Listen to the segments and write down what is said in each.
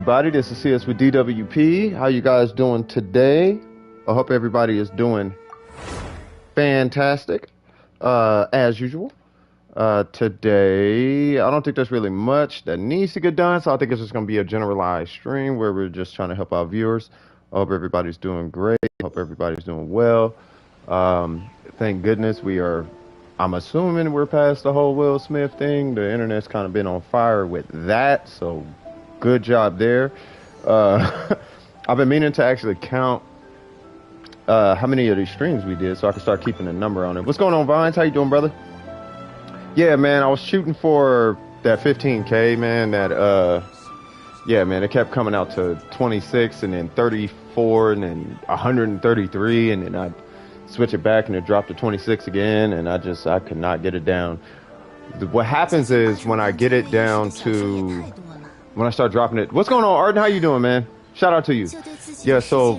Everybody, this is CS with DWP. How you guys doing today? I hope everybody is doing fantastic, as usual. Today, I don't think there's really much that needs to get done, so I think it's just going to be a generalized stream where we're just trying to help our viewers. I hope everybody's doing great. I hope everybody's doing well. Thank goodness I'm assuming we're past the whole Will Smith thing. The internet's kind of been on fire with that, so good job there. I've been meaning to actually count how many of these streams we did so I can start keeping a number on it. What's going on, Vines? How you doing, brother? Yeah, man, I was shooting for that 15K, man. Yeah, man, it kept coming out to 26 and then 34 and then 133, and then I'd switch it back and it dropped to 26 again, and I could not get it down. What happens is when I get it down to, when I start dropping it, what's going on, Arden? How you doing, man? Shout out to you. Yeah, so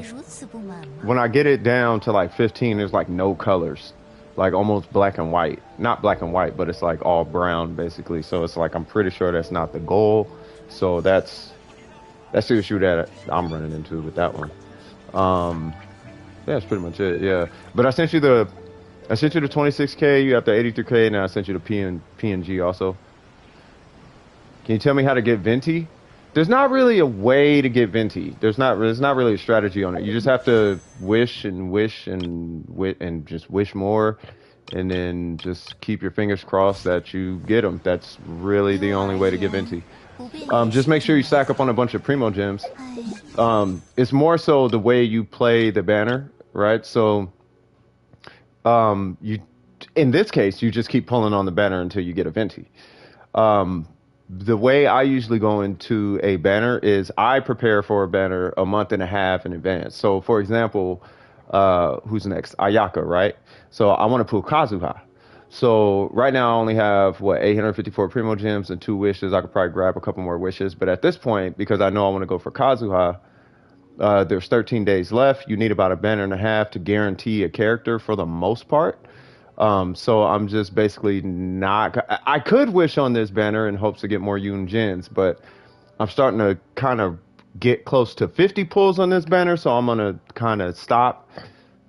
when I get it down to like 15, there's like no colors, like almost black and white. Not black and white, but it's like all brown basically. So it's like, I'm pretty sure that's not the goal. So that's the issue that I'm running into with that one. Yeah, that's pretty much it. Yeah, but I sent you the 26K. You have the 83K, and I sent you the PNG also. Can you tell me how to get Venti? There's not really a way to get Venti. There's not really a strategy on it. You just have to wish and wish and just wish more, and then just keep your fingers crossed that you get them. That's really the only way to get Venti. Just make sure you stack up on a bunch of primo gems. It's more so the way you play the banner, right? So, in this case, you just keep pulling on the banner until you get a Venti. The way I usually go into a banner is I prepare for a banner a month and a half in advance. So, for example, who's next? Ayaka, right? So I want to pull Kazuha. So right now I only have 854 primo gems and 2 wishes. I could probably grab a couple more wishes, but at this point, because I know I want to go for Kazuha, there's 13 days left. You need about a banner and a half to guarantee a character for the most part. So I'm just basically not. I could wish on this banner in hopes to get more Yun gens, but I'm starting to kind of get close to 50 pulls on this banner, so I'm gonna kind of stop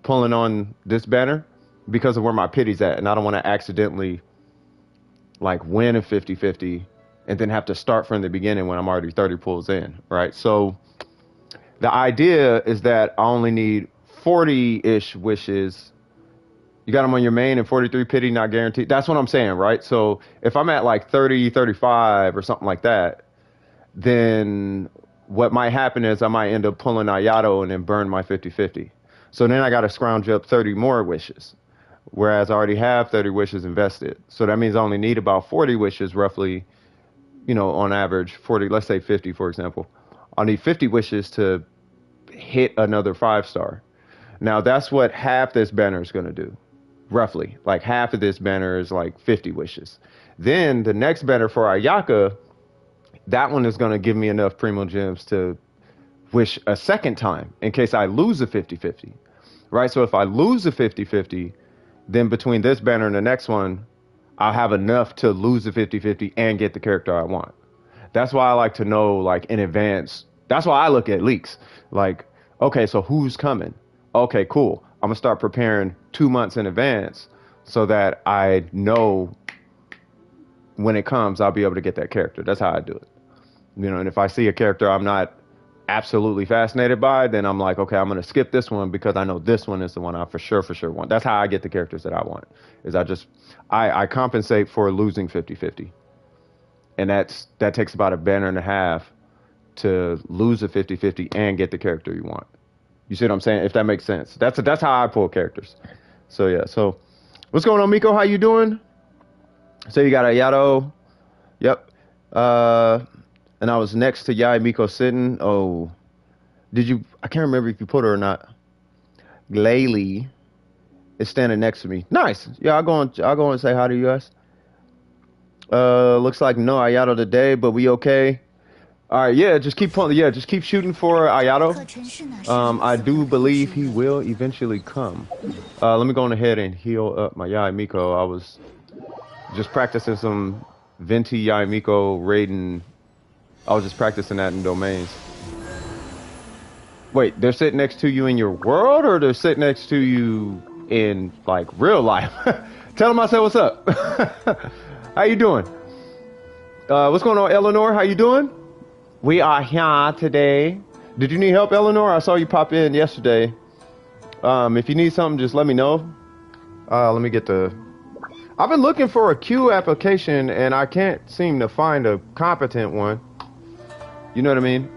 pulling on this banner because of where my pity's at, and I don't want to accidentally like win a 50-50 and then have to start from the beginning when I'm already 30 pulls in, right? So the idea is that I only need 40-ish wishes. You got them on your main and 43 pity, not guaranteed. That's what I'm saying, right? So if I'm at like 30, 35 or something like that, then what might happen is I might end up pulling Ayato and then burn my 50-50. So then I got to scrounge up 30 more wishes, whereas I already have 30 wishes invested. So that means I only need about 40 wishes roughly, on average, 40, let's say 50, for example. I'll need 50 wishes to hit another 5-star. Now that's what half this banner is going to do, roughly. Like half of this banner is like 50 wishes. Then the next banner for Ayaka, that one is going to give me enough primo gems to wish a second time in case I lose a 50-50, right? So if I lose a 50-50, then between this banner and the next one, I'll have enough to lose a 50-50 and get the character I want. That's why I like to know, like, in advance. That's why I look at leaks. Like, okay, so who's coming? Okay, cool. I'm going to start preparing 2 months in advance so that I know when it comes, I'll be able to get that character. That's how I do it. And if I see a character I'm not absolutely fascinated by, then I'm like, okay, I'm going to skip this one because I know this one is the one I for sure want. That's how I get the characters that I want, is I compensate for losing 50-50. And that takes about a banner and a half to lose a 50-50 and get the character you want. You see what I'm saying? If that makes sense. That's how I pull characters. So yeah. So what's going on, Miko? How you doing? So you got Ayato. Yep. And I was next to Yai Miko sitting. Oh, I can't remember if you put her or not. Laylee is standing next to me. Nice. Yeah, I'll go and say hi to you guys. Looks like no Ayato today, but we okay. All right, yeah, just keep pulling. Yeah, just keep shooting for Ayato. I do believe he will eventually come. Let me go on ahead and heal up my Yai Miko. I was just practicing some Venti Yai Miko raiding I was just practicing that in domains. Wait, they're sitting next to you in your world, or they're sitting next to you in like real life? Tell them I said what's up. How you doing? What's going on, Eleanor? How you doing? We are here today. Did you need help, Eleanor? I saw you pop in yesterday. If you need something, just let me know. Let me get the... I've been looking for a Q application, and I can't seem to find a competent one. You know what I mean?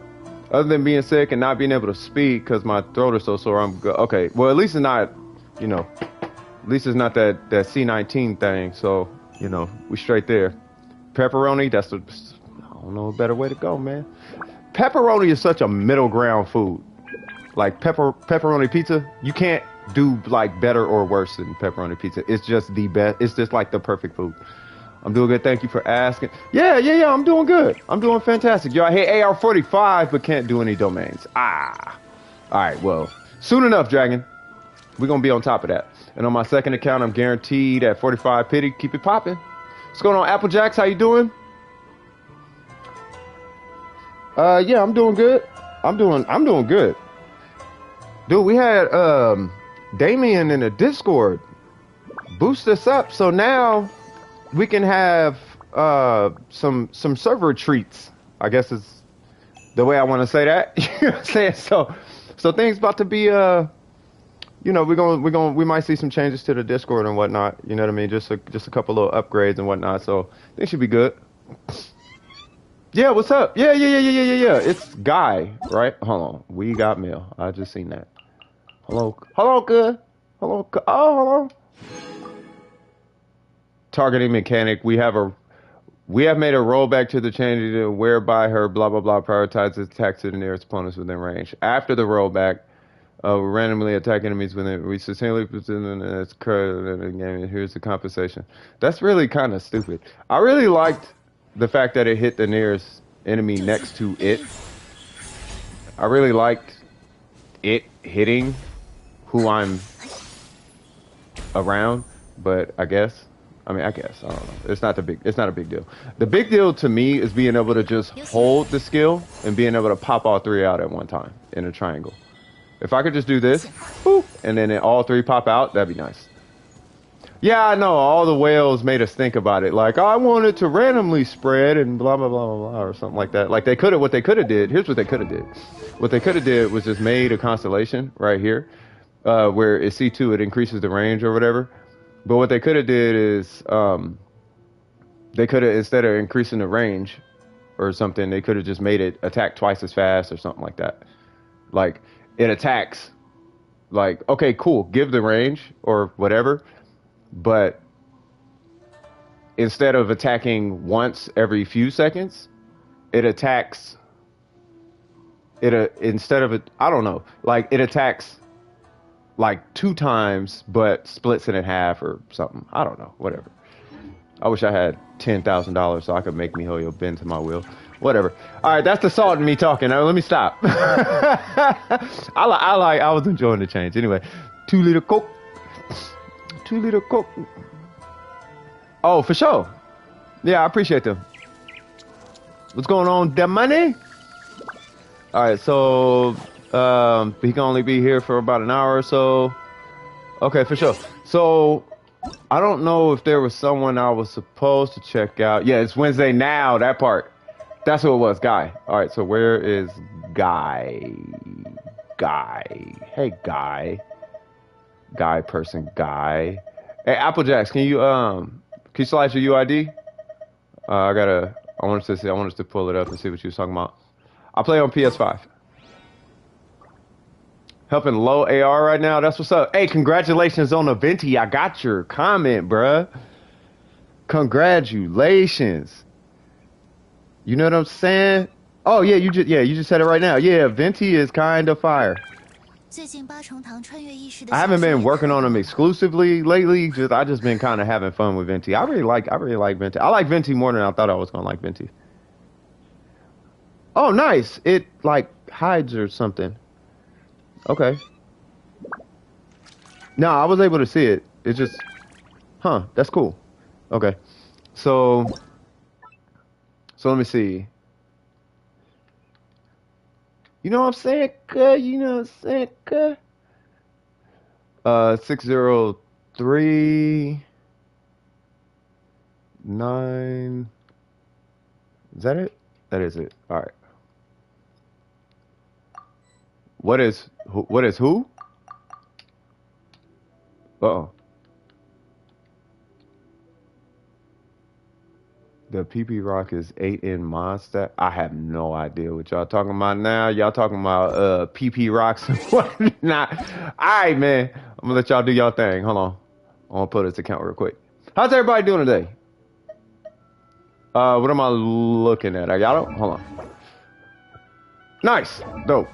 Other than being sick and not being able to speak because my throat is so sore, I'm good. Okay, well, at least it's not, you know, at least it's not that C19 thing. So, you know, we straight there. Pepperoni, that's the... I don't know a better way to go, man. Pepperoni is such a middle ground food. Like pepperoni pizza, you can't do like better or worse than pepperoni pizza. It's just the best. It's just like the perfect food. I'm doing good. Thank you for asking. Yeah. I'm doing good. I'm doing fantastic. Yo, I hit AR45, but can't do any domains. Ah. All right. Well, soon enough, Dragon. We're going to be on top of that. And on my second account, I'm guaranteed at 45 pity. Keep it popping. What's going on, Applejacks? How you doing? Yeah, I'm doing good. I'm doing good. Dude, we had Damien in the Discord boost us up, so now we can have some server treats. I guess is the way I want to say that. You know what I'm saying? So things about to be you know, we might see some changes to the Discord and whatnot. You know what I mean? Just a couple little upgrades and whatnot. So things should be good. Yeah, what's up? Yeah. It's Guy, right? Hold on. We got mail. I just seen that. Hello, good. Hello. Oh, hello. Targeting mechanic. We have made a rollback to the change whereby her blah blah blah prioritizes attacks to the nearest opponents within range. After the rollback, we randomly attack enemies within we sustainably position as current in the game. Here's the compensation. That's really kind of stupid. I really liked the fact that it hit the nearest enemy next to it. I really liked it hitting who I'm around, but I guess I don't know. It's not a big deal. The big deal to me is being able to just hold the skill and being able to pop all three out at one time in a triangle. If I could just do this, boop, and then all three pop out, that'd be nice. Yeah, I know. All the whales made us think about it. Like, I wanted to randomly spread and blah, blah, blah, blah, blah, or something like that. Like, what they could have did. Here's what they could have did. What they could have did was just made a constellation right here, where it's C2, it increases the range or whatever. But what they could have did is, they could have, instead of increasing the range or something, they could have just made it attack twice as fast or something like that. Like, it attacks, like, okay, cool, give the range or whatever. But instead of attacking once every few seconds, it attacks. Instead of it, I don't know, like it attacks like 2 times, but splits it in half or something. I don't know, whatever. I wish I had $10,000 so I could make Mihoyo bend to my will. Whatever. All right, that's the salt in me talking. Now, let me stop. I was enjoying the change anyway. 2 liter Coke. 2 liter Coke. Oh, for sure. Yeah, I appreciate them. What's going on, the money? All right, so he can only be here for about an hour or so. Okay, for sure. So I don't know if there was someone I was supposed to check out. Yeah, it's Wednesday now. That part. That's who it was, Guy. All right, so where is Guy? Hey, Guy. Guy person, Guy. Hey, Applejacks, can you slice your UID? I want us to pull it up and see what you was talking about. I play on PS5. Helping low AR right now. That's what's up. Hey, congratulations on the venti. I got your comment, bruh. Congratulations. You know what I'm saying? Oh yeah, you just said it right now. Yeah, venti is kind of fire. I haven't been working on them exclusively lately. I just been kind of having fun with venti. I really like venti. I like venti more than I thought I was gonna like venti. Oh, nice. It like hides or something. Okay. No, I was able to see it. It just, that's cool. Okay. So let me see. You know what I'm saying? Good. You know what I'm saying? Good. 603 9. Is that it? That is it. All right. What is who? Uh-oh. The PP Rock is 8 in Mondstadt. I have no idea what y'all talking about now. Y'all talking about PP Rocks and whatnot. All right, man. I'm gonna let y'all do y'all thing. Hold on. I'm gonna pull this account real quick. How's everybody doing today? What am I looking at? I got it. Hold on. Nice. Dope.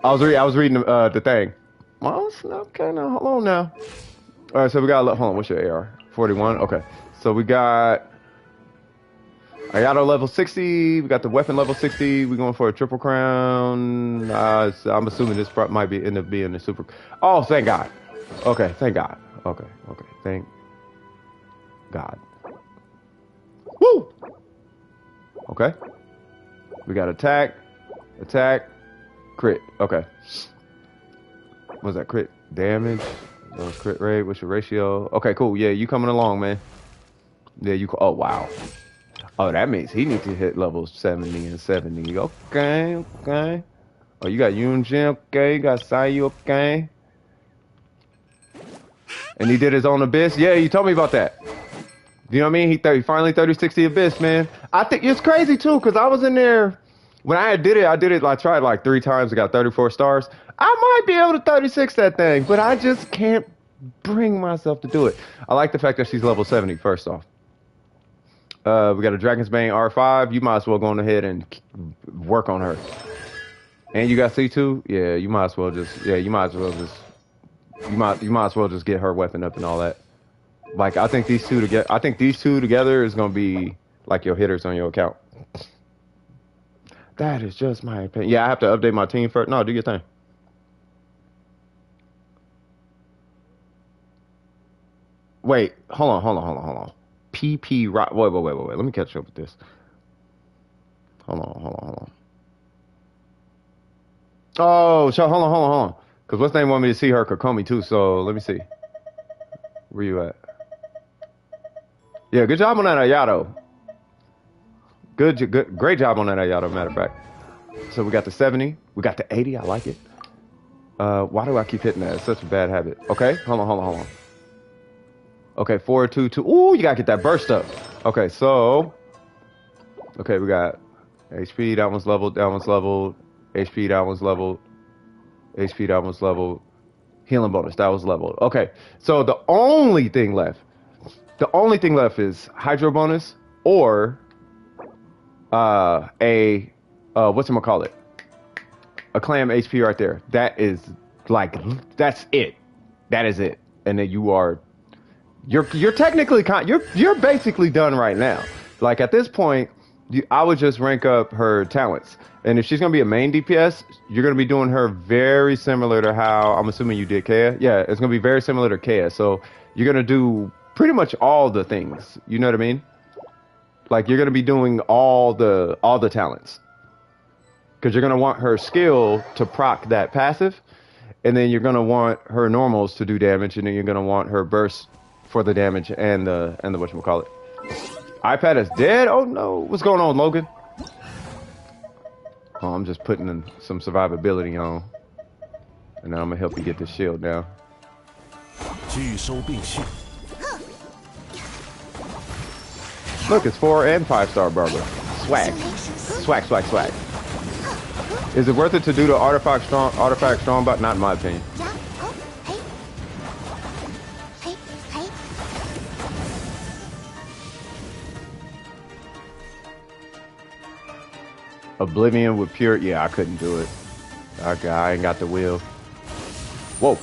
I was reading the thing. Well, okay, now hold on now. All right, so we got hold on. What's your AR? 41. Okay, so we got Ayato level 60. We got the weapon level 60. We're going for a triple crown. I'm assuming this might end up being the super. Oh, thank God. Okay, thank God. Okay, thank God. Woo. Okay. We got attack, crit. Okay. What's that? Crit damage. What's crit rate? What's your ratio? Okay, cool. Yeah, you coming along, man. Yeah, you. Oh, wow. Oh, that means he needs to hit levels 70 and 70. Okay. Oh, you got Yunjin. Okay. You got Sayu. Okay. And he did his own abyss. Yeah, you told me about that. You know what I mean? He finally 3060 abyss, man. I think it's crazy too, because I was in there when I did it. I tried like 3 times. I got 34 stars. I might be able to 36 that thing, but I just can't bring myself to do it. I like the fact that she's level 70, first off. We got a Dragon's Bane R5. You might as well go on ahead and work on her. And you got C2? Yeah, you might as well just get her weapon up and all that. Like, I think these two together is gonna be like your hitters on your account. That is just my opinion. Yeah, I have to update my team first. No, do your thing. Wait, hold on. PP Rock. Wait. Let me catch up with this. Hold on. Oh, hold on. Because what's name want me to see her Kokomi too, so let me see. Where you at? Yeah, good job on that Ayato. Great job on that Ayato, matter of fact. So we got the 70, we got the 80, I like it. Why do I keep hitting that? It's such a bad habit. Okay, hold on. Okay, 422. Ooh, you gotta get that burst up. Okay, so we got HP, that one's leveled, HP, that one's leveled, HP, that one's leveled, healing bonus, that was leveled. Okay, so the only thing left is hydro bonus or whatchamacallit? A clam HP right there. That is like, that's it. That is it. And then you're technically you're basically done right now. Like at this point, I would just rank up her talents. And if she's gonna be a main DPS, you're gonna be doing her very similar to how I'm assuming you did Kea. Yeah, it's gonna be very similar to Kea. So you're gonna do pretty much all the things. You know what I mean? Like you're gonna be doing all the talents. Because you're gonna want her skill to proc that passive, and then you're gonna want her normals to do damage, and then you're gonna want her burst for the damage and the whatchamacallit. iPad is dead? Oh no. What's going on, Logan? Oh, I'm just putting in some survivability on. And now I'm gonna help you get this shield down. Look, it's 4 and 5-star burger. Swag. Is it worth it to do the artifact strong, but not in my opinion. Oblivion with pure, yeah, I couldn't do it. Okay, I ain't got the will. Whoa.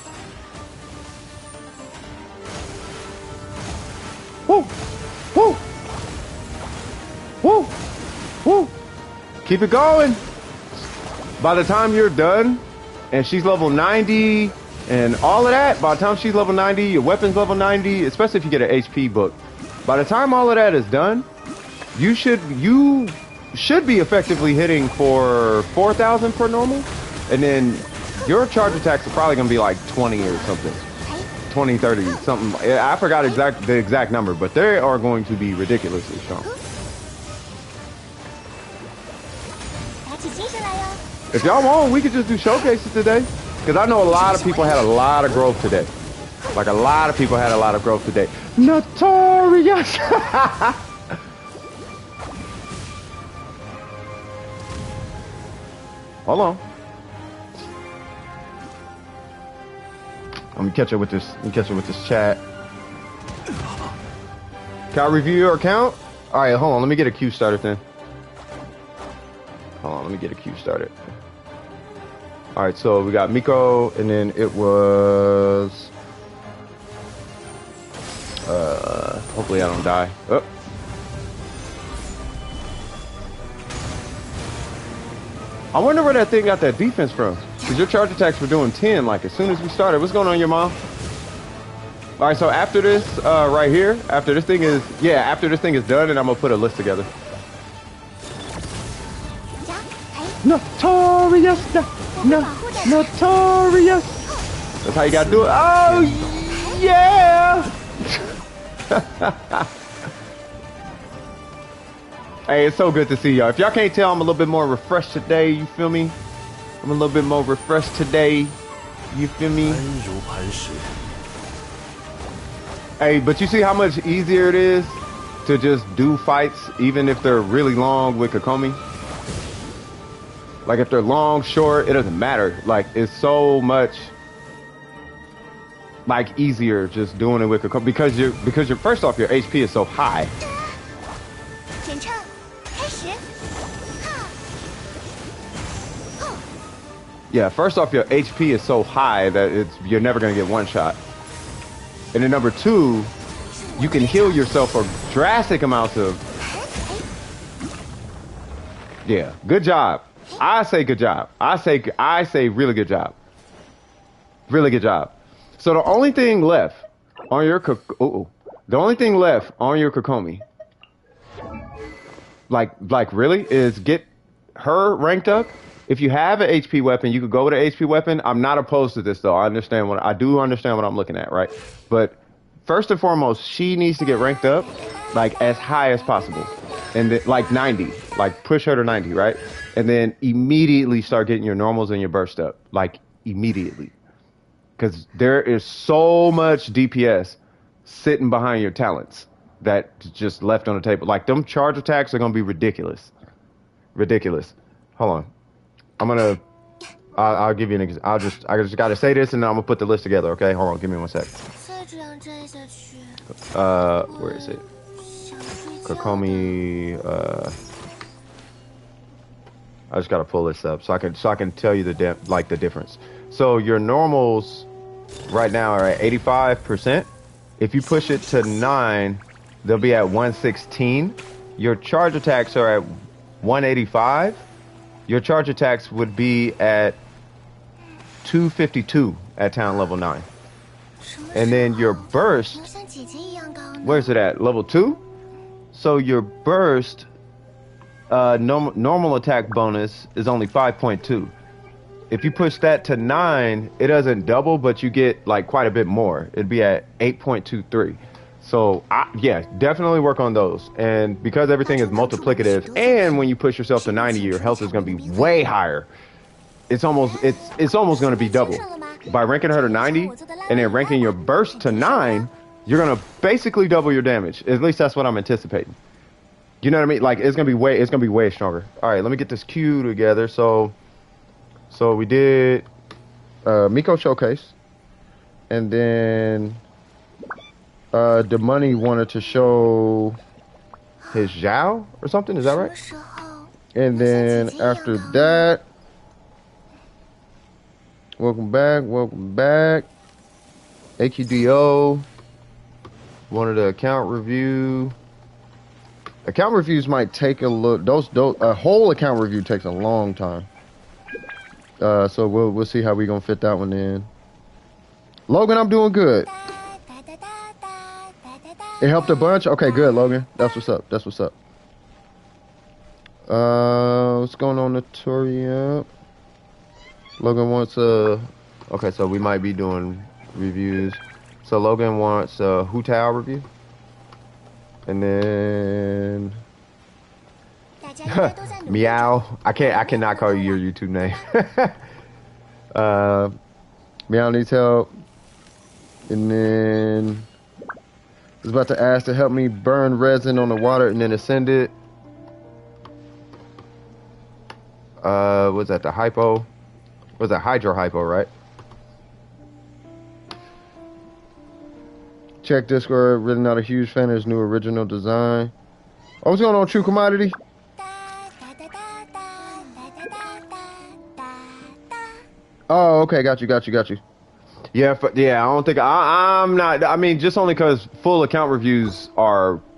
Woo. Keep it going. By the time you're done, and she's level 90, and all of that, by the time she's level 90, your weapon's level 90, especially if you get an HP book. By the time all of that is done, you should be effectively hitting for 4,000 per normal. And then your charge attacks are probably gonna be like 20 or something. 20, 30, something. I forgot the exact number, but they are going to be ridiculously strong. If y'all want, we could just do showcases today. Because I know a lot of people had a lot of growth today. Like a lot of people had a lot of growth today. Notorious! Hold on. Let me catch up with this. Let me catch up with this chat. Can I review your account? All right, hold on. Let me get a queue started then. Hold on. Let me get a queue started. All right, so we got Miko, and then it was. Hopefully I don't die. Oh. I wonder where that thing got that defense from. Because your charge attacks were doing 10, like, as soon as we started. What's going on, your mom? All right, so after this, right here, after this thing is, after this thing is done, and I'm going to put a list together. Notorious! Notorious! That's how you got to do it. Oh, yeah! Hey, it's so good to see y'all. If y'all can't tell, I'm a little bit more refreshed today, you feel me? I'm a little bit more refreshed today, you feel me? Hey, but you see how much easier it is to just do fights, even if they're really long with Kokomi? Like, if they're long, short, it doesn't matter. Like, it's so much, like, easier just doing it with Kokomi because you're first off, your HP is so high. Yeah, first off, your HP is so high that you're never gonna get one shot. And then number two, you can heal yourself for drastic amounts of. Yeah, good job. I say good job. I say really good job. Really good job. So the only thing left on your Kokomi, like really, is get her ranked up. If you have an HP weapon, you could go with an HP weapon. I'm not opposed to this though. I do understand what I'm looking at, right? But first and foremost, she needs to get ranked up like as high as possible. And then, like 90, like push her to 90, right? And then immediately start getting your normals and your burst up, like immediately. Because there is so much DPS sitting behind your talents that just left on the table. Like them charge attacks are going to be ridiculous. Ridiculous. Hold on. I'll give you an example. I just got to say this and then I'm going to put the list together, okay? Hold on, give me 1 sec. Where is it? Kokomi, I just got to pull this up so I can tell you the difference. So your normals right now are at 85%. If you push it to 9, they'll be at 116. Your charge attacks are at 185. Your charge attacks would be at 252 at talent level 9. And then your burst, where's it at? Level 2? So your burst normal attack bonus is only 5.2. If you push that to 9, it doesn't double, but you get like quite a bit more. It'd be at 8.23. So yeah, definitely work on those. And because everything is multiplicative, and when you push yourself to 90, your health is going to be way higher. It's almost going to be double. By ranking her to 90 and then ranking your burst to 9, you're going to basically double your damage. At least that's what I'm anticipating. You know what I mean? Like it's going to be way stronger. All right, let me get this queue together. So we did Miko showcase, and then the money wanted to show his Zhao or something. Is that right? And then after that, welcome back. AQDO wanted an account review. Account reviews might take a look. A whole account review takes a long time. So we'll see how we gonna fit that one in. Logan, I'm doing good. It helped a bunch. Okay, good, Logan. That's what's up. What's going on, Notoria? Logan wants okay, so we might be doing reviews. So Logan wants a Hu Tao review. And then Meow. I cannot call you your YouTube name. Meow needs help. And then I was about to ask to help me burn resin on the water and then ascend it. Was that the hypo? Was that hydro hypo, right? Check Discord. Really not a huge fan of his new original design. Oh, what's going on, True Commodity? Oh, okay, got you. Yeah, I don't think I'm not. I mean, just only because full account reviews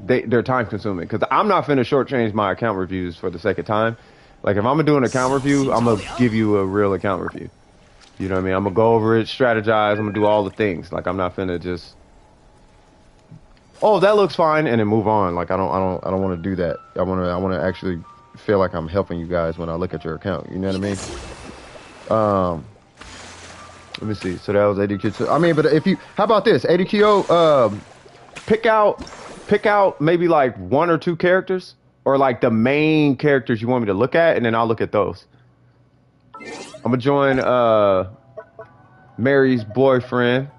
they're time consuming. Because I'm not finna shortchange my account reviews for the sake of time. Like if I'm gonna do an account review, I'm gonna give you a real account review. You know what I mean? I'm gonna go over it, strategize. I'm gonna do all the things. Like I'm not finna just. Oh, that looks fine, and then move on. Like I don't want to do that. I want to actually feel like I'm helping you guys when I look at your account. You know what I mean? Let me see. So that was ADQ. I mean, but if you, how about this? ADQ, pick out maybe like 1 or 2 characters, or like the main characters you want me to look at, and then I'll look at those. I'm gonna join Mary's boyfriend.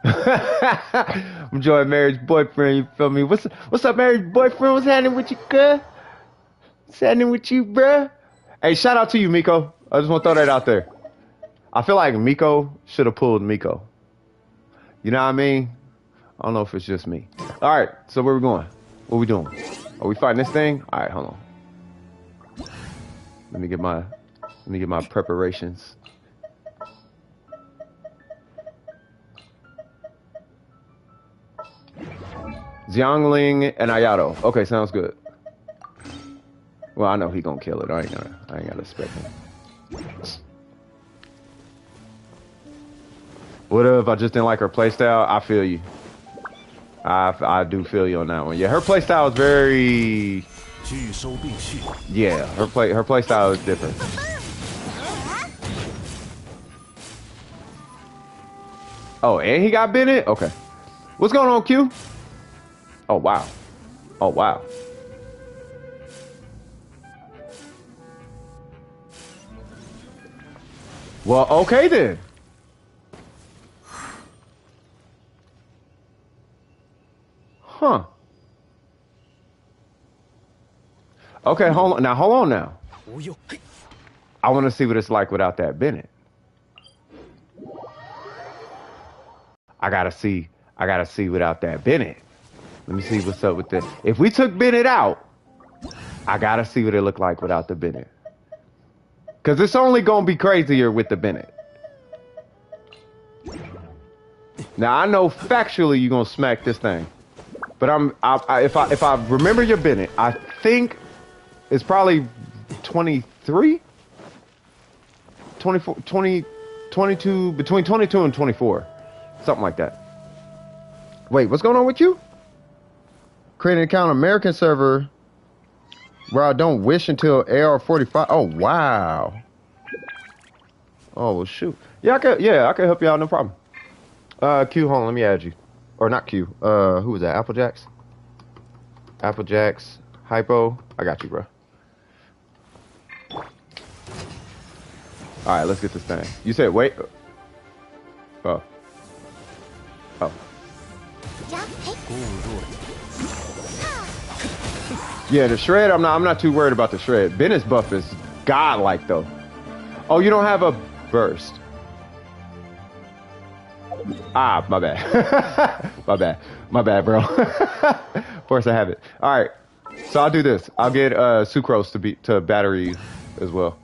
I'm joining Mary's boyfriend. You feel me? What's up, Mary's boyfriend? What's happening with you, girl? What's happening with you, bruh? Hey, shout out to you, Miko. I just want to throw that out there. I feel like Miko should have pulled Miko. You know what I mean? I don't know if it's just me. All right, so where we going? What we doing? Are we fighting this thing? All right, hold on. Let me get my preparations. Xiangling and Ayato. Okay, sounds good. Well, I know he gonna kill it. I ain't gotta expect him. What if I just didn't like her playstyle? I feel you. I do feel you on that one. Yeah, her playstyle is very. Yeah, her playstyle is different. Oh, and he got Bennett? Okay. What's going on, Q? Oh, wow. Oh, wow. Well, okay then. Huh. Okay, hold on. Now, hold on now. I want to see what it's like without that Bennett. I gotta see without that Bennett. Let me see what's up with this. If we took Bennett out, I gotta see what it looked like without the Bennett. Cause it's only gonna be crazier with the Bennett. Now I know factually you're gonna smack this thing, but if I remember your Bennett, I think it's probably 23, 24, 20, 22, between 22 and 24, something like that. Wait, what's going on with you? Create an account on American server where I don't wish until AR45. Oh, wow. Oh, well, shoot. Yeah, I could help you out, no problem. Q, hold on, let me add you. Or not Q. Who was that? Applejacks? Applejacks. Hypo. I got you, bro. All right, let's get this thing. You said wait. Oh. Oh. Yeah, the shred. I'm not too worried about the shred. Bennett's buff is godlike though. Oh, you don't have a burst. Ah, my bad. my bad, bro. Of course I have it. All right, so I'll do this. I'll get Sucrose to battery as well.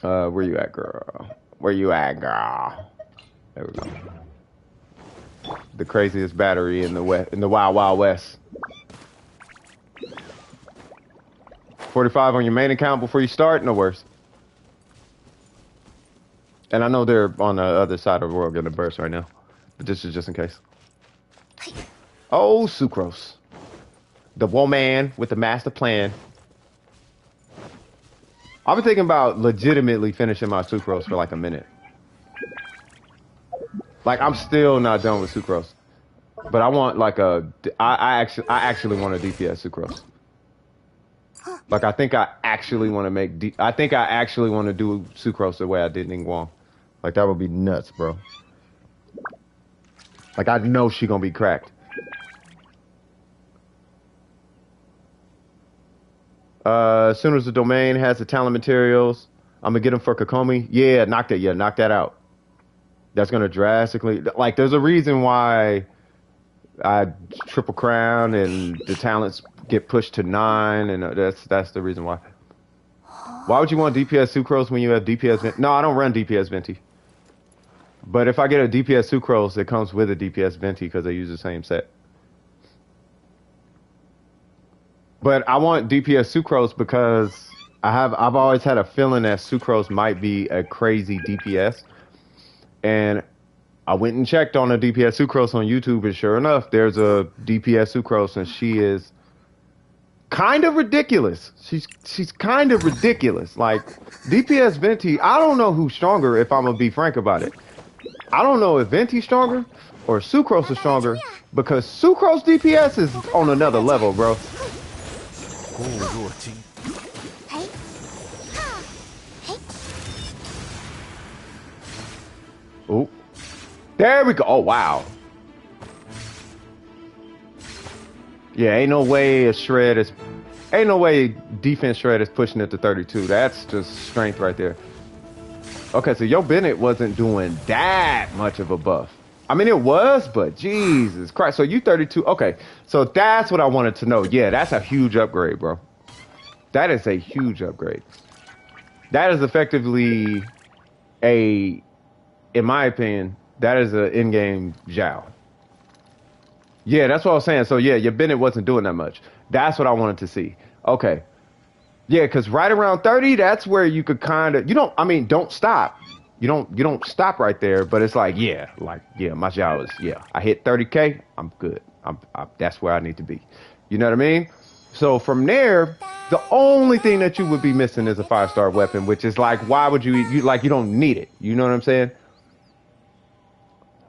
Where you at, girl? Where you at, girl? There we go. The craziest battery in the Wild Wild West. 45 on your main account before you start, no worse. And I know they're on the other side of the world getting a burst right now, but this is just in case. Oh, Sucrose. The woman with the master plan. I've been thinking about legitimately finishing my sucrose for like a minute. Like I'm still not done with sucrose, but I want like I actually want a DPS sucrose. Like I think I actually want to I think I actually want to do sucrose the way I did Ningguang. Like that would be nuts, bro. Like I know she gonna be cracked. As soon as the domain has the talent materials, I'm gonna get them for Kokomi. Yeah, knock that. Yeah, knock that out. That's gonna drastically like. There's a reason why I triple crown and the talents get pushed to 9, and that's the reason why. Why would you want DPS sucrose when you have DPS Venti? No, I don't run DPS Venti. But if I get a DPS sucrose, it comes with a DPS Venti because they use the same set. But I want DPS sucrose because I've always had a feeling that sucrose might be a crazy DPS. And I went and checked on a DPS sucrose on YouTube, and sure enough, there's a DPS sucrose, and she is kind of ridiculous. She's kind of ridiculous. Like DPS Venti, I don't know who's stronger. If I'm gonna be frank about it, I don't know if Venti's stronger or sucrose is stronger because sucrose DPS is on another level, bro. Oh, there we go. Oh, wow. Yeah, ain't no way ain't no way defense shred is pushing it to 32. That's just strength right there. Okay, so Yo Bennett wasn't doing that much of a buff. I mean, it was, but Jesus Christ. So you 32. Okay, so that's what I wanted to know. Yeah, that's a huge upgrade, bro. That is a huge upgrade. That is effectively in my opinion, that is an in-game Zhao. Yeah, that's what I was saying. So yeah, your Bennett wasn't doing that much. That's what I wanted to see. Okay. Yeah, because right around 30, that's where you could kind of, don't stop. You don't stop right there, but it's like, yeah, my Zhao is, yeah, I hit 30K, I'm good. That's where I need to be. You know what I mean? So from there, the only thing that you would be missing is a 5-star weapon, which is like, why would you don't need it. You know what I'm saying?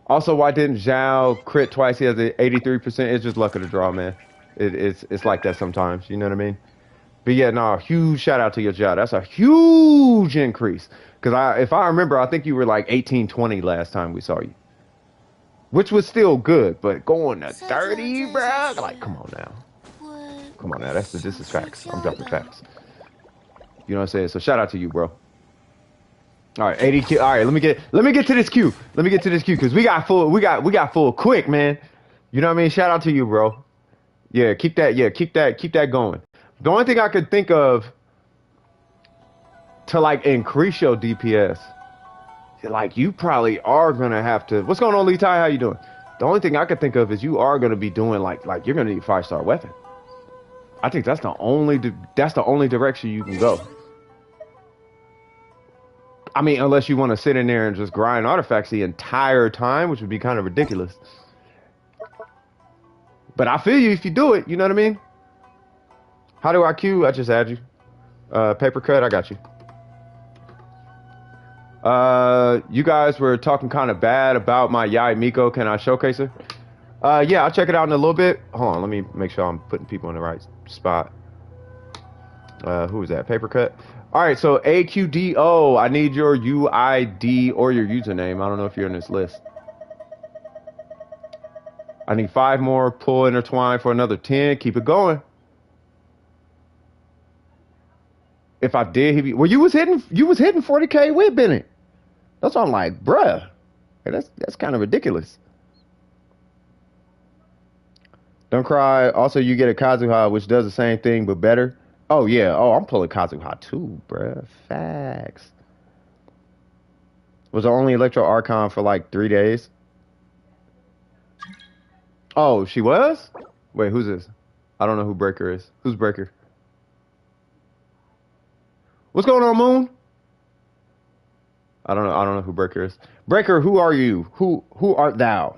Also, why didn't Zhao crit twice? He has an 83%. It's just luck of the draw, man. It's like that sometimes. You know what I mean? But yeah, no, huge shout out to your Zhao. That's a huge increase. Because if I remember, I think you were like 18-20 last time we saw you. Which was still good, but going to 30, bro? Like, come on now. Come on now. This is facts. I'm dropping facts. You know what I'm saying? So shout out to you, bro. All right, 80 Q. All right, let me get to this queue. Let me get to this queue because we got full quick, man. You know what I mean? Shout out to you, bro. Yeah, keep that going. The only thing I could think of to like increase your DPS, like you probably are gonna have to. What's going on, Lee Tai? How you doing? The only thing I could think of is you are gonna be doing like you're gonna need a 5-star weapon. I think that's the only direction you can go. I mean, unless you want to sit in there and just grind artifacts the entire time, which would be kind of ridiculous. But I feel you if you do it. You know what I mean? How do I queue? I just add you. Paper cut, I got you. You guys were talking kind of bad about my Yai Miko. Can I showcase her? Yeah, I'll check it out in a little bit. Hold on, let me make sure I'm putting people in the right spot. Who is that? Paper cut. All right, so AQDO, I need your UID or your username. I don't know if you're in this list. I need 5 more. Pull intertwine for another 10. Keep it going. If I did, well, you was hitting 40K with Bennett. That's why I'm like, bruh, that's kind of ridiculous. Don't cry. Also, you get a Kazuha, which does the same thing but better. Oh yeah. Oh, I'm pulling Kazuha too, bruh. Facts. Was the only Electro Archon for like 3 days. Oh, she was? Wait, who's this? I don't know who Breaker is. Who's Breaker? What's going on, Moon? I don't know who Breaker is. Breaker, who are you? Who art thou?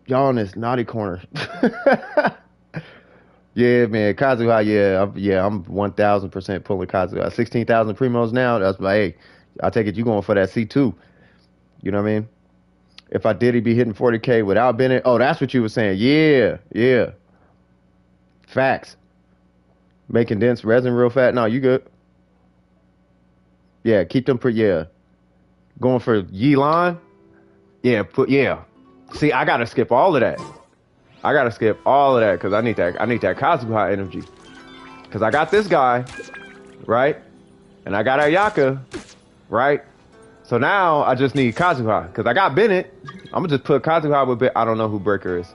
Y'all in this naughty corner. Yeah, man, Kazuha, I'm 1000% pulling Kazuha. 16,000 primos now. That's like, hey, I take it you going for that C2. You know what I mean? If I did, he'd be hitting 40K without Bennett. Oh, that's what you were saying. Yeah, yeah. Facts. Making dense resin real fat. No, you good. Yeah, keep them yeah. Going for Yelan. Yeah, yeah. See, I gotta skip all of that. I gotta skip all of that because I need that Kazuha energy. Because I got this guy, right? And I got Ayaka, right? So now I just need Kazuha because I got Bennett. I'm gonna just put Kazuha with Bennett. I don't know who Breaker is.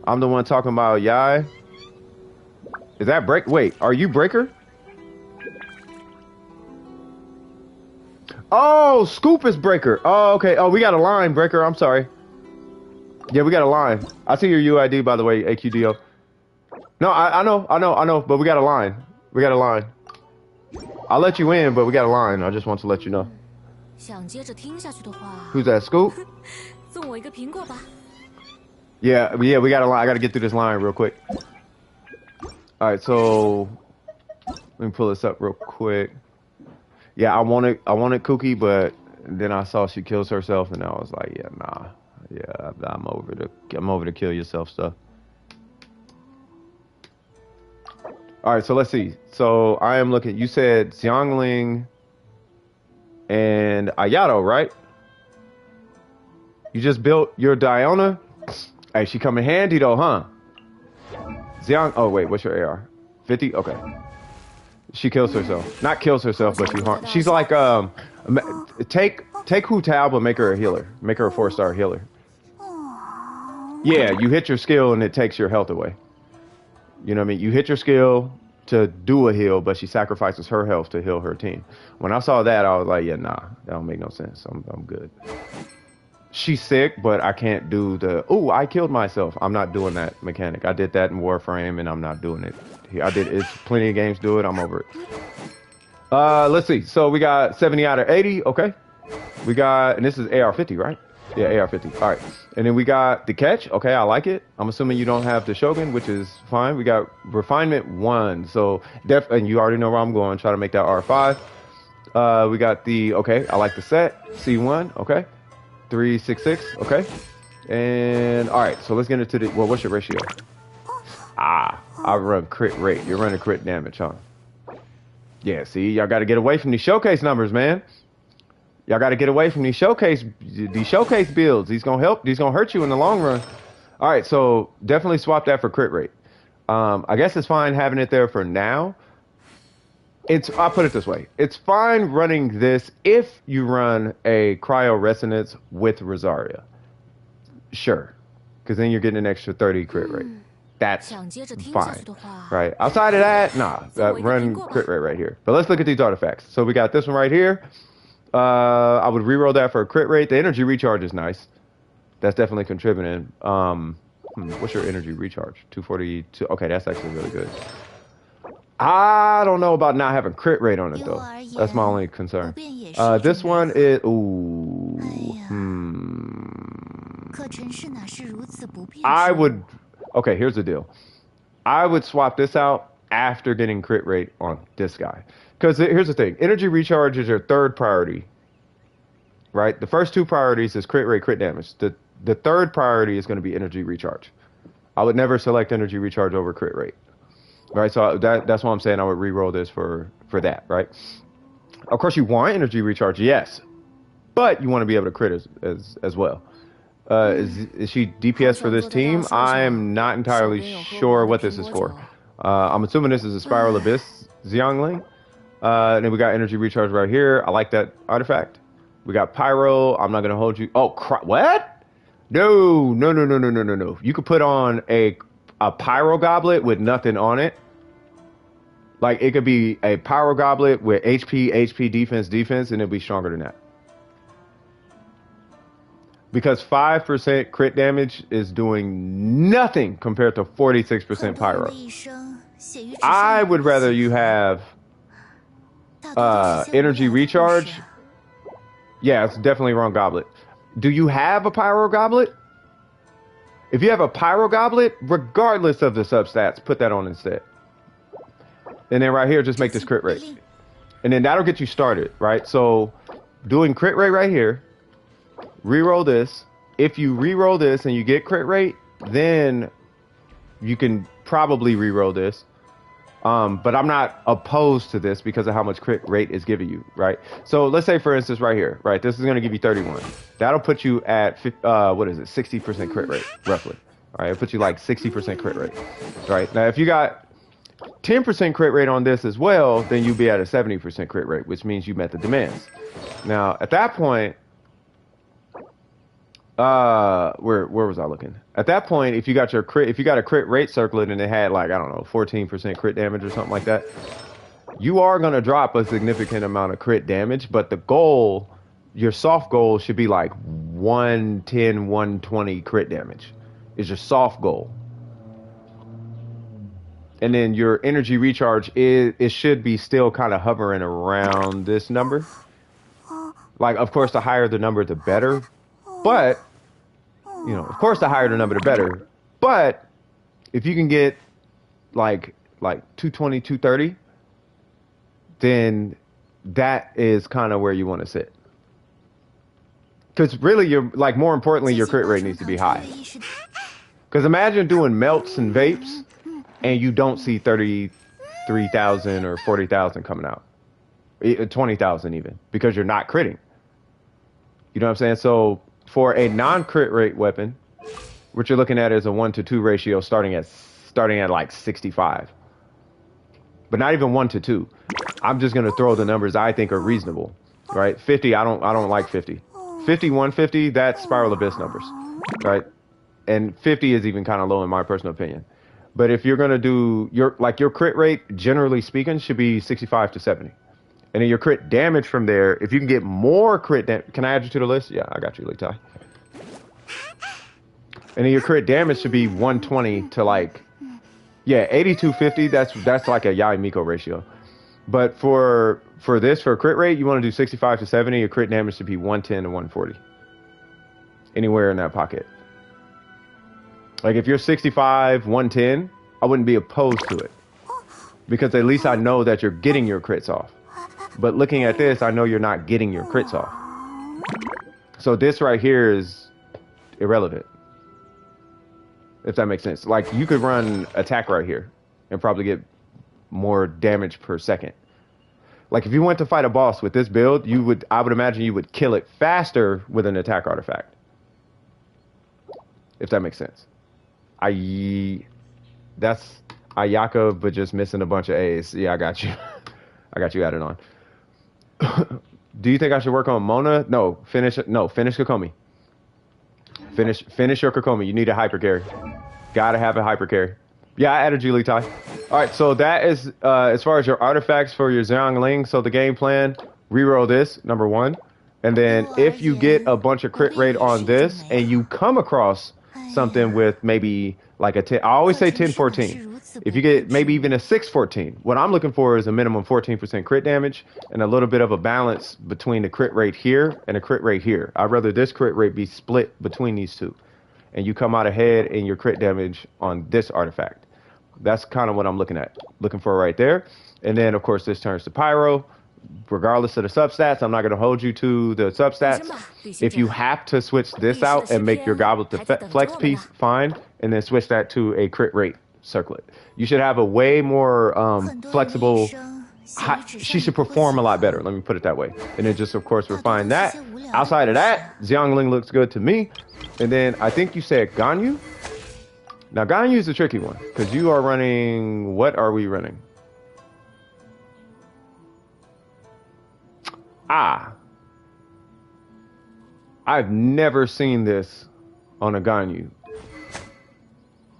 I'm the one talking about Yai. Is that Break? Wait, are you Breaker? Oh, Scoop is Breaker. Oh, okay. Oh, we got a line, Breaker. I'm sorry. Yeah, we got a line. I see your UID, by the way, AQDO. No, I know, but we got a line. We got a line. I'll let you in, but we got a line. I just want to let you know. Who's that, Scoop? Yeah, we got a line. I got to get through this line real quick. All right, so let me pull this up real quick. Yeah, I wanted Cookie, but then I saw she kills herself, and I was like, yeah, nah, yeah, I'm over the kill yourself stuff. All right, so let's see. So I am looking. You said Xiangling and Ayato, right? You just built your Diona. Hey, she come in handy though, huh? Oh wait, what's your AR? 50? Okay. She kills herself. Not kills herself, but she harms. She's like take Hu Tao, but make her a healer. Make her a 4-star healer. Yeah, you hit your skill and it takes your health away. You know what I mean? You hit your skill to do a heal, but she sacrifices her health to heal her team. When I saw that, I was like, yeah, nah, that don't make no sense. I'm good. She's sick, but I can't do the, oh, I killed myself. I'm not doing that mechanic. I did that in Warframe, and I'm not doing it. It's plenty of games do it. I'm over it. Let's see. So we got 70 out of 80. Okay. We got, and this is AR50, right? Yeah, AR50. All right. And then we got the catch. Okay, I like it. I'm assuming you don't have the Shogun, which is fine. We got refinement 1. So and you already know where I'm going. Try to make that R5. We got the, okay, I like the set. C1. Okay. 366. Okay. And all right. So let's get into the, well, what's your ratio? I run crit rate. You're running crit damage, huh? Yeah, see, y'all got to get away from these showcase numbers, man. Y'all got to get away from these showcase builds. These gonna help. These gonna hurt you in the long run. All right, so definitely swap that for crit rate. I guess it's fine having it there for now. I'll put it this way. It's fine running this if you run a cryo resonance with Rosaria. Sure, because then you're getting an extra 30 crit rate. That's fine, right? Outside of that, nah, run crit rate right here. But let's look at these artifacts. So we got this one right here. I would reroll that for a crit rate. The energy recharge is nice. That's definitely contributing. What's your energy recharge? 242. Okay, that's actually really good. I don't know about not having crit rate on it though. That's my only concern. This one is I would. Okay, here's the deal. I would swap this out after getting crit rate on this guy. Because here's the thing. Energy recharge is your third priority. Right? The first two priorities is crit rate, crit damage. The third priority is going to be energy recharge. I would never select energy recharge over crit rate. Right? So that's why I'm saying I would re-roll this for that, right? Of course, you want energy recharge, yes. But you want to be able to crit as well. Is she DPS for this team? I'm not entirely sure what this is for. I'm assuming this is a Spiral Abyss Xiangling. And then we got energy recharge right here. I like that artifact. We got Pyro. I'm not going to hold you. Oh, what? No. You could put on a Pyro Goblet with nothing on it. Like, it could be a Pyro Goblet with HP, defense, and it'll be stronger than that. Because 5% crit damage is doing nothing compared to 46% Pyro. I would rather you have energy recharge. Yeah, it's definitely wrong goblet. Do you have a Pyro Goblet? If you have a pyro goblet, regardless of the substats, put that on instead. And then right here, just make this crit rate. And then that'll get you started, right? So doing crit rate right here, reroll this. If you reroll this and you get crit rate, then you can probably reroll this. But I'm not opposed to this because of how much crit rate is giving you, right? So let's say, for instance, right here, right? This is going to give you 31. That'll put you at, what is it, 60% crit rate, roughly. All right, it'll put you like 60% crit rate, right? Now, if you got 10% crit rate on this as well, then you'll be at a 70% crit rate, which means you met the demands. Now, at that point, where was I looking? At that point, if you got a crit rate circlet and it had like, I don't know, 14% crit damage or something like that, you are going to drop a significant amount of crit damage, but the goal, your soft goal should be like 110, 120 crit damage is your soft goal. And then your energy recharge it should be still kind of hovering around this number. Like, of course, the higher the number, the better. But, you know, of course, the higher the number, the better. But if you can get like 220, 230, then that is kind of where you want to sit. Because really, more importantly, your crit rate needs to be high. Because imagine doing melts and vapes and you don't see 33,000 or 40,000 coming out. 20,000 even, because you're not critting. You know what I'm saying? So for a non-crit rate weapon, what you're looking at is a 1-to-2 ratio starting at like 65. But not even 1-to-2. I'm just gonna throw the numbers I think are reasonable. Right? 50, I don't like 50. 50, 150, that's Spiral Abyss numbers. Right? And 50 is even kind of low in my personal opinion. But if you're gonna do your crit rate, generally speaking, should be 65 to 70. And then your crit damage from there, if you can get more crit damage, can I add you to the list? Yeah, I got you, Litai. And then your crit damage should be 120 to like, yeah, 8250. That's like a Yai Miko ratio. But for crit rate, you want to do 65 to 70. Your crit damage should be 110 to 140. Anywhere in that pocket. Like if you're 65, 110, I wouldn't be opposed to it. Because at least I know that you're getting your crits off. But looking at this, I know you're not getting your crits off. So this right here is irrelevant. If that makes sense. Like you could run attack right here and probably get more damage per second. Like if you went to fight a boss with this build, I would imagine you would kill it faster with an attack artifact. If that makes sense. That's Ayaka, but just missing a bunch of A's. Yeah, I got you. I got you added on. Do you think I should work on Mona? No, finish Kokomi. Finish your Kokomi. You need a hyper carry. Gotta have a hyper carry. Yeah, I added you, Litai. All right, so that is as far as your artifacts for your Xiangling. So the game plan, reroll this, number 1. And then if you get a bunch of crit rate on this and you come across something with maybe like a 10, I always say 10-14. If you get maybe even a 6-14, what I'm looking for is a minimum 14% crit damage and a little bit of a balance between the crit rate here and the crit rate here. I'd rather this crit rate be split between these two. And you come out ahead in your crit damage on this artifact. That's kind of what I'm looking for right there. And then, of course, this turns to Pyro. Regardless of the substats, I'm not going to hold you to the substats. If you have to switch this out and make your goblet to flex piece, fine. And then switch that to a crit rate circlet. You should have a way more flexible... She should perform a lot better, let me put it that way. And then just, of course, refine that. Outside of that, Xiangling looks good to me. And then I think you said Ganyu? Now, Ganyu is a tricky one, because you are running... What are we running? I've never seen this on a Ganyu.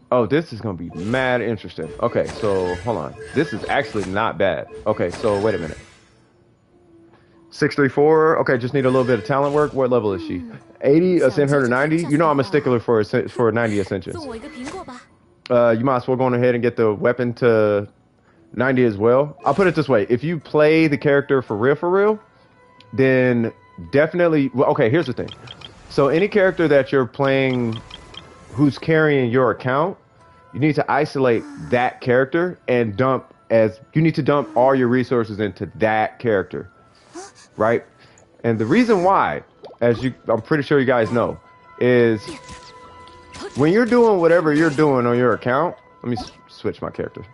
Oh, this is going to be mad interesting. Okay, so hold on. This is actually not bad. Okay, so wait a minute. 634. Okay, just need a little bit of talent work. What level is she? 80, ascend her to 90. You know I'm a stickler for 90 ascensions. You might as well go on ahead and get the weapon to 90 as well. I'll put it this way. If you play the character for real, then definitely... Well, okay, here's the thing. So any character that you're playing who's carrying your account, you need to isolate that character and you need to dump all your resources into that character, right? And the reason why, I'm pretty sure you guys know, is when you're doing whatever you're doing on your account, let me switch my characters.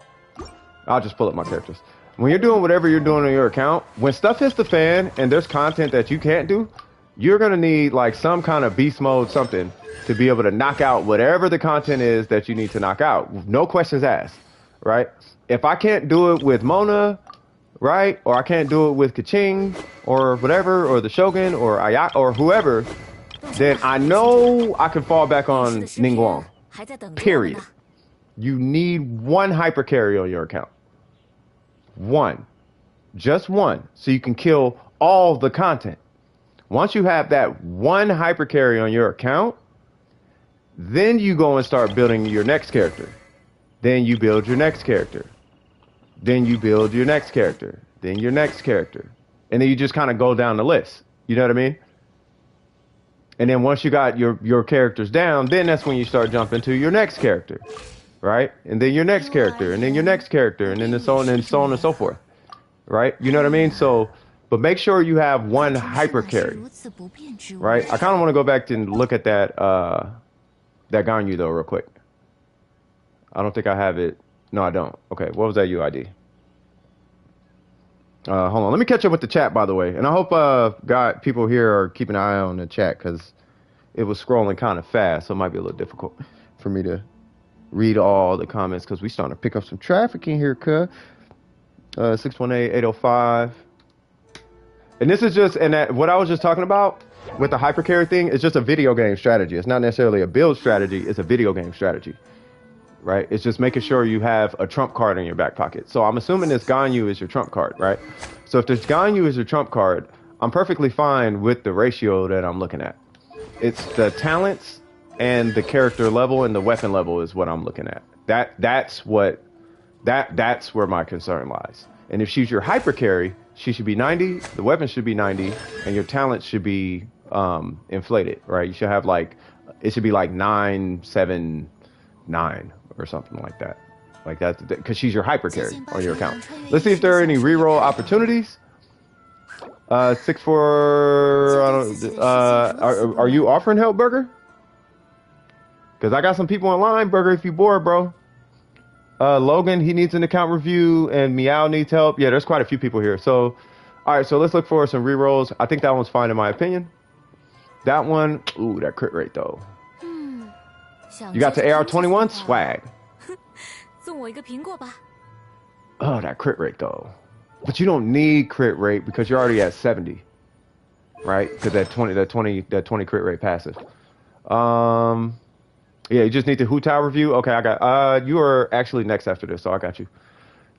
I'll just pull up my characters. When you're doing whatever you're doing on your account, when stuff hits the fan and there's content that you can't do, you're going to need like some kind of beast mode, something to be able to knock out whatever the content is that you need to knock out. No questions asked, right? If I can't do it with Mona, right? Or I can't do it with Kaching or whatever, or the Shogun or Ayak or whoever, then I know I can fall back on Ningguang. Period. You need one hyper carry on your account. One. Just one. So you can kill all the content. Once you have that one hyper carry on your account, then you go and start building your next character. Then you build your next character. Then you build your next character. Then your next character. And then you just kind of go down the list. You know what I mean? And then once you got your characters down, then that's when you start jumping to your next character. Right? And then your next character. And then your next character. And then so on and so on and so forth. Right? You know what I mean? So, but make sure you have one hyper carry. Right? I kind of want to go back and look at that Ganyu though real quick. I don't think I have it. No, I don't. Okay, what was that UID? Hold on. Let me catch up with the chat, by the way. And I hope people here are keeping an eye on the chat, because it was scrolling kind of fast, so it might be a little difficult for me to read all the comments, because we starting to pick up some traffic in here, cuh. 618-805. And this is just, what I was just talking about with the hypercarry thing is just a video game strategy. It's not necessarily a build strategy. It's a video game strategy. Right? It's just making sure you have a trump card in your back pocket. So I'm assuming this Ganyu is your trump card, right? So if this Ganyu is your trump card, I'm perfectly fine with the ratio that I'm looking at. It's the talents and the character level and the weapon level is what I'm looking at. That's where my concern lies. And if she's your hyper carry, she should be 90, the weapon should be 90, and your talent should be inflated, right? You should have it should be like 979 or something like that. Like that, because she's your hyper carry on your account. Let's see if there are any reroll opportunities. 6-4. Are you offering help, Burger? Because I got some people online, Burger. If you bored, bro. Logan, he needs an account review, and Meow needs help. Yeah, there's quite a few people here. So, all right. So let's look for some rerolls. I think that one's fine in my opinion. That one, ooh, that crit rate though. You got to AR21 swag. Oh, that crit rate though. But you don't need crit rate because you're already at 70, right? Because that 20 crit rate passive. Yeah, you just need the Hu Tao review. Okay, I got. You are actually next after this, so I got you.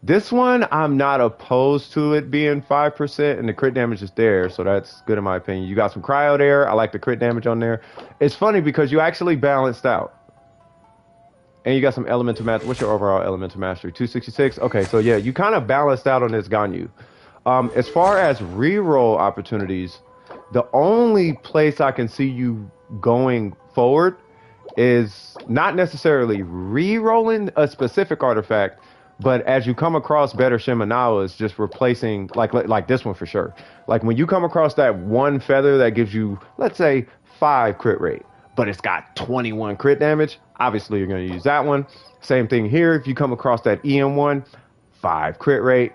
This one, I'm not opposed to it being 5%, and the crit damage is there, so that's good in my opinion. You got some cryo there. I like the crit damage on there. It's funny because you actually balanced out. And you got some elemental mastery. What's your overall elemental mastery? 266? Okay, so yeah, you kind of balanced out on this Ganyu. As far as reroll opportunities, the only place I can see you going forward is not necessarily re-rolling a specific artifact, but as you come across better Shimenawas, just replacing, like this one for sure. Like when you come across that one feather that gives you, let's say, 5 crit rate, but it's got 21 crit damage, obviously you're going to use that one. Same thing here. If you come across that EM1, 5 crit rate,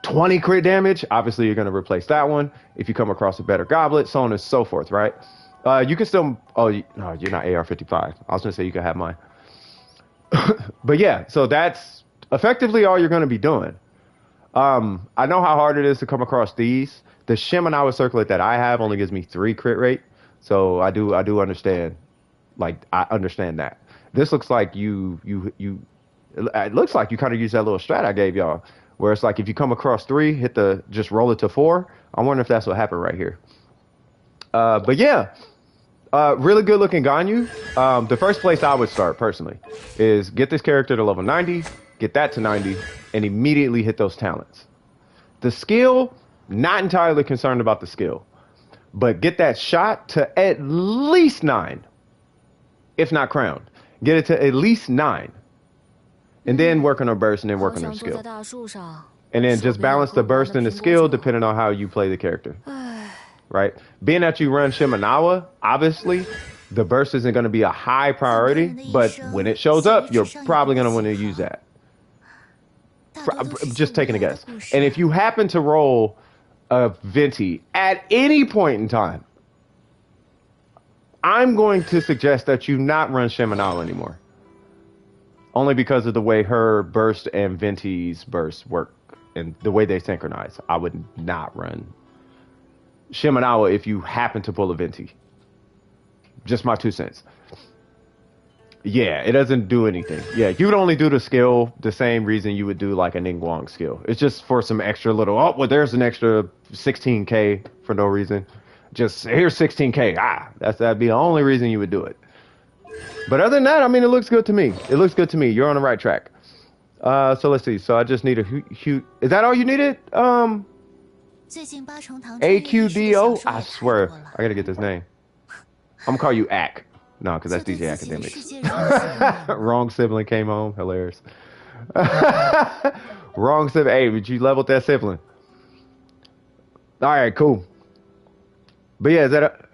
20 crit damage, obviously you're going to replace that one. If you come across a better goblet, so on and so forth, right? You can still, no, you're not AR55. I was going to say you can have mine. But yeah, so that's effectively all you're going to be doing. I know how hard it is to come across these. The Shimenawa circlet that I have only gives me 3 crit rate. So I do understand. I understand that. This looks like it looks like you kind of use that little strat I gave y'all, where it's like if you come across 3, just roll it to 4. I wonder if that's what happened right here. But yeah, really good looking Ganyu. The first place I would start personally is get this character to level 90, get that to 90, and immediately hit those talents. The skill, not entirely concerned about the skill, but get that shot to at least 9, if not crowned. Get it to at least 9. And then work on her burst and then work on her skill. And then just balance the burst and the skill depending on how you play the character. Right? Being that you run Shimenawa, obviously, the burst isn't going to be a high priority, but when it shows up, you're probably going to want to use that. Just taking a guess. And if you happen to roll a Venti at any point in time, I'm going to suggest that you not run Shimenawa anymore. Only because of the way her burst and Venti's burst work and the way they synchronize. I would not run Shimenawa if you happen to pull a Venti. Just my 2 cents. Yeah, it doesn't do anything. Yeah, you would only do the skill the same reason you would do like a Ningguang skill. It's just for some extra little, oh, well, there's an extra 16k for no reason. Just here's 16k. That'd be the only reason you would do it. But other than that, I mean, it looks good to me. It looks good to me. You're on the right track. So let's see. So I just need a huge. Is that all you needed? AQDO? I swear. I gotta get this name. I'm gonna call you Ack. No, because that's DJ Academics. Wrong sibling came home. Hilarious. Wrong sibling. Hey, but you leveled that sibling. All right, cool. But yeah, is that a...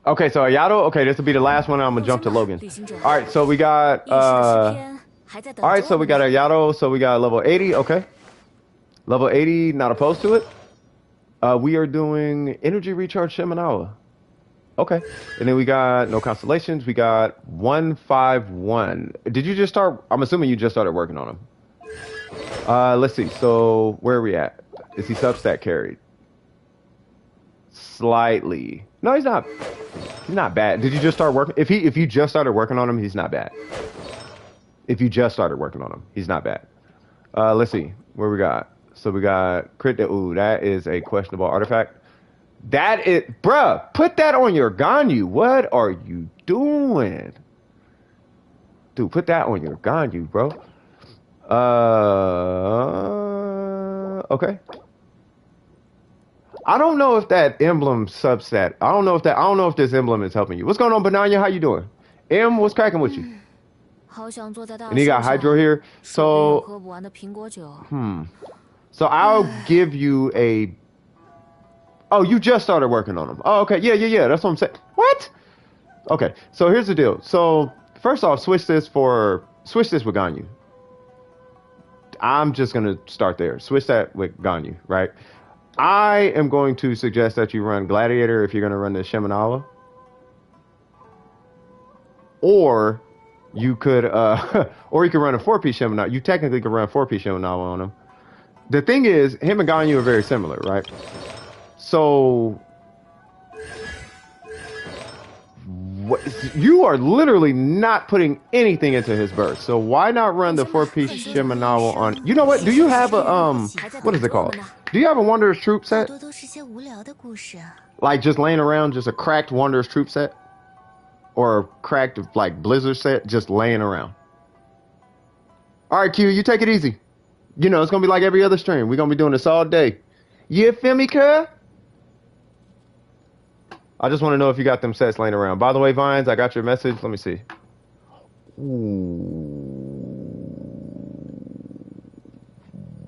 Okay, so Ayato, okay, this will be the last one. I'm gonna jump to Logan. All right, so we got all right, so we got Ayato, so we got level 80, okay. Level 80, not opposed to it. We are doing energy recharge Shimenawa. Okay. And then we got no constellations. We got 151. Did you just start? I'm assuming you just started working on him. Let's see. So where are we at? Is he substat carried? Slightly. No, he's not. He's not bad. Did you just start working? If you just started working on him, he's not bad. If you just started working on him, he's not bad. Let's see where we got. So we got crit. Ooh, that is a questionable artifact. That is, bruh. Put that on your Ganyu. What are you doing, dude? Put that on your Ganyu, bro. Okay. I don't know if that emblem substat. I don't know if this emblem is helping you. What's going on, Bananya? How you doing? M, what's cracking with you? And you got Hydro here. So, So I'll give you a. Oh, you just started working on them. Oh, okay. Yeah. That's what I'm saying. What? Okay. So here's the deal. So first off, switch this with Ganyu. I'm just gonna start there. Switch that with Ganyu, right? I am going to suggest that you run Gladiator if you're going to run the Shimenawa. Or you could run a 4-piece Shimenawa. You technically could run a 4-piece Shimenawa on him. The thing is, him and Ganyu are very similar, right? So you are literally not putting anything into his burst. So why not run the 4-piece Shimenawa on? You know what? Do you have a what is it called? Do you have a Wanderer's Troop set? Like just laying around, just a cracked Wanderer's Troop set? Or a cracked like Blizzard set just laying around? Alright, Q, you take it easy. You know, it's gonna be like every other stream. We're gonna be doing this all day. You feel me, cuz? I just want to know if you got them sets laying around. By the way, Vines, I got your message. Let me see. Ooh.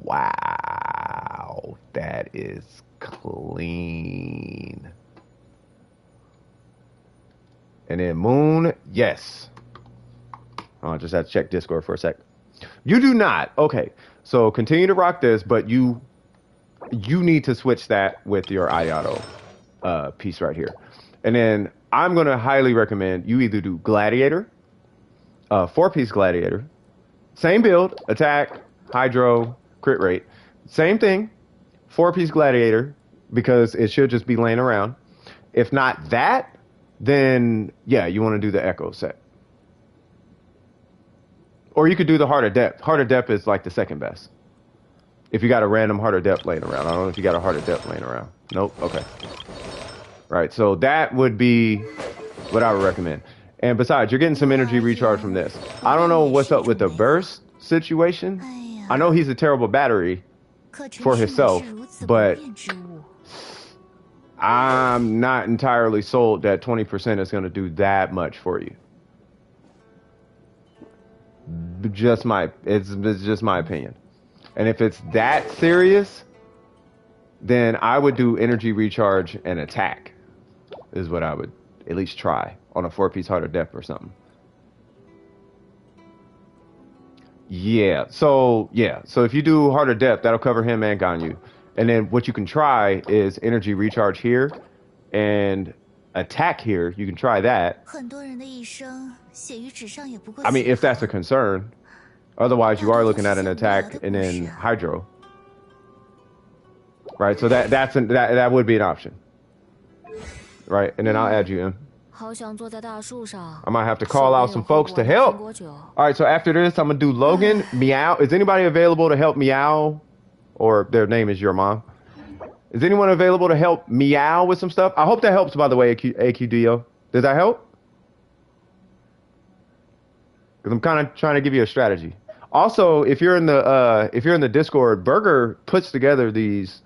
Wow. That is clean. And then Moon, yes. Oh, I just had to check Discord for a sec. You do not. Okay. So continue to rock this, but you need to switch that with your Ayato piece right here. And then I'm going to highly recommend you either do Gladiator, 4-piece Gladiator, same build, attack, hydro, crit rate, same thing, 4-piece Gladiator, because it should just be laying around. If not that, then yeah, you want to do the Echo set. Or you could do the Heart of Depth. Heart of Depth is like the second best. If you got a random Heart of Depth laying around. I don't know if you got a Heart of Depth laying around. Nope. Okay. Right. So that would be what I would recommend. And besides, you're getting some energy recharge from this. I don't know what's up with the burst situation. I know he's a terrible battery for himself, but I'm not entirely sold that 20% is going to do that much for you. it's just my opinion. And if it's that serious, then I would do energy recharge and attack. Is what I would at least try on a 4-piece Heart of Depth or something. Yeah. So if you do Heart of Depth, that'll cover him and Ganyu. And then what you can try is energy recharge here and attack here. You can try that. I mean, if that's a concern. Otherwise, you are looking at an attack and then hydro. Right? So that would be an option. Right? And then I'll add you in. I might have to call out some folks to help. All right, so after this, I'm going to do Logan, Meow. Is anybody available to help Meow? Or their name is your mom. Is anyone available to help Meow with some stuff? I hope that helps, by the way, AQDO. Does that help? Because I'm kind of trying to give you a strategy. Also, if you're in the Discord, Burger puts together these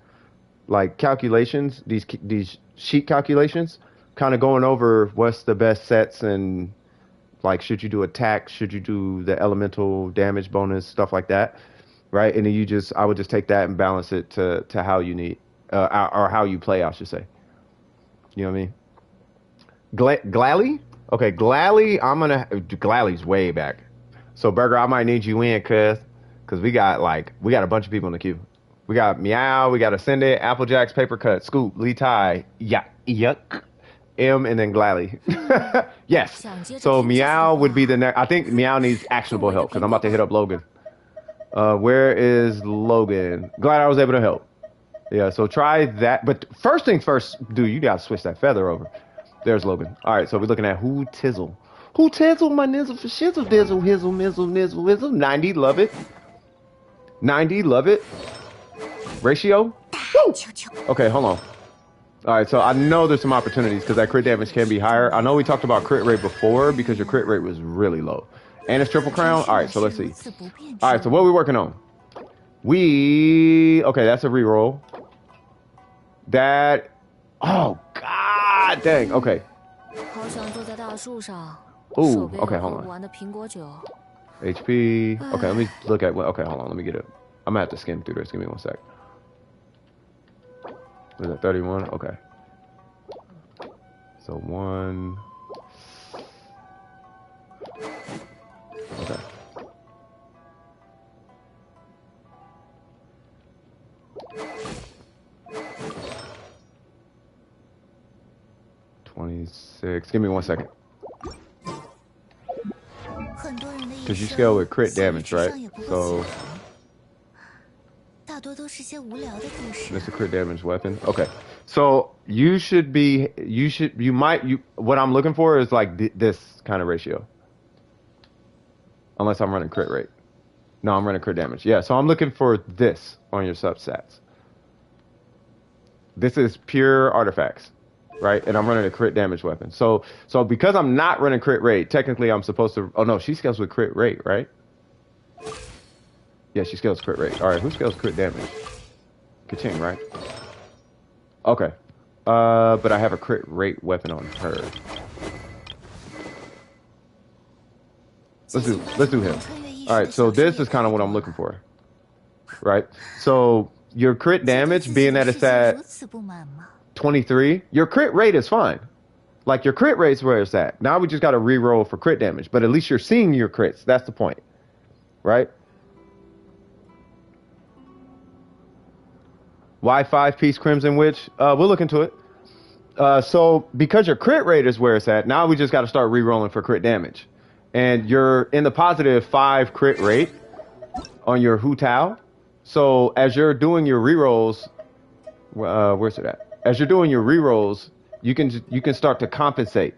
like calculations, these sheet calculations, kind of going over what's the best sets and like should you do attack, should you do the elemental damage bonus, stuff like that, right? And then I would just take that and balance it to how you need or how you play, I should say. You know what I mean? Glally? Okay, Glally, Glally's way back. So Burger, I might need you in, cause we got a bunch of people in the queue. We got Meow, we got Ascended, Applejacks, Paper Cut, Scoop, Lee Tai, Yuck, M, and then Glally. Yes. So Meow would be the next. I think Meow needs actionable help because I'm about to hit up Logan. Where is Logan? Glad I was able to help. Yeah, so try that. But first things first, dude, you gotta switch that feather over. There's Logan. All right, so we're looking at Who Tizzle. Who Tizzle, my nizzle for shizzle, dizzle, hizzle, mizzle, nizzle, whizzle. 90, love it. 90, love it. Ratio? Woo! Okay, hold on. All right, so I know there's some opportunities because that crit damage can be higher. I know we talked about crit rate before because your crit rate was really low. And it's triple crown. All right, so let's see. All right, so what are we working on? Okay, that's a reroll. Oh, god dang, okay. Ooh, okay, hold on. HP. Okay, let me look at okay, hold on, let me get it. I'm gonna have to skim through this. Give me 1 sec. Was that 31? Okay. So 1. Okay. $26. Give me 1 second. Because you scale with crit damage, right? So that's a crit damage weapon. Okay. So what I'm looking for is like this kind of ratio. Unless I'm running crit rate. No, I'm running crit damage. Yeah, so I'm looking for this on your substats. This is pure artifacts, right? And I'm running a crit damage weapon. So because I'm not running crit rate, technically I'm supposed to... Oh, no, she scales with crit rate, right? Yeah, she scales crit rate. All right, who scales crit damage? Ka-ching, right? Okay. But I have a crit rate weapon on her. Let's do him. All right, so this is kind of what I'm looking for, right? So your crit damage, being that it's at 23, your crit rate is fine. Like your crit rate's where it's at. Now we just got to re-roll for crit damage, but at least you're seeing your crits. That's the point, right? Why 5-piece Crimson Witch? We'll look into it. So because your crit rate is where it's at, now we just got to start re-rolling for crit damage. And you're in the positive 5 crit rate on your Hu Tao. So as you're doing your rerolls, where's it at? As you're doing your rerolls, you can start to compensate,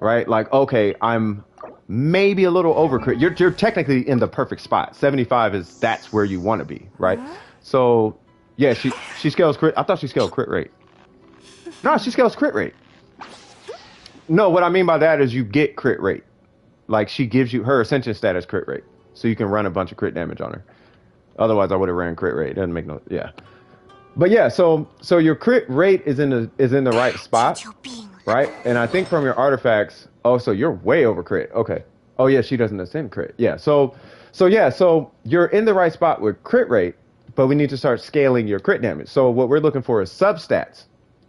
right? Like, okay, I'm maybe a little over crit. You're technically in the perfect spot. 75 that's where you want to be, right? So yeah, she scales crit. I thought she scaled crit rate. No, she scales crit rate. No, what I mean by that is you get crit rate. Like she gives you her ascension status crit rate, so you can run a bunch of crit damage on her. Otherwise, I would have ran crit rate. It doesn't make no But yeah, so your crit rate is in the right spot, right? And I think from your artifacts, oh, so you're way over crit. Okay, Oh yeah, she doesn't ascend crit. Yeah. So you're in the right spot with crit rate, but we need to start scaling your crit damage. So what we're looking for is substats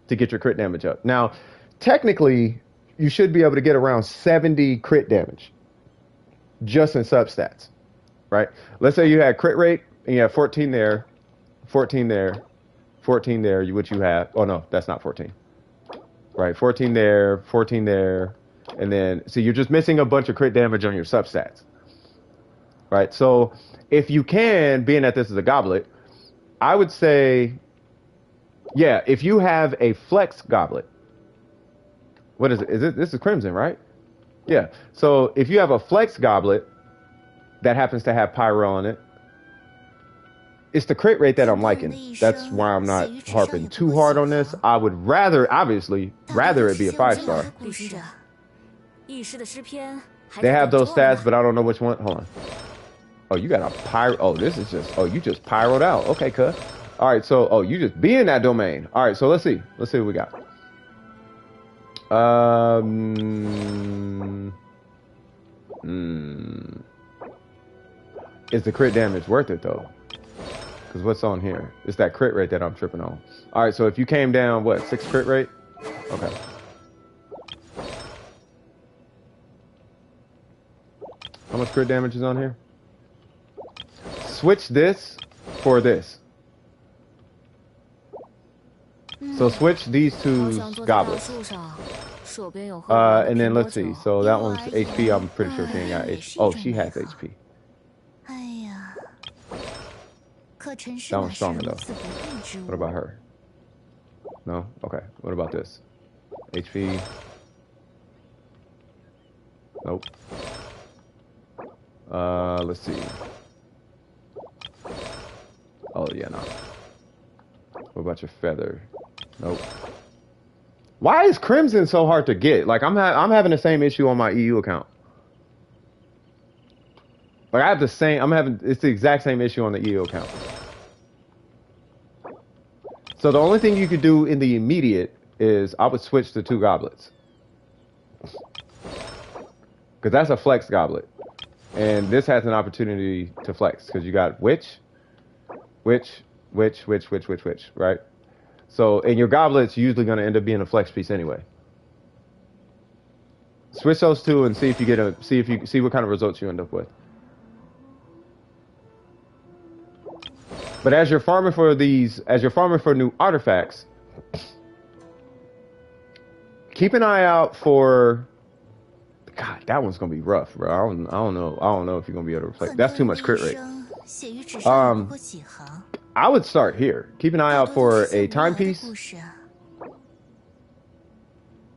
to get your crit damage up. Now, technically, you should be able to get around 70 crit damage just in substats, right? Let's say you had crit rate and you have 14 there, 14 there, 14 there, which you have. Oh no, that's not 14. Right, 14 there, 14 there, and then so you're just missing a bunch of crit damage on your substats. Right, so if you can, being that this is a goblet, I would say, yeah, if you have a flex goblet, what is it? This is crimson, right? Yeah. So if you have a flex goblet that happens to have pyro on it, it's the crit rate that I'm liking. That's why I'm not harping too hard on this. I would rather, obviously, rather it be a 5-star. They have those stats, but I don't know which one. Hold on. Oh, you got a pyro. Oh, this is just. Oh, you just pyroed out. Okay, cuz. All right, so you just be in that domain. All right, so let's see. Let's see what we got. Is the crit damage worth it though? Because what's on here? It's that crit rate that I'm tripping on. All right, so if you came down, what, 6 crit rate? Okay. How much crit damage is on here? Switch this for this. So switch these two goblets. And then let's see. So that one's HP. I'm pretty sure she ain't got HP. Oh, she has HP. That one's stronger though. What about her? No? Okay. What about this? HP. Nope. Let's see. Oh yeah, no. What about your feather? Nope. Why is Crimson so hard to get? Like I'm having the same issue on my EU account. Like I have the same. It's the exact same issue on the EU account. So the only thing you could do in the immediate is I would switch to 2 goblets. Because that's a flex goblet. And this has an opportunity to flex. Because you got witch, right? So, and your goblet's usually going to end up being a flex piece anyway. Switch those 2 and see if you get see what kind of results you end up with. But as you're farming for new artifacts, keep an eye out for. God, that one's gonna be rough, bro. I don't know if you're gonna be able to replace. That's too much crit rate. I would start here. Keep an eye out for a timepiece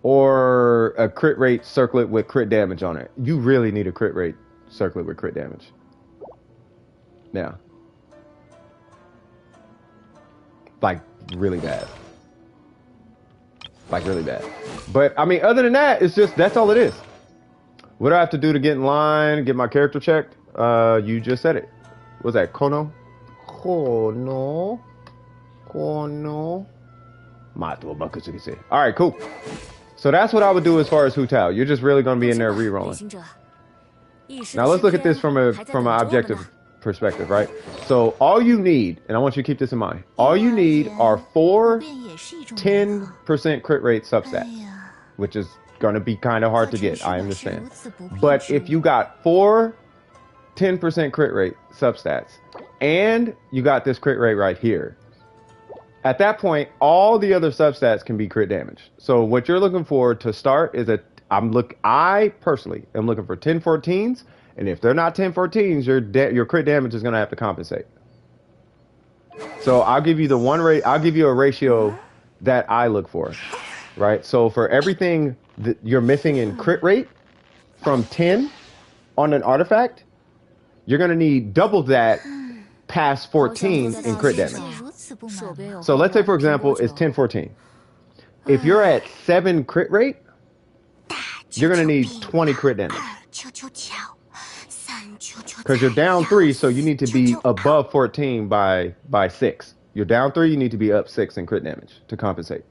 or a crit rate circlet with crit damage on it. You really need a crit rate circlet with crit damage. Yeah. Like really bad. Like really bad. But I mean, other than that, it's just that's all it is. What do I have to do to get in line, get my character checked? You just said it. What's that? Kono? Kono. All right, cool. So that's what I would do as far as Hu Tao. You're just really going to be in there re-rolling. Now let's look at this from an objective perspective, right? So all you need, and I want you to keep this in mind, all you need are 4 10% crit rate substats, which is going to be kind of hard to get, I understand. But if you got 4 10% crit rate substats, and you got this crit rate right here, at that point, all the other substats can be crit damage. So what you're looking for to start is I personally am looking for 1014s, and if they're not 1014s, your crit damage is going to have to compensate. So I'll give you I'll give you a ratio that I look for, right? So for everything that you're missing in crit rate from 10 on an artifact, you're going to need double that past 14 in crit damage. So let's say, for example, it's 1014. If you're at 7 crit rate, you're going to need 20 crit damage. Because you're down 3, so you need to be above 14 by 6. You're down 3, you need to be up 6 in crit damage to compensate.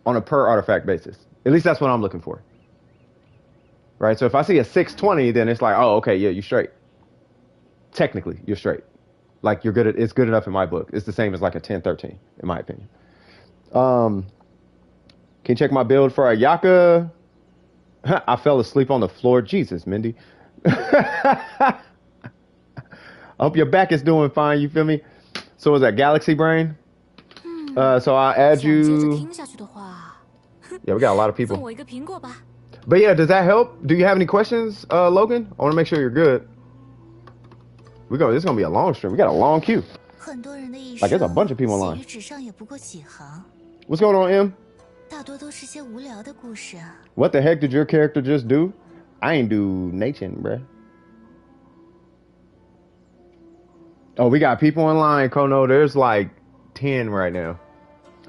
On a per artifact basis. At least that's what I'm looking for. right? So if I see a 620, then it's like, oh, okay, yeah, you're straight. Technically, you're straight. Like you're good at, it's good enough in my book. It's the same as like a 1013, in my opinion. Can you check my build for a Yaka? I fell asleep on the floor. Jesus, Mindy. I hope your back is doing fine. You feel me? So is that Galaxy Brain? So I'll add you. Yeah, we got a lot of people. But yeah, does that help? Do you have any questions, Logan? I want to make sure you're good. This is gonna be a long stream. We got a long queue. Like there's a bunch of people online. What's going on, M? What the heck did your character just do? I ain't do nothing, bruh. Oh, we got people online, Kono. There's like 10 right now.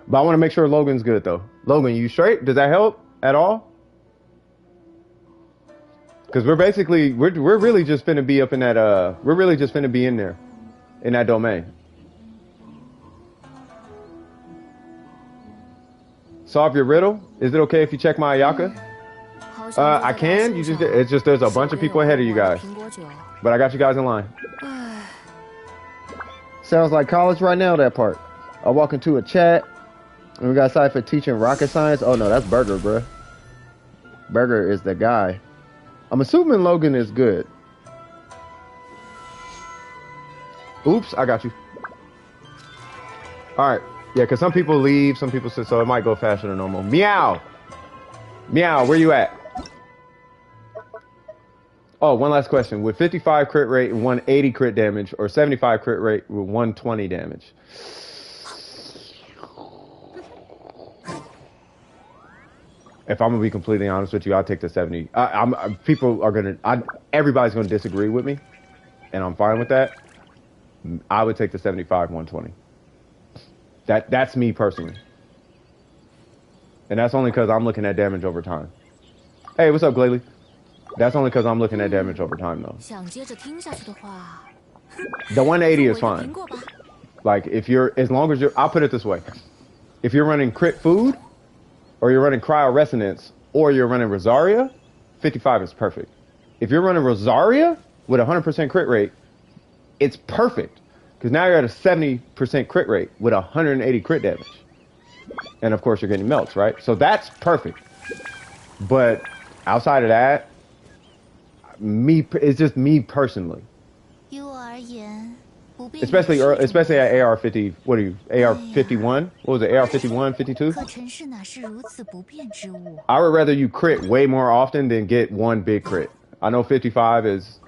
But I want to make sure Logan's good though. Logan, you straight? Does that help at all? Because we're really just finna be up in that we're really just finna be in there, in that domain. Solve your riddle. Is it okay if you check my Ayaka? I can. It's just there's a bunch of people ahead of you guys, but I got you guys in line. Sounds like college right now. That part. I walk into a chat, and we got side for teaching rocket science. Oh no, that's Burger, bruh. Burger is the guy. I'm assuming Logan is good. Oops, I got you. All right. Yeah, because some people leave, some people sit, so it might go faster than normal. Meow. Meow, where you at? Oh, one last question. With 55 crit rate and 180 crit damage, or 75 crit rate with 120 damage? If I'm gonna be completely honest with you, I'll take the 70. Everybody's gonna disagree with me, and I'm fine with that. I would take the 75, 120. That's me personally, and that's only because I'm looking at damage over time. Hey, what's up, Glalie? That's only because I'm looking at damage over time, though. The 180 is fine. Like as long as I'll put it this way: if you're running crit food, or you're running cryo resonance, or you're running Rosaria, 55 is perfect. If you're running Rosaria with 100% crit rate, it's perfect. Because now you're at a 70% crit rate with 180 crit damage. And of course you're getting melts, right? So that's perfect. But outside of that, it's just me personally. Especially at AR50, what are you, AR51? What was it, AR51, 52? I would rather you crit way more often than get one big crit. I know 55 is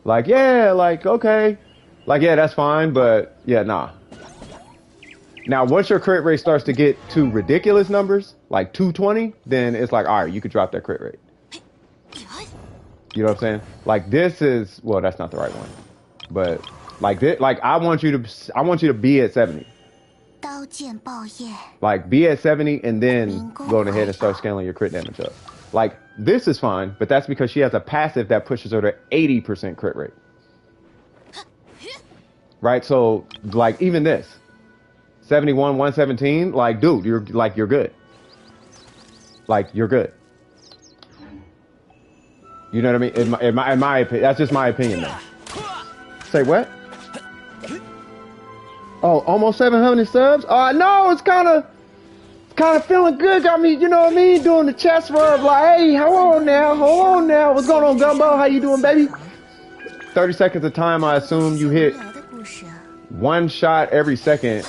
like, yeah, like, okay. Like, yeah, that's fine, but yeah, nah. Now, once your crit rate starts to get to ridiculous numbers, like 220, then it's like, all right, you could drop that crit rate. You know what I'm saying? Like, this is, well, that's not the right one. But like this, like I want you to be at 70. Like be at 70 and then going ahead and start scaling your crit damage up. Like this is fine, but that's because she has a passive that pushes her to 80% crit rate. Right? So like even this 71, 117, like dude, you're good. Like you're good. You know what I mean? In my opinion, that's just my opinion though. Say what? Oh, almost 700 subs? No, it's kind of feeling good. Got me, you know what I mean? Doing the chest rub, like, hey, hold on now. What's going on, Gumbo? How you doing, baby? 30 seconds of time, I assume you hit one shot every second.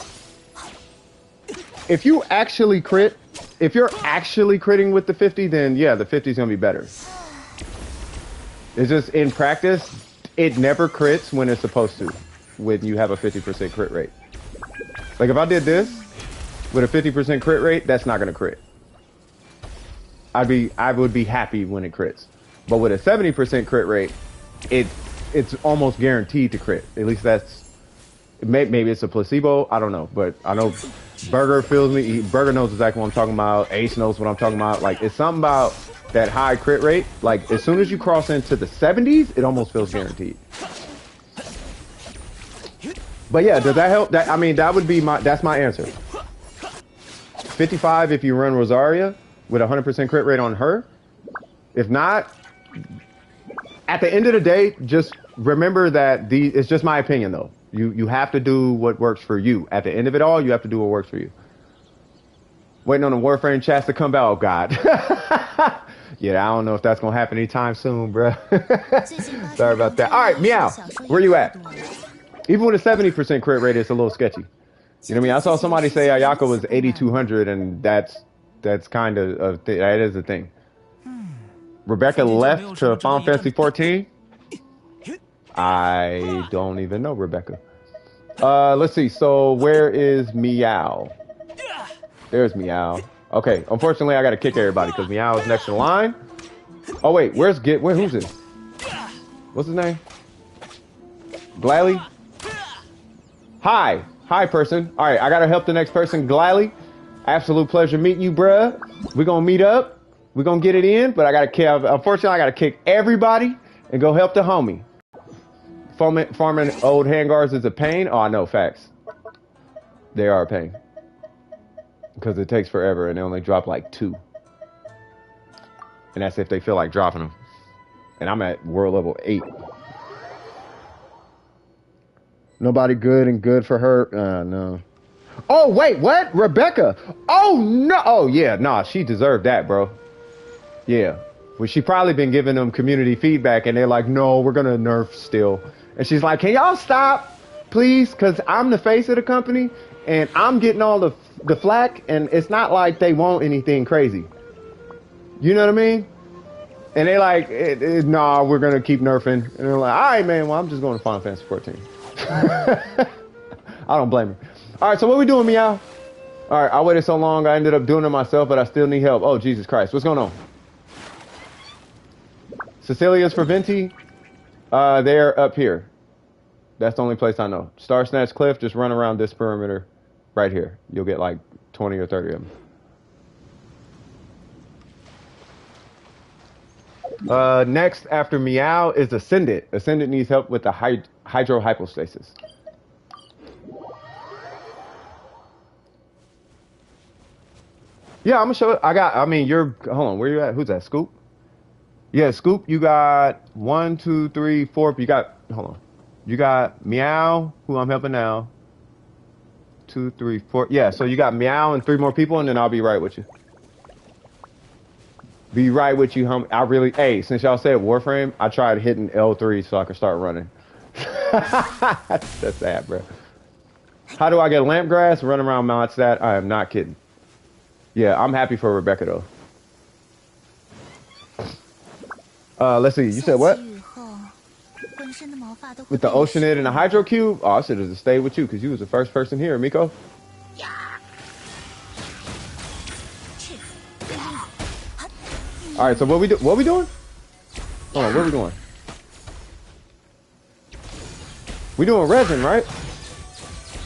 If you're actually critting with the 50, then yeah, the 50 is going to be better. It's just in practice, it never crits when it's supposed to, when you have a 50% crit rate. Like if I did this with a 50% crit rate, that's not gonna crit. I would be happy when it crits. But with a 70% crit rate, it's almost guaranteed to crit. At least maybe it's a placebo, I don't know. But I know Burger feels me. Burger knows exactly what I'm talking about. Ace knows what I'm talking about. Like it's something about that high crit rate. Like as soon as you cross into the 70s, it almost feels guaranteed. But yeah, does that help? That would be that's my answer. 55 if you run Rosaria with 100% crit rate on her. If not, At the end of the day, just remember that it's just my opinion though. You have to do what works for you. At the end of it all, you have to do what works for you. Waiting on the Warframe chats to come back. Oh God. Yeah, I don't know if that's gonna happen anytime soon, bro. Sorry about that. All right, Meow, where you at? Even with a 70% crit rate, it's a little sketchy. You know what I mean? I saw somebody say Ayako was 8,200, and that's kind of that is a thing. Rebecca left to Final Fantasy 14. I don't even know Rebecca. Let's see. So where is Meow? There's Meow. Okay, unfortunately, I got to kick everybody because Meow is next in line. Oh, wait, who's this? What's his name? Gladly? Hi, person. All right, I got to help the next person, Gladly. Absolute pleasure meeting you, bruh. We're going to meet up. We're going to get it in, but unfortunately, I got to kick everybody and go help the homie. Farming old handguards is a pain. Oh, I know, facts. They are a pain. Because it takes forever and they only drop like 2. And that's if they feel like dropping them. And I'm at world level 8. Nobody good and good for her. No. Oh, wait, what? Rebecca. Oh, no. Oh, yeah. Nah, she deserved that, bro. Yeah. Well, she probably been giving them community feedback and they're like, no, we're going to nerf still. And she's like, can y'all stop, please? Because I'm the face of the company and I'm getting all the flack. And it's not like they want anything crazy. You know what I mean? And they like, nah, we're going to keep nerfing. And they're like, all right, man, well, I'm just going to Final Fantasy 14. I don't blame her. All right, so what we doing, Meow? All right, I waited so long, I ended up doing it myself, but I still need help. Oh, Jesus Christ. What's going on? Cecilia's for Venti. They're up here. That's the only place I know. Star Snatch Cliff, just run around this perimeter right here. You'll get like 20 or 30 of them. Next after Meow is Ascendant. Ascendant needs help with the hydro hypostasis. Yeah, I'm gonna show it. Hold on, where you at? Who's that? Scoop? Yeah, Scoop, you got 1, 2, 3, 4. Hold on. You got Meow, who I'm helping now. 2, 3, 4. Yeah, so you got Meow and 3 more people, and then I'll be right with you. Be right with you, homie. Hey, since y'all said Warframe, I tried hitting L3 so I could start running. That's sad, bro. How do I get Lampgrass? Run around Mount Stat? I am not kidding. Yeah, I'm happy for Rebecca, though. Let's see. You said what? With the Oceanid and the Hydro Cube? Oh, I should have just stayed with you because you was the first person here, Miko. All right, so what we doing? Hold on, what are we doing? We doing resin, right?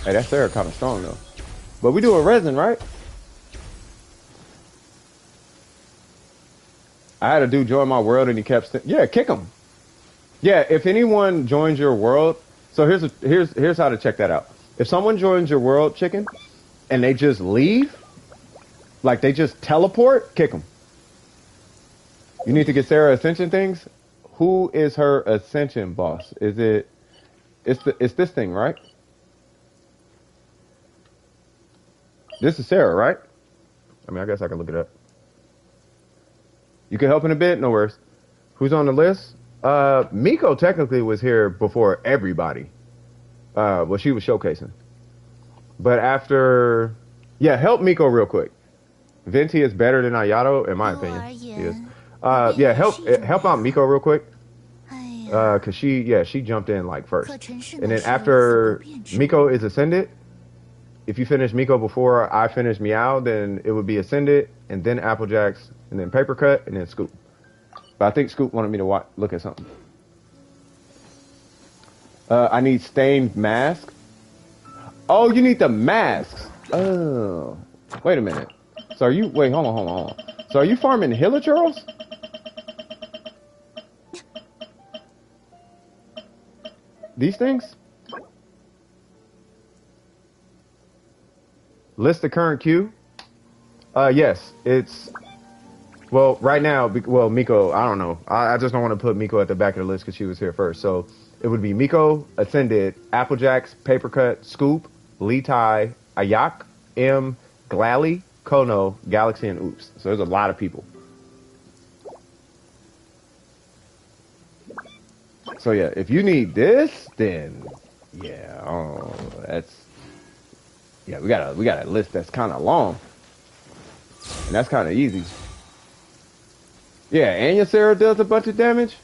Hey, that Sarah kind of strong though. But we doing resin, right? I had a dude join my world and he kept yeah, kick him. Yeah, if anyone joins your world, so here's how to check that out. If someone joins your world, chicken, and they just leave, like they just teleport, kick them. You need to get Sarah Ascension things. Who is her Ascension boss? It's this thing, right? This is Sarah, right? I mean, I guess I can look it up. You can help in a bit? No worries. Who's on the list? Miko technically was here before everybody. Well, she was showcasing. But after... Yeah, help Miko real quick. Venti is better than Ayato, in my opinion. He is. Yeah, help out Miko real quick. Cause she jumped in like first. And then after Miko is Ascended, if you finish Miko before I finish Meow, then it would be Ascended, and then Applejacks, and then Paper Cut, and then Scoop. But I think Scoop wanted me to look at something. I need Stained Mask. Oh, you need the masks. Oh, wait a minute. So wait, hold on. So are you farming Hilichurls? These things? List the current queue. Yes, it's Well, right now, well, Miko, I don't know. I just don't want to put Miko at the back of the list because she was here first. So it would be Miko, Ascended, Applejacks, Papercut, Scoop, Lee Tai, Ayak, M, Glally, Kono, Galaxy, and Oops. So there's a lot of people. So yeah, if you need this, then yeah, that's yeah. We got a list that's kind of long, and that's kind of easy. Yeah, and Sarah does a bunch of damage.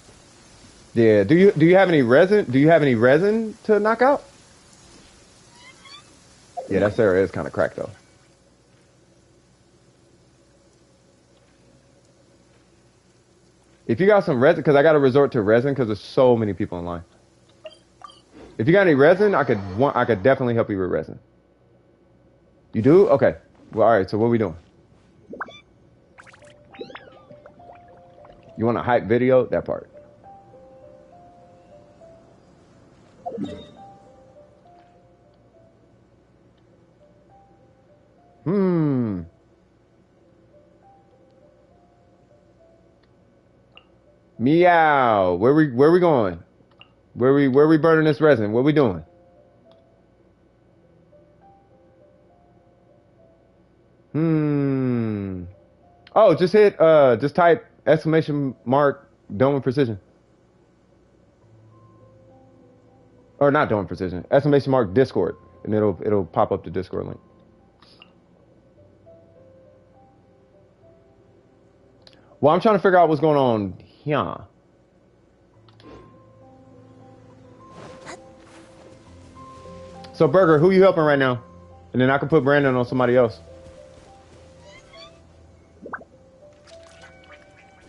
Yeah. Do you have any resin? Do you have any resin to knock out? Yeah, that Sarah is kind of cracked though. If you got some resin, because I got to resort to resin because there's so many people in line. If you got any resin, I could definitely help you with resin. You do? Okay. Well, all right. So what are we doing? You want a hype video? That part. Meow. Where we going? Where we burning this resin? What we doing? Oh, just type exclamation mark dome precision. Or not dome precision. Exclamation mark Discord. And it'll pop up the Discord link. Well, I'm trying to figure out what's going on here. So Burger, who you helping right now? And then I can put Brandon on somebody else.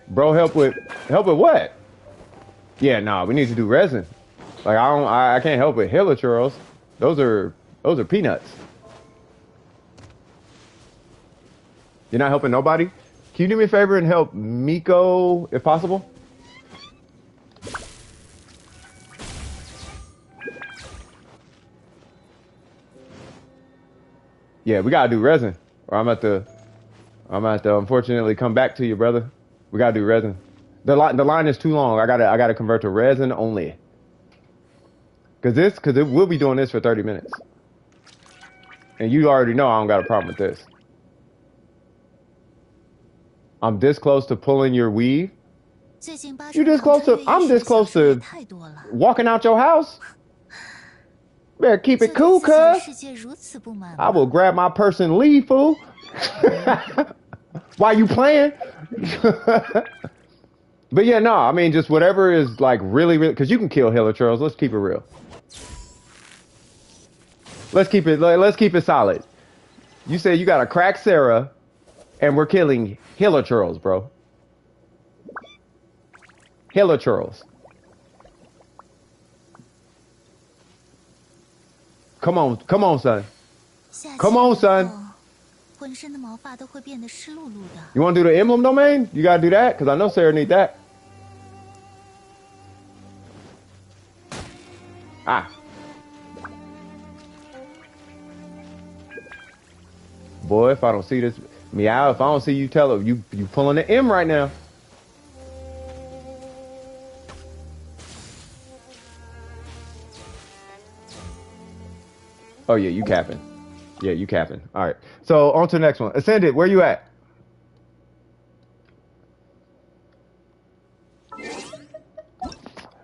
Bro, help with what? Yeah, nah, we need to do resin. Like I can't help with hilichurls. Those are peanuts. You're not helping nobody? Can you do me a favor and help Miko if possible? Yeah, we gotta do resin, or I'm at to unfortunately come back to you, brother. We gotta do resin. The line is too long. I gotta convert to resin only. Cause we'll be doing this for 30 minutes. And you already know I don't got a problem with this. I'm this close to pulling your weave. I'm this close to walking out your house. Better keep it cool, cuz. I will grab my purse and leave, fool. Why you playing? But yeah, no, I mean, just whatever is like really, because you can kill hilichurls. Let's keep it real. Let's keep it solid. You said you got a crack Sarah, and we're killing hilichurls, bro. Hilichurls. Come on, son. Come on, son. You want to do the emblem domain? You gotta do that, because I know Sarah need that. Ah. Boy, if I don't see this meow, if I don't see you tell her, you pulling the M right now. Oh yeah, you capping. Yeah, you capping. All right. So on to the next one. Ascended, where you at?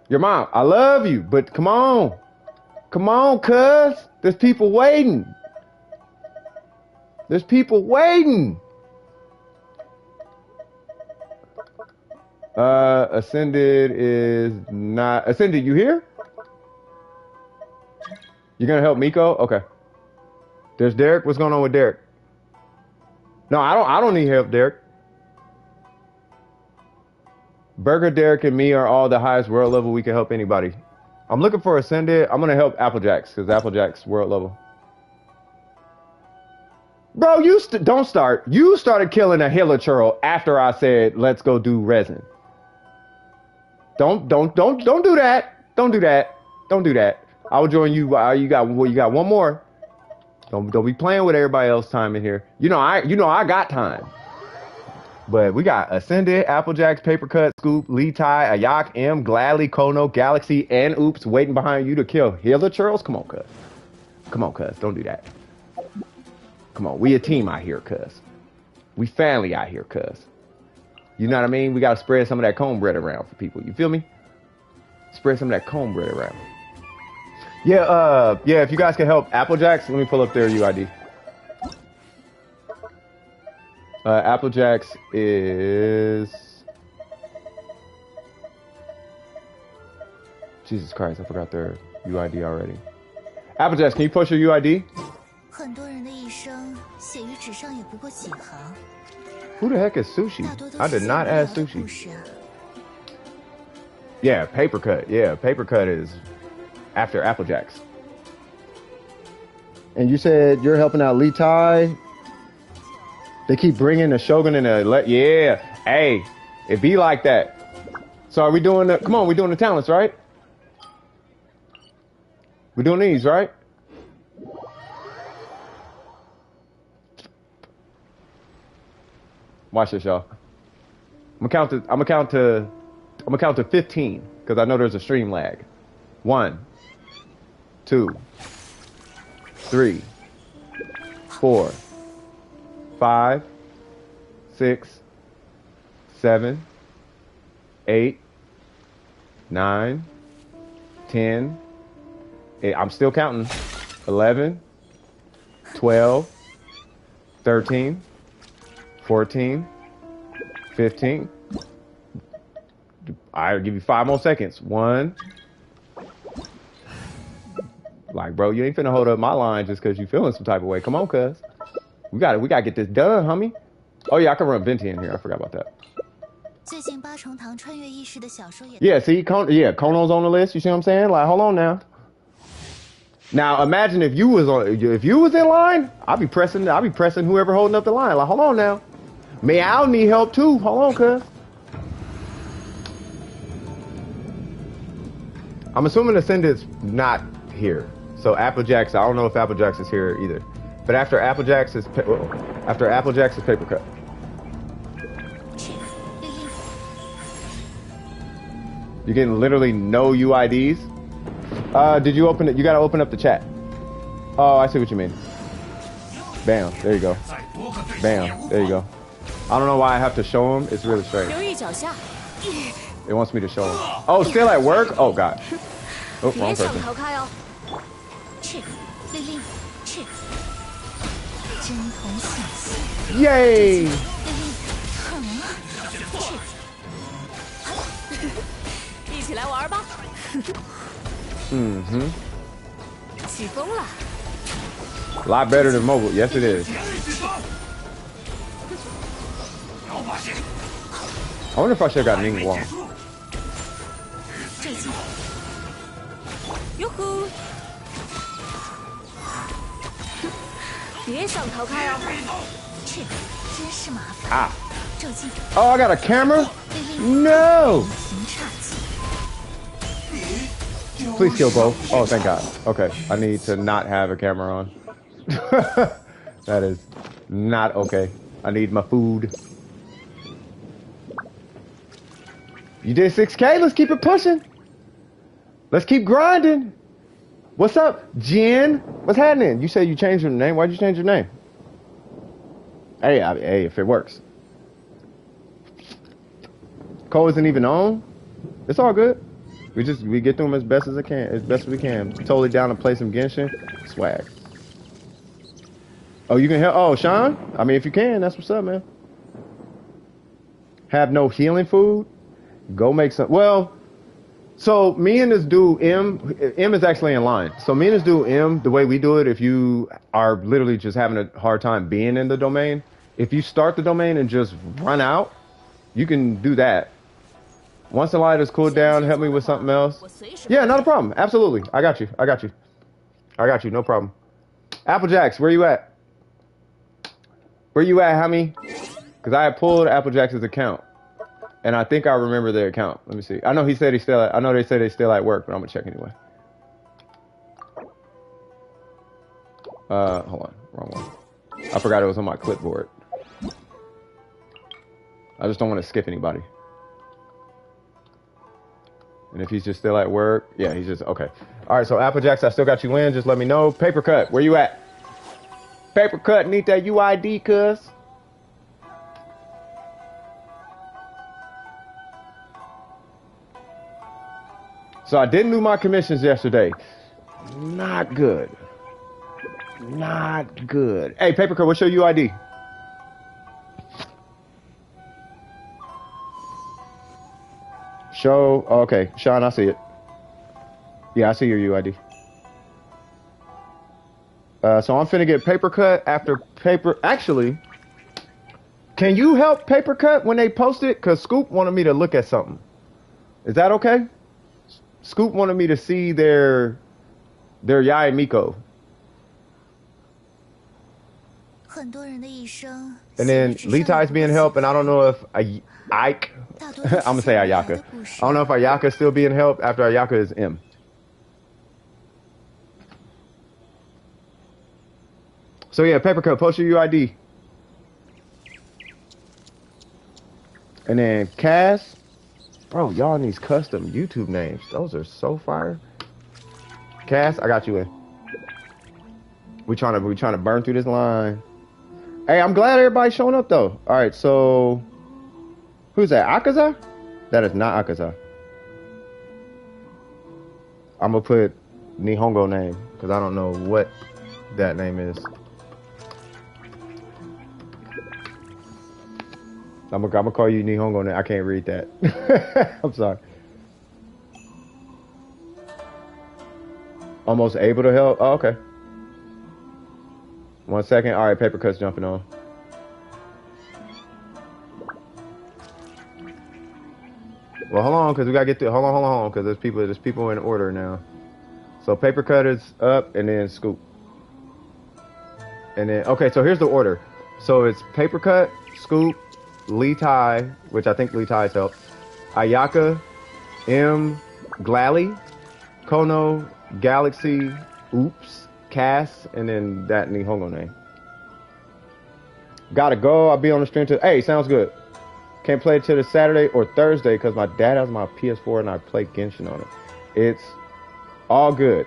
Your mom, I love you, but come on. Come on, cuz. There's people waiting. There's people waiting. Ascended is not... Ascended, you here? You're gonna help Miko? Okay. There's Derek. What's going on with Derek? No, I don't need help, Derek. Burger, Derek, and me are all the highest world level we can help anybody. I'm looking for Ascended. I'm gonna help Applejacks because Applejack's world level. Bro, don't start. You started killing a hilichurl after I said let's go do resin. Don't do that. Don't do that. Don't do that. I will join you. You got one more. Don't be playing with everybody else's time in here. You know I got time. But we got Ascended, Applejacks, Papercut, Scoop, Lee Tai, Ayak, M, Gladly, Kono, Galaxy, and Oops waiting behind you to kill Healer Churls. Come on, cuz. Come on, cuz. Don't do that. Come on. We a team out here, cuz. We family out here, cuz. You know what I mean? We got to spread some of that cornbread around for people. You feel me? Spread some of that cornbread around. Yeah, if you guys can help Applejacks, let me pull up their UID. Applejacks is... Jesus Christ, I forgot their UID already. Applejacks, can you push your UID? Who the heck is Sushi? I did not ask Sushi. Yeah, Papercut. Yeah, Papercut is after Applejacks. And you said you're helping out Lee Tai. They keep bringing the Shogun and the... Yeah, hey, it be like that. So are we doing the... Come on, we doing the talents, right? We doing these, right? Watch this, y'all. I'm gonna count to 15 because I know there's a stream lag. 1, 2, 3, 4, 5, 6, 7, 8, 9, 10. I'm still counting. 11, 12, 13, 14, 15. I'll give you 5 more seconds. 1. Like, bro, you ain't finna hold up my line just because you feeling some type of way. Come on, cuz. We gotta get this done, homie. Oh yeah, I can run Venti in here. I forgot about that. Yeah, see, Kono's on the list. You see what I'm saying? Like, hold on now. Now imagine if you was in line, I'll be pressing whoever holding up the line. Like, hold on now. Meow need help too. Hold on, cuz. I'm assuming Ascendant's not here. So Applejacks, I don't know if Applejacks is here either. But after Applejacks is Papercut. You're getting literally no UIDs. Did you open it? You gotta open up the chat. Oh, I see what you mean. Bam, there you go. Bam, there you go. I don't know why I have to show him. It's really strange. It wants me to show him. Oh, still at work? Oh, God. Oh, wrong person. Yay! Mm-hmm. A lot better than mobile. Yes, it is. I wonder if I should have got Ning Wong. Ah. Oh, I got a camera? No! Please kill both. Oh, thank God. Okay, I need to not have a camera on. That is not okay. I need my food. You did 6K? Let's keep it pushing. Let's keep grinding. What's up, Jen? What's happening? You said you changed your name. Why'd you change your name? Hey, hey, if it works. Cole isn't even on. It's all good. We get through them as best as we can. Totally down to play some Genshin. Swag. Oh, you can help? Oh, Sean? I mean, if you can, that's what's up, man. Have no healing food? Go make some. Well, so me and this dude, M is actually in line. So me and this dude, M, the way we do it, if you are literally just having a hard time being in the domain, if you start the domain and just run out, you can do that. Once the light is cooled down, help me with something else. Yeah, not a problem. Absolutely. I got you. No problem. Applejacks, where you at? Where you at, homie? Because I had pulled Applejacks' account. And I think I remember their account. Let me see. I know he said I know they said they still at work, but I'm gonna check anyway. Hold on. Wrong one. I forgot it was on my clipboard. I just don't want to skip anybody. And if he's just still at work, yeah, he's just, okay. All right, so Applejacks, I still got you in. Just let me know. Paper Cut, where you at? Paper Cut, need that UID, cuz. So I didn't do my commissions yesterday. Not good. Not good. Hey, Paper Cut, what's your UID? Show, oh, okay, Sean, I see it. Yeah, I see your UID. So I'm finna get Paper Cut after Paper. Actually, can you help Paper Cut when they post it? Cause Scoop wanted me to look at something. Is that okay? Scoop wanted me to see their Yai Miko. And then Litai's being helped, and I don't know if Ike. I'm gonna say Ayaka. I don't know if Ayaka's still being helped after Ayaka is M. So yeah, Paper Cut, post your UID. And then Cass. Bro, y'all need custom YouTube names. Those are so fire. Cass, I got you in. We trying to burn through this line. Hey, I'm glad everybody's showing up though. All right, so who's that? Akaza? That is not Akaza. I'm gonna put Nihongo name because I don't know what that name is. I'm gonna call you Nihongo name. I can't read that. I'm sorry. Almost able to help. Oh, okay. 1 second. All right, Paper Cut's jumping on. Well, hold on, because we gotta get through. Hold on, because there's people in order now. So Paper Cut is up, and then Scoop, and then okay. So here's the order. So it's Paper Cut, Scoop, Litai, which I think Litai's helped, Ayaka, M, Glally, Kono, Galaxy, Oops, Cass, and then that Nihongo name. Gotta go. I'll be on the stream too. Hey, sounds good. Can't play it till this Saturday or Thursday because my dad has my PS4 and I play Genshin on it. It's all good.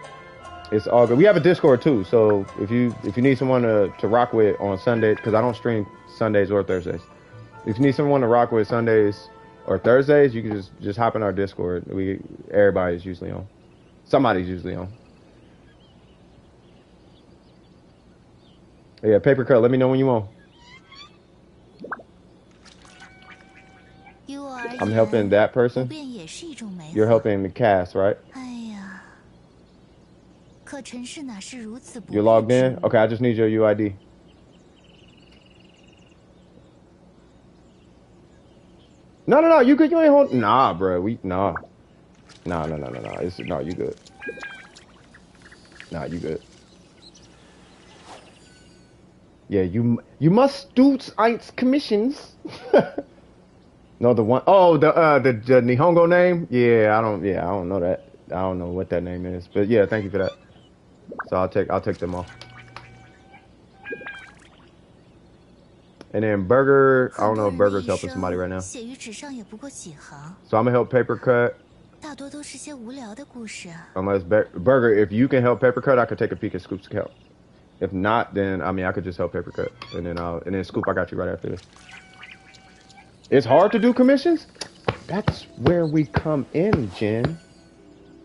It's all good. We have a Discord too, so if you need someone to rock with on Sunday, because I don't stream Sundays or Thursdays. If you need someone to rock with Sundays or Thursdays, you can just hop in our Discord. Everybody's usually on. Somebody's usually on. Yeah, Paper Cut, let me know when you on. I'm helping that person. You're helping the cast, right? You're logged in? Okay, I just need your UID. No, you good? You ain't hold. Nah, bro. No. No, you good. Nah, you good. Yeah, you must do eins commissions. No, the one oh the Nihongo name? Yeah, I don't know that. I don't know what that name is. But yeah, thank you for that. So I'll take them off. And then Burger, I don't know if Burger's helping somebody right now. So I'm gonna help Paper Cut. Unless Burger, if you can help Paper Cut, I could take a peek at Scoop's account. If not, then I mean I could just help Paper Cut. And then Scoop, I got you right after this. It's hard to do commissions? That's where we come in, Jen.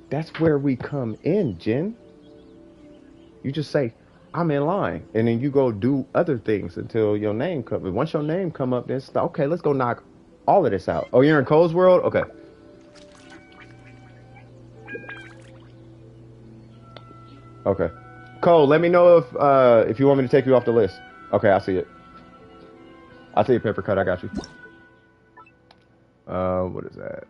That's where we come in, Jen. You just say, I'm in line. And then you go do other things until your name comes. Once your name come up, then it's okay, let's go knock all of this out. Oh, you're in Cole's world? Okay. Okay. Cole, let me know if you want me to take you off the list. Okay, I see it. I see it, Paper Cut, I got you. What is that?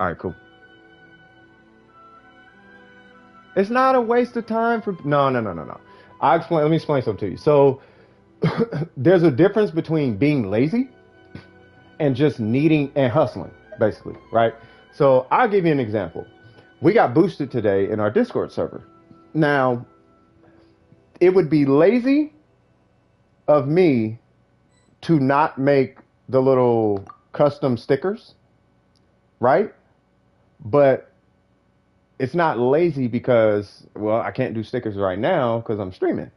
All right, cool. It's not a waste of time for no. Let me explain something to you. So there's a difference between being lazy and just needing and hustling, basically, right? So I'll give you an example. We got boosted today in our Discord server. Now, it would be lazy of me to not make the little custom stickers, right? But it's not lazy because, well, I can't do stickers right now because I'm streaming.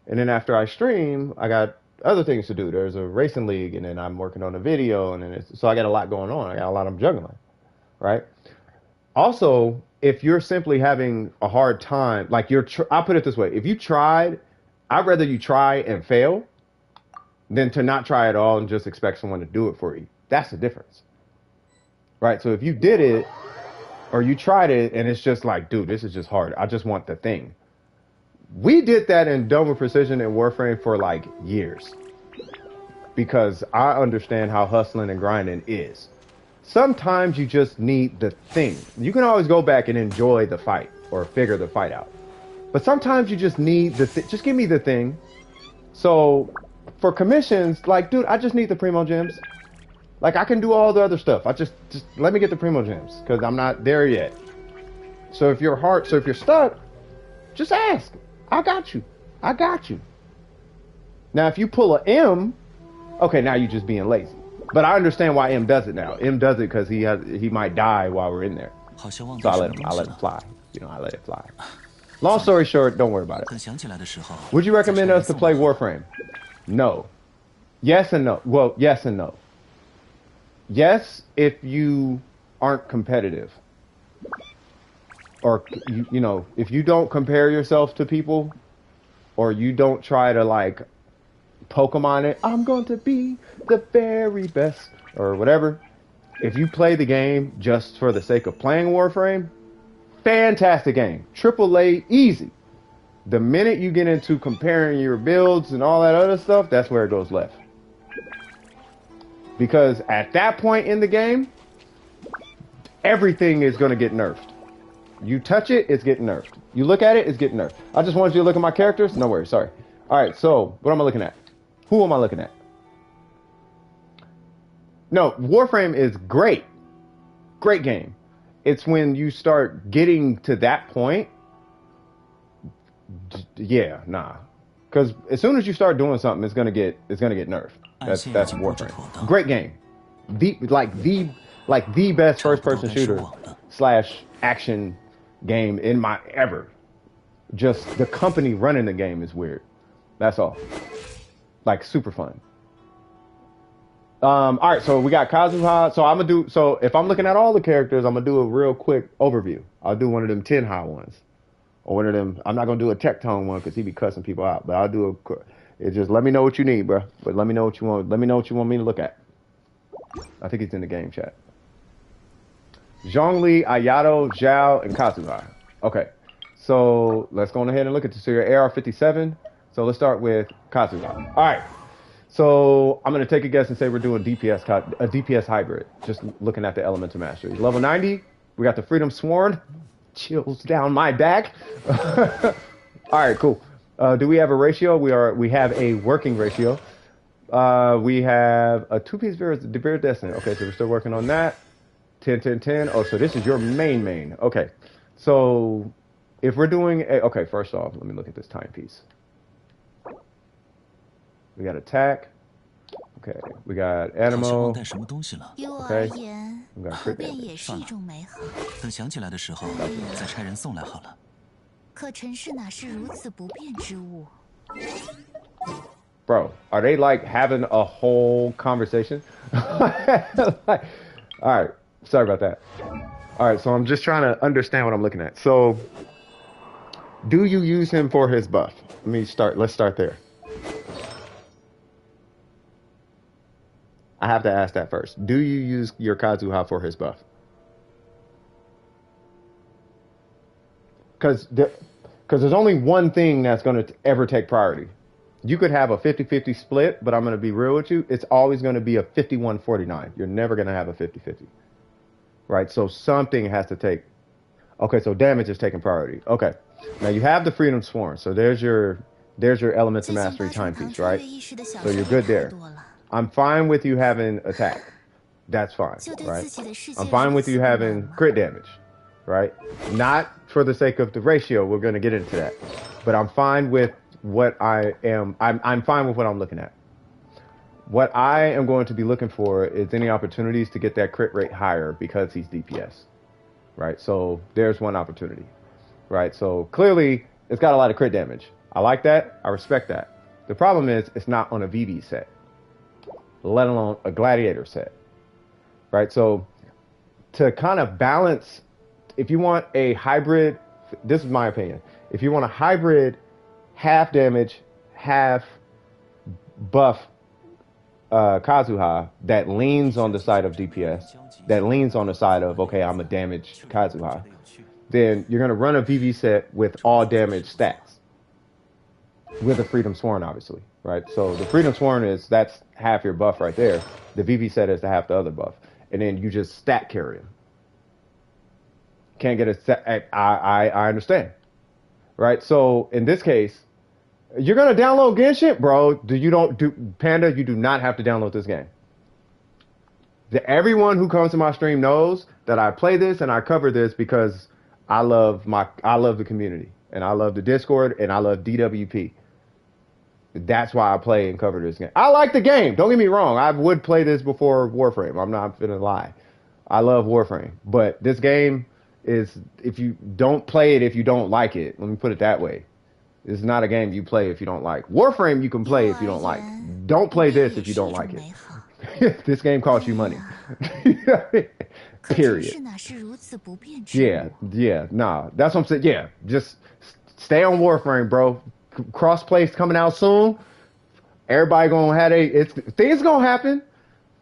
And then after I stream, I got other things to do. There's a racing league, and then I'm working on a video, and then so I got a lot going on. I got a lot I'm juggling, right? Also, if you're simply having a hard time, like I'll put it this way: if you tried, I'd rather you try and fail than to not try at all and just expect someone to do it for you. That's the difference, right? So if you did it or you tried it and it's just like, dude, this is just hard. I just want the thing. We did that in Dome with Precision and Warframe for like years because I understand how hustling and grinding is. Sometimes you just need the thing. You can always go back and enjoy the fight or figure the fight out. But sometimes you just need the thing. Just give me the thing. So for commissions, like, dude, I just need the Primo Gems. Like, I can do all the other stuff. I just let me get the Primo Gems because I'm not there yet. So if you're stuck, just ask. I got you. I got you. Now, if you pull a M, okay, now you're just being lazy. But I understand why M does it now. M does it because he might die while we're in there. So I let him fly. You know, I let it fly. Long story short, don't worry about it. Would you recommend us to play Warframe? No. Yes and no. Well, yes and no. Yes, if you aren't competitive. Or, you know, if you don't compare yourself to people, or you don't try to, like, Pokemon it, I'm going to be the very best, or whatever. If you play the game just for the sake of playing Warframe, fantastic game. AAA, easy. The minute you get into comparing your builds and all that other stuff, that's where it goes left. Because at that point in the game, everything is going to get nerfed. You touch it, it's getting nerfed. You look at it, it's getting nerfed. I just wanted you to look at my characters. No worries, sorry. All right, so what am I looking at? Who am I looking at? No, Warframe is great. Great game. It's when you start getting to that point. Yeah, nah. Because as soon as you start doing something, it's gonna get nerfed. That's Warframe. Great game. The best first-person shooter / action game in my ever. Just the company running the game is weird. That's all. Like, super fun. All right, so we got Kazuha. So if I'm looking at all the characters, I'm gonna do a real quick overview. I'll do one of them 10 high ones, or one of them. I'm not gonna do a tech tone one because he be cussing people out. But I'll do just let me know what you need, bro. But let me know what you want. Let me know what you want me to look at. I think he's in the game chat. Xiangling, Ayato, Zhao, and Kazuha. Okay, so let's go ahead and look at this. So your AR57. So let's start with Kazuha. All right. So I'm going to take a guess and say we're doing a DPS hybrid. Just looking at the elements of mastery. Level 90. We got the Freedom Sworn. Chills down my back. All right, cool. Do we have a ratio? We have a working ratio. We have a 2-piece Beer Destiny. Okay, so we're still working on that. 10, 10, 10. Oh, so this is your main. Okay. So if we're doing okay, first off, let me look at this timepiece. We got attack. Okay. We got animal. Okay. We got crit damage. Bro, are they like having a whole conversation? All right. Sorry about that. All right. So I'm just trying to understand what I'm looking at. So do you use him for his buff? Let's start there. I have to ask that first. Do you use your Kazuha for his buff? Because there's only one thing that's going to ever take priority. You could have a 50-50 split, but I'm going to be real with you. It's always going to be a 51-49. You're never going to have a 50-50. Right? So something has to take. Okay, so damage is taking priority. Okay. Now you have the Freedom Sworn. So there's your Elements of Mastery timepiece, right? So you're good there. I'm fine with you having attack. That's fine, right? I'm fine with you having crit damage. right? Not for the sake of the ratio. We're going to get into that. But I'm fine with what I am. I'm fine with what I'm looking at. What I am going to be looking for is any opportunities to get that crit rate higher because he's DPS, right? So there's one opportunity, right? So clearly it's got a lot of crit damage. I like that. I respect that. The problem is it's not on a VV set, let alone a gladiator set, right? So to kind of balance, if you want a hybrid, this is my opinion. If you want a hybrid half damage, half buff Kazuha that leans on the side of DPS, that leans on the side of, okay, I'm a damaged Kazuha, then you're going to run a VV set with all damage stats with a Freedom Sworn, obviously, right? So the Freedom Sworn that's half your buff right there. The VV set is half the other buff. And then you just stat carry him. Can't get a set. I understand, right? So in this case, you're gonna download Genshin, bro. Panda? You do not have to download this game. Everyone who comes to my stream knows that I play this and I cover this because I love the community and I love the Discord and I love DWP. That's why I play and cover this game. I like the game. Don't get me wrong. I would play this before Warframe. I'm not gonna lie. I love Warframe, but this game is, if you don't play it if you don't like it. Let me put it that way. It's not a game you play if you don't like. Warframe you can play if you don't like. Don't play this if you don't like it. This game costs you money. Period. Yeah, nah. That's what I'm saying. Yeah, just stay on Warframe, bro. Crossplay coming out soon. Everybody gonna have things gonna happen.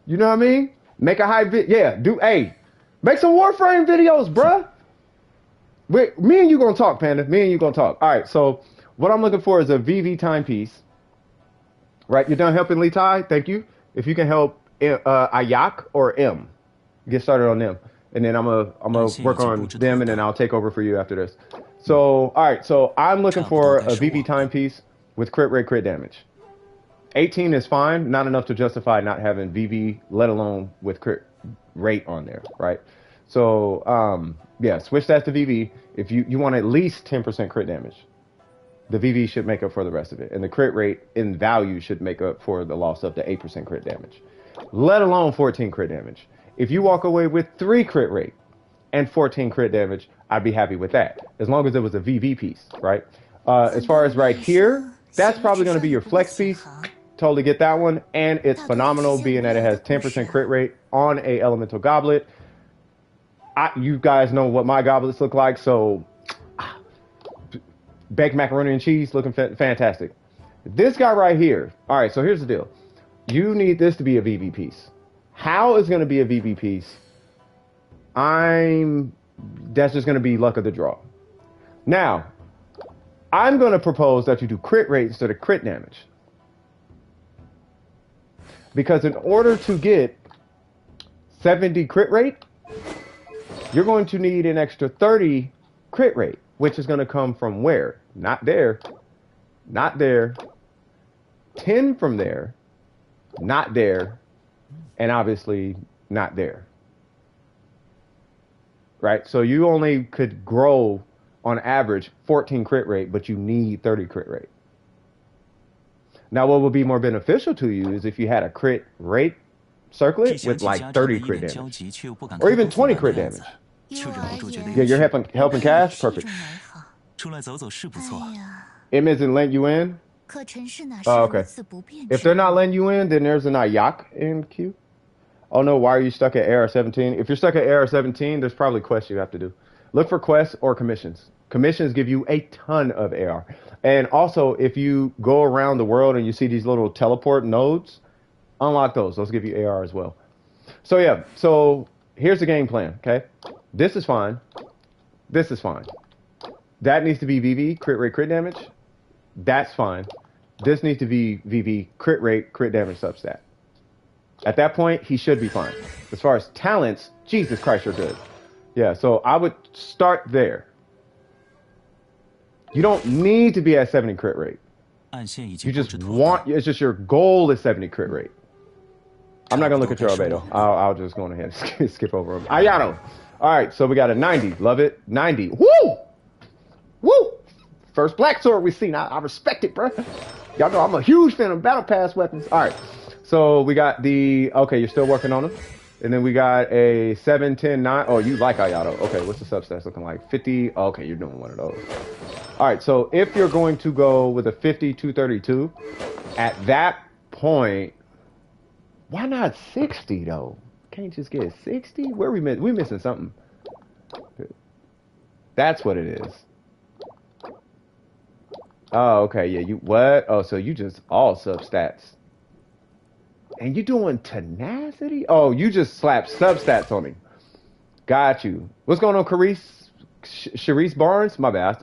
You know what I mean? Make a high make some Warframe videos, bruh. Me and you gonna talk, Panda. Me and you gonna talk. All right, so what I'm looking for is a VV timepiece. Right, you're done helping Litai? Thank you. If you can help Ayak or M, get started on them. And then I'm gonna work on them and then I'll take over for you after this. So, all right, so I'm looking for a VV timepiece with crit rate, crit damage. 18 is fine, not enough to justify not having VV, let alone with crit rate on there, right? So, yeah, switch that to VV. If you want at least 10% crit damage, the VV should make up for the rest of it. And the crit rate in value should make up for the loss of the 8% crit damage, let alone 14 crit damage. If you walk away with 3 crit rate and 14 crit damage, I'd be happy with that, as long as it was a VV piece, right? As far as right here, that's probably going to be your flex piece. Totally get that one. And it's phenomenal, being that it has 10% crit rate on a elemental goblet. You guys know what my goblets look like, so baked macaroni and cheese looking fantastic. This guy right here. All right, so here's the deal. You need this to be a VV piece. How is going to be a VV piece? That's just going to be luck of the draw. Now, I'm going to propose that you do crit rate instead of crit damage. Because in order to get 70 crit rate, you're going to need an extra 30 crit rate, which is going to come from where? Not there, not there, 10 from there, not there, and obviously not there. Right? So you only could grow on average 14 crit rate, but you need 30 crit rate. Now, what would be more beneficial to you is if you had a crit rate circlet with like 30 crit damage, or even 20 crit damage. Yeah, you're helping Cash? Perfect. M isn't letting you in? Oh, okay. If they're not letting you in, then there's an Ayak in queue. Oh no, why are you stuck at AR17? If you're stuck at AR17, there's probably quests you have to do. Look for quests or commissions. Commissions give you a ton of AR. And also, if you go around the world and you see these little teleport nodes, unlock those. Those give you AR as well. So yeah, so here's the game plan, okay? This is fine. This is fine. That needs to be VV, crit rate, crit damage. That's fine. This needs to be VV, crit rate, crit damage substat. At that point, he should be fine. As far as talents, Jesus Christ, you're good. Yeah, so I would start there. You don't need to be at 70 crit rate. You just want, it's just your goal is 70 crit rate. I'm not going to look at your albedo. I'll just go ahead and skip over him. Ayano. All right, so we got a 90. Love it. 90. Woo! Woo! First black sword we've seen. I respect it, bro. Y'all know I'm a huge fan of battle pass weapons. All right, so we got the, okay, you're still working on them. And then we got a 7, 10, 9. Oh, you like Ayato. Okay, what's the substats looking like? 50. Oh, okay, you're doing one of those. All right, so if you're going to go with a 50, 232, at that point, why not 60 though? Can't just get 60? Where we missing something. That's what it is. Oh, okay, yeah, you, what? Oh, so you just all substats. And you doing tenacity? Oh, you just slapped substats on me. Got you. What's going on, Sharice Barnes? My bad.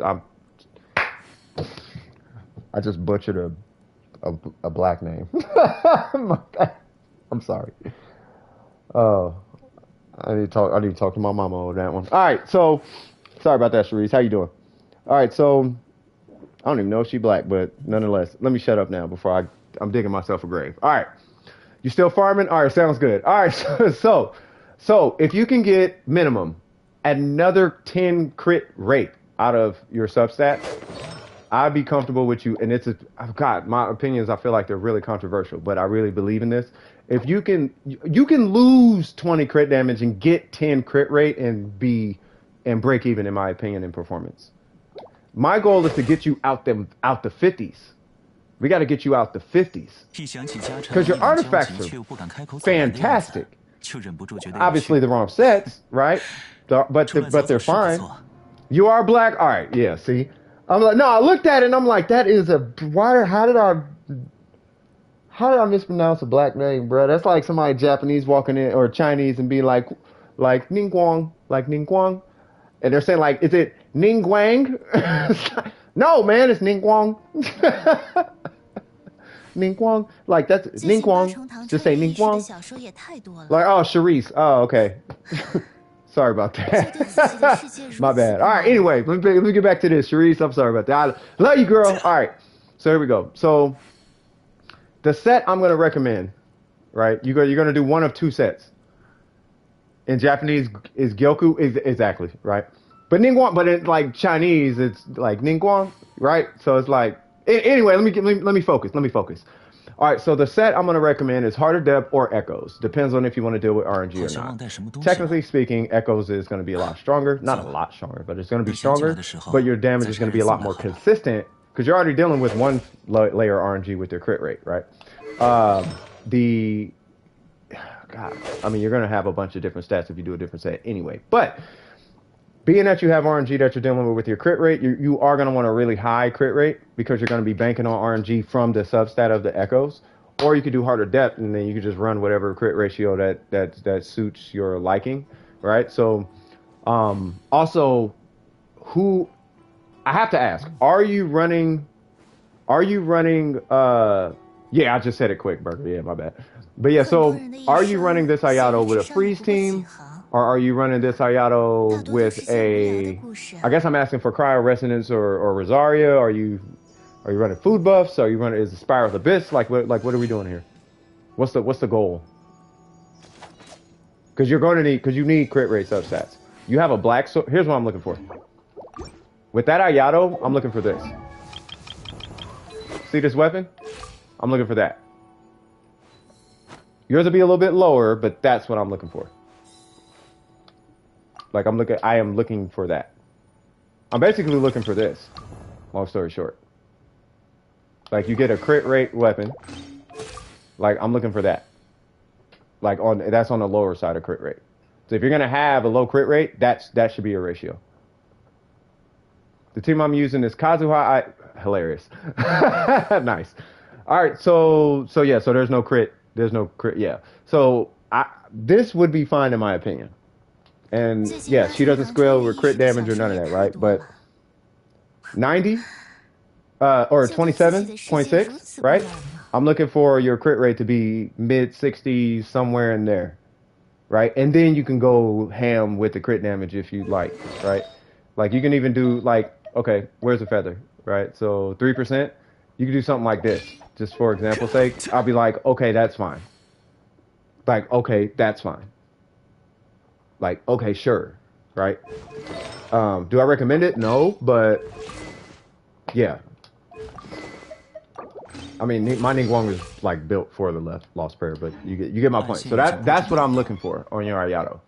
I just butchered a black name. I'm sorry. Oh, I need to talk to my mama on that one. All right, so sorry about that, Sharice. How you doing? All right, so I don't even know if she black, but nonetheless, let me shut up now before I'm digging myself a grave. All right, you still farming? All right, sounds good. All right, so if you can get minimum another 10 crit rate out of your substats, I'd be comfortable with you. And God, my opinions, I feel like they're really controversial, but I really believe in this. If you can lose 20 crit damage and get 10 crit rate and break even, in my opinion, in performance. My goal is to get you out the 50s. We got to get you out the 50s because your artifacts are fantastic. Obviously the wrong sets, right? But they're fine. You are black? All right, yeah, see? I'm like, no, I looked at it and I'm like, that is how did I mispronounce a black name, bro? That's like somebody Japanese walking in or Chinese and being like Ningguang, and they're saying like, is it Ningguang? No, man, it's Ningguang. Ningguang, like that's Ningguang. Just say Ningguang. Like, oh, Sharice. Oh, okay. Sorry about that. My bad. All right. Anyway, let me get back to this, Sharice. I'm sorry about that. I love you, girl. All right. So here we go. So the set I'm gonna recommend, right? You're gonna do one of two sets. In Japanese is Gyoku, exactly, right? But Ningguang, but in like Chinese, it's like Ningguang, right? So it's like, anyway, let me focus. All right, so the set I'm going to recommend is Harder Depth or Echoes. Depends on if you want to deal with RNG or not. Technically speaking, Echoes is going to be a lot stronger. Not a lot stronger, but it's going to be stronger. But your damage is going to be a lot more consistent because you're already dealing with one layer RNG with your crit rate, right? God, I mean, you're going to have a bunch of different stats if you do a different set anyway. But being that you have RNG that you're dealing with your crit rate, you are going to want a really high crit rate because you're going to be banking on RNG from the substat of the Echoes. Or you could do Harder Depth and then you could just run whatever crit ratio that suits your liking, right? So, also, I have to ask, are you running, yeah, I just said it quick, Burger. Yeah, my bad. But yeah, so are you running this Ayato with a freeze team? Or are you running this Ayato with I guess I'm asking for Cryo Resonance or Rosaria? Are you running food buffs? Is it Spiral Abyss? Like what are we doing here? What's the goal? Because you need crit rate substats. You have a black sword. Here's what I'm looking for. With that Ayato, I'm looking for this. See this weapon? I'm looking for that. Yours will be a little bit lower, but that's what I'm looking for. Like I am looking for that. I'm basically looking for this. Long story short. Like you get a crit rate weapon. Like I'm looking for that. Like that's on the lower side of crit rate. So if you're gonna have a low crit rate, that should be your ratio. The team I'm using is Kazuha. Hilarious. Nice. All right, so yeah, so there's no crit. Yeah. So this would be fine in my opinion. And yeah, she doesn't scale with crit damage or none of that, right? But 90 or 27.6, right? I'm looking for your crit rate to be mid 60s, somewhere in there, right? And then you can go ham with the crit damage if you like, right? Like you can even do like, okay, where's the feather, right? So 3%, you can do something like this, just for example's sake. I'll be like, okay, that's fine. Like, okay, that's fine. Like, okay, sure. right? Do I recommend it? No, but yeah. I mean, my Ningguang is like built for the Lost Prayer, but you get my point. So that's what I'm looking for on your Ayato,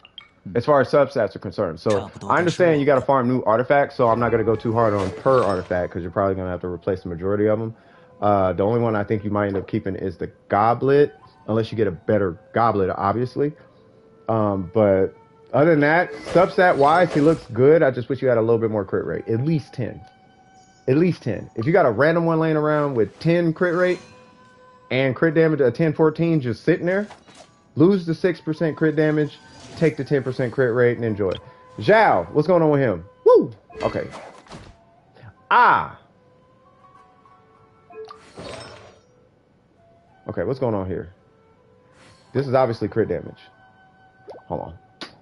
as far as substats are concerned. So I understand you got to farm new artifacts, so I'm not going to go too hard on per artifact because you're probably going to have to replace the majority of them. The only one I think you might end up keeping is the goblet, unless you get a better goblet, obviously. But other than that, substat wise, he looks good. I just wish you had a little bit more crit rate, at least 10. At least 10. If you got a random one laying around with 10 crit rate and crit damage at 10-14 just sitting there, lose the 6% crit damage, take the 10% crit rate, and enjoy. Zhao, what's going on with him? Woo! Okay. Okay, what's going on here? This is obviously crit damage. Hold on.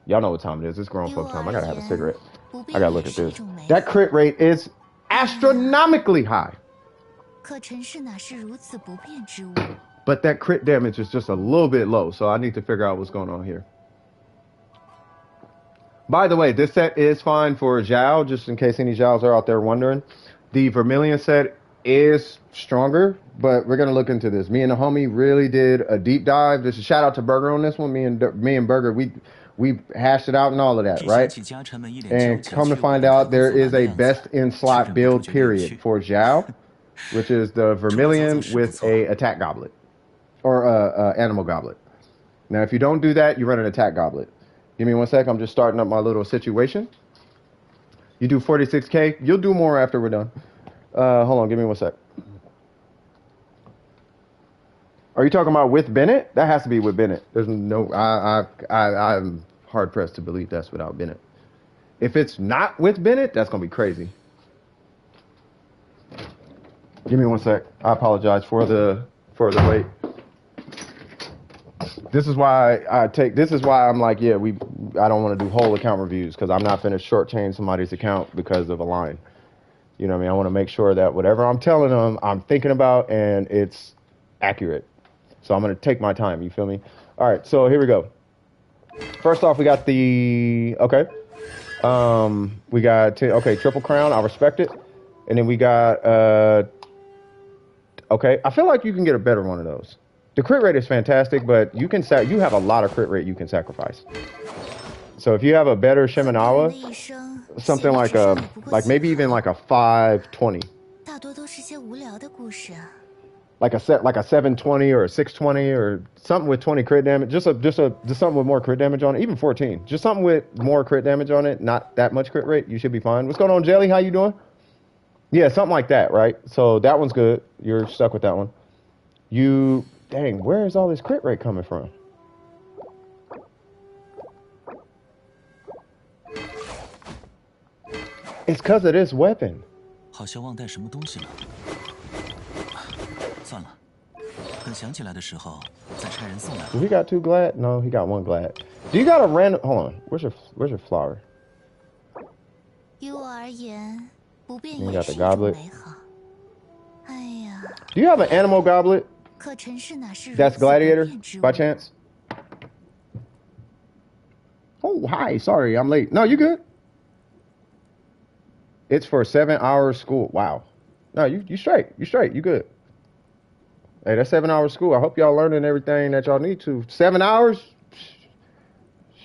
Y'all know what time it is. It's grown folk time. I gotta have a cigarette. I gotta look at this. That crit rate is astronomically high. But that crit damage is just a little bit low, so I need to figure out what's going on here. By the way, this set is fine for Zhao, just in case any Zhaos are out there wondering. The Vermilion set is stronger, but we're gonna look into this. Me and the homie really did a deep dive. Just a shout out to Burger on this one. Me and Burger, we hashed it out and all of that, right? And come to find out, there is a best in slot build period for Zhao, which is the Vermilion with a attack goblet or animal goblet. Now, if you don't do that, you run an attack goblet. Give me 1 sec. I'm just starting up my little situation. You do 46K. You'll do more after we're done. Hold on. Give me 1 sec. Are you talking about with Bennett? That has to be with Bennett. There's no. I'm hard pressed to believe that's without Bennett. If it's not with Bennett, that's gonna be crazy. Give me 1 sec. I apologize for the wait. This is why I'm like, yeah, I don't want to do whole account reviews because I'm not finished shortchanging somebody's account because of a line. You know what I mean? I want to make sure that whatever I'm telling them, I'm thinking about and it's accurate. So I'm going to take my time. You feel me? All right. So here we go. First off, we got we got, Triple Crown. I respect it. And then we got, okay. I feel like you can get a better one of those. The crit rate is fantastic, but you have a lot of crit rate you can sacrifice. So if you have a better Shimenawa, something like maybe even like a 520. Like a 720 or a 620 or something with 20 crit damage, just something with more crit damage on it, even 14. Just something with more crit damage on it, not that much crit rate, you should be fine. What's going on, Jelly? How you doing? Yeah, something like that, right? So that one's good. You're stuck with that one. Dang, where is all this crit rate coming from? It's because of this weapon. We got 2 glad? No, he got 1 glad. Do you got a random? Hold on. Where's your flower? You got the goblet. Do you have an animal goblet? That's gladiator, by chance? Oh, hi. Sorry, I'm late. No, you good. It's for 7 hours school. Wow. No, you straight. You straight. You good. Hey, that's 7 hours school. I hope y'all learning everything that y'all need to. 7 hours?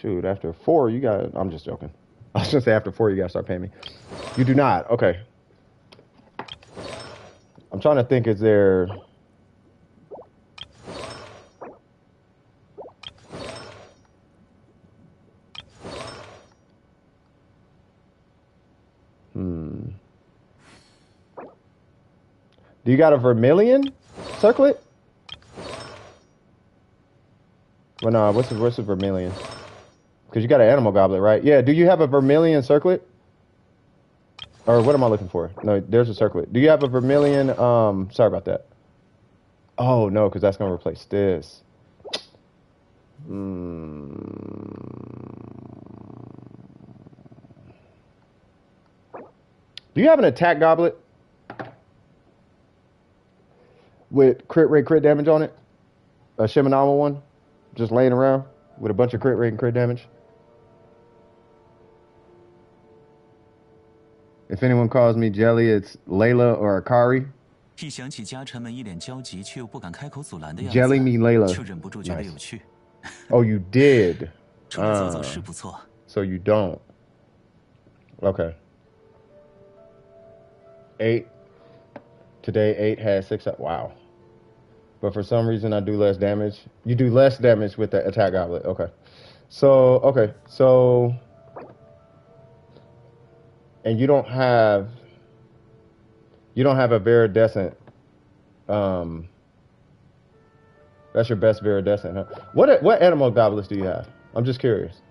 Shoot, after 4, you got. I'm just joking. I was gonna say after 4, you gotta start paying me. You do not. Okay. I'm trying to think. Is there? Do you got a Vermilion circlet? Well, no, what's the Vermilion? Because you got an animal goblet, right? Yeah, do you have a Vermilion circlet? Or what am I looking for? No, there's a circlet. Do you have a Vermilion, sorry about that. Oh, no, because that's going to replace this. Do you have an attack goblet? With crit rate, crit damage on it? A Shimenawa one? Just laying around with a bunch of crit rate and crit damage? If anyone calls me Jelly, it's Layla or Akari. 一想起家臣们一脸焦急却又不敢开口阻拦的样子， Jelly me Layla. 就忍不住觉得有趣。 Oh, you did. 出来走走是不错。 So you don't. Okay. 8. Today 8 had 6 up. Wow. But for some reason I do less damage. You do less damage with the attack goblet. Okay. So, okay. So, and you don't have a Viridescent. That's your best Viridescent, huh? What animal goblets do you have? I'm just curious.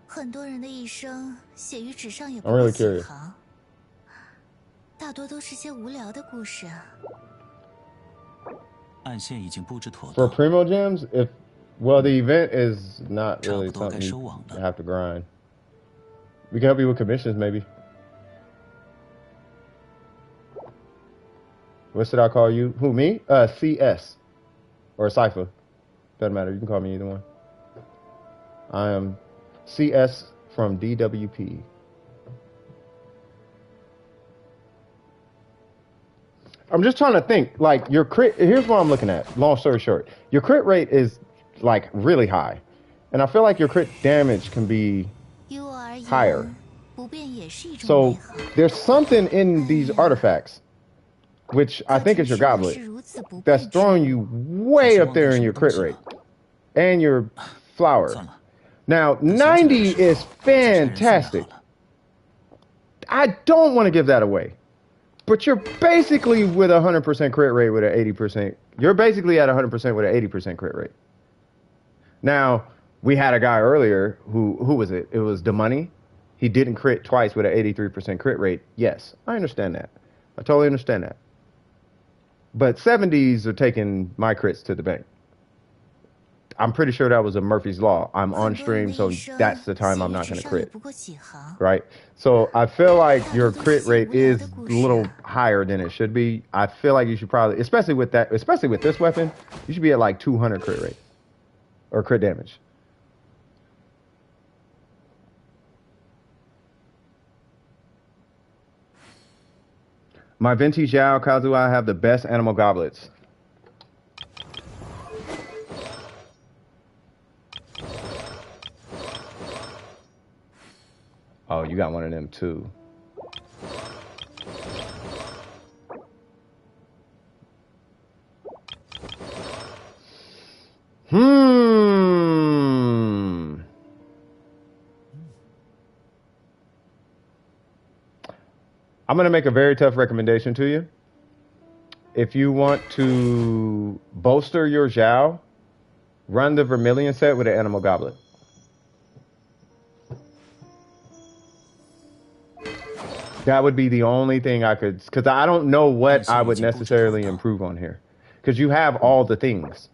很多人的一生写于纸上也不 I'm 过 really 几 curious. 行，大多都是些无聊的故事。暗线已经布置妥 For 当， Primo Gems, well, the event is not really 差不多该 something 收网 you 了。 have to grind. We can help you with commissions, maybe. What should I call you? Who, me? CS. Or Cypher. Doesn't matter. You can call me either one. I am CS from DWP. I'm just trying to think. Like, your crit... Here's what I'm looking at. Long story short. Your crit rate is, like, really high. And I feel like your crit damage can be higher. So, there's something in these artifacts, which I think is your goblet, that's throwing you way up there in your crit rate. And your flower. Now, 90 is fantastic. I don't want to give that away. But you're basically with 100% crit rate with an 80%. You're basically at 100% with an 80% crit rate. Now, we had a guy earlier who was it? It was Demoney. He didn't crit twice with an 83% crit rate. Yes, I understand that. I totally understand that. But 70s are taking my crits to the bank. I'm pretty sure that was a Murphy's Law. I'm on stream, so that's the time I'm not going to crit. Right? So I feel like your crit rate is a little higher than it should be. I feel like you should probably, especially with this weapon, you should be at like 200 crit rate. Or crit damage. My Venti Xiao Kazuha have the best animal goblets. Oh, you got one of them too. I'm going to make a very tough recommendation to you. If you want to bolster your Zhao, run the Vermilion set with an animal goblet. That would be the only thing I could, because I don't know what I would necessarily improve on here. Because you have all the things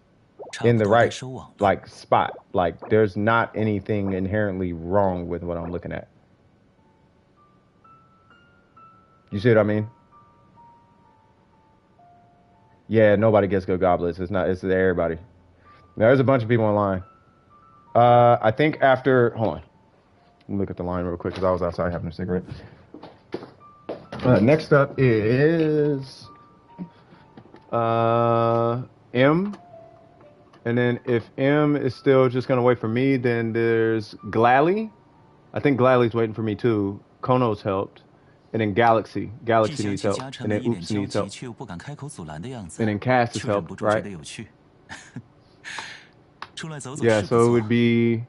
in the right, like, spot. Like, there's not anything inherently wrong with what I'm looking at. You see what I mean? Yeah, nobody gets good goblets. It's everybody. Now, there's a bunch of people online. I think after, hold on. Let me look at the line real quick because I was outside having a cigarette. Next up is M. And then if M is still just going to wait for me, then there's Glally. I think Glally's waiting for me too. Kono's helped. And then Galaxy. Galaxy needs help. And then Oops needs help. And then Cass is helped, right? Yeah, so it would be...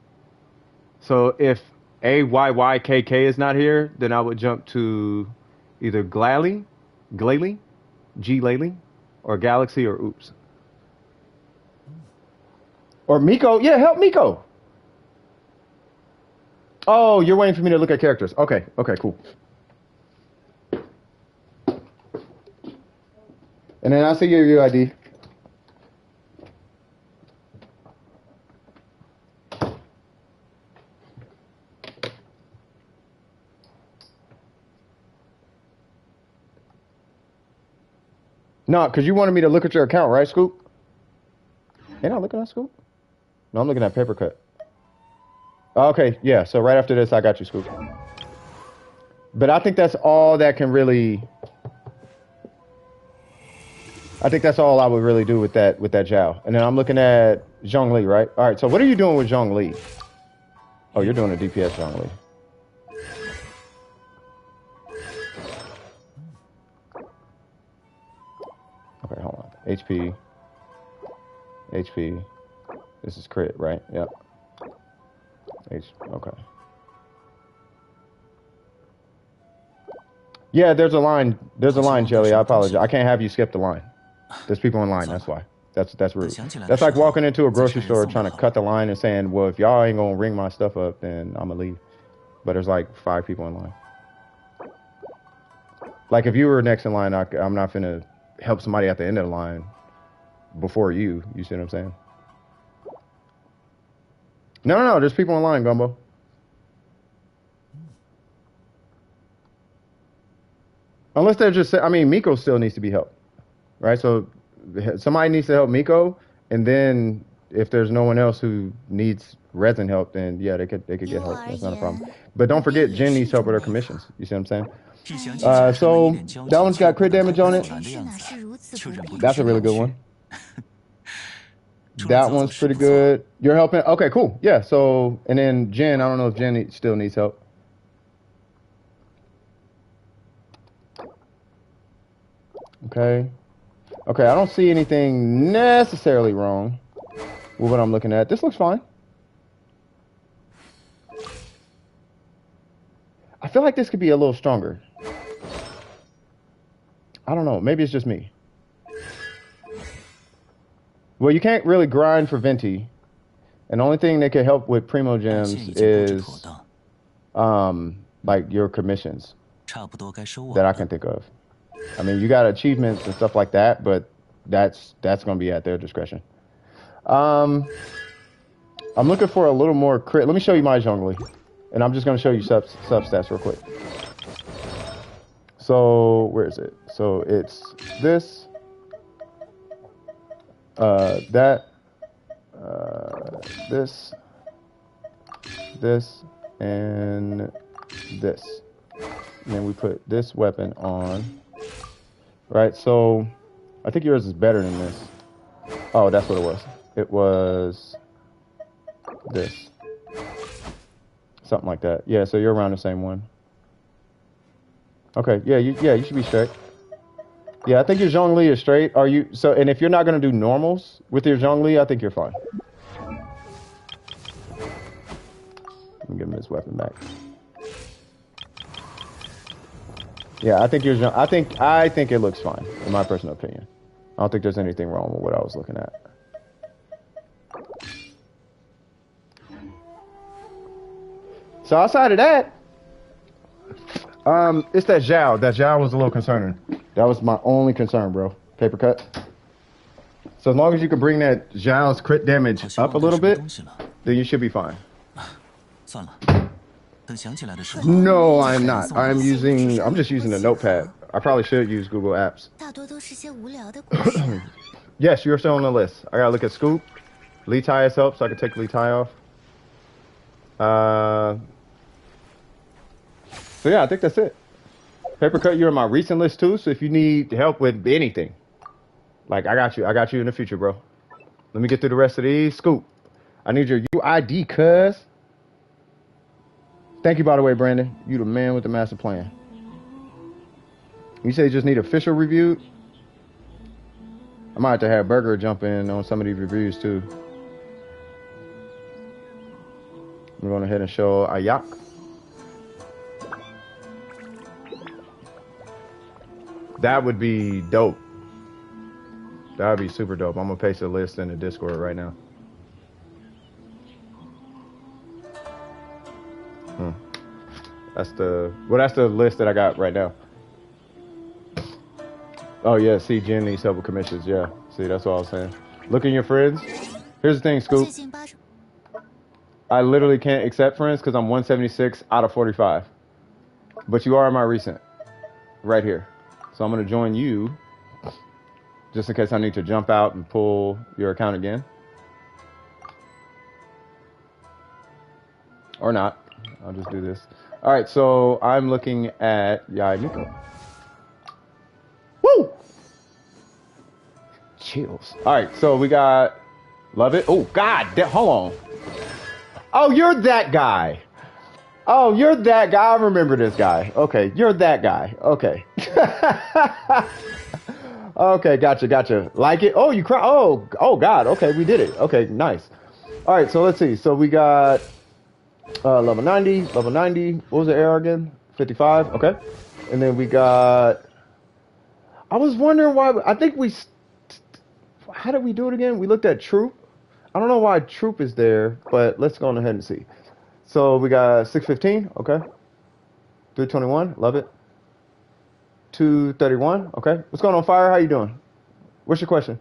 So if AYYKK is not here, then I would jump to either Glalie, G Laley, or Galaxy or Oops. Or Miko. Yeah, help Miko. Oh, you're waiting for me to look at characters. Okay, cool. And then I'll see your UID. No, because you wanted me to look at your account, right, Scoop? Ain't I looking at Scoop? No, I'm looking at Papercut. Okay, yeah, so right after this, I got you, Scoop. But I think that's all that can really. I think that's all I would really do with that Zhao. And then I'm looking at Xiangling, right? All right. So what are you doing with Xiangling? Oh, you're doing a DPS Xiangling. Okay, hold on. HP. HP. This is crit, right? Yep. Okay. Yeah, there's a line. There's a line, Jelly. I apologize. I can't have you skip the line. There's people in line. That's why. That's rude. That's like walking into a grocery store trying to cut the line and saying, "Well, if y'all ain't gonna ring my stuff up, then I'm gonna leave." But there's like 5 people in line. Like if you were next in line, I'm not finna help somebody at the end of the line before you. You see what I'm saying? No. There's people in line, Gumbo. Unless they're just, I mean, Miko still needs to be helped, right? So somebody needs to help Miko, and then if there's no one else who needs resin help, then yeah, they could get help. That's not a problem. But don't forget, Jen needs help with her commissions. You see what I'm saying? So that one's got crit damage on it. That's a really good one. That one's pretty good. You're helping? Okay, cool. Yeah, so, and then Jen, I don't know if Jen still needs help. Okay. Okay, I don't see anything necessarily wrong with what I'm looking at. This looks fine. I feel like this could be a little stronger. I don't know. Maybe it's just me. Well, you can't really grind for Venti. And the only thing that can help with Primo Gems is like your commissions that I can think of. I mean, you got achievements and stuff like that, but that's going to be at their discretion. I'm looking for a little more crit. Let me show you my Xiangling, and I'm just going to show you substats real quick. So where is it? So it's this, this, and this. And then we put this weapon on. Right, so I think yours is better than this. Oh, that's what it was. It was this. Something like that. Yeah, so you're around the same one. Okay, yeah, you should be straight. Yeah, I think your Zhongli is straight. Are you so? And if you're not gonna do normals with your Zhongli, I think you're fine. Let me give him his weapon back. Yeah, I think I think it looks fine, in my personal opinion. I don't think there's anything wrong with what I was looking at. So outside of that, it's that Zhao. That Zhao was a little concerning. That was my only concern, bro. Paper cut. So as long as you can bring that Zhao's crit damage up a little bit, then you should be fine. No, I'm not. I'm just using a notepad. I probably should use Google Apps. Yes, you're still on the list. I gotta look at Scoop. Lee Tai is help, so I can take Lee Tai off. So yeah, I think that's it. Paper cut, you're on my recent list too, so if you need help with anything, like I got you in the future, bro. Let me get through the rest of these. Scoop, I need your UID, cuz. Thank you, by the way, Brandon. You the man with the master plan. You say you just need official review? I might have to have Burger jump in on some of these reviews too. I'm going ahead and show Ayak. That would be dope. That would be super dope. I'm gonna paste a list in the Discord right now. That's the list that I got right now. Oh yeah, see, Jen needs help with commissions. Yeah, see, that's what I was saying. Look at your friends. Here's the thing, Scoop. I literally can't accept friends because I'm 176 out of 45. But you are in my recent, right here. So I'm gonna join you, just in case I need to jump out and pull your account again, or not. I'll just do this. All right, so I'm looking at Yaimiko. Woo! Chills. All right, so we got love it. Oh God, hold on. Oh, you're that guy. Oh, you're that guy. I remember this guy. Okay, you're that guy. Okay. Okay, gotcha. Like it? Oh, you cry. Oh God. Okay, we did it. Okay, nice. All right, so let's see. So we got level 90, level 90. What was the AR again? 55. Okay, and then we got. I was wondering why. I think we. How did we do it again? We looked at troop. I don't know why troop is there, but let's go on ahead and see. So we got 615. Okay. 321. Love it. 231. Okay. What's going on, Fire? How you doing? What's your question?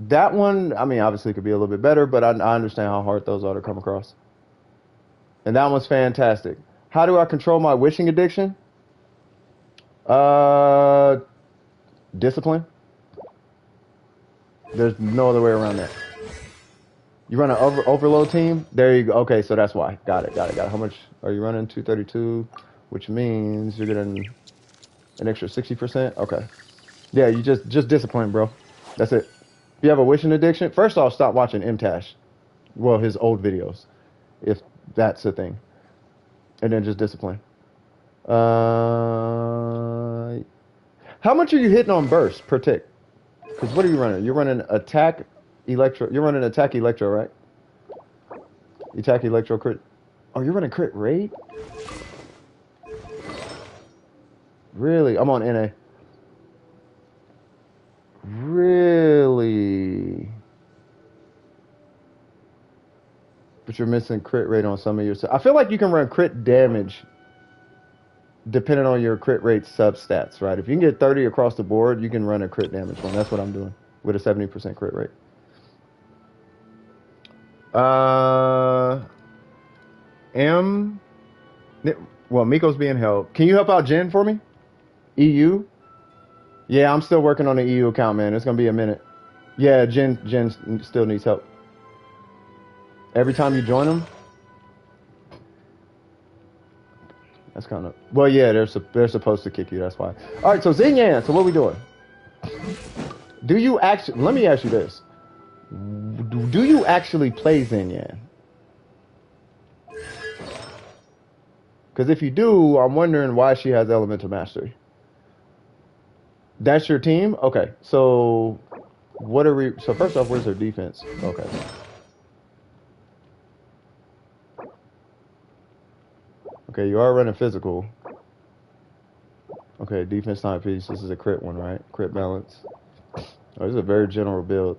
That one, I mean, obviously could be a little bit better, but I understand how hard those are to come across. And that one's fantastic. How do I control my wishing addiction? Discipline. There's no other way around that. You run an overload team? There you go. Okay, so that's why. Got it. How much are you running? 232, which means you're getting an extra 60%. Okay. Yeah, you just discipline, bro. That's it. If you have a wishing addiction, first off, stop watching MTash. Well, his old videos, if that's a thing. And then just discipline. How much are you hitting on burst per tick? Because what are you running? You're running attack electro. You're running attack electro, right? Attack electro crit. Oh, you're running crit rate? Really? I'm on NA. Really? But you're missing crit rate on some of your. I feel like you can run crit damage depending on your crit rate substats, right? If you can get 30 across the board, you can run a crit damage one. That's what I'm doing with a 70% crit rate. Well, Miko's being held. Can you help out Jen for me? EU? Yeah, I'm still working on the EU account, man. It's gonna be a minute. Yeah, Jen still needs help. Every time you join them, that's kind of well, yeah. They're supposed to kick you. That's why. All right, so Xinyan. So what are we doing? Do you actually? Let me ask you this: do you actually play Xinyan? Because if you do, I'm wondering why she has Elemental Mastery. That's your team? Okay. So what are we? So first off, where's her defense? Okay. Okay, you are running physical. Okay, defense time piece. This is a crit one, right? Crit balance. Oh, this is a very general build.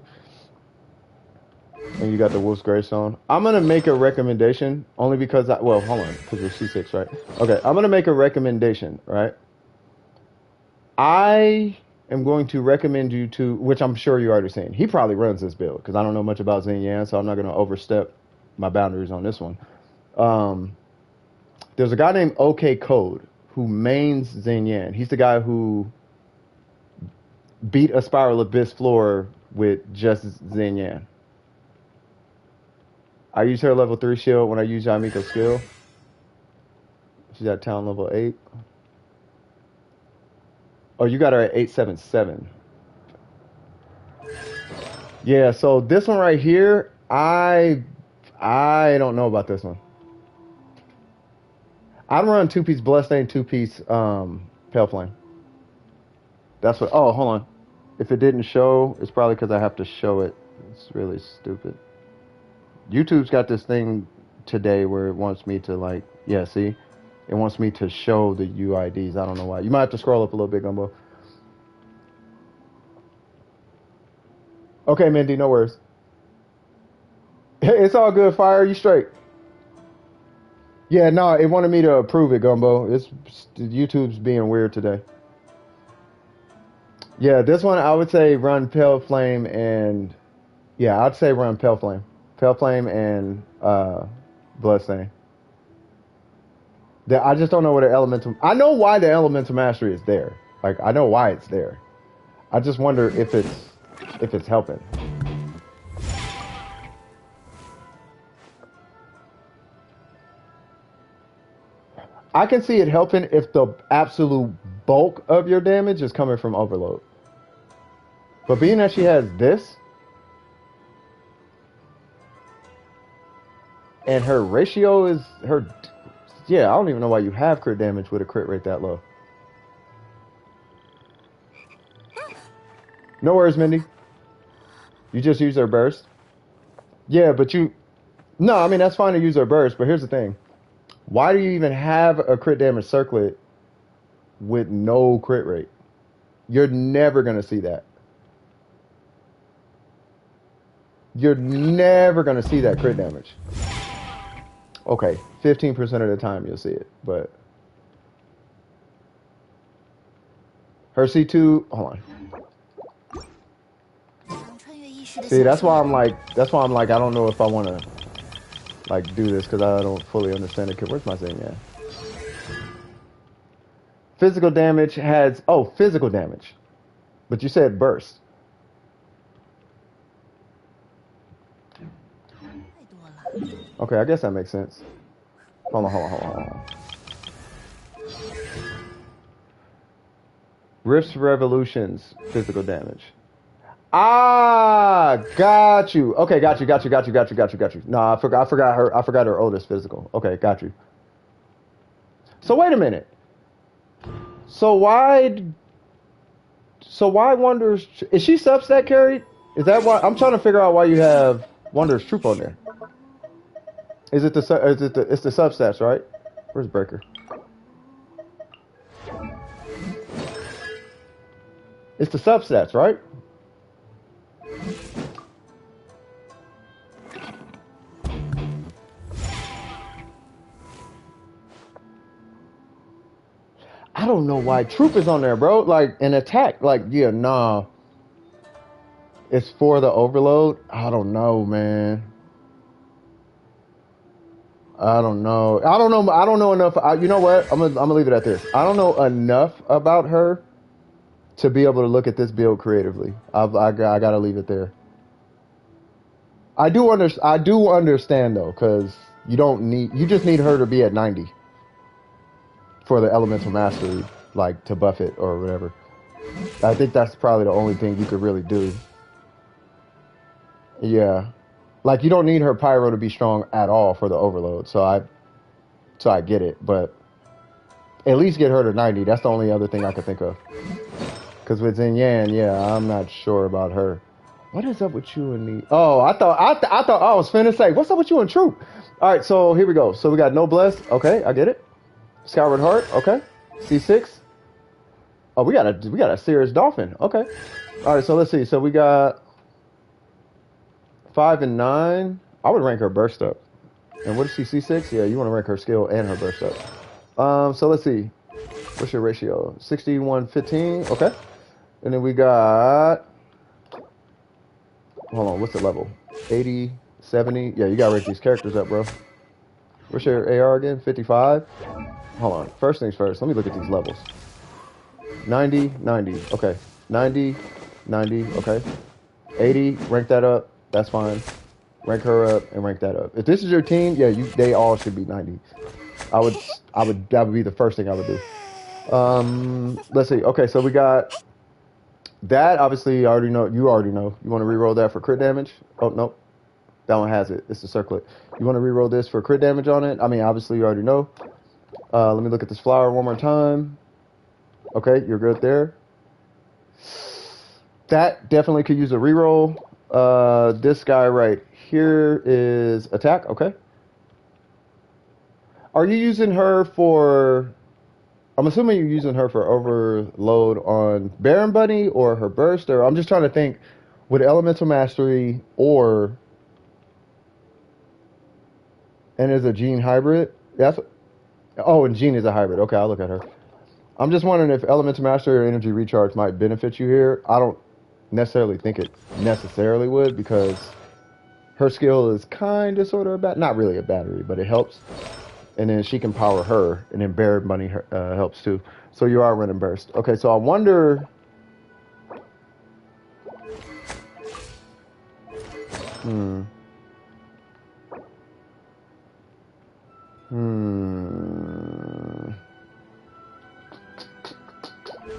And you got the Wolf's Gravestone. I'm going to make a recommendation only because well, hold on, because we're C6, right? Okay, I'm going to make a recommendation, right? I am going to recommend you to, which I'm sure you're already saying. He probably runs this build because I don't know much about Xinyan, so I'm not going to overstep my boundaries on this one. There's a guy named OK Code who mains Xinyan. He's the guy who beat a Spiral Abyss floor with just Xinyan. I use her level 3 shield when I use Yaimiko's skill. She's at town level 8. Oh, you got her at 877. Yeah, so this one right here, I don't know about this one. I'd run 2-piece Bloodstain, 2-piece Pale Flame. That's what. Oh, hold on. If it didn't show, it's probably because I have to show it. It's really stupid. YouTube's got this thing today where it wants me to like, yeah, see? It wants me to show the UIDs. I don't know why. You might have to scroll up a little bit, Gumbo. Okay, Mindy, no worries. It's all good, Fire. You straight. Yeah, no, it wanted me to approve it, Gumbo. YouTube's being weird today. Yeah, this one I would say run Pale Flame and yeah, I'd say run Pale Flame. Pale Flame and Bloodstain. I just don't know what the elemental. I know why the elemental mastery is there. Like I know why it's there. I just wonder if it's helping. I can see it helping if the absolute bulk of your damage is coming from overload. But being that she has this, and her ratio is her, yeah, I don't even know why you have crit damage with a crit rate that low. No worries, Mindy. You just use her burst. Yeah, but you, no, I mean, that's fine to use her burst, but here's the thing. Why do you even have a crit damage circlet with no crit rate? You're never going to see that. You're never going to see that crit damage. Okay, 15% of the time you'll see it, but her C2, hold on. See, that's why I'm like, I don't know if I want to like do this because I don't fully understand it. Where's my thing at? Physical damage has, oh, physical damage. But you said burst. Okay, I guess that makes sense. Hold on. Rifts Revolutions, physical damage. Ah, got you. Okay, got you. No, I forgot her oldest physical. Okay, got you. So wait a minute. So why Wonders, is she substat carried? Is that why? I'm trying to figure out why you have Wonders Troop on there. It's the substats, right? Where's Breaker? It's the substats, right? I don't know why Troop is on there, bro. Like an attack. Like, yeah, nah. It's for the overload. I don't know, man. I don't know enough. You know what? I'm gonna leave it at this. I don't know enough about her to be able to look at this build creatively. I gotta leave it there. I do understand though, because you just need her to be at 90 for the elemental mastery, like to buff it or whatever. I think that's probably the only thing you could really do. Yeah. Like, you don't need her pyro to be strong at all for the overload. So I get it, but at least get her to 90. That's the only other thing I could think of. Because with Xin Yan, yeah, I'm not sure about her. What is up with you and me? Oh, I thought I was finna say, what's up with you and Troop? All right, so here we go. So we got Noblesse. Okay, I get it. Skyward Heart. Okay. C6. Oh, we got a serious Dolphin. Okay. All right, so let's see. So we got 5 and 9. I would rank her burst up. And what is she, C6? Yeah, you want to rank her skill and her burst up. So let's see. What's your ratio? 61-15. Okay. And then we got, hold on, what's the level? 80, 70. Yeah, you got to rank these characters up, bro. What's your AR again? 55? Hold on. First things first. Let me look at these levels. 90, 90. Okay. 90, 90. Okay. 80, rank that up. That's fine. Rank her up and rank that up. If this is your team, yeah, they all should be 90. That would be the first thing I would do. Let's see. Okay, so we got that. Obviously, you already know. You want to reroll that for crit damage? Oh, nope. That one has it. It's the circlet. You want to reroll this for crit damage on it? I mean, obviously, you already know. Let me look at this flower one more time. Okay, you're good there. That definitely could use a reroll. This guy right here is attack. Okay. Are you using her for? I'm assuming you're using her for overload on Baron Bunny or her burst, or I'm just trying to think with elemental mastery or and is a Gene hybrid. And Gene is a hybrid. Okay, I'll look at her. I'm just wondering if elemental mastery or energy recharge might benefit you here. I don't necessarily think it necessarily would because her skill is kind of sort of not really a battery, but it helps. And then she can power her, and then Baron Bunny helps too. So you are running burst. Okay, so I wonder.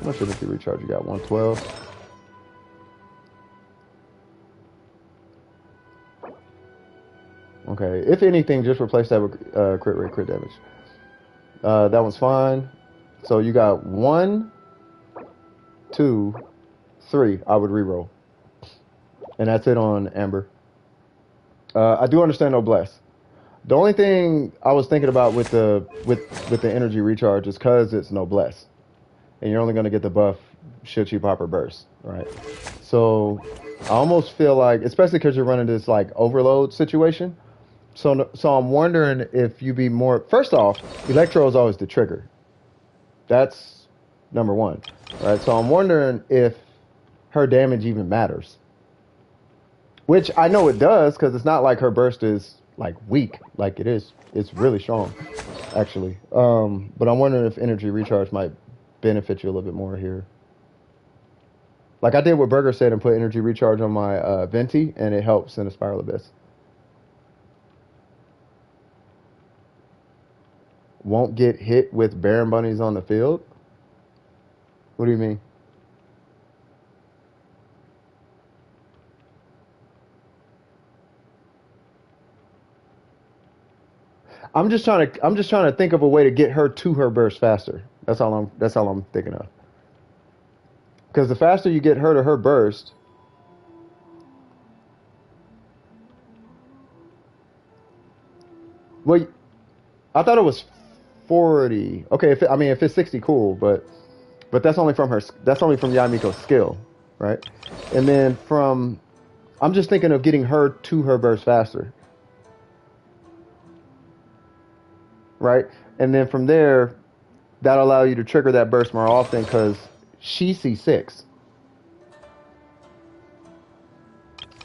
How much energy recharge you got? 112. Okay, if anything, just replace that with crit rate, crit damage. That one's fine. So you got 1, 2, 3. I would reroll, and that's it on Amber. I do understand noblesse. The only thing I was thinking about with the energy recharge is because it's noblesse, and you're only going to get the buff should she pop her burst, right? So I almost feel like, especially because you're running this like overload situation. So I'm wondering if you be more. First off, Electro is always the trigger. That's number one, right? So I'm wondering if her damage even matters. Which I know it does, because it's not like her burst is like weak, like it is. It's really strong, actually. But I'm wondering if energy recharge might benefit you a little bit more here. Like I did what Burger said and put energy recharge on my Venti, and it helps in a Spiral Abyss. Won't get hit with Baron Bunnies on the field? What do you mean? I'm just trying to think of a way to get her to her burst faster. That's all I'm thinking of. Because the faster you get her to her burst, well, I thought it was 40. Okay, if it's 60, cool, but that's only from Yamiko's skill, right? And then I'm just thinking of getting her to her burst faster, right? And then from there, that'll allow you to trigger that burst more often because she C6.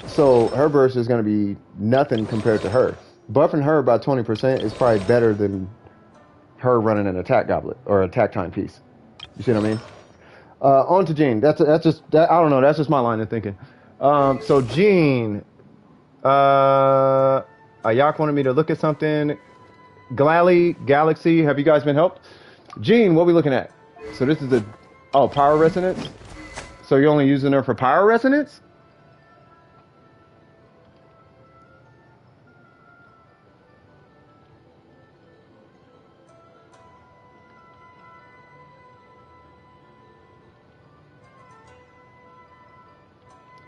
So her burst is going to be nothing compared to her. Buffing her by 20% is probably better than her running an attack goblet or attack time piece. You see what I mean? On to Jean. That's just I don't know. That's just my line of thinking. So Jean, Ayak wanted me to look at something. Galaxy, have you guys been helped? Jean, what are we looking at? So this is power resonance. So you're only using her for power resonance?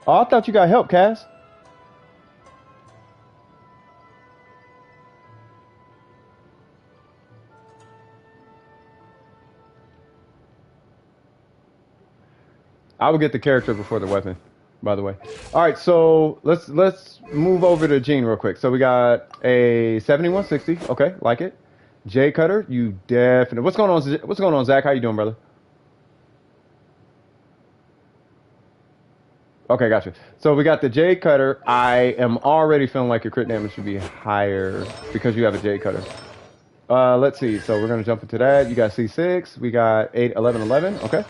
Oh, I thought you got help, Cass. I would get the character before the weapon, by the way. All right, so let's move over to Jean real quick. So we got a 7160. Okay, like it. J Cutter, you definitely. What's going on? What's going on, Zach? How you doing, brother? Okay, gotcha. So we got the J Cutter. I am already feeling like your crit damage should be higher because you have a J Cutter. Let's see. So we're gonna jump into that. You got C6. We got 8, 11, 11. Okay.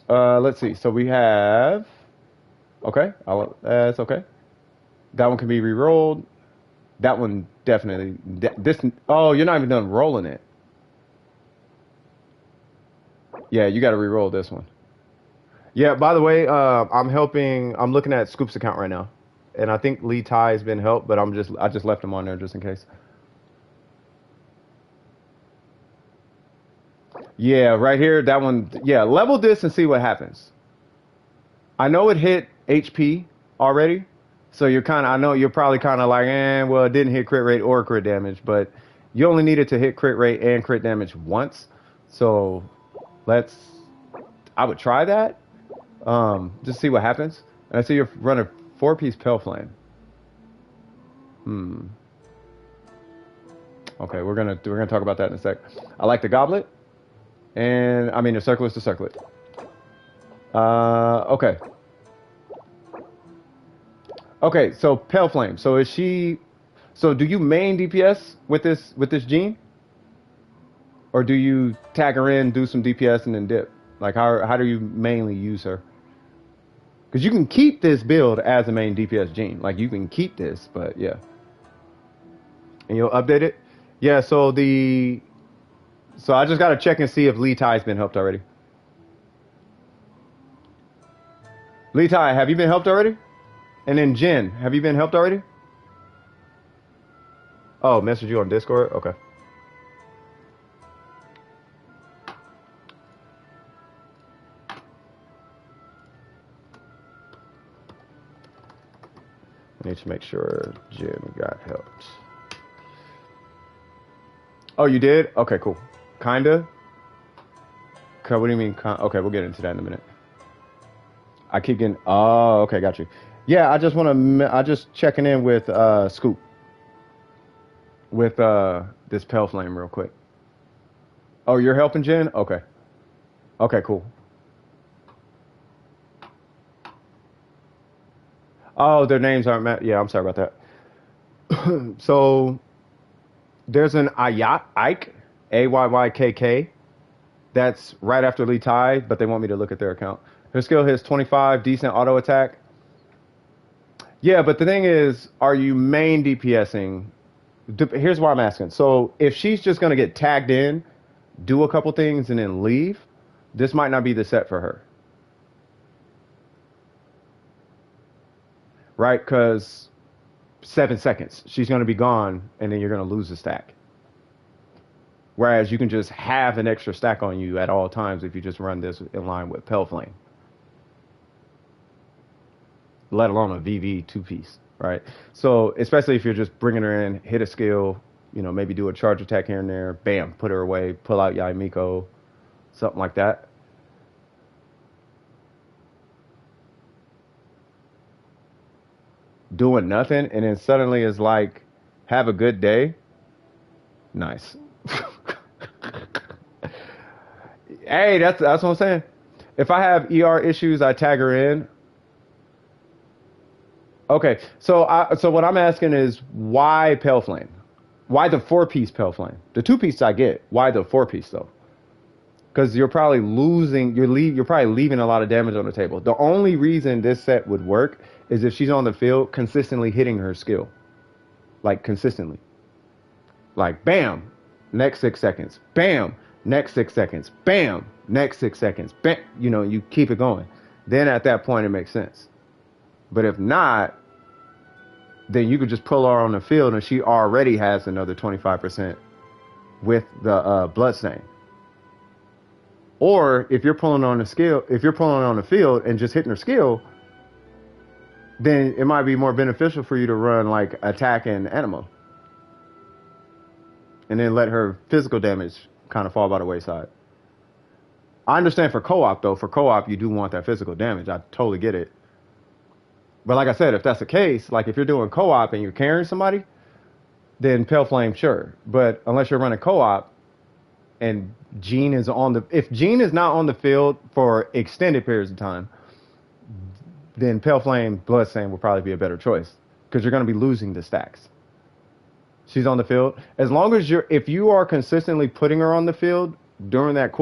Let's see. So we have. Okay. That's okay. That one can be re-rolled. That one definitely. This. Oh, you're not even done rolling it. Yeah, you got to re-roll this one. Yeah. By the way, I'm helping. I'm looking at Scoop's account right now, and I think Lee Tai has been helped, but I just left him on there just in case. Yeah, right here, that one. Yeah, level this and see what happens. I know it hit HP already, so I know you're probably kind of like, well, it didn't hit crit rate or crit damage, but you only needed to hit crit rate and crit damage once. So I would try that, just see what happens. And I see you're running 4-piece Pale Flame. Okay, we're gonna talk about that in a sec. I like the goblet. And I mean, the circle is the circlet. Okay. Okay, so Pale Flame. So is she? So do you main DPS with this Jean, or do you tag her in, do some DPS, and then dip? Like how do you mainly use her? Because you can keep this build as a main DPS Jean. Like you can keep this, but yeah. And you'll update it. Yeah. So I just gotta check and see if Lee Tai's been helped already. Lee Tai, have you been helped already? And then Jen, have you been helped already? Oh, message you on Discord? Okay. I need to make sure Jen got helped. Oh, you did? Okay, cool. Kinda? Okay, what do you mean? Okay, we'll get into that in a minute. I keep getting. Oh, okay, got you. Yeah, I just want to. I just checking in with Scoop with this Pale Flame real quick. Oh, you're helping Jen? Okay. Okay, cool. Oh, their names aren't met. Yeah, I'm sorry about that. So there's an Ike, Ayykk. That's right after Lee Tai, but they want me to look at their account. Her skill hits 25, decent auto attack. Yeah, but the thing is, are you main DPSing? Here's why I'm asking. So if she's just going to get tagged in, do a couple things, and then leave, this might not be the set for her. Right? Because 7 seconds, she's going to be gone, and then you're going to lose a stack. Whereas you can just have an extra stack on you at all times if you just run this in line with Pale Flame. Let alone a VV 2-piece, right? So especially if you're just bringing her in, hit a skill, you know, maybe do a charge attack here and there, bam, put her away, pull out Yae Miko, something like that. Doing nothing, and then suddenly it's like, have a good day. Nice. Hey, that's what I'm saying. If I have ER issues, I tag her in. Okay, so what I'm asking is why Pale Flame? Why the 4-piece Pale Flame? The 2-piece I get. Why the 4-piece though? Because you're probably losing. You're probably leaving a lot of damage on the table. The only reason this set would work is if she's on the field consistently hitting her skill, like consistently. Like bam, next 6 seconds. Bam, next 6 seconds. Bam, next 6 seconds. Bam, you know, you keep it going. Then at that point it makes sense. But if not, then you could just pull her on the field and she already has another 25% with the bloodstain. Or if you're pulling on the field and just hitting her skill, then it might be more beneficial for you to run like attack and animo. And then let her physical damage kind of fall by the wayside. I understand for co-op though. For co-op, you do want that physical damage. I totally get it. But like I said, if that's the case, like if you're doing co-op and you're carrying somebody, then Pale Flame, sure. But unless you're running co-op and Jean is if Jean is not on the field for extended periods of time, then Pale Flame Bloodstain will probably be a better choice because you're going to be losing the stacks. She's on the field. As long as if you are consistently putting her on the field during that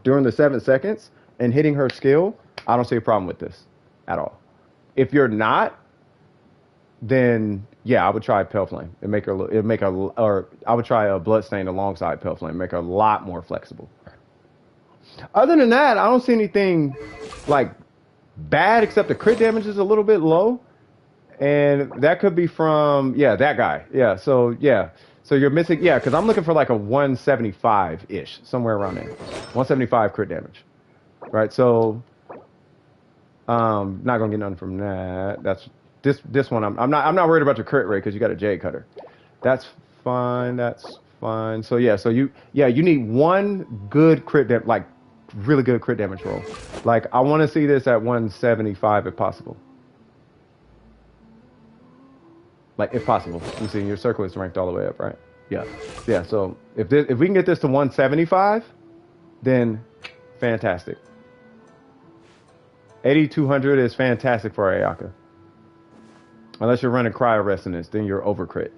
during the 7 seconds and hitting her skill, I don't see a problem with this at all. If you're not, then yeah, I would try Pale Flame and I would try a Bloodstain alongside Pale Flame, make her a lot more flexible. Other than that, I don't see anything like bad except the crit damage is a little bit low, and that could be from that guy. So you're missing because I'm looking for like a 175 ish, somewhere around there, 175 crit damage, right? So. Not gonna get nothing from that. That's this one. I'm not worried about your crit rate because you got a Jade Cutter. That's fine. That's fine. So you need one good crit like really good crit damage roll. Like I want to see this at 175 if possible. Like if possible. You see, your circle is ranked all the way up, right? Yeah. So if we can get this to 175, then fantastic. 8200 is fantastic for Ayaka. Unless you're running Cryo Resonance, then you're over crit.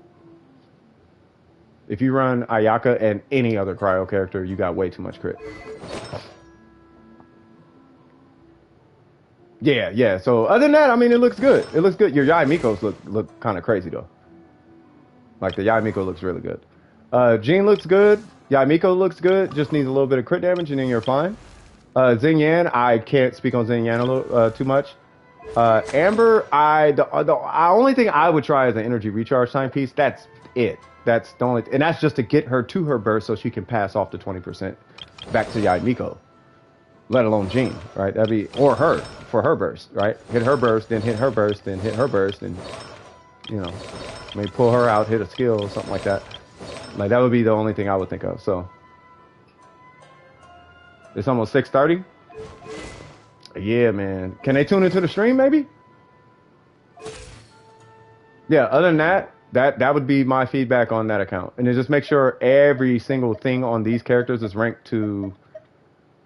If you run Ayaka and any other Cryo character, you got way too much crit. Yeah. So other than that, I mean, it looks good. It looks good. Your Yae Mikos look kind of crazy though. Like the Yae Miko looks really good. Jean looks good. Yae Miko looks good. Just needs a little bit of crit damage and then you're fine. Xing Yan, I can't speak on Xing Yan too much. Amber, the only thing I would try is an energy recharge timepiece. That's it. That's the only, and that's just to get her to her burst so she can pass off the 20% back to Yaimiko. Let alone Jean, right? That'd be, or her for her burst, right? Hit her burst, then hit her burst, then hit her burst, and you know, maybe pull her out, hit a skill or something like that. Like that would be the only thing I would think of. So it's almost 6:30. Yeah, man. Can they tune into the stream, maybe? Yeah. Other than that, that would be my feedback on that account, and then just make sure every single thing on these characters is ranked to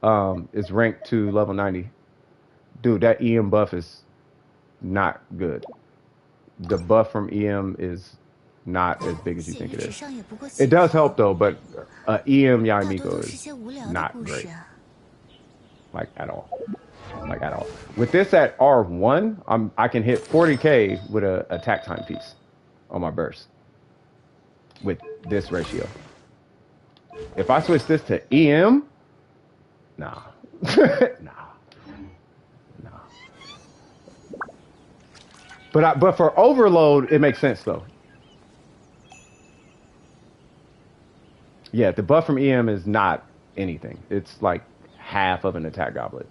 level 90. Dude, that EM buff is not good. The buff from EM is not as big as you think it is. It does help though, but EM Yaimiko is not great. Like at all. Like at all. With this at R1, I can hit 40k with a attack time piece on my burst. With this ratio. If I switch this to EM, nah. Nah. But for overload, it makes sense though. Yeah, the buff from EM is not anything. It's like half of an attack goblet.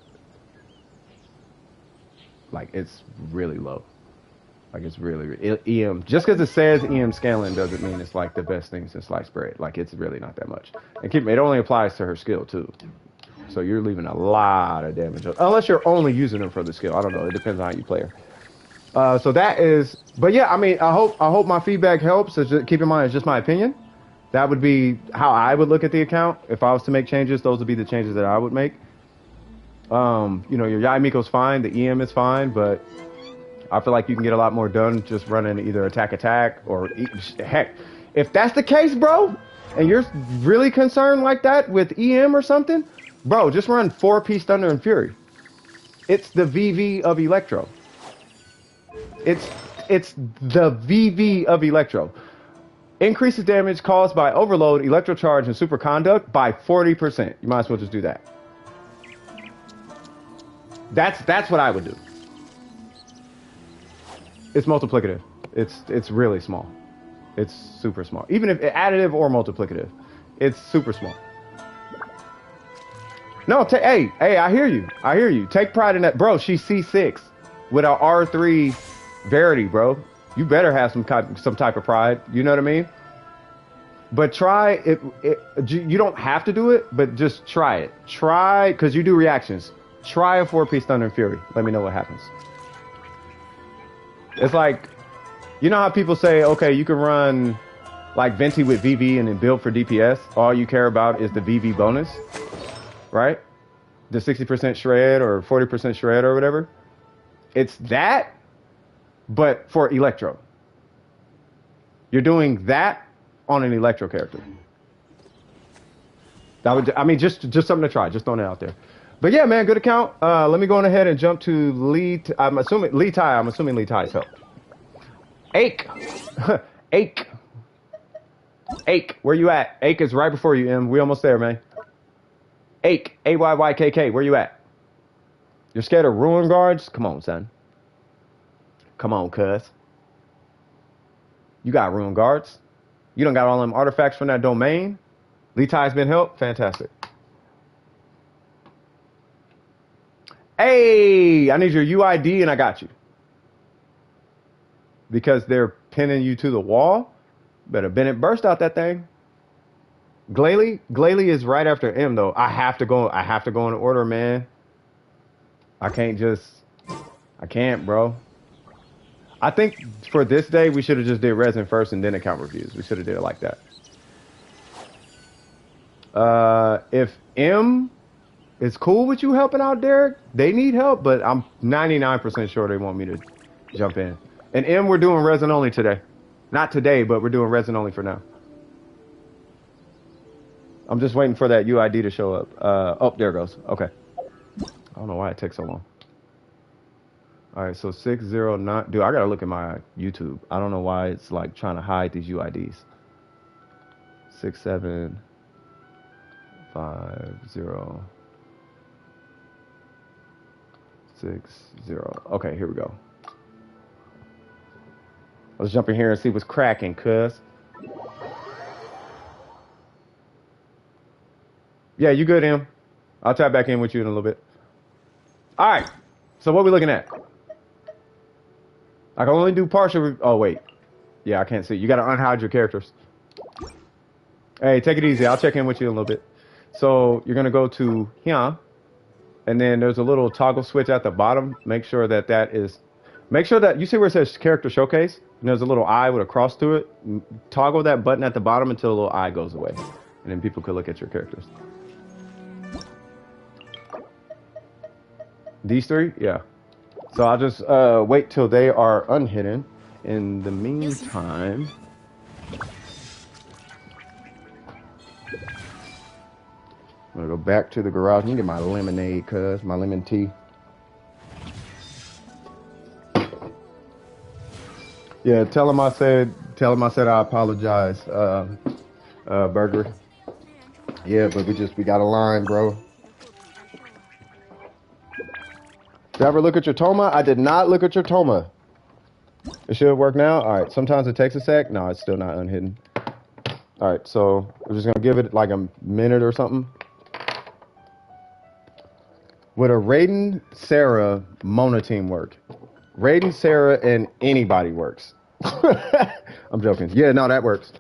Like it's really low. Like it's really EM. Just because it says EM scaling doesn't mean it's like the best thing since sliced bread. Like it's really not that much. And it only applies to her skill too. So you're leaving a lot of damage, unless you're only using her for the skill. I don't know. It depends on how you play her. So that is, but yeah, I mean, I hope my feedback helps. Just, keep in mind, it's just my opinion. That would be how I would look at the account. If I was to make changes, those would be the changes that I would make. You know, your Yaimiko's fine, the EM is fine, but I feel like you can get a lot more done just running either attack or heck, if that's the case, bro, and you're really concerned like that with EM or something, bro, just run 4-piece Thunder and Fury. It's the VV of Electro. It's the VV of Electro. Increases damage caused by overload, electrocharge, and superconduct by 40%. You might as well just do that. That's what I would do. It's multiplicative. It's really small. It's super small. Even if additive or multiplicative, it's super small. No, hey, I hear you. I hear you. Take pride in that, bro. She's C6 with our R3 Verity, bro. You better have some type of pride. You know what I mean? But try it. You don't have to do it, but just try it. Try, because you do reactions. Try a 4-piece Thunder and Fury. Let me know what happens. It's like, you know how people say, okay, you can run like Venti with VV and then build for DPS. All you care about is the VV bonus, right? The 60% shred or 40% shred or whatever. It's that, but for Electro. You're doing that on an Electro character. That would, I mean, just something to try. Just throwing it out there. But yeah, man, good account. Let me go on ahead and jump to Lee. I'm assuming Lee Tai's help. Ake. Ake. Ake, where you at? Ake is right before you, M. We almost there, man. Ake, AYYKK, where you at? You're scared of ruin guards? Come on, son. Come on, cuz. You got ruin guards. You don't got all them artifacts from that domain. Lee Tai's been helped. Fantastic. Hey, I need your UID and I got you. Because they're pinning you to the wall. Better Bennett burst out that thing. Glalie is right after M though. I have to go in order, man. I can't, bro. I think for this day we should have just did resin first and then account reviews. We should have did it like that. If M is cool with you helping out, Derek, they need help, but I'm 99% sure they want me to jump in. And M, we're doing resin only today. Not today, but we're doing resin only for now. I'm just waiting for that UID to show up. Oh, there it goes. Okay. I don't know why it takes so long. All right, so 609. Dude, I gotta look at my YouTube. I don't know why it's like trying to hide these UIDs. 6750. 60. Okay, here we go. Let's jump in here and see what's cracking, cuz. Yeah, you good, Em? I'll tap back in with you in a little bit. All right. So what are we looking at? I can only do partial. Oh, wait. Yeah, I can't see. You got to unhide your characters. Hey, take it easy. I'll check in with you in a little bit. So you're going to go to here. And then there's a little toggle switch at the bottom. Make sure that make sure that you see where it says character showcase. And there's a little eye with a cross through it. Toggle that button at the bottom until the little eye goes away. And then people can look at your characters. These three? Yeah. So I'll just wait till they are unhidden. In the meantime, I'm gonna go back to the garage and get my lemonade, cuz my lemon tea. Yeah, tell him I said I apologize, Burger. Yeah, but we got a line, bro. Did I ever look at your Toma? I did not look at your Toma. It should work now. All right. Sometimes it takes a sec. No, it's still not unhidden. All right. So we're just gonna give it like a minute or something. Would a Raiden, Sarah, Mona team work? Raiden, Sarah, and anybody works. I'm joking. Yeah, no, that works.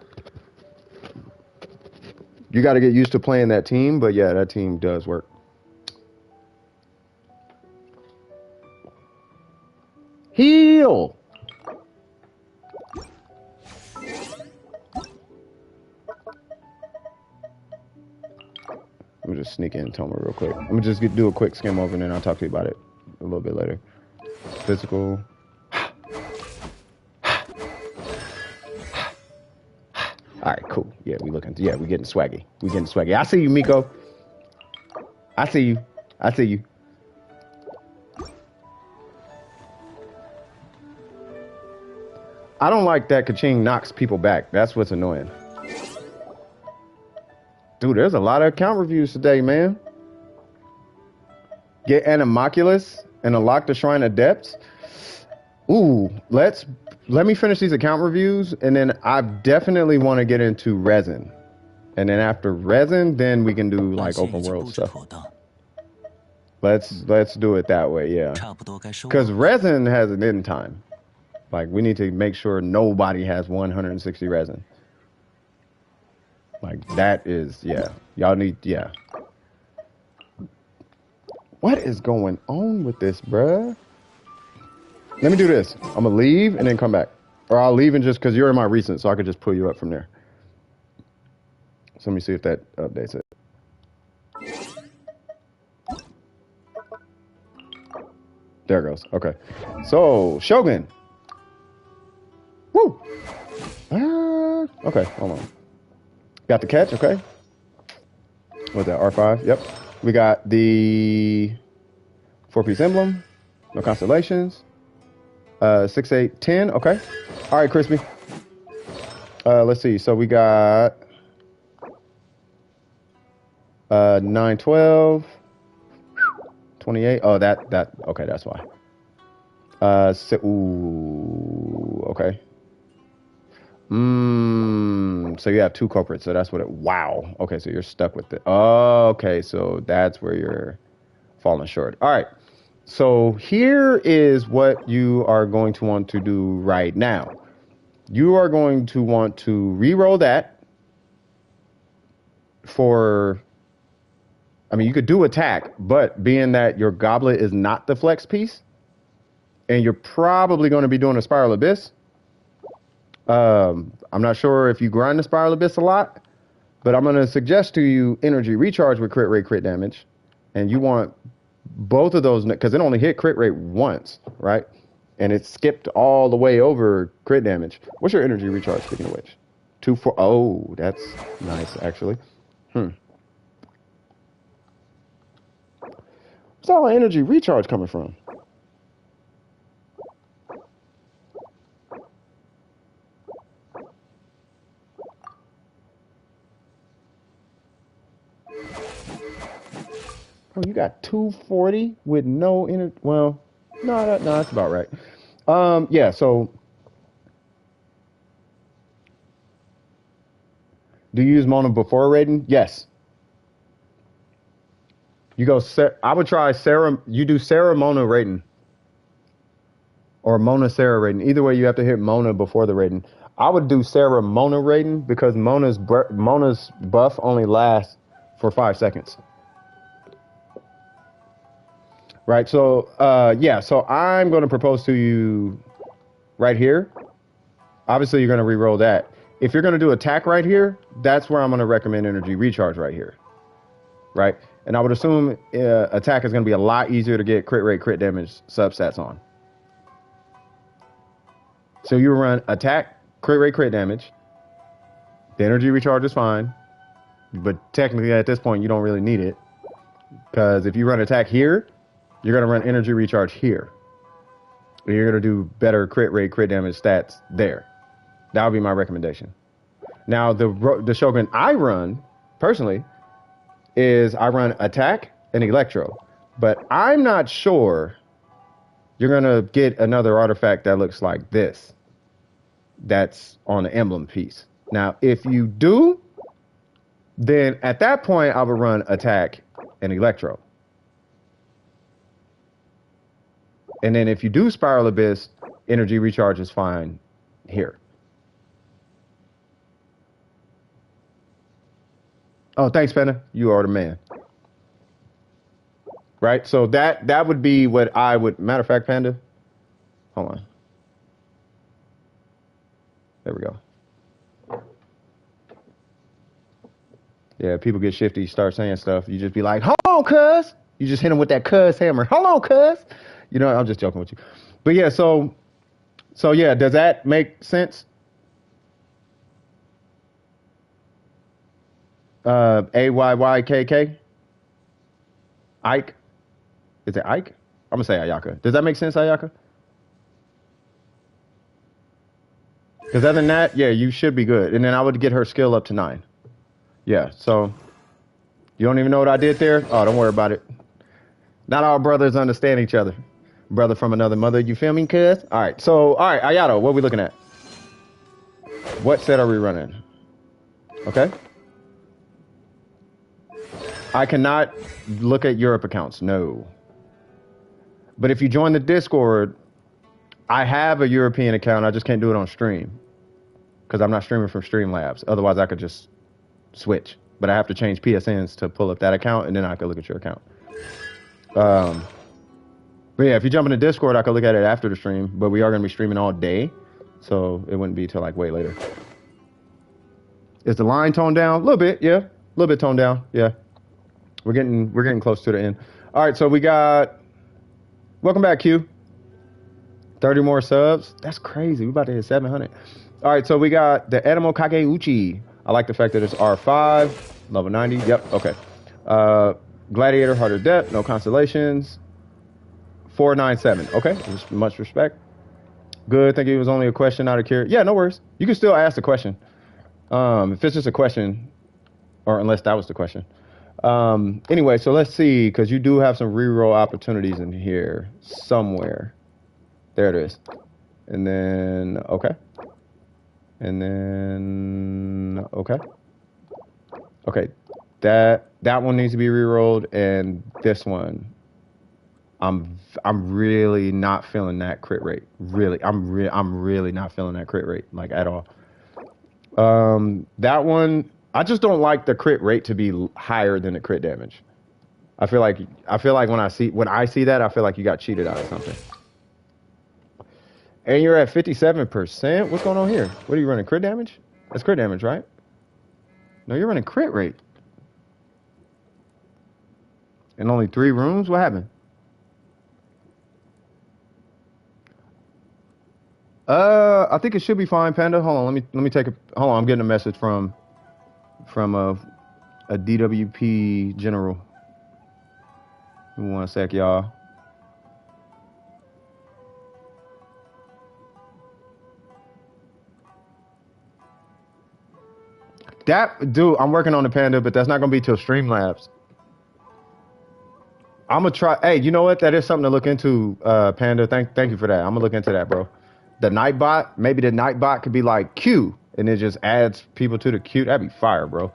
You got to get used to playing that team, but yeah, that team does work. Heal. Let me just sneak in Toma real quick. Let me just do a quick skim over and then I'll talk to you about it a little bit later. Physical. All right, cool. Yeah, we getting swaggy. We getting swaggy. I see you, Miko. I see you. I see you. I don't like that Kaching knocks people back. That's what's annoying. Dude, there's a lot of account reviews today, man. Get Animoculus and unlock the Shrine of Depths. Ooh, let me finish these account reviews, and then I definitely want to get into Resin. And then after Resin, then we can do like open world stuff. Let's do it that way, yeah. Because Resin has an end time. Like, we need to make sure nobody has 160 resin. Like, that is, yeah. Y'all need, yeah. What is going on with this, bruh? Let me do this. I'm going to leave and then come back. Or I'll leave and just, because you're in my recent, so I could just pull you up from there. So let me see if that updates it. There it goes. Okay. So, Shogun. Woo! Okay, hold on. Got the catch, okay. What's that, R5? Yep. We got the 4-piece emblem. No constellations. 6, 8, 10, okay. All right, Crispy. Let's see. So we got 9, 12, 28. Oh, that, okay, that's why. Ooh, okay. So you have 2 culprits, so that's what it, wow. Okay, so you're stuck with it. Oh, okay, so that's where you're falling short. All right, so here is what you are going to want to do right now. You are going to want to re-roll that for, I mean, you could do attack, but being that your goblet is not the flex piece, and you're probably going to be doing a Spiral Abyss, I'm not sure if you grind the Spiral Abyss a lot, but I'm going to suggest to you Energy Recharge with crit rate, crit damage. And you want both of those, because it only hit crit rate once, right? And it skipped all the way over crit damage. What's your Energy Recharge, speaking of which? 2, 4. Oh, that's nice, actually. Where's all the Energy Recharge coming from? Oh, you got 240 with no inner. Well, no, that's about right. Yeah. So, do you use Mona before raiding? Yes. You go. I would try Sarah. You do Sarah Mona raiding, or Mona Sarah raiding. Either way, you have to hit Mona before the raiding. I would do Sarah Mona raiding because Mona's buff only lasts for 5 seconds. Right. So, yeah. So I'm going to propose to you right here. Obviously, you're going to re-roll that. If you're going to do attack right here, that's where I'm going to recommend energy recharge right here. Right. And I would assume attack is going to be a lot easier to get crit rate, crit damage substats on. So you run attack, crit rate, crit damage. The energy recharge is fine. But technically at this point, you don't really need it. Because if you run attack here, you're going to run energy recharge here. And you're going to do better crit rate, crit damage stats there. That would be my recommendation. Now, the Shogun I run, personally, is I run attack and electro. But I'm not sure you're going to get another artifact that looks like this. That's on the emblem piece. Now, if you do, then at that point, I would run attack and electro. And then if you do Spiral Abyss, energy recharge is fine here. Oh, thanks, Panda. You are the man. Right? So that would be what I would... Matter of fact, Panda, hold on. There we go. Yeah, people get shifty, start saying stuff. You just be like, hold on, cuz. You just hit them with that cuz hammer. Hold on, cuz. You know, I'm just joking with you. But yeah, so yeah, does that make sense? AYYKK? Ike? Is it Ike? I'm gonna say Ayaka. Does that make sense, Ayaka? Because other than that, yeah, you should be good. And then I would get her skill up to 9. Yeah, so you don't even know what I did there? Oh, don't worry about it. Not all brothers understand each other. Brother from another mother, you feel me, cuz? All right, Ayato, what are we looking at? What set are we running? Okay. I cannot look at Europe accounts, no. But if you join the Discord, I have a European account, I just can't do it on stream. Because I'm not streaming from Streamlabs. Otherwise, I could just switch. But I have to change PSNs to pull up that account, and then I could look at your account. But yeah, if you jump into Discord, I could look at it after the stream. But we are going to be streaming all day, so it wouldn't be till like way later. Is the line toned down? A little bit, yeah. A little bit toned down, yeah. We're getting close to the end. All right, so we got... Welcome back, Q. 30 more subs. That's crazy. We're about to hit 700. All right, so we got the Edamo Kakeuchi. I like the fact that it's R5, level 90. Yep, okay. Gladiator, Harder Depth, no constellations. 497. Okay, just much respect. Good. Think it was only a question out of curiosity. Yeah, no worries. You can still ask the question. If it's just a question, or unless that was the question. Anyway, so let's see, because you do have some reroll opportunities in here somewhere. There it is. And then, okay. And then, okay. Okay, that one needs to be rerolled, and this one, I'm really not feeling that crit rate. Really, I'm really not feeling that crit rate, like, at all. That one, I just don't like the crit rate to be higher than the crit damage. I feel like when I see that, I feel like you got cheated out of something. And you're at 57%? What's going on here? What are you running, crit damage? That's crit damage, right? No, you're running crit rate. And only 3 rooms? What happened? I think it should be fine, Panda. Hold on, let me take a hold on, I'm getting a message from a DWP general. Give me 1 sec, y'all. Dude, I'm working on the Panda, but that's not gonna be till Streamlabs. I'm gonna try. Hey, you know what? That is something to look into, Panda. Thank you for that. I'm gonna look into that, bro. The Nightbot, maybe the Nightbot could be like Q, and it just adds people to the queue. That'd be fire, bro.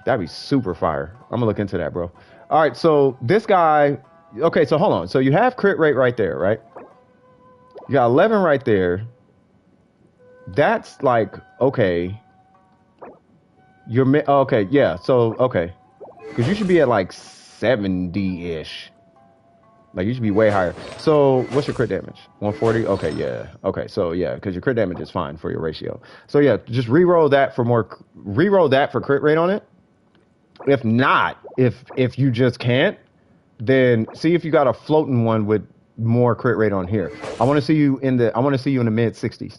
That'd be super fire. I'm gonna look into that, bro. All right, so this guy. Okay, so hold on. So you have crit rate right there, right? You got 11 right there. That's like okay. Okay, yeah. So okay, because you should be at like 70-ish. Like you should be way higher. So what's your crit damage? 140? Okay, yeah. Okay, so yeah, because your crit damage is fine for your ratio. So yeah, just re-roll that for crit rate on it. If not, if you just can't, then see if you got a floating one with more crit rate on here. I want to see you in the mid 60s.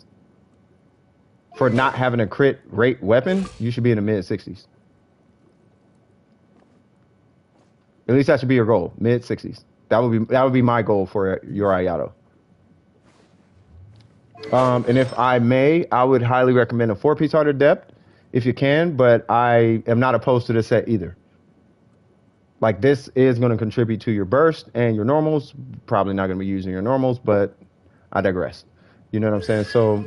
For not having a crit rate weapon, you should be in the mid 60s. At least that should be your goal, mid 60s. That would be my goal for your Ayato. And if I may, I would highly recommend a 4-piece Heart of Depth if you can, but I am not opposed to this set either. Like this is going to contribute to your burst and your normals. Probably not going to be using your normals, but I digress. You know what I'm saying? So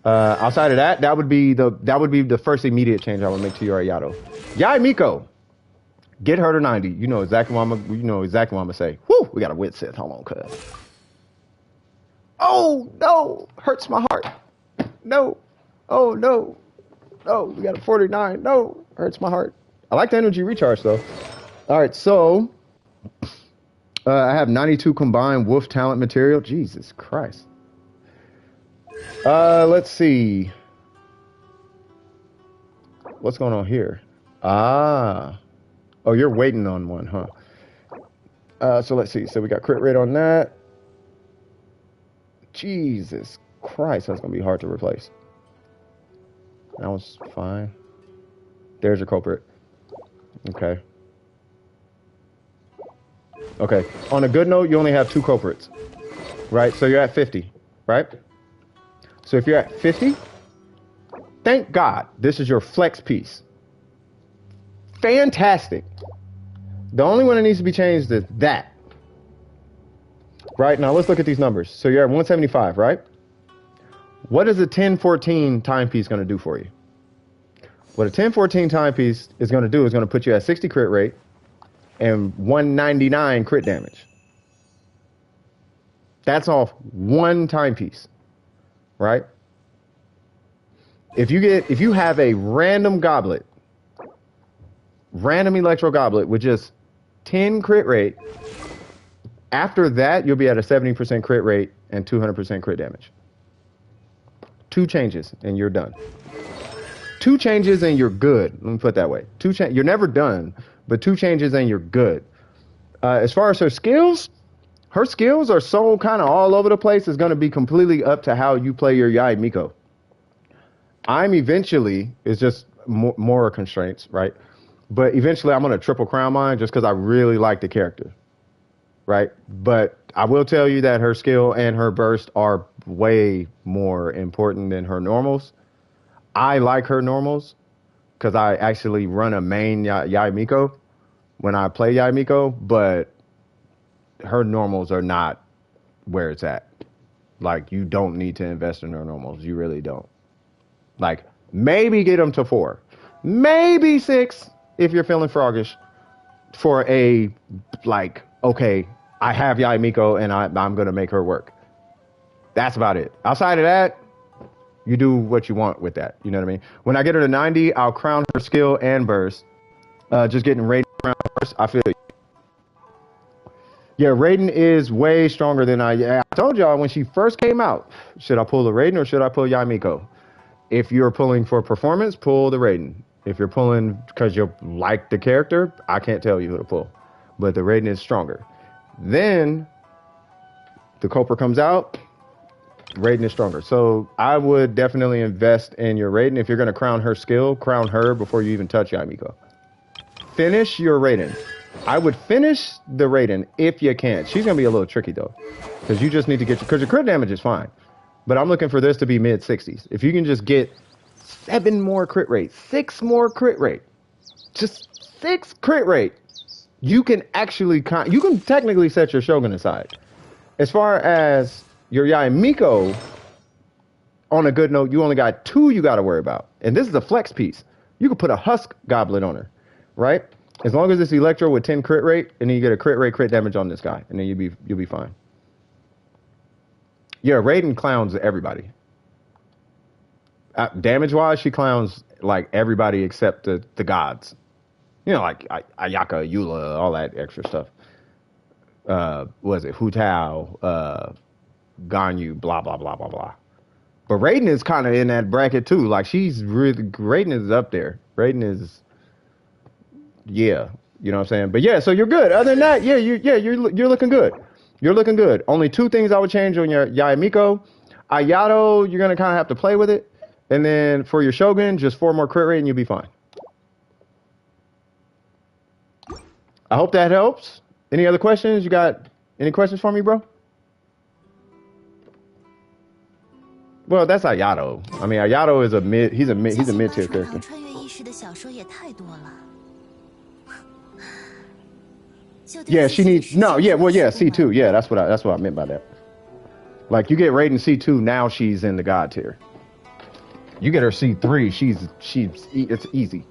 outside of that, that would be the first immediate change I would make to your Ayato. Yai Miko. Get her to 90. You know exactly what I'm gonna say. Whew, we got a wit Sith. Hold on, cuz. Oh no! Hurts my heart. No. Oh no. No, we got a 49. No, hurts my heart. I like the energy recharge though. All right, so I have 92 combined wolf talent material. Jesus Christ. Let's see. What's going on here? Oh, you're waiting on one, huh? So let's see. So we got crit rate on that. Jesus Christ, that's going to be hard to replace. That was fine. There's your culprit. Okay. Okay. On a good note, you only have 2 culprits, right? So you're at 50, right? So if you're at 50, thank God this is your flex piece. Fantastic. The only one that needs to be changed is that. Right, now let's look at these numbers. So you're at 175, right? What is a 1014 timepiece going to do for you? What a 1014 timepiece is going to do is going to put you at 60 crit rate and 199 crit damage. That's off one timepiece, right? If you have a random goblet, random electro goblet with just 10 crit rate, after that you'll be at a 70% crit rate and 200% crit damage. 2 changes and you're done. 2 changes and you're good. Let me put it that way. You're never done, but 2 changes and you're good. As far as her skills are so kind of all over the place. It's going to be completely up to how you play your Yai Miko. It's just more constraints, right? But eventually I'm going to triple crown mine just because I really like the character, right? But I will tell you that her skill and her burst are way more important than her normals. I like her normals because I actually run a main Yai Miko when I play Yai Miko, but her normals are not where it's at. Like, you don't need to invest in her normals. You really don't. Like, maybe get them to 4. Maybe 6 if you're feeling froggish for a, like, okay, I have Yai Miko and I'm going to make her work. That's about it. Outside of that, you do what you want with that. You know what I mean? When I get her to 90, I'll crown her skill and burst. Just getting Raiden crown first, I feel you. Yeah, Raiden is way stronger than I told y'all when she first came out. Should I pull the Raiden or should I pull Yai Miko? If you're pulling for performance, pull the Raiden. If you're pulling because you like the character, I can't tell you who to pull. But the Raiden is stronger. Then the Cobra comes out, Raiden is stronger. So I would definitely invest in your Raiden. If you're going to crown her skill, crown her before you even touch Yai Miko. Finish your Raiden. I would finish the Raiden if you can. She's going to be a little tricky though. Because you just need to get because your crit damage is fine. But I'm looking for this to be mid 60s. If you can just get 7 more crit rate, 6 more crit rate, just 6 crit rate, you can actually you can technically set your Shogun aside. As far as your Yaimiko, on a good note, you only got 2 you got to worry about, and this is a flex piece. You could put a Husk Goblet on her, right? As long as it's Electro with 10 crit rate, and then you get a crit rate, crit damage on this guy, and then you'll be fine. Yeah, Raiden clowns everybody. Damage wise, she clowns like everybody except the gods. You know, like Ayaka, Eula, all that extra stuff. Was it Hu Tao, Ganyu, blah blah blah blah blah. But Raiden is kind of in that bracket too. Like Raiden is up there. Raiden is, yeah, you know what I'm saying. But yeah, so you're good. Other than that, yeah, you're looking good. You're looking good. Only 2 things I would change on your Yaimiko. Ayato, you're gonna kind of have to play with it. And then for your Shogun, just 4 more crit rate and you'll be fine. I hope that helps. Any other questions? You got any questions for me, bro? Well, that's Ayato. I mean, Ayato is he's a mid-tier character. Yeah, she needs C2. Yeah, that's what I meant by that. Like you get Raiden C2, now she's in the god tier. You get her C3, it's easy.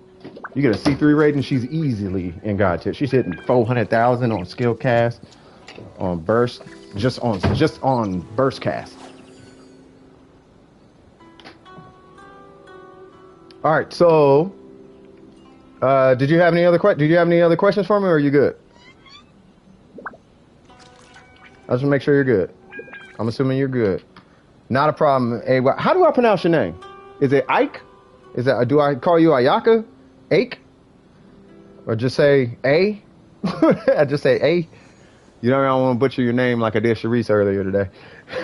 You get a C3 Raiden, she's easily in god tier. She's hitting 400,000 on skill cast, on burst, just on burst cast. All right, so did you have any other questions for me, or are you good? I just want to make sure you're good. I'm assuming you're good. Not a problem. Hey, how do I pronounce your name? Is it Ike? Do I call you Ayaka? Ake? Or just say A? I just say A. You know, I don't want to butcher your name like I did Sharice earlier today.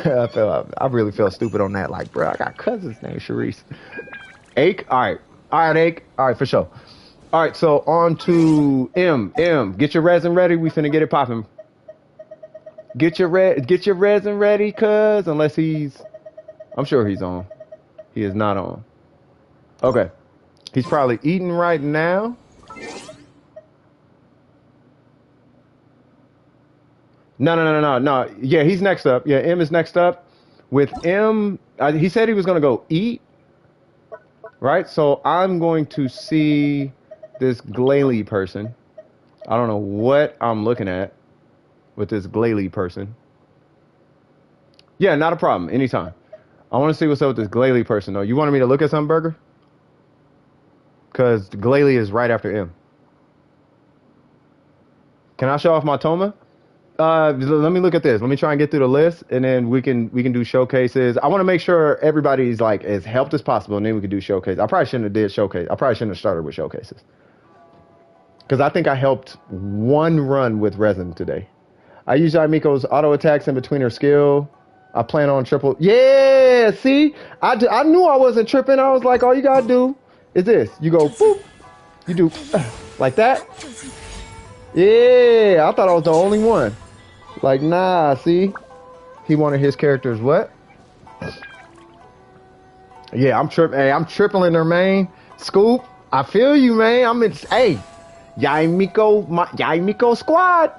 I really felt stupid on that. Like, bro, I got cousins named Sharice. Ake? All right, Ake. All right, for sure. All right, so on to M. Get your resin ready. We finna get it popping. Get your resin ready, cuz, unless I'm sure he's on. He is not on. Okay. He's probably eating right now. No. Yeah, he's next up. Yeah, M is next up. With M, he said he was going to go eat. Right? So I'm going to see this Glalie person. I don't know what I'm looking at with this Glalie person. Yeah, not a problem. Anytime. I want to see what's up with this Glalie person, though. You wanted me to look at some burger? Because Glalie is right after M. Can I show off my Toma? Let me look at this. Let me try and get through the list, and then we can do showcases. I want to make sure everybody's like as helped as possible, and then we can do showcases. I probably shouldn't have did showcase. I probably shouldn't have started with showcases. Because I think I helped 1 run with resin today. I use Miko's auto attacks in between her skill. I plan on triple. Yeah, see? I knew I wasn't tripping. I was like, all you gotta do is this. You go, boop. You do, like that. Yeah, I thought I was the only one. Like, nah, see? He wanted his characters what? Yeah, I'm tripping. Hey, I'm tripling her, man. Scoop, I feel you, man. Hey, Yaimiko squad.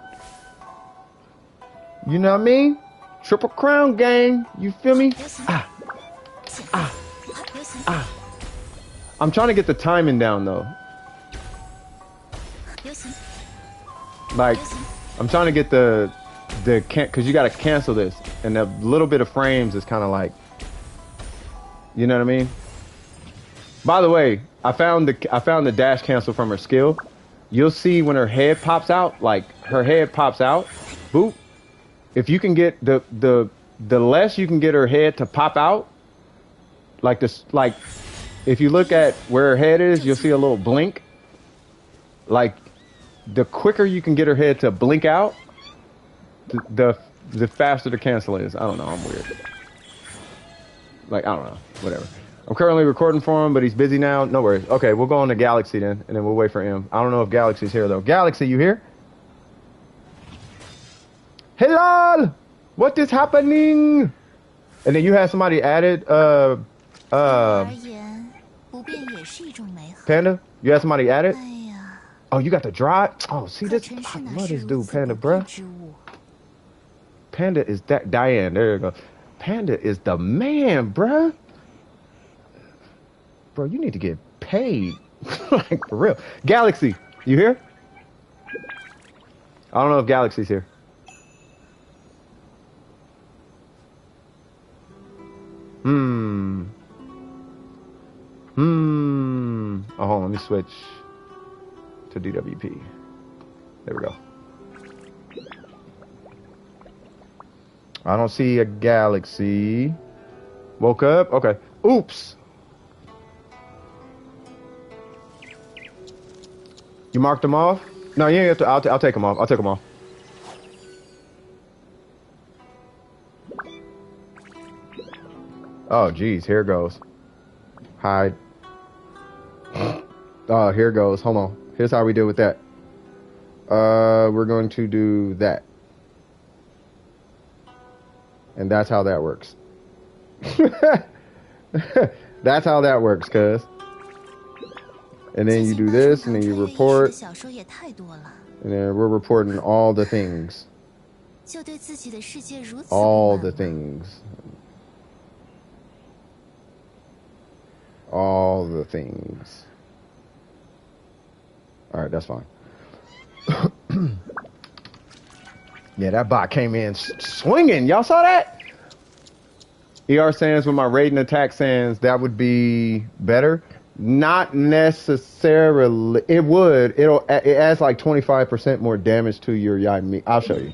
You know what I mean? Triple Crown gang. You feel me? I'm trying to get the timing down, though. Like, I'm trying to get because you got to cancel this. And a little bit of frames is kind of like, you know what I mean? By the way, I found the dash cancel from her skill. You'll see when her head pops out, like her head pops out, boop. If you can get the less you can get her head to pop out, like this, like if you look at where her head is, you'll see a little blink. Like the quicker you can get her head to blink out, the faster the cancel is. I don't know, I'm weird. Like, I don't know, whatever. I'm currently recording for him, but he's busy now. No worries. Okay, we'll go on to Galaxy then, and then we'll wait for him. I don't know if Galaxy's here, though. Galaxy, you here? Hello! What is happening? And then you had somebody added, Panda? You had somebody added? Oh, you got the drive? Oh, see 可 this? 尘 I 世哪 love 是 this 如 dude, 此 Panda, 不配 bruh. 之物？ Panda is that Diane. There you go. Panda is the man, bruh. Bro, you need to get paid. Like, for real. Galaxy, you here? I don't know if Galaxy's here. Hmm. Oh, hold on. Let me switch to DWP. There we go. I don't see a Galaxy. Woke up? Okay. Oops. You marked them off? No, you ain't have to. I'll take them off. I'll take them off. Oh, geez. Here it goes. Hide. Oh, here it goes. Hold on. Here's how we deal with that. We're going to do that. And that's how that works. That's how that works, cuz. And then you do this, and then you report. And then we're reporting all the things. All the things. All the things. Alright, that's fine. Yeah, that bot came in swinging. Y'all saw that? ER sands with my raid and attack sands, that would be better. Not necessarily. It would. It adds like 25% more damage to your Yai. I'll show you.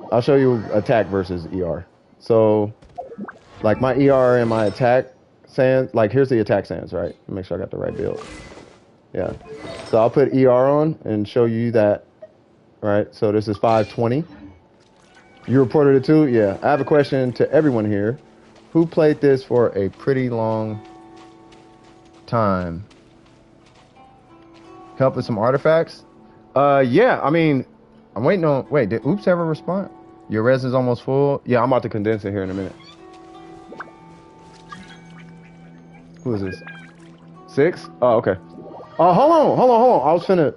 I'll show you attack versus ER. So, like my ER and my attack sands, like here's the attack sands, right? Make sure I got the right build. Yeah. So I'll put ER on and show you that, right? So this is 520. You reported it too? Yeah. I have a question to everyone here. Who played this for a pretty long time? Help with some artifacts? Yeah, I mean, I'm waiting on, wait, did Oops ever respond? Your res is almost full? Yeah, I'm about to condense it here in a minute. Who is this? 6? Oh, okay. Oh, hold on. I was finna,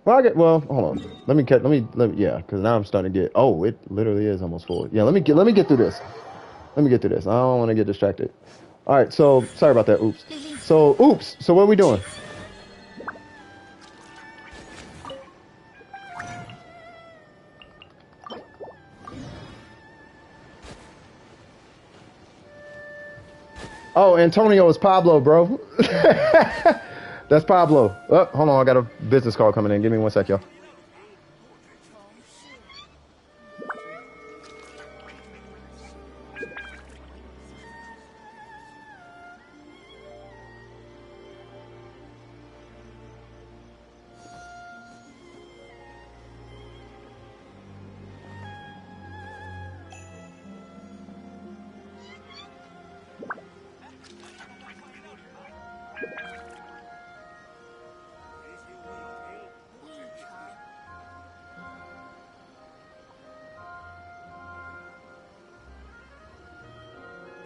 well, hold on. Let me, yeah, because now I'm starting to get, oh, it literally is almost full. Yeah, let me get through this. Let me get through this. I don't want to get distracted. All right, so sorry about that. Oops. So what are we doing? Oh, Antonio is Pablo, bro. That's Pablo. Oh, hold on, I got a business call coming in. Give me 1 sec, y'all.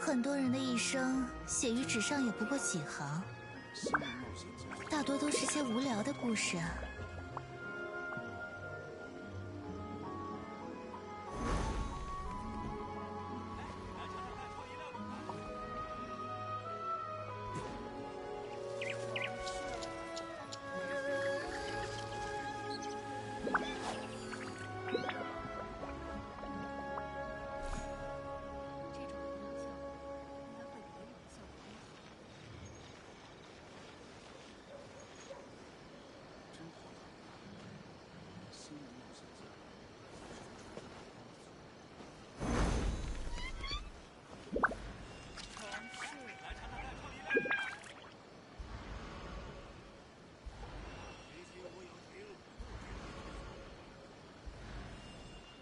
很多人的一生写于纸上也不过几行，大多都是些无聊的故事啊。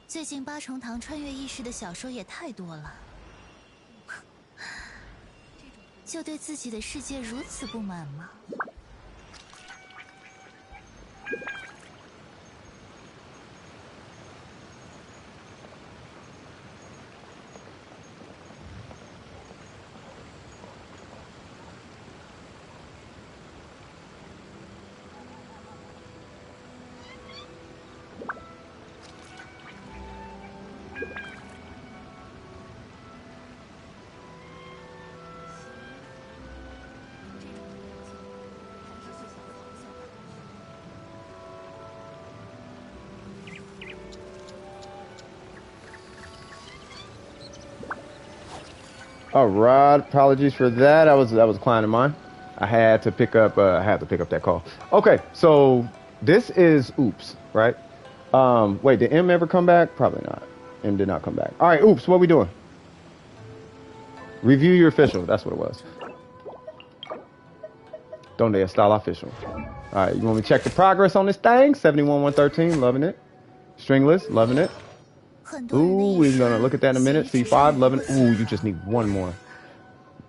最近八重堂穿越意识的小说也太多了，就对自己的世界如此不满吗？ All right, apologies for that. That was a client of mine. I had to pick up that call. Okay, so this is Oops, right? Wait, did M ever come back? Probably not. M did not come back. All right, Oops, what we doing? Review your official. That's what it was. Donde está la official? All right, you want me to check the progress on this thing? 71-113, loving it. Stringless, loving it. Ooh, we're gonna look at that in a minute. C5, loving it. Ooh, you just need one more.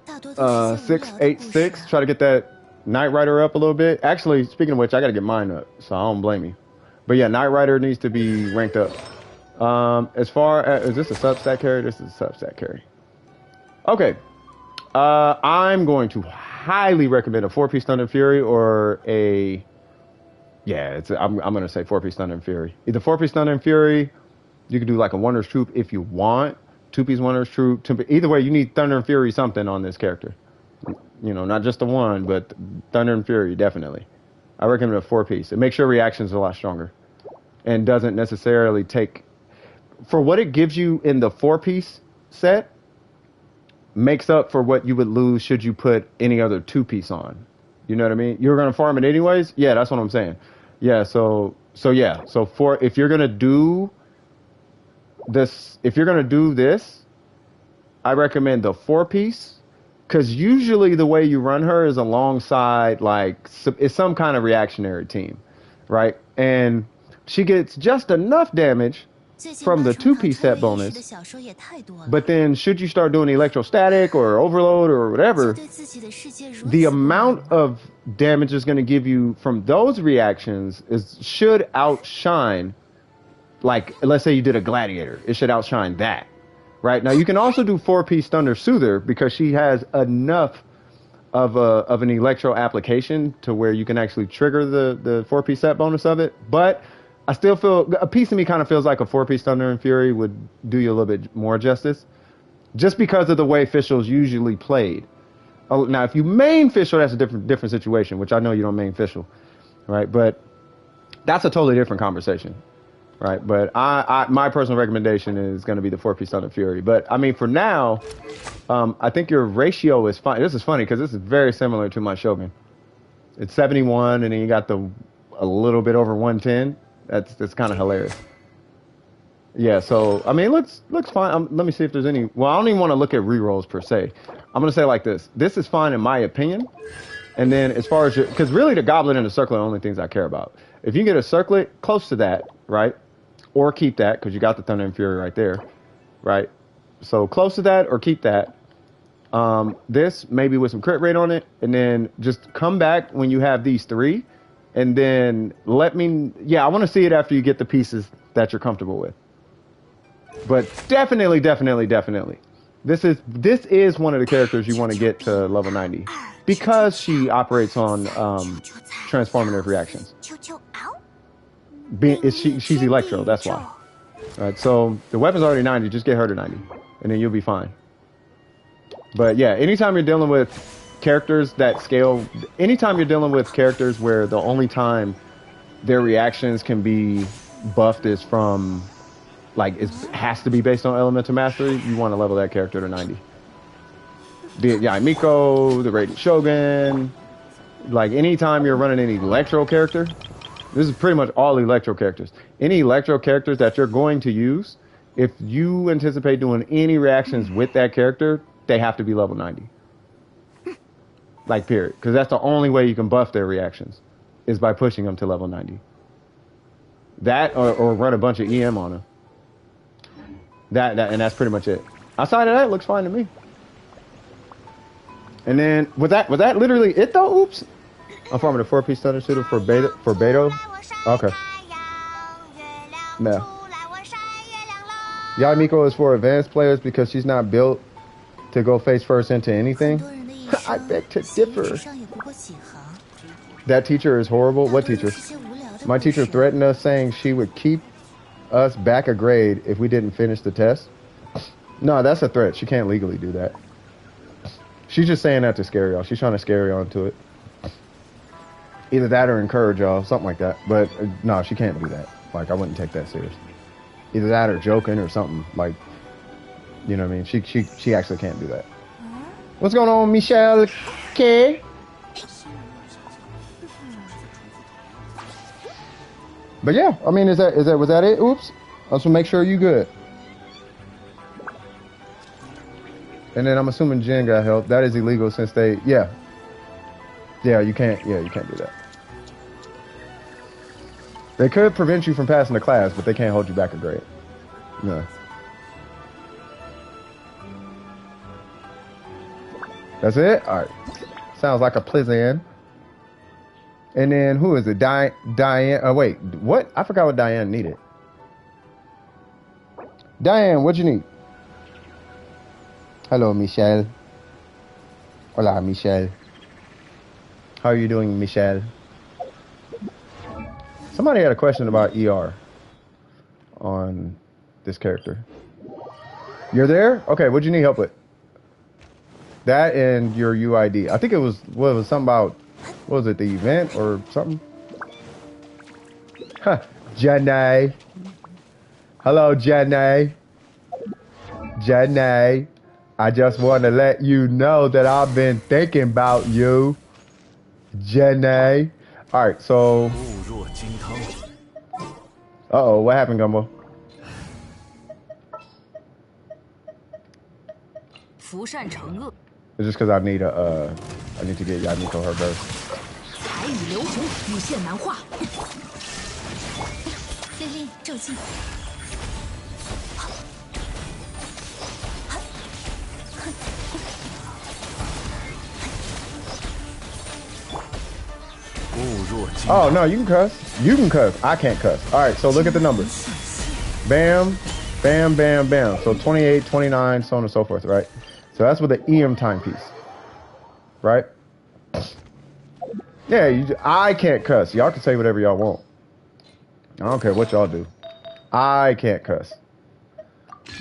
686. Try to get that Knight Rider up a little bit. Actually, speaking of which, I gotta get mine up, so I don't blame you. But yeah, Knight Rider needs to be ranked up. As far as, is this a substat carry? This is a substat carry. Okay. I'm going to highly recommend a 4-piece Thunder and Fury or a, yeah, I'm gonna say 4-piece Thunder and Fury. Either 4-piece Thunder and Fury, you can do like a Wonders Troop if you want. 2-piece Wonders Troop. Either way, you need Thunder and Fury something on this character. You know, not just the one, but Thunder and Fury, definitely. I recommend a 4-piece. It makes your reactions a lot stronger. And doesn't necessarily take... For what it gives you in the 4-piece set, makes up for what you would lose should you put any other 2-piece on. You know what I mean? You're going to farm it anyways? Yeah, that's what I'm saying. Yeah, so if you're going to do this, I recommend the 4-piece, because usually the way you run her is alongside, like, it's some kind of reactionary team, right? And she gets just enough damage from the 2-piece set bonus, but then should you start doing electrostatic or overload or whatever, the amount of damage is going to give you from those reactions should outshine, like, let's say you did a gladiator, it should outshine that. Right now, you can also do 4-piece Thunder Soother because she has enough of an electro application to where you can actually trigger the 4-piece set bonus of it. But I still feel a piece of me kind of feels like a 4-piece Thunder and Fury would do you a little bit more justice, just because of the way Fischl's usually played. Oh, now if you main Fischl, that's a different situation, which I know you don't main Fischl, right? But that's a totally different conversation. Right, but my personal recommendation is going to be the 4-piece Thunder Fury. But I mean, for now, I think your ratio is fine. This is funny because this is very similar to my Shogun. It's 71, and then you got a little bit over 110. That's kind of hilarious. Yeah, so I mean, it looks fine. Let me see if there's any. Well, I don't even want to look at rerolls per se. I'm gonna say like this: this is fine in my opinion. And then as far as because really the Goblin and the Circlet are the only things I care about. If you can get a Circlet close to that, right? Or keep that, because you got the Thunder and Fury right there, right? So close to that or keep that. This, maybe with some crit rate on it, and then just come back when you have these 3, and then I want to see it after you get the pieces that you're comfortable with. But definitely, this is one of the characters you want to get to level 90, because she operates on transformative reactions. She's Electro, that's why. All right, so the weapon's already 90, just get her to 90, and then you'll be fine. But yeah, anytime you're dealing with characters that scale, anytime you're dealing with characters where the only time their reactions can be buffed is from, like, it has to be based on Elemental Mastery, you want to level that character to 90. Be it Yaimiko, the Radiant Shogun, like anytime you're running an Electro character, this is pretty much all Electro characters. Any Electro characters that you're going to use, if you anticipate doing any reactions with that character, they have to be level 90. Like, period. Because that's the only way you can buff their reactions, is by pushing them to level 90. That, or run a bunch of EM on them. And that's pretty much it. Outside of that, it looks fine to me. And then, was that literally it though? Oops. I'm farming a 4-piece Thunder Suitor for Beto. Okay. No. Yaimiko is for advanced players because she's not built to go face first into anything. I beg to differ. That teacher is horrible. What teacher? My teacher threatened us, saying she would keep us back a grade if we didn't finish the test. No, that's a threat. She can't legally do that. She's just saying that to scare y'all. She's trying to scare y'all into it. Either that or encourage y'all, something like that. But no, she can't do that. Like, I wouldn't take that serious. Either that or joking or something. Like, you know what I mean? She actually can't do that. What's going on, Michelle K? But yeah, I mean, was that it? Oops. Let's make sure you good. And then I'm assuming Jen got help. That is illegal since they, yeah, you can't do that. They could prevent you from passing the class, but they can't hold you back a grade. No. That's it? All right. Sounds like a plan. And then who is it? Diane. Oh, wait. What? I forgot what Diane needed. Diane, what'd you need? Hello, Michelle. Hola, Michelle. How are you doing, Michelle? Somebody had a question about ER on this character. You're there? Okay, what'd you need help with? That and your UID. I think it was, what was something about, what was it, the event or something? Huh, Jenny. Hello, Jenny. Jenny. I just want to let you know that I've been thinking about you. Jenny. Alright, so... Uh-oh, what happened, Gumbo? It's just because I need to get Yamiko her birth. Oh, no, you can cuss. You can cuss. I can't cuss. All right, so look at the numbers. Bam, bam, bam, bam. So 28, 29, so on and so forth, right? So that's with the EM timepiece, right? Yeah, I can't cuss. Y'all can say whatever y'all want. I don't care what y'all do. I can't cuss.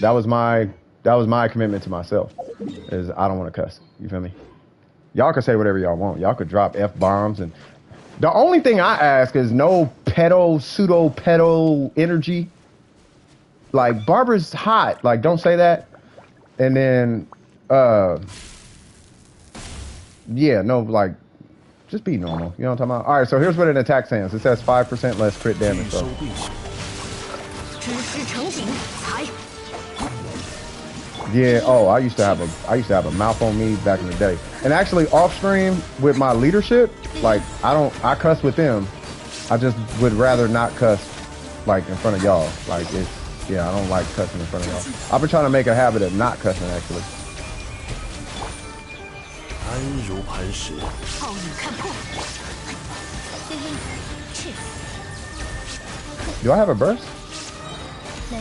That was my commitment to myself, is I don't want to cuss. You feel me? Y'all can say whatever y'all want. Y'all could drop F-bombs, and the only thing I ask is no pseudo-pedo energy. Like, Barbara's hot. Like, don't say that. And then, yeah, no, like, just be normal. You know what I'm talking about? All right, so here's what an attack stands. It says 5% less crit damage. So. Yeah. Oh, I used to have a mouth on me back in the day. And actually, off stream with my leadership, like I cuss with them. I just would rather not cuss, like in front of y'all. Like I don't like cussing in front of y'all. I've been trying to make a habit of not cussing actually. Do I have a burst?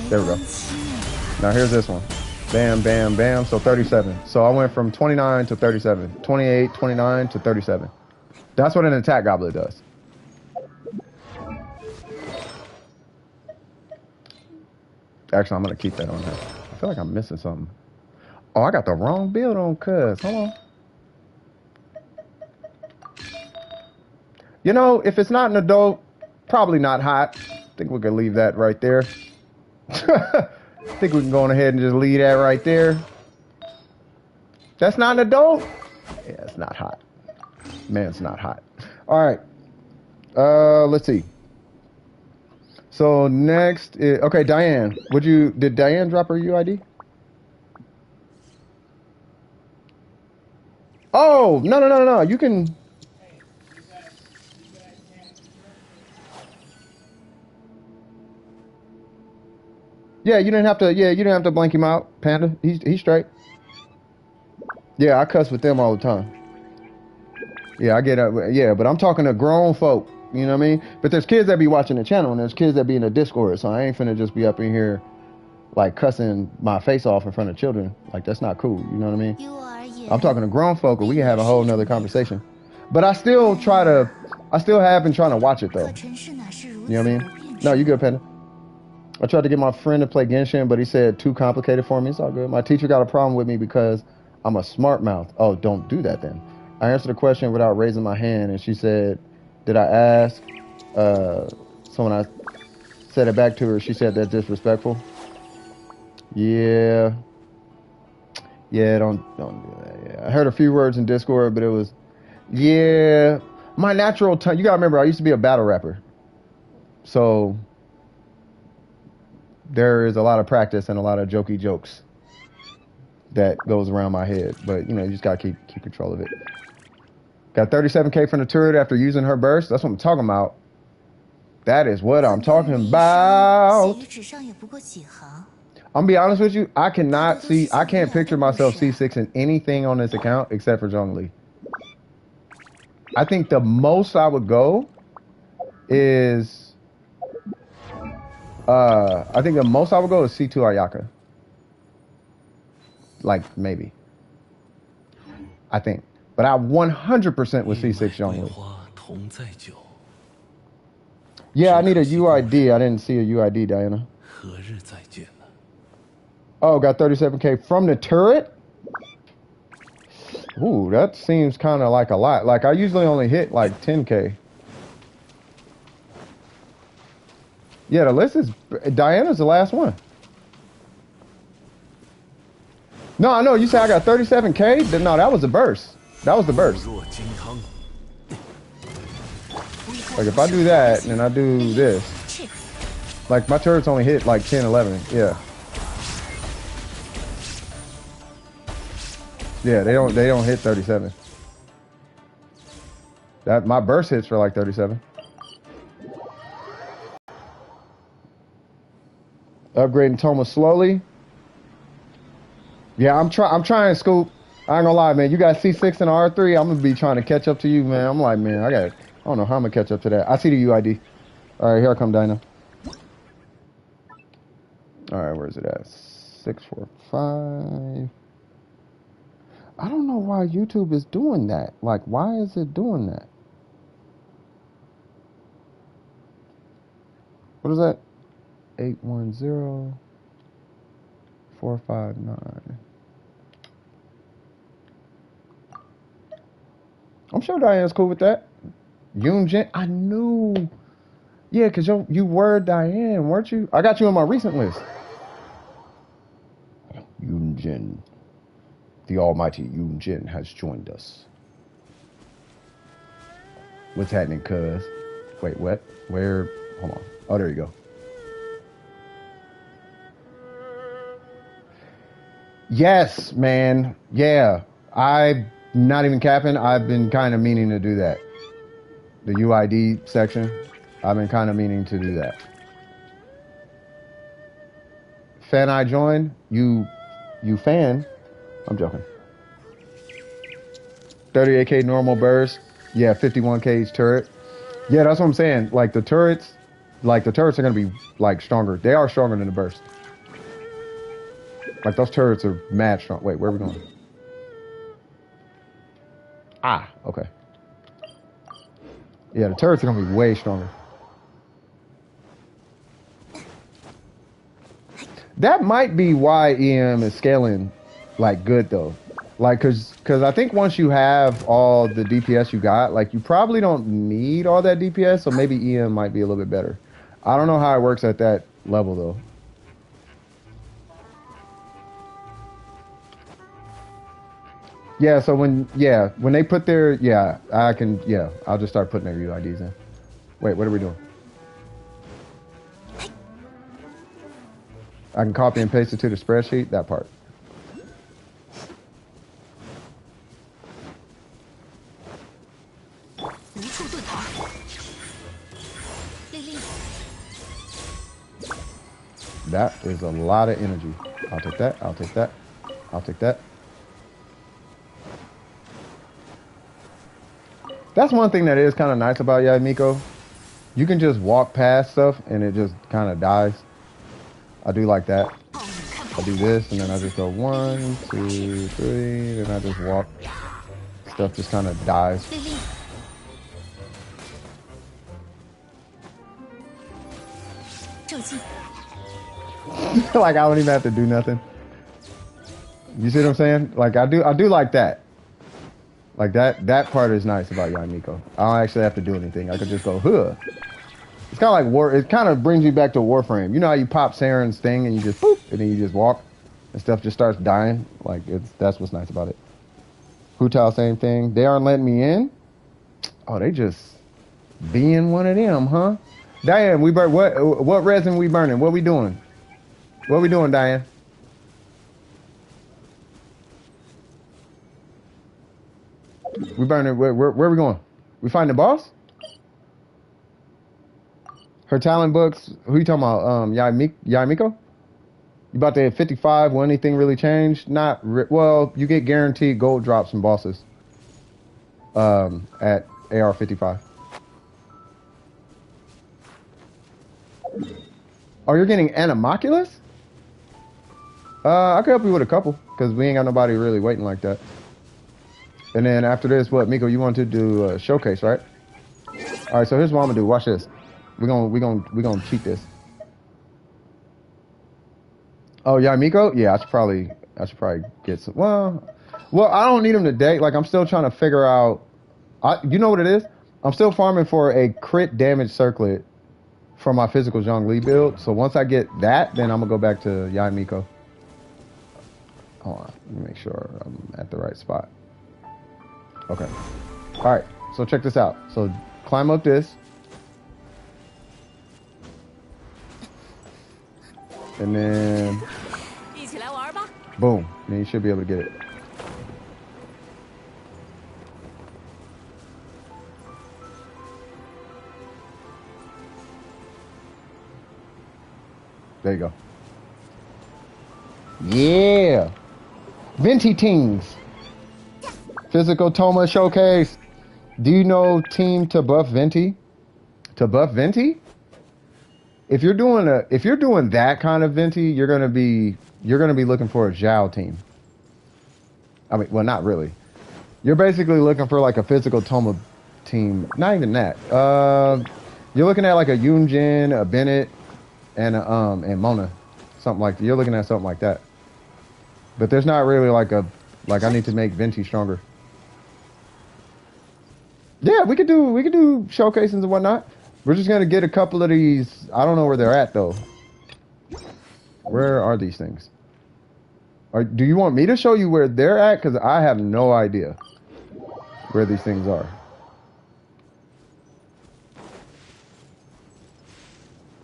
There we go. Now here's this one. Bam, bam, bam. So 37. So I went from 29 to 37. 28, 29 to 37. That's what an attack goblet does. Actually, I'm going to keep that on there. I feel like I'm missing something. Oh, I got the wrong build on cuz. Hold on. You know, if it's not an adult, probably not hot. I think we can leave that right there. I think we can go on ahead and just leave that right there. That's not an adult? Yeah, it's not hot. Man, it's not hot. All right. Let's see. So next is, okay, Diane. Did Diane drop her UID? Oh, no. You can. Yeah, you didn't have to blank him out, Panda. He's straight. Yeah, I cuss with them all the time. Yeah, I get it. Yeah, but I'm talking to grown folk. You know what I mean? But there's kids that be watching the channel, and there's kids that be in the Discord. So I ain't finna just be up in here, like, cussing my face off in front of children. Like, that's not cool. You know what I mean? I'm talking to grown folk, and we can have a whole nother conversation. But I still have been trying to watch it, though. You know what I mean? No, you good, Panda. I tried to get my friend to play Genshin, but he said too complicated for me. It's all good. My teacher got a problem with me because I'm a smart mouth. Oh, don't do that then. I answered the question without raising my hand, and she said, did I ask? So when I said it back to her, she said that's disrespectful. Yeah. Yeah, don't do that. Yeah, I heard a few words in Discord, but it was, yeah, my natural tongue. You gotta remember, I used to be a battle rapper, so there is a lot of practice and a lot of jokey jokes that goes around my head. But you know, you just gotta keep control of it. Got 37K from the turret after using her burst. That's what I'm talking about. That is what I'm talking about. I'm gonna be honest with you. I can't picture myself C6 in anything on this account except for Zhongli. I think the most I would go is C2 Ayaka. Like maybe. I think. But I 100% with C6 Xiangling. Yeah, I need a UID. I didn't see a UID, Diana. Oh, got 37K from the turret? Ooh, that seems kind of like a lot. Like, I usually only hit like 10K. Yeah, the list is... Diana's the last one. No, I know. You said I got 37K? No, that was the burst. That was the burst. Like, if I do that, and then I do this. Like, my turrets only hit like 10, 11. Yeah. Yeah, they don't hit 37. My burst hits for like 37. Upgrading Toma slowly. Yeah, I'm trying, Scoop. I ain't gonna lie, man. You got C6 and R3. I'm gonna be trying to catch up to you, man. I'm like, man, I don't know how I'm gonna catch up to that. I see the UID. All right, here I come, Dinah. All right, where's it at? 645. I don't know why YouTube is doing that. Like, why is it doing that? What is that? 810459. I'm sure Diane's cool with that. Yoonjin, I knew. Yeah, because you were Diane, weren't you? I got you on my recent list. Yoonjin. The almighty Yoonjin has joined us. What's happening, cuz? Wait, what? Where? Hold on. Oh, there you go. Yes, man. Yeah. I'm not even capping. I've been kind of meaning to do that. The UID section. I've been kind of meaning to do that. Fan I join? You fan? I'm joking. 38K normal burst. Yeah, 51K turret. Yeah, that's what I'm saying. Like the turrets are gonna be like stronger. They are stronger than the burst. Like those turrets are mad strong. Wait, where are we going? Ah, okay. Yeah, the turrets are gonna be way stronger. That might be why EM is scaling like good though. Like cause I think once you have all the DPS you got, like you probably don't need all that DPS, so maybe EM might be a little bit better. I don't know how it works at that level though. Yeah, so when they put their I'll just start putting their UIDs in. Wait, what are we doing? I can copy and paste it to the spreadsheet, that part. That is a lot of energy. I'll take that, I'll take that, I'll take that. That's one thing that is kind of nice about Yamiko. You can just walk past stuff and it just kind of dies. I do like that. I do this and then I just go 1, 2, 3, then I just walk. Stuff just kind of dies. Like I don't even have to do nothing. You see what I'm saying? Like I do like that. Like that part is nice about Yamiko. I don't actually have to do anything. I could just go, huh. It's kind of like it kind of brings me back to Warframe. You know how you pop Saren's thing and you just boop, and then you just walk? and stuff just starts dying. Like that's what's nice about it. Hutal, same thing. They aren't letting me in. Oh, they just being one of them, huh? Diane, we burn what resin we burning? What we doing? What we doing, Diane? We burning. Where we going? We find the boss? Her talent books. Who you talking about? Yaimiko? You about to hit 55? Will anything really change? Well, you get guaranteed gold drops from bosses. At AR55. Oh, you're getting Animoculus? I could help you with a couple, because we ain't got nobody really waiting like that. And then after this, what, Miko, you want to do a showcase, right? All right, so here's what I'm gonna do. Watch this. We're gonna cheat this. Oh, yeah, Miko? Yeah, I should probably get some. Well, I don't need him today. Like, I'm still trying to figure out. You know what it is? I'm still farming for a crit damage circlet for my physical Xiangling build. So once I get that, then I'm gonna go back to Yaimiko. Hold on, let me make sure I'm at the right spot. Okay. All right. So check this out. So climb up this. And then boom. Then you should be able to get it. There you go. Yeah. Venti teams. Physical Toma showcase. Do you know team to buff Venti? To buff Venti? If you're doing that kind of Venti, you're gonna be looking for a Zhao team. I mean, well, not really. You're basically looking for like a physical Toma team. Not even that. You're looking at like a Yunjin, a Bennett, and Mona, something like that. You're looking at something like that. But there's not really like I need to make Venti stronger. Yeah, we could do showcases and whatnot. We're just gonna get a couple of these. I don't know where they're at though. Where are these things? Do you want me to show you where they're at? Because I have no idea where these things are.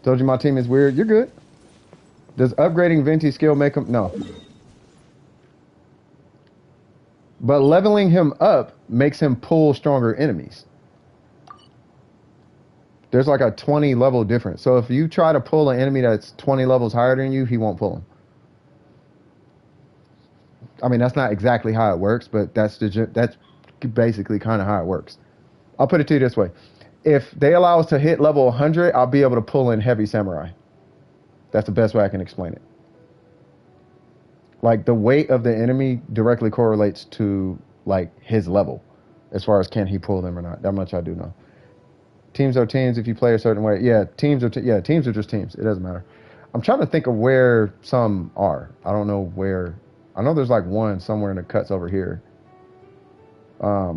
Told you my team is weird. You're good. Does upgrading Venti skill make him? No. But leveling him up makes him pull stronger enemies. There's like a 20 level difference. So if you try to pull an enemy that's 20 levels higher than you, he won't pull him. I mean, that's not exactly how it works, but that's basically kind of how it works. I'll put it to you this way. If they allow us to hit level 100, I'll be able to pull in Heavy Samurai. That's the best way I can explain it. Like, the weight of the enemy directly correlates to, like, his level. As far as can he pull them or not. That much I do know. Teams are teams if you play a certain way. Yeah, teams are just teams. It doesn't matter. I'm trying to think of where some are. I don't know where. I know there's, like, one somewhere in the cuts over here. I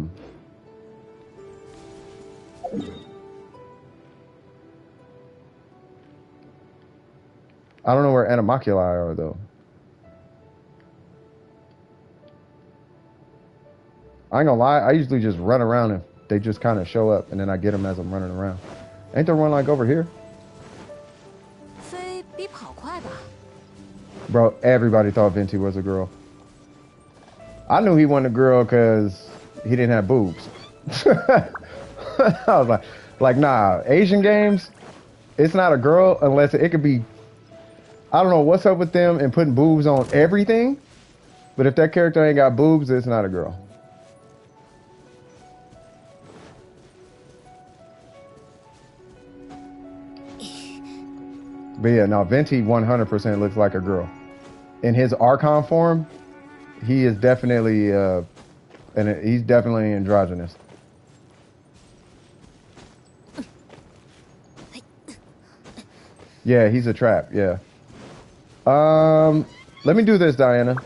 don't know where Animoculi are, though. I ain't gonna lie, I usually just run around and they just kind of show up, and then I get them as I'm running around. Ain't there one like over here? Bro, everybody thought Venti was a girl. I knew he wasn't a girl because he didn't have boobs. I was like, nah, Asian games, it's not a girl unless it could be. I don't know what's up with them and putting boobs on everything, but if that character ain't got boobs, it's not a girl. But yeah, no, Venti 100% looks like a girl. In his Archon form, he is definitely, and he's definitely androgynous. Yeah, he's a trap, yeah. Let me do this, Diana.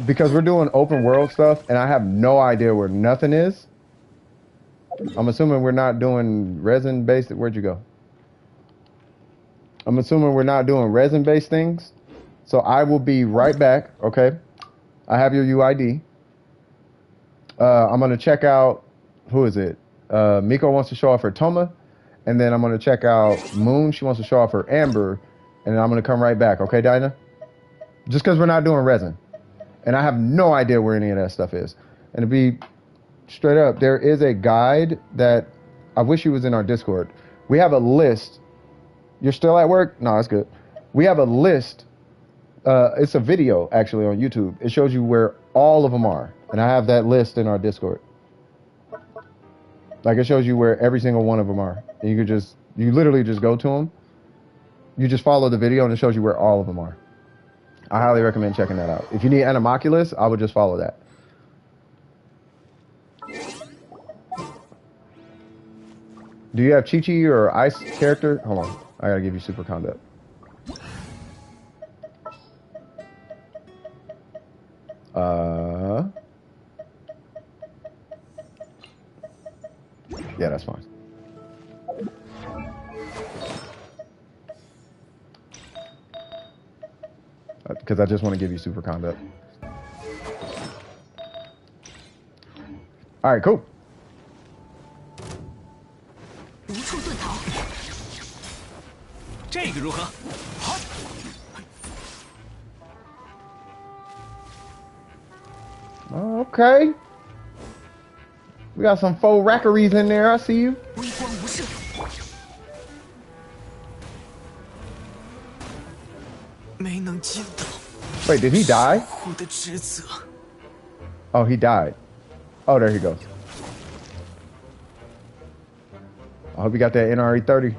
Because we're doing open world stuff, and I have no idea where nothing is. I'm assuming we're not doing resin-based. Where'd you go? I'm assuming we're not doing resin-based things. So I will be right back. Okay. I have your UID. I'm gonna check out. Who is it? Miko wants to show off her Toma, and then I'm gonna check out Moon. She wants to show off her Amber, and then I'm gonna come right back. Okay, Dinah? Just because we're not doing resin, and I have no idea where any of that stuff is. And to be straight up, there is a guide that I wish he was in our Discord. We have a list. You're still at work? No, that's good. We have a list. It's a video actually on YouTube. It shows you where all of them are, and I have that list in our Discord. Like it shows you where every single one of them are, and you literally just go to them. You just follow the video, and it shows you where all of them are. I highly recommend checking that out. If you need Animoculus, I would just follow that. Do you have Chi-Chi or Ice character? Hold on. I gotta give you super conduct. Yeah, that's fine. Because I just want to give you super conduct. All right, cool. Okay. We got some faux rackeries in there. I see you. Wait, did he die? Oh, he died. Oh, there he goes. I hope you got that NRE 30.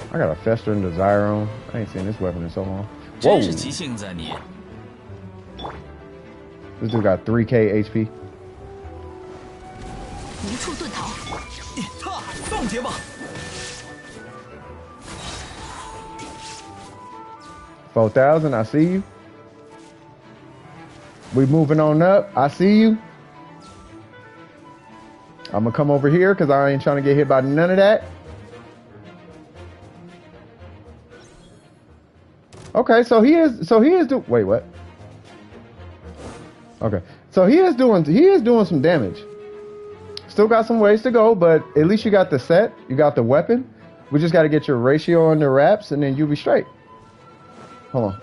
I got a Fester and Desire on. I ain't seen this weapon in so long. Whoa! This dude got 3k HP. $4,000, I see you. We moving on up. I see you. I'm gonna come over here because I ain't trying to get hit by none of that. Okay, so he is doing. Wait, what? Okay, so he is doing some damage. Still got some ways to go, but at least you got the set, you got the weapon. We just got to get your ratio under wraps, and then you'll be straight. Hold on.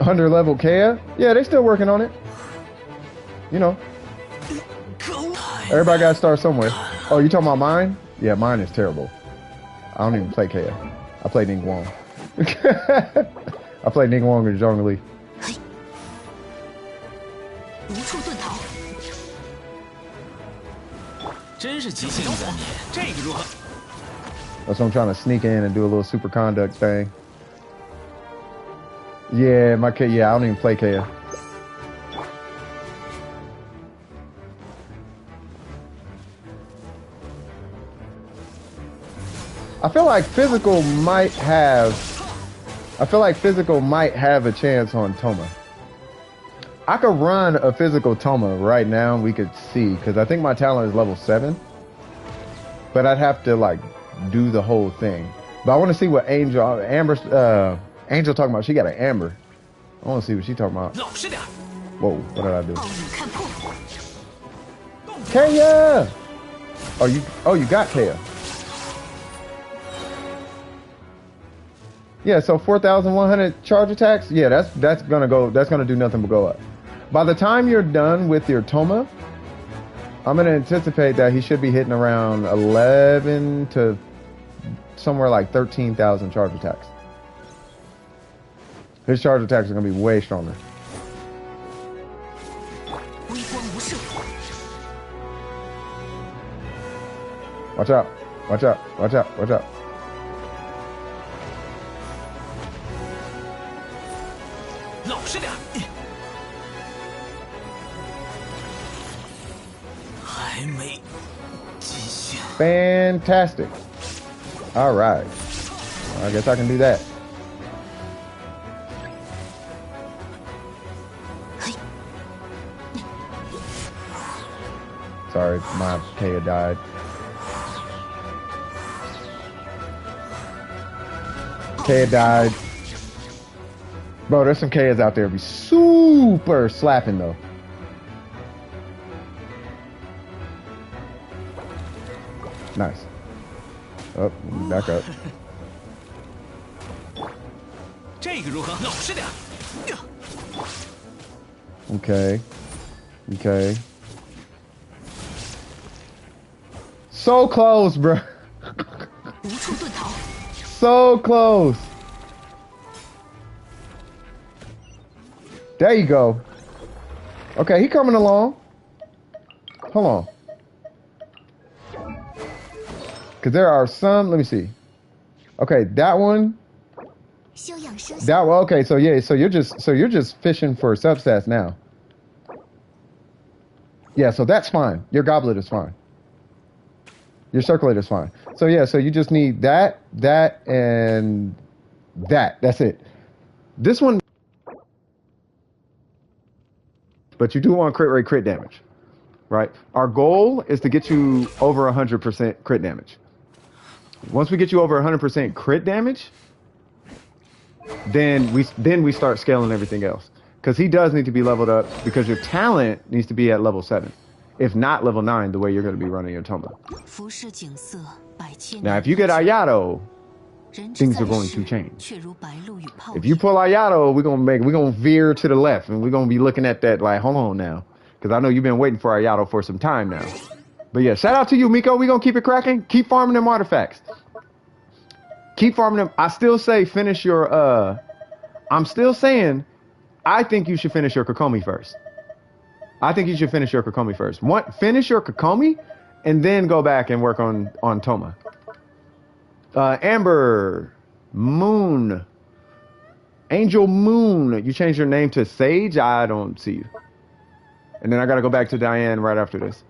Under level Kea? Yeah, they still working on it. You know. Everybody got to start somewhere. Oh, you talking about mine? Yeah, mine is terrible. I don't even play Kea. I play Ningguang. I play Ningguang and Xiangling. That's what I'm trying to sneak in and do a little super conduct thing. Yeah, yeah, I don't even play Kea. I feel like physical might have a chance on Toma. I could run a physical Toma right now. We could see, because I think my talent is level 7. But I'd have to like do the whole thing. But I want to see what Angel talking about. She got an Amber. I want to see what she talking about. Whoa, what did I do? Kea! Oh, you got Kea. Yeah, so 4,100 charge attacks. Yeah, that's gonna do nothing but go up. By the time you're done with your Toma, I'm gonna anticipate that he should be hitting around 11 to somewhere like 13,000 charge attacks. His charge attacks are gonna be way stronger. Watch out! Watch out! Watch out! Watch out! Fantastic. All right. I guess I can do that. Sorry, my Kaya died. Kaya died. Bro, there's some Kayas out there be super slapping though. Nice. Oh, back up. Okay. Okay. So close, bro. So close. There you go. Okay, he coming along. Hold on. Because there are some, let me see. Okay, that one. That one, okay, so yeah, so you're just fishing for substats now. Yeah, so that's fine. Your goblet is fine. Your circlet is fine. So yeah, so you just need that, and that. That's it. This one, but you do want crit rate, crit damage, right? Our goal is to get you over 100% crit damage. Once we get you over 100% crit damage, then we start scaling everything else. Because he does need to be leveled up, because your talent needs to be at level 7. If not level 9, the way you're going to be running your Toma. Now, if you get Ayato, things are going to change. If you pull Ayato, we're gonna veer to the left, and we're gonna be looking at that like, hold on now, because I know you've been waiting for Ayato for some time now. But yeah, shout out to you, Miko. We're gonna keep it cracking. Keep farming them artifacts. Keep farming them. I still say finish your I'm still saying I think you should finish your Kokomi first. I think you should finish your Kokomi first. Finish your Kokomi, and then go back and work on Toma. Amber Moon, Angel Moon. You changed your name to Sage. I don't see you. And then I gotta go back to Diane right after this.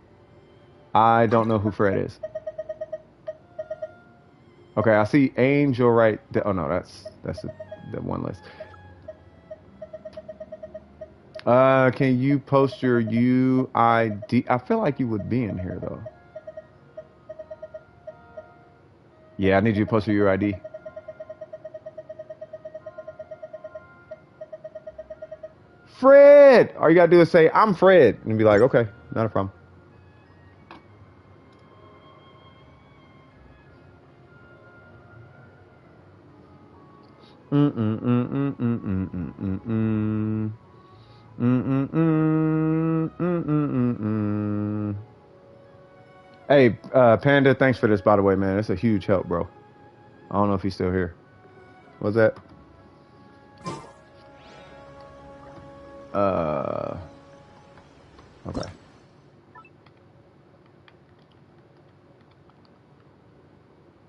I don't know who Fred is. Okay, I see Angel right there. Oh no, that's the one list. Can you post your UID? I feel like you would be in here though. Yeah, I need you to post your UID. Fred! All you gotta do is say, I'm Fred. And be like, okay, not a problem. Hey, Panda, thanks for this, by the way, man. It's a huge help, bro. I don't know if he's still here. What's that? Okay.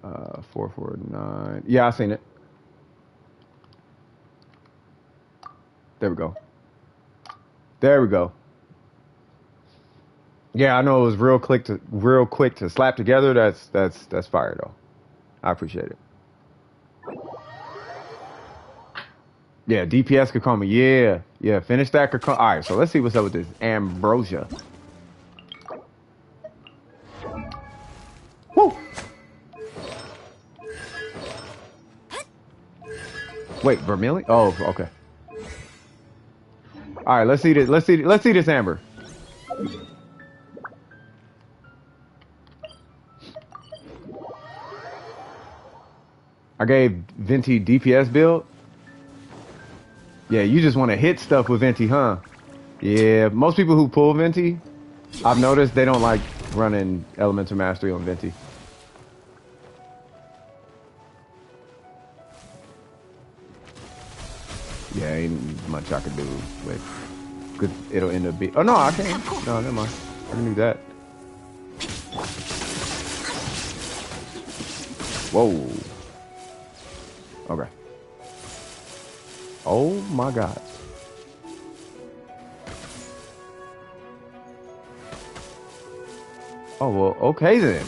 Uh, 449. Yeah, I seen it. There we go. There we go. Yeah, I know it was real quick to slap together. That's fire though. I appreciate it. Yeah, DPS Kokomi. Yeah. Finish that Kokomi. All right, so let's see what's up with this Ambrosia. Woo! Wait, Vermilion? Oh, okay. All right, let's see this. Let's see this Amber. I gave Venti DPS build. Yeah, you just want to hit stuff with Venti, huh? Yeah, most people who pull Venti, I've noticed they don't like running Elemental Mastery on Venti. Yeah, ain't much I can do with. Cause it'll end up being. Oh no, I can't. No, never mind. I can do that. Whoa. Okay. Oh my God. Oh well, okay then.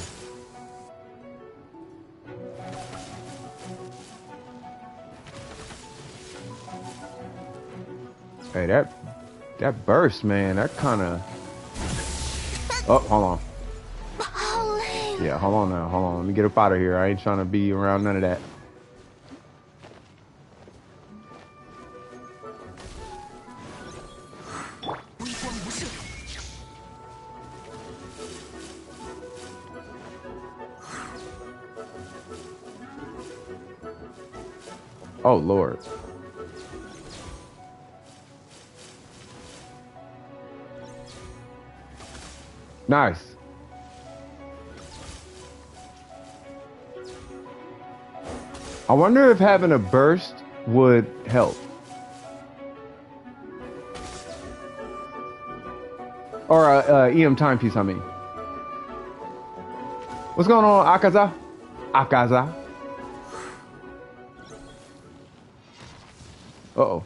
Hey, that burst, man, that kind of... Oh, hold on. Yeah, hold on now. Hold on. Let me get up out of here. I ain't trying to be around none of that. Oh, Lord. Nice. I wonder if having a burst would help. Or a EM timepiece, I mean. What's going on, Akaza? Akaza? Uh-oh.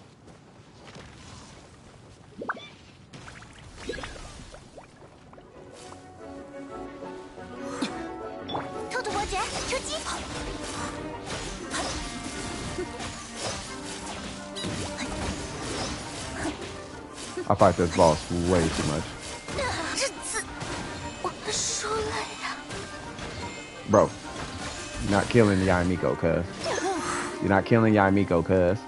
I fight this boss way too much. Bro, you're not killing Yaimiko, cuz. You're not killing Yaimiko, cuz.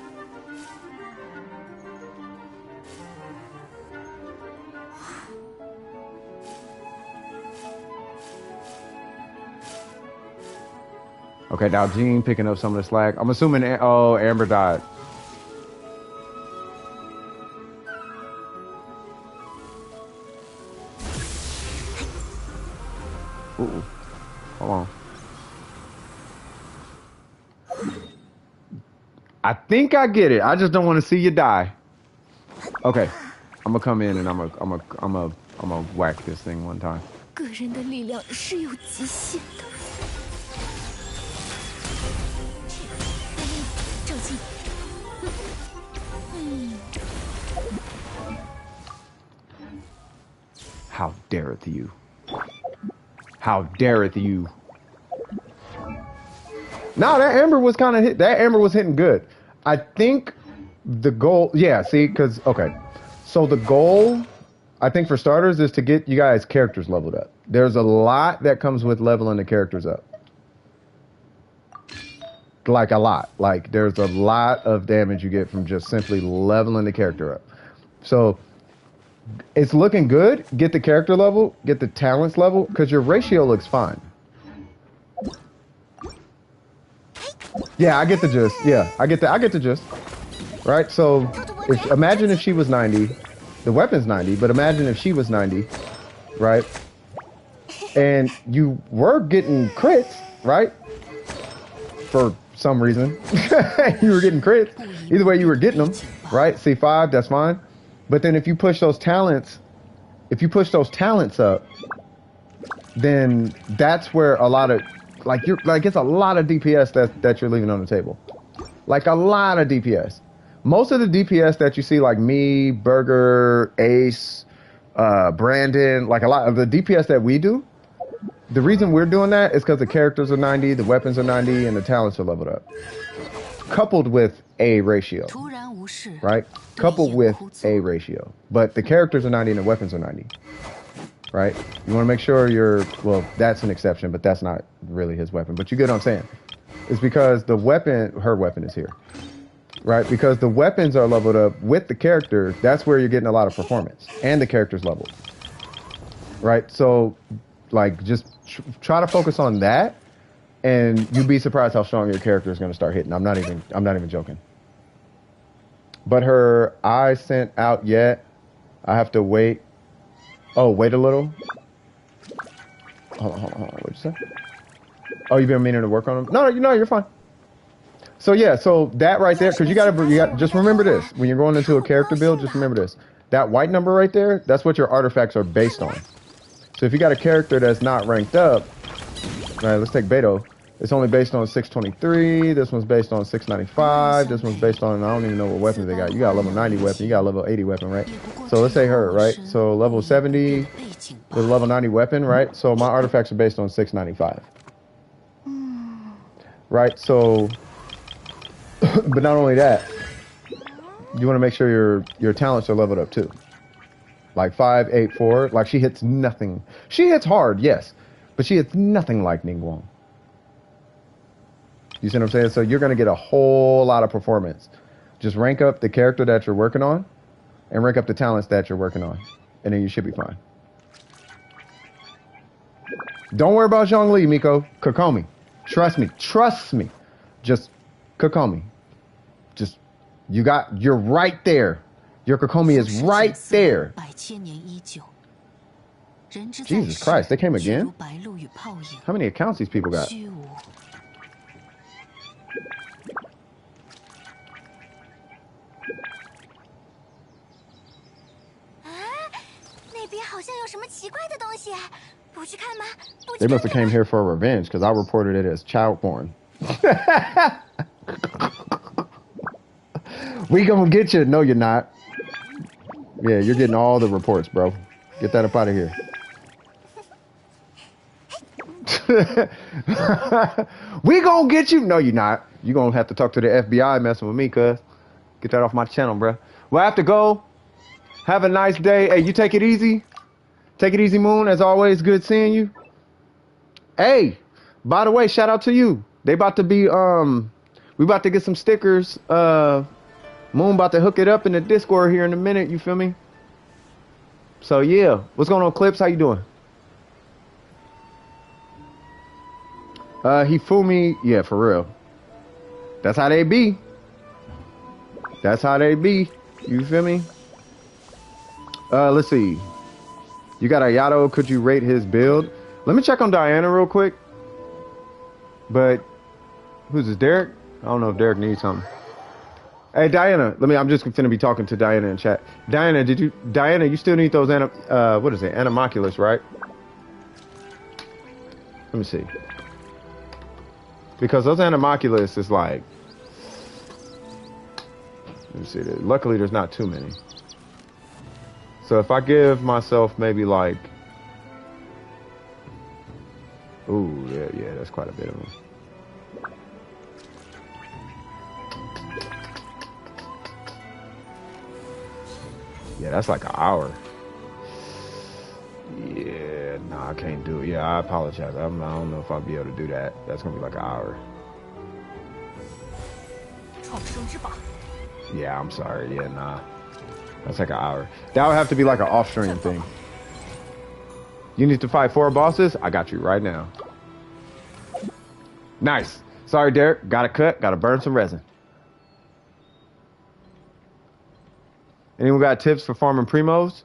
Okay, now Jean picking up some of the slack. I'm assuming, oh, Amber died. Ooh, hold on. I think I get it. I just don't want to see you die. Okay, I'm gonna come in and I'm gonna whack this thing one time. How dareth you? How dareth you? No, that Amber was kind of hit. That Amber was hitting good. I think the goal, yeah, see, because, okay. So the goal, I think for starters, is to get you guys' characters leveled up. There's a lot that comes with leveling the characters up. Like a lot. Like there's a lot of damage you get from just simply leveling the character up. So it's looking good. Get the character level, get the talents level, because your ratio looks fine. Yeah, I get the gist. Yeah, I get the gist. Right? So imagine if she was 90. The weapon's 90, but imagine if she was 90, right? And you were getting crits, right? For some reason. You were getting crits. Either way, you were getting them, right? C5, that's fine. But then if you push those talents, up, then that's where a lot of, it's a lot of DPS that you're leaving on the table. Like a lot of DPS. Most of the DPS that you see, like me, Burger, Ace, Brandon, like a lot of the DPS that we do, the reason we're doing that is because the characters are 90, the weapons are 90, and the talents are leveled up. Coupled with a ratio, right? Coupled with a ratio. But the characters are 90 and the weapons are 90, right? You want to make sure well, that's an exception, but that's not really his weapon. But you get what I'm saying. It's because her weapon is here, right? Because the weapons are leveled up with the character, that's where you're getting a lot of performance. And the character's leveled, right? So, like, just try to focus on that, and you'd be surprised how strong your character is going to start hitting. I'm not even joking. But her eye sent out yet. I have to wait. Oh, wait a little. Hold on. What'd you say? Oh, you've been meaning to work on them? No, you're fine. So yeah, so that right there, because you got just remember this when you're going into a character build. Just remember this: that white number right there, that's what your artifacts are based on. So if you got a character that's not ranked up, all right, let's take Beto. It's only based on 623. This one's based on 695. This one's based on, I don't even know what weapons they got. You got a level 90 weapon. You got a level 80 weapon, right? So let's say her, right? So level 70 with a level 90 weapon, right? So my artifacts are based on 695. Right? So, but not only that, you want to make sure your talents are leveled up too. Like 5, 8, 4. Like she hits nothing. She hits hard, yes, but she hits nothing like Ningguang. You see what I'm saying? So you're gonna get a whole lot of performance. Just rank up the character that you're working on, and rank up the talents that you're working on, and then you should be fine. Don't worry about Xiangling, Miko. Kokomi. Trust me. Trust me. Just Kokomi. Just, you're right there. Your Kokomi is right there. Jesus Christ, they came again? How many accounts these people got? They must have came here for revenge because I reported it as child porn. We gonna get you. No, you're not. Yeah, you're getting all the reports, bro. Get that up out of here. We gonna get you. No, you're not. You gonna have to talk to the FBI messing with me, cuz. Get that off my channel, bro. Well, I have to go. Have a nice day. Hey, you take it easy. Take it easy, Moon. As always, good seeing you. Hey, by the way, shout out to you. They about to be, we about to get some stickers. Moon about to hook it up in the Discord here in a minute. You feel me? So, yeah. What's going on, Clips? How you doing? He fooled me. Yeah, for real. That's how they be. That's how they be. You feel me? Let's see. You got a Yato. Could you rate his build? Let me check on Diana real quick. But who's this? Derek? I don't know if Derek needs something. Hey Diana, I'm just gonna be talking to Diana in chat. Diana, you still need those what is it? Animoculus, right? Let me see. Because those Animoculus is like, let me see. Luckily there's not too many. So if I give myself maybe like, ooh, yeah, that's quite a bit of them. Yeah, that's like an hour. Yeah, nah, I can't do it. Yeah, I apologize. I don't know if I'll be able to do that. That's gonna be like an hour. Yeah, I'm sorry. Yeah, nah. That's like an hour. That would have to be like an off-stream thing. You need to fight 4 bosses? I got you right now. Nice. Sorry, Derek. Gotta cut. Gotta burn some resin. Anyone got tips for farming primos?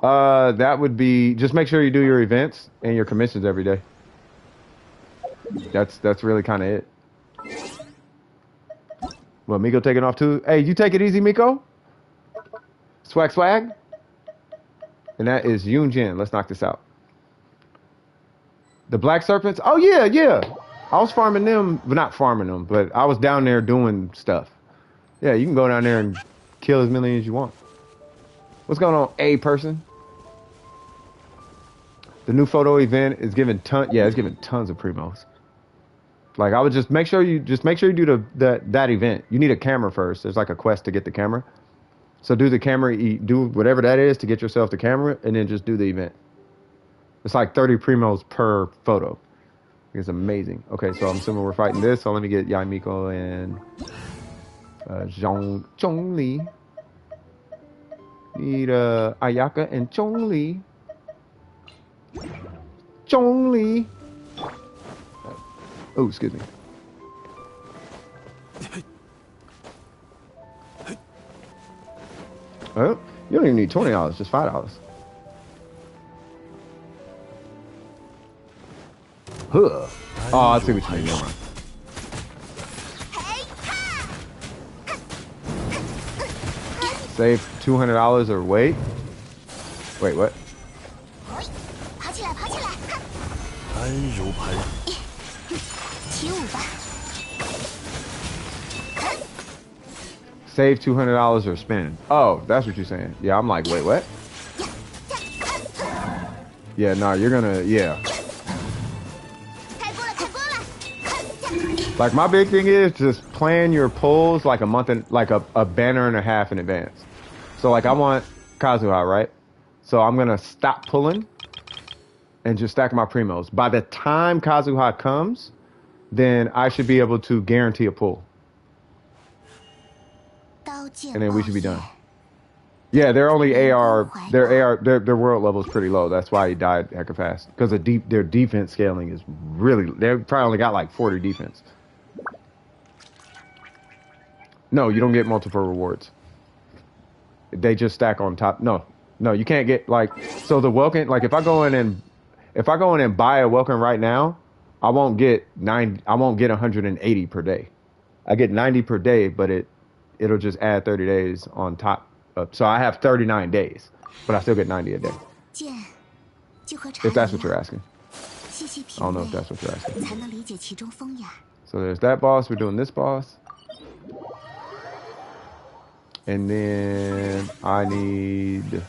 That would be just make sure you do your events and your commissions every day. That's really kind of it. Well, Miko taking off too. Hey, you take it easy, Miko. Swag. And that is Yunjin. Let's knock this out. The black serpents. Oh yeah. I was farming them, but not farming them, but I was down there doing stuff. Yeah, you can go down there and kill as many as you want. What's going on, A person? The new photo event is giving it's giving tons of primos. Like I would just make sure you do that event. You need a camera first. There's like a quest to get the camera. So do the camera, do whatever that is to get yourself the camera, and then just do the event. It's like 30 primos per photo. It's amazing. Okay, so I'm assuming we're fighting this. So let me get Yaimiko and Zhongli. Need Ayaka and Zhongli. Oh, excuse me. Oh, you don't even need $20, just $5. Huh. Oh, I see what you mean. Never mind. Save $200 or wait. Wait, what? Save $200 or spend. Oh, that's what you're saying. Yeah, I'm like, wait, what? Yeah, no, you're gonna, yeah. Like my big thing is just plan your pulls like a month and like a banner and a half in advance. So like I want Kazuha, right? So I'm gonna stop pulling and just stack my primos. By the time Kazuha comes, then I should be able to guarantee a pull. And then we should be done. Yeah, they're only their world level is pretty low. That's why he died hecka fast. Because their defense scaling is really, they probably only got like 40 defense. No, you don't get multiple rewards. They just stack on top. No, you can't get like, so the welcome, like if I go in and buy a welcome right now, I won't get 180 per day. I get 90 per day, but it'll just add 30 days on top. So I have 39 days, but I still get 90 a day. If that's what you're asking. I don't know if that's what you're asking. So there's that boss. We're doing this boss. And then I need...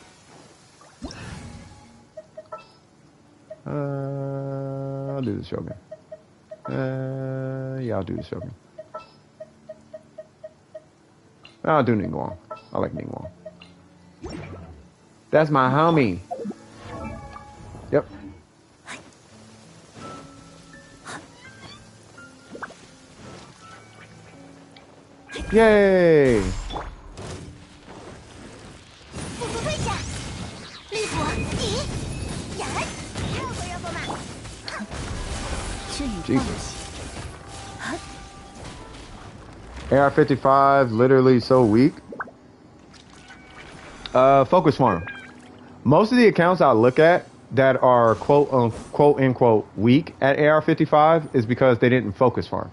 I'll do the Shogun. Yeah, I'll do the Shogun. I'll do Ningguang. I like Ningguang. That's my homie. Yep. Yay! Jesus. AR55 literally so weak. Focus farm. Most of the accounts I look at that are quote unquote weak at AR55 is because they didn't focus farm.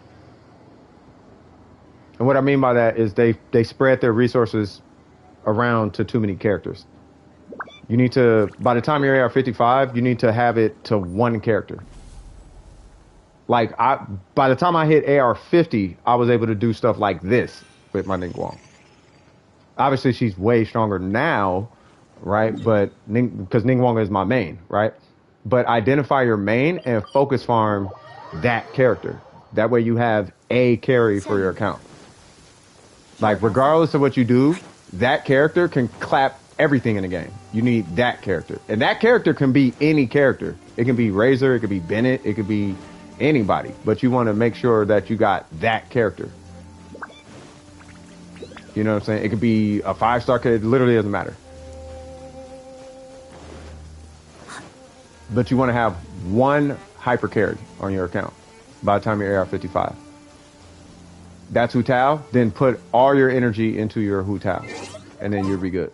And what I mean by that is they spread their resources around to too many characters. You need to, by the time you're AR55, you need to have it to one character. Like by the time I hit AR50, I was able to do stuff like this with my Ningguang. Obviously, she's way stronger now, right? But because Ningguang is my main, right? But identify your main and focus farm that character. That way you have a carry for your account. Like regardless of what you do, that character can clap everything in the game. You need that character. And that character can be any character. It can be Razor, it could be Bennett, it could be anybody. But you want to make sure that you got that character. You know what I'm saying? It could be a 5-star, it literally doesn't matter. But you want to have one hyper carry on your account by the time you're AR55. That's Hu Tao, then put all your energy into your Hu Tao, and then you'll be good.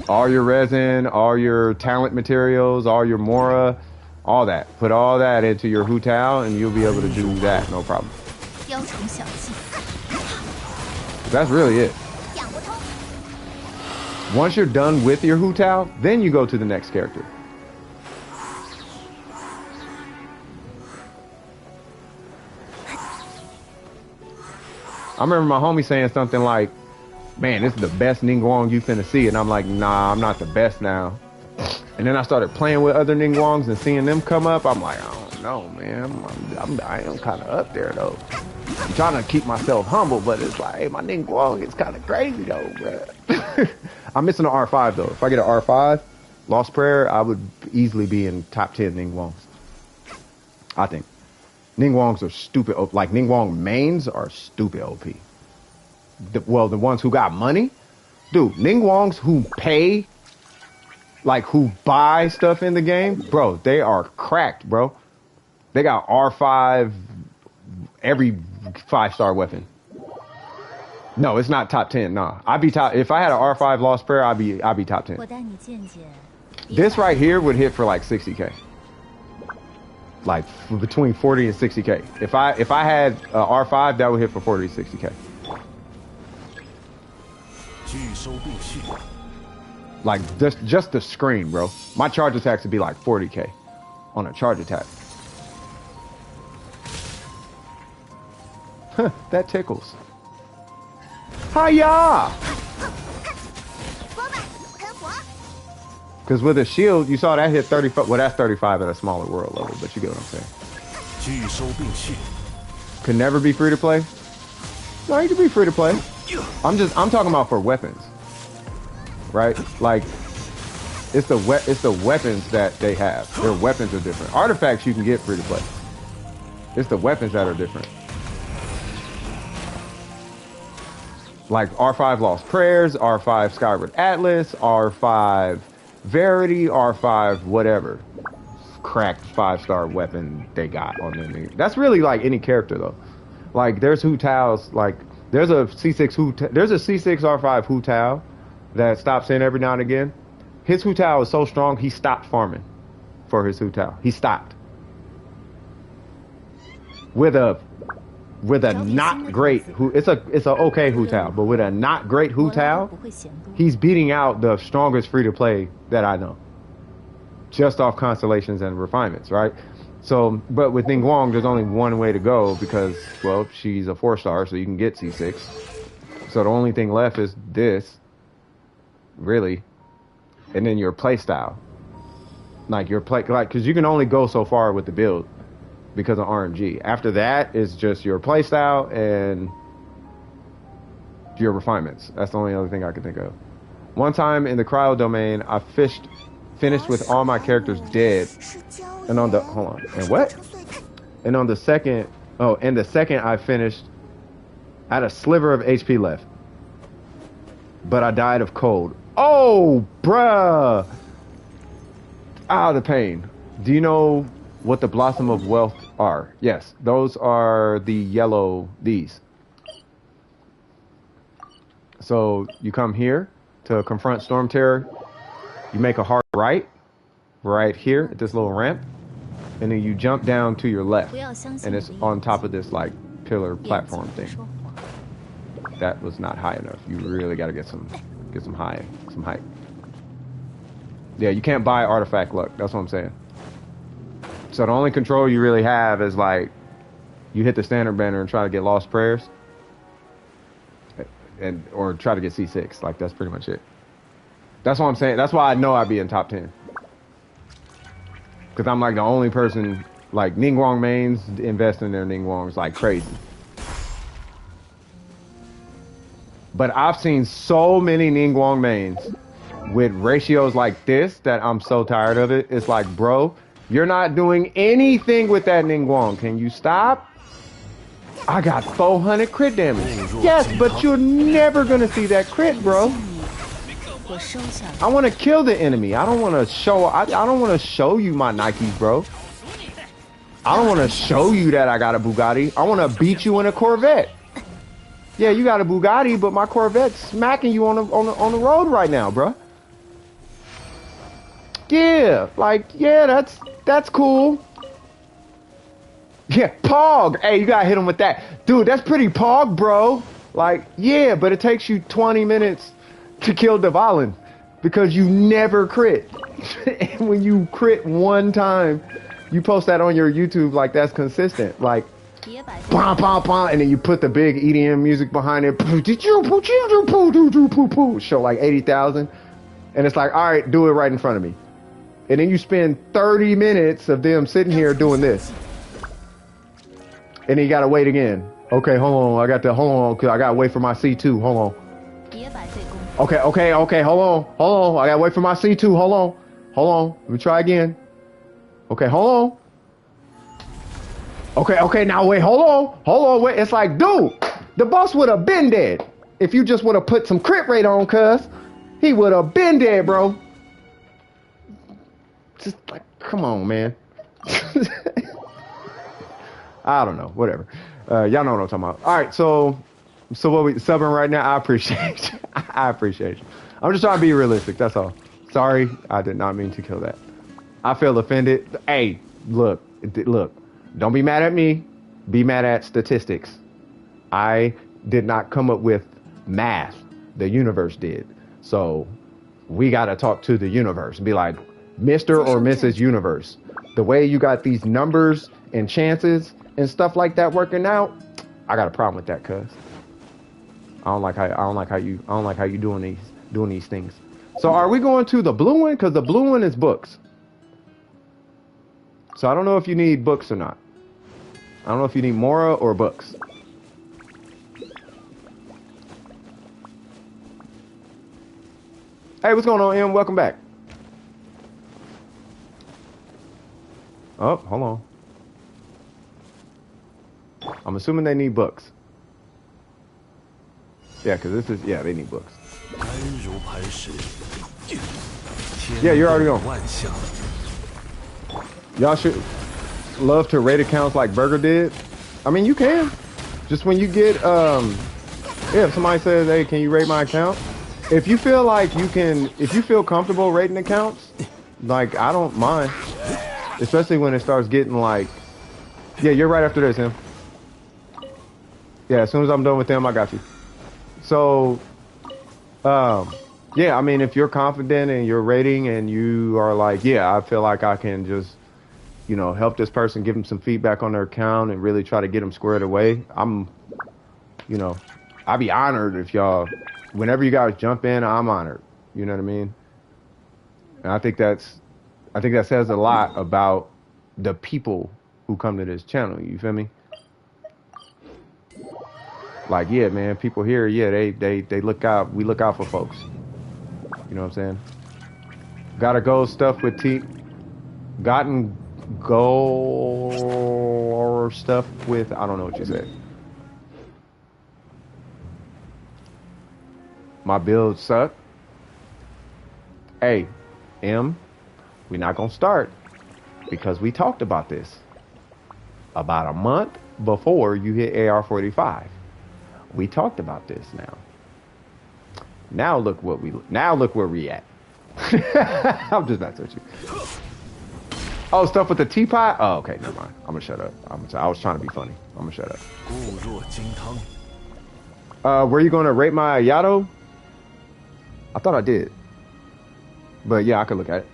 All your resin, all your talent materials, all your Mora, all that. Put all that into your Hu Tao, and you'll be able to do that, no problem. That's really it. Once you're done with your Hu Tao, then you go to the next character. I remember my homie saying something like, man, this is the best Ningguang you finna see. And I'm like, nah, I'm not the best now. And then I started playing with other Ningguangs and seeing them come up. I'm like, I don't know, man. I am kind of up there, though. I'm trying to keep myself humble, but it's like, hey, my Ningguang is kind of crazy, though, bro. I'm missing an R5, though. If I get an R5, Lost Prayer, I would easily be in top 10 Ningguangs. I think. Ningguangs are stupid. Like, Ningguang mains are stupid OP. The ones who got money. Dude, Ningguangs who pay, like, who buy stuff in the game, bro, they are cracked, bro. They got R5, every 5-star weapon. No, it's not top 10, nah. I'd be top, if I had an R5 Lost Prayer, I'd be top 10. This right here would hit for like 60K. Like between 40 and 60K. If I had R5, that would hit for 40 to 60K. Like just the screen, bro. My charge attacks would be like 40K on a charge attack. Huh, that tickles. Hiya! Because with a shield, you saw that hit 35. Well, that's 35 at a smaller world level, but you get what I'm saying. Could never be free to play. No, you can be free to play. I'm talking about for weapons, right? Like, it's the weapons that they have. Their weapons are different. Artifacts you can get free to play. It's the weapons that are different. Like R5 Lost Prayers, R5 Skyward Atlas, R5 Verity, R5 whatever. Cracked 5-star weapon they got on them. That's really like any character though. Like there's Hu Tao's, like there's a C6 R5 Hu Tao that stops in every now and again. His Hu Tao is so strong he stopped farming for his Hu Tao. He stopped. With a not great it's a okay Hu Tao, but with a not great Hu Tao, he's beating out the strongest free to play that I know. Just off constellations and refinements, right? So, but with Ningguang, there's only one way to go because, well, she's a 4-star, so you can get C6. So the only thing left is this, really, and then your play style. Like your play, like, because you can only go so far with the build because of RNG. After that is just your play style and your refinements. That's the only other thing I can think of. One time in the cryo domain, I finished with all my characters dead, and on the and the second I finished, I had a sliver of HP left, but I died of cold. Oh bruh, the pain. Do you know what the Blossom of Wealth are? Yes, those are the yellow, these. So you come here to confront Storm Terror. You make a hard right here at this little ramp, and then you jump down to your left, and it's on top of this like pillar platform thing. That was not high enough. You really got to get some height. Yeah, you can't buy artifact luck. That's what I'm saying. So the only control you really have is like you hit the standard banner and try to get Lost Prayers, or try to get C6. Like that's pretty much it. That's what I'm saying. That's why I know I'd be in top 10. Because I'm like the only person, like Ningguang mains invest in their Ningguangs like crazy. But I've seen so many Ningguang mains with ratios like this that I'm so tired of it. It's like, bro, you're not doing anything with that Ningguang. Can you stop? I got 400 crit damage. Yes, but you're never going to see that crit, bro. I want to kill the enemy. I don't want to show. I don't want to show you my Nikes, bro. I don't want to show you that I got a Bugatti. I want to beat you in a Corvette. Yeah, you got a Bugatti, but my Corvette's smacking you on the road right now, bro. Yeah, like that's cool. Yeah, Pog. Hey, you gotta hit him with that, dude. That's pretty Pog, bro. Like, yeah, but it takes you 20 minutes to kill Dvalin because you never crit. And when you crit one time, you post that on your YouTube like that's consistent. Like, bah, bah, bah, and then you put the big EDM music behind it. Show like 80,000. And it's like, all right, do it right in front of me. And then you spend 30 minutes of them sitting here doing this. And then you gotta wait again. Okay, hold on. Cause I gotta wait for my C2. Hold on. Okay, hold on. I gotta wait for my C2. Hold on. Let me try again. Okay, hold on. Okay, now wait, hold on, wait. It's like, dude, the boss would have been dead if you just would have put some crit rate on, cuz. He would have been dead, bro. Just like, come on, man. I don't know, whatever. Y'all know what I'm talking about. All right, so what we subbing right now, I appreciate you. I appreciate you. I'm just trying to be realistic, that's all. Sorry, I did not mean to kill that. I feel offended. Hey, look, don't be mad at me. Be mad at statistics. I did not come up with math. The universe did. So we got to talk to the universe and be like, Mr. or Mrs. Universe, the way you got these numbers and chances and stuff like that working out, I got a problem with that, cuz. I don't like how you doing these things. So are we going to the blue one? Because the blue one is books. So I don't know if you need books or not. I don't know if you need Mora or books. Hey, what's going on, Em? Welcome back. Oh, hold on. I'm assuming they need books. Yeah, because this is, yeah, they need books. Yeah, you're already on. Y'all should love to rate accounts like Burger did. I mean, you can. Just when you get, yeah, if somebody says, hey, can you rate my account? If you feel like you can, if you feel comfortable rating accounts, like, I don't mind. Especially when it starts getting like, yeah, you're right after this, Em. Yeah, as soon as I'm done with them, I got you. So, yeah, I mean, if you're confident in your rating and you are like, yeah, I feel like I can just, you know, help this person, give them some feedback on their account and really try to get them squared away. I'm, you know, I'd be honored if y'all, whenever you guys jump in, I'm honored. You know what I mean? And I think that says a lot about the people who come to this channel. You feel me? Like, yeah, man, people here, yeah, they look out. We look out for folks. You know what I'm saying? Gotta go stuff with gotten goal or stuff with, I don't know what you said. My builds suck. Hey, M, we're not gonna start because we talked about this about a month before you hit AR45. We talked about this now. Now look where we at. I'm just messing with you. Oh, stuff with the teapot? Oh, okay, never mind. I'm gonna shut up. I was trying to be funny. I'm gonna shut up. Were you gonna rate my Yato? I thought I did. But yeah, I could look at it.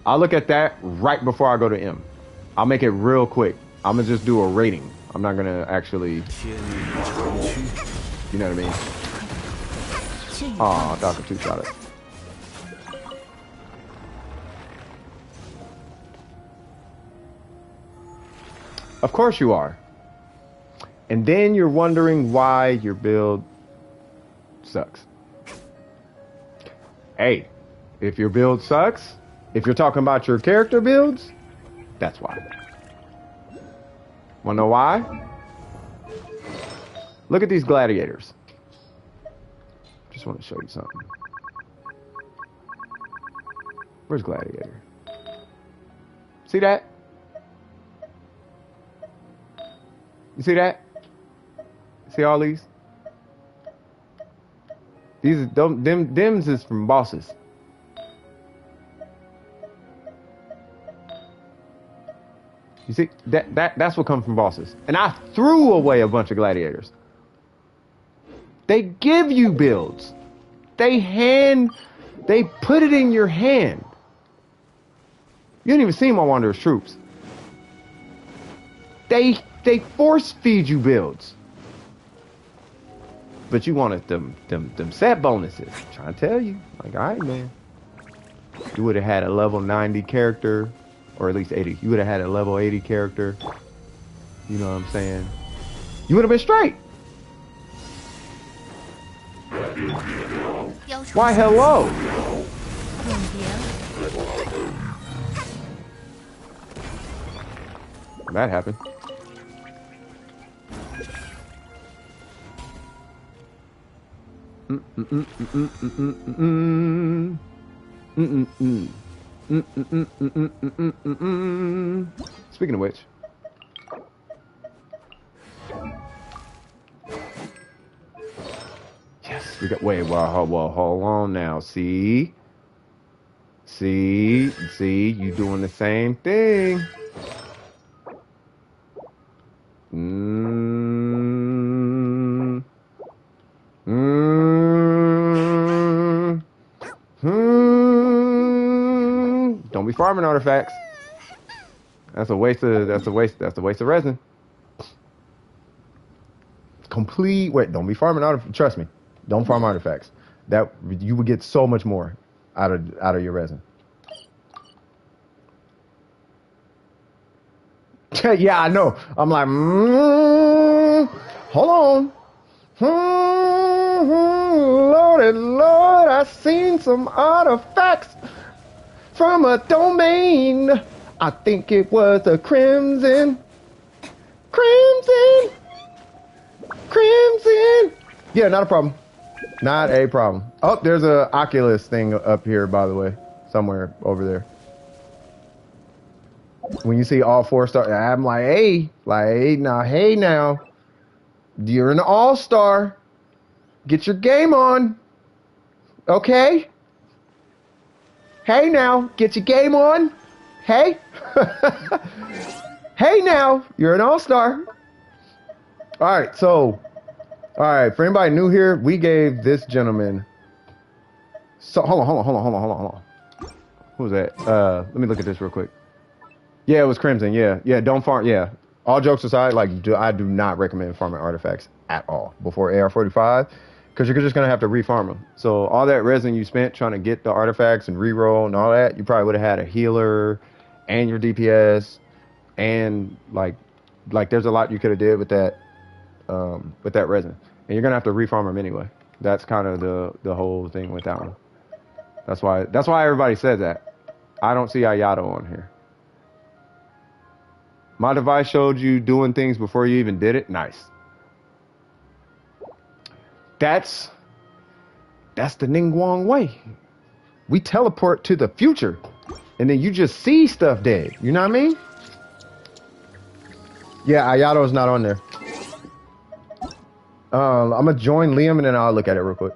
I'll look at that right before I go to M. I'll make it real quick. I'm gonna just do a rating. I'm not gonna actually, you know what I mean? Oh, I thought I could two-shot it. Of course you are. And then you're wondering why your build sucks. Hey, if your build sucks, if you're talking about your character builds, that's why. Wanna know why? Look at these gladiators. Just want to show you something. Where's Gladiator? See that? You see that? See all these? These are them's is from bosses. You see that's what comes from bosses. And I threw away a bunch of gladiators. They give you builds. They put it in your hand. You didn't even see my Wanderer's troops. They force feed you builds. But you wanted them set bonuses. I'm trying to tell you. Like, all right, man. You would have had a level 90 character, or at least 80. You would have had a level 80 character. You know what I'm saying? You would have been straight. Why, hello? That happened. Speaking of which, yes, we got. Wait, well, hold on now. See, you doing the same thing. Don't be farming artifacts. That's a waste of resin. Complete. Wait, don't be farming artifacts. Trust me, don't farm artifacts. That you would get so much more out of your resin. Yeah, I know. I'm like, hold on. Lordy, Lord, I seen some artifacts from a domain. I think it was a crimson. Crimson. Crimson. Yeah, not a problem. Not a problem. Oh, there's a Oculus thing up here, by the way. Somewhere over there. When you see all 4-star, I'm like, hey, hey now. You're an all-star. Get your game on. Okay? Hey now, get your game on. Hey? Hey now, you're an all-star. All right, so, for anybody new here, we gave this gentleman. So hold on. Who was that? Let me look at this real quick. Yeah, it was Crimson. Yeah. Don't farm. Yeah. All jokes aside, like, I do not recommend farming artifacts at all before AR45, because you're just gonna have to refarm them. So all that resin you spent trying to get the artifacts and reroll and all that, you probably would have had a healer and your DPS, and like there's a lot you could have did with that resin, and you're gonna have to refarm them anyway. That's kind of the whole thing with that one. That's why everybody says that. I don't see Ayato on here. My device showed you doing things before you even did it. Nice. That's the Ningguang way. We teleport to the future, and then you just see stuff dead. You know what I mean? Yeah, Ayato's not on there. I'm gonna join Liam, and then I'll look at it real quick.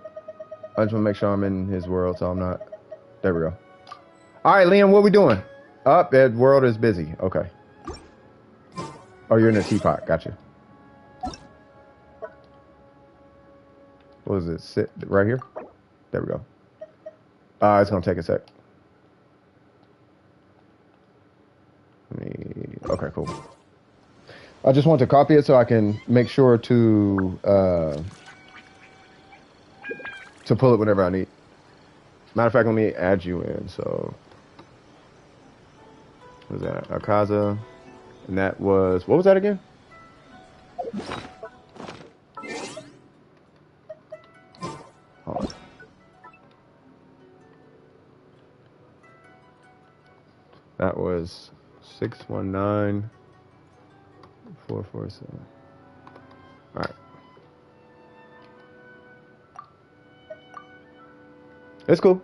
I just want to make sure I'm in his world, so I'm not. There we go. All right, Liam, what we doing? That world is busy. Okay. Oh, you're in a teapot. Gotcha. What is it? Sit right here? There we go. It's going to take a sec. Okay, cool. I just want to copy it so I can make sure to pull it whenever I need. Matter of fact, let me add you in. So, what was that? Akaza. And that was, what was that again? Hold on. That was 619 447. All right. It's cool.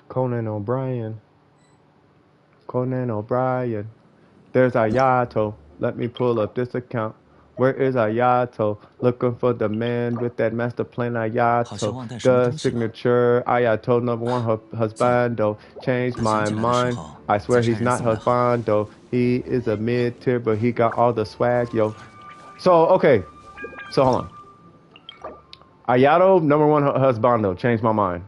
Conan O'Brien. There's Ayato. Let me pull up this account. Where is Ayato? Looking for the man with that master plan. Ayato. The signature. Ayato #1 husbando. Changed my mind. I swear he's not husbando. He is a mid-tier, but he got all the swag, yo. So, okay. So, hold on. Ayato #1 husbando. Changed my mind.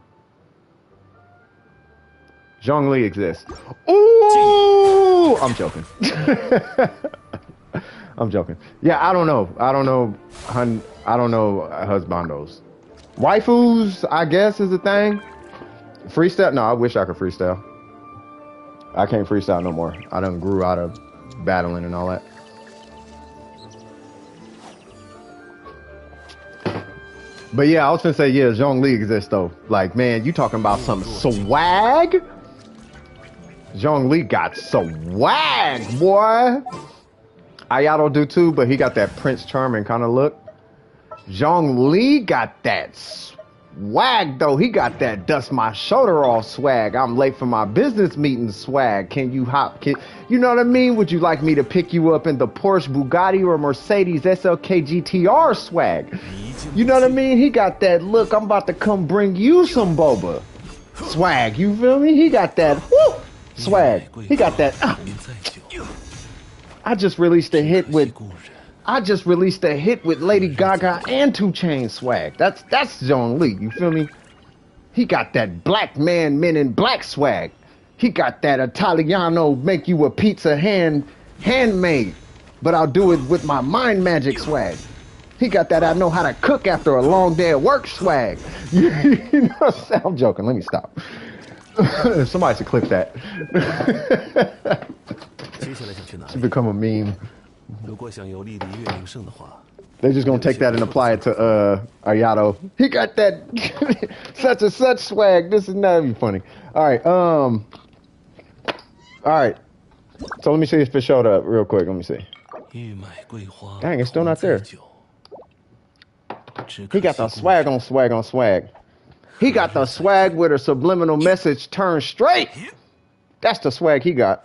Xiangling exists. Ooh! I'm joking. I'm joking. Yeah, I don't know husbandos. Waifus, I guess, is a thing. Freestyle? No, I wish I could freestyle. I can't freestyle no more. I done grew out of battling and all that. But yeah, I was gonna say, yeah, Xiangling exists though. Like, man, you talking about some swag? Xiangling got swag, boy. Ayato do too, but he got that Prince Charming kind of look. Xiangling got that swag though. He got that dust my shoulder off swag. I'm late for my business meeting swag. Can you hop? You know what I mean? Would you like me to pick you up in the Porsche, Bugatti, or Mercedes SLK GTR swag? You know what I mean? He got that look. I'm about to come bring you some boba swag. You feel me? He got that swag. He got that. I just released a hit with Lady Gaga and 2 Chainz swag. That's Xiangling. You feel me? He got that black men in black swag. He got that Italiano make you a pizza handmade, but I'll do it with my mind magic swag. He got that I know how to cook after a long day of work swag. You know what I'm saying? I'm joking. Let me stop. Somebody should clip that. 接下来想去哪 Should 里？ become a meme. 如果想有力的月灵圣的话， They're just gonna take that and apply it to Ayato. He got that such and such swag. This is not even funny. All right. So let me see if it showed up real quick. Let me see. 玉麦桂花 Dang, it's still not there. 同载酒，只可 He got 惜 the 故 swag on swag on swag. He got the swag with a subliminal message turned straight. That's the swag he got.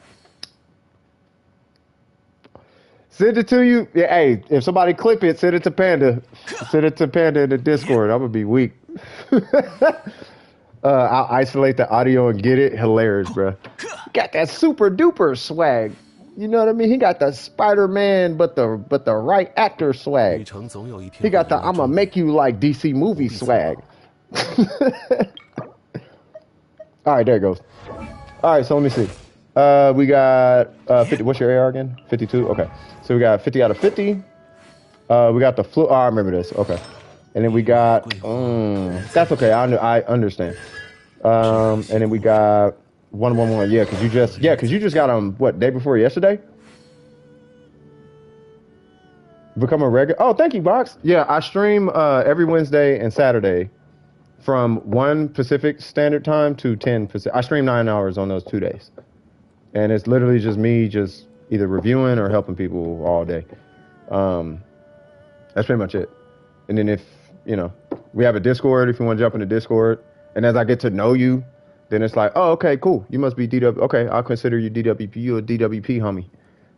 Send it to you. Yeah, hey, if somebody clip it, send it to Panda. Send it to Panda in the Discord. I'm gonna be weak. I'll isolate the audio and get it. Hilarious, bro. Got that super duper swag. You know what I mean? He got the Spider-Man, but the right actor 旅 swag. 程总有一天 He got the 会 I'ma make you like DC movie swag. All right, there it goes. All right, so let me see. We got 50. What's your AR again? 52. Okay, so we got 50 out of 50. We got the flu. Oh, I remember this. Okay, and then we got. That's okay. I understand. And then we got 111. Yeah, because you just got them what, day before yesterday? Become a regular. Oh, thank you, Box. Yeah, I stream every Wednesday and Saturday from 1 Pacific Standard Time to 10 Pacific. I stream 9 hours on those 2 days. And it's literally just me just either reviewing or helping people all day. That's pretty much it. And then if, we have a Discord if you want to jump in the Discord. And as I get to know you, then it's like, oh, okay, cool. You must be DW. Okay, I'll consider you DWP. You a DWP homie.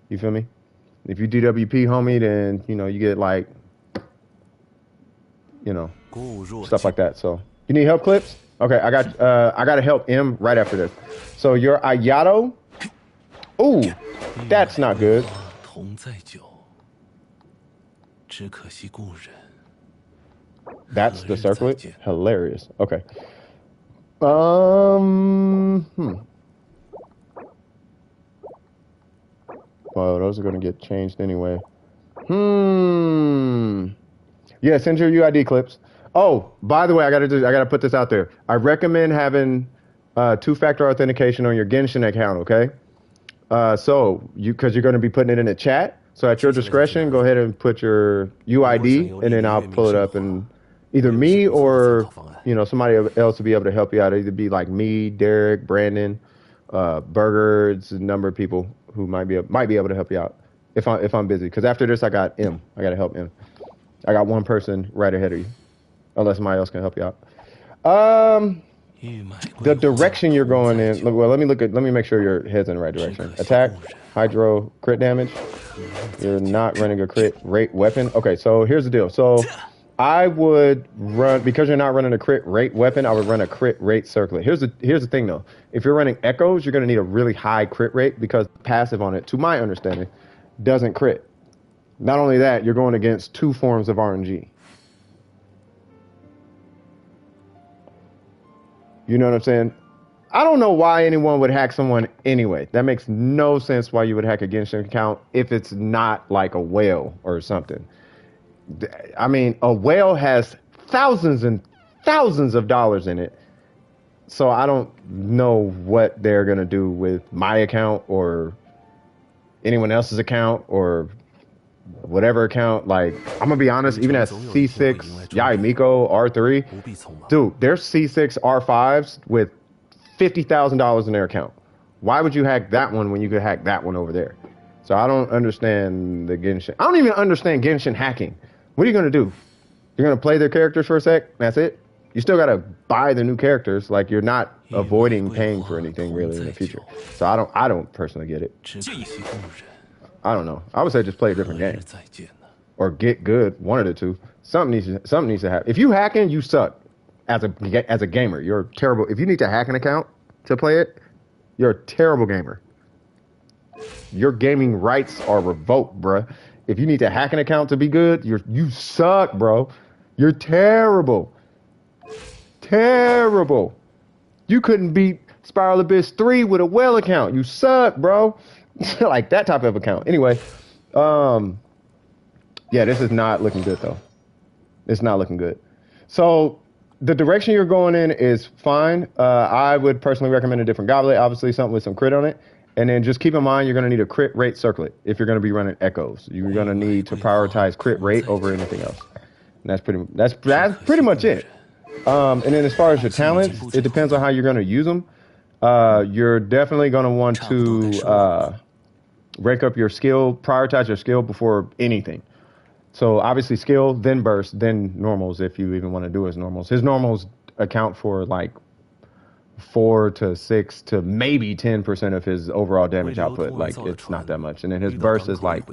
You feel me? If you DWP homie, then, you get like, 故若 stuff like that. So you need help clips? Okay, I got to help M right after this. So your Ayato. Ooh, that's not good. 同载酒，只可惜故人。 That's the circlet? Hilarious. Okay. Well, those are going to get changed anyway. Yeah, send your UID clips. Oh, by the way, I gotta put this out there. I recommend having 2-factor authentication on your Genshin account, okay? Because you're going to be putting it in the chat. So at your discretion, go ahead and put your UID, and then I'll pull it up, and either me or somebody else will be able to help you out. It'll either be like me, Derek, Brandon, Burgers, a number of people who might be able to help you out if I'm busy. Because after this, I got M. I got to help M. I got one person right ahead of you, unless somebody else can help you out. The direction you're going in. Well, let me make sure your head's in the right direction. Attack, hydro, crit damage. You're not running a crit rate weapon. Okay, so here's the deal. So I would run, because you're not running a crit rate weapon, I would run a crit rate circlet. Here's the thing though. If you're running echoes, you're going to need a really high crit rate because passive on it, to my understanding, doesn't crit. Not only that, you're going against 2 forms of RNG. You know what I'm saying? I don't know why anyone would hack someone anyway. That makes no sense why you would hack a Genshin account if it's not like a whale or something. I mean, a whale has thousands and thousands of dollars in it. So I don't know what they're going to do with my account or anyone else's account or whatever account. Like, I'm going to be honest, even at C6, Yaimiko, R3, dude, there's C6 R5s with $50,000 in their account. Why would you hack that one when you could hack that one over there? So I don't understand the Genshin. I don't even understand Genshin hacking. What are you going to do? You're going to play their characters for a sec? That's it? You still got to buy the new characters. Like, you're not avoiding paying for anything really in the future. So I don't personally get it. I don't know. I would say just play a different game. Or get good, one of the two. Something needs to happen. If you hacking, you suck. As a gamer, you're terrible. If you need to hack an account to play it, you're a terrible gamer. Your gaming rights are revoked, bruh. If you need to hack an account to be good, you suck, bro. You're terrible. Terrible. You couldn't beat Spiral Abyss 3 with a well account. You suck, bro. Like that type of account. Anyway, yeah, this is not looking good though. It's not looking good. So The direction you're going in is fine. I would personally recommend a different goblet, obviously something with some crit on it. And then just keep in mind you're going to need a crit rate circlet if you're going to be running echoes. You're going to need to prioritize crit rate over anything else. And that's pretty much it. And then as far as your talents, it depends on how you're going to use them. You're definitely going to want to rank up your skill, prioritize your skill before anything. So obviously skill, then burst, then normals if you even want to do his normals. His normals account for like 4 to 6 to maybe 10% of his overall damage output. Like it's not that much. And then his burst is like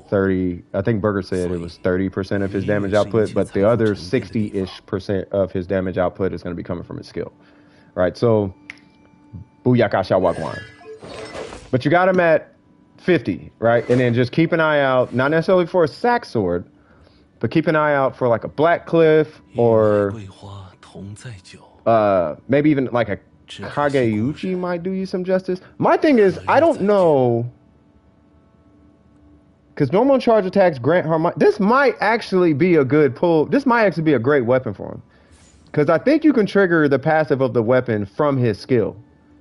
30. I think Burger said it was 30% of his damage output, but the other 60-ish% of his damage output is going to be coming from his skill. Right? So Booyaka Shawagwan. But you got him at 50, right? And then just keep an eye out, not necessarily for a sack sword, but keep an eye out for like a Black Cliff or maybe even like a Kageuchi might do you some justice. My thing is, I don't know, because normal charge attacks grant harm. This might actually be a good pull. This might actually be a great weapon for him, because I think you can trigger the passive of the weapon from his skill,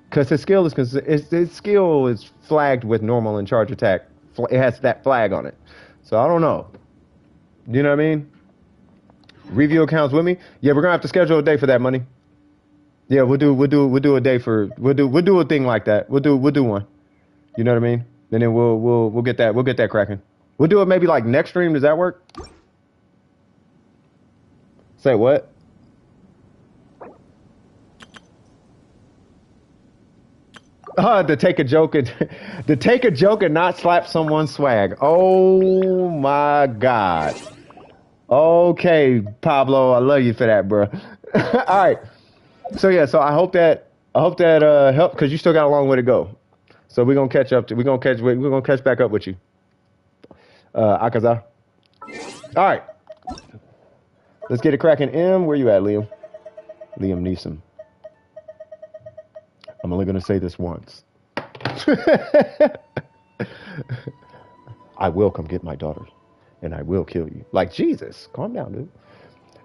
because his skill is flagged with normal and charge attack. It has that flag on it, so I don't know. You know what I mean? Review accounts with me. Yeah, we're gonna have to schedule a day for that, money. Yeah, we'll do a day for we'll do a thing like that. We'll do one. You know what I mean? And then we'll get that cracking. We'll do it maybe like next stream. Does that work? Say what? To take a joke and not slap someone's swag. Oh my God. Okay, Pablo, I love you for that, bro. All right. So yeah, so I hope that helped, because you still got a long way to go. So we're gonna catch back up with you. Akaza. All right. Let's get it cracking. M, where you at, Liam? Liam Neeson. I'm only gonna say this once. I will come get my daughter, and I will kill you. Like, Jesus, calm down, dude.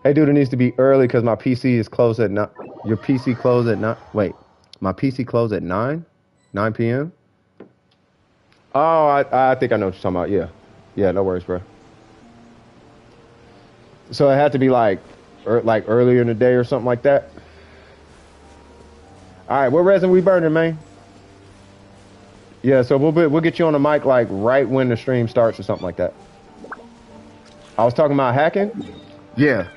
Hey, dude, it needs to be early because my PC is closed at 9. Your PC closed at 9. Wait, my PC closed at 9 p.m. Oh, I think I know what you're talking about. Yeah, no worries, bro. So it had to be like earlier in the day or something like that. All right, what resin we burning, man? Yeah, so we'll get you on the mic like right when the stream starts or something like that. I was talking about hacking. Yeah.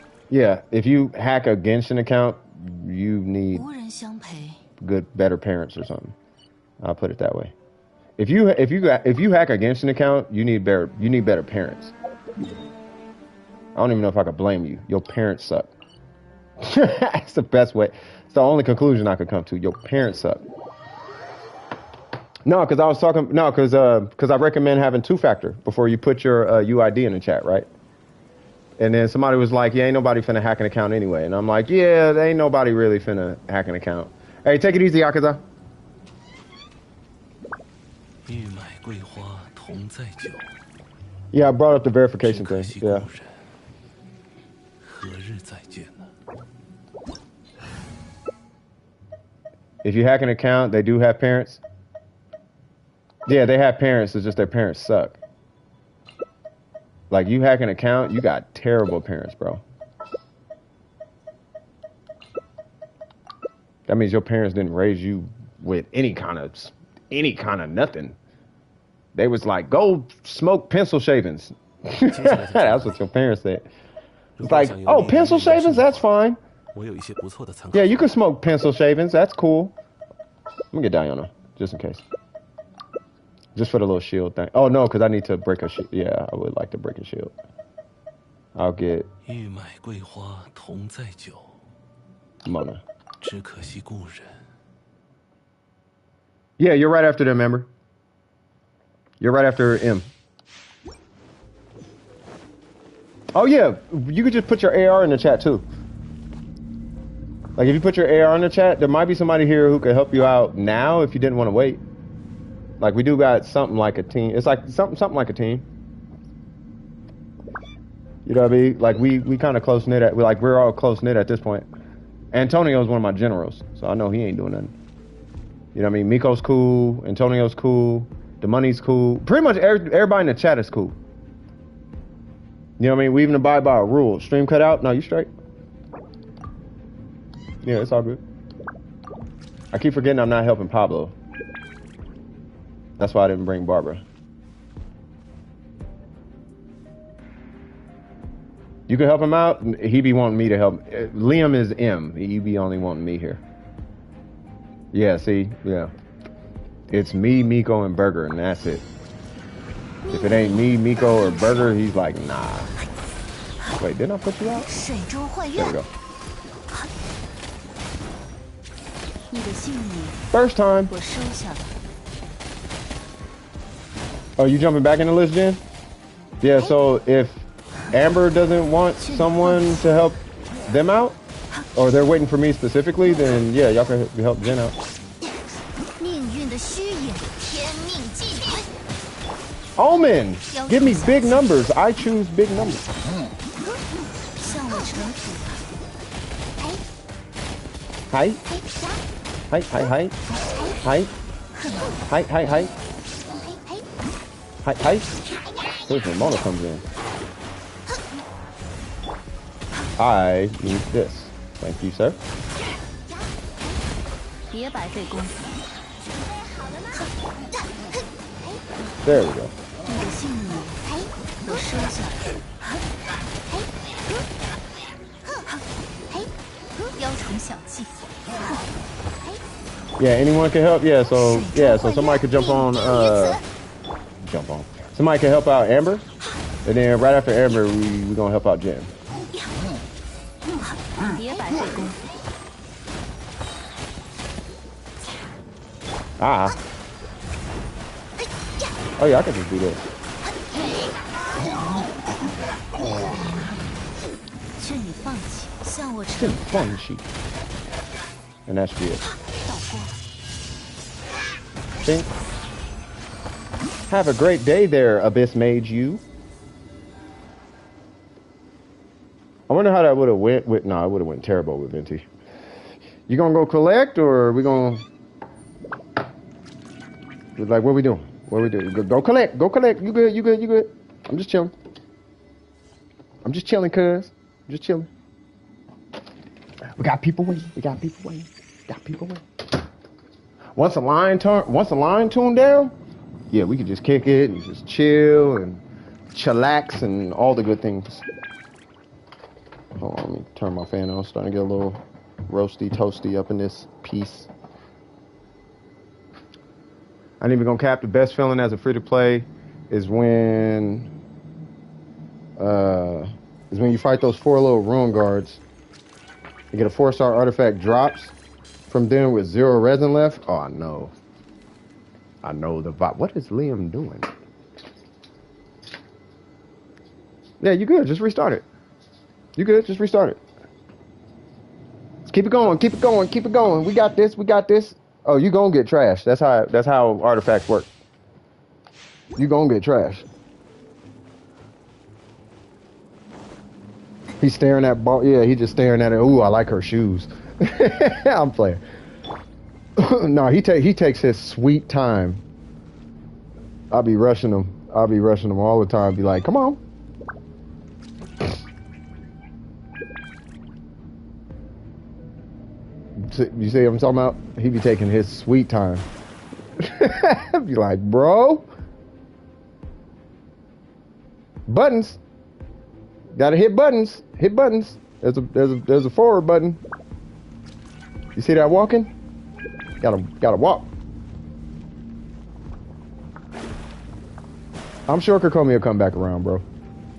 If you hack a Genshin account, you need better parents or something. I'll put it that way. If you hack a Genshin account, you need better parents. I don't even know if I could blame you. Your parents suck. That's the best way. It's the only conclusion I could come to. Your parents suck. No, because I recommend having 2-factor before you put your UID in the chat, right? And then somebody was like, yeah, ain't nobody finna hack an account anyway. And I'm like, yeah, there ain't nobody really finna hack an account. Hey, take it easy, Akaza. Yeah, I brought up the verification thing. Yeah. If you hack an account, they do have parents. Yeah, they have parents. It's just their parents suck. Like, you hack an account, you got terrible parents, bro. That means your parents didn't raise you with any kind of nothing. They was like, go smoke pencil shavings. That's what your parents said. It's like, oh, pencil shavings? That's fine. Yeah, you can smoke pencil shavings. That's cool. Let me get Diana, just in case. Just for the little shield thing. Oh, no, because I need to break a shield. Yeah, I would like to break a shield. I'll get Mona. Yeah, you're right after them, member. You're right after M. Oh, yeah, you could just put your AR in the chat, too. Like, if you put your AR in the chat, there might be somebody here who could help you out now if you didn't want to wait. Like, we do got something like a team. It's like something like a team. You know what I mean? Like, we kind of close-knit we're all close-knit at this point. Antonio's one of my generals, so I know he ain't doing nothing. You know what I mean? Miko's cool. Antonio's cool. The money's cool. Pretty much everybody in the chat is cool. You know what I mean? We even abide by a rule. Stream cut out? No, you straight. Yeah, it's all good. I keep forgetting I'm not helping Pablo. That's why I didn't bring Barbara. You can help him out. He be wanting me to help. Liam is M. He be only wanting me here. Yeah, see? Yeah. It's me, Miko, and Burger, and that's it. If it ain't me, Miko, or Burger, he's like, nah. Wait, didn't I put you out? There we go. First time. Oh, you jumping back in the list, Jen? Yeah, so if Amber doesn't want someone to help them out, or they're waiting for me specifically, then yeah, y'all can help Jen out. Omen! Give me big numbers. I choose big numbers. Hi. Hi, hi, hi. Hi. Hi, hi, hi. Hi, hi. Here's where Mona comes in. I need this. Thank you, sir. There we go. Yeah, anyone can help. Yeah, so somebody could jump on. Somebody can help out Amber, and then right after Amber, we gonna help out Jen. Ah. Oh yeah, I can just do this. And that's good. See? Have a great day there, Abyss Mage you. I wonder how that would have went with, no, it would have went terrible with Venti. You gonna go collect, or are we gonna, like, what we doing? What we doing? Go collect, go collect. You good, you good, you good. I'm just chilling. I'm just chilling, cuz. I'm just chilling. We got people waiting. We got people waiting. Got people waiting. Once the line tuned down, yeah, we could just kick it and just chill and chillax and all the good things. Hold on, let me turn my fan on. Starting to get a little roasty, toasty up in this piece. I ain't even gonna cap. The best feeling as a free-to-play is when you fight those 4 little ruin guards. You get a 4-star artifact drops from them with 0 resin left. Oh, I know. I know the vibe. What is Liam doing? Yeah, you good. Just restart it. You good. Just restart it. Just keep it going. Keep it going. Keep it going. We got this. We got this. Oh, you gonna get trashed. That's how artifacts work. You gonna get trashed. He's staring at ball. Yeah, he's just staring at it. Ooh, I like her shoes. I'm playing. No, he takes his sweet time. I'll be rushing him. I'll be rushing him all the time. Be like, come on. You see what I'm talking about? He be taking his sweet time. Be like, bro. Buttons. Gotta hit buttons. Hit buttons. There's a forward button. You see that walking? Gotta walk. I'm sure Kokomi will come back around, bro.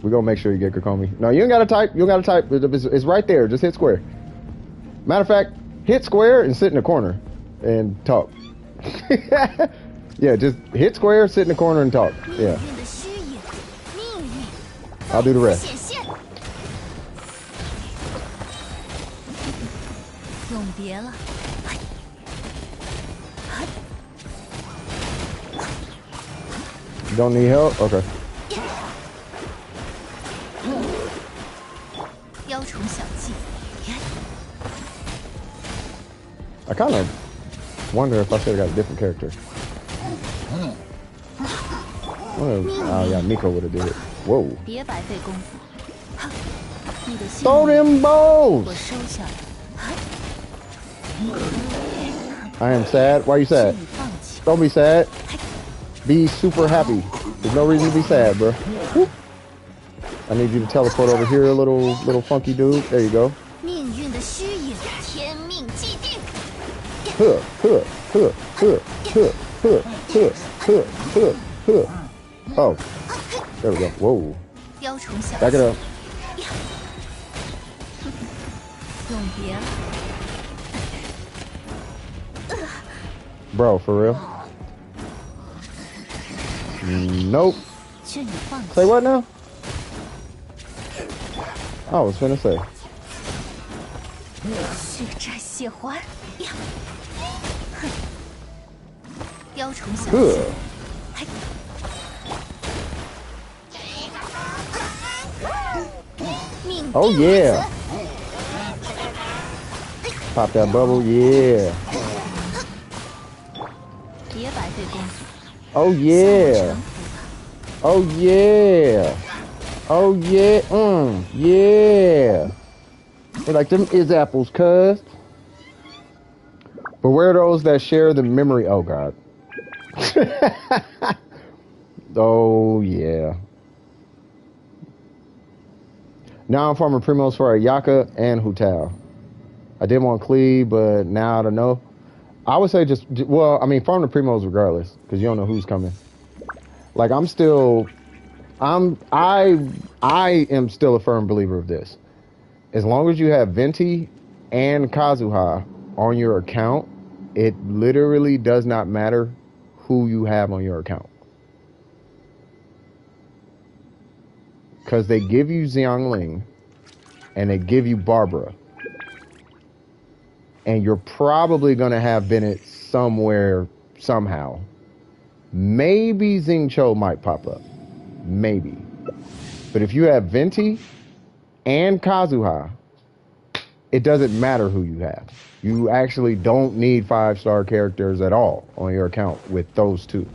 We're gonna make sure you get Kokomi. No, you ain't gotta type. You don't gotta type. It's right there. Just hit square. Matter of fact, hit square and sit in the corner and talk. Yeah, just hit square, sit in the corner and talk. Yeah. I'll do the rest. You don't need help? Okay. I kind of wonder if I should have got a different character. Oh yeah, Miko would have did it. Whoa. 别白费功夫。你的心 Throw them balls. 我收下了。 I am sad. Why are you 是 sad? 你放弃。 Don't be sad. Be super happy. There's no reason to be sad, bro. Woo. I need you to teleport over here, little funky dude. There you go. 命运的虚影，天命既定。 Huh, huh, huh, huh, huh, huh, huh, huh, huh, huh. Oh, there we go. Whoa. 雕虫小 Back it 技， up. 永别了。 Bro, for real? Nope. 劝你放弃。 Say what now? I was finna say. 血债血还。呀哼雕虫小技 Huh.。 命 Oh 定 yeah. Pop that bubble, yeah. 别白费功夫。 Oh 向我 yeah. 臣服吧。 Oh yeah. Oh yeah. Yeah. They like them is apples, cuz. But where are those that share the memory? Oh god. Oh yeah. Now I'm farming primos for Ayaka and Hutao. I did want Cleve, but now I don't know. I would say just, well, I mean, farm the primos regardless, because you don't know who's coming. Like, I am still a firm believer of this. As long as you have Venti and Kazuha on your account, it literally does not matter who you have on your account. Because they give you Xiangling and they give you Barbara. And you're probably going to have Bennett somewhere, somehow. Maybe Xingqiu might pop up. Maybe. But if you have Venti and Kazuha, it doesn't matter who you have. You actually don't need 5-star characters at all on your account with those two.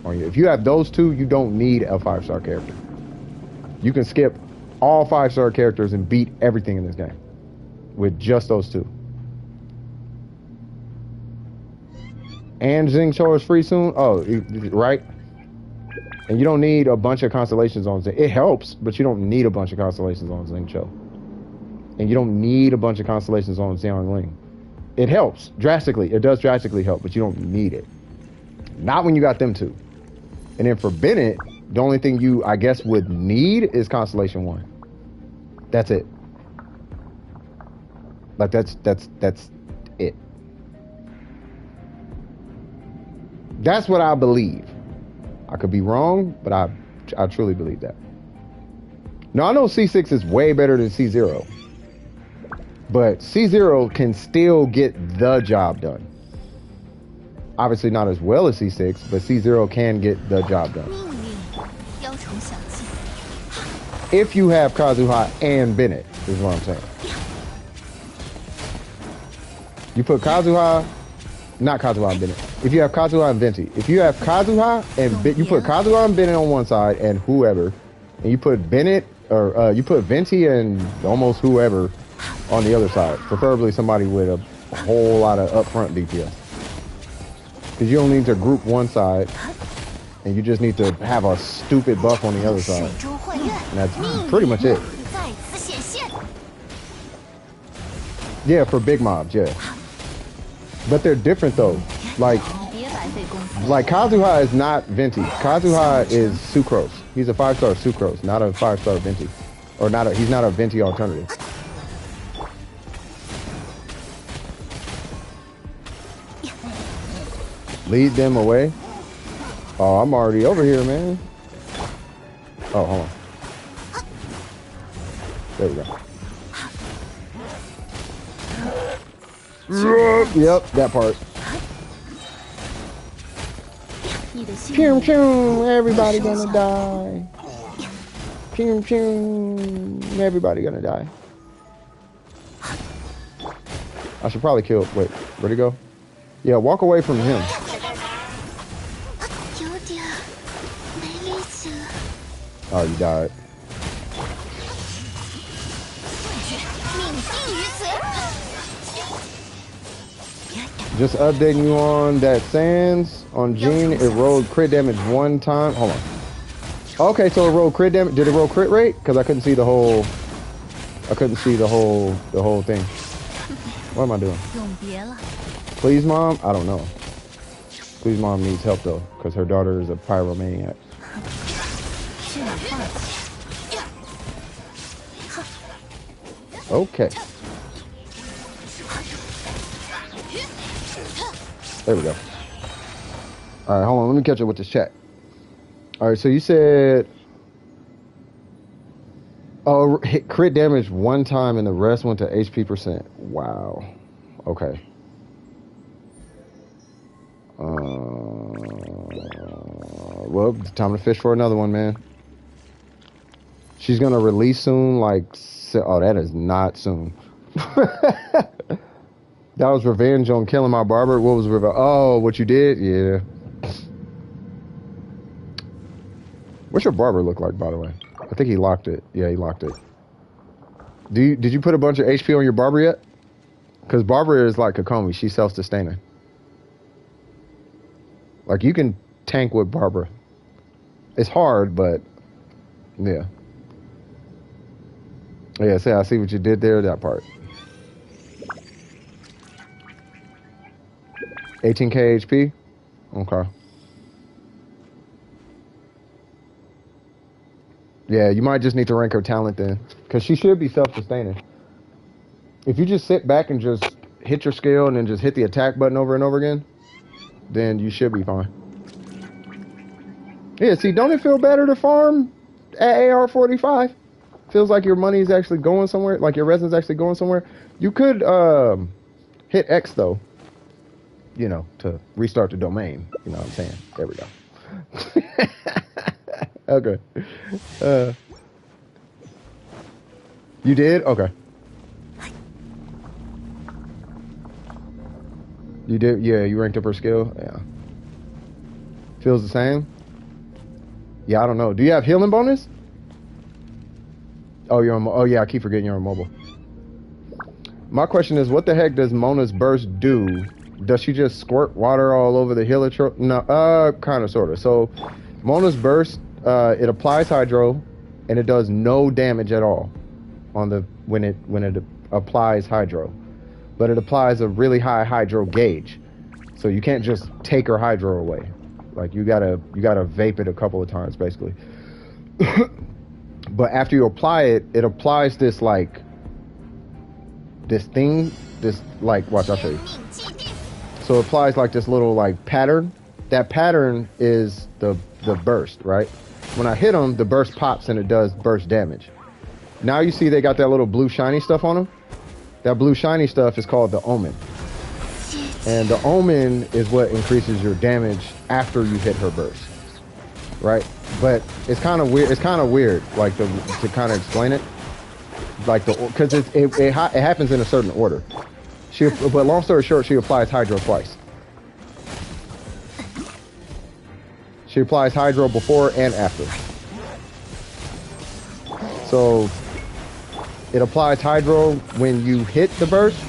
If you have those two, you don't need a 5-star character. You can skip all 5-star characters and beat everything in this game with just those two. And Xingqiu is free soon. Oh, right. And you don't need a bunch of constellations on Xing. It helps, but you don't need a bunch of constellations on Xingqiu. And you don't need a bunch of constellations on Xiangling. It helps drastically. It does drastically help, but you don't need it. Not when you got them two. And then for Bennett, the only thing you, I guess, would need is Constellation 1. That's it. Like, that's it. That's what I believe. I could be wrong, but I truly believe that. Now, I know C6 is way better than C0. But C0 can still get the job done. Obviously not as well as C6, but C0 can get the job done. If you have Kazuha and Bennett, is what I'm saying. You put Kazuha, not Kazuha and Bennett. If you have Kazuha and Venti. If you have Kazuha and you put Kazuha and Bennett on one side and whoever, and you put Bennett, or you put Venti and almost whoever on the other side. Preferably somebody with a whole lot of upfront DPS. Because you don't need to group one side, and you just need to have a stupid buff on the other side. And that's pretty much it. Yeah, for big mobs, yeah. But they're different though. Like Kazuha is not Venti. Kazuha is Sucrose. He's a 5-star Sucrose, not a 5-star Venti. Or he's not a Venti alternative. Lead them away. Oh, I'm already over here, man. Oh, hold on. There we go. Yep, that part. Pew, pew, everybody gonna die. Pew, pew, everybody gonna die. I should probably kill. Wait, where'd he go? Yeah, walk away from him. 有点没力气了。 Oh, you died. 命定于此。 Just updating you on that Sands on Jean. It rolled crit damage one time. Hold on. Okay, so it rolled crit damage. Did it roll crit rate? Because I couldn't see the whole. I couldn't see the whole thing. What am I doing? 永别了。 Please, mom. I don't know. Please, mom needs help though, because her daughter is a pyromaniac. 这样放弃。 Okay. There we go. All right, hold on. Let me catch up with this chat. All right, so you said, oh, hit crit damage one time and the rest went to HP percent. Wow. Okay. Well, it's time to fish for another one, man. She's gonna release soon. Like, oh, that is not soon. That was revenge on killing my barber. What was revenge? Oh, what you did? Yeah. What's your barber look like, by the way? I think he locked it. Yeah, he locked it. Did you put a bunch of HP on your barber yet? Because barber is like Kokomi. She's self-sustaining. Like, you can tank with barber. It's hard, but yeah. Yeah, see, I see what you did there, that part. 18k HP? Okay. Yeah, you might just need to rank her talent then. Because she should be self-sustaining. If you just sit back and just hit your skill and then just hit the attack button over and over again, then you should be fine. Yeah, see, don't it feel better to farm at AR45? Feels like your money is actually going somewhere, like your resin's actually going somewhere. You could hit X though, you know, to restart the domain. You know what I'm saying? There we go. Okay. You did? Okay. You did? Yeah, you ranked up her skill? Yeah. Feels the same? Yeah, I don't know. Do you have healing bonus? Oh, you're on, oh yeah, I keep forgetting you're on mobile. My question is, what the heck does Mona's burst do? Does she just squirt water all over the healer? No, kind of, sort of. So, Mona's burst, it applies hydro, and it does no damage at all on the when it applies hydro, but it applies a really high hydro gauge, so you can't just take her hydro away. Like you gotta vape it a couple of times basically. But after you apply it, it applies this like this thing, this like watch, I'll show you. So it applies like this little like pattern. That pattern is the burst, right? When I hit them, the burst pops and it does burst damage. Now you see they got that little blue shiny stuff on them. That blue shiny stuff is called the omen. And the omen is what increases your damage after you hit her burst, right? But it's kind of weird. It's kind of weird, like to kind of explain it, like because it happens in a certain order. But long story short, she applies hydro twice. She applies hydro before and after. So it applies hydro when you hit the burst,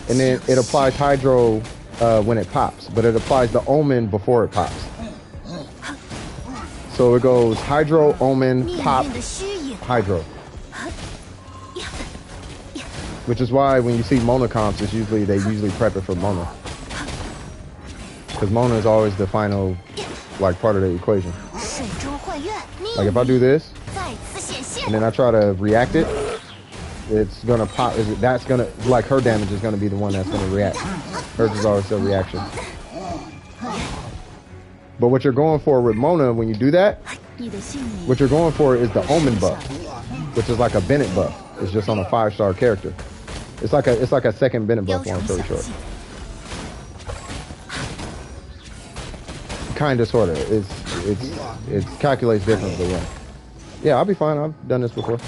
and then it applies hydro when it pops, but it applies the omen before it pops. So it goes hydro, omen, pop, hydro. Which is why when you see Mona comps, it's usually they prep it for Mona. Because Mona is always the final like part of the equation. Like if I do this, and then I try to react it, it's gonna pop. That's gonna, like her damage is gonna be the one that's gonna react. Hers is always a reaction. But what you're going for with Mona when you do that, what you're going for is the Omen buff, which is like a Bennett buff. It's just on a 5-star character. It's like a second Bennett buff, long story short. Kinda, sorta. It calculates differently. Yeah. Yeah, I'll be fine. I've done this before.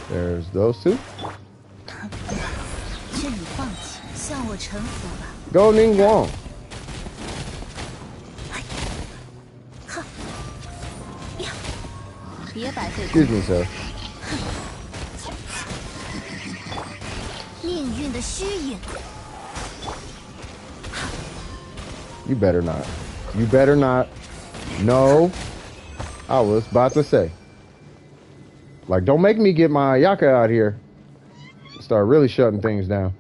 There's those two. 劝你放弃，向我臣服吧。 Go Ningguang. 哈呀！别白费 Excuse me, sir. 命运的虚影。 You better not. You better not. No. I was about to say. Like, don't make me get my Yaka out here. Start really shutting things down.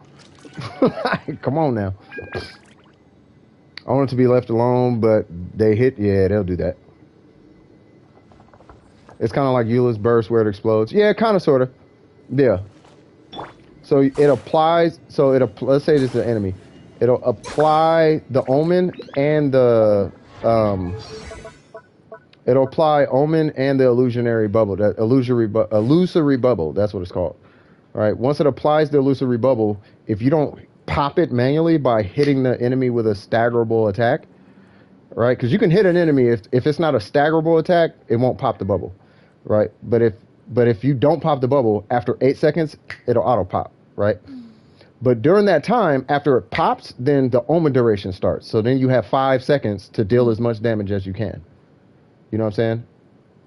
Come on now. I want it to be left alone, but they hit. Yeah, they'll do that. It's kind of like Eula's burst where it explodes. Yeah, kind of, sort of. Yeah. So it applies. So let's say this is an enemy. It'll apply the omen and the it'll apply omen and the illusionary bubble. That illusory bubble. That's what it's called. All right. Once it applies the illusory bubble, if you don't pop it manually by hitting the enemy with a staggerable attack, right? Because you can hit an enemy if it's not a staggerable attack, it won't pop the bubble, right? But if you don't pop the bubble after 8 seconds, it'll auto pop, right? But during that time, after it pops, then the omen duration starts. So then you have 5 seconds to deal as much damage as you can. You know what I'm saying?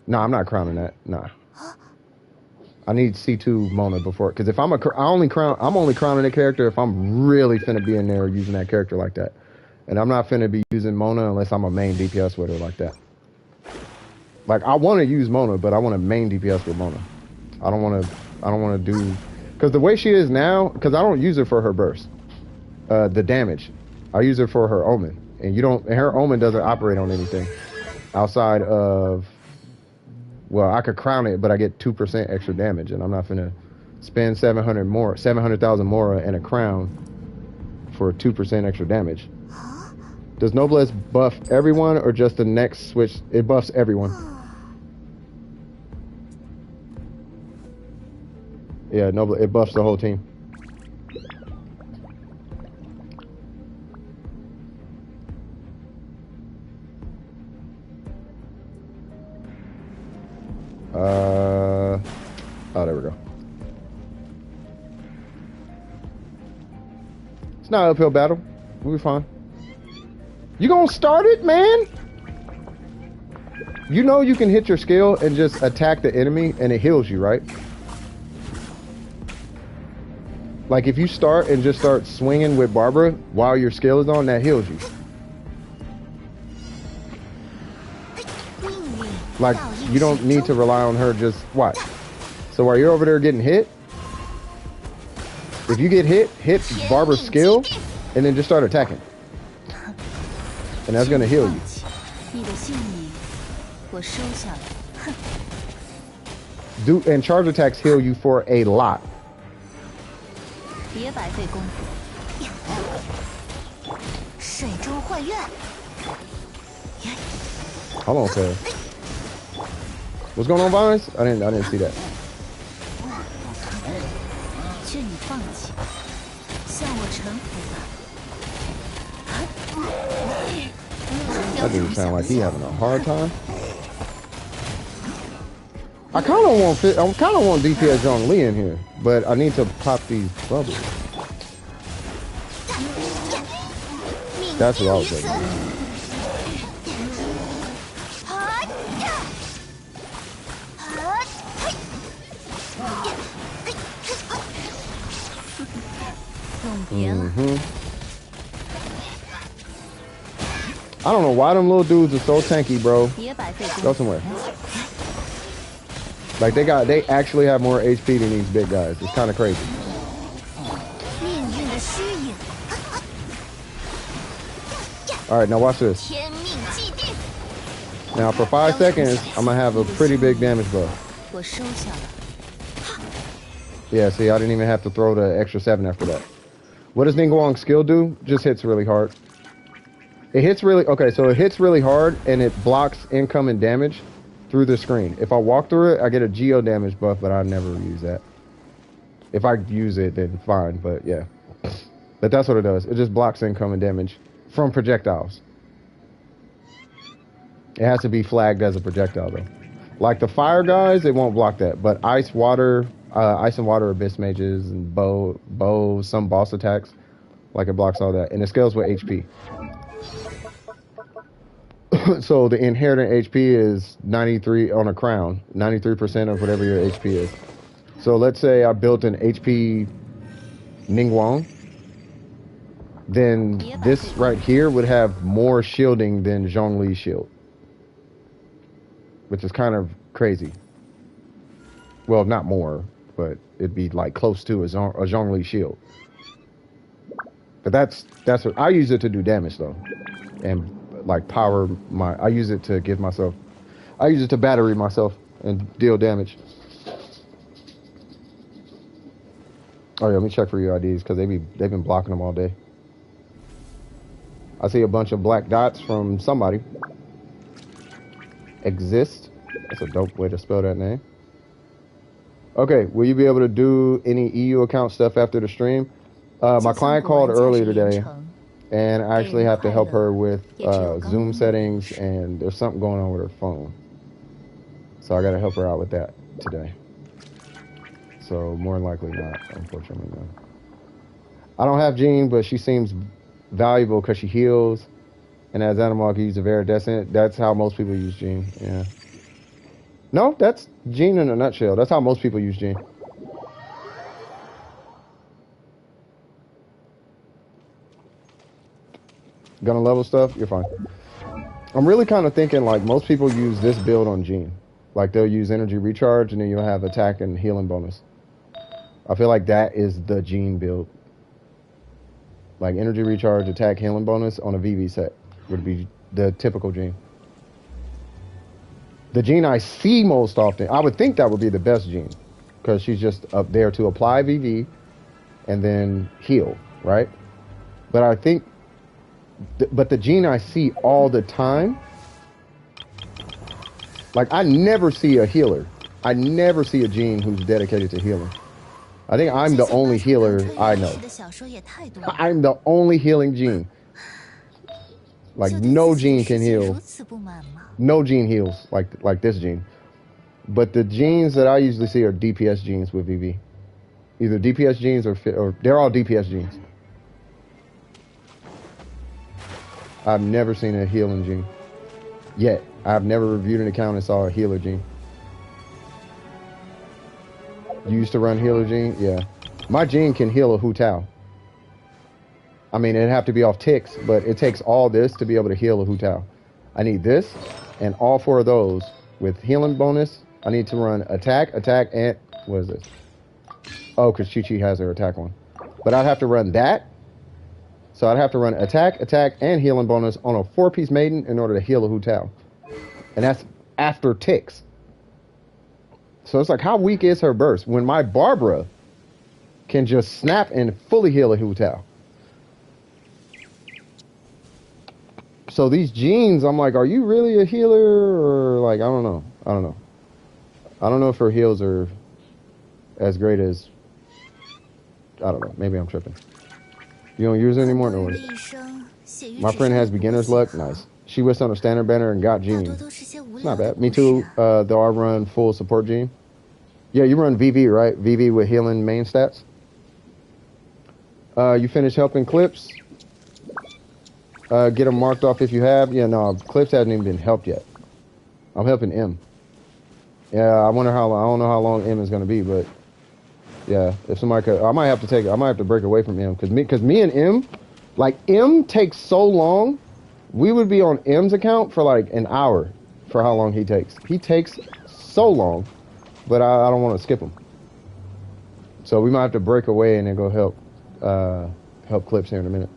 Nah, I'm not crowning that. Nah. I need C2 Mona before, because if I'm only crowning a character if I'm really finna be in there using that character like that, and I'm not finna be using Mona unless I'm a main DPS with her like that. Like I want to use Mona, but I want to main DPS with Mona. I don't want to do, because the way she is now, because I don't use her for her burst, the damage. I use her for her omen, and her omen doesn't operate on anything outside of. Well, I could crown it, but I get 2% extra damage, and I'm not finna spend 700,000 Mora and a crown for 2% extra damage. Does Noblesse buff everyone, or just the next switch? It buffs everyone. Yeah, it buffs the whole team. Oh, there we go. It's not an uphill battle. We'll be fine. You gonna start it, man? You know you can hit your skill and just attack the enemy and it heals you, right? Like if you start and just start swinging with Barbara while your skill is on, that heals you. Like, you don't need to rely on her, just watch. So while you're over there getting hit, if you get hit Barbara's skill, and then just start attacking. And that's gonna heal you. And charge attacks heal you for a lot. Hold on, sir. What's going on, Vines? I didn't see that. That dude sound like he having a hard time. I kind of want DPS John Lee in here, but I need to pop these bubbles. That's what I was saying. I don't know why them little dudes are so tanky, bro. Go somewhere. Like they actually have more HP than these big guys. It's kind of crazy. All right, now watch this. Now for 5 seconds, I'm gonna have a pretty big damage buff. Yeah, see, I didn't even have to throw the extra 7 after that. What does Ningguang's skill do? Just hits really hard. It hits really, okay, so it hits really hard and it blocks incoming damage through the screen. If I walk through it, I get a geo damage buff, but I never use that. If I use it, then fine, but yeah. But that's what it does. It just blocks incoming damage from projectiles. It has to be flagged as a projectile, though. Like the fire guys, it won't block that, but ice, water, Ice and Water Abyss mages and bow, some boss attacks. Like it blocks all that. And it scales with HP. So the inherent HP is 93 on a crown. 93% of whatever your HP is. So let's say I built an HP Ningguang. Then this right here would have more shielding than Xiangling's shield. Which is kind of crazy. Well, not more, but it'd be like close to a Xiangling shield. But that's what I use it to do damage though, and like power my. I use it to give myself. I use it to battery myself and deal damage. Oh yeah, let me check for your IDs because they've been blocking them all day. I see a bunch of black dots from somebody. Exist. That's a dope way to spell that name. Okay, will you be able to do any EU account stuff after the stream? My client called earlier today, and I actually have to help her with Zoom settings, and there's something going on with her phone. So I got to help her out with that today. So more than likely not, unfortunately, no. I don't have Jean, but she seems valuable because she heals, and as animal, I can use a Viridescent. That's how most people use Jean, yeah. No, that's Jean in a nutshell. That's how most people use Jean. Gonna level stuff? You're fine. I'm really kind of thinking like most people use this build on Jean. Like they'll use energy recharge and then you'll have attack and healing bonus. I feel like that is the Jean build. Like energy recharge, attack, healing bonus on a VV set would be the typical Jean. The Jean I see most often, I would think that would be the best Jean because she's just up there to apply VV and then heal, right? But I think but the Jean I see all the time, like I never see a healer. I never see a Jean who's dedicated to healing. I think I'm the only healer I know. I'm the only healing Jean. Like no Jean can heal. No Jean heals like this Jean. But the Jeans that I usually see are DPS Jeans with VV. Either DPS Jeans or they're all DPS Jeans. I've never seen a healing Jean. Yet. I've never reviewed an account and saw a healer Jean. You used to run healer Jean? Yeah. My Jean can heal a Hu Tao. I mean, it'd have to be off ticks, but it takes all this to be able to heal a Hu Tao. I need this, and all four of those with healing bonus. I need to run attack, and... What is this? Oh, because Chi-Chi has her attack one. But I'd have to run that. So I'd have to run attack, and healing bonus on a 4-piece maiden in order to heal a Hu Tao. And that's after ticks. So it's like, how weak is her burst when my Barbara can just snap and fully heal a Hu Tao? So these Jeans, I'm like, are you really a healer? Or like, I don't know. I don't know if her heals are as great as, I don't know. Maybe I'm tripping. You don't use it anymore? No worries. My friend has beginner's luck. Nice. She whisked on a standard banner and got Jean. It's not bad. Me too, though I run full support Jean. Yeah, you run VV, right? VV with healing main stats. You finished helping Clips? Get them marked off if you have. Yeah, no, Clips hasn't even been helped yet. I'm helping M. Yeah, I wonder how long. I don't know how long M is going to be, but yeah, if somebody could, I might have to break away from M because me and M, like M takes so long. We would be on M's account for like an hour for how long he takes. He takes so long, but I don't want to skip him. So we might have to break away and then go help Clips here in a minute.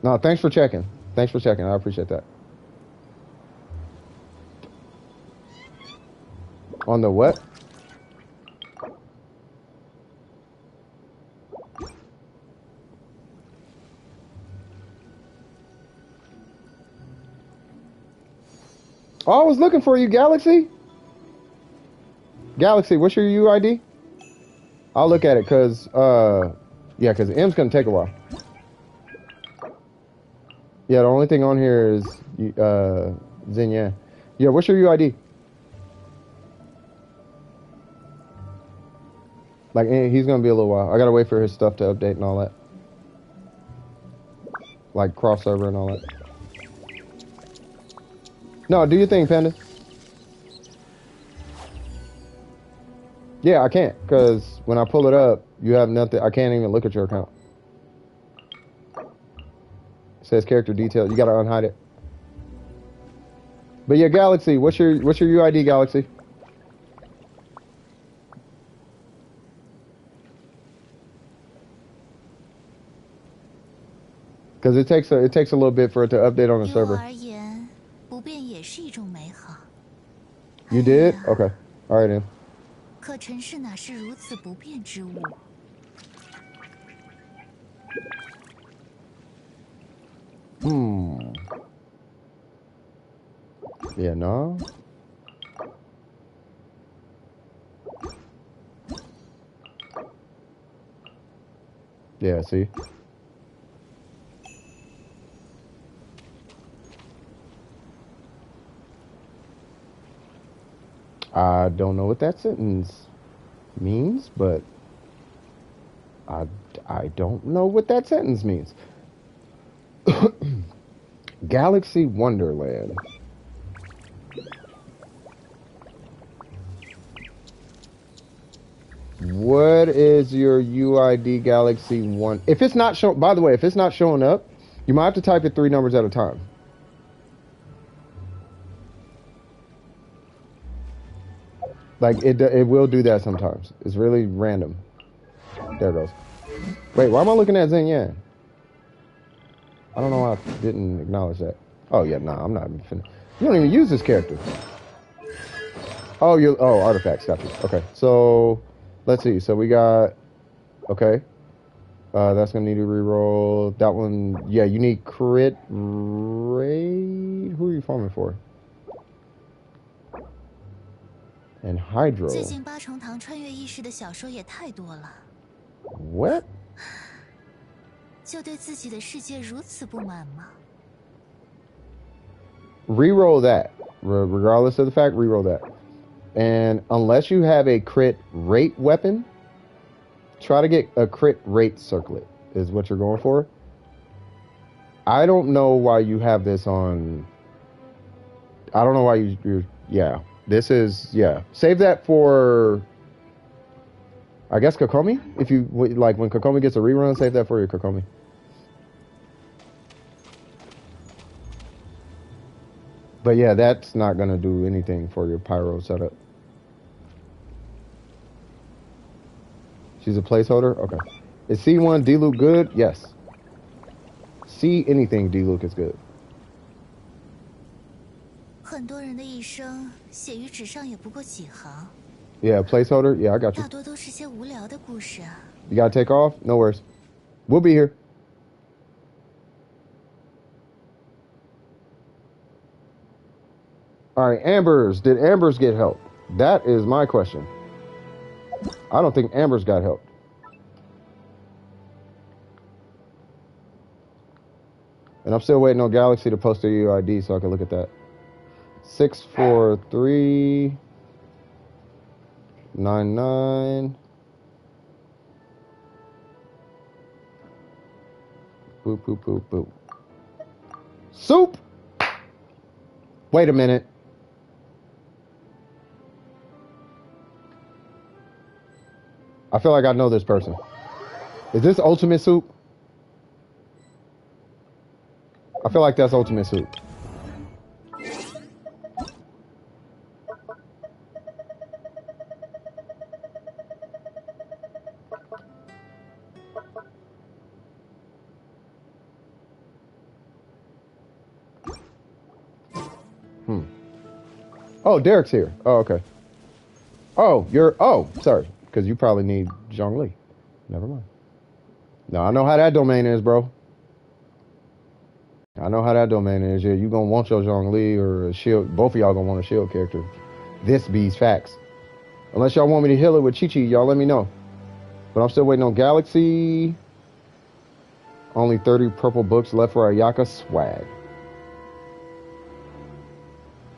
No, thanks for checking. Thanks for checking. I appreciate that. On the what? Oh, I was looking for you, Galaxy. Galaxy, what's your UID? I'll look at it, cause yeah, cause M's gonna take a while. Yeah, the only thing on here is Xinyan. Yeah, what's your UID? Like, he's gonna be a little while. I gotta wait for his stuff to update and all that. Like, cross server and all that. No, do your thing, Panda. Yeah, I can't, because when I pull it up, you have nothing. I can't even look at your account. It says character details. You gotta unhide it. But yeah, Galaxy, what's your UID, Galaxy? Because it takes a little bit for it to update on the server. You did? Okay. All right then. 可尘世哪是如此不变之物？ Yeah, no. Yeah, see? I don't know what that sentence means, but I don't know what that sentence means. Galaxy Wonderland. What is your UID, Galaxy One? If it's not showing, by the way, if it's not showing up, you might have to type it 3 numbers at a time. Like, it will do that sometimes. It's really random. There it goes. Wait, why am I looking at Zen Yan? I don't know why I didn't acknowledge that. Oh, yeah, nah, I'm not even finna. You don't even use this character. Oh, artifacts, got you. Okay, so, let's see. So we got, okay. That's gonna need to reroll. That one, yeah, you need crit raid. Who are you farming for? And Hydro. 最近八重堂穿越意识的小说也太多了。 What? 就对自己的世界如此不满吗？ Reroll that. Regardless of the fact, reroll that. And unless you have a crit rate weapon, try to get a crit rate circlet is what you're going for. I don't know why you have this on. I don't know why you're yeah. This is, yeah. Save that for, I guess, Kokomi? If you, like, when Kokomi gets a rerun, save that for your Kokomi. But yeah, that's not going to do anything for your Pyro setup. She's a placeholder? Okay. Is C1 D-Luke good? Yes. C anything D-Luke is good. 很多人的一生写于纸上也不过几行。 Yeah, placeholder? Yeah, I got you. 大多都是些无聊的故事啊。 You gotta take off? No worries. We'll be here. Alright, Ambers. Did Ambers get help? That is my question. I don't think Ambers got help. And I'm still waiting on Galaxy to post their UID so I can look at that. 64399. Boop, boop, boop, boop. Soup! Wait a minute. I feel like I know this person. Is this Ultimate Soup? I feel like that's Ultimate Soup. Oh, Derek's here. Oh, okay. Oh, sorry. Because you probably need Xiangling. Never mind. No, I know how that domain is, bro. I know how that domain is. Yeah, you gonna want your Xiangling or a shield. Both of y'all gonna want a shield character. This be's facts. Unless y'all want me to heal it with Chi-Chi, y'all let me know. But I'm still waiting on Galaxy. Only 30 purple books left for Ayaka swag.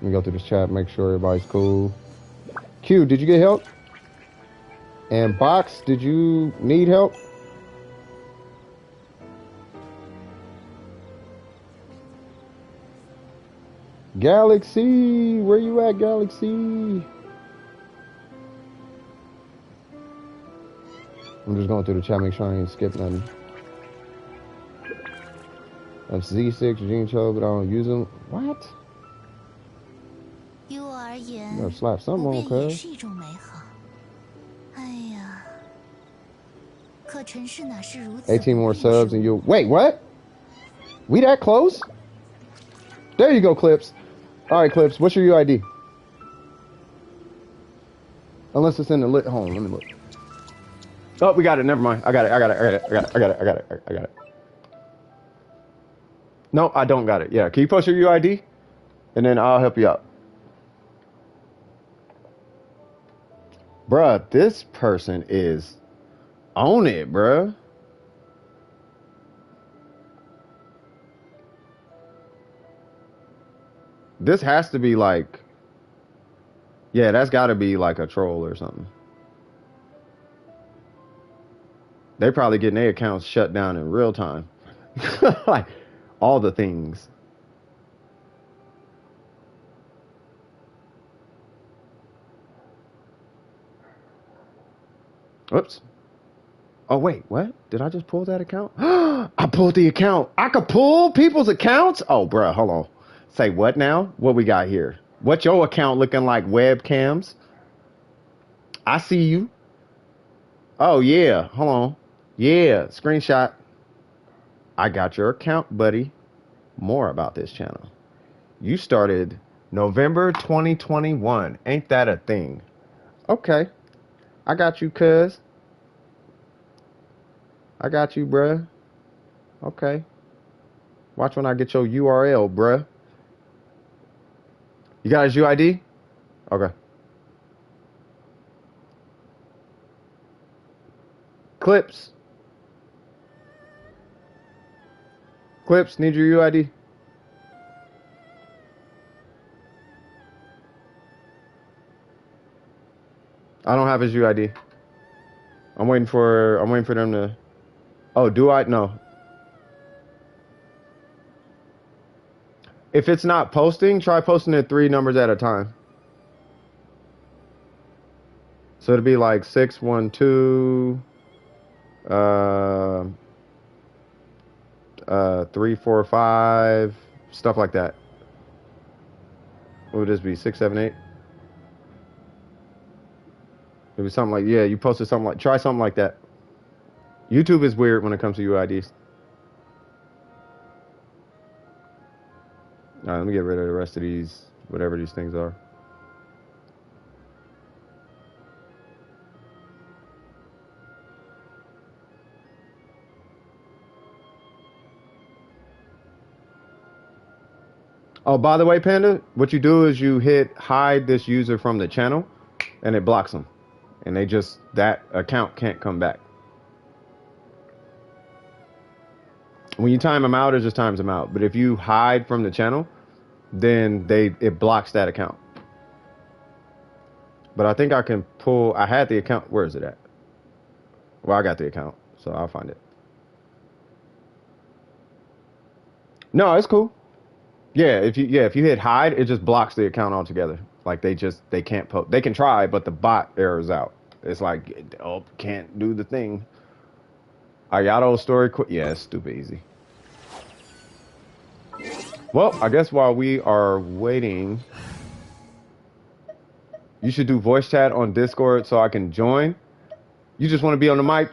Let me go through this chat, make sure everybody's cool. Q, did you get help? And Box, did you need help? Galaxy, where you at, Galaxy? I'm just going through the chat, make sure I ain't skip nothing. That's Z6 Gene Cho, but I don't use them. What? 于我而言， You gotta slap something 不 on, 变也 cuz. 是一种美好。哎呀，可尘世哪是如此 18 more 不变的 subs and you'll... Wait, what? We that close? There you go, Clips. All right, Clips, what's your UID? Unless it's in the lit home. Let me look. Oh, we got it. Never mind. I got it. No, I don't got it. Yeah, can you post your UID? And then I'll help you out. Bruh, this person is on it, bruh. This has to be like... Yeah, that's got to be like a troll or something. They probably getting their accounts shut down in real time. Like, all the things. Oops. Oh, wait, what? Did I just pull that account? I pulled the account. I could pull people's accounts? Oh, bruh, hold on. Say what now? What we got here? What's your account looking like, webcams? I see you. Oh, yeah. Hold on. Yeah, screenshot. I got your account, buddy. More about this channel. You started November 2021. Ain't that a thing? Okay. I got you, cuz. I got you, bruh. Okay. Watch when I get your URL, bruh. You got his UID? Okay. Clips. Clips, need your UID. I don't have his UID. I'm waiting for them to... Oh, do I? No. If it's not posting, try posting it 3 numbers at a time. So it'll be like 612 345, stuff like that. What would this be? 678? Maybe something like, yeah, you posted something like, try something like that. YouTube is weird when it comes to UIDs. All right, let me get rid of the rest of these, whatever these things are. Oh, by the way, Panda, what you do is you hit hide this user from the channel and it blocks them. And they just, that account can't come back. When you time them out, it just times them out. But if you hide from the channel, then it blocks that account. But I think I can pull, I had the account, where is it at? Well, I got the account, so I'll find it. No, it's cool. Yeah, if you hit hide, it just blocks the account altogether. Like they can't post. They can try, but the bot errors out. It's like, oh, can't do the thing. Ayato story yeah, it's stupid easy. Well, I guess while we are waiting, you should do voice chat on Discord so I can join. You just want to be on the mic?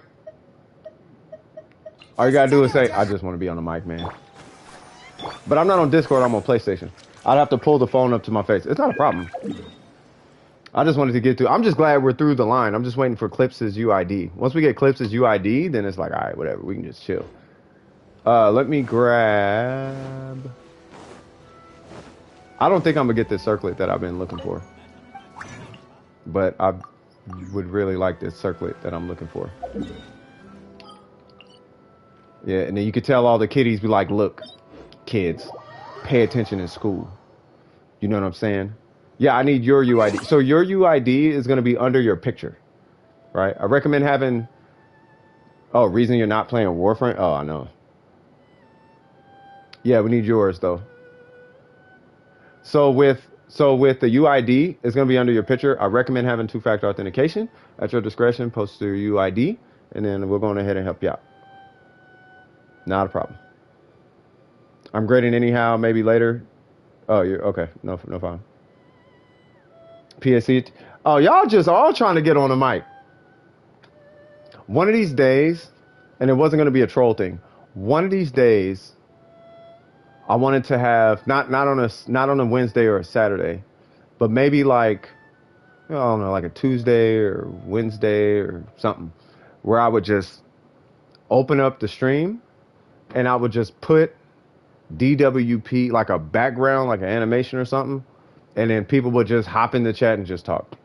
All you gotta do is say, I just want to be on the mic, man. But I'm not on Discord, I'm on PlayStation. I'd have to pull the phone up to my face. It's not a problem. I just wanted to get through. I'm just glad we're through the line. I'm just waiting for Clips' UID. Once we get Clips' UID, then it's like, all right, whatever. We can just chill. Let me grab... I don't think I'm going to get this circlet that I've been looking for. But I would really like this circlet that I'm looking for. Yeah, and then you could tell all the kiddies be like, look, kids, pay attention in school. You know what I'm saying? Yeah, I need your UID. So your UID is going to be under your picture. right? I recommend having. Oh, reason you're not playing Warframe? Oh, I know. Yeah, we need yours though. So with the UID, it's gonna be under your picture. I recommend having two-factor authentication at your discretion. Post your UID, and then we're going ahead and help you out. Not a problem. I'm grading anyhow. Maybe later. Oh, you're okay. No, no problem. PSC. Oh, y'all just all trying to get on the mic. One of these days, and it wasn't gonna be a troll thing. One of these days, I wanted to have not on a Wednesday or a Saturday, but maybe like I don't know, like a Tuesday or Wednesday or something, where I would just open up the stream and I would just put DWP like a background, like an animation or something, and then people would just hop in the chat and just talk,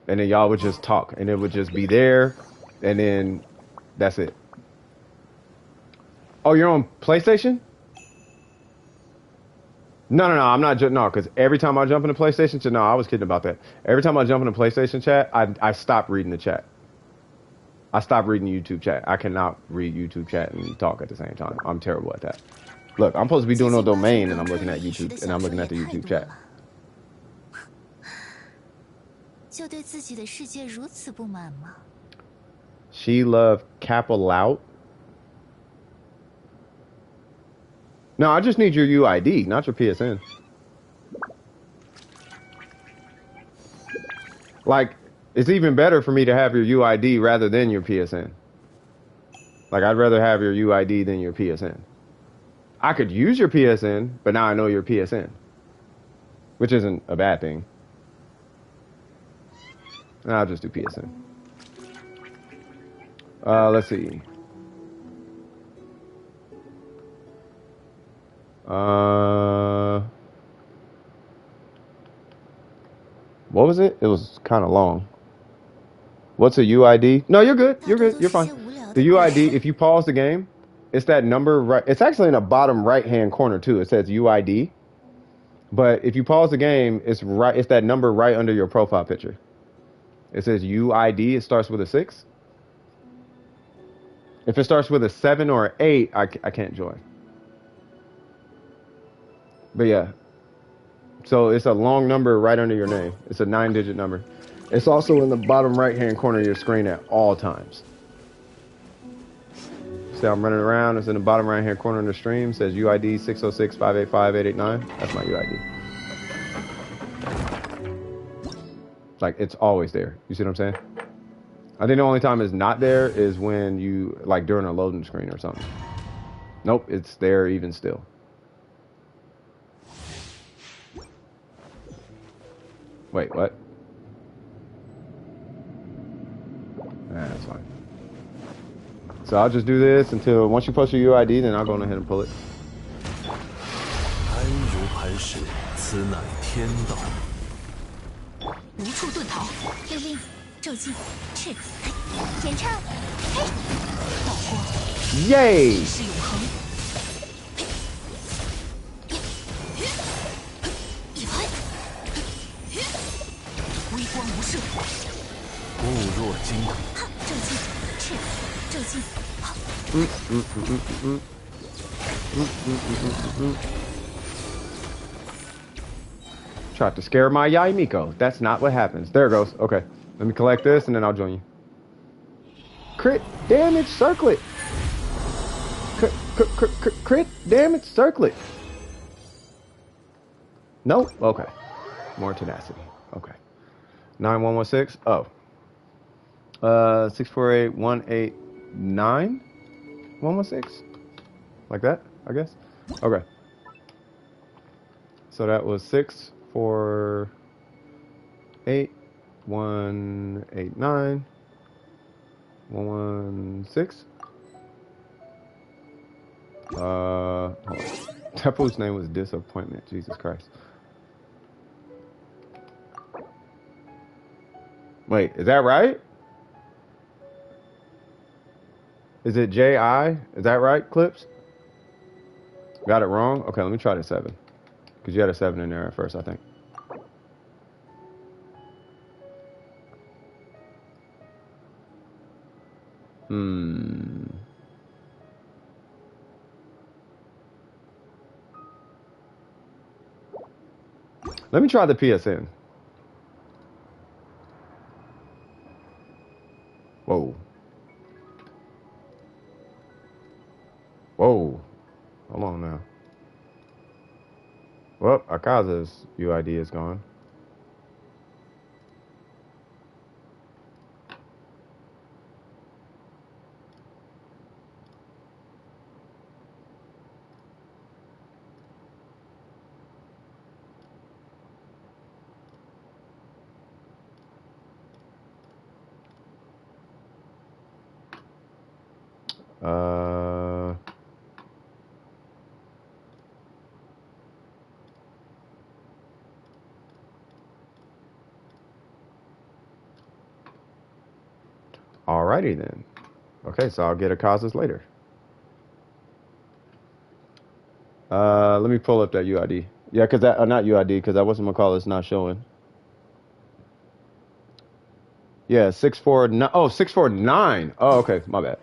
and then y'all would just talk, and it would just be there, and then that's it. Oh, you're on PlayStation? No, I'm not. No, because every time I jump into PlayStation chat, no, I was kidding about that. Every time I jump into PlayStation chat, I stop reading the chat. I stop reading YouTube chat. I cannot read YouTube chat and talk at the same time. I'm terrible at that. Look, I'm supposed to be doing a domain, and I'm looking at YouTube, and I'm looking at the YouTube chat. 就对自己的世界如此不满吗？ She loved Kappa Lout. No, I just need your UID, not your PSN. Like, it's even better for me to have your UID rather than your PSN. Like, I'd rather have your UID than your PSN. I could use your PSN, but now I know your PSN, which isn't a bad thing. I'll just do PSN. Let's see. What was it? It was kind of long. What's a UID? No, you're good. You're good. You're fine. The UID, if you pause the game, it's that number right. It's actually in the bottom right-hand corner too. It says UID. But if you pause the game, it's right. It's that number right under your profile picture. It says UID. It starts with a 6. If it starts with a 7 or an 8, I can't join. But yeah. So it's a long number right under your name. It's a 9-digit number. It's also in the bottom right-hand corner of your screen at all times. See, I'm running around. It's in the bottom right-hand corner of the stream. It says UID 606-585-889. That's my UID. Like, it's always there. You see what I'm saying? I think the only time it's not there is when you, like, during a loading screen or something. Nope, it's there even still. Wait, what? Nah, that's fine. So I'll just do this until once you post your UID, then I'll go ahead and pull it. 安如磐石，此乃天道。无处遁逃，六令，骤进，赤，演唱，嘿，道光， Yay! 是永恒。一拍，微光无射，固若金龟。骤进，赤，骤进，好。Tried to scare my Yaimiko. That's not what happens. There it goes. Okay. Let me collect this and then I'll join you. Crit damage circlet. Crit damage circlet. Nope. Okay. More tenacity. Okay. 9116. Oh. 648-189. 116. Like that, I guess. Okay. So that was 648-189. 116. Hold on. That fool's name was Disappointment. Jesus Christ. Wait, is that right? Is it J.I.? Is that right, Clips? Got it wrong? Okay, let me try the 7. Because you had a 7 in there at first, I think. Hmm. Let me try the PSN. Whoa. Whoa. Hold on now. Well, Akaza's UID is gone. Alrighty then. Okay, so I'll get Akaza's later. Let me pull up that UID. Yeah, because that not UID, because that wasn't McCall. It's not showing. Yeah, 649. Oh, 649. Oh, okay, my bad.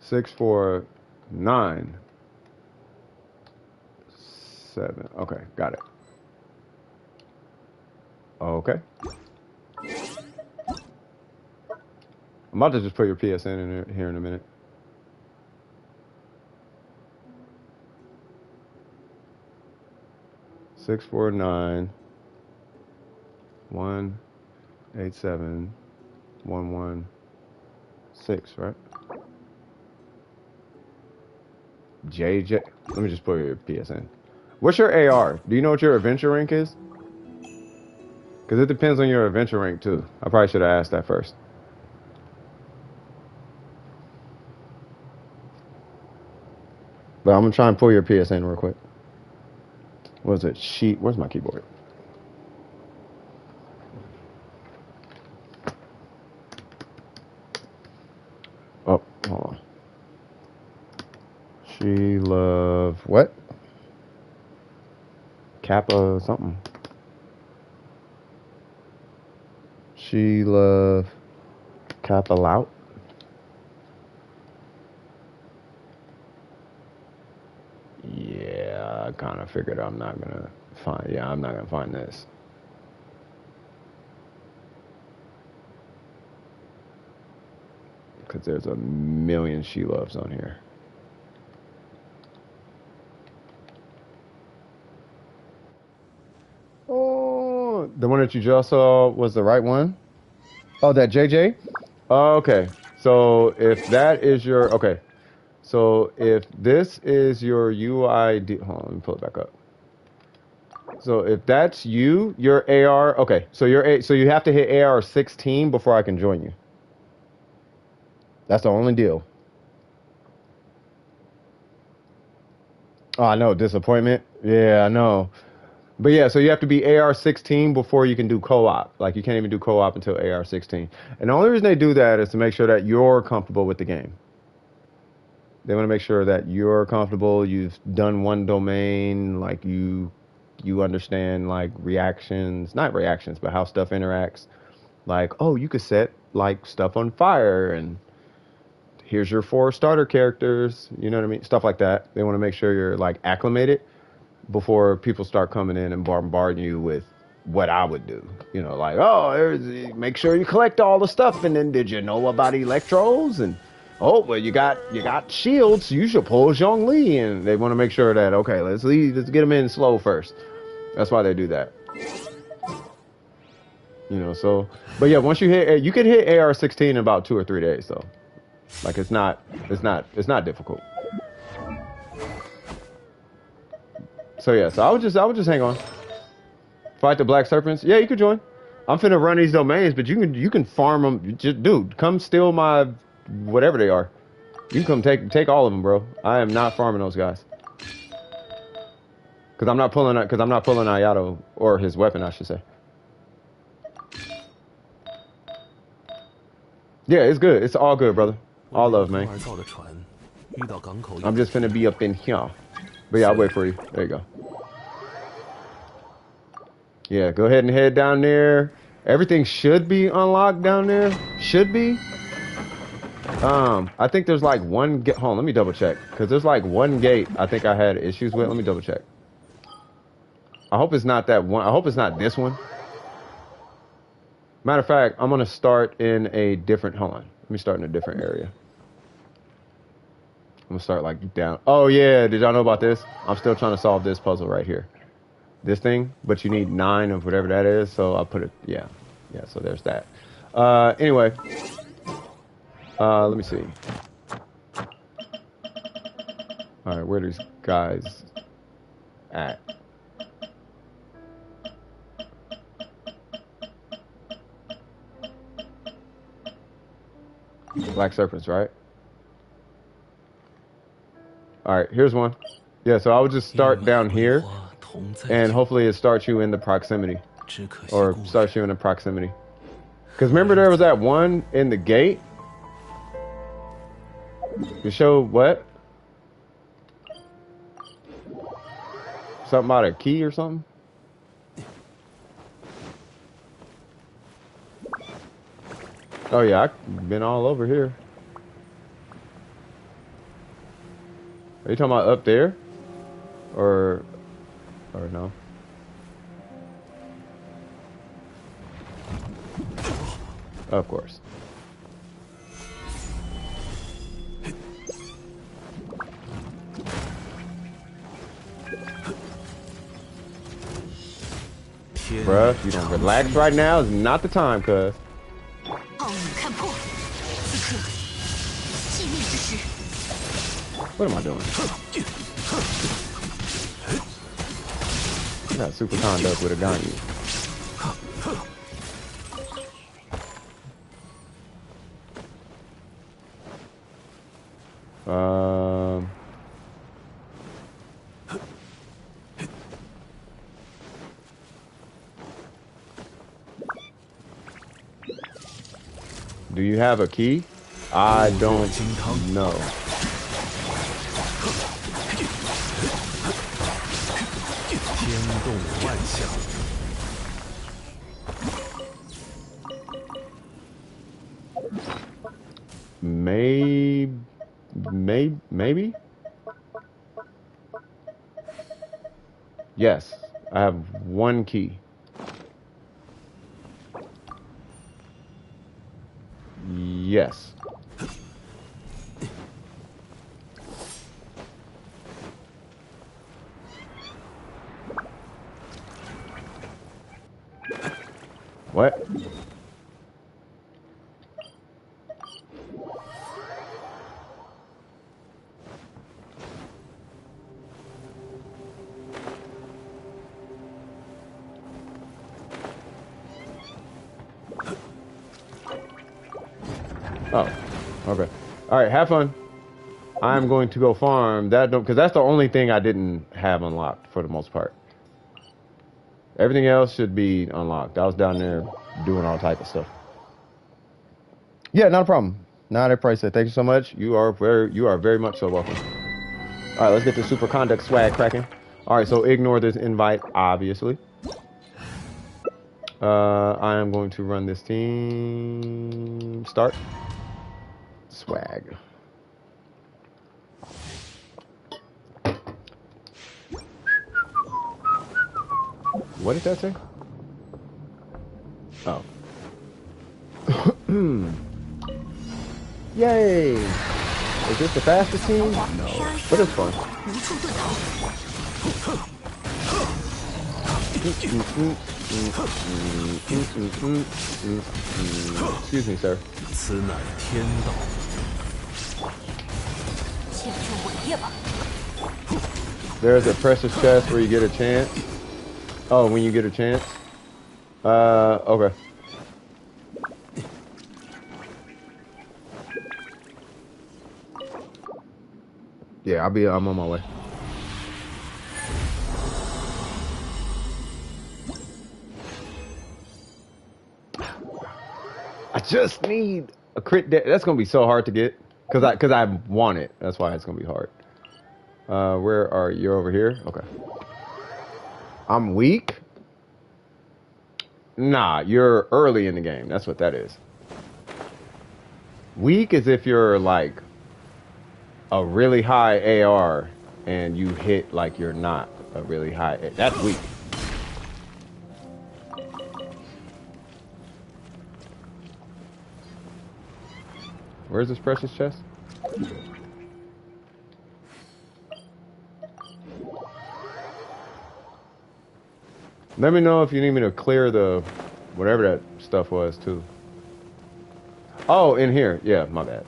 Six, 4, 9, 7. Okay, got it. Okay. I'm about to just put your PSN in here in a minute. Six, 4, 9, 1, 8, 7, 1, 1, 6, right? JJ. Let me just put your PSN. What's your AR? Do you know what your adventure rank is? Because it depends on your adventure rank too. I probably should have asked that first. But I'm gonna try and pull your PSN real quick. What is it? Sheet. Where's my keyboard? Oh, hold on. She love what? Kappa something. She love Kappa Lout. Yeah, I kind of figured I'm not gonna find. Yeah, I'm not gonna find this. Because there's a million she loves on here. Oh, the one that you just saw was the right one? Oh, that JJ? Oh, okay. So if that is your, okay. So if this is your UID, hold on, let me pull it back up. So if that's you, your AR, okay. So so you have to hit AR 16 before I can join you. That's the only deal. Oh, I know, disappointment. Yeah, I know. But yeah, so you have to be AR 16 before you can do co-op. Like you can't even do co-op until AR 16. And the only reason they do that is to make sure that you're comfortable with the game. They want to make sure that you're comfortable. You've done one domain, like you understand like reactions, not reactions, but how stuff interacts. Like, oh, you could set like stuff on fire, and here's your 4 starter characters. You know what I mean? Stuff like that. They want to make sure you're like acclimated before people start coming in and bombarding you with what I would do. You know, like, oh, make sure you collect all the stuff, and then did you know about electros? And oh, well, you got shields. You should pull Xiangling, and they want to make sure that okay, let's get them in slow first. That's why they do that. You know, so but yeah, once you can hit AR 16 in about 2 or 3 days. So, like, it's not difficult. So yeah, so I would just hang on. Fight the Black Serpents. Yeah, you could join. I'm finna run these domains, but you can farm them. Just, dude, come steal my whatever they are. You can come take all of them, bro. I am not farming those guys. Cause I'm not pulling Ayato or his weapon, I should say. Yeah, it's good. It's all good, brother. All love, man. I'm just finna be up in here. But yeah, I'll wait for you. There you go. Yeah, go ahead and head down there. Everything should be unlocked down there. Should be. I think there's like one gate. Hold on, let me double check. Because there's like one gate I think I had issues with. Let me double check. I hope it's not that one. I hope it's not this one. Matter of fact, I'm going to start in a different. Hold on. Let me start in a different area. I'm going to start like down. Oh, yeah. Did y'all know about this? I'm still trying to solve this puzzle right here. This thing, but you need 9 of whatever that is. So I'll put it. Yeah. Yeah. So there's that. Anyway. Let me see. All right, where are these guys at? Black serpents, right? All right, here's one. Yeah, so I would just start down here, and hopefully it starts you in the proximity, or starts you in the proximity. Because remember there was that one in the gate? To show what? Something about a key or something? Oh yeah, I've been all over here. Are you talking about up there? Or no? Of course. Bruh, if you don't relax right now, is not the time, cuz. What am I doing? I got super conduct with a gun. Do you have a key? I don't know. Maybe? Yes, I have one key. Yes. What? Oh, okay. All right, have fun. I'm going to go farm that because that's the only thing I didn't have unlocked for the most part. Everything else should be unlocked. I was down there doing all type of stuff. Yeah, not a problem. Not a price. Thank you so much. You are very much so welcome. All right, let's get the super conduct swag cracking. All right, so ignore this invite, obviously. I am going to run this team. Start. Swag. What did that say? Oh. Yay! Is this the fastest team? No. But it's fun. Excuse me, sir. There's a precious chest where you get a chance. Oh, when you get a chance? Okay. Yeah, I'm on my way. I just need a crit. That's gonna be so hard to get because I want it. That's why it's gonna be hard. Where are you? Over here? Okay. I'm weak. Nah, you're early in the game. That's what that is. Weak is if you're like a really high AR and you hit like you're not a really high. That's weak. Where's this precious chest? Let me know if you need me to clear the whatever that stuff was too. Oh, in here. Yeah, my bad.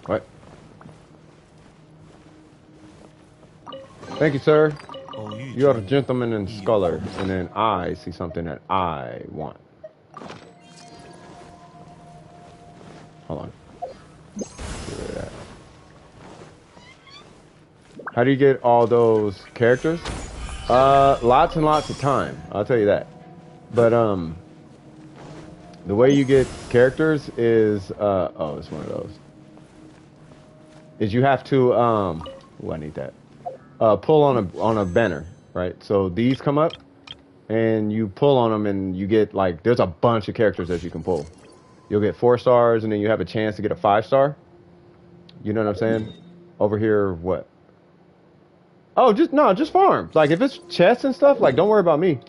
What? Thank you, sir. You are a gentleman and scholar, and then I see something that I want. Hold on. Get rid of that. How do you get all those characters? Lots and lots of time. I'll tell you that. But the way you get characters is oh, it's one of those. Is you have to I need that. Pull on a banner, right? So these come up, and you pull on them, and you get like there's a bunch of characters that you can pull. You'll get 4 stars, and then you have a chance to get a 5-star. You know what I'm saying? Over here, what? Oh, just farm. Like if it's chests and stuff, like don't worry about me.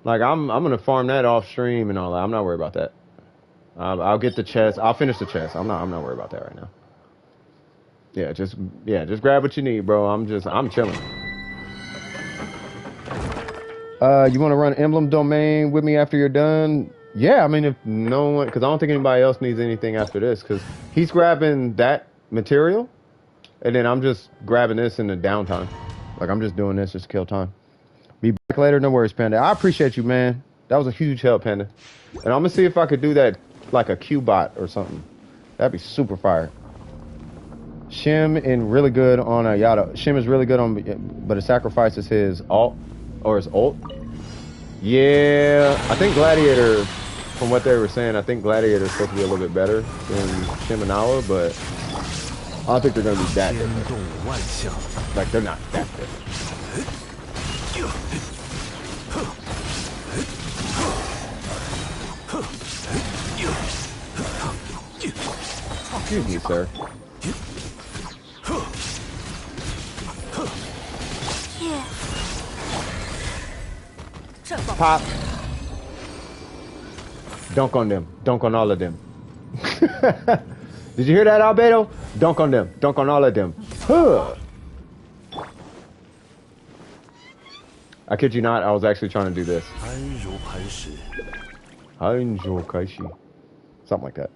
Like I'm gonna farm that off stream and all that. I'm not worried about that. I'll get the chest. I'll finish the chest. I'm not worried about that right now. Yeah, just grab what you need, bro. I'm chilling. You want to run Emblem Domain with me after you're done? Yeah, I mean if no one, because I don't think anybody else needs anything after this, because he's grabbing that material, and then I'm just grabbing this in the downtime. Like I'm just doing this just to kill time. Be back later, no worries, Panda. I appreciate you, man. That was a huge help, Panda. And I'm gonna see if I could do that like a Q-bot or something. That'd be super fire. Shim is really good on a Yada. Shim is really good on, but it sacrifices his alt or his ult. Yeah, I think Gladiator, from what they were saying, I think Gladiator is supposed to be a little bit better than Shiminawa, but I don't think they're gonna be that different. Like they're not that different. Excuse me, sir. Pop. Dunk on them. Dunk on all of them. Did you hear that, Albedo? Dunk on them. Dunk on all of them. Huh. I kid you not, I was actually trying to do this. Something like that.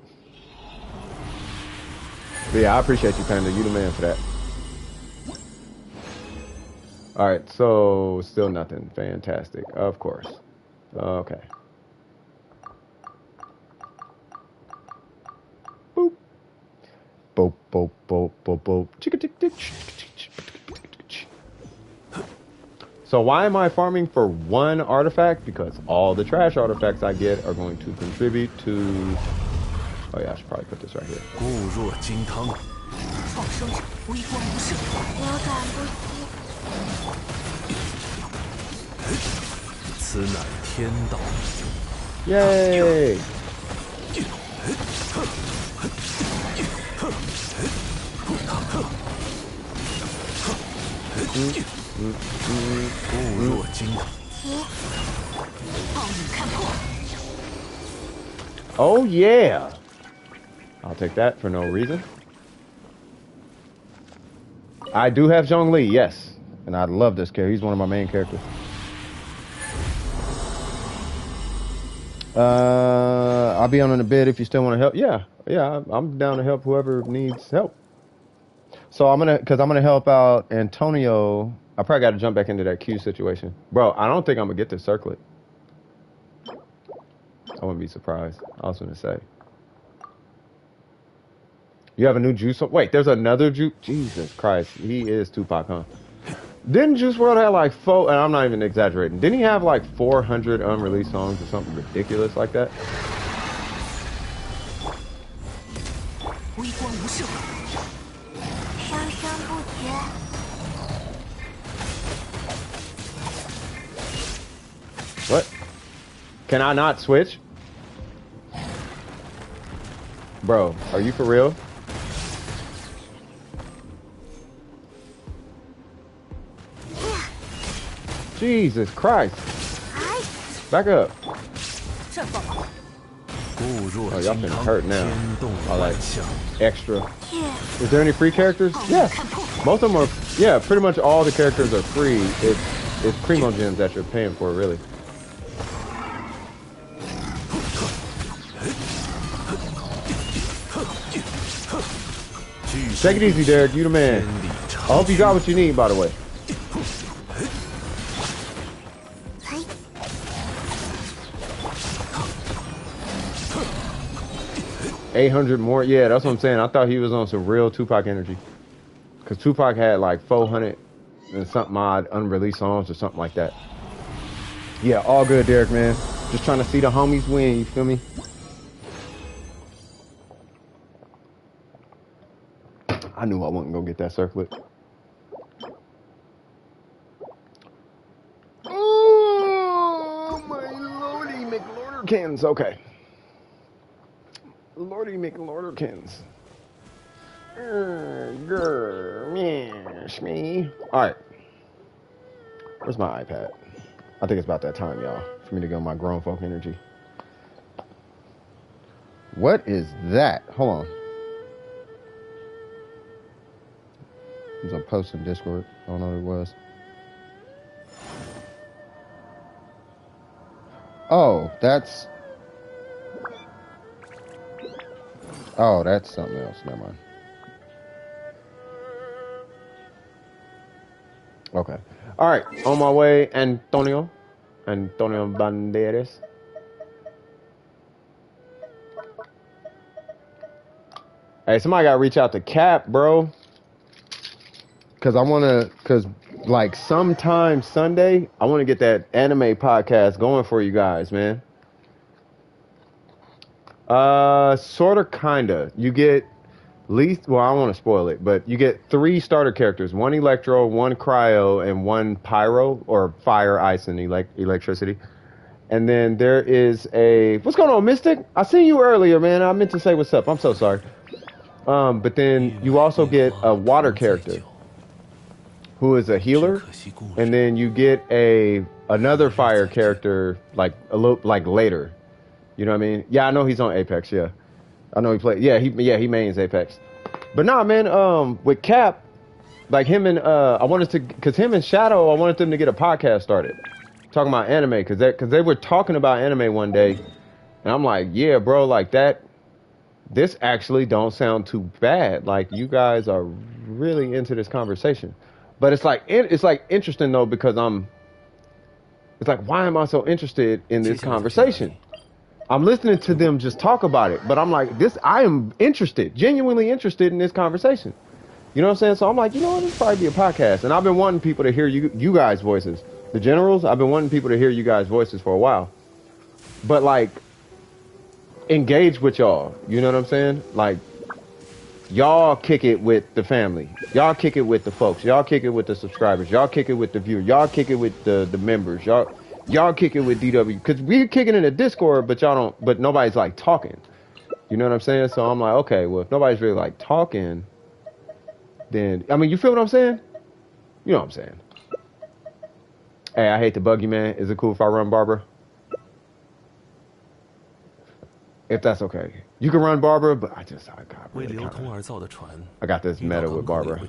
But yeah, I appreciate you, Panda. You the man for that. Alright, so still nothing. Fantastic. Of course. Okay. Boop. Boop, boop, boop, boop, boop. So why am I farming for 1 artifact? Because all the trash artifacts I get are going to contribute to... Oh yeah, I should probably put this right here. Yay! Oh yeah! I'll take that for no reason. I do have Xiangling, yes. And I love this character. He's one of my main characters. I'll be on in a bit if you still want to help. Yeah, I'm down to help whoever needs help. So I'm gonna help out Antonio. I probably got to jump back into that Q situation, bro. I don't think I'm gonna get this circlet. I wouldn't be surprised. I was gonna say. You have a new Juice? Wait, there's another Juice? Jesus Christ, he is Tupac, huh? Didn't Juice WRLD have like 4? And I'm not even exaggerating. Didn't he have like 400 unreleased songs or something ridiculous like that? Can I not switch? Bro, are you for real? Jesus Christ. Back up. Oh, y'all finna hurt now. I like extra. Is there any free characters? Yeah. Most of them are, yeah, pretty much all the characters are free. It's Primo Gems that you're paying for, really. Take it easy, Derek. You the man. I hope you got what you need, by the way. 800 more. Yeah, that's what I'm saying. I thought he was on some real Tupac energy. Because Tupac had like 400 and something odd unreleased songs or something like that. Yeah, all good, Derek, man. Just trying to see the homies win, you feel me? I knew I wasn't going to get that circlet. Oh, my lordy McLorderkins. Okay. Lordy McLorderkins. Me. Alright. Where's my iPad? I think it's about that time, y'all, for me to go my grown folk energy. What is that? Hold on. It was a post in Discord. I don't know what it was. Oh, that's... Oh, that's something else. Never mind. Okay. All right. On my way, Antonio Banderas. Hey, somebody got to reach out to Cap, bro. Because like sometime Sunday, I want to get that anime podcast going for you guys, man. Sort of, kinda. You get well, I don't want to spoil it, but you get 3 starter characters: 1 Electro, 1 Cryo, and 1 Pyro, or Fire, Ice, and Electricity. And then there is a... What's going on, Mystic? I seen you earlier, man. I meant to say what's up. I'm so sorry. But then you also get a water character who is a healer, and then you get another fire character like a little like later. You know what I mean? Yeah, I know he's on Apex. Yeah, I know he played. Yeah, he mains Apex. But nah, man. With Cap, like him and I wanted to, cause him and Shadow, I wanted them to get a podcast started, talking about anime, cause they were talking about anime one day, and I'm like, yeah, bro, like that. This actually don't sound too bad. Like you guys are really into this conversation, but it's like interesting though, because it's like, why am I so interested in this conversation? I'm listening to them just talk about it, but I'm like, I am interested, genuinely interested in this conversation. You know what I'm saying? So I'm like, you know what, this probably be a podcast. And I've been wanting people to hear you guys' voices. The generals, I've been wanting people to hear you guys' voices for a while. But like, engage with y'all. You know what I'm saying? Like, y'all kick it with the family. Y'all kick it with the folks. Y'all kick it with the subscribers. Y'all kick it with the viewers. Y'all kick it with the members. Y'all kick it with DW, because we're kicking in the Discord, but y'all don't. But nobody's like talking. You know what I'm saying? So I'm like, okay, well, if nobody's really like talking, then I mean, you feel what I'm saying? You know what I'm saying? Hey, I hate to bug you, man. Is it cool if I run Barbara? If that's okay, you can run Barbara, but I got this meta with Barbara.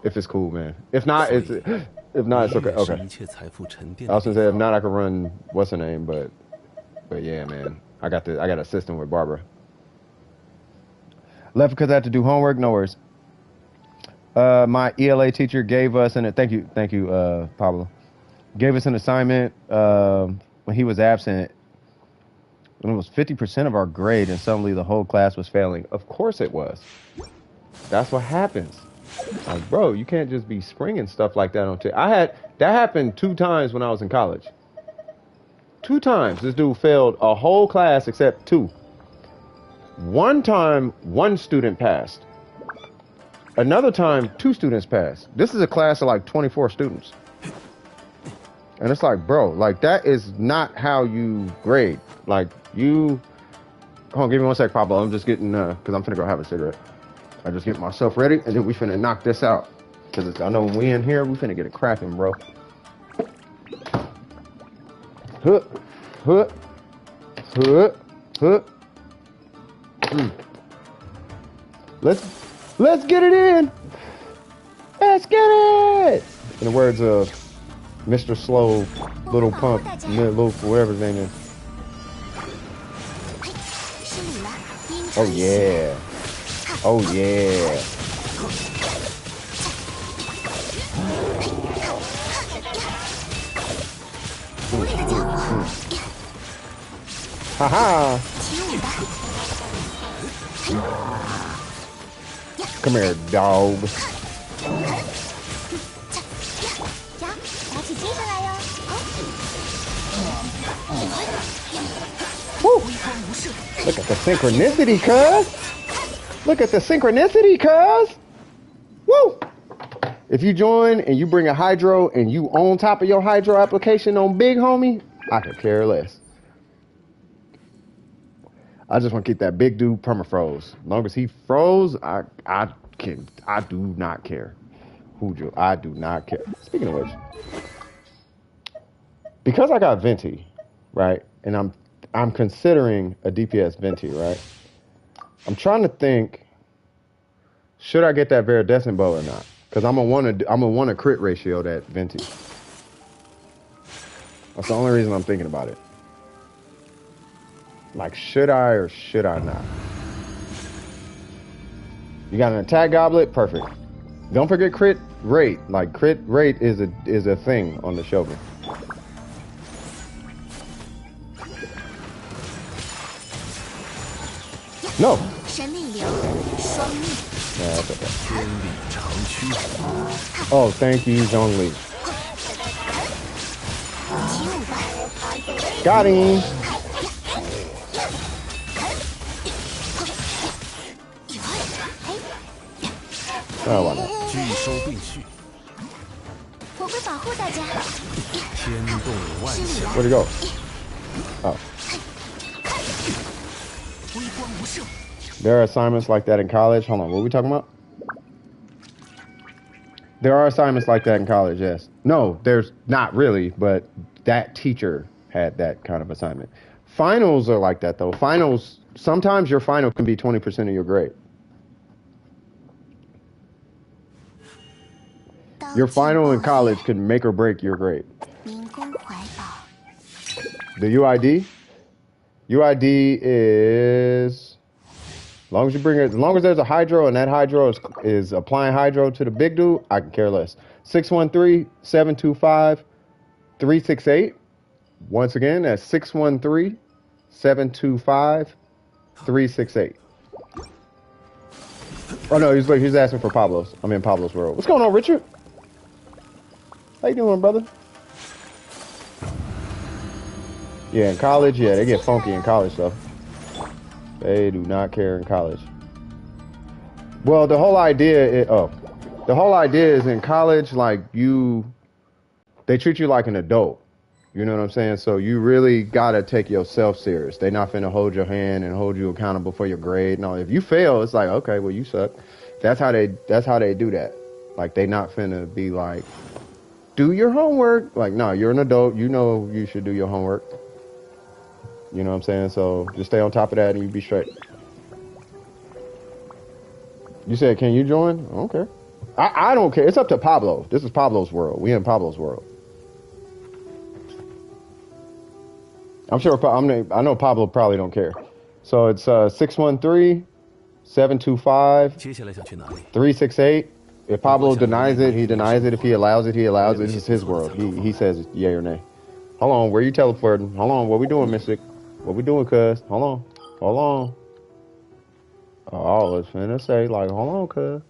If it's cool, man. If not, it's okay. Okay. I was gonna say if not, I could run what's her name, but yeah, man. I got a system with Barbara. Left because I had to do homework. No worries. My ELA teacher gave us thank you, Pablo. Gave us an assignment when he was absent. When it was 50% of our grade, and suddenly the whole class was failing. Of course it was. That's what happens. Like, bro, you can't just be springing stuff like that on that happened 2 times when I was in college. 2 times this dude failed a whole class except 2. One time, 1 student passed. Another time, 2 students passed. This is a class of like 24 students. And it's like, bro, like that is not how you grade. Like you, hold on, give me 1 sec, Pablo. I'm just getting, cause I'm finna go have a cigarette. I just get myself ready, and then we finna knock this out. Cause I know when we in here, we finna get it cracking, bro. Huh, huh, huh, huh. Let's get it in. Let's get it. In the words of Mr. Slow, Little Pump, Little whatever his name is. Oh yeah. Oh yeah. Haha. Come here, dog. Woo. Look at the synchronicity, cuz. Look at the synchronicity, cuz. Woo. If you join and you bring a hydro and you on top of your hydro application on Big Homie, I could care less. I just want to keep that big dude permafroze. As long as he froze, I do not care. I do not care. Speaking of which, because I got Venti, right? And I'm considering a DPS Venti, right? I'm trying to think, should I get that Viridescent bow or not? Because I'm gonna want a crit ratio that Venti. That's the only reason I'm thinking about it. Like, should I or should I not? You got an attack goblet? Perfect. Don't forget crit rate. Like, crit rate is a thing on the Shogun. No. Yeah, that's okay. Oh, thank you, Xiangling. Got him. Oh, why not? Where'd he go? Oh. There are assignments like that in college. Hold on, what are we talking about? There are assignments like that in college, yes. No, there's not really, but that teacher had that kind of assignment. Finals are like that, though. Finals, sometimes your final can be 20% of your grade. Your final in college can make or break your grade. The UID? UID is, as long as you bring it, as long as there's a hydro and that hydro is applying hydro to the big dude, I can care less. 613-725-368. Once again, that's 613-725-368. Oh no, he's asking for Pablo's. I'm in Pablo's world. What's going on, Richard? How you doing, brother? Yeah, in college, yeah, they get funky in college, though. They do not care in college. Well, the whole idea is in college, like they treat you like an adult. You know what I'm saying? So you really gotta take yourself serious. They not finna hold your hand and hold you accountable for your grade. No, if you fail, it's like, okay, well, you suck. That's how they do that. Like, they not finna be like, do your homework. Like, no, you're an adult. You know you should do your homework. You know what I'm saying? So just stay on top of that and you be straight. You said, can you join? I don't care. I don't care. It's up to Pablo. This is Pablo's world. We in Pablo's world. I'm sure. I know Pablo probably don't care. So it's 613-725-368. If Pablo denies it, he denies it. If he allows it, he allows it. It's his world. He says yay or nay. Hold on, where you teleporting? Hold on, what we doing, Mystic? What we doing, cuz? Hold on. Oh, I was finna say, like, hold on, cuz.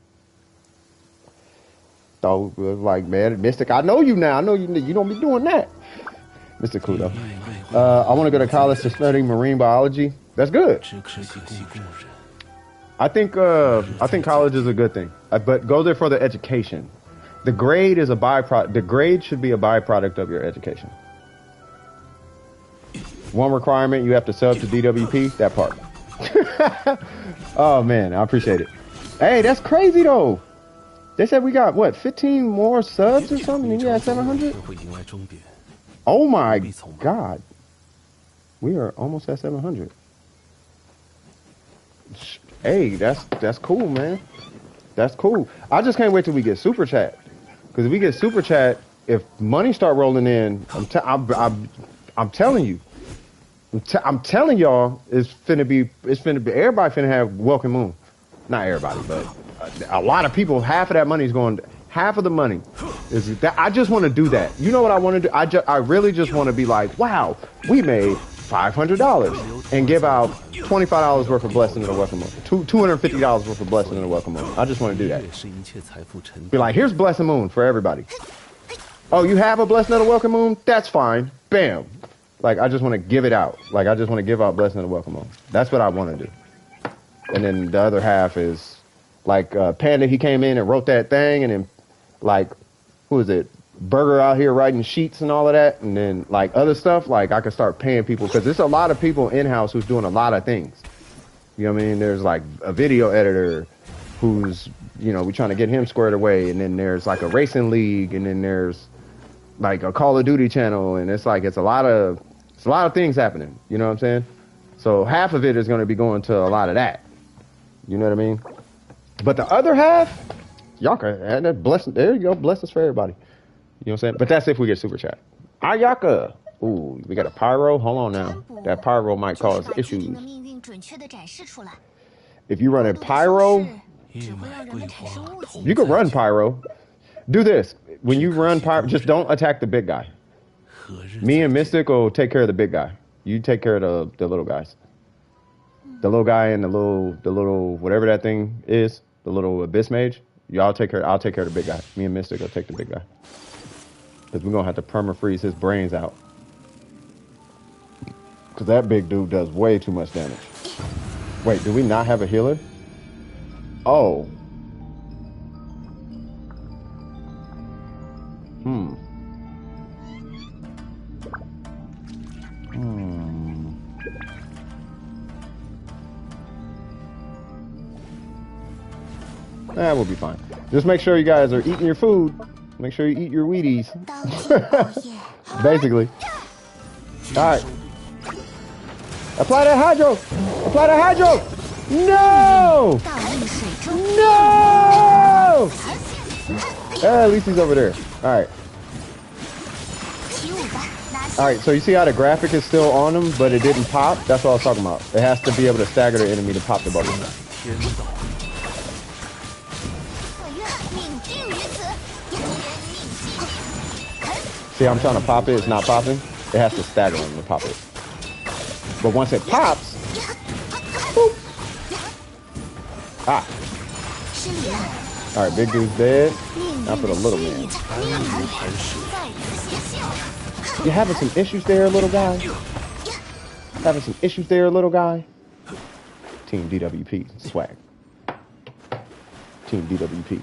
So, like, man, Mystic, I know you now. I know you don't be doing that. Mr. Kudo. I want to go to college to study marine biology. That's good. I think college is a good thing, but go there for the education. The grade is a byproduct. The grade should be a byproduct of your education. One requirement, you have to sub to DWP, that part. Oh man, I appreciate it. Hey, that's crazy though. They said we got what, 15 more subs or something, and you had 700? Oh my god. We are almost at 700. Hey, that's cool, man. That's cool. I just can't wait till we get super chat. Because if we get super chat, if money start rolling in, I'm telling you. I'm telling y'all, it's finna be, everybody finna have welcome moon. Not everybody, but a lot of people, half of that money is going, half of the money is that. I just want to do that. You know what I want to do? I really just want to be like, wow, we made $500 and give out $25 worth of blessing in the welcome moon. $250 worth of blessing in the welcome moon. I just want to do that. Be like, here's blessing moon for everybody. Oh, you have a blessing of the welcome moon? That's fine. Bam. Like, I just want to give it out. Like, I just want to give out blessing of the welcome moon. That's what I want to do. And then the other half is like Panda. He came in and wrote that thing, and then like, who is it? Burger out here writing sheets and all of that, and then like other stuff. Like, I could start paying people because there's a lot of people in house who's doing a lot of things. You know what I mean? There's like a video editor who's, you know, we're trying to get him squared away, and then there's like a racing league, and then there's like a Call of Duty channel, and it's like it's a lot of things happening. You know what I'm saying? So half of it is going to be going to a lot of that. You know what I mean? But the other half, y'all can add that blessing. There you go. Blessings for everybody. You know what I'm saying? But that's if we get super chat. Ayaka. Ooh, we got a pyro. Hold on now. That pyro might cause issues. If you run a pyro, you can run pyro. Do this. When you run pyro, just don't attack the big guy. Me and Mystic will take care of the big guy. You take care of the little guys. The little guy and the little whatever that thing is, the little abyss mage. Y'all take care. I'll take care of the big guy. Me and Mystic will take the big guy. Because we're gonna have to perma-freeze his brains out. Because that big dude does way too much damage. Wait, do we not have a healer? Oh. We'll be fine. Just make sure you guys are eating your food. Make sure you eat your Wheaties. Basically. Alright. Apply that hydro! Apply that hydro! No! No! At least he's over there. Alright. Alright, so you see how the graphic is still on him, but it didn't pop? That's what I was talking about. It has to be able to stagger the enemy to pop the bubble. See, I'm trying to pop it. It's not popping. It has to stagger him to pop it. But once it pops, boop. Ah. All right, big dude's dead. Now for the little man. You having some issues there, little guy? Having some issues there, little guy? Team DWP swag. Team DWP.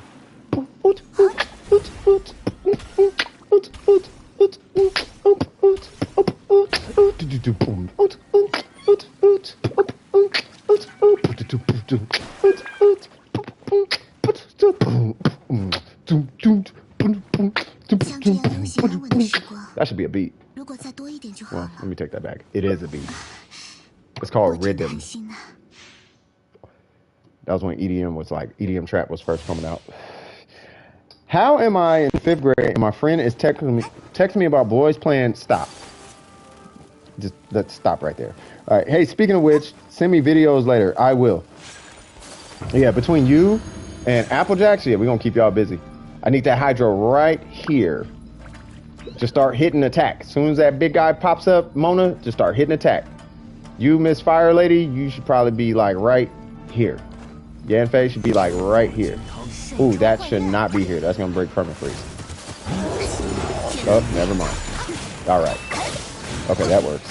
That should be a beat. Well, let me take that back. It is a beat. It's called rhythm. That was when EDM was like, EDM trap was first coming out. How am I in 5th grade and my friend is texting me about boys playing? Stop. Just let's stop right there. All right. Hey, speaking of which, send me videos later. I will. Yeah, between you and Applejacks, yeah, we're going to keep y'all busy. I need that hydro right here. Just start hitting attack. As soon as that big guy pops up, Mona, just start hitting attack. You, Miss Fire Lady, you should probably be like right here. Yanfei should be like right here. Ooh, that should not be here. That's gonna break perma-freeze. Oh, never mind. All right. Okay, that works.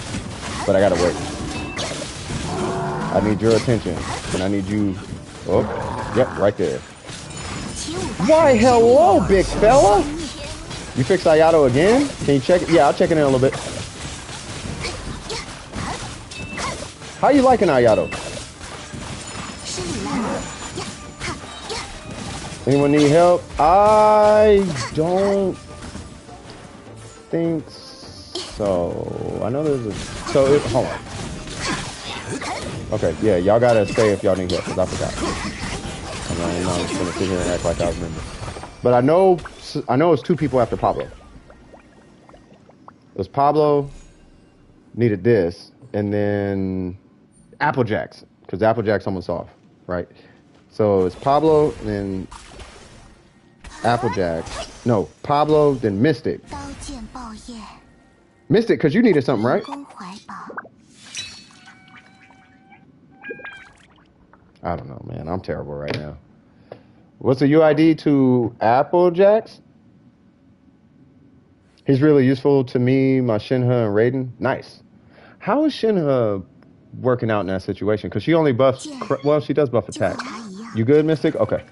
But I gotta wait. I need your attention, and I need you. Oh, yep, right there. Why, hello, big fella. You fixed Ayato again? Can you check it? Yeah, I'll check it in a little bit. How you liking Ayato? Anyone need help? I don't think so. I know there's a... So, hold on. Okay, yeah, y'all gotta say if y'all need help, because I forgot. I'm not just gonna sit here and act like I remember. But I know it's 2 people after Pablo. It was Pablo, needed this, and then Applejacks, because Applejacks almost off, right? So it's Pablo, then Applejack. No, Pablo, then Mystic. Mystic, because you needed something, right? I don't know, man. I'm terrible right now. What's the UID to Applejacks? He's really useful to me, my Shinha, and Raiden. Nice. How is Shinha working out in that situation? Because she only buffs... Well, she does buff attack. You good, Mystic? Okay.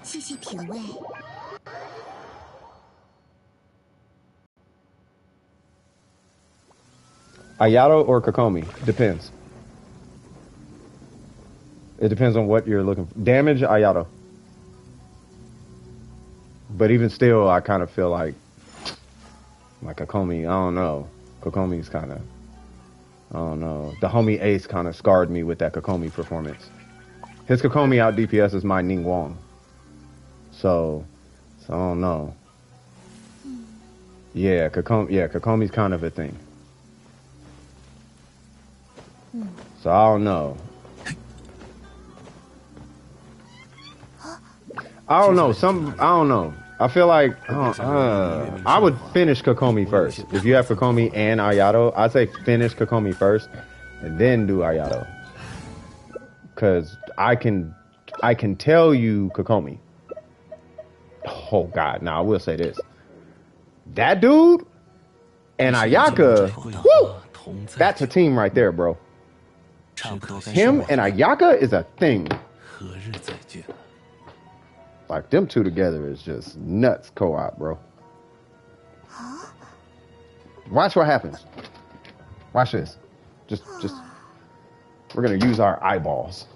Ayato or Kokomi? Depends. It depends on what you're looking for. Damage, Ayato. But even still, I kind of feel like Kokomi, I don't know. Kokomi's kind of... I don't know. The homie Ace kind of scarred me with that Kokomi performance. His Kokomi out DPS is my Ning Wong. So I don't know. Yeah, Kokomi's kind of a thing. So I don't know. I don't know. I feel like I would finish Kokomi first. If you have Kokomi and Ayato, I'd say finish Kokomi first and then do Ayato. Cause I can tell you Kokomi. Oh God, now I will say this. That dude and Ayaka, woo, that's a team right there, bro. Him and Ayaka is a thing. Like, them 2 together is just nuts co-op, bro. Watch what happens. Watch this. Just, we're gonna use our eyeballs.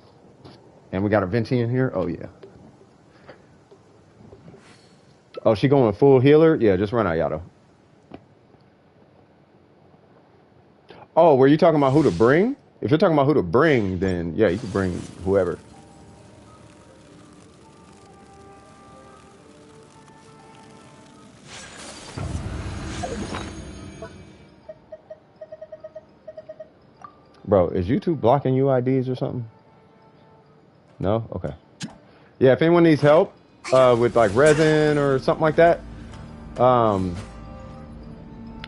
And we got a Venti in here? Oh, yeah. Oh, she going full healer? Yeah, just run Ayato. Oh, were you talking about who to bring? If you're talking about who to bring, then, yeah, you can bring whoever. Bro, is YouTube blocking UIDs or something? No? Okay. Yeah, if anyone needs help with like resin or something like that,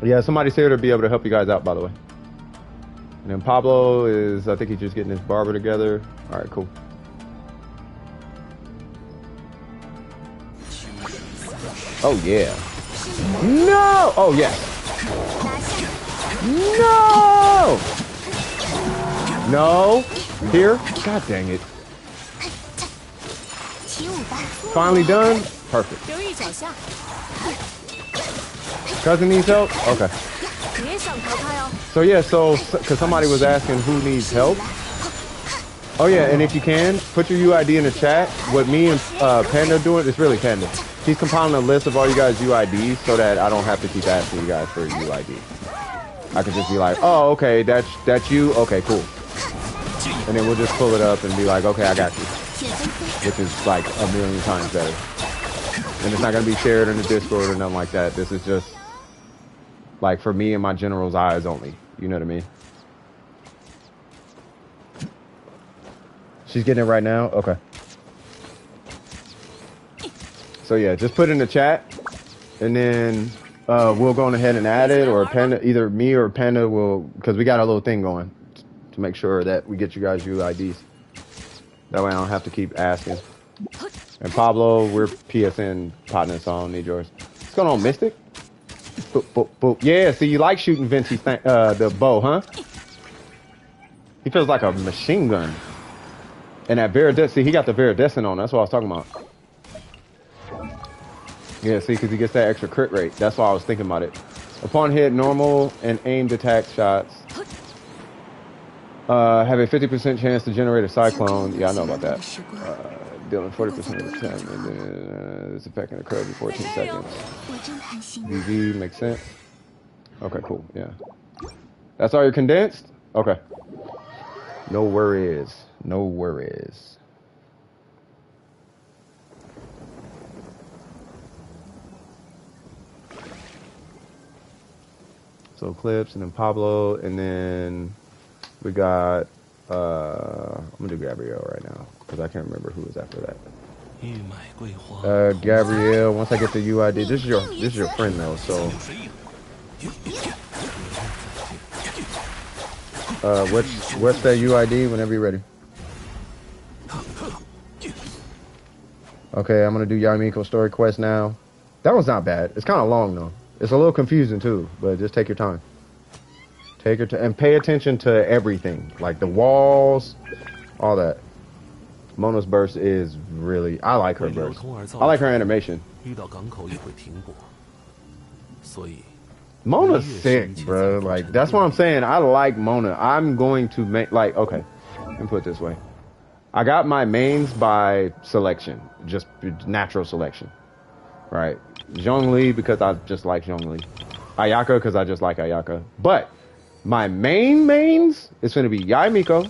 yeah, somebody's here to be able to help you guys out, by the way. And then Pablo is, I think he's just getting his barber together. All right, cool. Oh, yeah. No! Oh, yeah. No! No! Here? God dang it. Finally done? Perfect. Cousin needs help? Okay. So yeah, because somebody was asking who needs help. Oh yeah, and if you can, put your UID in the chat. What me and Panda are doing, it's really Panda. He's compiling a list of all you guys' UIDs so that I don't have to keep asking you guys for a UID. I can just be like, oh, okay, that's you? Okay, cool. And then we'll just pull it up and be like, okay, I got you. Which is like a million times better. And it's not going to be shared in the Discord or nothing like that. This is just like for me and my general's eyes only. You know what I mean? She's getting it right now? Okay. So yeah, just put it in the chat. And then we'll go on ahead and add it. Or Panda, either me or Panda will, because we got a little thing going to make sure that we get you guys UIDs. That way I don't have to keep asking. And Pablo, we're PSN partners, so I don't need yours. What's going on, Mystic? Boop, boop, boop. Yeah, see, you like shooting Venti, the bow, huh? He feels like a machine gun. And that Viridescent, see, he got the Viridescent on. That's what I was talking about. Yeah, see, because he gets that extra crit rate. That's why I was thinking about it. Upon hit, normal and aimed attack shots have a 50% chance to generate a cyclone. Yeah, I know about that. Dealing 40% of the time, and then this effect can occur every 14 seconds. GG makes sense. Okay, cool. Yeah, that's all you're condensed. Okay. No worries. No worries. So clips, and then Pablo, and then we got. I'm gonna do Gabrielle right now because I can't remember who was after that. Gabrielle. Once I get the UID, this is your friend though. So, what's that UID? Whenever you're ready. Okay, I'm gonna do Yamiko story quest now. That one's not bad. It's kind of long though. It's a little confusing too, but just take your time. Take your time and pay attention to everything, like the walls, all that. Mona's burst is really, I like her burst. I like her animation. Mona's sick, bro. Like, that's what I'm saying. I like Mona. I'm going to make, like, okay, let me put it this way. I got my mains by selection, just natural selection, right? Xiangling because I just like Xiangling. Ayaka because I just like Ayaka. But my mains is going to be Yamiko.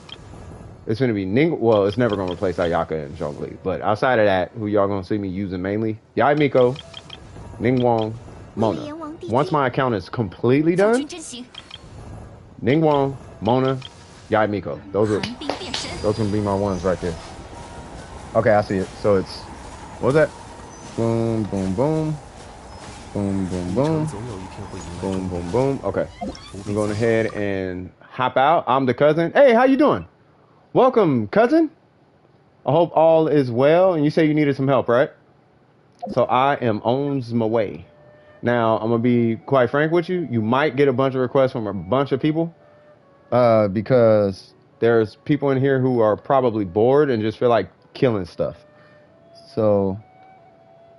It's going to be Ning. Well, it's never going to replace Ayaka and Xiangling. But outside of that, who y'all going to see me using mainly? Yamiko, Ningguang, Mona. Once my account is completely done, Ningguang, Mona, Yamiko. Those are going to be my ones right there. Okay, I see it. So it's, what was that? Boom, boom, boom. Boom, boom, boom. Boom, boom, boom. Okay. I'm going ahead and hop out. I'm the cousin. Hey, how you doing? Welcome, cousin. I hope all is well. And you say you needed some help, right? So I am on my way. Now, I'm going to be quite frank with you. You might get a bunch of requests from a bunch of people because there's people in here who are probably bored and just feel like killing stuff. So,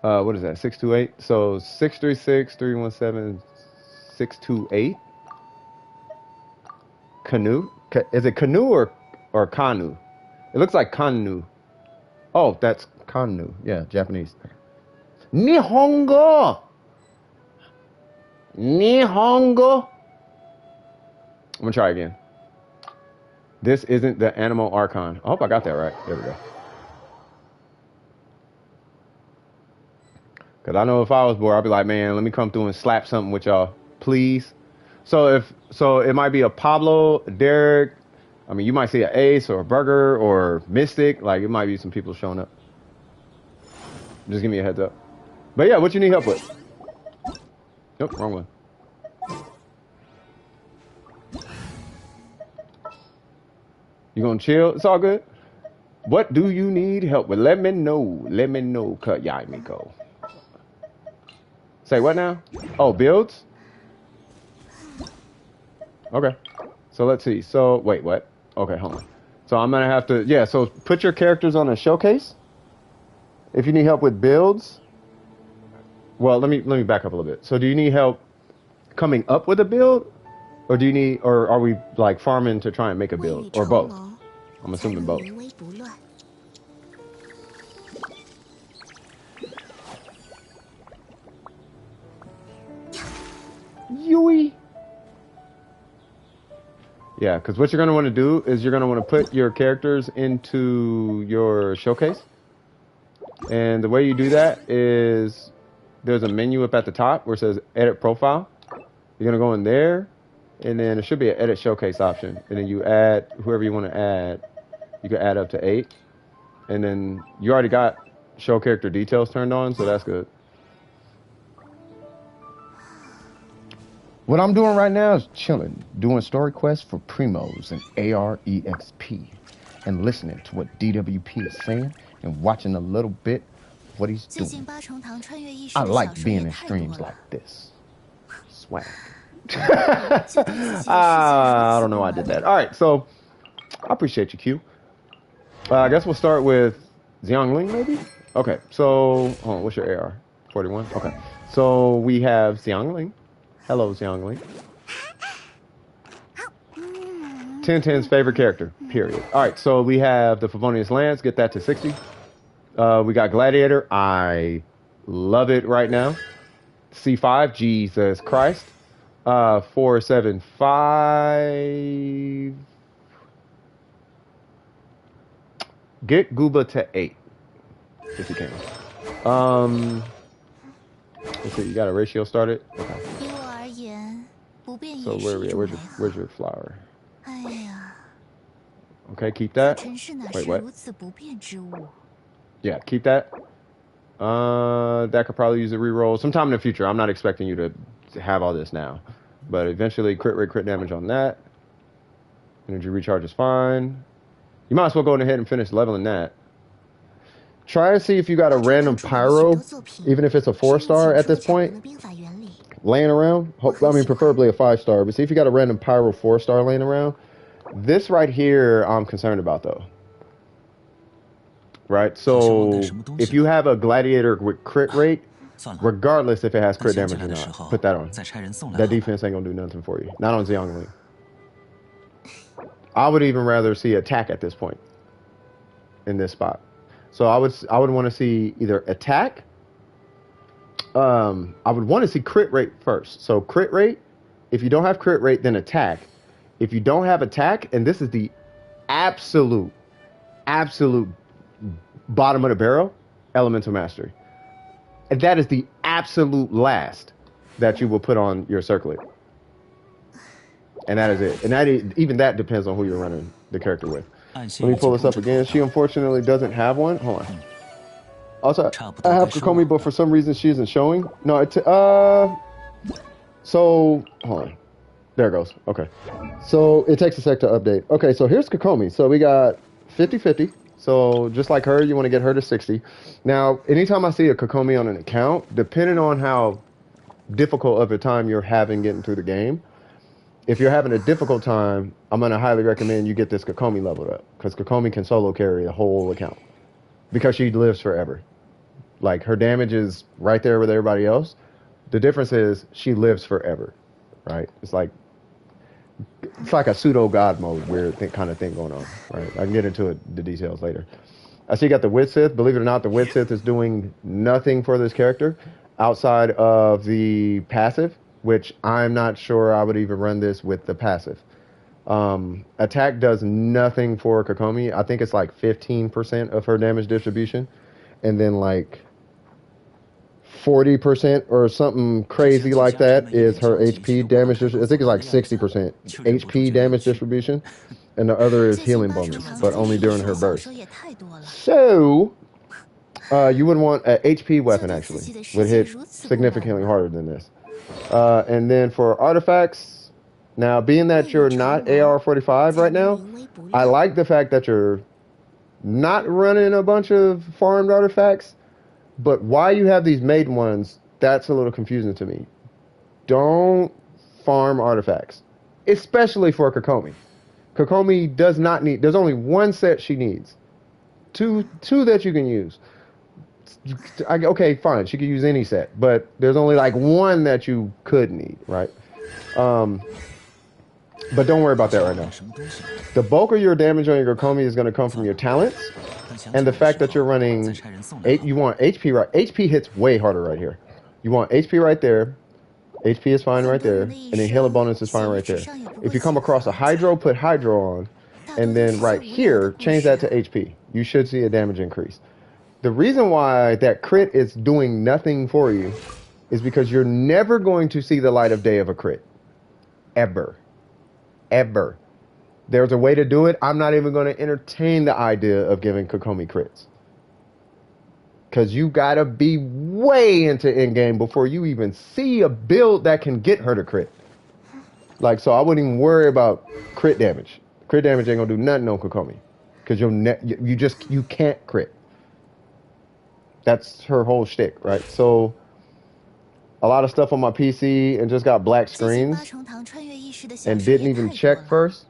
what is that? 628? So 636-317-628. Canoe? Is it canoe or kanu? It looks like kanu. Oh, that's kanu. Yeah, Japanese. Nihongo! Nihongo! I'm gonna try again. This isn't the animal archon. I hope I got that right. There we go. Because I know if I was bored, I'd be like, man, let me come through and slap something with y'all, please. So it might be a Pablo, Derek. I mean, you might see an Ace or a Burger or Mystic. Like, it might be some people showing up. Just give me a heads up. But yeah, what you need help with? Nope, wrong one. You gonna chill? It's all good. What do you need help with? Let me know. Let me know, Yamiko. Say what now? Oh, builds? Okay. So let's see. So, wait, what? Okay, hold on. So I'm gonna have to, yeah, so put your characters on a showcase. If you need help with builds, well, let me back up a little bit. So do you need help coming up with a build? Or do you need, or are we like farming to try and make a build? Or both? I'm assuming both. Yui. Yeah, because what you're going to want to do is you're going to want to put your characters into your showcase. And the way you do that is there's a menu up at the top where it says edit profile. You're going to go in there, and then there should be an edit showcase option. And then you add whoever you want to add. You can add up to 8. And then you already got show character details turned on, so that's good. What I'm doing right now is chilling, doing story quests for Primos and AREXP, and listening to what DWP is saying and watching a little bit of what he's doing. I like being in streams like this. Swag. I don't know why I did that. All right, so I appreciate you, Q. I guess we'll start with Xiangling, maybe? Okay, so, hold on, what's your AR? 41. Okay. So we have Xiangling. Hello, Xiangling. 1010's favorite character, period. All right, so we have the Favonius Lance. Get that to 60. We got Gladiator. I love it right now. C5, Jesus Christ. 475. Get Gooba to 8, if you can. Let's see, you got a ratio started? Okay. So where are we at? Where's your flower? Okay, keep that. Wait, what? Yeah, keep that. That could probably use a reroll sometime in the future. I'm not expecting you to have all this now. But eventually, crit rate, crit damage on that. Energy recharge is fine. You might as well go ahead and finish leveling that. Try and see if you got a random pyro, even if it's a 4-star at this point, laying around. I mean, preferably a 5-star, but see if you got a random pyro 4-star laying around. This right here, I'm concerned about, though. Right? So, if you have a gladiator with crit rate, regardless if it has crit damage or not, put that on. That defense ain't gonna do nothing for you. Not on Xiangling. I would even rather see attack at this point in this spot. So I would want to see either attack. I would want to see crit rate first. So crit rate. If you don't have crit rate, then attack. If you don't have attack, and this is the absolute bottom of the barrel, elemental mastery. And that is the absolute last that you will put on your circlet. And that is it. And even that depends on who you're running the character with. Let me pull this up again. She unfortunately doesn't have one. Hold on. Also, I have Kokomi, but for some reason she isn't showing. No, so hold on. There it goes. Okay. So it takes a sec to update. Okay, so here's Kokomi. So we got 50-50. So just like her, you want to get her to 60. Now, anytime I see a Kokomi on an account, depending on how difficult of a time you're having getting through the game, if you're having a difficult time, I'm going to highly recommend you get this Kokomi leveled up. Because Kokomi can solo carry a whole account. Because she lives forever. Like, her damage is right there with everybody else. The difference is she lives forever. Right? It's like a pseudo-god mode weird kind of thing going on. Right? I can get into the details later. I see you got the Wit Sith. Believe it or not, the Wit Sith is doing nothing for this character outside of the passive, which I'm not sure I would even run this with the passive. Attack does nothing for Kokomi. I think it's like 15% of her damage distribution. And then like 40% or something crazy like that is her HP damage. I think it's like 60% HP damage distribution. And the other is healing bonus, but only during her burst. So, you would want an HP weapon, actually. Would hit significantly harder than this. And then for artifacts, now being that you're not AR45 right now, I like the fact that you're not running a bunch of farmed artifacts, but why you have these made ones, that's a little confusing to me. Don't farm artifacts, especially for Kokomi. Kokomi does not need, there's only one set she needs. Two that you can use. Okay, fine, she could use any set, but there's only like one that you could need, right? But don't worry about that right now. The bulk of your damage on your Kokomi is going to come from your talents, and the fact that you're running 8, you want HP right. HP hits way harder right here. You want HP right there. HP is fine right there, and then healer bonus is fine right there. If you come across a Hydro, put Hydro on, and then right here, change that to HP. You should see a damage increase. The reason why that crit is doing nothing for you is because you're never going to see the light of day of a crit. Ever. Ever. There's a way to do it. I'm not even going to entertain the idea of giving Kokomi crits. Because you got to be way into endgame before you even see a build that can get her to crit. Like, so I wouldn't even worry about crit damage. Crit damage ain't going to do nothing on Kokomi. Because you can't crit. That's her whole shtick, right? So, a lot of stuff on my PC and just got black screens and didn't even check first.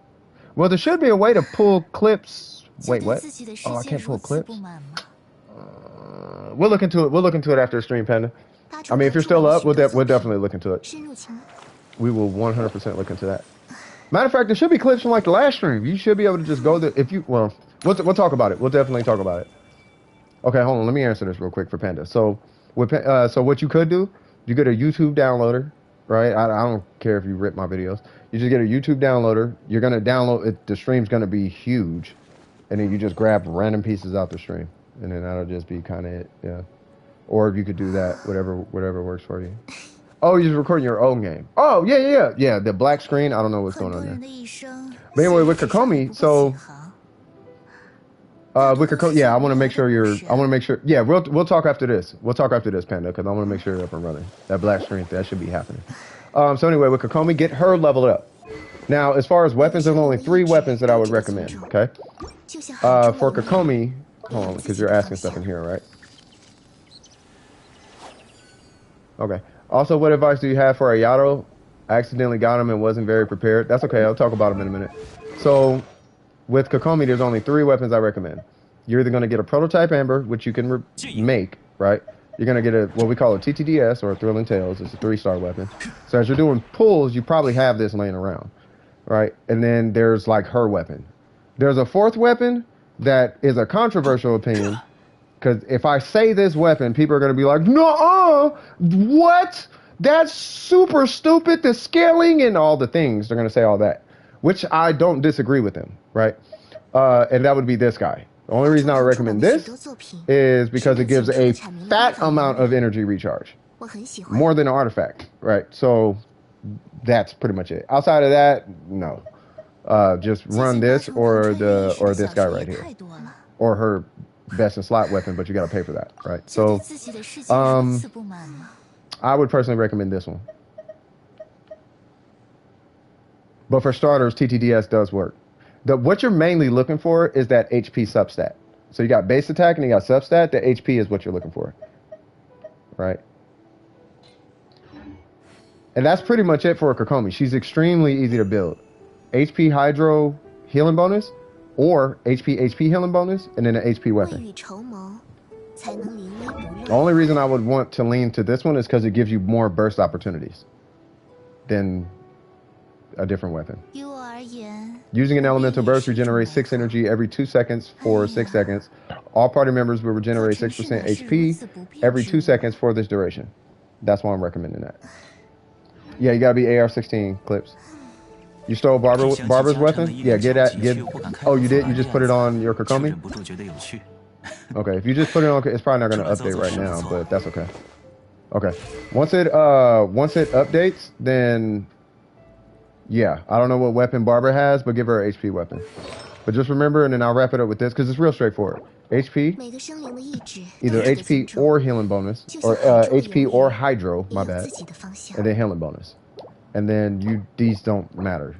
Well, there should be a way to pull clips. Wait, what? Oh, I can't pull clips? we'll look into it. We'll look into it after the stream, Panda. I mean, if you're still up, we'll definitely look into it. We will 100% look into that. Matter of fact, there should be clips from like the last stream. You should be able to just go there if you. Well, we'll talk about it. We'll definitely talk about it. Okay, hold on. Let me answer this real quick for Panda. So, so what you could do, you get a YouTube downloader, right? I don't care if you rip my videos. You just get a YouTube downloader. You're gonna download it. The stream's gonna be huge, and then you just grab random pieces out the stream, and then that'll just be kind of it. Yeah. Or you could do that, whatever works for you. Oh, you're just recording your own game. Oh, yeah. The black screen. I don't know what's going on there. But anyway, with Kokomi, so. With Kokomi, yeah, I want to make sure you're. I want to make sure. Yeah, we'll talk after this. We'll talk after this, Panda, because I want to make sure you're up and running. That black screen, that should be happening. So anyway, with Kokomi, get her leveled up. Now, as far as weapons, there's only 3 weapons that I would recommend. Okay. For Kokomi, hold on, because you're asking stuff in here, right? Okay. Also, what advice do you have for Ayato? I accidentally got him and wasn't very prepared. That's okay. I'll talk about him in a minute. So, with Kokomi, there's only 3 weapons I recommend. You're either going to get a prototype Amber, which you can make, right? You're going to get what we call a TTDS, or a Thrilling Tales. It's a 3-star weapon. So as you're doing pulls, you probably have this laying around, right? And then there's like her weapon. There's a 4th weapon that is a controversial opinion. Because if I say this weapon, people are going to be like, no, what? That's super stupid. The scaling and all the things. They're going to say all that, which I don't disagree with them, right? And that would be this guy. The only reason I would recommend this is because it gives a fat amount of energy recharge. More than an artifact, right? So that's pretty much it. Outside of that, no. Just run this or this guy right here. Or her best in slot weapon, but you got to pay for that, right? So I would personally recommend this one. But for starters, TTDS does work. What you're mainly looking for is that HP substat. So you got base attack and you got substat. The HP is what you're looking for, right? And that's pretty much it for a Kokomi. She's extremely easy to build. HP Hydro healing bonus, or HP healing bonus, and then an HP weapon. The only reason I would want to lean to this one is because it gives you more burst opportunities than a different weapon. Using an elemental burst regenerates 6 energy every 2 seconds for 6 seconds. All party members will regenerate 6% HP every 2 seconds for this duration. That's why I'm recommending that. Yeah, you gotta be AR-16 clips. You stole Barbara's weapon? Yeah, get. Oh, you did? You just put it on your Kokomi? Okay, if you just put it on, it's probably not going to update right now, but that's okay. Okay, once it updates, then yeah, I don't know what weapon Barbara has, but give her an HP weapon. But just remember, and then I'll wrap it up with this because it's real straightforward. HP, either HP or healing bonus, or HP or Hydro, my bad, and then healing bonus. And then these don't matter.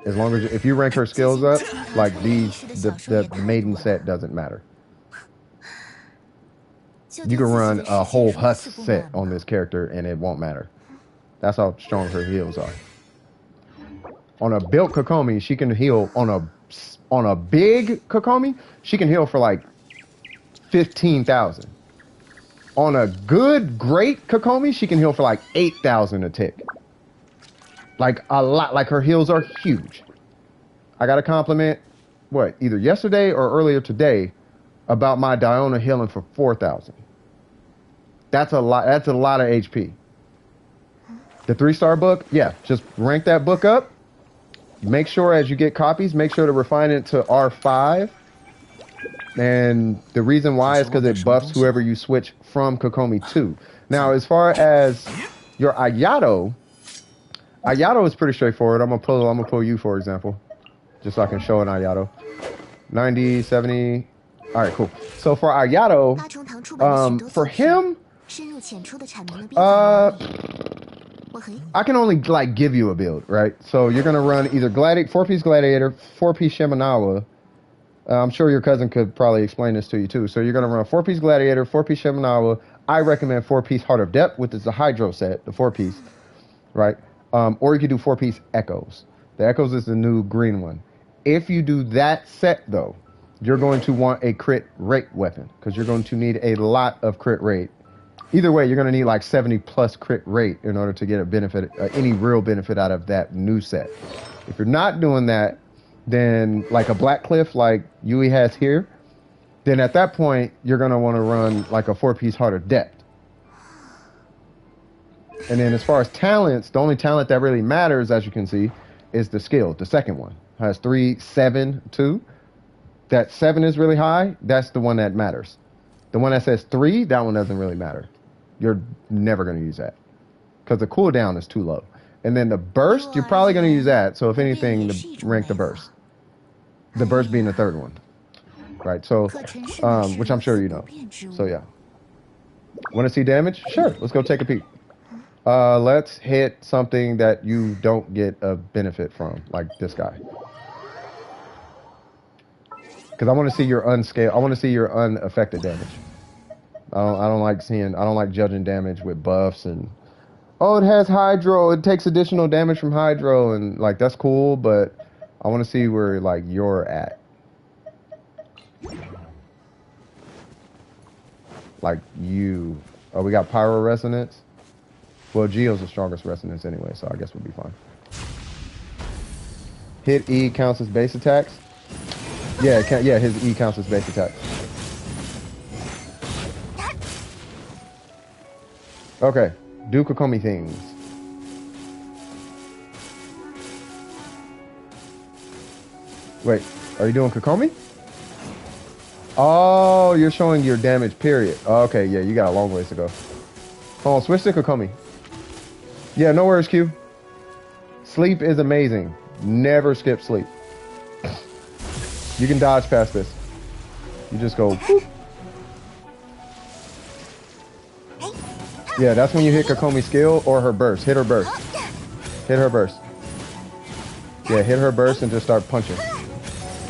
As long as if you rank her skills up, like these, the maiden set doesn't matter. You can run a whole Husk set on this character and it won't matter. That's how strong her heals are. On a built Kokomi, she can heal on a big Kokomi, she can heal for like 15,000. On a great Kokomi, she can heal for like 8,000 a tick. Like a lot, like her heals are huge. I got a compliment, either yesterday or earlier today, about my Diona healing for 4,000. That's a lot. That's a lot of HP. The 3-star book, yeah, just rank that book up. Make sure as you get copies, make sure to refine it to R5. And the reason why is because it buffs whoever you switch from Kokomi to. Now, as far as your Ayato is pretty straightforward. I'm gonna pull you for example, just so I can show an Ayato. 90, 70. All right, cool. So for Ayato, for him, I can only like give you a build, right? So you're gonna run either 4-piece Gladiator, 4-piece Shimenawa. I'm sure your cousin could probably explain this to you too. So you're gonna run 4-piece Gladiator, 4-piece Shimenawa. I recommend 4-piece Heart of Depth, which is the Hydro set, the 4-piece, right? Or you could do 4-piece Echoes. The Echoes is the new green one. If you do that set though, you're going to want a crit rate weapon because you're going to need a lot of crit rate. Either way, you're going to need like 70 plus crit rate in order to get a benefit, any real benefit out of that new set. If you're not doing that, then like a Black Cliff like Yui has here, then at that point, you're going to want to run like a 4-piece Heart of Depth. And then as far as talents, the only talent that really matters, as you can see, is the skill. The second one has 3, 7, 2. That 7 is really high. That's the one that matters. The one that says 3, that one doesn't really matter. You're never going to use that because the cooldown is too low. And then the burst, you're probably going to use that. So if anything, rank the burst. The burst being the third one. Right, so, which I'm sure you know. So, yeah. Want to see damage? Sure, let's go take a peek. Let's hit something that you don't get a benefit from, like this guy. Because I want to see your unscaled. I want to see your unaffected damage. I don't like judging damage with buffs and. Oh, it has Hydro. It takes additional damage from Hydro, and like that's cool. But I want to see where like you're at. Like you. Oh, we got Pyro Resonance. Well, Geo's the strongest resonance anyway, so I guess we'll be fine. Hit E counts as base attacks. Yeah, his E counts as base attacks. Okay, do Kokomi things. Wait, are you doing Kokomi? Oh, you're showing your damage, period. Okay, yeah, you got a long ways to go. Hold on, switch to Kokomi. Yeah, no worries, Q. Sleep is amazing. Never skip sleep. You can dodge past this. You just go, whoop. Yeah, that's when you hit Kokomi's skill or her burst. Hit her burst. Hit her burst. Yeah, hit her burst and just start punching.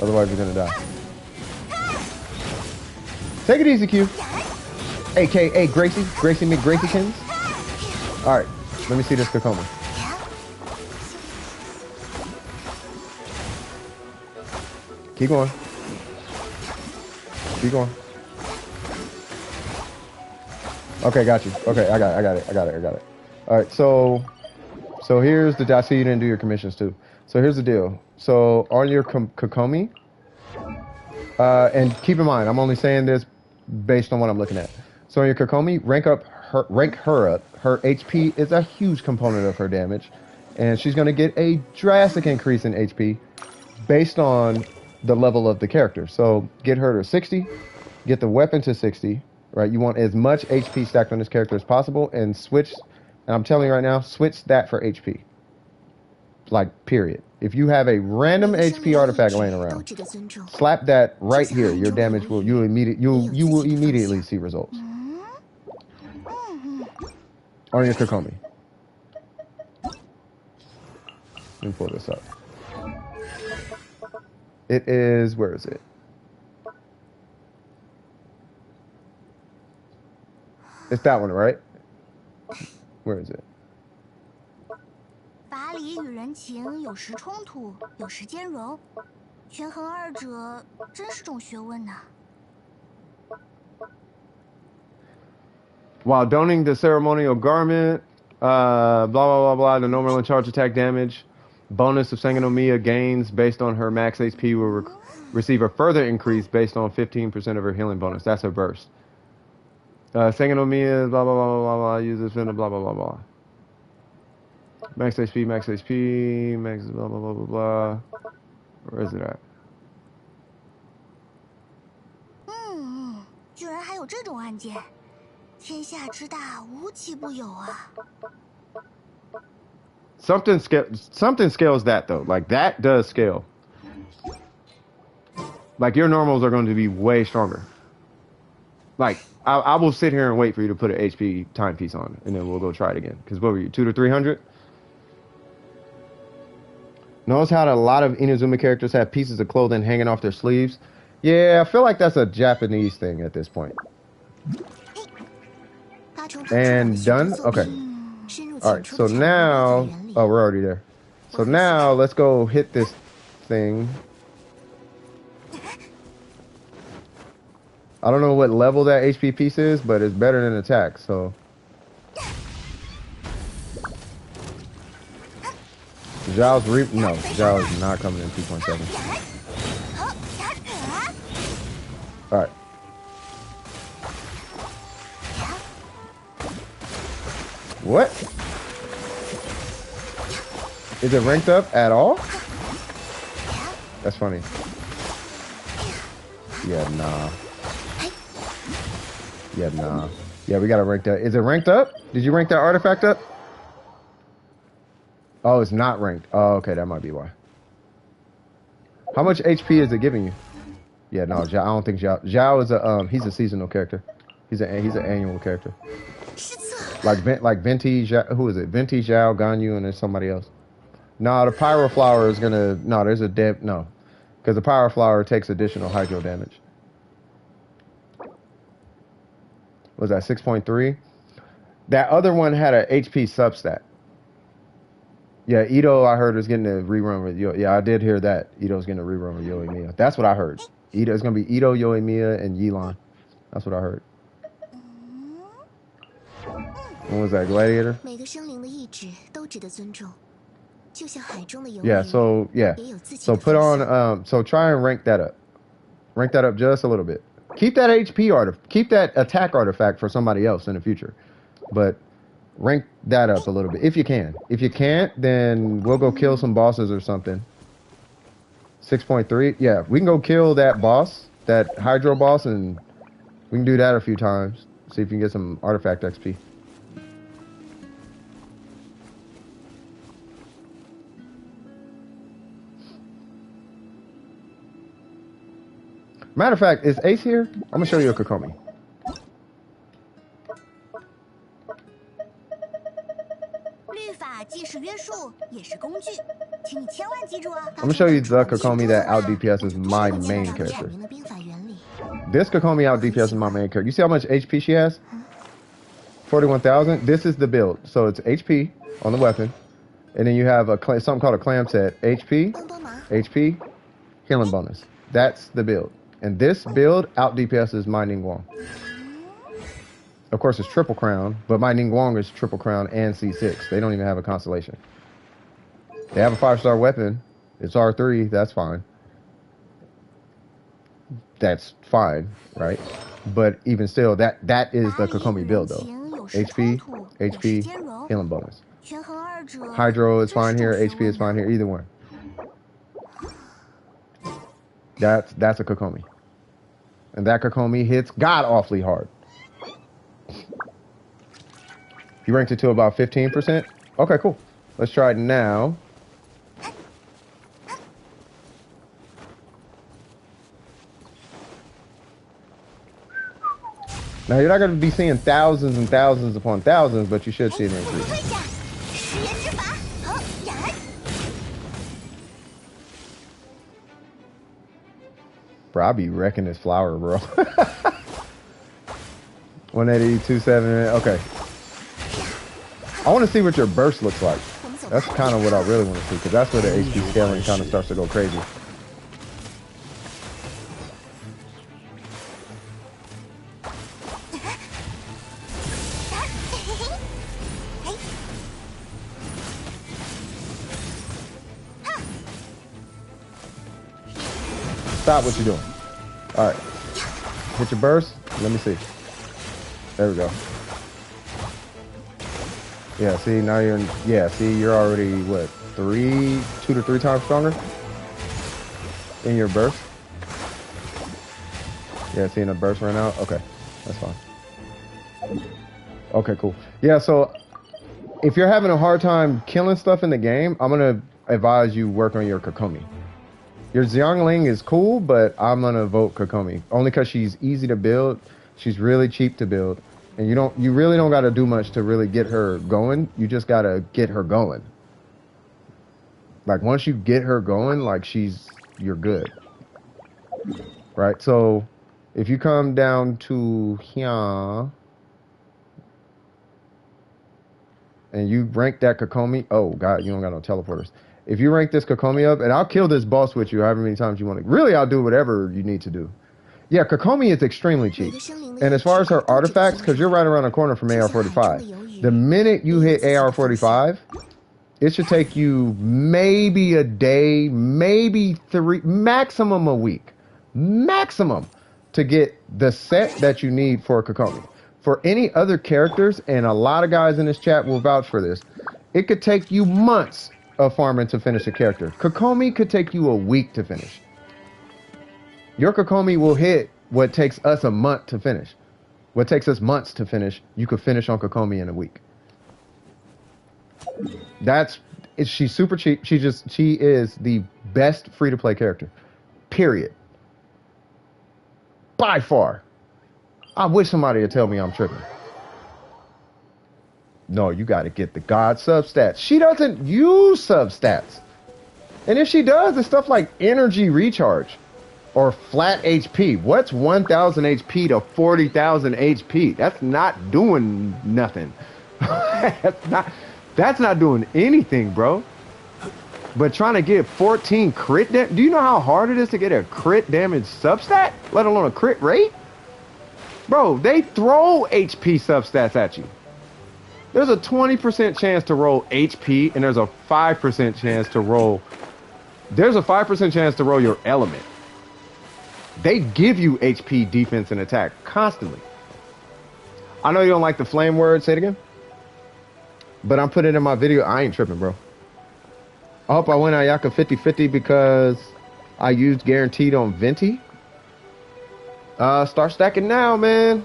Otherwise, you're gonna die. Take it easy, Q. AKA Gracie. Gracie McGraciekins. Alright, let me see this Kokomi. Keep going. Keep going. Okay, got you. Okay, I got it. Alright, so here's the, I see you didn't do your commissions too. So here's the deal. So on your Kokomi, and keep in mind, I'm only saying this based on what I'm looking at. So on your Kokomi, rank her up. Her HP is a huge component of her damage, and she's going to get a drastic increase in HP based on the level of the character. So get her to 60, get the weapon to 60, right? You want as much HP stacked on this character as possible, and switch, and I'm telling you right now, switch that for HP. Like, period. If you have a random HP artifact laying around, slap that right here. Your damage will you will immediately see results. On your Kokomi. Let me pull this up. It is, where is it? It's that one, right? Where is it? 法理与人情有时冲突，有时兼容，权衡二者真是种学问呐。While donning the ceremonial garment, blah, blah, blah, blah, the normal and charge attack damage, bonus of Sangonomiya gains based on her max HP will receive a further increase based on 15% of her healing bonus. That's her burst. Sangonomiya, blah, blah, blah, blah, blah, uses blah, blah, blah, blah. Max HP, max blah, blah, blah, blah, blah. Where is it at? 居然还有这种案件，天下之大无奇不有啊。Something scales that though. Like that does scale. Like your normals are going to be way stronger. Like I will sit here and wait for you to put an HP timepiece on, and then we'll go try it again. Because what were you, 200 to 300? Notice how a lot of Inazuma characters have pieces of clothing hanging off their sleeves. Yeah, I feel like that's a Japanese thing at this point. And done? Okay. Alright, so now... Oh, we're already there. So now, let's go hit this thing. I don't know what level that HP piece is, but it's better than attack, so. No, Zhao's not coming in 2.7. Alright. What? Is it ranked up at all? That's funny. Yeah, nah. Yeah, nah. Yeah, we gotta rank that. Is it ranked up? Did you rank that artifact up? Oh, it's not ranked. Oh, okay, that might be why. How much HP is it giving you? Yeah, no, Zhao, I don't think Zhao. Zhao is a he's a seasonal character. He's an annual character. Like Venti, who is it? Venti, Zhao, Ganyu, and there's somebody else. No, the Pyro Flower is gonna. No, there's a no, because the Pyro Flower takes additional hydro damage. Was that 6.3? That other one had a HP substat. Yeah, Ito, I heard, is getting a rerun with Yo. Yeah, I did hear that. Ito's getting a rerun with Yoimiya. That's what I heard. It's gonna be Ito, Yoimiya, and Yelan. That's what I heard. When was that, Gladiator? Yeah, so So put on so try and rank that up. Rank that up just a little bit. Keep that HP artifact, keep that attack artifact for somebody else in the future. But rank that up a little bit if you can. If you can't, then we'll go kill some bosses or something. 6.3. Yeah, we can go kill that boss, that Hydro boss, and we can do that a few times. See if you can get some artifact XP. Matter of fact, is Ace here? I'm gonna show you a Kokomi. I'm gonna show you the Kokomi that out DPS is my main character. This Kokomi out DPS is my main character. You see how much HP she has? 41,000. This is the build. So it's HP on the weapon, and then you have something called a clam set. HP, healing bonus. That's the build. And this build out DPS is my Ningguang. Of course, it's triple crown, but my Ningguang is triple crown and C6. They don't even have a constellation. They have a 5-star weapon. It's R3. That's fine. That's fine, right? But even still, that is the Kokomi build, though. HP, healing bonus. Hydro is fine here. HP is fine here. Either one. That's a Kokomi. And that Kokomi hits god awfully hard. You ranked it to about 15%? Okay, cool. Let's try it now. Now, you're not going to be seeing thousands and thousands upon thousands, but you should see an increase. Bro, I'll be wrecking this flower, bro. 180, 7. Okay. I want to see what your burst looks like. That's kind of what I really want to see, because that's where the HP scaling kind of starts to go crazy. Stop what you're doing. All right. Hit your burst. Let me see. There we go. Yeah, see, now you're in, yeah, see, you're already, what, 2 to 3 times stronger in your burst? Yeah, seeing a burst right now? Okay, that's fine. Okay, cool. Yeah, so if you're having a hard time killing stuff in the game, I'm going to advise you work on your Kokomi. Your Xiangling is cool, but I'm going to vote Kokomi. Only because she's easy to build. She's really cheap to build. And you really don't got to do much to really get her going. You just got to get her going. Like, once you get her going, like, you're good. Right? So, if you come down to here, and you rank that Kokomi, oh, God, you don't got no teleporters. If you rank this Kokomi up, and I'll kill this boss with you however many times you want to. Really, I'll do whatever you need to do. Yeah, Kokomi is extremely cheap. And as far as her artifacts, because you're right around the corner from AR45, the minute you hit AR45, it should take you maybe a day, maybe 3, maximum a week, maximum, to get the set that you need for Kokomi. For any other characters, and a lot of guys in this chat will vouch for this, it could take you months of farming to finish a character. Kokomi could take you a week to finish. Your Kokomi will hit what takes us a month to finish. What takes us months to finish, you could finish on Kokomi in a week. She's super cheap. She is the best free-to-play character. Period. By far. I wish somebody would tell me I'm tripping. No, you got to get the God substats. She doesn't use substats. And if she does, it's stuff like energy recharge. Or flat HP. What's 1,000 HP to 40,000 HP? That's not doing nothing. That's not doing anything, bro. But trying to get 14 crit damage. Do you know how hard it is to get a crit damage substat? Let alone a crit rate? Bro, they throw HP substats at you. There's a 20% chance to roll HP, and there's a 5% chance to roll. There's a 5% chance to roll your element. They give you HP, defense, and attack constantly. I know you don't like the flame word. Say it again. But I'm putting it in my video. I ain't tripping, bro. I hope I win Ayaka 50-50 because I used guaranteed on Venti. Start stacking now, man.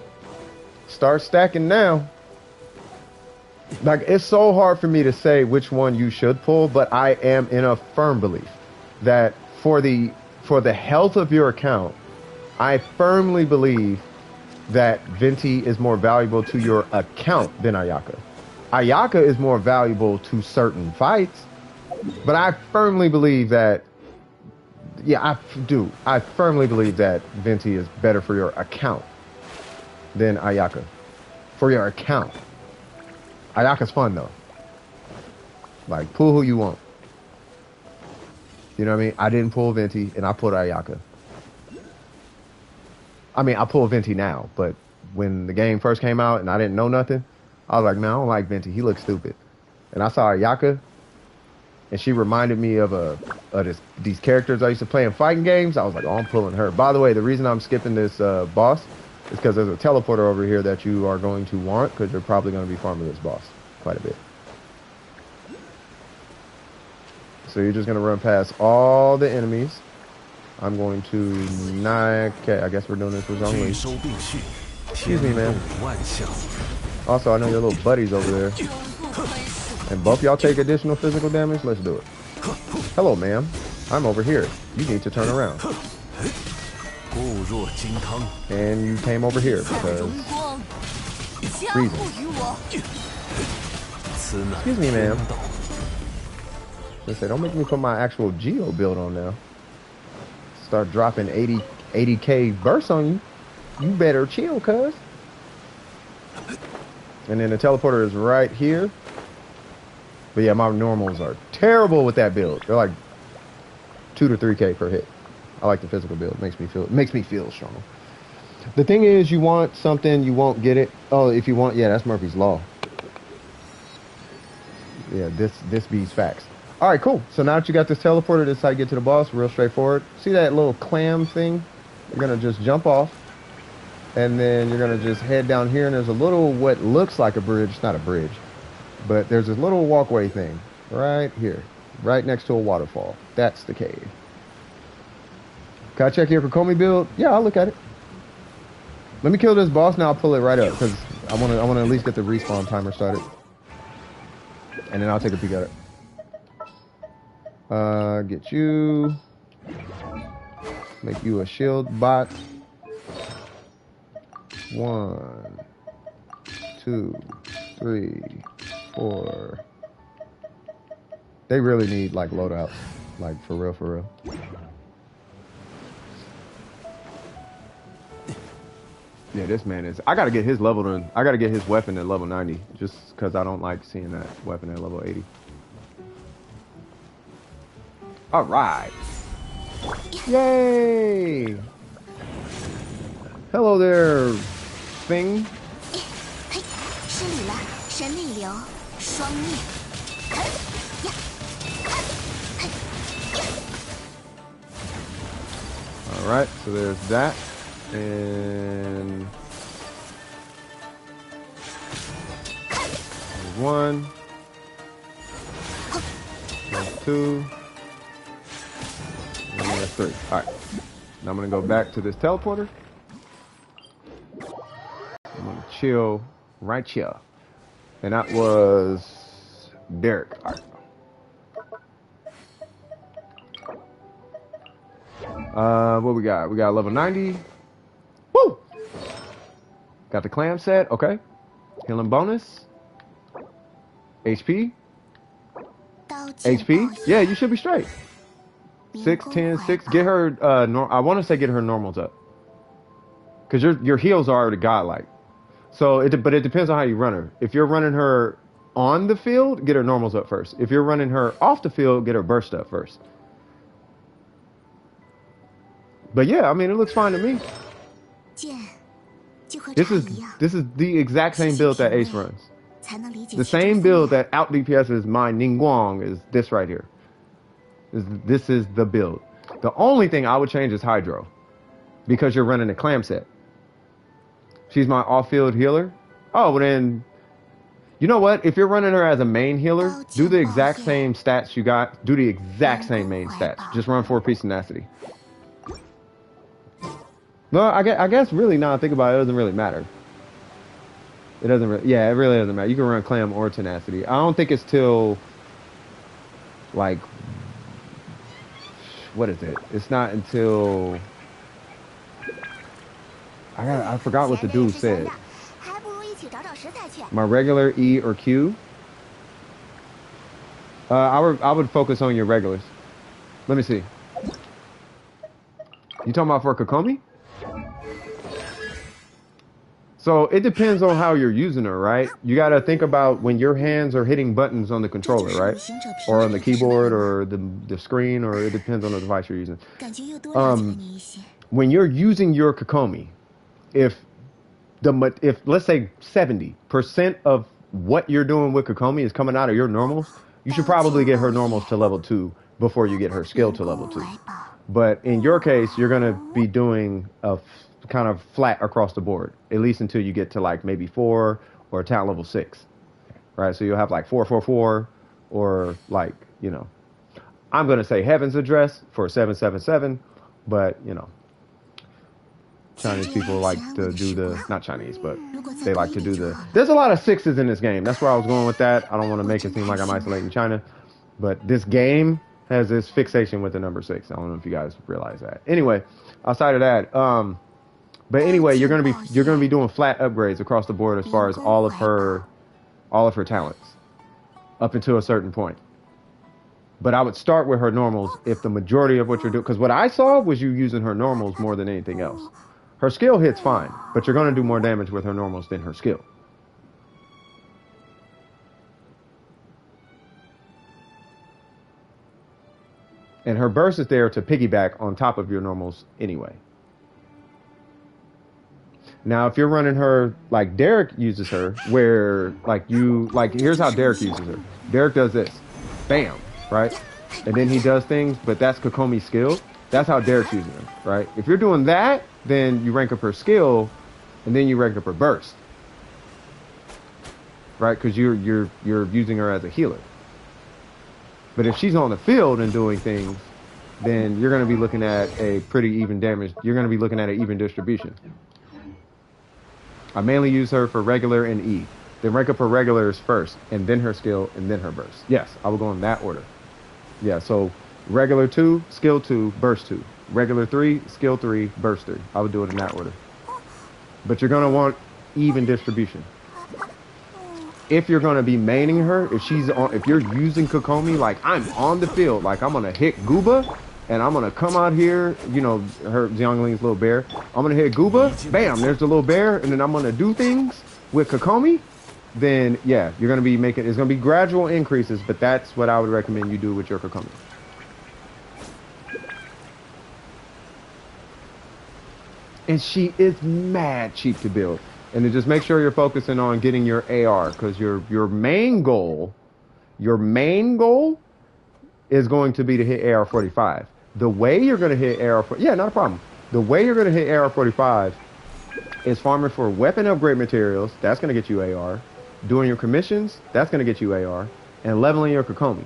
Start stacking now. Like, it's so hard for me to say which one you should pull, but I am in a firm belief that for the health of your account, I firmly believe that Venti is more valuable to your account than Ayaka. Ayaka is more valuable to certain fights, but I firmly believe that, yeah, I firmly believe that Venti is better for your account than Ayaka. For your account. Ayaka's fun, though. Like, pull who you want. You know what I mean? I didn't pull Venti, and I pulled Ayaka. I mean, I pull Venti now, but when the game first came out and I didn't know nothing, I was like, man, I don't like Venti. He looks stupid. And I saw Ayaka, and she reminded me of these characters I used to play in fighting games. I was like, oh, I'm pulling her. By the way, the reason I'm skipping this boss is because there's a teleporter over here that you are going to want, because you're probably going to be farming this boss quite a bit. So you're just going to run past all the enemies. I'm going to okay, I guess we're doing this with Xiangling. Excuse me, man. Also, I know your little buddies over there. And both y'all take additional physical damage? Let's do it. Hello, ma'am. I'm over here. You need to turn around. And you came over here because reasons. Excuse me, ma'am. They say, don't make me put my actual Geo build on now. Start dropping 80k bursts on you. You better chill, cuz. And then the teleporter is right here. But yeah, my normals are terrible with that build. They're like 2 to 3k per hit. I like the physical build. It makes me feel strong. The thing is, you want something, you won't get it. Oh, if you want, yeah, that's Murphy's Law. Yeah, this beats facts. All right, cool. So now that you got this teleporter, this is how you get to the boss. Real straightforward. See that little clam thing? You're going to just jump off. And then you're going to just head down here. And there's a little, what looks like a bridge. It's not a bridge. But there's this little walkway thing right here. Right next to a waterfall. That's the cave. Can I check your Kokomi build? Yeah, I'll look at it. Let me kill this boss. Now I'll pull it right up. Because I want to at least get the respawn timer started. And then I'll take a peek at it. Get you. Make you a shield bot. 1, 2, 3, 4. They really need like loadouts. Like for real, for real. Yeah, this man is. I gotta get his level to. I gotta get his weapon at level 90, just because I don't like seeing that weapon at level 80. All right. Yay! Hello there, thing. 嘿，失礼了，神内流，双灭。呀，嘿，呀。All right, so there's that, and there's one, there's two, and there's three. All right, now I'm gonna go back to this teleporter. I'm gonna chill right here, and that was Derek. All right. What we got? We got level 90. Woo! Got the clam set. Okay. Healing bonus. HP. HP. Yeah, you should be straight. 6, 10, 6. Get her, I want to say get her normals up. Because your heals are already godlike. So, but it depends on how you run her. If you're running her on the field, get her normals up first. If you're running her off the field, get her burst up first. But yeah, I mean, it looks fine to me. This is the exact same build that Ace runs. The same build that out DPS's my Ningguang is this right here. This is the build. The only thing I would change is Hydro, because you're running a clam set. She's my off-field healer. Oh, well then, you know what? If you're running her as a main healer, do the exact same stats you got. Do the exact same main stats. Just run 4-piece tenacity. No, I guess really now I think about it, it doesn't really matter. It doesn't really, yeah, it really doesn't matter. You can run clam or tenacity. I don't think it's till, like, what is it? It's not until, I forgot what the dude said. My regular E or Q. I would focus on your regulars. Let me see. You talking about for Kokomi? So it depends on how you're using her, right? You got to think about when your hands are hitting buttons on the controller, right? Or on the keyboard or the screen, or it depends on the device you're using. When you're using your Kokomi, if let's say 70% of what you're doing with Kokomi is coming out of your normals, you should probably get her normals to level 2 before you get her skill to level 2. But in your case, you're going to be doing a kind of flat across the board, at least until you get to like maybe 4 or talent level 6, right? So you'll have like 4, 4, 4, or like, you know, I'm going to say Heaven's Address for 777, but you know, Chinese people like to do the, not Chinese, but they like to do the, there's a lot of 6s in this game. That's where I was going with that. I don't want to make it seem like I'm isolating China, but this game has this fixation with the number 6. I don't know if you guys realize that. Anyway, outside of that, but anyway, you're gonna be doing flat upgrades across the board as far as all of her talents up until a certain point. But I would start with her normals if the majority of what you're doing, because what I saw was you using her normals more than anything else. Her skill hits fine, but you're gonna do more damage with her normals than her skill. And her burst is there to piggyback on top of your normals anyway. Now, if you're running her like Derek uses her, where like here's how Derek uses her. Derek does this, bam, right? And then he does things, but that's Kokomi's skill. That's how Derek's using her, right? If you're doing that, then you rank up her skill, and then you rank up her burst, right? Because you're using her as a healer. But if she's on the field and doing things, then you're going to be looking at a pretty even damage. You're going to be looking at an even distribution. I mainly use her for regular and E. Then rank up her regulars first, and then her skill, and then her burst. Yes, I will go in that order. Yeah, so regular 2, skill 2, burst 2. Regular 3, skill 3, burst 3. I would do it in that order. But you're going to want even distribution. If you're going to be maining her, if you're using Kokomi, like I'm on the field, like I'm going to hit Gooba, and I'm going to come out here, you know, her Xiangling's little bear. I'm going to hit Gooba, bam, there's the little bear, and then I'm going to do things with Kokomi, then yeah, you're going to be making, it's going to be gradual increases, but that's what I would recommend you do with your Kokomi. And she is mad cheap to build. And to just make sure you're focusing on getting your AR, because your main goal is going to be to hit AR45. The way you're going to hit yeah, not a problem. The way you're going to hit AR45 is farming for weapon upgrade materials. That's going to get you AR. Doing your commissions, that's going to get you AR. And leveling your Kokomi,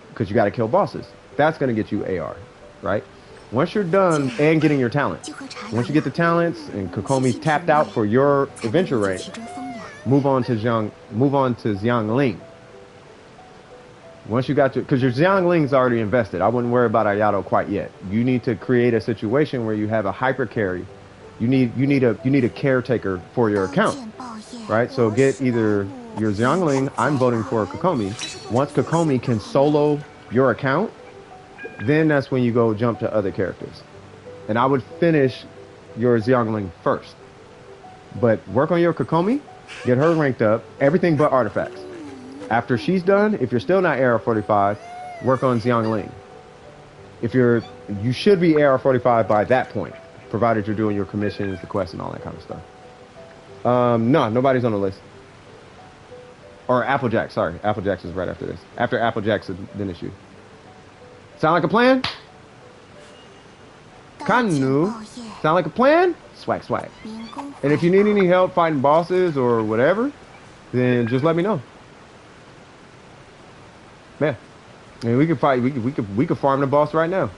because you got to kill bosses. That's going to get you AR, right? Once you're done and getting your talent, once you get the talents and Kokomi's tapped out for your adventure rate, move on to Xiangling. Once you got to, because your Xiangling's already invested. I wouldn't worry about Ayato quite yet. You need to create a situation where you have a hyper carry. You need a caretaker for your account, right? So get either your Xiangling. I'm voting for Kokomi. Once Kokomi can solo your account, then that's when you go jump to other characters. And I would finish your Xiangling first, but work on your Kokomi, get her ranked up, everything but artifacts. After she's done, if you're still not AR45, work on Xiangling. You should be AR45 by that point, provided you're doing your commissions, the quests, and all that kind of stuff. No, nobody's on the list. Or Applejack, sorry. Applejack's is right after this. After Applejack's, then it's you. Sound like a plan? Kanu. Sound like a plan? Swag, swag. And if you need any help fighting bosses or whatever, then just let me know. Yeah. I mean, we could fight. We could farm the boss right now.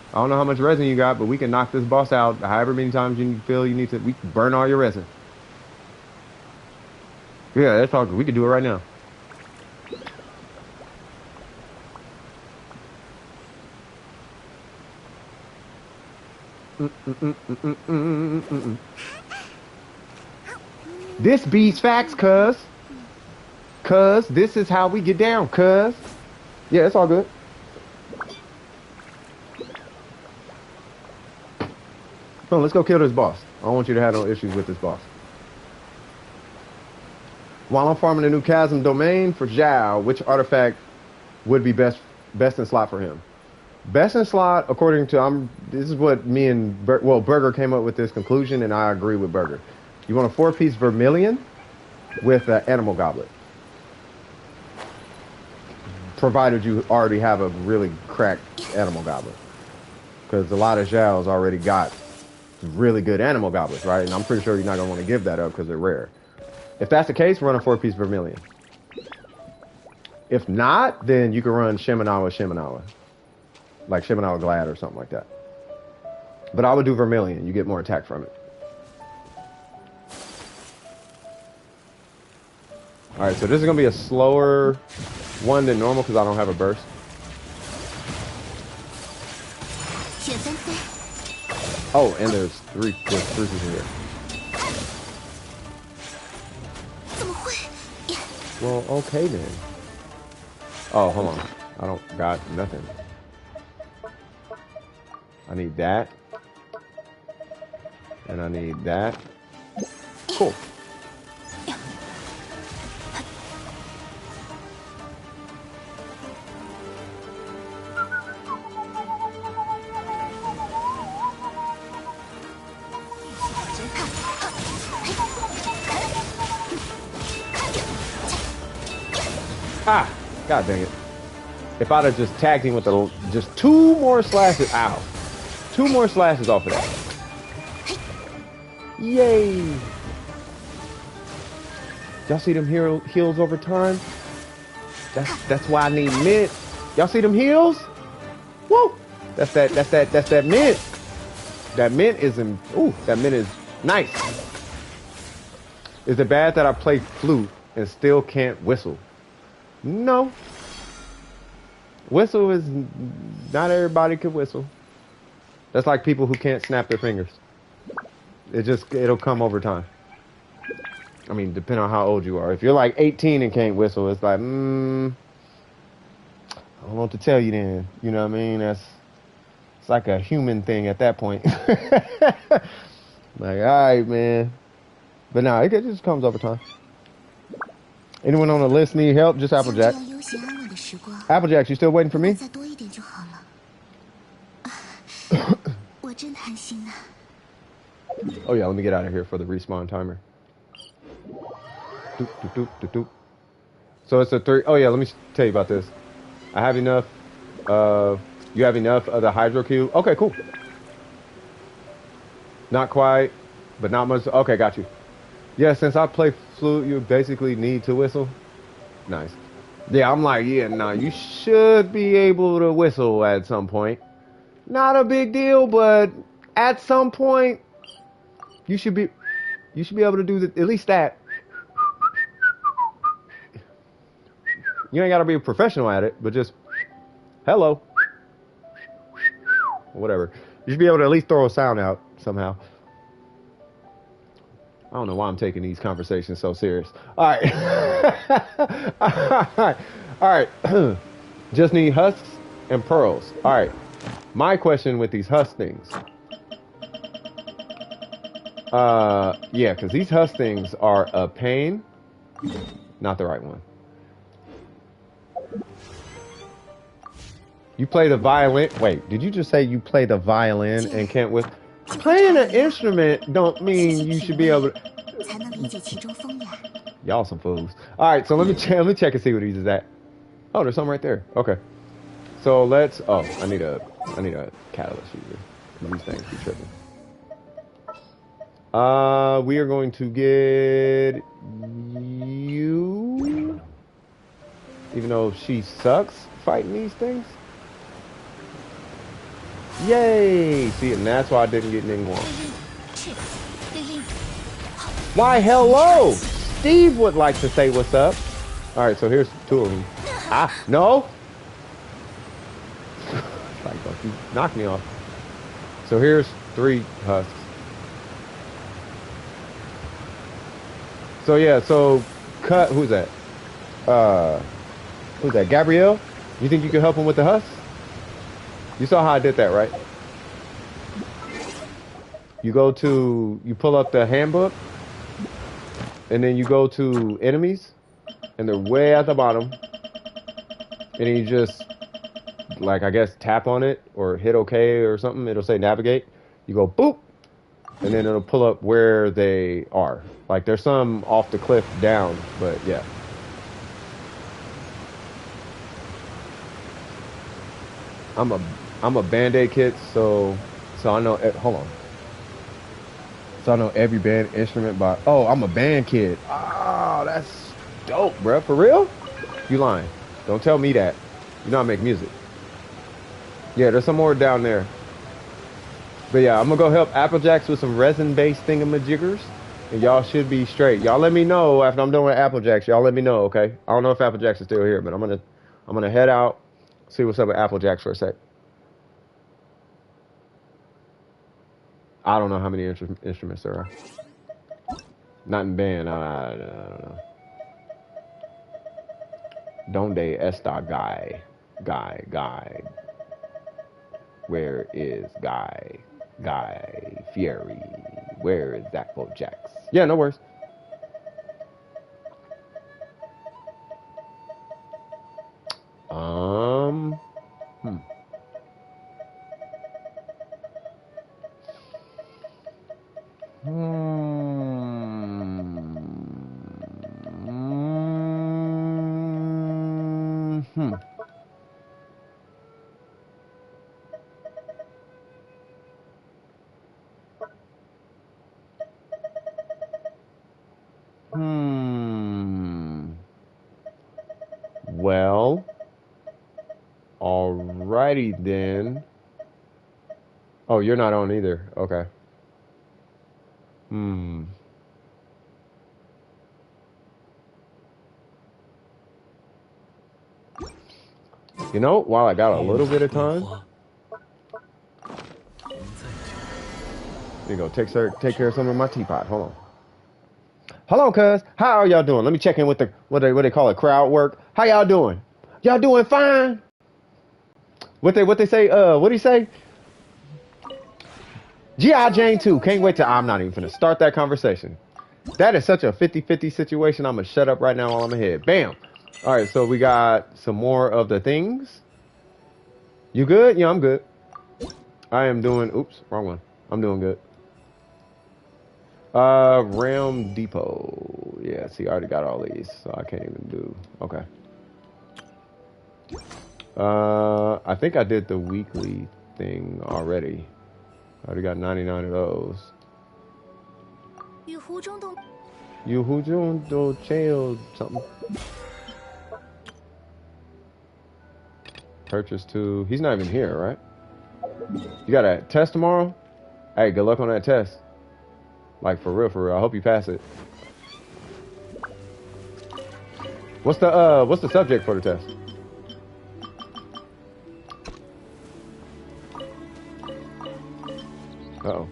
I don't know how much resin you got, but we can knock this boss out however many times you feel you need to. We can burn all your resin. Yeah, that's all. We could do it right now. This beats facts, cuz this is how we get down, cuz. Yeah, it's all good. Come on, let's go kill this boss. I don't want you to have no issues with this boss. While I'm farming a new chasm domain for Zhao, which artifact would be best in slot for him? Best in slot, according to this is what me and Burger came up with this conclusion, and I agree with Burger. You want a 4-piece vermilion with an animal goblet, provided you already have a really cracked animal goblet, because a lot of Zhao's already got really good animal goblets, right? And I'm pretty sure you're not gonna want to give that up because they're rare. If that's the case, run a 4-piece vermilion. If not, then you can run Shimenawa. Like Shimenawa Glad or something like that. But I would do vermilion. You get more attack from it. Alright, so this is going to be a slower one than normal because I don't have a burst. Oh, and there's three pieces here. Well, okay then. Oh, hold on. I don't got nothing. I need that. And I need that. Cool. Ah! God dang it. If I'd have just tagged him with just 2 more slashes. Ow. 2 more slashes off of that. Yay! Y'all see them heals over time? That's why I need mint. Y'all see them heals? Woo! That's that mint. That mint is that mint is nice. Is it bad that I play flute and still can't whistle? No. Whistle is not everybody can whistle. That's like people who can't snap their fingers. It'll come over time. I mean, depending on how old you are. If you're like 18 and can't whistle, it's like, I don't know what to tell you then. You know what I mean? It's like a human thing at that point. Like, alright, man. But nah, it just comes over time. Anyone on the list need help? Just Applejack. Applejack, you still waiting for me? Oh yeah, let me get out of here for the respawn timer. Doop, doop, doop, doop, doop. So it's a 3. Oh yeah, let me tell you about this. I have enough. You have enough of the hydro cube. Okay, cool. Not quite, but not much. Okay, got you. Yeah, since I play flute, you basically need to whistle. Nice. Yeah, I'm like, yeah, nah, you should be able to whistle at some point. Not a big deal, but at some point, you should be able to do at least that. You ain't gotta be a professional at it, but just hello, whatever. You should be able to at least throw a sound out somehow. I don't know why I'm taking these conversations so serious. All right. All right. All right. Just need husks and pearls. All right. My question with these husk things. Yeah, because these husk things are a pain. Not the right one. You play the violin. Wait, did you just say you play the violin and can't with? Playing an instrument don't mean you should be able to. Y'all some fools. All right, so let me check and see what these is at. Oh, there's some right there. Okay. So let's. Oh, I need a catalyst user. These things be tripping. We are going to get you. Even though she sucks fighting these things. Yay! See, and that's why I didn't get Ningguang. Why, hello! Steve would like to say what's up. All right, so here's 2 of them. Ah, no! Like, don't you knock me off. So here's 3 husks. So yeah, so cut. Who's that? Who's that? Gabrielle? You think you can help him with the husks? You saw how I did that, right? You pull up the handbook, and then you go to enemies, and they're way at the bottom, and then you just, like, I guess, tap on it, or hit OK or something, it'll say navigate. You go boop, and then it'll pull up where they are. Like, there's some off the cliff down, but yeah. I'm a Band-Aid kid, so I know. Hold on. So I know every band instrument by. Oh, I'm a band kid. Oh, that's dope, bro. For real? You lying? Don't tell me that. You know I make music. Yeah, there's some more down there. But yeah, I'm gonna go help Applejacks with some resin-based thingamajiggers, and y'all should be straight. Y'all let me know after I'm done with Applejacks. Y'all let me know, okay? I don't know if Applejacks is still here, but I'm gonna head out, see what's up with Applejacks for a sec. I don't know how many instruments there are. Not in band. I don't know. Donde está Guy? Guy. Where is Guy? Guy Fieri. Where is Applejacks? Yeah, no worries. Well, alrighty then. Oh, you're not on either. Okay. You know, while I got a little bit of time, here you go. Take care of some of my teapot. Hold on. Hello, cuz. How are y'all doing? Let me check in with the what they call it, crowd work. How y'all doing? Y'all doing fine? What they say? What do you say? G.I. Jane 2. Can't wait till I'm not even gonna start that conversation. That is such a 50-50 situation. I'm gonna shut up right now while I'm ahead. Bam. All right, so we got some more of the things. You good? Yeah, I'm good. I am doing. Oops, wrong one. I'm doing good. Realm Depot. Yeah, see, I already got all these, so I can't even do. Okay. I think I did the weekly thing already. I already got 99 of those. 与湖中洞 You who do jail something. Purchase two. He's not even here, right? You got a test tomorrow? Hey, good luck on that test. Like for real, for real. I hope you pass it. What's the subject for the test? Uh-oh.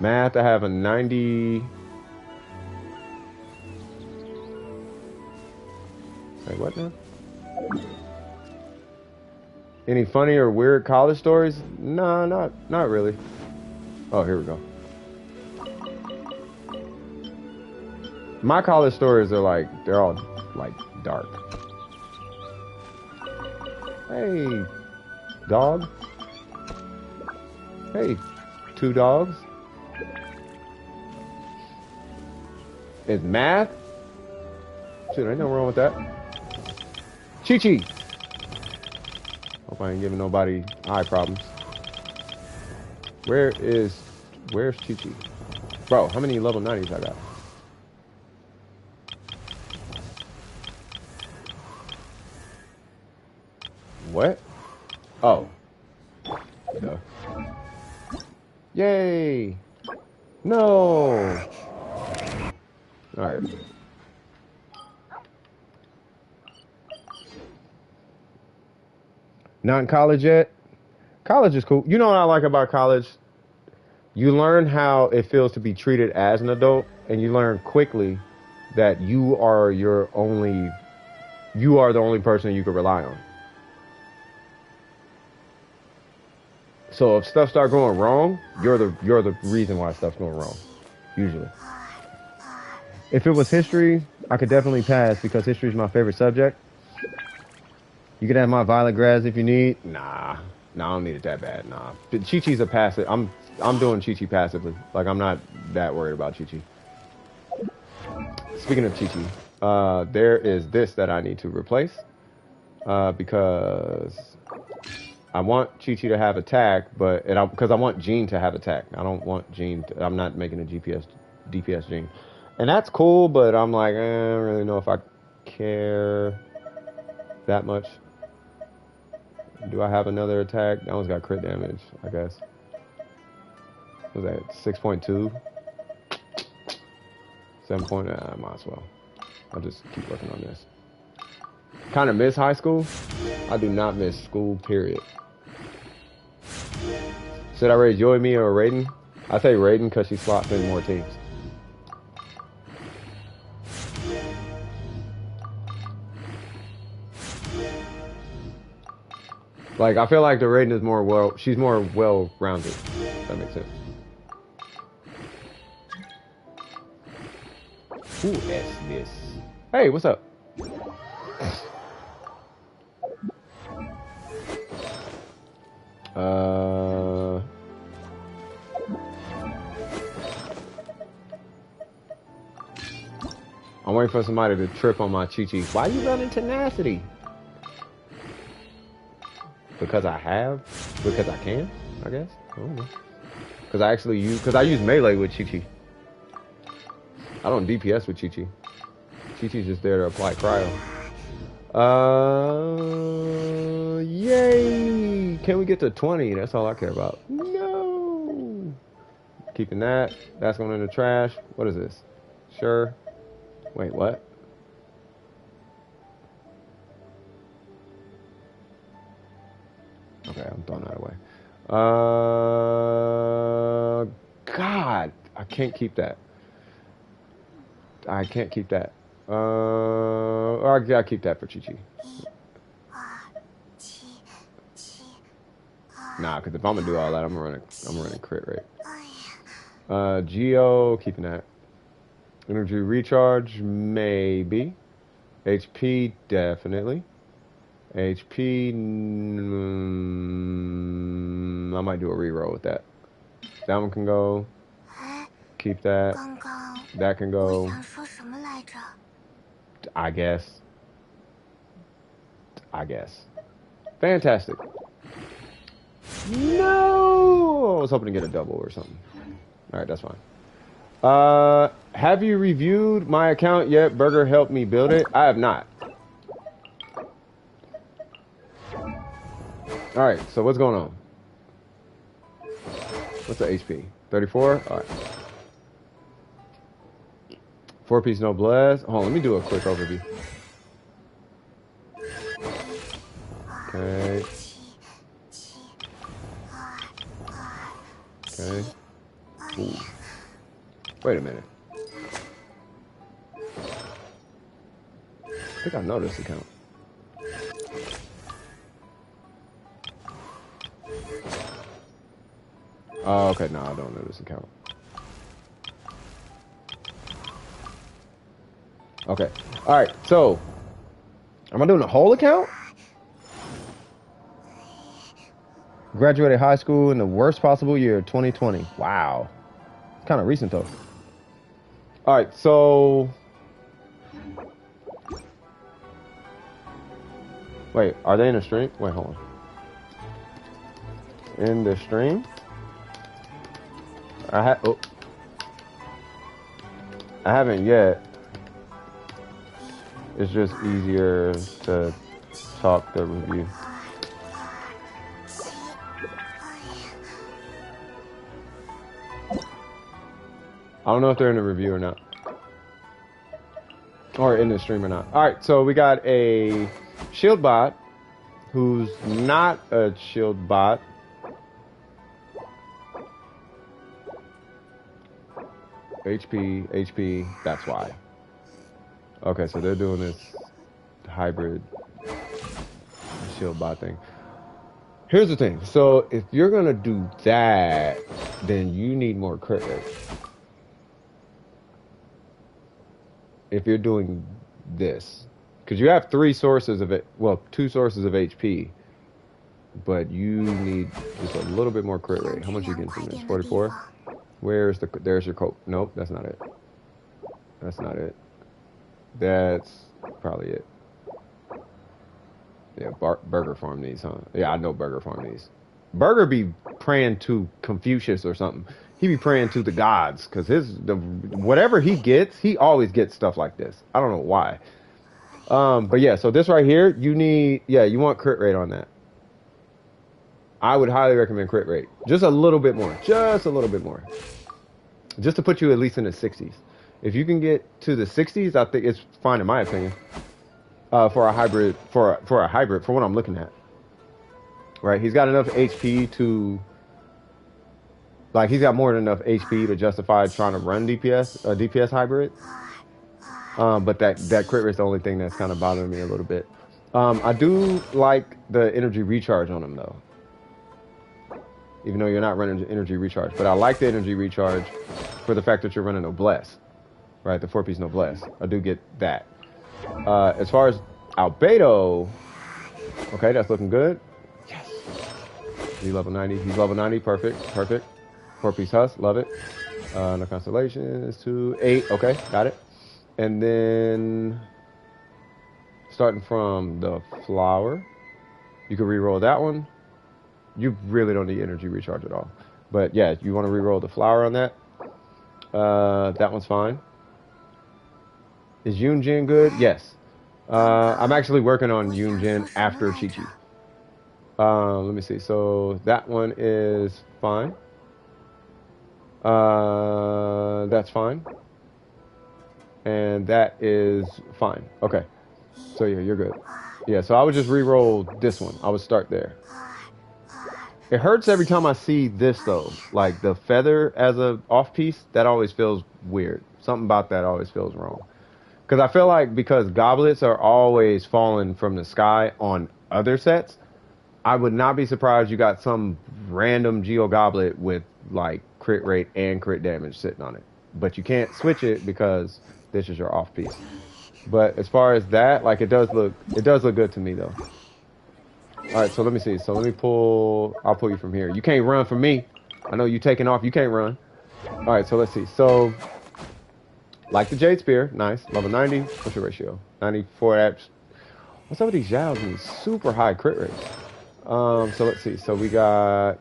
Math, I have a 90. Wait, what now? Any funny or weird college stories? No, not really. Oh, here we go. My college stories are like, they're all like dark. Hey, dog. Hey, two dogs. Is math? Shit, ain't nothing wrong with that. Chi-Chi. Hope I ain't giving nobody eye problems. Where's Chi-Chi? Bro, how many level 90s I got? What? Oh. Duh. Yay! No! Alright. Not in college yet? College is cool. You know what I like about college? You learn how it feels to be treated as an adult, and you learn quickly that you are the only person you can rely on. So if stuff starts going wrong, you're the reason why stuff's going wrong. Usually. If it was history, I could definitely pass because history is my favorite subject. You can have my violet grass if you need. Nah, I don't need it that bad. Nah, Chi-Chi's a passive. I'm doing Chi-Chi passively. Like I'm not that worried about Chi-Chi. Speaking of Chi-Chi, there is this that I need to replace because I want Chi-Chi to have attack, but because I want Jean to have attack. I don't want Jean. I'm not making a DPS Jean, and that's cool. But I'm like, I don't really know if I care that much. Do I have another attack? That one's got crit damage, I guess. What was that? 6.2? 7 point? I might as well. I'll just keep working on this. Kind of miss high school. I do not miss school, period. Should I raise Joy, Mia, or Raiden? I say Raiden because she slots in more teams. Like, I feel like the Raiden is she's more well-rounded. If that makes sense. Who is this? Hey, what's up? I'm waiting for somebody to trip on my Chi-Chi. Why you running tenacity? Because I have? Because I can? I guess? I don't know. Because I use melee with Chi-Chi. I don't DPS with Chi-Chi. Chi-Chi's just there to apply cryo. Yay! Can we get to 20? That's all I care about. No! Keeping that. That's going in the trash. What is this? Sure. Wait, what? Okay, I'm throwing that away. God, I can't keep that. I can't keep that. I gotta keep that for Chi-Chi. Nah, because if I'm gonna do all that, I'm running crit rate. Geo, keeping that. Energy recharge, maybe. HP, definitely. HP, I might do a reroll with that. That one can go. Keep that. That can go. I guess. Fantastic. No! I was hoping to get a double or something. Alright, that's fine. Have you reviewed my account yet? Burger helped me build it. I have not. Alright, so what's going on? What's the HP? 34? Alright. 4-piece noblesse. Hold on, let me do a quick overview. Okay. Okay. Ooh. Wait a minute. I think I know this account. Oh, okay. No, I don't know this account. Okay. All right. So, am I doing the whole account? Graduated high school in the worst possible year, 2020. Wow. It's kind of recent, though. All right. So, wait. Are they in the stream? Wait, hold on. In the stream? I haven't yet. It's just easier to talk the review. I don't know if they're in the review or not. Or in the stream or not. Alright, so we got a shield bot who's not a shield bot. HP, that's why. Okay, so they're doing this hybrid shield bot thing. Here's the thing. So if you're gonna do that, then you need more crit rate. If you're doing this, because you have 3 sources of it, well, 2 sources of HP, but you need just a little bit more crit rate. How much are you getting from this? 44. There's your coat. Nope, that's not it. That's not it. That's probably it. Yeah, Burger farm these, huh? Yeah, I know Burger farm these. Burger be praying to Confucius or something. He be praying to the gods, because whatever he gets, he always gets stuff like this. I don't know why. But yeah, so this right here, you want crit rate on that. I would highly recommend crit rate. Just a little bit more. Just a little bit more. Just to put you at least in the 60s. If you can get to the 60s, I think it's fine in my opinion. For a hybrid, for what I'm looking at. Right? He's got enough HP to, like, he's got more than enough HP to justify trying to run DPS hybrid. But that crit rate is the only thing that's kind of bothering me a little bit. I do like the energy recharge on him though. Even though you're not running energy recharge. But I like the energy recharge for the fact that you're running noblesse. Right, the 4-piece noblesse. I do get that. As far as Albedo, okay, that's looking good. Yes. He's level 90. He's level 90. Perfect. 4-piece husk. Love it. No constellations. 2, 8. Okay, got it. And then starting from the flower, you can reroll that one. You really don't need energy recharge at all. But yeah, you want to reroll the flower on that. That one's fine. Is Yunjin good? Yes. I'm actually working on Yunjin after Chi-Chi. Let me see. So that one is fine. That's fine. And that is fine. Okay. So yeah, you're good. Yeah, so I would just re-roll this one. I would start there. It hurts every time I see this though. Like the feather as a off piece, that always feels weird. Something about that always feels wrong. Because I feel like because goblets are always falling from the sky on other sets, I would not be surprised you got some random Geo Goblet with like crit rate and crit damage sitting on it. But you can't switch it because this is your off piece. But as far as that, like it does look good to me though. All right, so let me see. So let me I'll pull you from here. You can't run from me. I know you taking off. You can't run. All right, so let's see. So like the Jade Spear, nice. Level 90. What's your ratio? 94 apps. What's up with these Zhaos and these super high crit rates? So let's see. So we got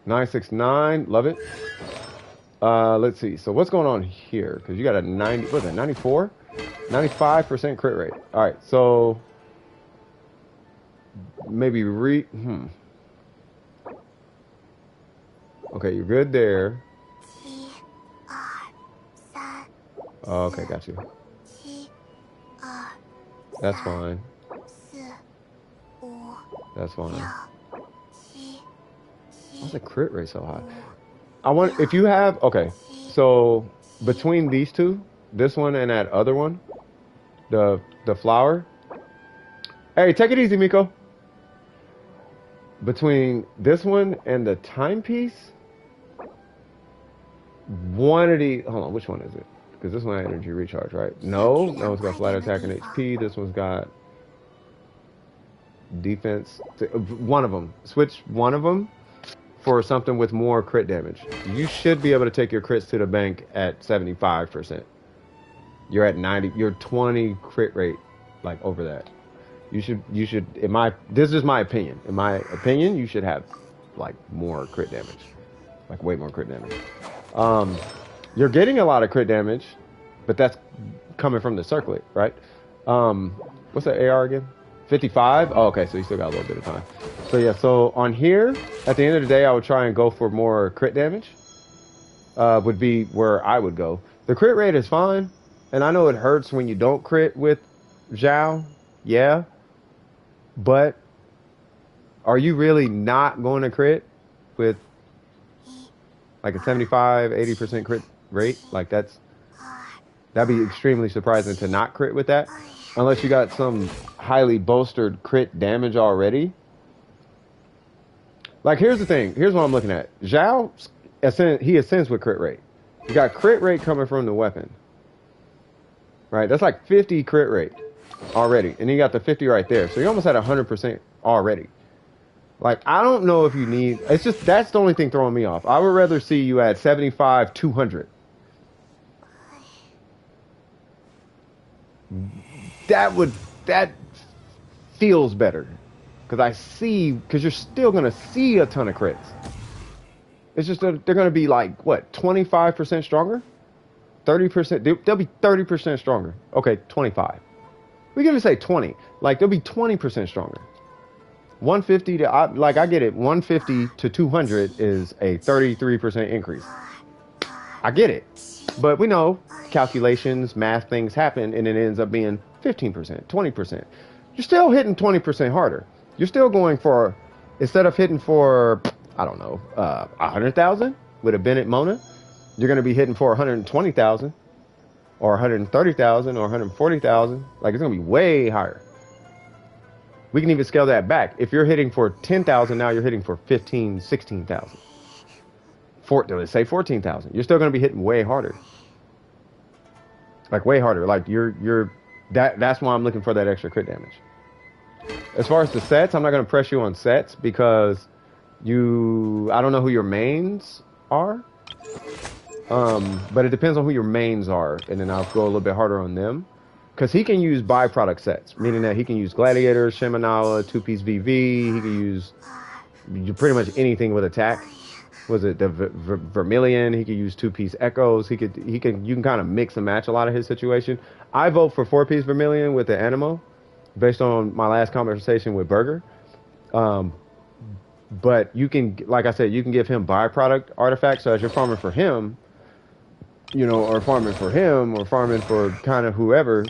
969. Love it. Let's see. So what's going on here? Because you got a 90. What's that? 94? 95% crit rate. All right. So maybe Okay, you're good there. Oh, okay, got you. That's fine. That's fine. Why's the crit rate so high? I want, if you have, okay, so between these two, this one and that other one, the flower. Hey, take it easy, Miko. Between this one and the timepiece, one of the, hold on, which one is it? Because this one had energy recharge, right? No, that one's got flat attack and HP. This one's got defense. One of them. Switch one of them for something with more crit damage. You should be able to take your crits to the bank at 75%. You're at 90. You're 20 crit rate, like over that. You should. This is my opinion. In my opinion, you should have like more crit damage, like way more crit damage. You're getting a lot of crit damage, but that's coming from the circlet, right? What's that AR again? 55? Oh, okay, so you still got a little bit of time. So yeah, so on here, at the end of the day, I would try and go for more crit damage. Would be where I would go. The crit rate is fine, and I know it hurts when you don't crit with Zhao, yeah. But are you really not going to crit with like a 75, 80% crit rate? Like that'd be extremely surprising to not crit with that. Unless you got some highly bolstered crit damage already. Like here's the thing. Here's what I'm looking at. Zhao, he ascends with crit rate. You got crit rate coming from the weapon. Right? That's like 50 crit rate already. And you got the 50 right there. So you almost had 100% already. Like, I don't know if you need... It's just, that's the only thing throwing me off. I would rather see you at 75, 200. That feels better. Because you're still going to see a ton of crits. It's just that they're going to be like, what, 25% stronger? 30%? They'll be 30% stronger. Okay, 25. We can even say 20. Like, they'll be 20% stronger. 150 to, I get it. 150 to 200 is a 33% increase. I get it. But we know calculations, math things happen, and it ends up being 15%, 20%. You're still hitting 20% harder. You're still going for, instead of hitting for, I don't know, 100,000 with a Bennett Mona, you're going to be hitting for 120,000 or 130,000 or 140,000. Like, it's going to be way higher. We can even scale that back. If you're hitting for 10,000, now you're hitting for 15, 16,000. Let's say 14,000. You're still going to be hitting way harder. Like way harder. Like that's why I'm looking for that extra crit damage. As far as the sets, I'm not going to press you on sets because I don't know who your mains are. But it depends on who your mains are, and then I'll go a little bit harder on them. Because he can use byproduct sets, meaning that he can use Gladiator, Shimenawa, 2-piece VV. He can use pretty much anything with attack. Was it the Vermilion? He could use 2-piece Echoes. You can kind of mix and match a lot of his situation. I vote for 4-piece Vermilion with the Animo, based on my last conversation with Burger. But you can, like I said, you can give him byproduct artifacts. So as you're farming for him, or farming for him, or farming for kind of whoever,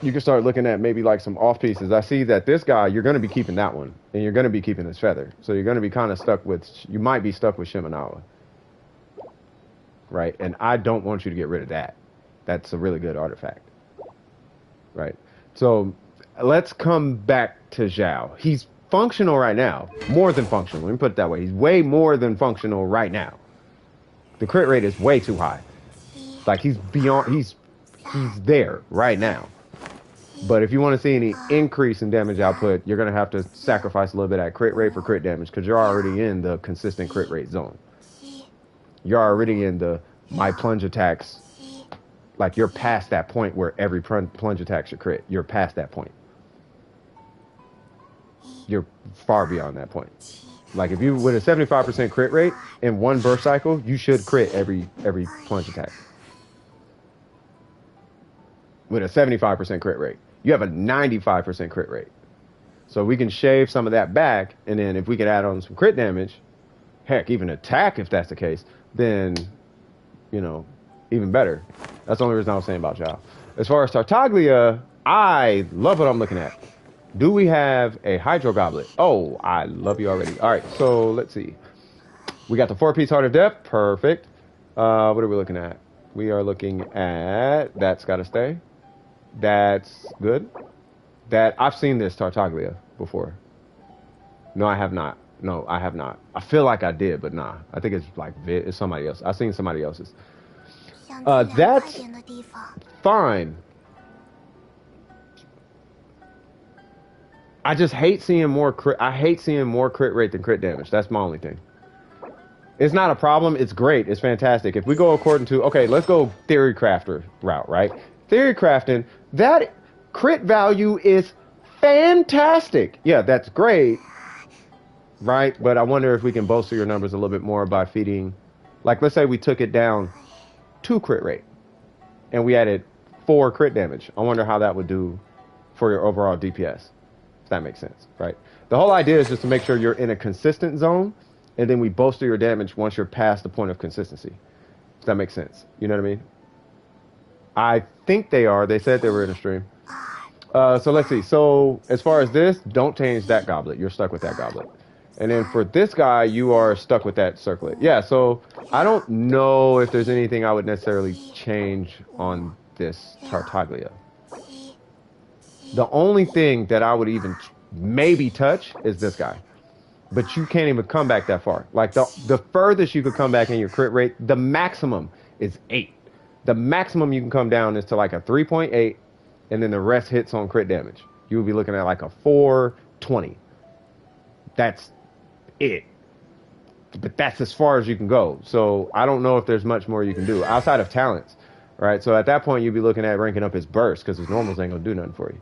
you can start looking at maybe like some off pieces. I see that this guy, you're going to be keeping that one, and you're going to be keeping his feather. So you're going to be kind of you might be stuck with Shimenawa. Right? And I don't want you to get rid of that. That's a really good artifact. Right? So let's come back to Zhao. He's functional right now. More than functional. Let me put it that way. He's way more than functional right now. The crit rate is way too high. Like he's beyond. He's there right now. But if you want to see any increase in damage output, you're going to have to sacrifice a little bit of that crit rate for crit damage because you're already in the consistent crit rate zone. You're already in the my plunge attacks. Like you're past that point where every plunge attack should crit. You're past that point. You're far beyond that point. Like if you with a 75% crit rate in one burst cycle, you should crit every plunge attack. With a 75% crit rate. You have a 95% crit rate. So we can shave some of that back, and then if we can add on some crit damage, heck, even attack if that's the case, then, you know, even better. That's the only reason I was saying about y'all. As far as Tartaglia, I love what I'm looking at. Do we have a Hydro Goblet? Oh, I love you already. All right, so let's see. We got the 4-piece Heart of Death. Perfect. What are we looking at? We are looking at... That's got to stay. That's good. That I've seen this Tartaglia before. No, I have not. No, I have not. I feel like I did, but nah. I think it's like it's somebody else. I've seen somebody else's. That's fine. I just hate seeing more crit. I hate seeing more crit rate than crit damage. That's my only thing. It's not a problem. It's great. It's fantastic. If we go according to, okay, let's go theory crafter route, right? Theory crafting, that crit value is fantastic. Yeah, that's great, right? But I wonder if we can bolster your numbers a little bit more by feeding, like let's say we took it down 2 crit rate and we added 4 crit damage. I wonder how that would do for your overall DPS, if that makes sense, right? The whole idea is just to make sure you're in a consistent zone, and then we bolster your damage once you're past the point of consistency, if that makes sense. You know what I mean? I think they are. They said they were in a stream. So let's see. So as far as this, don't change that goblet. You're stuck with that goblet. And then for this guy, you are stuck with that circlet. Yeah, so I don't know if there's anything I would necessarily change on this Tartaglia. The only thing that I would even maybe touch is this guy. But you can't even come back that far. Like the furthest you could come back in your crit rate, the maximum is 8. The maximum you can come down is to like a 3.8, and then the rest hits on crit damage. You would be looking at like a 420. That's it. But that's as far as you can go. So I don't know if there's much more you can do outside of talents, right? So at that point, you'd be looking at ranking up his burst because his normals ain't gonna do nothing for you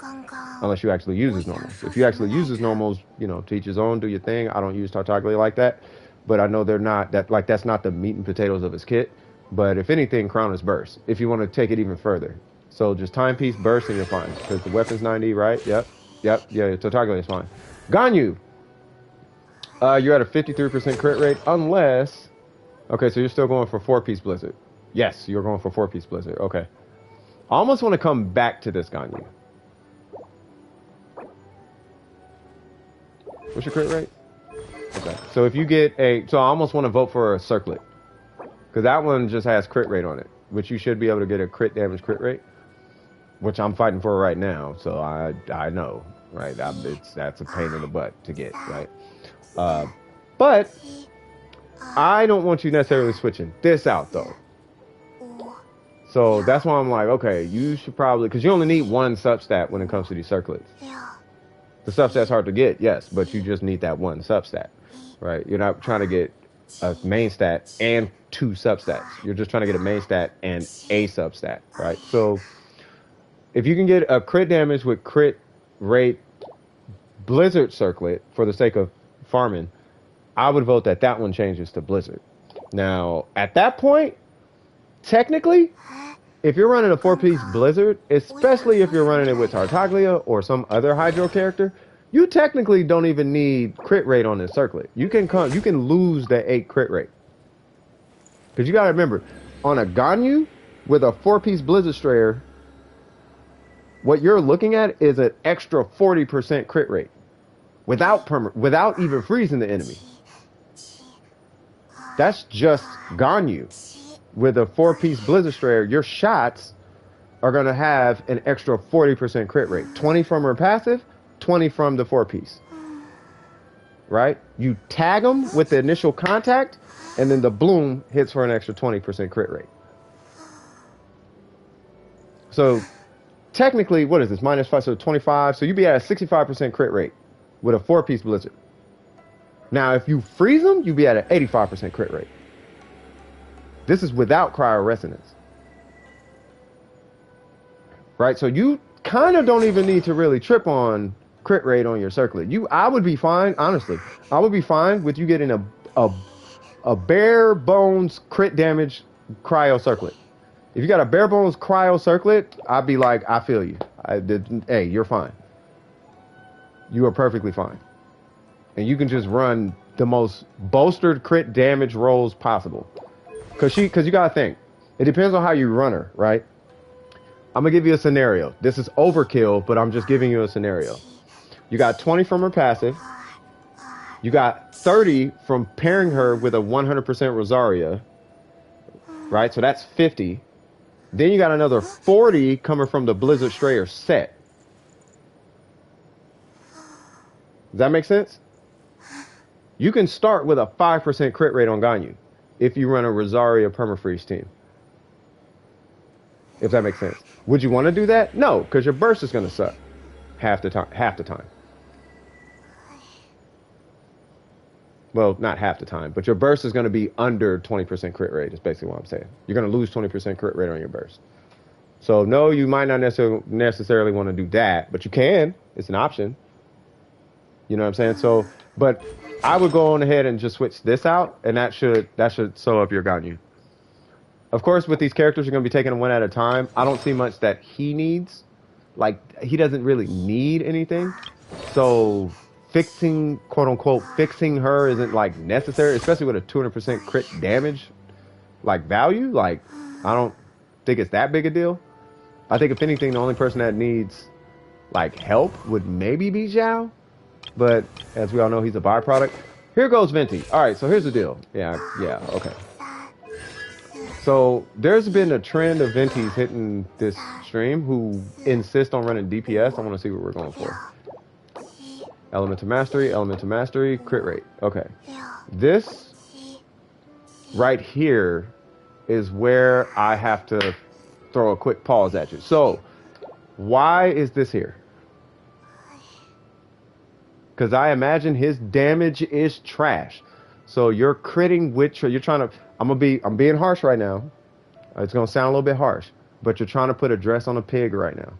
unless you actually use his normals. If you actually use his normals, you know, to each his own, do your thing. I don't use Tartaglia like that, but I know they're not that, like, that's not the meat and potatoes of his kit. But if anything, crown is burst if you want to take it even further. So just timepiece, burst, and you're fine. Because the weapon's 90, right? Yep. Yeah, Tartaglia is fine. Ganyu, you're at a 53% crit rate unless... Okay, so you're still going for 4-piece Blizzard. Yes, you're going for 4-piece Blizzard. Okay. I almost want to come back to this Ganyu. What's your crit rate? Okay. So if you get a... So I almost want to vote for a circlet. Because that one just has crit rate on it, which you should be able to get a crit damage crit rate, which I'm fighting for right now. So I know, right? That's a pain in the butt to get, right? But I don't want you necessarily switching this out, though. So that's why I'm like, okay, you should probably... Because you only need 1 substat when it comes to these circlets. The substat's hard to get, yes, but you just need that 1 substat, right? You're not trying to get a main stat and 2 substats. You're just trying to get a main stat and a substat, right? So if you can get a crit damage with crit rate Blizzard circlet for the sake of farming, I would vote that one changes to Blizzard. Now, at that point, technically, if you're running a 4-piece Blizzard, especially if you're running it with Tartaglia or some other Hydro character, you technically don't even need crit rate on this circlet. You can lose the 8 crit rate. Because you got to remember, on a Ganyu with a 4-piece Blizzard Strayer, what you're looking at is an extra 40% crit rate without even freezing the enemy. That's just Ganyu. With a 4-piece Blizzard Strayer, your shots are going to have an extra 40% crit rate. 20 from her passive, 20 from the 4-piece. right? You tag them with the initial contact, and then the bloom hits for an extra 20% crit rate. So technically, what is this? -5, so 25. So you'd be at a 65% crit rate with a 4-piece blizzard. Now, if you freeze them, you'd be at an 85% crit rate. This is without cryo resonance. Right? So you kind of don't even need to really trip on crit rate on your circlet. I would be fine, honestly. I would be fine with you getting a bare bones crit damage cryo circlet. If you got a bare bones cryo circlet, I'd be like, I feel you. Hey, you're fine. You are perfectly fine. And you can just run the most bolstered crit damage rolls possible. Cause you gotta think. It depends on how you run her, right? I'm gonna give you a scenario. This is overkill, but I'm just giving you a scenario. You got 20 from her passive. You got 30 from pairing her with a 100% Rosaria. Right? So that's 50. Then you got another 40 coming from the Blizzard Strayer set. Does that make sense? You can start with a 5% crit rate on Ganyu if you run a Rosaria Permafreeze team. If that makes sense. Would you want to do that? No, because your burst is going to suck half the time. Well, not half the time, but your burst is going to be under 20% crit rate is basically what I'm saying. You're going to lose 20% crit rate on your burst. So no, you might not necessarily want to do that, but you can. It's an option. You know what I'm saying? So, but I would go on ahead and just switch this out, and that should sew up your Ganyu. Of course, with these characters, you're going to be taking them one at a time. I don't see much that he needs. Like, he doesn't really need anything. So fixing, quote unquote, fixing her isn't like necessary, especially with a 200% crit damage, like value. Like, I don't think it's that big a deal. I think if anything, the only person that needs like help would maybe be Zhao. But as we all know, he's a byproduct. Here goes Venti. All right, so here's the deal. Yeah, okay. So there's been a trend of Ventis hitting this stream who insist on running DPS. I want to see what we're going for. Elemental Mastery, crit rate. Okay. This right here is where I have to throw a quick pause at you. So why is this here? Because I imagine his damage is trash. So you're critting with, you're trying to, I'm being harsh right now. It's going to sound a little bit harsh, but you're trying to put a dress on a pig right now.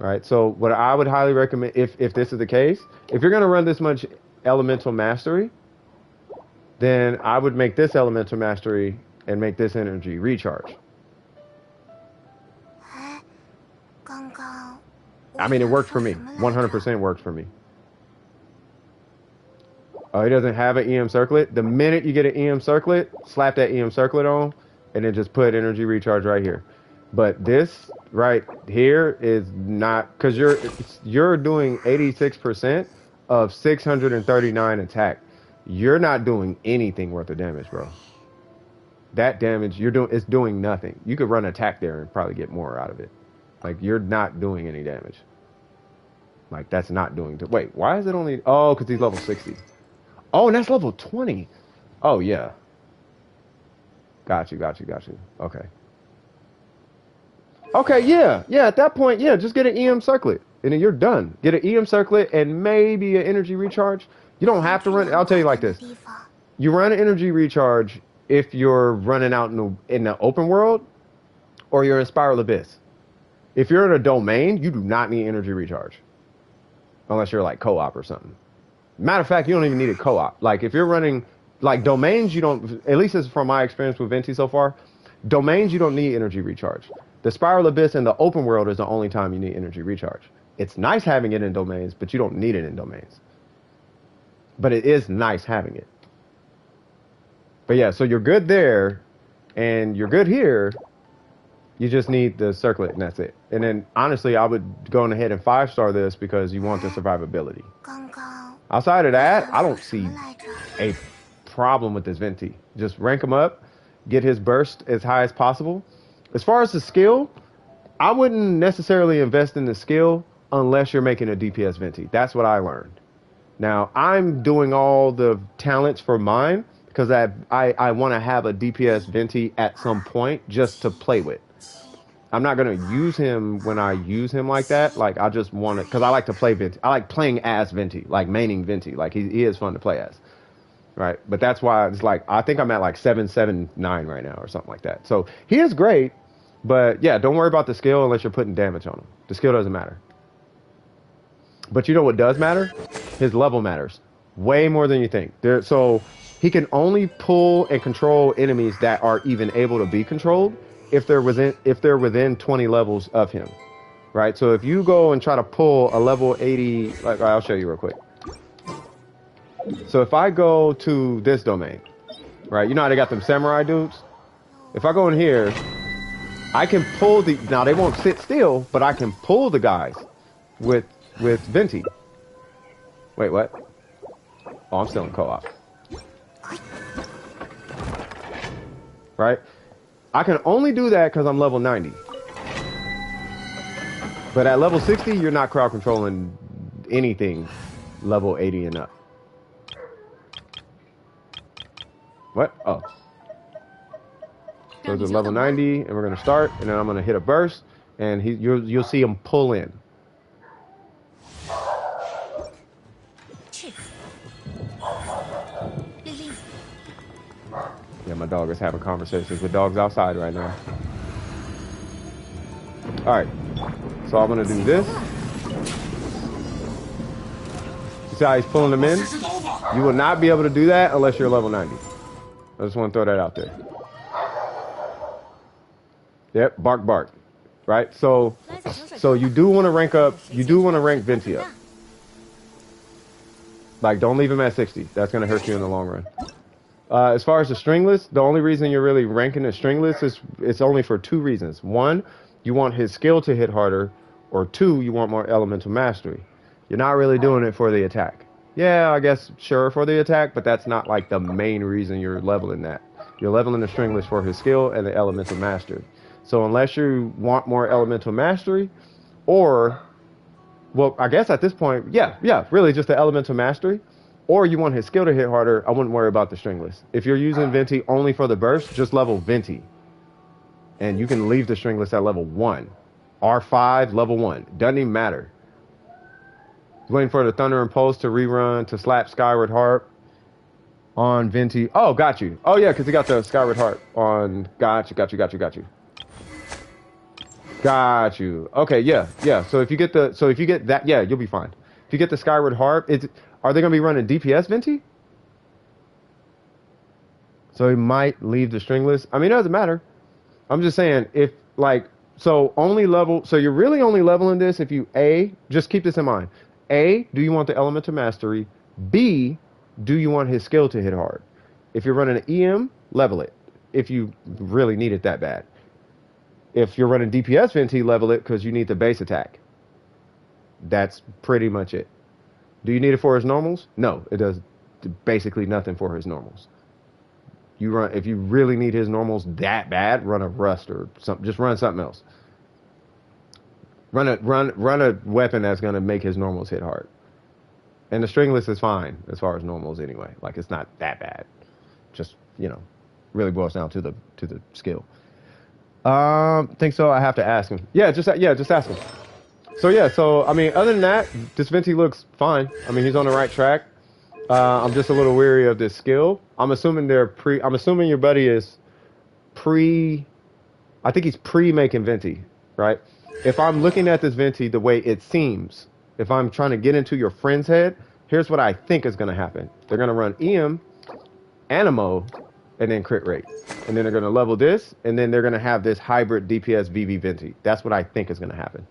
All right. So what I would highly recommend, if this is the case, if you're going to run this much Elemental Mastery, then I would make this Elemental Mastery and make this Energy Recharge. I mean, it worked for me. 100% worked for me. Oh, he doesn't have an EM Circlet. The minute you get an EM Circlet, slap that EM Circlet on, and then just put Energy Recharge right here. But this right here is not, because you're doing 86% of 639 attack. You're not doing anything worth of damage, bro. That damage it's doing nothing. You could run attack there and probably get more out of it. Like, you're not doing any damage. Like, that's not doing... Wait, why is it only... Oh, because he's level 60. Oh, and that's level 20. Oh, yeah. Got you. Okay. Okay, yeah. Yeah, at that point, yeah, just get an EM Circlet. And then you're done. Get an EM Circlet and maybe an Energy Recharge. You don't have to run... I'll tell you like this. You run an Energy Recharge if you're running out in the open world or you're in Spiral Abyss. If you're in a domain, you do not need Energy Recharge. Unless you're like co-op or something. Matter of fact, you don't even need a co-op. Like, if you're running, like, domains, you don't, at least this is from my experience with Venti so far, domains, you don't need Energy Recharge. The Spiral Abyss and the open world is the only time you need Energy Recharge. It's nice having it in domains, but you don't need it in domains. But it is nice having it. But yeah, so you're good there, and you're good here. You just need the Circlet, and that's it. And then, honestly, I would go on ahead and 5-star this because you want the survivability. Outside of that, I don't see a problem with this Venti. Just rank him up, get his burst as high as possible. As far as the skill, I wouldn't necessarily invest in the skill unless you're making a DPS Venti. That's what I learned. Now, I'm doing all the talents for mine because I want to have a DPS Venti at some point just to play with. I'm not going to use him when I use him like that. Like, I just want to, because I like to play Venti. I like playing as Venti, like maining Venti. Like, he is fun to play as. Right. But that's why it's like, I think I'm at like 779 right now or something like that. So he is great. But yeah, don't worry about the skill unless you're putting damage on him. The skill doesn't matter. But you know what does matter? His level matters way more than you think. So he can only pull and control enemies that are even able to be controlled if they're within 20 levels of him. Right? So if you go and try to pull a level 80, like I'll show you real quick. So if I go to this domain, right? You know how they got them samurai dudes? If I go in here, I can pull now they won't sit still, but I can pull the guys with Venti. Wait, what? Oh, I'm still in co-op. Right? I can only do that because I'm level 90. But at level 60, you're not crowd controlling anything level 80 and up. What? Oh. So it's at level 90, and we're gonna start, and then I'm gonna hit a burst, and you'll see him pull in. Yeah, my dog is having conversations with dogs outside right now. All right, so I'm gonna do this. You see how he's pulling them in? You will not be able to do that unless you're level 90. I just want to throw that out there. Yep, bark, bark. Right? So you do want to rank up, you do want to rank Venti up. Like, don't leave him at 60. That's going to hurt you in the long run. As far as the stringless, the only reason you're really ranking the stringless is it's only for two reasons. One, you want his skill to hit harder, or two, you want more elemental mastery. You're not really doing it for the attack. Yeah, I guess, sure, for the attack, but that's not like the main reason you're leveling that. You're leveling the stringless for his skill and the elemental mastery. So unless you want more elemental mastery, or, well, I guess at this point, yeah, really just the elemental mastery, or you want his skill to hit harder, I wouldn't worry about the stringless. If you're using Venti only for the burst, just level Venti. And you can leave the stringless at level 1. R5, level 1. Doesn't even matter. Waiting for the Thunder and Pulse to rerun to slap Skyward Harp on Venti. Oh, got you. Oh, yeah, because he got the Skyward Harp on. Got you. Got you. Okay, yeah. So if you get that, yeah, you'll be fine. If you get the Skyward Harp, are they going to be running DPS Venti? So he might leave the stringless. I mean, it doesn't matter. I'm just saying, if, like, so you're really only leveling this if you, A, just keep this in mind. A, do you want the elemental mastery? B, do you want his skill to hit hard? If you're running an EM, level it. If you really need it that bad. If you're running DPS Venti, level it because you need the base attack. That's pretty much it. Do you need it for his normals? No, it does basically nothing for his normals. If you really need his normals that bad, run a rust or something. Just run something else. Run a weapon that's gonna make his normals hit hard. And the stringless is fine as far as normals anyway. Like, it's not that bad. Just, really boils down to the skill. Think so. I have to ask him. Just ask him. So I mean, other than that, this Venti looks fine. I mean, he's on the right track. I'm just a little weary of this skill. I'm assuming your buddy is I think he's pre-making Venti, right? If I'm looking at this Venti the way it seems, if I'm trying to get into your friend's head, here's what I think is going to happen. They're going to run EM, Animo, and then crit rate. And then they're going to level this, and then they're going to have this hybrid DPS VV Venti. That's what I think is going to happen.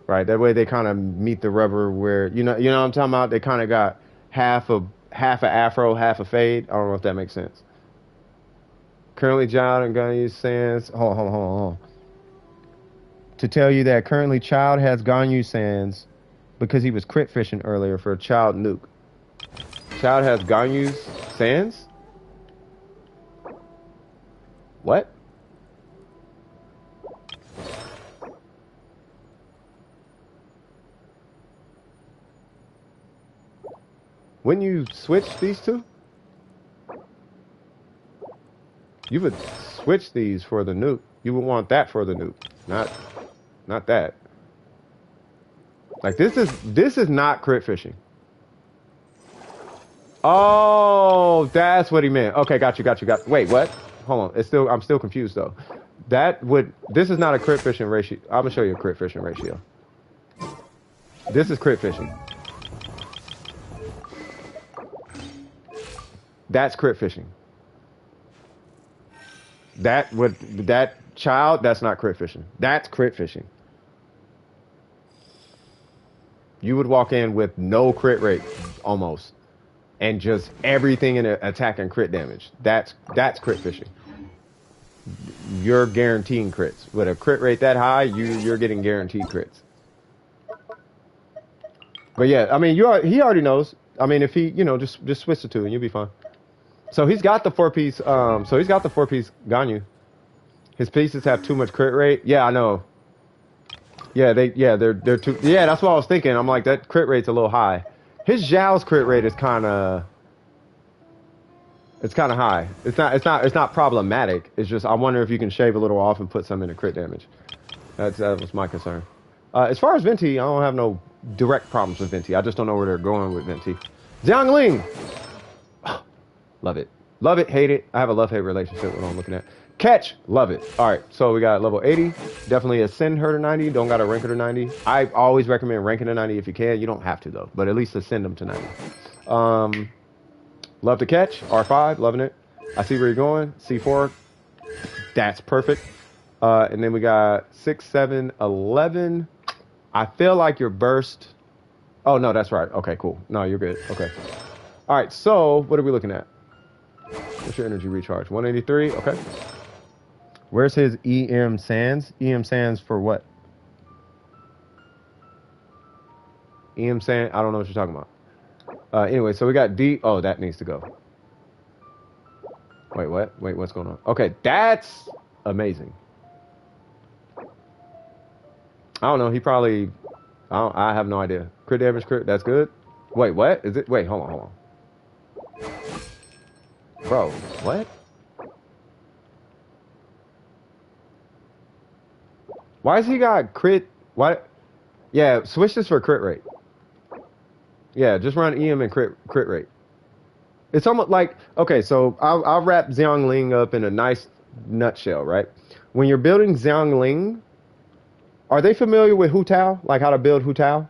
Right? That way they kind of meet the rubber where, you know what I'm talking about? They kind of got half a afro, half a fade. I don't know if that makes sense. Currently, Child and Ganyu Sans. Hold on. To tell you that currently Child has Ganyu Sans because he was crit fishing earlier for a Child nuke. Child has Ganyu Sans? What? Wouldn't you switch these two? You would switch these for the nuke. You would want that for the nuke, not that. Like this is not crit fishing. Oh, that's what he meant. Okay, got you. Wait, what? Hold on. I'm still confused though. This is not a crit fishing ratio. I'm gonna show you a crit fishing ratio. This is crit fishing. That's crit fishing. That child, that's not crit fishing. That's crit fishing. You would walk in with no crit rate, almost, and just everything in attack and crit damage. That's crit fishing. You're guaranteeing crits. With a crit rate that high, you're getting guaranteed crits. But yeah, I mean, he already knows. I mean, if he, just switch the two and you'll be fine. So he's got the 4-piece. So he's got the 4-piece Ganyu. His pieces have too much crit rate. Yeah, I know. Yeah, they're too. Yeah, that's what I was thinking. I'm like, that crit rate's a little high. His Zhao's crit rate is kind of. It's kind of high. It's not problematic. It's just I wonder if you can shave a little off and put some into crit damage. That was my concern. As far as Venti, I don't have no direct problems with Venti. I just don't know where they're going with Venti. Xiangling. Love it. Love it, hate it. I have a love-hate relationship with what I'm looking at. Catch, love it. All right, so we got level 80. Definitely ascend her to 90. Don't got to rank her to 90. I always recommend ranking to 90 if you can. You don't have to, though, but at least ascend them to 90. Love to catch. R5, loving it. I see where you're going. C4, that's perfect. And then we got 6, 7, 11. I feel like your burst. Oh, no, that's right. Okay, cool. No, you're good. Okay. All right, so what are we looking at? What's your energy recharge? 183. Okay. Where's his EM Sands? EM Sands for what? EM Sand. I don't know what you're talking about. Anyway, so we got D. Oh, that needs to go. Wait, what? Wait, what's going on? Okay, that's amazing. I don't know. He probably. I have no idea. Crit damage, crit. That's good. Wait, what? Is it? Wait, hold on. Bro, what? Why has he got crit? What? Yeah, switch this for crit rate. Yeah, just run EM and crit rate. It's almost like, okay, so I'll wrap Xiangling up in a nice nutshell, right? When you're building Xiangling, are they familiar with Hu Tao? Like how to build Hu Tao?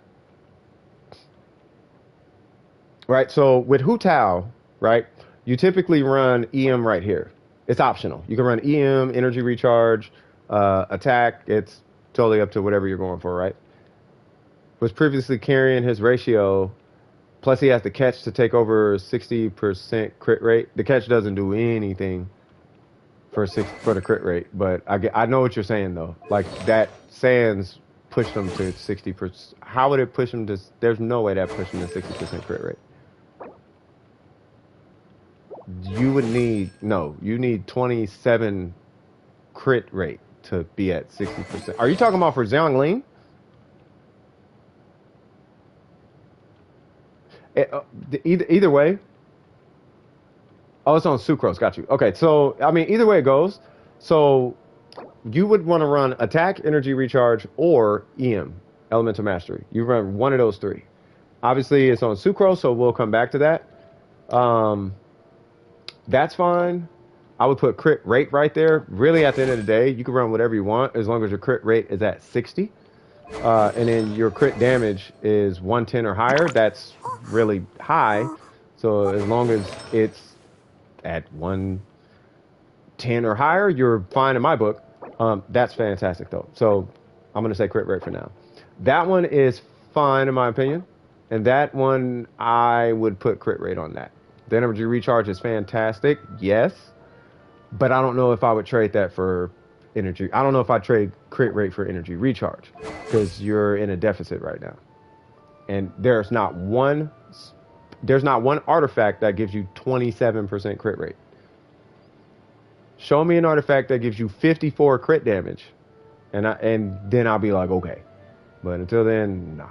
Right, so with Hu Tao, right, you typically run EM right here. It's optional. You can run EM, energy recharge, attack. It's totally up to whatever you're going for, right? Was previously carrying his ratio, plus he has the catch to take over 60% crit rate. The catch doesn't do anything for the crit rate, but I know what you're saying though. Like that Sands pushed him to 60%. How would it push him to? There's no way that pushed him to 60% crit rate. You need 27 crit rate to be at 60%. Are you talking about for Xiangling? Either way. Oh, it's on Sucrose. Got you. Okay, so, I mean, either way it goes. So, you would want to run attack, energy recharge, or EM, elemental mastery. You run one of those three. Obviously, it's on Sucrose, so we'll come back to that. That's fine. I would put crit rate right there. Really, at the end of the day, you can run whatever you want as long as your crit rate is at 60. And then your crit damage is 110 or higher. That's really high. So as long as it's at 110 or higher, you're fine in my book. That's fantastic, though. So I'm going to say crit rate for now. That one is fine, in my opinion. And that one, I would put crit rate on that. The energy recharge is fantastic, yes. But I don't know if I would trade that for energy. I don't know if I'd trade crit rate for energy recharge because you're in a deficit right now. And there's not one artifact that gives you 27% crit rate. Show me an artifact that gives you 54 crit damage. And then I'll be like, okay. But until then, nah.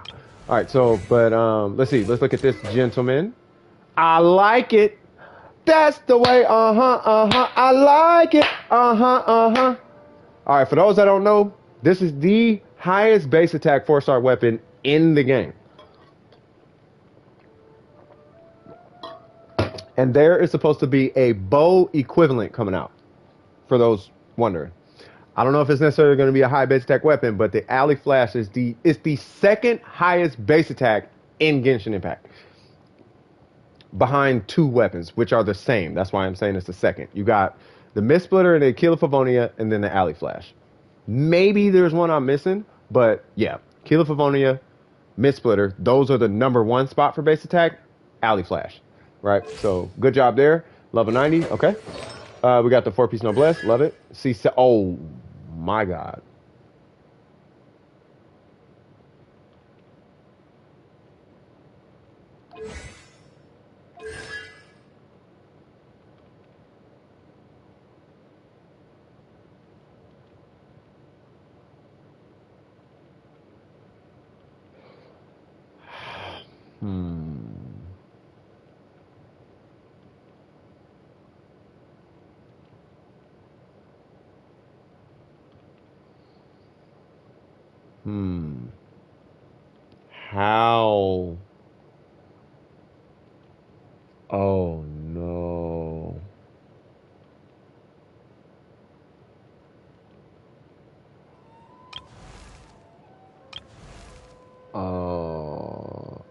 All right, so, but let's see. Let's look at this gentleman. I like it. That's the way. I like it. All right, for those that don't know, this is the highest base attack 4-star weapon in the game. And there is supposed to be a bow equivalent coming out, for those wondering. I don't know if it's necessarily going to be a high base attack weapon, but the Alley Flash is the second highest base attack in Genshin Impact, behind two weapons, which are the same. That's why I'm saying it's the second. You got the Mist Splitter and the Killer Favonia, and then the Alley Flash. Maybe there's one I'm missing, but yeah, Killer Favonia, Mist Splitter, those are the number one spot for base attack. Alley Flash, right? So good job there. Level 90, okay. We got the 4-piece noblesse, love it. See, oh my God. How? Oh no. Oh.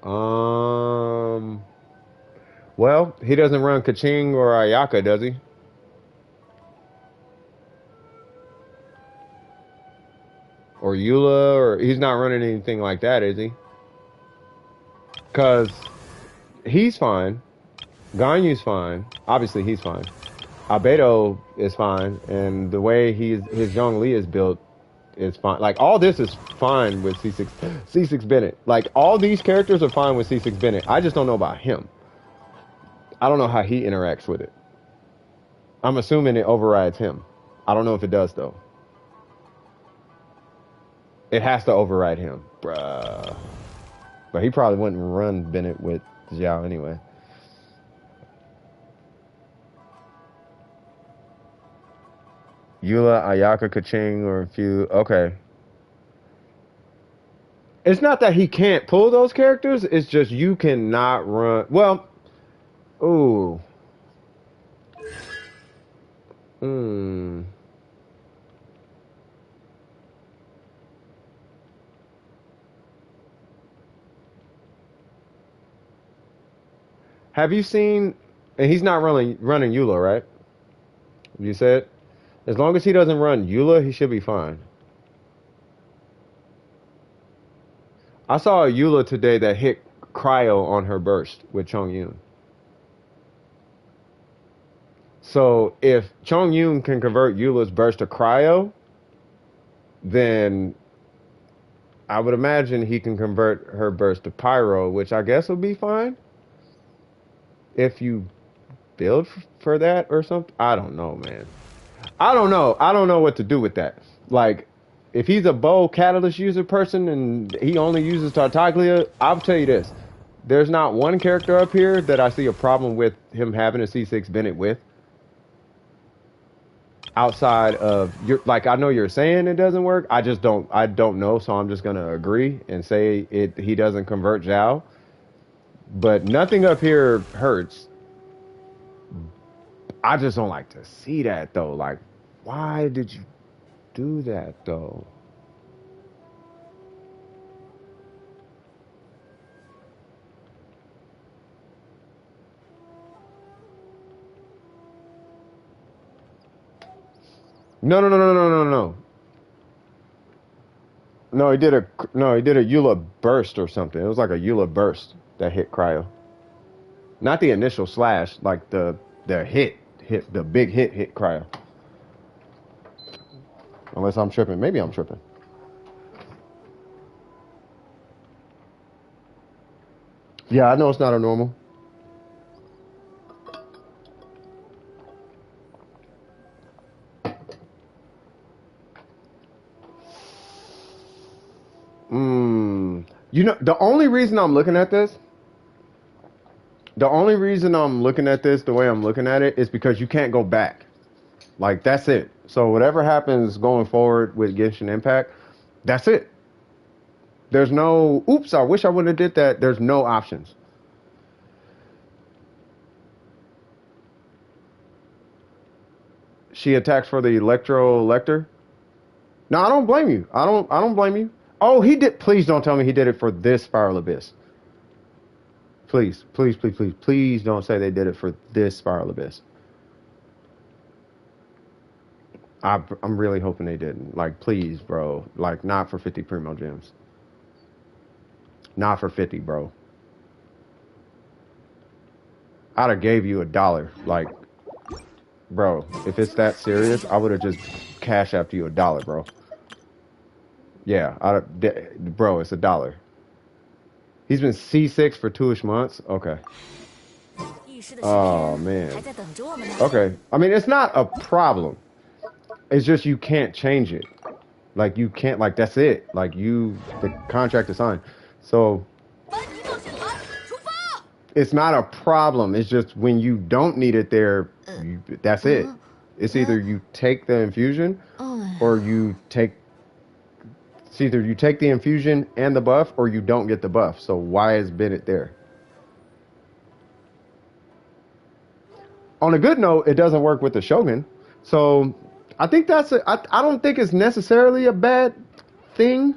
Well, he doesn't run Kaching or Ayaka, does he? Or Eula, or he's not running anything like that, is he? Because he's fine. Ganyu's fine. Obviously, he's fine. Albedo is fine, and the way his Zhongli is built is fine. Like, all this is fine with C6 Bennett. Like, all these characters are fine with C6 Bennett. I just don't know about him. I don't know how he interacts with it. I'm assuming it overrides him. I don't know if it does, though. It has to override him. Bruh. But he probably wouldn't run Bennett with Xiao anyway. Eula, Ayaka, Kaching, or a few. Okay. It's not that he can't pull those characters. It's just you cannot run. Well, ooh. Have you seen? And he's not running Eula, right? You said, as long as he doesn't run Eula, he should be fine. I saw a Eula today that hit cryo on her burst with Chongyun. So if Chongyun can convert Eula's burst to cryo, then I would imagine he can convert her burst to pyro, which I guess would be fine. If you build for that or something. I don't know, man. I don't know. I don't know what to do with that. Like, if he's a bow catalyst user person and he only uses Tartaglia, I'll tell you this. There's not one character up here that I see a problem with him having a C6 Bennett with. Outside of your, like, I know you're saying it doesn't work. I don't know, so I'm just gonna agree and say he doesn't convert Zhao. But nothing up here hurts. I just don't like to see that though. Like, why did you do that though? No, no, no, no, no, no, no. No, he did a Eula burst or something. It was like a Eula burst that hit cryo. Not the initial slash, like the hit the big hit cryo. Unless I'm tripping. Maybe I'm tripping. Yeah, I know it's not a normal. You know, the only reason I'm looking at this, The only reason I'm looking at this the way I'm looking at it is because you can't go back. Like, that's it. So whatever happens going forward with Genshin Impact, that's it. There's no, oops, I wish I wouldn't have did that. There's no options. She attacks for the Electro Lecter. No, I don't blame you. I don't blame you. Oh, he did. Please don't tell me he did it for this Spiral Abyss. Please, please, please, please, please don't say they did it for this Spiral Abyss. I'm really hoping they didn't. Like, please, bro. Like, not for 50 Primo Gems. Not for 50, bro. I'd have gave you $1. Like, bro, if it's that serious, I would have just cash after you $1, bro. Yeah, bro, it's $1. He's been C6 for 2-ish months. Okay. Oh, man. Okay. I mean, it's not a problem. It's just you can't change it. Like, you can't, like, that's it. Like, the contract is signed. So, it's not a problem. It's just when you don't need it there, that's it. It's either you take the infusion or you take... It's either you take the infusion and the buff or you don't get the buff. So why is Bennett there? On a good note, it doesn't work with the Shogun. So I think that's I don't think it's necessarily a bad thing.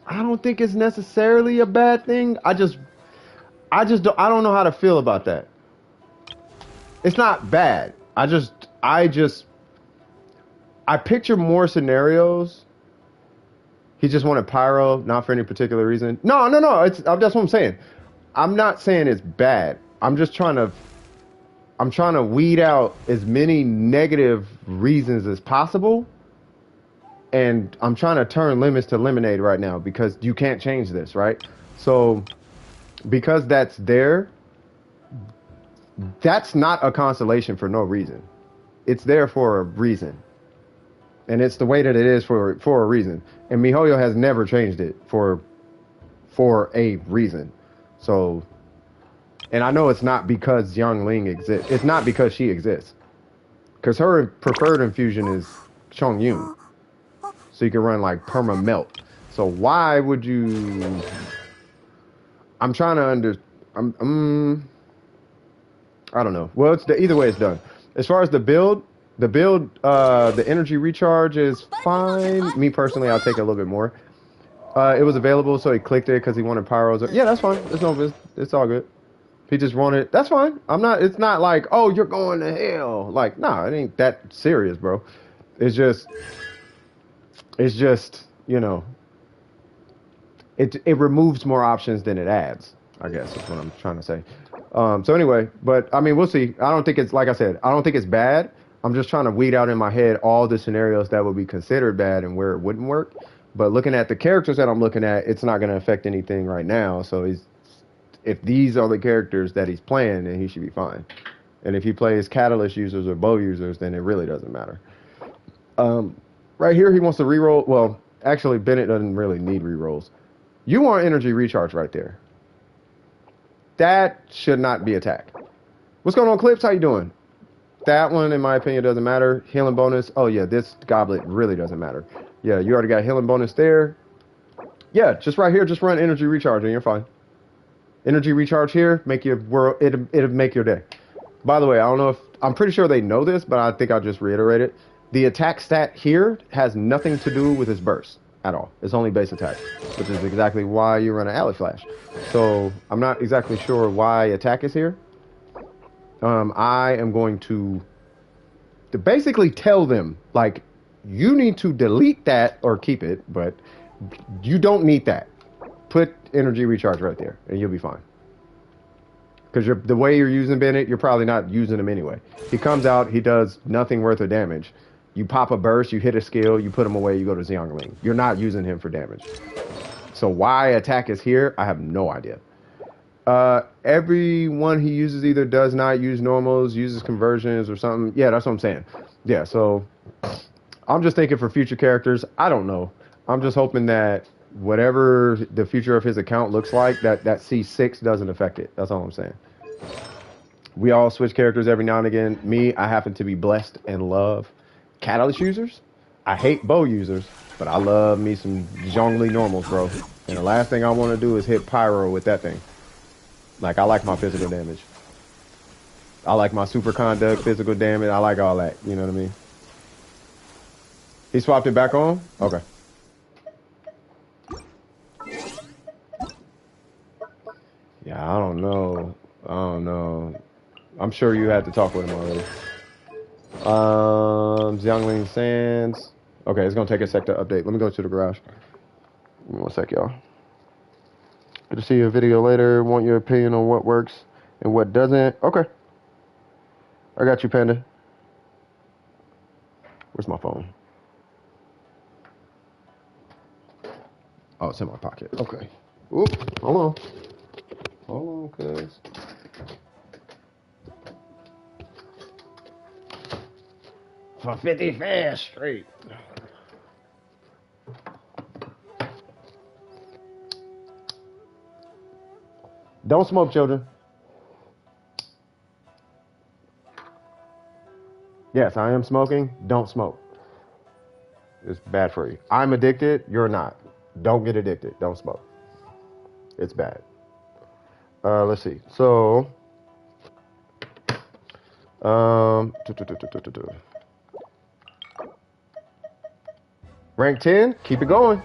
I don't think it's necessarily a bad thing. I don't know how to feel about that. It's not bad. I picture more scenarios. He just wanted pyro, not for any particular reason. No. That's what I'm saying. I'm not saying it's bad. I'm trying to weed out as many negative reasons as possible. And I'm trying to turn lemons to lemonade right now because you can't change this, right? So because that's there, that's not a constellation for no reason. It's there for a reason. And it's the way that it is for a reason. And MiHoYo has never changed it for a reason. So, and I know it's not because Xiangling exists. It's not because she exists. Because her preferred infusion is Chongyun. So you can run like perma melt. So why would you... I'm trying to I don't know. Well, either way it's done. As far as the build, the energy recharge is fine. Me personally, I'll take a little bit more. It was available, so he clicked it because he wanted pyros. Yeah, that's fine. It's all good. He just wanted, that's fine. It's not like, oh, you're going to hell. Like, nah, it ain't that serious, bro. It's just, you know, it removes more options than it adds, I guess is what I'm trying to say. So anyway, but I mean, we'll see. I don't think it's, like I said, I don't think it's bad. I'm just trying to weed out in my head all the scenarios that would be considered bad and where it wouldn't work. But looking at the characters that I'm looking at, it's not going to affect anything right now. So if these are the characters that he's playing, then he should be fine. And if he plays catalyst users or bow users, then it really doesn't matter. Right here, he wants to reroll. Well, actually, Bennett doesn't really need rerolls. You want energy recharge right there. That should not be attacked. What's going on, Clips? How you doing? That one, in my opinion, doesn't matter. Healing bonus. Oh, yeah, this goblet really doesn't matter. Yeah, you already got healing bonus there. Yeah, just right here, just run energy recharge and you're fine. Energy recharge here, it'll make your day. By the way, I don't know if, I'm pretty sure they know this, but I think I'll just reiterate it. The attack stat here has nothing to do with his burst at all. It's only base attack, which is exactly why you run an alley flash. So I'm not exactly sure why attack is here. I am going to basically tell them, like, you need to delete that or keep it, but you don't need that. Put energy recharge right there, and you'll be fine. Because the way you're using Bennett, you're probably not using him anyway. He comes out, he does nothing worth of damage. You pop a burst, you hit a skill, you put him away, you go to Xiangling. You're not using him for damage. So why attack is here, I have no idea. Everyone he uses either does not use normals, uses conversions or something. Yeah, that's what I'm saying. Yeah, so I'm just thinking for future characters. I don't know. I'm just hoping that whatever the future of his account looks like, that C6 doesn't affect it. That's all I'm saying. We all switch characters every now and again. Me, I happen to be blessed and love Catalyst users. I hate bow users, but I love me some Xiangling normals, bro. And the last thing I want to do is hit Pyro with that thing. Like, I like my physical damage. I like my super conduct, physical damage. I like all that. You know what I mean? He swapped it back on? Okay. Yeah, I don't know. I'm sure you had to talk with him already. Xiangling Sands. Okay, it's gonna take a sec to update. Let me go to the garage. Give me one sec, y'all. Good to see your video later. Want your opinion on what works and what doesn't. Okay. I got you, Panda. Where's my phone? Oh, it's in my pocket. Okay. Oop, hold on. Hold on, cuz. For 50 fast straight. Don't smoke, children. Yes, I am smoking. Don't smoke. It's bad for you. I'm addicted. You're not. Don't get addicted. Don't smoke. It's bad. Let's see. So, rank 10. Keep it going.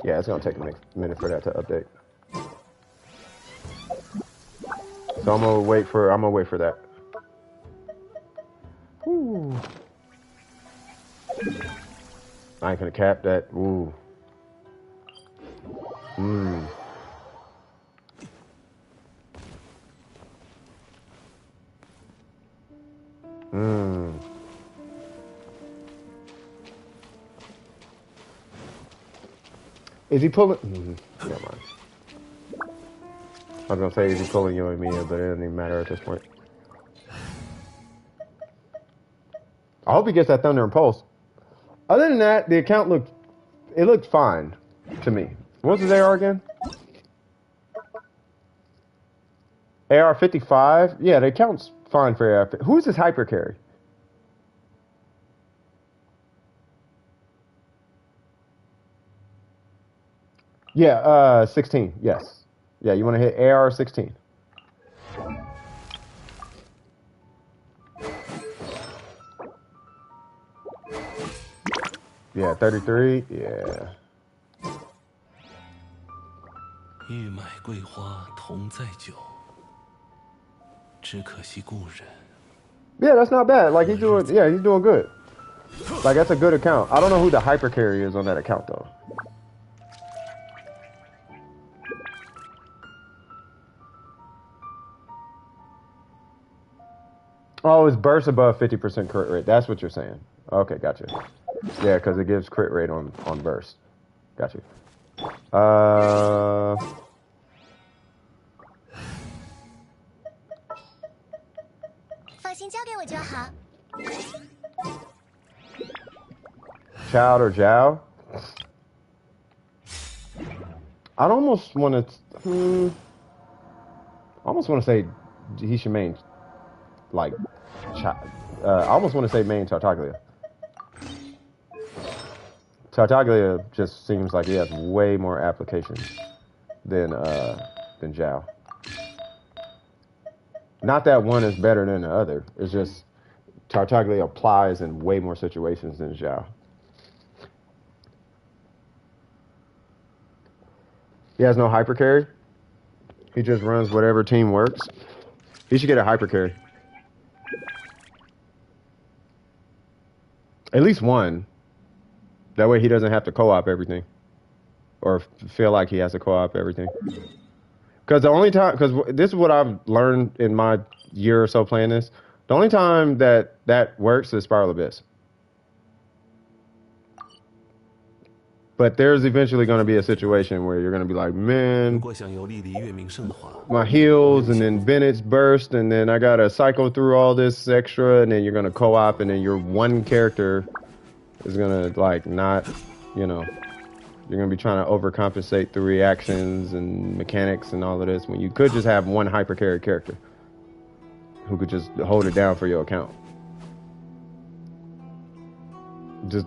Yeah, it's gonna take a minute for that to update. So I'm gonna wait for that. Ooh. I ain't gonna cap that. Ooh. Mmm. Mmm. Is he pulling? Never mind. I was gonna say, is he pulling you and me, but it doesn't even matter at this point. I hope he gets that Thunder and Pulse. Other than that, the account looked fine to me. What's his AR again? AR58? Yeah, the account's fine for AR. Who's his hyper carry? Yeah, 16. Yes. Yeah, you want to hit AR16. Yeah, 33. Yeah. 欲买桂花同载酒，只可惜故人。 Yeah, that's not bad. Like he's doing good. Like that's a good account. I don't know who the hyper carry is on that account though. Oh, it's burst above 50% crit rate. That's what you're saying. Okay, gotcha. Yeah, because it gives crit rate on burst. Gotcha. 放心交给我就好。 Child or Jiao? I'd almost want to. I almost want to say he should main like. I almost want to say main Tartaglia. Tartaglia just seems like he has way more applications than Jiao. Not that one is better than the other. It's just Tartaglia applies in way more situations than Jiao. He has no hyper carry. He just runs whatever team works. He should get a hyper carry. At least one. That way he doesn't have to co-op everything. Or feel like he has to co-op everything. Because the only time, because this is what I've learned in my year or so playing this. The only time that works is Spiral Abyss. But there's eventually going to be a situation where you're going to be like, man, my heals, and then Bennett's burst, and then I got to cycle through all this extra, and then you're going to co-op, and then your one character is going to, like, not you know, you're gonna be trying to overcompensate through reactions and mechanics and all of this when you could just have one hyper carry character who could just hold it down for your account. Just,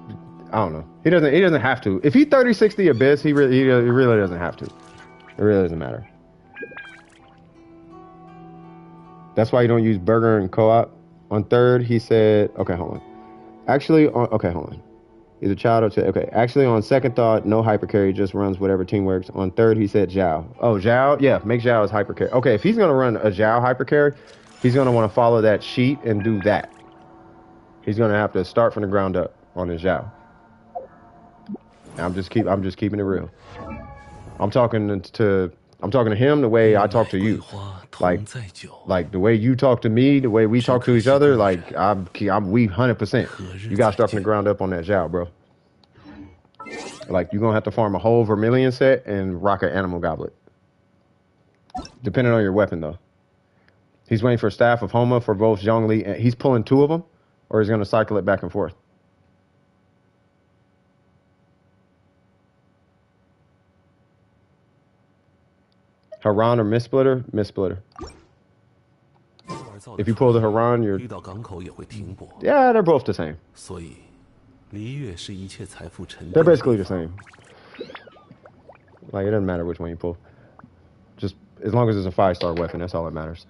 I don't know. He doesn't have to. If he 3060 Abyss, he really doesn't have to. It really doesn't matter. That's why you don't use Burger and co-op. On third, he said, okay, hold on. Actually, okay, hold on. He's a child of, okay. Actually, on second thought, no hyper carry, just runs whatever team works. On third, he said Zhao. Oh, Zhao? Yeah, make Zhao as hyper carry. Okay, if he's going to run a Zhao hyper carry, he's going to want to follow that sheet and do that. He's going to have to start from the ground up on his Zhao. I'm just keeping it real. I'm talking to him the way I talk to you. Like the way you talk to me, the way we talk to each other, like we 100%. You gotta start from the ground up on that Zhao, bro. Like you're gonna have to farm a whole Vermilion set and rock an Animal Goblet. Depending on your weapon though. He's waiting for Staff of Homa for both Xiangling and he's pulling two of them, or he's gonna cycle it back and forth. Haran or Mistsplitter? Mistsplitter. If you pull the Haran, you're... Yeah, they're both the same. They're basically the same. Like, it doesn't matter which one you pull. Just, as long as it's a 5-star weapon, that's all that matters.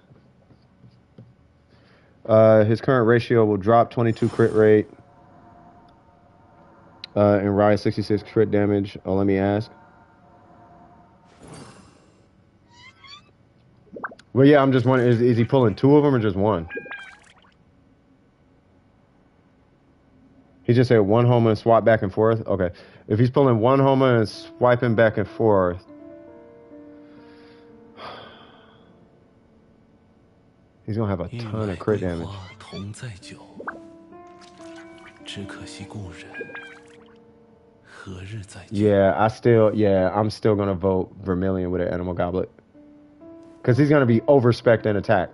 His current ratio will drop 22 crit rate. And rise 66 crit damage. Oh, let me ask. Well, yeah, I'm just wondering, is he pulling two of them or just one? He just said one Homa and swap back and forth? Okay. If he's pulling one Homa and swiping back and forth... He's going to have a ton of crit damage. Yeah, I'm still going to vote Vermilion with an Animal Goblet. Because he's going to be over-spec'd in attack.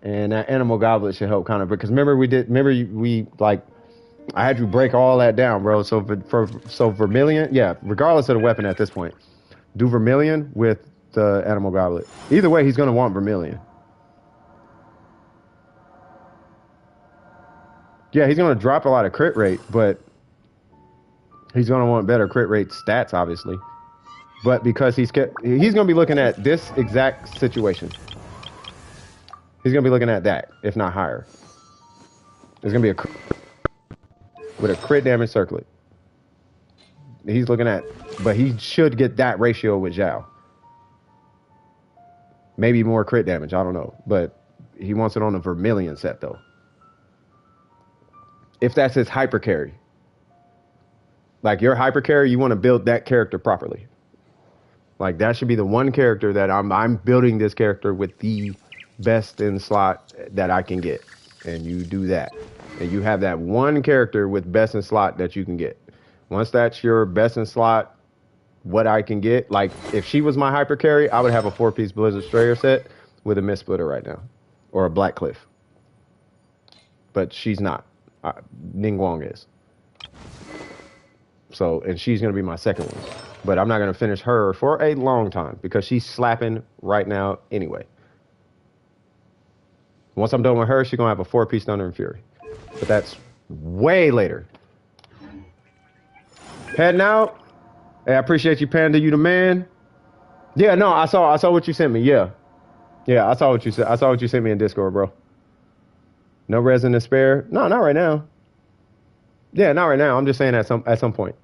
And that Animal Goblet should help kind of... Because remember I had you break all that down, bro. So Vermilion, yeah, regardless of the weapon at this point, do Vermilion with the Animal Goblet. Either way, he's going to want Vermilion. Yeah, he's going to drop a lot of crit rate, but he's going to want better crit rate stats, obviously. But because he's going to be looking at this exact situation. He's going to be looking at that, if not higher. There's going to be with a crit damage circlet. He's looking at, but he should get that ratio with Zhao. Maybe more crit damage, I don't know. But he wants it on a Vermilion set, though. If that's his hyper carry. Like your hyper carry, you want to build that character properly. Like that should be the one character that I'm building this character with the best in slot that I can get. And you do that. And you have that one character with best in slot that you can get. Once that's your best in slot, what I can get, like if she was my hyper carry, I would have a 4-piece Blizzard Strayer set with a Mistsplitter right now. Or a Black Cliff. But she's not. Ningguang is. So, and she's going to be my second one. But I'm not going to finish her for a long time because she's slapping right now anyway. Once I'm done with her, she's going to have a 4-piece Thunder and Fury. But that's way later. Heading out. Hey, I appreciate you, Panda. You the man. Yeah, no, I saw what you sent me. Yeah. Yeah, I saw what you said. I saw what you sent me in Discord, bro. No resin to spare? No, not right now. Yeah, not right now. I'm just saying at some point.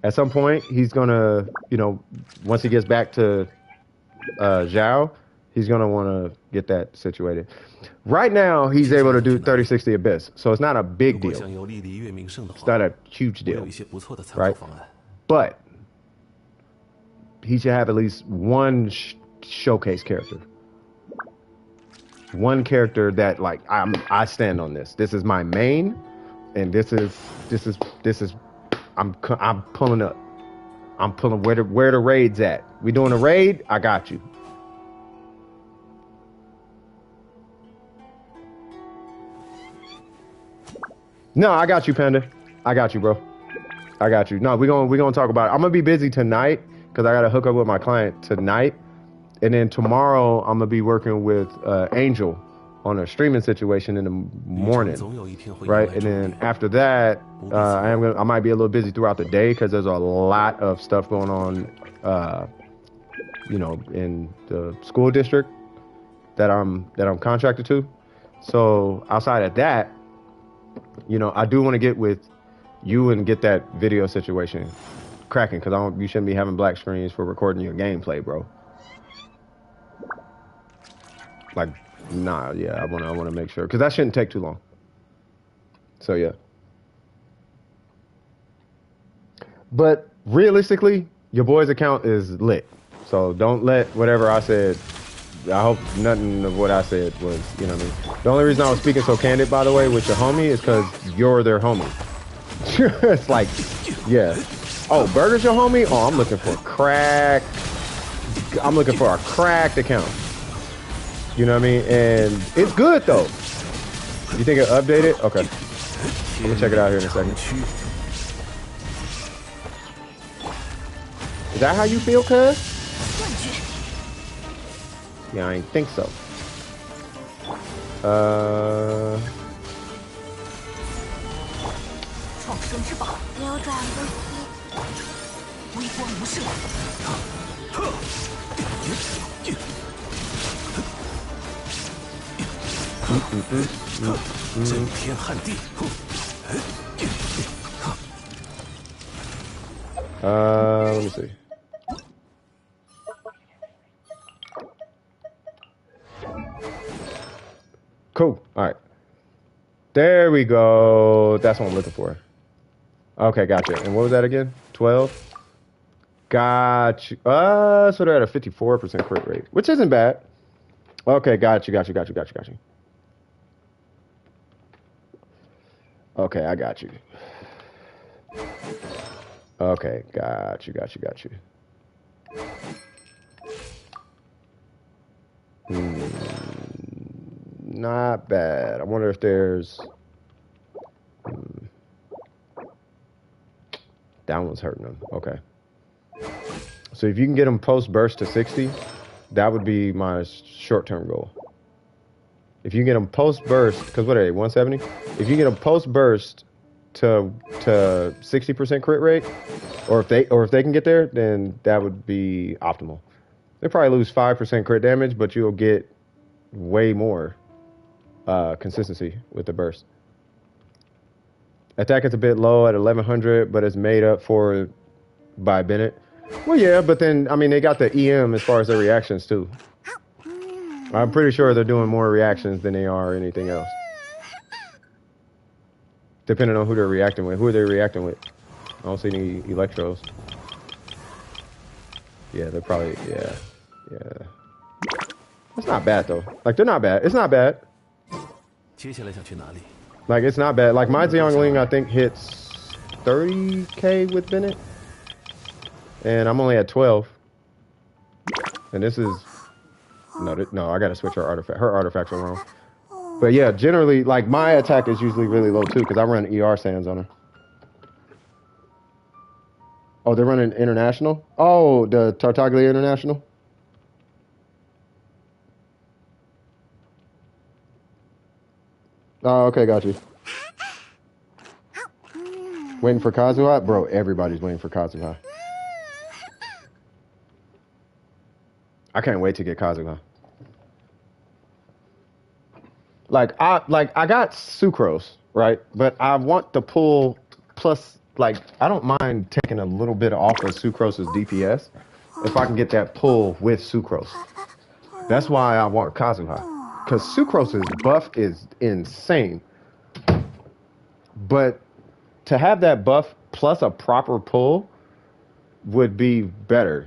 At some point, he's gonna, once he gets back to Zhao, he's gonna want to get that situated. Right now, he's able to do 3060 Abyss, so it's not a big deal. It's not a huge deal, right? But he should have at least one showcase character. One character that I stand on this. This is my main, and this is I'm pulling up. I'm pulling where the raid's at. We doing a raid? I got you. No, I got you, Panda. I got you, bro. I got you. No, we gonna talk about it. I'm gonna be busy tonight because I gotta hook up with my client tonight, and then tomorrow I'm gonna be working with Angel on a streaming situation in the morning, right? And then after that, I might be a little busy throughout the day because there's a lot of stuff going on, you know, in the school district that I'm contracted to. So outside of that, you know, I do want to get with you and get that video situation cracking because you shouldn't be having black screens for recording your gameplay, bro. Like, nah, yeah, I wanna make sure because that shouldn't take too long. So yeah. But realistically, your boy's account is lit. So don't let whatever I said. I hope nothing of what I said was, you know what I mean? The only reason I was speaking so candid, by the way, with your homie is because you're their homie. It's like, yeah. Oh, Burger's your homie? Oh, I'm looking for crack. I'm looking for a cracked account. You know what I mean? And it's good, though. You think it updated? Okay. I'm gonna check it out here in a second. Is that how you feel, cuz? Yeah, I ain't think so. 创生之宝，流转不息，微光无视。震天撼地。Let me see. Cool. All right. There we go. That's what I'm looking for. Okay, gotcha. And what was that again? 12? Got you. So they're at a 54% crit rate, which isn't bad. Okay, got you. Okay, I got you. Okay, got you. Not bad. I wonder if there's... That one's hurting them. Okay. So if you can get them post-burst to 60, that would be my short-term goal. If you get them post-burst, because what are they, 170? If you get them post-burst to 60% crit rate, or if they can get there, then that would be optimal. They probably lose 5% crit damage, but you'll get way more consistency with the burst. Attack is a bit low at 1100, but it's made up for by Bennett. Well, yeah, but then, I mean, they got the EM as far as their reactions, too. I'm pretty sure they're doing more reactions than they are anything else. Depending on who they're reacting with. Who are they reacting with? I don't see any Electros. Yeah, they're probably, yeah. It's not bad, though. Like, they're not bad. It's not bad. Like, it's not bad. Like, my Xiangling, I think, hits 30k with Bennett. And I'm only at 12. And this is... No, I gotta switch her artifact. Her artifacts are wrong. But yeah, generally, like, my attack is usually really low, too, because I run ER sands on her. Oh, they're running International? Oh, the Tartaglia International? Oh, okay, got you. Waiting for Kazuha? Bro, everybody's waiting for Kazuha. I can't wait to get Kazuha. Like I got Sucrose, right? But I want the pull plus, like, I don't mind taking a little bit off of Sucrose's DPS if I can get that pull with Sucrose. That's why I want Kazuha. Because Sucrose's buff is insane. But to have that buff plus a proper pull would be better.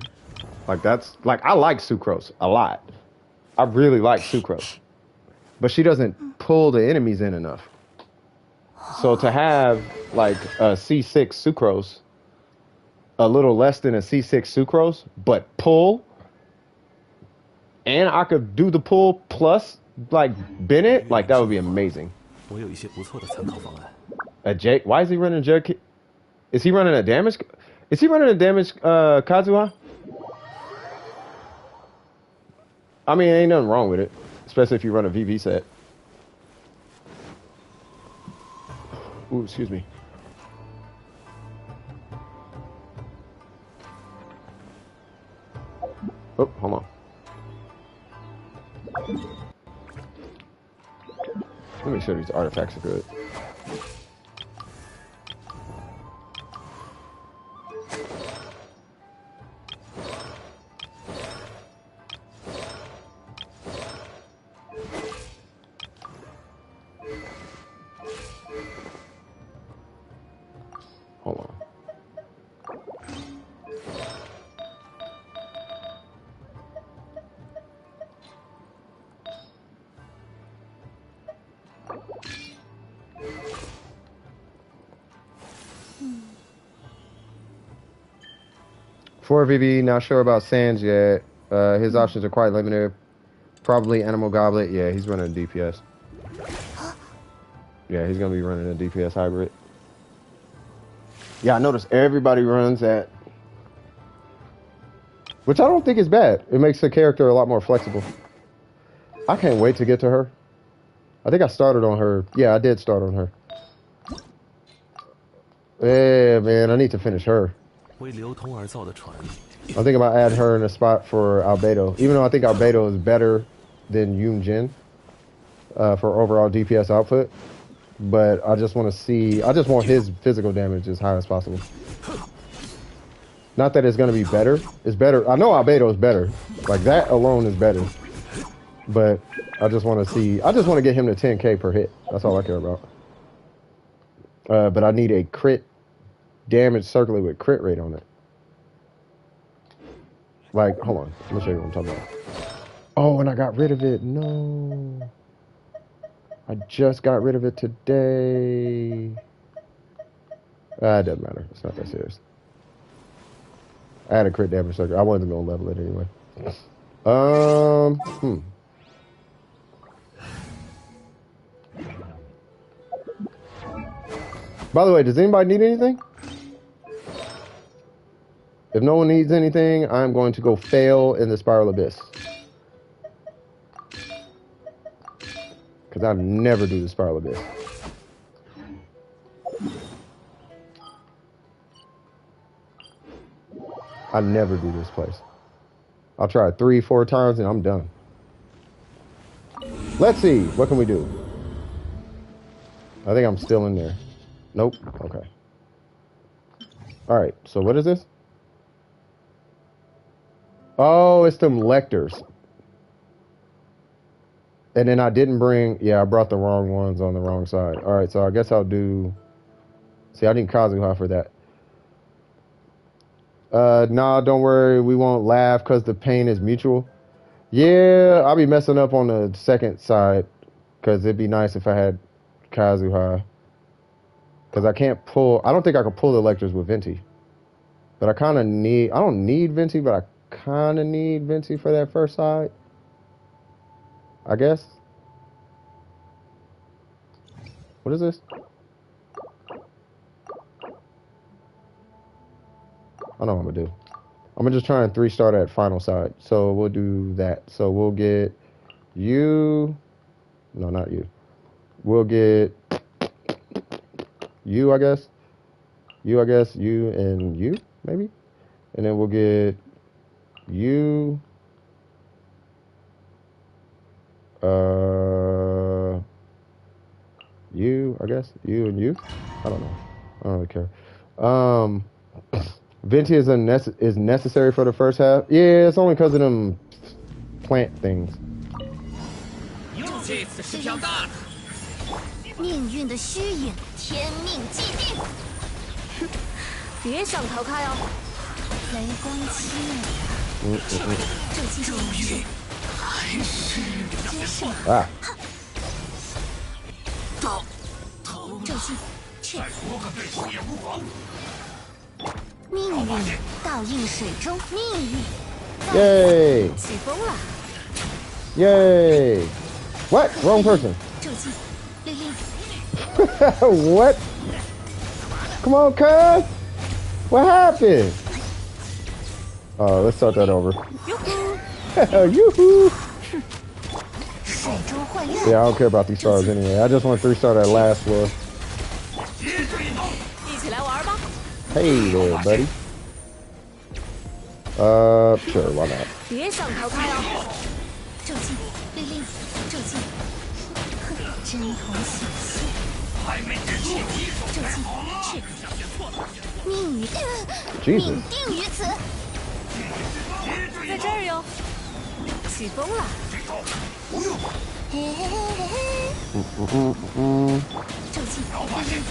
Like, that's, like, I like Sucrose a lot. I really like Sucrose. But she doesn't pull the enemies in enough. So to have, like, a C6 Sucrose, a little less than a C6 Sucrose, but pull, and I could do the pull plus, like, Bennett, like, that would be amazing. A J? Why is he running J? Is he running a damage? Is he running a damage Kazuha? I mean, ain't nothing wrong with it, especially if you run a VV set. Ooh, excuse me. Oh, hold on. Let me make sure these artifacts are good. Hold on. For VB, not sure about Sands yet. His options are quite limited. Probably Animal Goblet. Yeah, he's running a DPS. Yeah, he's gonna be running a DPS hybrid. Yeah, I noticed everybody runs that. Which I don't think is bad. It makes the character a lot more flexible. I can't wait to get to her. I think I started on her. Yeah, I did start on her. Yeah, man, I need to finish her. 为流通而造的船， I'm thinking about adding her in a spot for Albedo. Even though I think Albedo is better than Yoon Jin for overall DPS output. But I just want to see... I just want his physical damage as high as possible. Not that it's going to be better. It's better. I know Albedo is better. Like, that alone is better. But I just want to see... I just want to get him to 10k per hit. That's all I care about. But I need a crit damage circlet with crit rate on it. Like, hold on. Let me show you what I'm talking about. Oh, and I got rid of it. No. I just got rid of it today. It doesn't matter. It's not that serious. I had a crit damage circuit. I wasn't going to level it anyway. By the way, does anybody need anything? If no one needs anything, I'm going to go fail in the Spiral Abyss. Because I never do the Spiral Abyss. I never do this place. I'll try it 3-4 times and I'm done. Let's see. What can we do? I think I'm still in there. Nope. Okay. Alright. So what is this? Oh, it's them lectors. And then I didn't bring... Yeah, I brought the wrong ones on the wrong side. Alright, so I guess I'll do... See, I need Kazuha for that. Nah, don't worry. We won't laugh because the pain is mutual. Yeah, I'll be messing up on the second side. Because it'd be nice if I had Kazuha. Because I can't pull... I don't think I can pull the lectors with Venti. But I kind of need... I don't need Venti, but I kind of need Venti for that first side. I guess. What is this? I know what I'm gonna do. I'm gonna just try and 3-star that final side. So we'll do that. So we'll get you. No, not you. We'll get you, I guess. You, I guess. You and you, maybe. And then we'll get you. You, I guess. You and you. I don't know. I don't really care. Venti is necessary for the first half. Yeah, it's only because of them plant things. 这次是条大的。命运的虚影，天命既定。哼，别想逃开哦！雷光七灭，这期终于还是接受。啊！到，这期去。再活个对手也无妨。命运倒映水中，命运。耶！起风了。耶！What? Wrong person. 这期，丽丽， What? Come on, cuz. What happened? Let's start that over. Yoo-hoo! Yeah, I don't care about these stars anyway. I just want 3-star that last floor. Hey there, buddy. Sure, why not? 别想逃开哦！咒技，律令，咒技，针头显现，咒技，是命运，命定于此。在这儿哟，起风了。嘿嘿嘿嘿嘿。咒技，律令。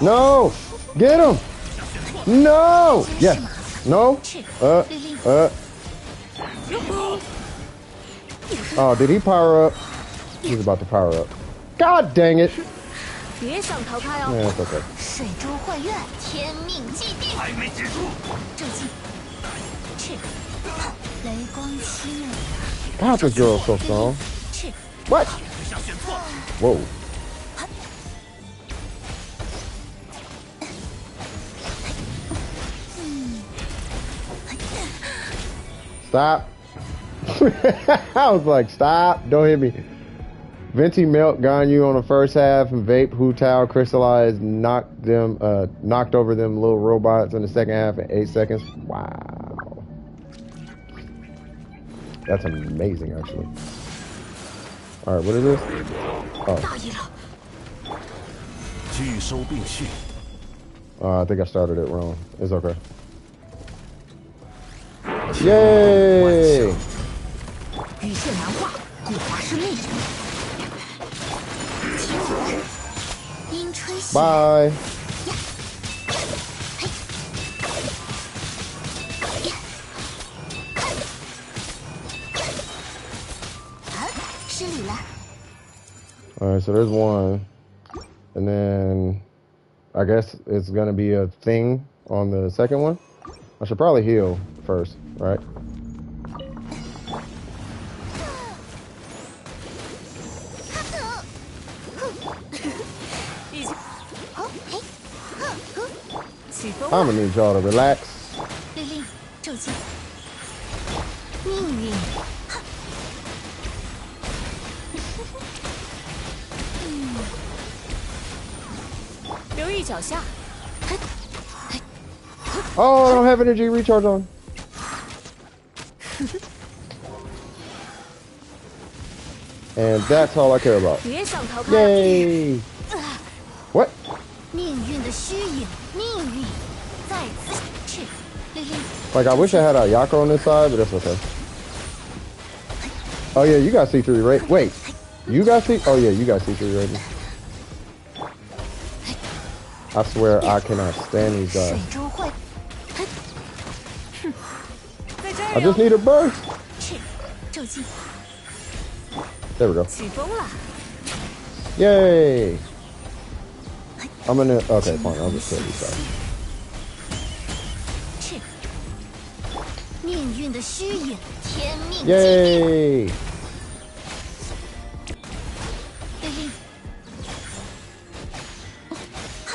No! Get him! No! Yes. No? Oh, did he power up? He's about to power up. God dang it! 别想逃开哦！ Yeah, it's okay. 水珠幻月，天命既定。还没结束。咒技，赤，雷光凄美。God, this girl's so strong. What? Whoa. Stop. I was like, stop. Don't hit me. Venti Melt got you on the first half, and Vape Hu Tao crystallized knocked over them little robots in the second half in 8 seconds. Wow. That's amazing, actually. Alright, what is this? Oh. I think I started it wrong. It's okay. Yay! Bye. Alright, so there's one. And then I guess it's gonna be a thing on the second one. I should probably heal first, right? I'm gonna need y'all to relax. Oh, I don't have energy recharge on. And that's all I care about. Yay! What? Like, I wish I had a Yako on this side, but that's okay. Oh yeah, you got C3 right? Wait, you got C? Oh yeah, you got C3 rating. I swear I cannot stand these guys. I just need a burst. There we go. Yay! I'm gonna. Okay, fine. I'll just kill these guys. Yay!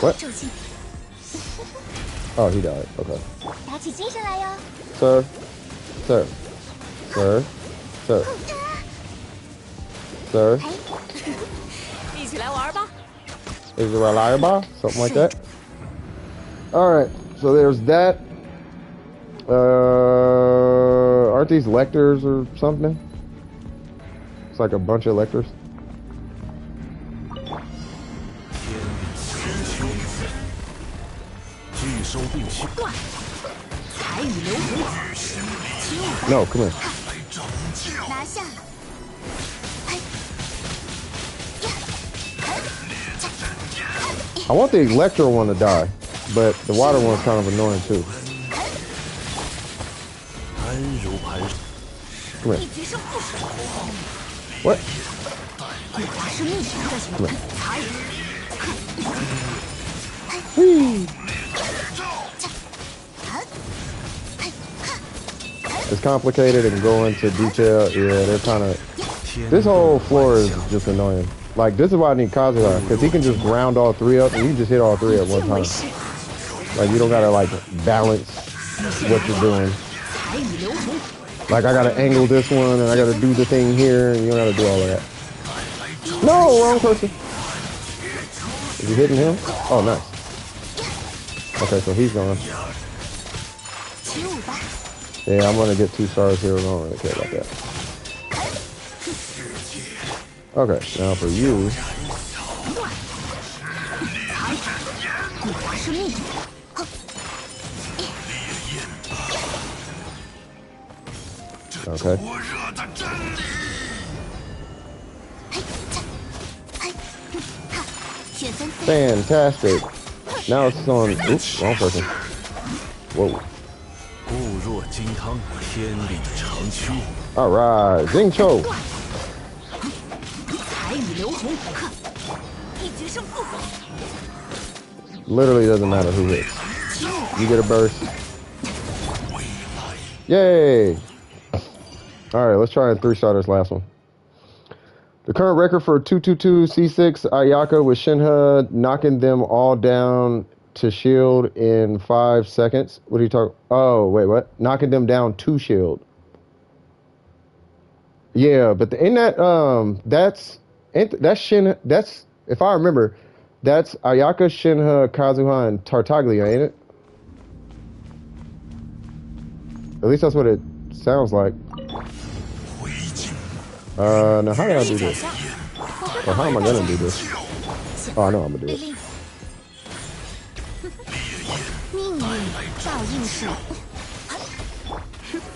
What? Oh, he died. Okay. Sir. Sir. Sir. Sir. Sir. Is it reliable? Something like that. Alright, so there's that. Aren't these lectors or something? It's like a bunch of lectors. No, come here. I want the electro one to die, but the water one's kind of annoying too. Come here. What? Come here. Whee! It's complicated and go into detail. Yeah, they're kind of This whole floor is just annoying. Like, this is why I need Kazuha, because he can just ground all three up, and you just hit all three at one time. Like, you don't gotta, like, balance what you're doing. Like, I gotta angle this one, and I gotta do the thing here, and you don't gotta do all of that. No, wrong person. Is he hitting him? Oh, nice. Okay, so he's gone. Yeah, I'm gonna get 2 stars here. I don't really care about that. Okay, now for you. Okay. Fantastic. Now it's on. Oops, wrong person. Whoa. All right, Xingqiu. Literally doesn't matter who hits. You get a burst. Yay! All right, let's try and 3-star this last one. The current record for 222 C6 Ayaka with Shinha knocking them all down to shield in 5 seconds. What are you talking? Oh, wait, what? Knocking them down to shield. Yeah, but in that that's Shinha. That's, if I remember, that's Ayaka, Shinha, Kazuha, and Tartaglia, ain't it? At least that's what it sounds like. Now how do I do this? Or how am I gonna do this? Oh, I know I'm gonna do it.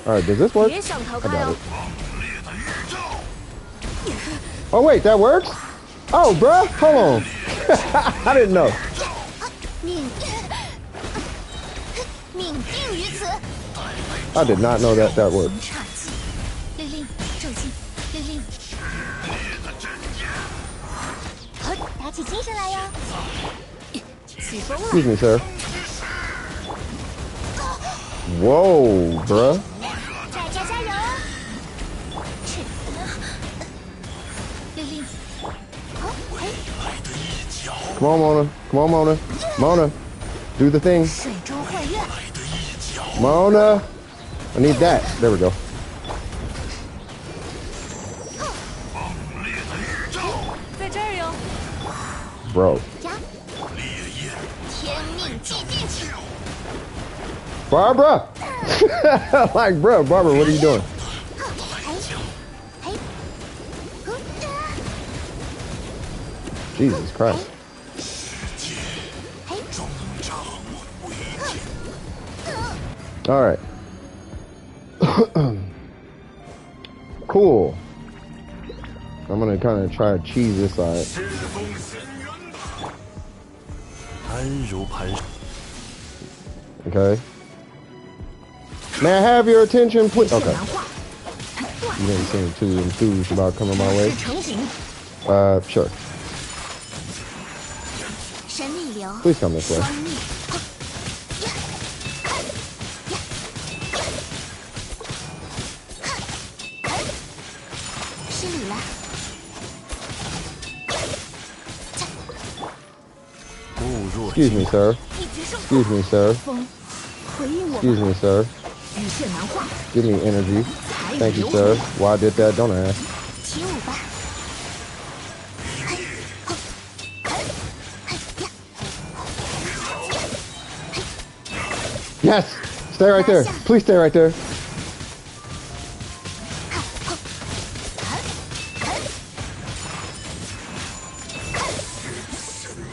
Alright, does this work? I got it. Oh wait, that works? Oh, bruh, hold on. I didn't know. I did not know that worked. Excuse me, sir. Whoa, bruh. Come on, Mona. Come on, Mona. Mona, do the thing. Mona, I need that. There we go. Bro. Barbara! Like, bro, Barbara, what are you doing? Jesus Christ. All right. Cool. I'm gonna kind of try to cheese this side. Okay. May I have your attention, please? Okay. You didn't seem too enthused about coming my way. Sure. Please come this way. Excuse me, sir. Excuse me, sir. Excuse me, sir. Give me energy. Thank you, sir. Why I did that, don't ask. Yes! Stay right there. Please stay right there.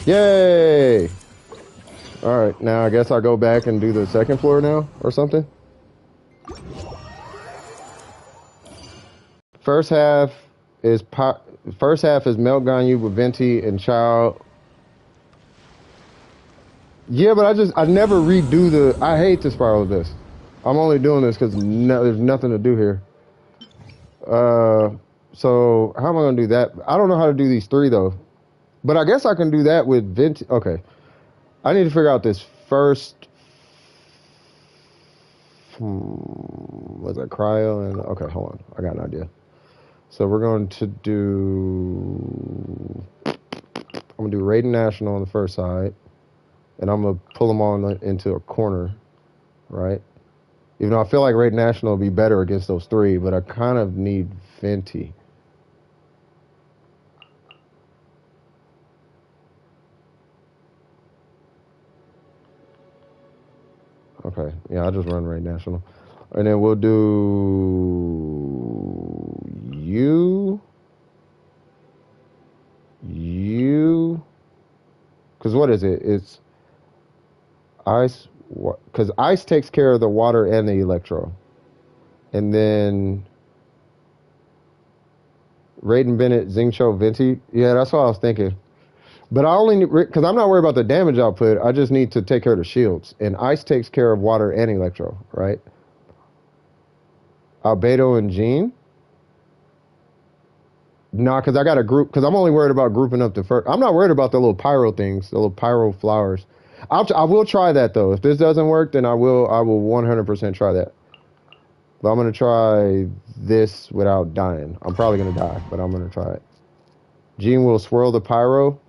Yay! Alright, now I guess I'll go back and do the second floor now, or something. First half is Melt Ganyu with Venti and Child. Yeah, but I never redo the. I hate the spiral of this. I'm only doing this because there's nothing to do here. So how am I gonna do that? I don't know how to do these 3 though. But I guess I can do that with Venti. Okay. I need to figure out this first. Was it cryo? And okay, hold on. I got an idea. So we're going to do. I'm gonna do Raiden National on the first side, and I'm gonna pull them all into a corner, right? Even though I feel like Raid National will be better against those three, but I kind of need Venti. Okay, yeah, I'll just run Raid National. And then we'll do you. Because what is it? It's ice. Because ice takes care of the water and the electro. And then Raiden Bennett, Xingqiu, Venti. Yeah, that's what I was thinking. But I only need, because I'm not worried about the damage output. I just need to take care of the shields. And ice takes care of water and electro, right? Albedo and Jean. Nah, because I got a group. Because I'm only worried about grouping up the first. I'm not worried about the little pyro things, the little pyro flowers. I will try that though. If this doesn't work, then I will 100% try that. But I'm gonna try this without dying. I'm probably gonna die, but I'm gonna try it. Jean will swirl the pyro.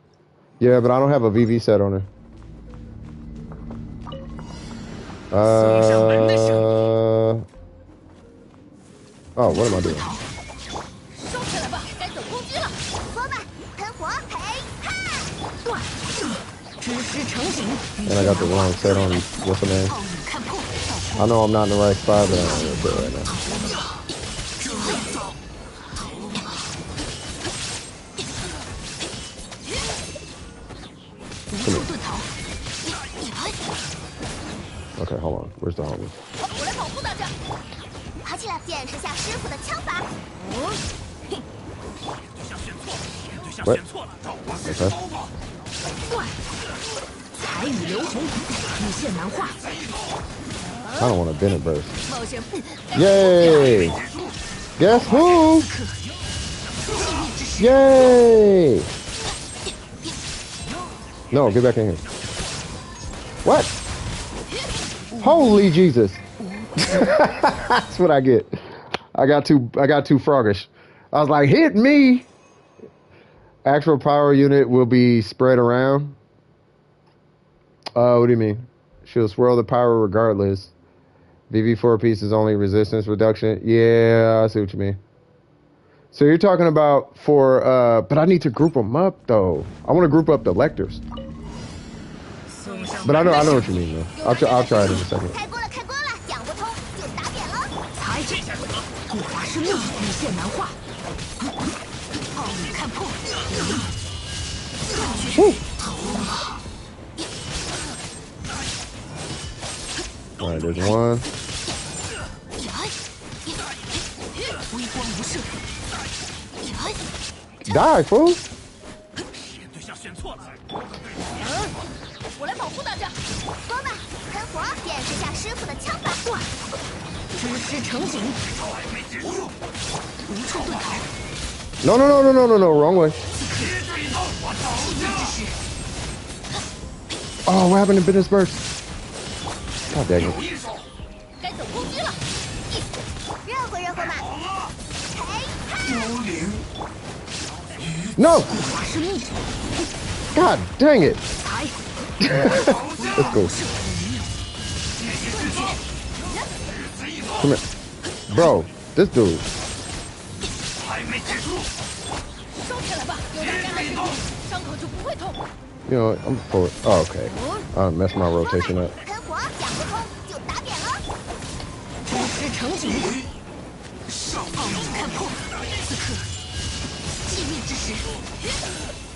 Yeah, but I don't have a VV set on her. Oh, what am I doing? And I got the wrong set on. What's the name? I know I'm not in the right spot, but I'm not going to do it right now. Come here. Okay, hold on. Where's the homie? What? Okay. I don't want to bend it burst. Yay! Guess who? Yay! No, get back in here. What? Holy Jesus! That's what I get. I got too froggish. I was like, hit me! Actual power unit will be spread around. What do you mean? She'll swirl the power regardless. VV4 piece is only resistance reduction. Yeah, I see what you mean. So you're talking about for, but I need to group them up though. I want to group up the lectors. But I know what you mean though. I'll try it in a second. Woo. All right, there's one. Die, fool! No, wrong way. Oh, what happened to business burst? God dang it. No! God dang it! Let's go. Come here. Bro, this dude. You know what? I'm for it. Oh, okay. I messed my rotation up.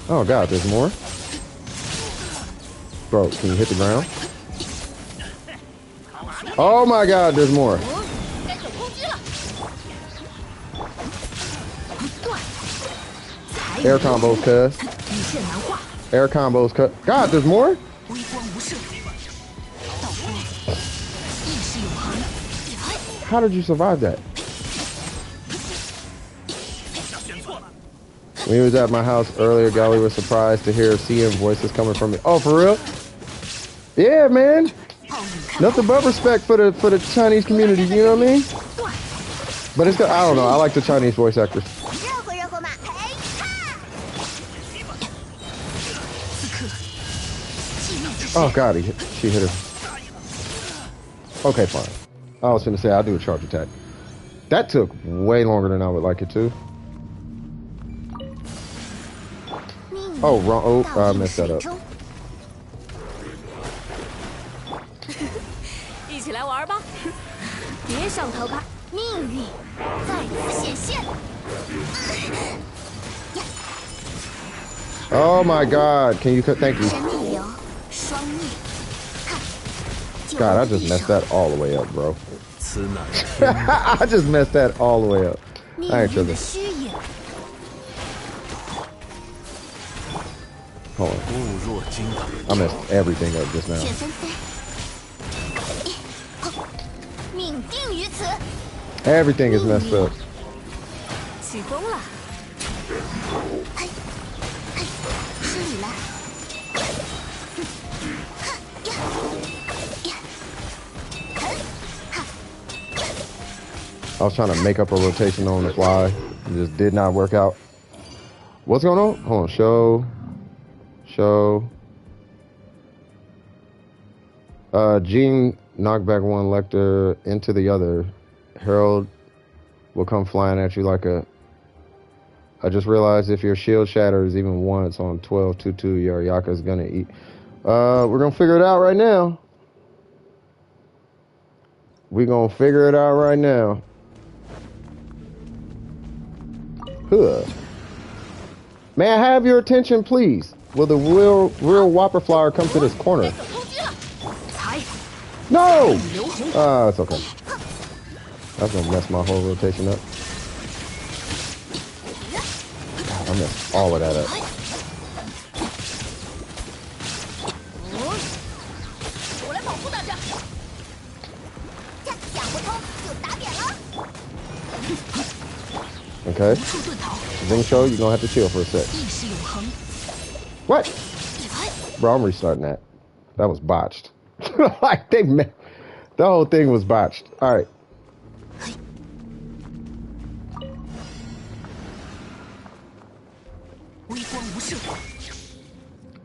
Oh god, there's more? Bro, can you hit the ground? Oh my god, there's more. Air combos, cuz. Air combos, cuz. God, there's more? How did you survive that? When he was at my house earlier, Golly was surprised to hear CM voices coming from me. Oh, for real? Yeah, man. Nothing but respect for the Chinese community, you know what I mean? But it's good. I don't know. I like the Chinese voice actors. 热乎热乎嘛，嘿哈！ Oh god, she hit her. Okay, fine. I was gonna say I'll do a charge attack. That took way longer than I would like it to. Oh, wrong. Oh, I messed that up. 一起来玩吧！别想逃开，命运再次显现。 Oh my god, can you cut? Thank you. 神逆流，双逆。 God, I just messed that all the way up, bro. 此乃 I just messed that all the way up. I ain't 命运的 tripping. 虚影， Hold on. 物若金汤， I messed everything up just now. 雪纷飞。命定于此， Everything is messed up. 起风了。嘿，嘿，失礼了。 I was trying to make up a rotation on the fly. It just did not work out. What's going on? Hold on. Show. Gene knocked back one Lecter into the other. Herald will come flying at you like a... I just realized if your shield shatters even once on 12-2-2, your Yaka is gonna eat. We're gonna figure it out right now. We're gonna figure it out right now. Huh. May I have your attention, please? Will the real Whopper Flower come to this corner? No! It's okay. That's gonna mess my whole rotation up. God, I messed all of that up. 我来保护大家。想不通就打扁了。 Okay. Zing Show, you're gonna have to chill for a sec. What? Bro, I'm restarting that. That was botched. Like the whole thing was botched. All right.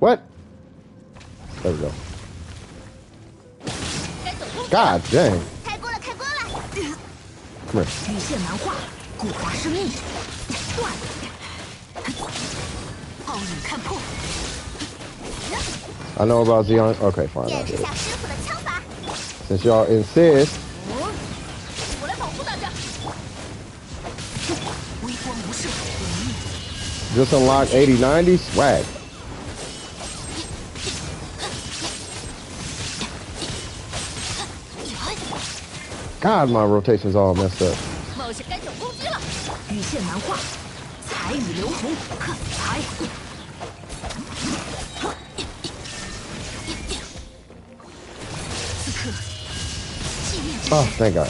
What? There we go. God dang. 开锅了，开锅了！ Come here. 曲线难画，古华生意断。暴雨看破。 I know about Xiangling. Okay, fine. 演 I 示 get 下 it. 师傅的枪法。 Since y'all insist, 我来保护大家。微光无射，稳命。 just unlock 80-90 swag. God, my rotation's all messed up. 冒险该走攻击了，雨线难画，彩雨流红，克彩。 Oh, thank God.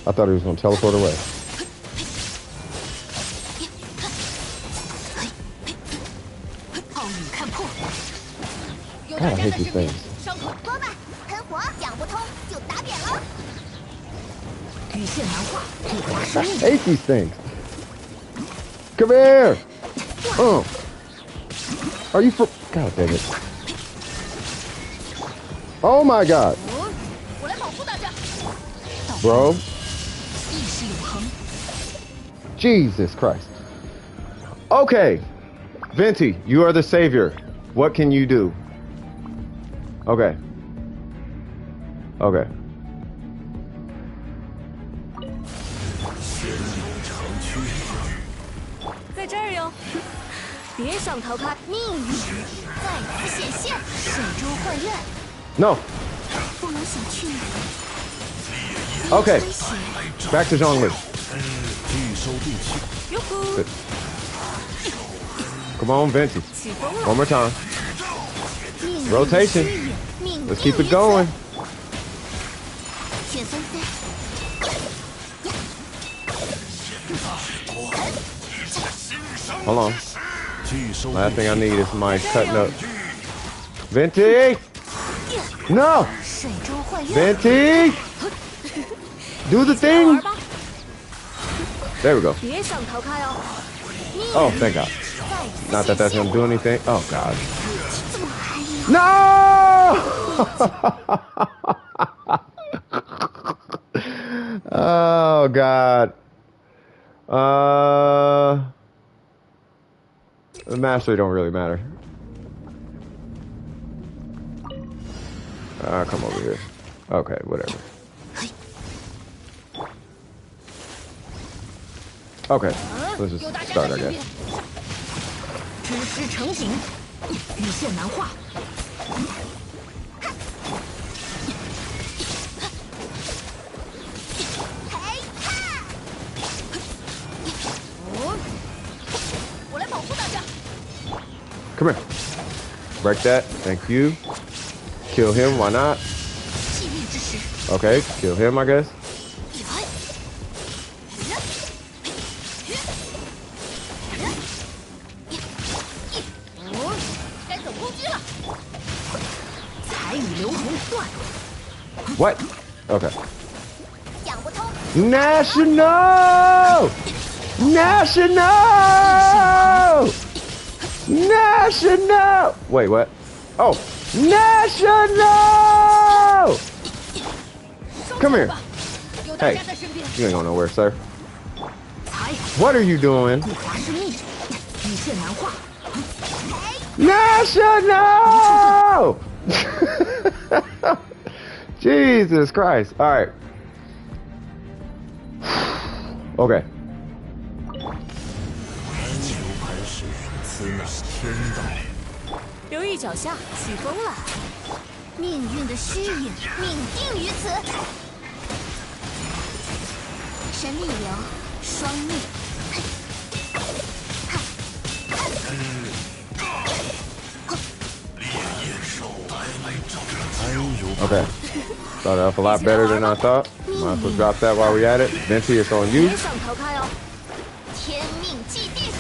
I thought he was going to teleport away. God, I hate these things. 伤口多吧，喷火讲不通就打扁了。雨线难画，古华生 I 意。 hate these things. Come here. Are you for... God damn it. Oh my God. 我来保护大家。 Bro. 意识永恒。 Jesus Christ. Okay. Venti, you are the savior. What can you do? Okay. Okay. 在这儿哟，别想逃开，命运再次显现，水中幻愿， No. 不能想去哪。 Okay. Back to Xiangling. 拒收定期， 哟呼， Good. Come on, Venti. 起风了。 One more time. 命运 Rotation. 虚影，命 Let's 定 keep 于 it 此 going. 雪纷飞， Hold on. 拒收 Last 定 thing I 期， need is my cutting up. Venti! No! 水中幻愿， Venti! Do the 来 thing! 玩吧。There we go. 别想逃开哦！ Oh, thank God. Not that that's gonna do anything. Oh God. 这么嗨呀！ No! Oh God. The mastery don't really matter. Come over here. Okay, whatever. Okay, let's just start, I guess. 知识成型，预线难画。我来保护大家。 Come here. Break that. Thank you. Kill him. Why not? 寂灭之时， Okay, kill him, I guess. 该走攻击了。彩雨流红断。 What? Okay. 想不通。 National! National! National! Wait, what? Oh, National! Come here. 有大 Hey, 家在身边。 you ain't going nowhere, sir. 彩 What are you doing? 华生命，预线难画。 National! Jesus Christ. All right. Okay. 留意脚下，起风了。命运的虚影，命定于此。神力流，双逆。 Okay. Started off a lot better than I thought. Might as well drop that while we at it. Venti, it's on you. 别想逃开哦！天命既定。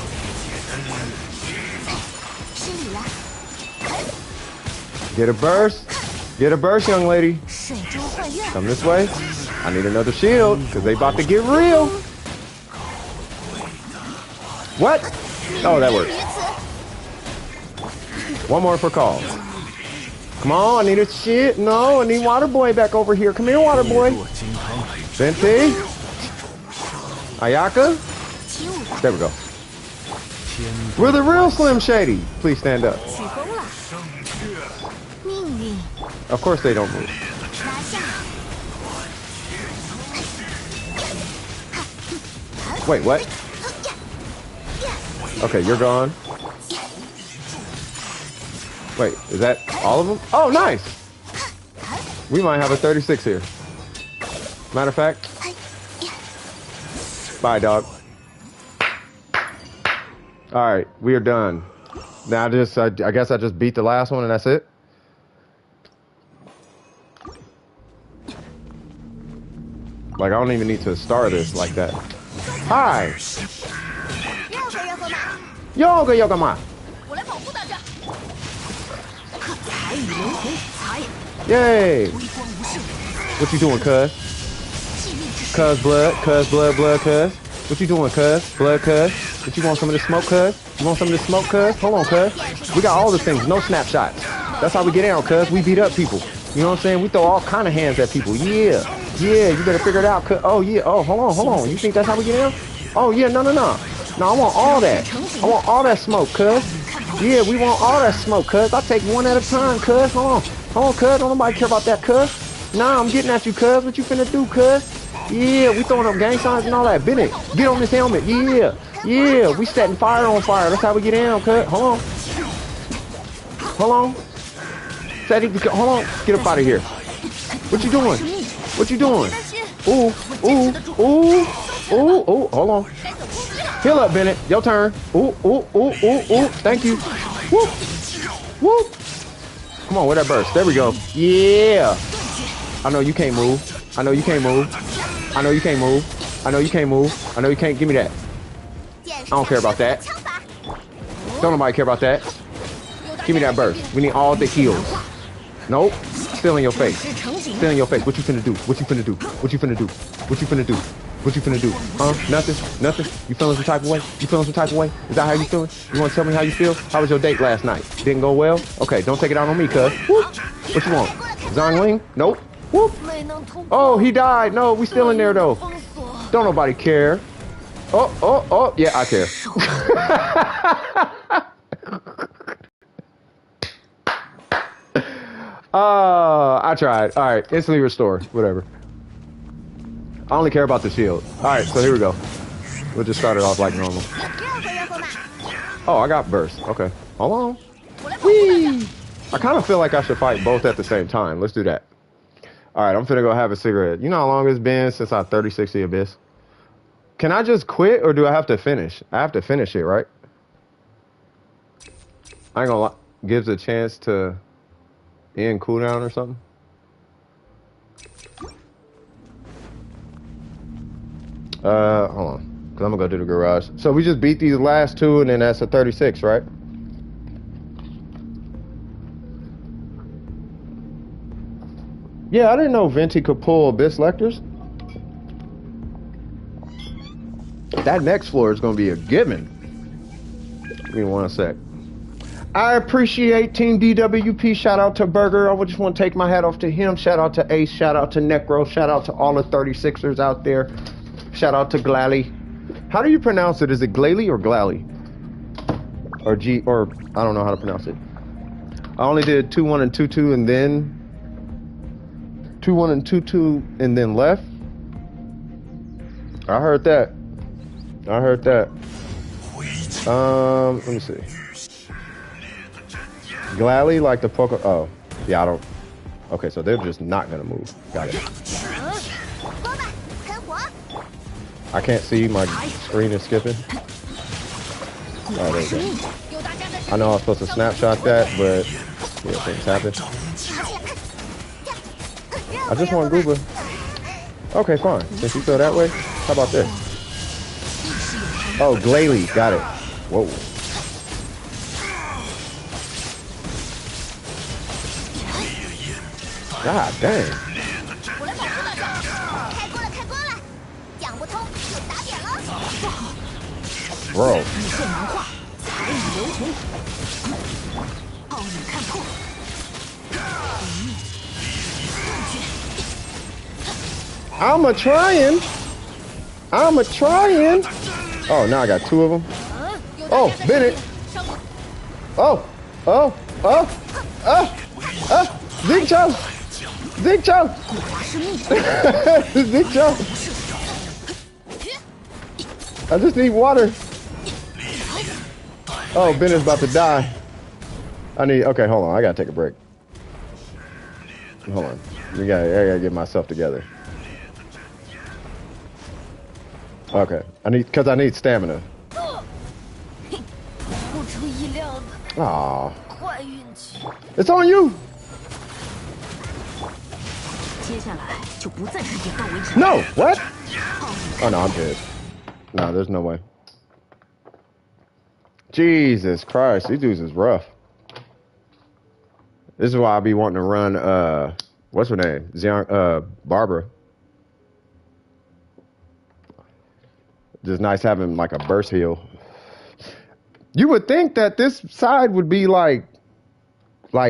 失礼了。 Get a burst. Get a burst, young lady. 水中幻月。 Come this way. I need another shield, because they about to get real. What? Oh, that worked. 于此。 One more for call. Come on, I need a shit. No, I need Water Boy back over here. Come here, Water Boy. Venti. Ayaka. 起舞吧， There we go. We're the real Slim Shady. Please stand up. 起风了。命运 Of course they don't move. 拿下。 Wait, what? Okay, you're gone. Wait, is that all of them? Oh, nice. We might have a 36 here. Matter of fact. Bye, dog. All right, we are done. Now I guess I just beat the last one and that's it. Like I don't even need to start this like that. Hi. 任何人和马， Yoga yoga ma. 我来保护大家。彩雨流红，彩 Yay. 微光无声， What you doing, cuz? 寂灭之时， Cuz blood, cuz blood, blood, cuz. What you doing, cuz? Blood, cuz. What you want some of this smoke, cuz? You want some of this smoke, cuz? Hold on, cuz. We got all the things, no snapshots. That's how we get down, cuz. We beat up people. You know what I'm saying? We throw all kind of hands at people. Yeah. Yeah, you better figure it out, cuz. Oh, yeah. Oh, hold on. You think that's how we get down? Oh, yeah, no. No, I want all that. I want all that smoke, cuz. Yeah, we want all that smoke, cuz. I'll take one at a time, cuz. Hold on, cuz. Don't nobody care about that, cuz. Nah, I'm getting at you, cuz. What you finna do, cuz? Yeah, we throwing up gang signs and all that. Bennett, get on this helmet. Yeah, we setting fire on fire. That's how we get down, cuz. Hold on. Hold on. Get up out of here. What you doing? Ooh. Hold on. Heal up, Bennett. Your turn. Ooh. Thank you. Woo. Come on, where that burst? There we go. Yeah. I know you can't move. I know you can't. Give me that. I don't care about that. Don't nobody care about that. Give me that burst. We need all the heals. Nope. Still in your face. What you finna do? What you finna do? Huh? Nothing? Nothing? You feeling some type of way? You feeling some type of way? Is that how you feeling? You wanna tell me how you feel? How was your date last night? Didn't go well? Okay, don't take it out on me, cuz. Whoop. What you want? Xiangling? Nope. Whoop. Oh, he died. No, we still in there though. Don't nobody care. Oh. Yeah, I care. I tried. All right, instantly restore. Whatever. I only care about the shield. All right, so here we go. We'll just start it off like normal. Oh, I got burst. Okay. Hold on. Whee! I kind of feel like I should fight both at the same time. Let's do that. All right, I'm finna go have a cigarette. You know how long it's been since I 30-60 the Abyss? Can I just quit or do I have to finish? I have to finish it, right? I ain't gonna lie. Gives a chance to end cooldown or something. Hold on. Because I'm gonna go to the garage. So we just beat these last two and then that's a 36, right? Yeah, I didn't know Venti could pull Abyss Lectors. That next floor is gonna be a given. Give me one sec. I appreciate Team DWP. Shout out to Burger. I just want to take my hat off to him. Shout out to Ace. Shout out to Necro. Shout out to all the 36ers out there. Shout out to Glally. How do you pronounce it? Is it Glally or Glally? Or G, or I don't know how to pronounce it. I only did 2-1 and 2-2 and then 2-1 and 2-2 and then left. I heard that. Let me see. Gladly, like the poker. Oh, yeah, I don't. Okay, so they're just not gonna move. Got it. I can't see. My screen is skipping. Oh, there you go. I know I was supposed to snapshot that, but yeah, things happen. I just want Gooba. Okay, fine. Since you feel that way, how about this? Oh, Glalie, got it. Whoa. God dang. Bro. I'm a trying. Oh, now I got two of them. Oh, Bennett. Zigcho. I just need water. Oh, Bennett's about to die. Okay, hold on. I gotta take a break. Hold on. I gotta get myself together. Okay, because I need stamina. Aw. It's on you! No! What? Oh no, I'm dead. No, there's no way. Jesus Christ, these dudes is rough. This is why I be wanting to run, what's her name? Barbara. Just nice having like a burst heal. You would think that this side would be like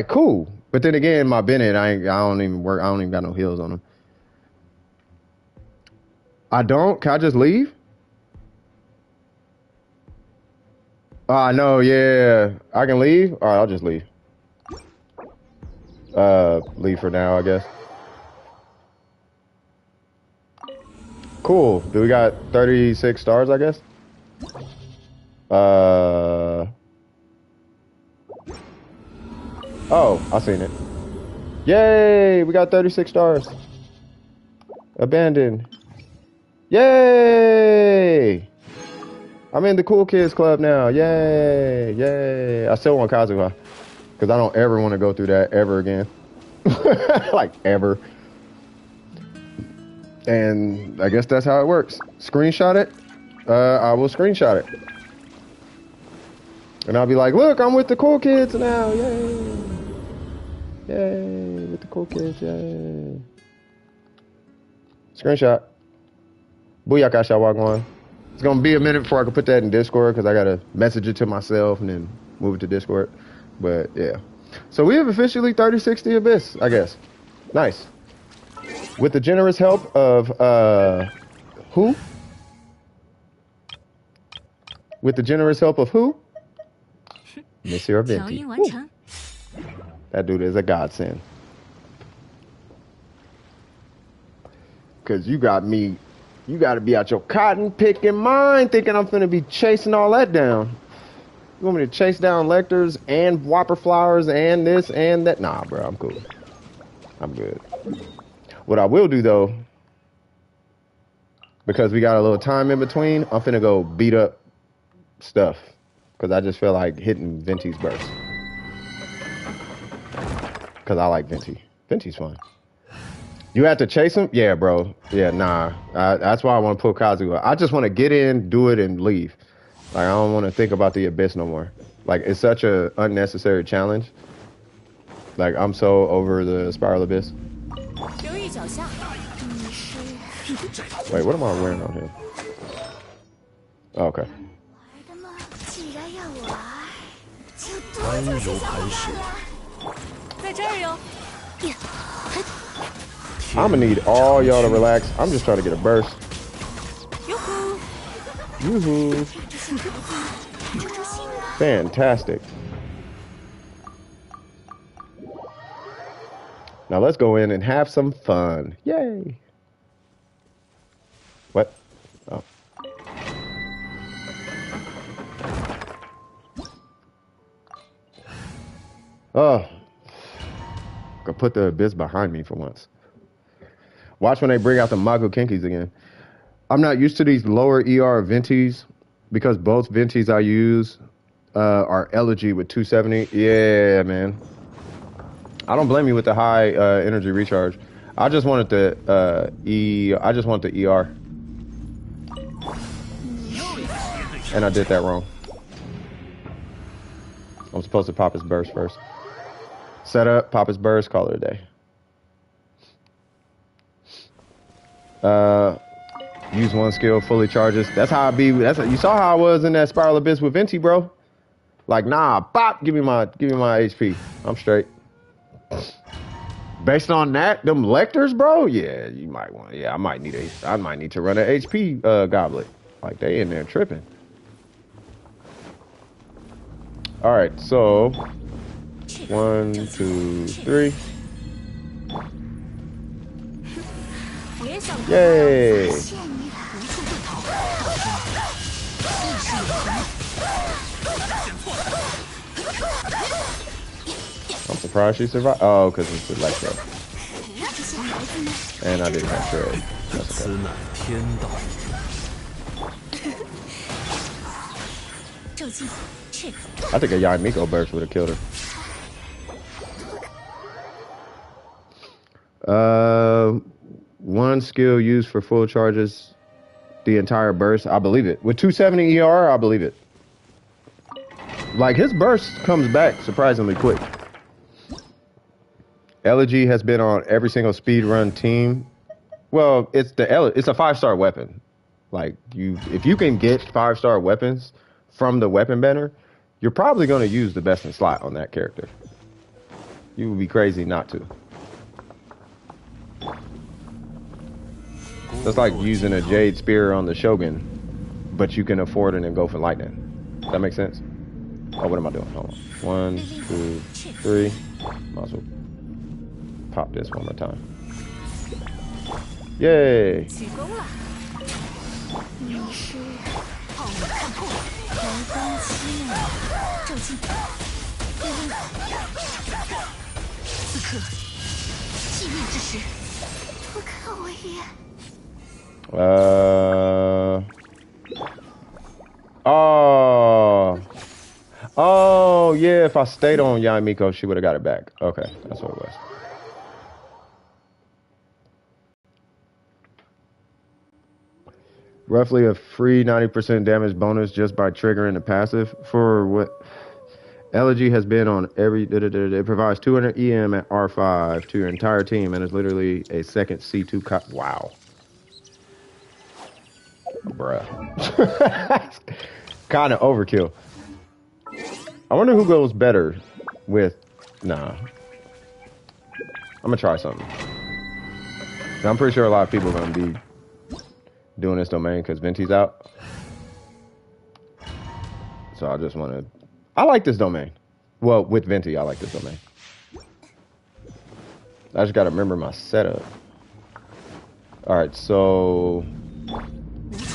cool, but then again, my Bennett, I don't even got no heals on him. I don't. Can I just leave? No, yeah, I can leave. All right, I'll just leave. Leave for now, I guess. Cool. Do we got 36 stars, I guess? Oh, I seen it. Yay! We got 36 stars. Abandoned. Yay! I'm in the cool kids club now. Yay! Yay! I still want Kazuha. Because I don't ever want to go through that ever again. Like, ever. And I guess that's how it works. Screenshot it. I will screenshot it. And I'll be like, look, I'm with the cool kids now. Yay. Yay. With the cool kids. Yay. Screenshot. Booyaka Shawagwan. It's gonna be a minute before I can put that in Discord because I gotta message it to myself and then move it to Discord. But yeah. So we have officially 3060 Abyss, I guess. Nice. With the generous help of who? With the generous help of who? Monsieur Venti. That dude is a godsend. Cause you got me, you gotta be out your cotton picking mind thinking I'm finna be chasing all that down. You want me to chase down lectors and whopper flowers and this and that? Nah, bro, I'm cool. I'm good. What I will do though, because we got a little time in between, I'm finna go beat up stuff. Cause I just feel like hitting Venti's burst. Cause I like Venti. Venti's fun. You have to chase him? Yeah, bro. Yeah, nah. That's why I want to pull Kazuha. I just want to get in, do it, and leave. Like, I don't want to think about the Abyss no more. Like, it's such a unnecessary challenge. Like, I'm so over the Spiral Abyss. Wait, what am I wearing on here? Oh, okay. I'm gonna need all y'all to relax. I'm just trying to get a burst. Yoo-hoo. Fantastic. Now let's go in and have some fun. Yay. What? Oh. Oh. Could put the Abyss behind me for once. Watch when they bring out the Mago Kinkis again. I'm not used to these lower ER Ventis because both Ventis I use are Elegy with 270. Yeah, man. I don't blame you with the high energy recharge. I just wanted the I just want the ER. And I did that wrong. I'm supposed to pop his burst first. Set up, pop his burst, call it a day. Use one skill, fully charges. That's how I be. You saw how I was in that Spiral Abyss with Venti, bro. Like, nah, bop, give me my HP. I'm straight. Based on that, them lectors, bro. Yeah, you might want. Yeah, I might need to run an HP goblet. Like they in there tripping. All right, so 1, 2, 3. Yay! I'm surprised she survived. Oh, because it's like that. And I didn't have tread. That's okay. I think a Yaimiko burst would have killed her. One skill used for full charges, the entire burst. I believe it. With 270 ER, I believe it. Like his burst comes back surprisingly quick. Elegy has been on every single speedrun team. Well, it's a 5-star weapon. Like if you can get 5-star weapons from the weapon banner, you're probably going to use the best in slot on that character. You would be crazy not to. That's like using a Jade Spear on the Shogun, but you can afford it and go for lightning. Does that make sense? Oh, what am I doing? Hold on. 1, 2, 3. Might as well pop this one more time. Yay! Oh, yeah, if I stayed on Yaimiko, she would have got it back. Okay, that's what it was. Roughly a free 90% damage bonus just by triggering the passive. For what Elegy has been on every... It provides 200 EM at R5 to your entire team and is literally a second C2 wow. Bruh. Kind of overkill. I wonder who goes better with... Nah. I'm gonna try something. I'm pretty sure a lot of people are gonna be doing this domain because Venti's out. So I just want to... I like this domain. Well, with Venti, I like this domain. I just gotta remember my setup. Alright, so...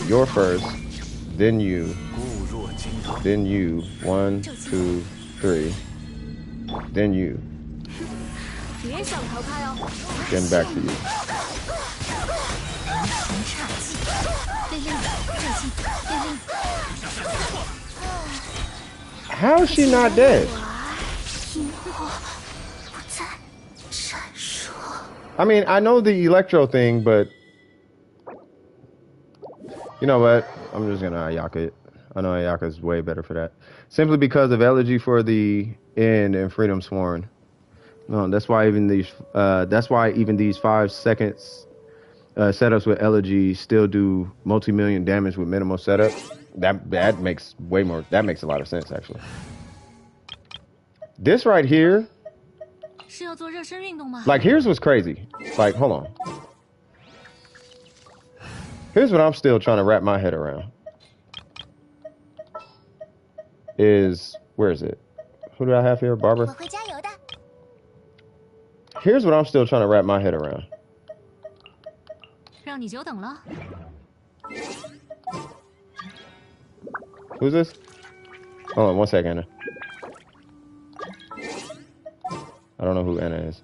You're first, then you, then you. 1, 2, 3. Then you. Then back to you. How is she not dead? I mean, I know the electro thing, but you know what? I'm just gonna Ayaka it. I know Ayaka is way better for that. Simply because of elegy for the end and freedom sworn. No, that's why even these 5 seconds setups with elegy still do multi-million damage with minimal setup. That makes way more. That makes a lot of sense actually. This right here. Like here's what's crazy. Like hold on. Here's what I'm still trying to wrap my head around. Where is it? Who do I have here? Barbara? Here's what I'm still trying to wrap my head around. Who's this? Hold on 1 second, Anna. I don't know who Anna is.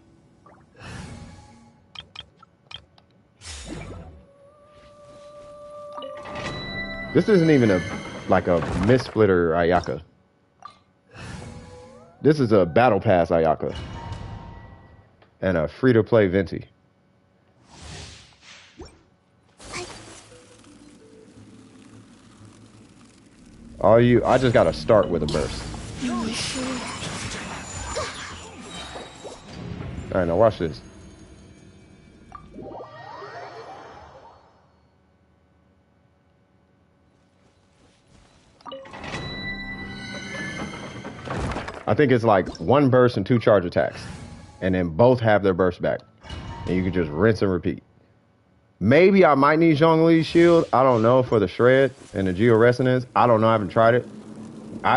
This isn't even a missplitter Ayaka. This is a battle pass Ayaka. And a free-to-play Venti. I just gotta start with a burst. Alright, now watch this. I think it's like 1 burst and 2 charge attacks. And then both have their burst back. And you can just rinse and repeat. Maybe I might need Xiangling's shield. I don't know for the shred and the georesonance. I don't know. I haven't tried it.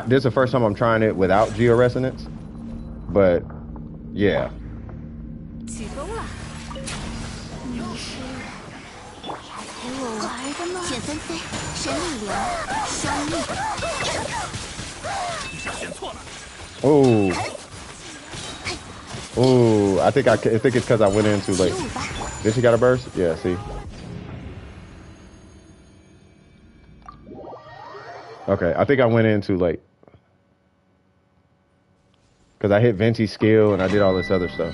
This is the first time I'm trying it without georesonance. But, yeah. Oh. Oh, I think it's because I went in too late. Did she got a burst? Yeah, see. Okay, I think I went in too late. Because I hit Venti's skill and I did all this other stuff.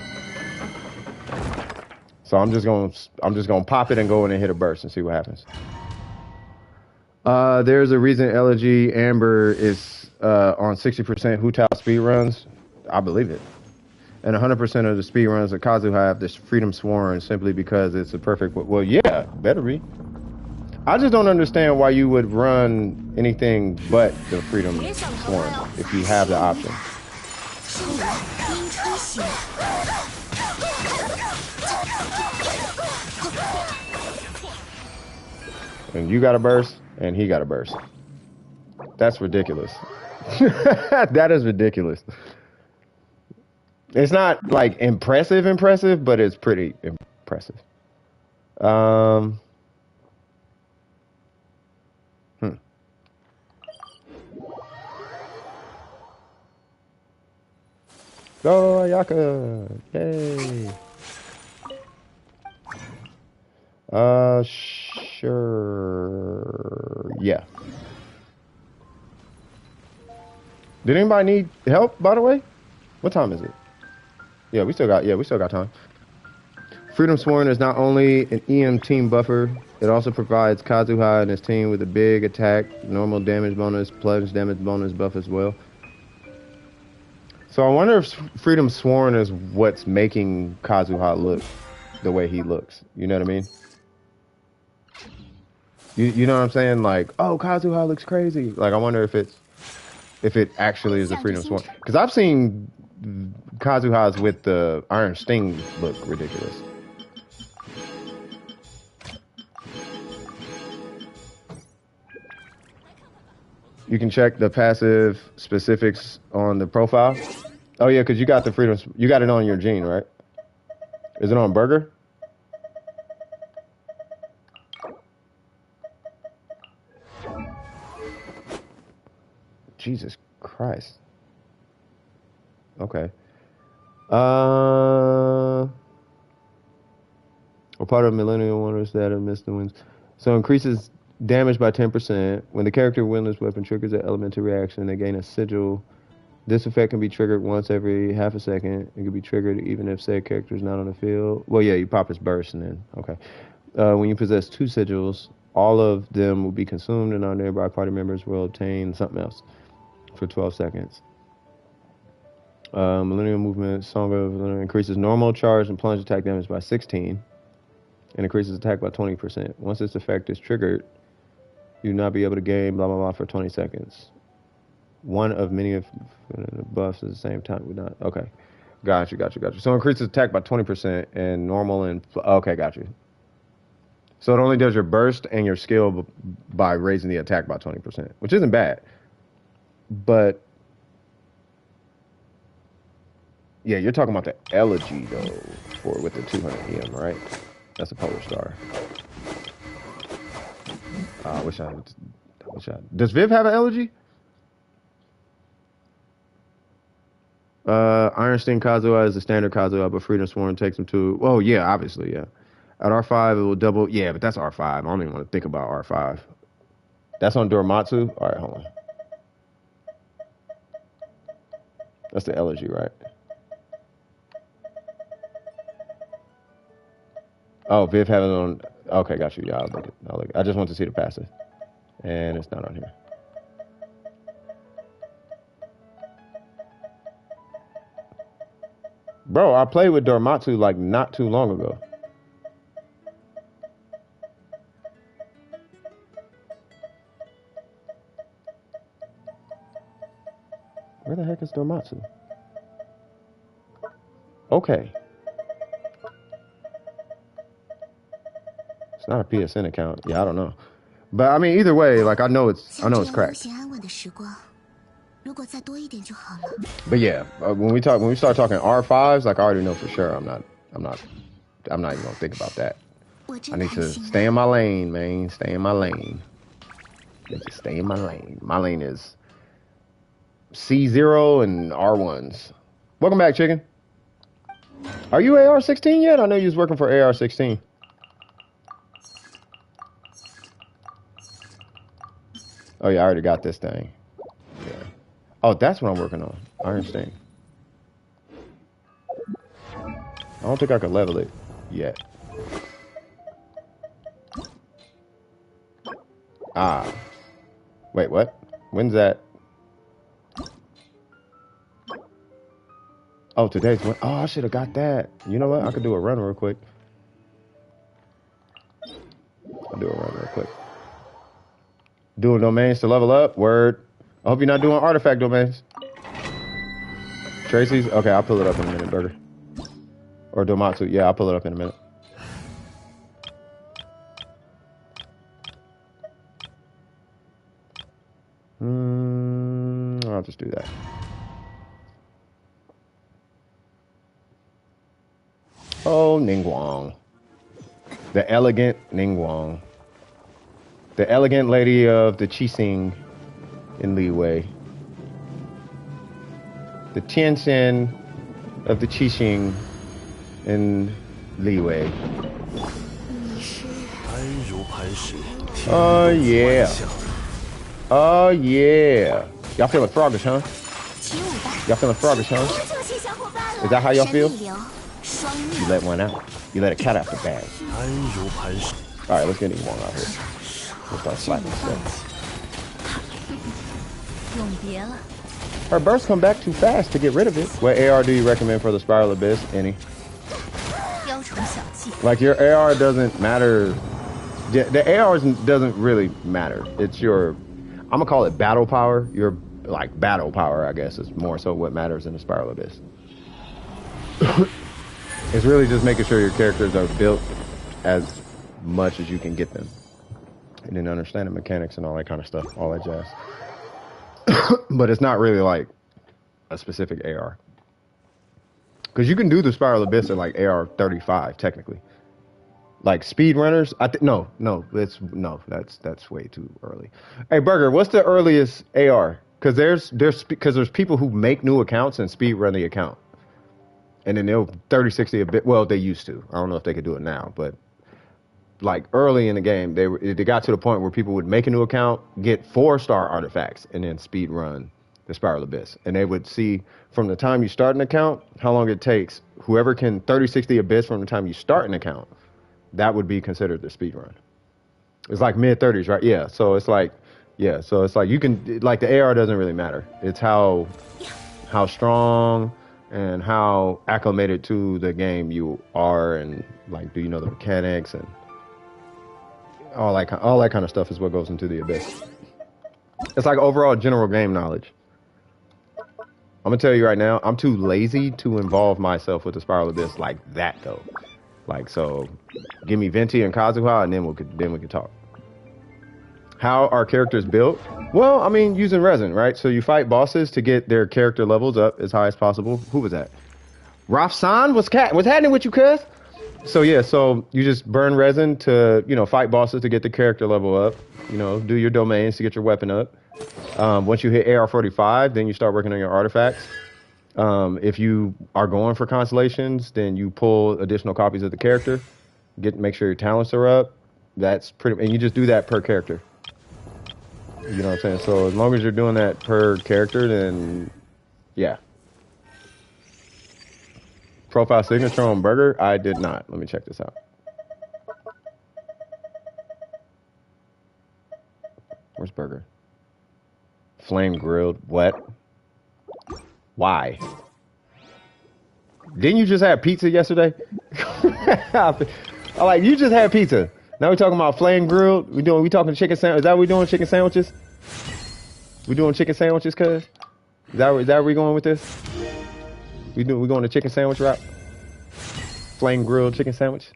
So I'm just gonna pop it and go in and hit a burst and see what happens. There's a reason Elegy Amber is on 60% Hu-Tao speed runs. I believe it. And 100% of the speed runs of Kazu have this Freedom Sworn simply because it's a perfect... Well, yeah, better be. I just don't understand why you would run anything but the Freedom Sworn if you have the option. And you got a burst, and he got a burst. That's ridiculous. That is ridiculous. It's not like impressive, but it's pretty impressive. Go Ayaka! Yay! Sure. Yeah. Did anybody need help, by the way? What time is it? Yeah, we still got time. Freedom Sworn is not only an EM team buffer, it also provides Kazuha and his team with a big attack, normal damage bonus, plunge damage bonus buff as well. So I wonder if Freedom Sworn is what's making Kazuha look the way he looks. You know what I mean? You know what I'm saying? Like, oh, Kazuha looks crazy. Like, I wonder if it actually is a Freedom Sworn. Because I've seen Kazuhas with the Iron Sting look ridiculous. You can check the passive specifics on the profile. Oh yeah, because you got the Freedom. You got it on your gene, right? Is it on Burger? Jesus Christ. Okay. Or part of Millennium Wonders that have missed the wins. So increases damage by 10%. When the character wielding this weapon triggers an elemental reaction, they gain a sigil. This effect can be triggered once every half a second. It can be triggered even if said character is not on the field. Well, yeah, you pop his burst and then, okay. When you possess 2 sigils, all of them will be consumed and our nearby party members will obtain something else for 12 seconds. Millennium Movement, Song of increases normal charge and plunge attack damage by 16 and increases attack by 20%. Once this effect is triggered, you will not be able to gain blah blah blah for 20 seconds. One of many of the buffs at the same time. We not okay. Got you. So increases attack by 20% and normal and okay, got you. So it only does your burst and your skill by raising the attack by 20%, which isn't bad. But yeah, you're talking about the elegy though, for with the 200 EM, right? That's a polar star. I wish I. Does Viv have an elegy? Iron Sting Kazuha is the standard Kazuha, but Freedom Sworn takes him to. Oh yeah, obviously, yeah. At R5, it will double. Yeah, but that's R5. I don't even want to think about R5. That's on Doromatsu. All right, hold on. That's the elegy, right? Oh, Viv have it on. Okay, got you. Yeah, I'll look it. I just want to see the passive, and it's not on here. Bro, I played with Doromatsu like not too long ago. Where the heck is Doromatsu? Okay. It's not a PSN account. Yeah, I don't know. But I mean, either way, like I know it's cracked. But yeah, when we start talking R5s, like I already know for sure I'm not even gonna think about that. I need to stay in my lane, man. Stay in my lane. Just stay in my lane. My lane is C0 and R1s. Welcome back, chicken. Are you AR16 yet? I know you was working for AR16. Oh yeah, I already got this thing. Yeah. Oh, that's what I'm working on. Iron Sting. I don't think I can level it yet. Ah. Wait, what? When's that? Oh, today's one. Oh, I should have got that. You know what? I could do a run real quick. I'll do a run real quick. Doing domains to level up. Word. I hope you're not doing artifact domains. Tracy's? Okay, I'll pull it up in a minute, Burger. Or Domatsu. Yeah, I'll pull it up in a minute. I'll just do that. Oh, Ningguang. The elegant Ningguang. The elegant lady of the Qixing in Liwei. The Tianxian of the Qixing in Liwei. Oh yeah. Oh yeah. Y'all feeling froggish, huh? Y'all feeling froggish, huh? Is that how y'all feel? You let one out. You let a cat out the bag. Alright, let's get Ningguang out here. We'll start slapping stuff. Her bursts come back too fast to get rid of it. What AR do you recommend for the Spiral Abyss? Any? Like your AR doesn't matter The ARs doesn't really matter. It's your, I'm gonna call it battle power. Your like battle power, I guess, is more so what matters in the Spiral Abyss. It's really just making sure your characters are built as much as you can get them, and then understanding mechanics and all that kind of stuff, all that jazz. But it's not really like a specific AR, because you can do the Spiral Abyss at like AR35 technically. Like speedrunners, that's way too early. Hey Burger, what's the earliest AR? Because there's people who make new accounts and speed run the account, and then they'll 3060 a bit. Well, they used to. I don't know if they could do it now, but like early in the game, they got to the point where people would make a new account, get 4-star artifacts, and then speed run the Spiral Abyss, and they would see from the time you start an account how long it takes. Whoever can 3060 Abyss from the time you start an account, that would be considered the speed run. It's like mid-30s, right? Yeah. So it's like you can, like, the AR doesn't really matter. It's how strong and how acclimated to the game you are, and like, do you know the mechanics and all that kind of stuff is what goes into the Abyss. It's like overall general game knowledge. I'm gonna tell you right now, I'm too lazy to involve myself with the Spiral Abyss like that though. Like, so give me Venti and Kazuha, and then we could talk. How are characters built? Well, I mean, using resin, right? So you fight bosses to get their character levels up as high as possible. Who was that? Rafsan? What's happening with you, cuz? So yeah, so you just burn resin to, fight bosses to get the character level up. Do your domains to get your weapon up. Once you hit AR45, then you start working on your artifacts. If you are going for constellations, then you pull additional copies of the character. Make sure your talents are up. That's and you just do that per character. You know what I'm saying? So as long as you're doing that per character, then yeah. Profile signature on Burger? I did not. Let me check this out. Where's Burger? Flame grilled. What? Why? Didn't you just have pizza yesterday? You just had pizza. Now we're talking about flame grilled. We talking chicken sandwich. Is that what we doing? Chicken sandwiches? We doing chicken sandwiches, cuz? Is that where we going with this? We going to chicken sandwich route? Flame grilled chicken sandwich?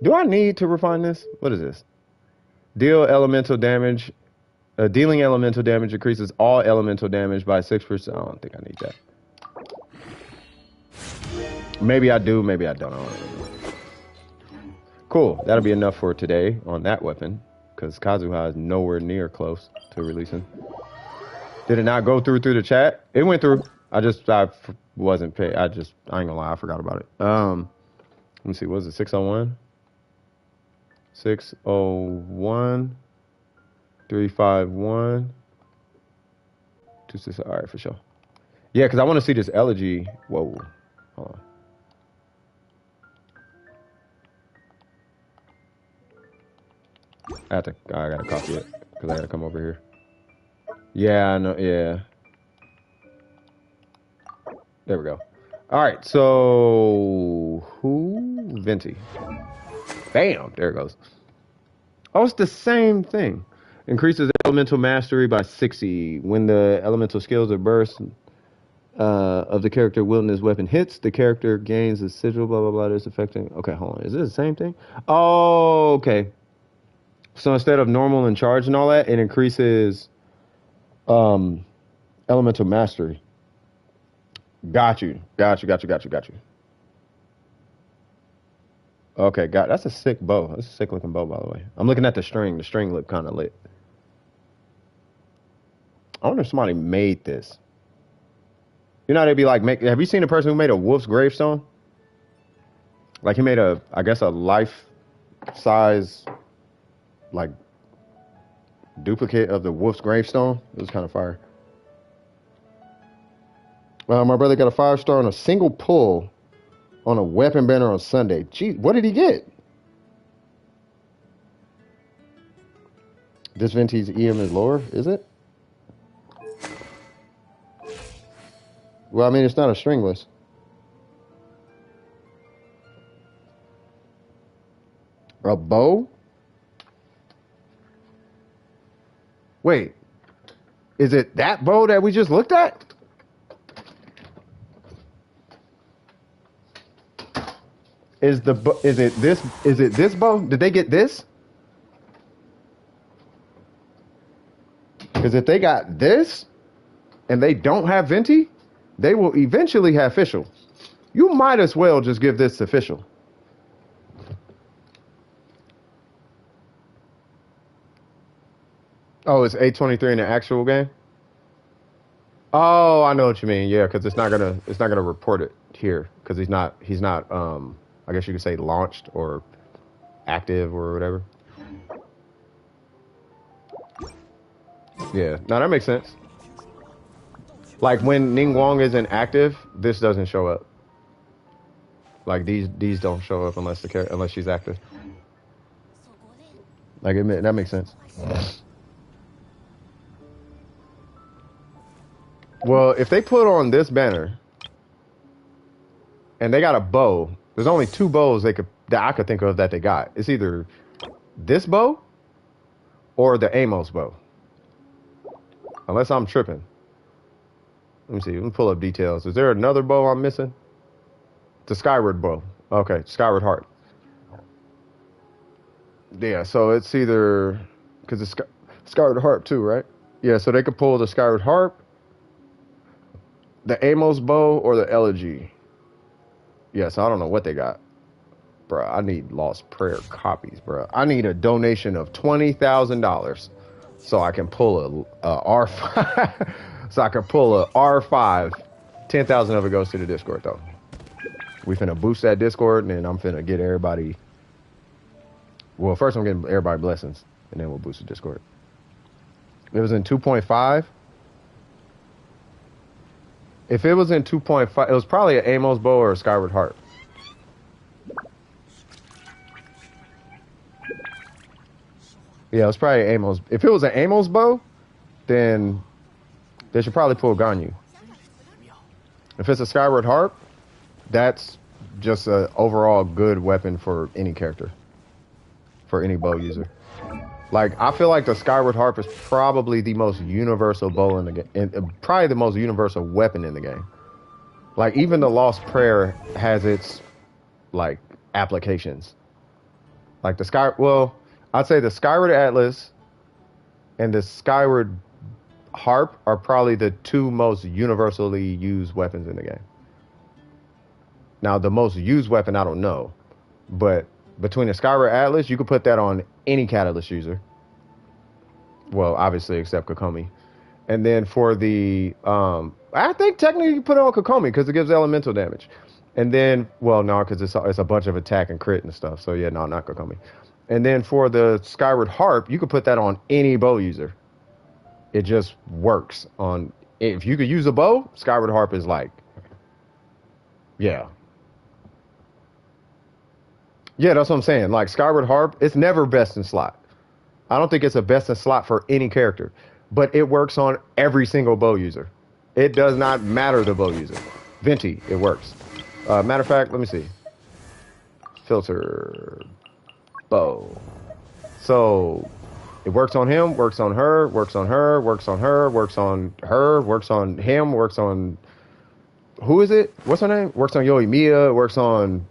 Do I need to refine this? What is this? Dealing elemental damage increases all elemental damage by 6%. I don't think I need that. Maybe I do, maybe I don't. I don't really know. Cool. That'll be enough for today on that weapon, because Kazuha is nowhere near close to releasing. Did it not go through the chat? It went through. I wasn't paid. I ain't gonna lie, I forgot about it. Let me see. What is it? 601? 601 351 26. All right, for sure. Yeah, because I want to see this elegy. Whoa. Hold on. I gotta copy it because I gotta come over here. Yeah, I know. Yeah. There we go. All right. So Venti. Bam. There it goes. Oh, it's the same thing. Increases elemental mastery by 60 when the elemental skills or burst of the character wielding his weapon hits. The character gains a sigil. Blah blah blah. This affecting. Okay, hold on. Is this the same thing? Oh, okay. So instead of normal and charge and all that, it increases elemental mastery. Got you. Okay, that's a sick bow. That's a sick looking bow, by the way. I'm looking at the string. The string looked kind of lit. I wonder if somebody made this. You know, they'd be like, have you seen a person who made a wolf's gravestone? Like, he made I guess a life-size, like, duplicate of the wolf's gravestone. It was kind of fire. My brother got a 5-star on a single pull on a weapon banner on Sunday. Gee, what did he get? This Venti's EM is lower, is it? Well, I mean, it's not a stringless. A bow? Wait. Is it that bow that we just looked at? Is it this bow? Did they get this? Because if they got this and they don't have Venti, they will eventually have Fischl. You might as well just give this to Fischl. Oh, it's 823 in the actual game? Oh, I know what you mean. Yeah, because it's not gonna report it here because he's not I guess you could say launched or active or whatever. Yeah, no, that makes sense. Like when Ningguang isn't active, this doesn't show up. Like these don't show up unless she's active. Like that makes sense. Well, if they put on this banner and they got a bow, there's only two bows that I could think of that they got. It's either this bow or the Amos bow. Unless I'm tripping. Let me see. Let me pull up details. Is there another bow I'm missing? The Skyward bow. Okay, Skyward Heart. Yeah, so it's either because it's Skyward Harp too, right? Yeah, so they could pull the Skyward Harp, the Amos bow, or the Elegy. Yeah, so I don't know what they got. Bruh, I need Lost Prayer copies, bruh. I need a donation of $20,000 so I can pull a R5. So I can pull a R5. 10,000 of it goes to the Discord, though. We finna boost that Discord, and then I'm finna get everybody... Well, first I'm getting everybody blessings, and then we'll boost the Discord. It was in 2.5. If it was in 2.5, it was probably an Amos bow or a Skyward Heart. Yeah, it was probably Amos. If it was an Amos bow, then they should probably pull Ganyu. If it's a Skyward Harp, that's just an overall good weapon for any character, for any bow user. Like, I feel like the Skyward Harp is probably the most universal bow in the game, and probably the most universal weapon in the game. Like, even the Lost Prayer has its, like, applications. Like I'd say the Skyward Atlas and the Skyward Harp are probably the two most universally used weapons in the game. Now, the most used weapon, I don't know. But between the Skyward Atlas, you could put that on any Catalyst user. Well, obviously, except Kokomi. And then for the... I think technically you put it on Kokomi because it gives elemental damage. And then... Well, no, because it's a bunch of attack and crit and stuff. So, yeah, no, not Kokomi. And then for the Skyward Harp, you could put that on any bow user. It just works on... If you could use a bow, Skyward Harp is like... Yeah. Yeah, that's what I'm saying. Like, Skyward Harp, it's never best in slot. I don't think it's a best in slot for any character. But it works on every single bow user. It does not matter the bow user. Venti, it works. Matter of fact, let me see. Filter... bow. So it works on him, works on her, works on her, works on her, works on her, works on him, works on who is it? What's her name? Works on Yoimiya, works on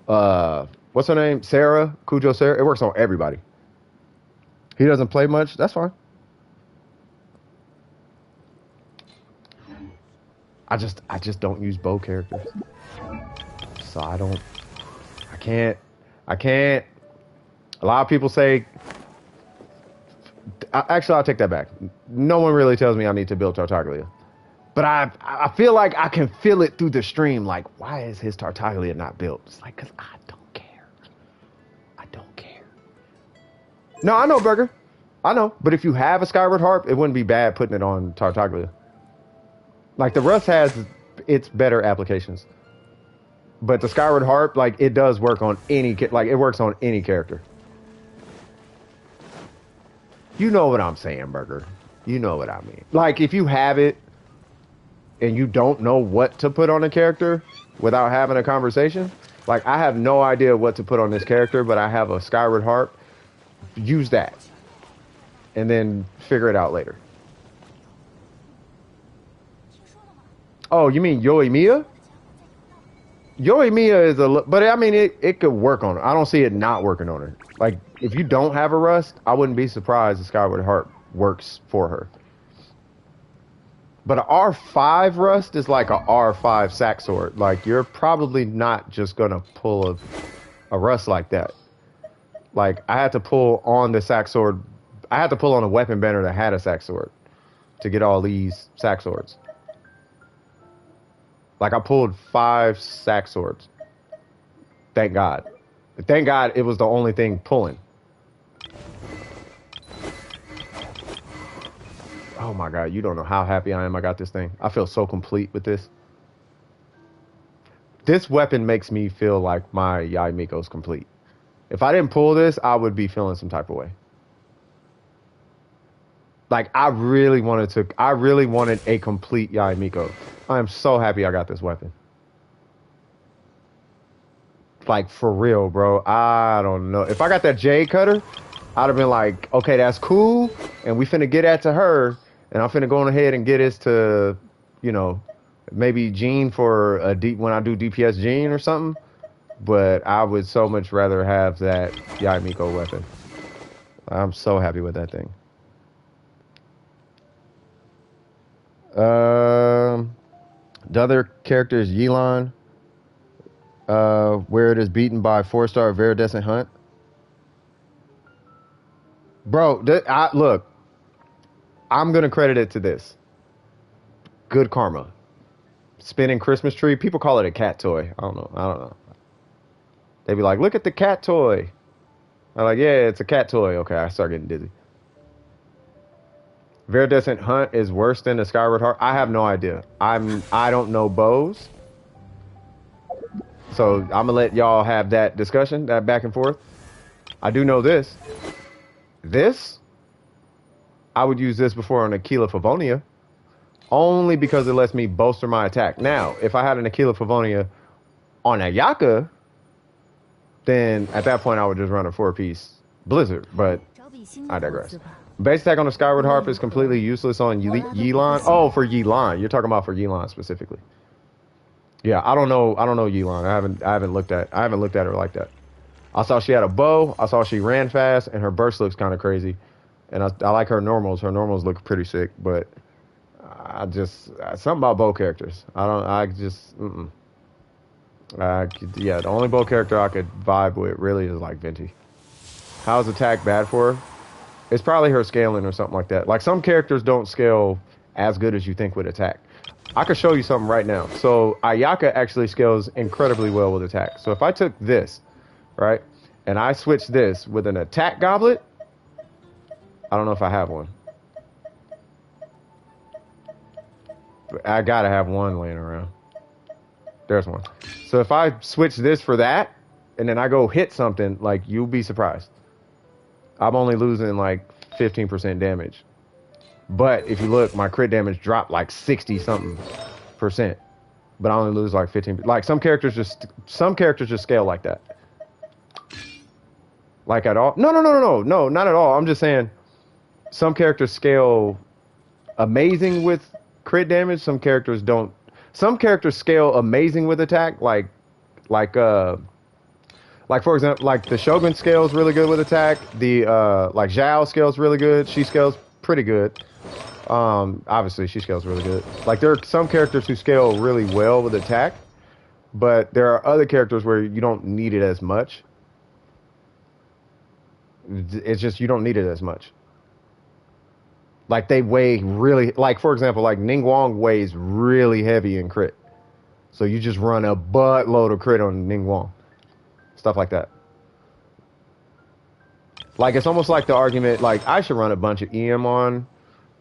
what's her name? Sarah, Kujo Sarah. It works on everybody. He doesn't play much, that's fine. I just don't use bow characters. So I can't. A lot of people say... Actually, I'll take that back. No one really tells me I need to build Tartaglia. But I feel like I can feel it through the stream. Like, why is his Tartaglia not built? It's like, because I don't care. I don't care. No, I know, Burger. I know. But if you have a Skyward Harp, it wouldn't be bad putting it on Tartaglia. Like, the Rust has its better applications. But the Skyward Harp, like, it does work on any... Like, it works on any character. You know what I'm saying, Burger. You know what I mean. Like, if you have it and you don't know what to put on a character without having a conversation, Like, I have no idea what to put on this character, but I have a Skyward Harp. Use that. And then figure it out later. Oh, you mean Yoimiya? Yoimiya is but I mean, it could work on her. I don't see it not working on her. Like, if you don't have a rust, I wouldn't be surprised if Skyward Harp works for her. But an R5 rust is like a R5 sack sword. Like, you're probably not just gonna pull a rust like that. Like, I had to pull on the sack sword. I had to pull on a weapon banner that had a sack sword to get all these sack swords. Like, I pulled 5 sack swords. Thank God. Thank God it was the only thing pulling. Oh my God, you don't know how happy I am I got this thing. I feel so complete with this. This weapon makes me feel like my Yaimiko's complete. If I didn't pull this, I would be feeling some type of way. Like, I really wanted a complete Yaimiko. I am so happy I got this weapon. Like, for real, bro. I don't know. If I got that Jade Cutter, I'd have been like, okay, that's cool. And we finna get that to her. And I'm finna go on ahead and get this to, you know, maybe Jean for when I do DPS Jean or something. But I would so much rather have that Yaimiko weapon. I'm so happy with that thing. The other character is Yelan. Where it is beaten by 4-star Viridescent Hunt. Bro, look. I'm going to credit it to this. Good karma. Spinning Christmas tree. People call it a cat toy. I don't know. They be like, look at the cat toy. I'm like, yeah, it's a cat toy. Okay, I start getting dizzy. Viridescent Hunt is worse than the Skyward Heart. I have no idea. I don't know bows. So I'm going to let y'all have that discussion, that back and forth. I do know this. I would use this before an Aquila Favonia, only because it lets me bolster my attack. Now, if I had an Aquila Favonia on Ayaka, then at that point I would just run a 4-piece Blizzard, but I digress. Base attack on the Skyward Harp is completely useless on Yelan. Oh, for Yelan. You're talking about for Yelan specifically. Yeah, I don't know Yelan. I haven't looked at her like that. I saw she had a bow, I saw she ran fast, and her burst looks kind of crazy. And I like her normals. Her normals look pretty sick, but something about bow characters. The only bow character I could vibe with really is like Venti. How's attack bad for her? It's probably her scaling or something like that. Like, some characters don't scale as good as you think with attack. I could show you something right now. So Ayaka actually scales incredibly well with attack. So if I took this, right, and I switched this with an attack goblet, I don't know if I have one. But I gotta have one laying around. There's one. So if I switch this for that, and then I go hit something, like, you'll be surprised. I'm only losing like 15% damage. But if you look, my crit damage dropped like 60-something%. But I only lose like 15. Like, some characters just scale like that. Like, at all? No, not at all. I'm just saying, some characters scale amazing with crit damage. Some characters don't. Some characters scale amazing with attack. Like for example, like the Shogun scales really good with attack. The like Zhao scales really good. She scales pretty good. Obviously she scales really good. Like, there are some characters who scale really well with attack, but there are other characters where you don't need it as much. It's just, you don't need it as much. Like, they weigh really, like, for example, like Ningguang weighs really heavy in crit. So you just run a buttload of crit on Ningguang. Stuff like that. Like, it's almost like the argument, like, I should run a bunch of EM on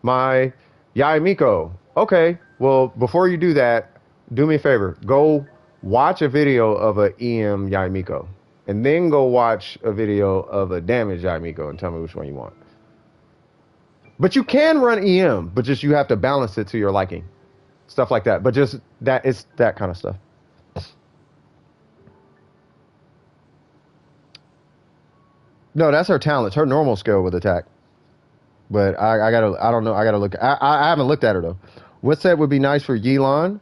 my Yaimiko. Okay, well, before you do that, do me a favor. Go watch a video of a EM Yaimiko. And then go watch a video of a damaged Yaimiko and tell me which one you want. But you can run EM, but just you have to balance it to your liking. Stuff like that. But just that, it's that kind of stuff. No, that's her talents. Her normal skill with attack. But I gotta, I don't know. I gotta look. I haven't looked at her though. What set would be nice for Yelan?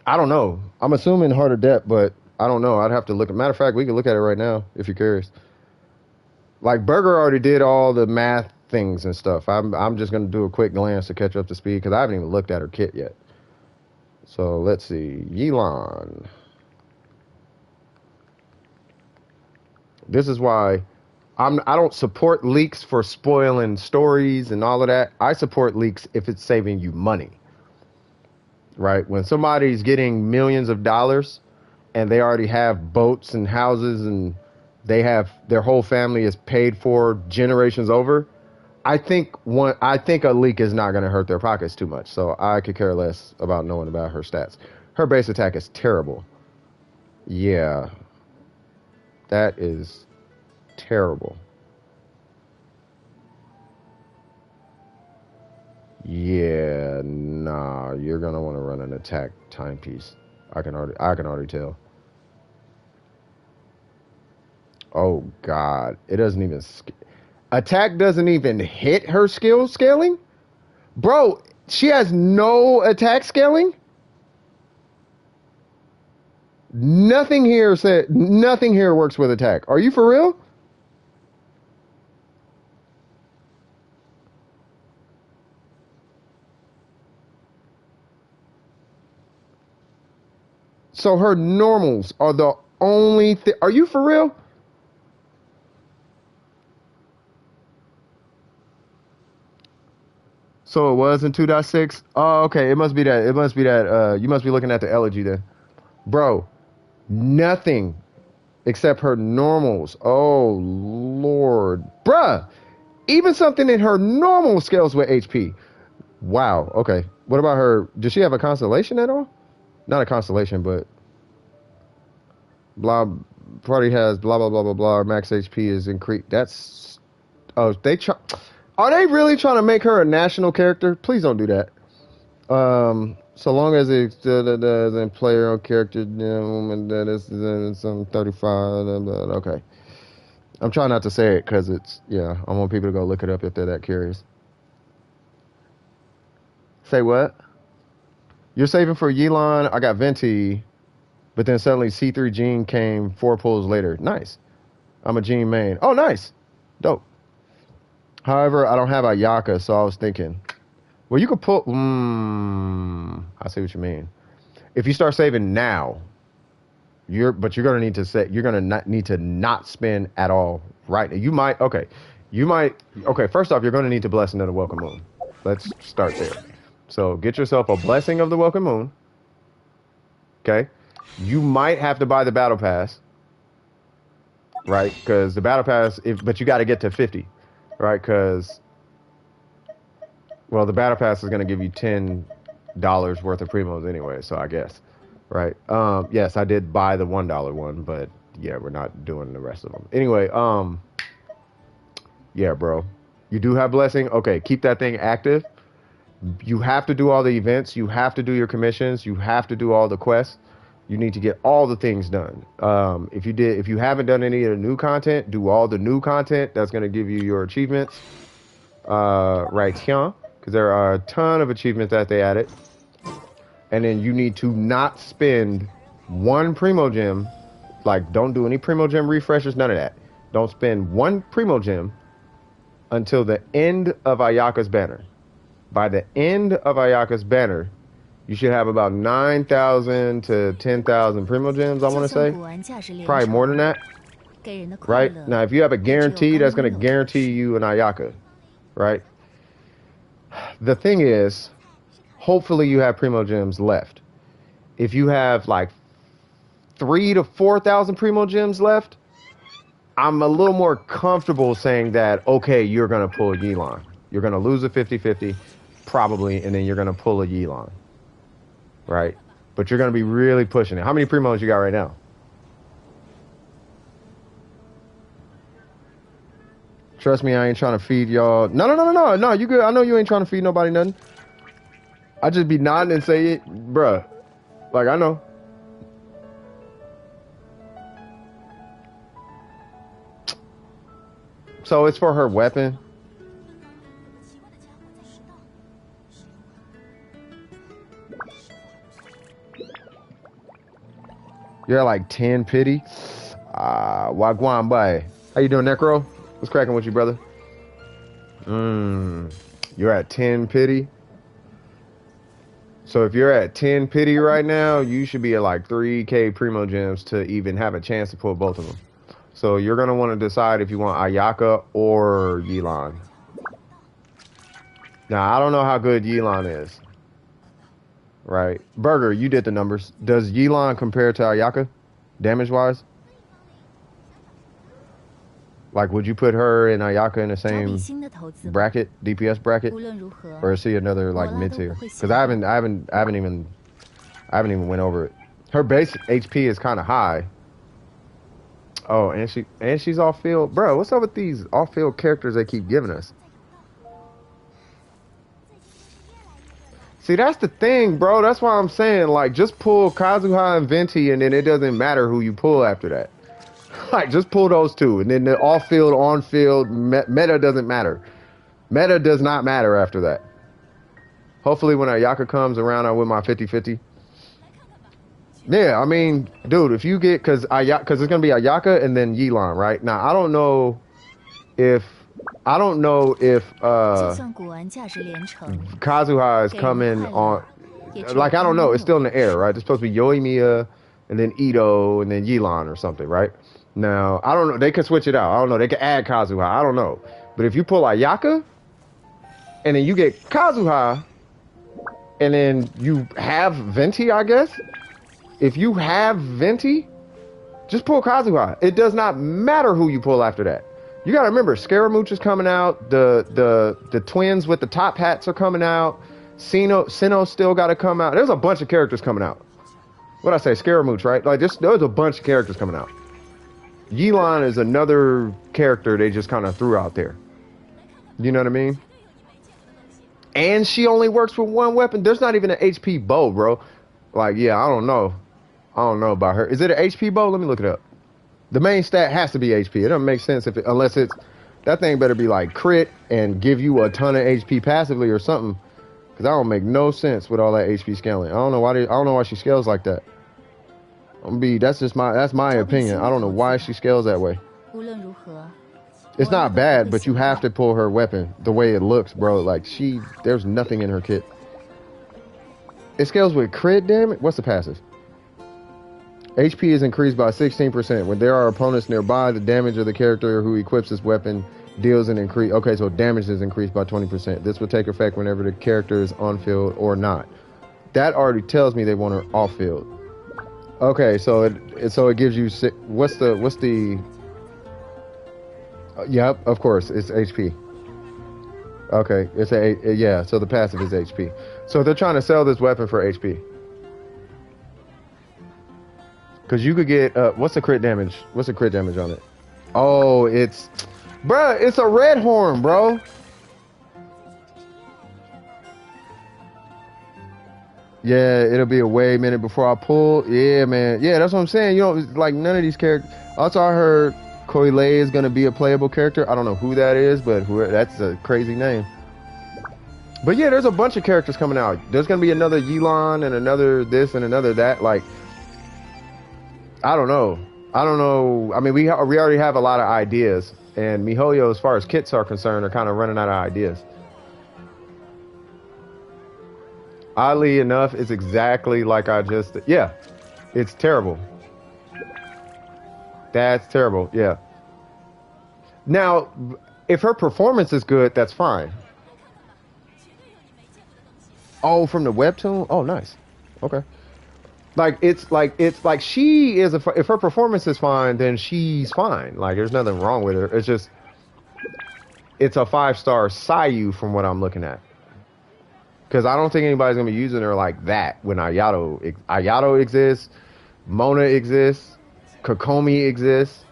I don't know. I'm assuming Heart of Depth, but I don't know. I'd have to look. Matter of fact, we can look at it right now if you're curious. Like Burger already did all the math things and stuff. I'm just gonna do a quick glance to catch up to speed because I haven't even looked at her kit yet. So let's see, Yelan. This is why I don't support leaks for spoiling stories and all of that. I support leaks if it's saving you money. Right? When somebody's getting millions of dollars and they already have boats and houses and they have their whole family is paid for generations over, I think a leak is not going to hurt their pockets too much. So I could care less about knowing about her stats. Her base attack is terrible. Yeah. That is terrible. Yeah, nah, you're gonna want to run an attack timepiece. I can already tell. Oh God, it doesn't even attack doesn't even hit her skill scaling, bro. She has no attack scaling. Nothing here works with attack. Are you for real? So her normals are the only thing. Are you for real? So it was in 2.6? Oh, okay. It must be that. You must be looking at the elegy then. Bro, nothing except her normals. Oh, Lord. Bruh, even something in her normal scales with HP. Wow. Okay. What about her? Does she have a constellation at all? Not a constellation, but blah. Party has blah blah blah blah blah. Max HP is increased. That's are they really trying to make her a national character? Please don't do that. So long as it's the player or character, that is some 35. Okay, I'm trying not to say it because it's I want people to go look it up if they're that curious. Say what? You're saving for Yelan. I got Venti, but then suddenly C3 Gene came 4 pulls later. Nice. I'm a Gene main. Oh, nice. Dope. However, I don't have Ayaka, so I was thinking, well, you could pull. I see what you mean. If you start saving now, you're gonna need to say you're gonna need to not spend at all. Right? You might. Okay. First off, you're gonna need to blessing of the welcome moon. Let's start there. So get yourself a blessing of the welcome moon. Okay. You might have to buy the battle pass. Right? Because the battle pass, but you got to get to 50. Right? Because, well, the battle pass is going to give you $10 worth of primos anyway. So I guess. Right? Yes, I did buy the $1 one, but yeah, we're not doing the rest of them. Anyway, yeah, bro. You do have blessing. Okay. Keep that thing active. You have to do all the events. You have to do your commissions. You have to do all the quests. You need to get all the things done. If you haven't done any of the new content, do all the new content. That's going to give you your achievements right here, because there are a ton of achievements that they added. And then you need to not spend one Primo Gem. Like, don't do any Primo Gem refreshers, none of that. Don't spend one Primo Gem until the end of Ayaka's banner. By the end of Ayaka's banner, you should have about 9,000 to 10,000 Primo Gems, I want to say. Probably more than that. Right? Now, if you have a guarantee, that's going to guarantee you an Ayaka. Right? The thing is, hopefully you have Primo Gems left. If you have like 3,000 to 4,000 Primo Gems left, I'm a little more comfortable saying that, okay, you're going to pull a Yelan. You're going to lose a 50-50, probably, and then you're going to pull a Yelan. Right? But you're going to be really pushing it. How many Primos you got right now? Trust me, I ain't trying to feed y'all. No, you good. I know you ain't trying to feed nobody nothing. I just be nodding and say it, bruh. Like, I know. So it's for her weapon. You're like 10 pity. Wagwan bye. How you doing, Necro? What's cracking with you, brother? You're at 10 pity. So if you're at 10 pity right now, you should be at like 3K primo gems to even have a chance to pull both of them. So you're going to want to decide if you want Ayaka or Yelan. Now, I don't know how good Yelan is. Right. Burger, you did the numbers. Does Yelan compare to Ayaka, damage-wise? Like, would you put her and Ayaka in the same bracket, DPS bracket, or is she another like mid-tier? Because I haven't even went over it. Her base HP is kind of high. Oh, and she's off-field, bro. What's up with these off-field characters they keep giving us? See, that's the thing, bro. That's why I'm saying, like, just pull Kazuha and Venti, and then it doesn't matter who you pull after that. Like, just pull those two, and then the off-field, on-field, meta doesn't matter. Meta does not matter after that. Hopefully, when Ayaka comes around, I win my 50-50. Yeah, I mean, dude, if you get, because it's going to be Ayaka and then Yelan, right? Now, I don't know if Kazuha is coming on, like, I don't know, it's still in the air, right? It's supposed to be Yoimiya and then Ito and then Yelan or something, right? Now, I don't know, they could switch it out. I don't know, they could add Kazuha, I don't know. But if you pull Ayaka and then you get Kazuha and then you have Venti, I guess. If you have Venti, just pull Kazuha. It does not matter who you pull after that. You gotta remember, Scaramouche is coming out. The twins with the top hats are coming out. Sinnoh still gotta come out. There's a bunch of characters coming out. What'd I say? Scaramouche, right? Like, there's a bunch of characters coming out. Yelan is another character they just kind of threw out there. You know what I mean? And she only works with one weapon. There's not even an HP bow, bro. Like, yeah, I don't know. I don't know about her. Is it an HP bow? Let me look it up. The main stat has to be HP. It doesn't make sense unless it's, that thing better be like crit and give you a ton of HP passively or something. Because that don't make no sense with all that HP scaling. I don't know why she scales like that. That's my opinion. I don't know why she scales that way. It's not bad, but you have to pull her weapon the way it looks, bro. Like, there's nothing in her kit. It scales with crit damage. What's the passive? HP is increased by 16%. When there are opponents nearby, the damage of the character who equips this weapon deals an increase. Okay, so damage is increased by 20%. This will take effect whenever the character is on field or not. That already tells me they want her off field. Okay, so it gives you what's the yep, of course, it's HP. Okay, yeah, so the passive is HP. So they're trying to sell this weapon for HP. Because you could get, what's the crit damage? What's the crit damage on it? Oh, it's a red horn, bro. Yeah, it'll be a minute before I pull. Yeah, man. Yeah, that's what I'm saying. You know, like, none of these characters. Also, I heard Koile is going to be a playable character. I don't know who that is, but that's a crazy name. But yeah, there's a bunch of characters coming out. There's going to be another Yelan and another this and another that. Like, I don't know. I mean, we already have a lot of ideas. And MiHoYo, as far as kits are concerned, are kind of running out of ideas. Oddly enough, it's exactly like yeah, it's terrible. That's terrible, yeah. Now, if her performance is good, that's fine. Oh, from the webtoon? Oh, nice. Okay. It's like she is, if her performance is fine, then she's fine. Like, there's nothing wrong with her. It's just, it's a 5-star Sayu from what I'm looking at. Because I don't think anybody's going to be using her like that when Ayato exists, Mona exists, Kokomi exists,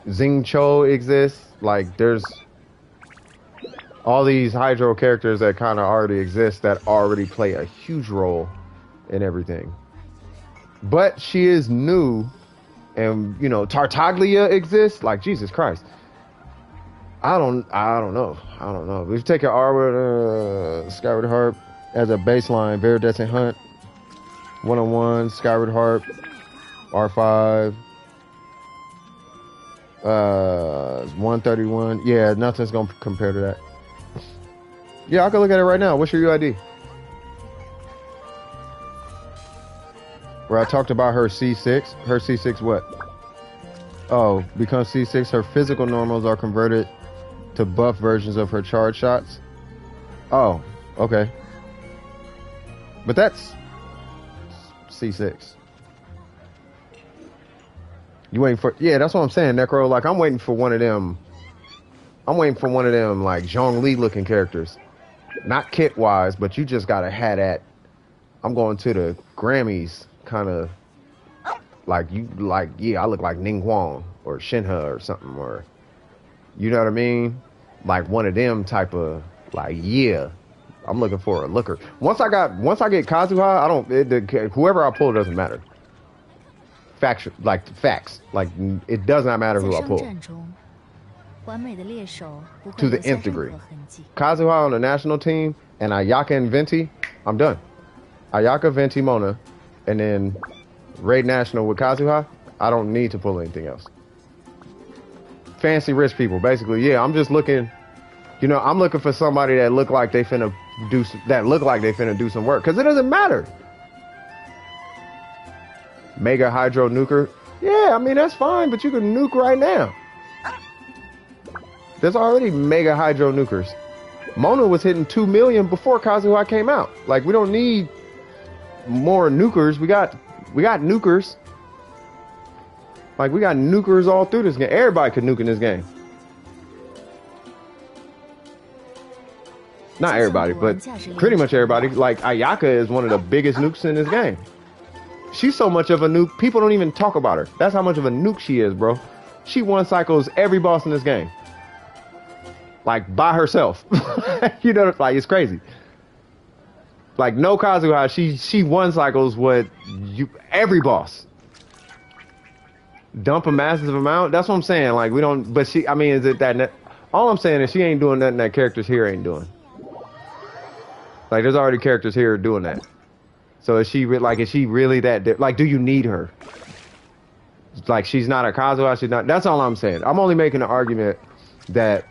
Xingqiu exists. Like, there's all these Hydro characters that kind of already exist that already play a huge role in everything. But she is new, and, you know, Tartaglia exists. Like, Jesus Christ. I don't know. We've taken Arwood, Skyward Harp as a baseline. Viridescent Hunt, 101, Skyward Harp, R5, 131. Yeah, nothing's gonna compare to that. Yeah, I can look at it right now. What's your UID? Where I talked about her C6. Her C6 what? Oh, becomes C6. Her physical normals are converted to buff versions of her charge shots. Oh, okay. But that's C6. You waiting for? Yeah, that's what I'm saying, Necro. Like I'm waiting for one of them. I'm waiting for one of them like Xiangling looking characters. Not kit wise, but you just gotta have that. I'm going to the Grammys kind of like you like. Yeah, I look like Ning Huang or Shinha or something, or you know what I mean? Like one of them type of like yeah. I'm looking for a looker. Once I get Kazuha, I don't. Whoever I pull doesn't matter. Facts. Like it does not matter who I pull. To the nth degree. Kazuha on the national team and Ayaka and Venti, I'm done. Ayaka, Venti, Mona, and then Raid National with Kazuha, I don't need to pull anything else. Fancy rich people, basically. Yeah, I'm just looking, I'm looking for somebody that look like they finna do some work. Because it doesn't matter. Mega Hydro Nuker. Yeah, I mean, that's fine, but you can nuke right now. There's already Mega Hydro Nukers. Mona was hitting 2 million before Kazuha came out. Like, we don't need more nukers. We got nukers. Like, we got nukers all through this game. Everybody could nuke in this game. Not everybody, but pretty much everybody. Like, Ayaka is one of the biggest nukes in this game. She's so much of a nuke, people don't even talk about her. That's how much of a nuke she is, bro. She one cycles every boss in this game. Like, by herself. Like, it's crazy. Like, no Kazuha, she one cycles every boss. Dump a massive amount? That's what I'm saying. Like, we don't, but is it that, all I'm saying is she ain't doing nothing that characters here ain't doing. Like, there's already characters here doing that. So is she really that, like, do you need her? Like, she's not a Kazuha, she's not, that's all I'm saying. I'm only making an argument that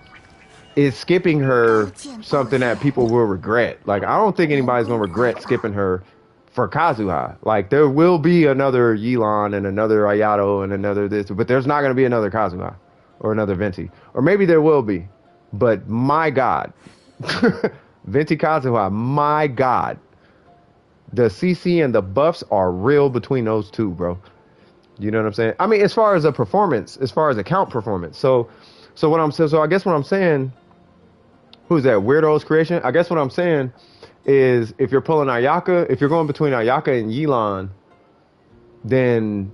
is skipping her something that people will regret. Like, I don't think anybody's gonna regret skipping her for Kazuha. Like, there will be another Yelan and another Ayato and another this, but there's not gonna be another Kazuha or another Venti. Or maybe there will be, but my God. Venti Kazuha, my God. The CC and the buffs are real between those two, bro. You know what I'm saying? I mean, as far as account performance. So I guess what I'm saying, who's that? Weirdo's Creation? I guess what I'm saying is if you're pulling Ayaka, if you're going between Ayaka and Yelan, then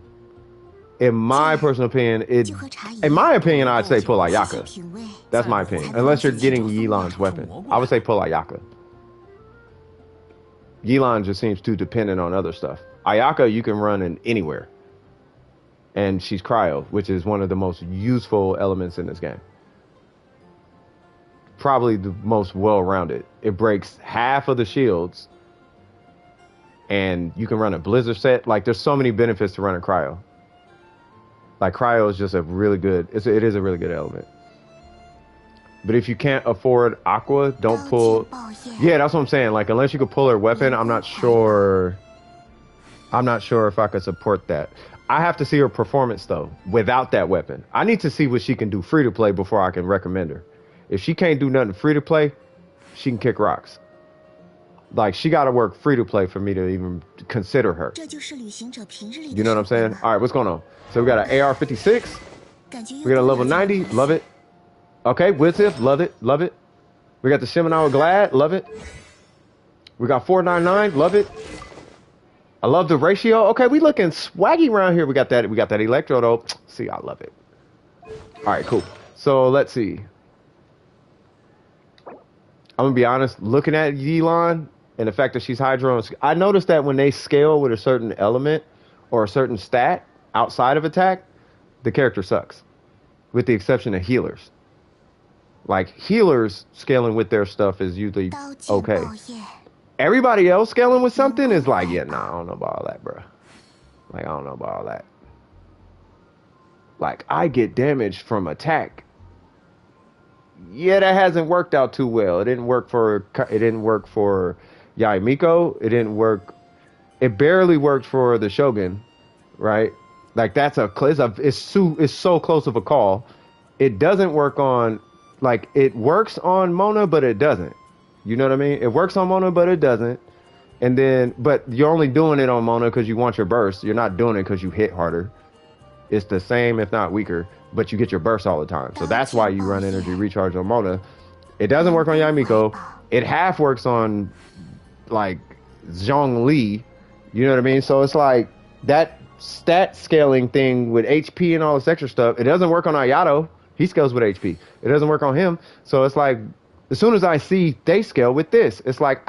in my personal opinion, I'd say pull Ayaka. That's my opinion. Unless you're getting Yelan's weapon. I would say pull Ayaka. Yelan just seems too dependent on other stuff. Ayaka, you can run in anywhere. And she's cryo, which is one of the most useful elements in this game. Probably the most well-rounded. It breaks half of the shields. And you can run a blizzard set. Like, there's so many benefits to running cryo. Like, cryo is just a really good, it is a really good element. But if you can't afford Aqua, don't pull. Yeah, that's what I'm saying. Like, unless you could pull her weapon, I'm not sure if I could support that. I have to see her performance, though, without that weapon. I need to see what she can do free to play before I can recommend her. If she can't do nothing free to play, she can kick rocks. Like, she got to work free to play for me to even consider her. You know what I'm saying? All right, what's going on? So we got an AR56. We got a level 90. Love it. Okay, Wizif, love it, love it. We got the Shiminawa Glad, love it. We got 499, love it. I love the ratio. Okay, we looking swaggy around here. We got that Electro though. See, I love it. All right, cool. So let's see. I'm gonna be honest, looking at Yelan and the fact that she's Hydro, I noticed that when they scale with a certain element or a certain stat outside of attack, the character sucks. With the exception of healers. Like healers scaling with their stuff is usually okay. Everybody else scaling with something is like, yeah, nah, I don't know about all that, bro. Like, I don't know about all that. Like, I get damaged from attack. Yeah, that hasn't worked out too well. It didn't work for Yaimiko. It didn't work. It barely worked for the Shogun, right? Like that's it's so close of a call. It doesn't work on, like it works on Mona, but it doesn't. You know what I mean? It works on Mona, but it doesn't. And then, but you're only doing it on Mona because you want your burst. You're not doing it because you hit harder. It's the same, if not weaker, but you get your burst all the time. So that's why you run energy recharge on Mona. It doesn't work on Yaimiko. It half works on like Xiangling. You know what I mean? So it's like that stat scaling thing with HP and all this extra stuff. It doesn't work on Ayato. He scales with HP. It doesn't work on him. So it's like, as soon as I see they scale with this, it's like,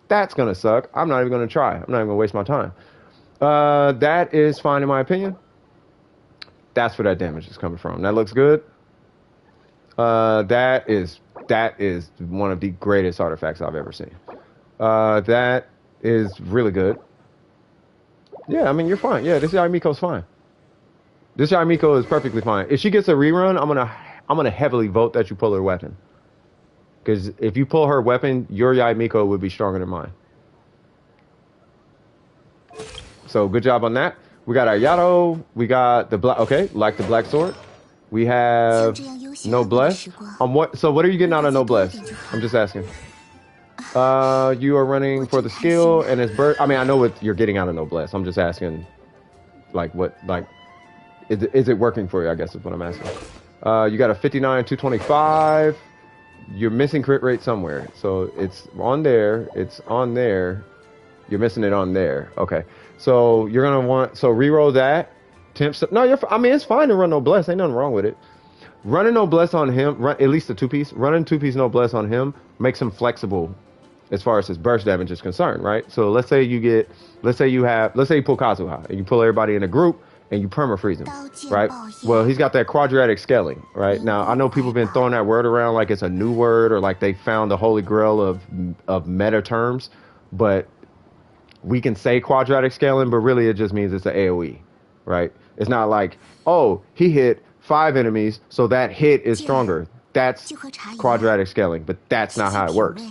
that's going to suck. I'm not even going to try. I'm not even going to waste my time. That is fine in my opinion. That's where that damage is coming from. That looks good. That is one of the greatest artifacts I've ever seen. That is really good. Yeah, I mean, you're fine. Yeah, this Yaimiko's fine. This Yaimiko is perfectly fine. If she gets a rerun, I'm gonna heavily vote that you pull her weapon. Because if you pull her weapon, your Yaimiko would be stronger than mine. So good job on that. We got our Yato. We got the black. Okay, like the black sword. We have noblesse. So what are you getting out of noblesse? I'm just asking. You are running for the skill and it's I mean, I know what you're getting out of noblesse. I'm just asking, like, what, like, is it working for you? I guess is what I'm asking. You got a 59, 225. You're missing crit rate somewhere. So it's on there. It's on there. You're missing it on there. Okay. So you're gonna reroll that. No, I mean, it's fine to run noblesse. Ain't nothing wrong with it. Running noblesse on him, at least a two-piece. Running two-piece noblesse on him makes him flexible as far as his burst damage is concerned, right? So let's say you pull Kazuha and you pull everybody in a group and you perma-freeze him, right? Well, he's got that quadratic scaling, right? Now, I know people have been throwing that word around like it's a new word or like they found the holy grail of meta terms, but we can say quadratic scaling, but really it just means it's an AoE, right? It's not like, oh, he hit 5 enemies, so that hit is stronger. That's quadratic scaling, but that's not how it works.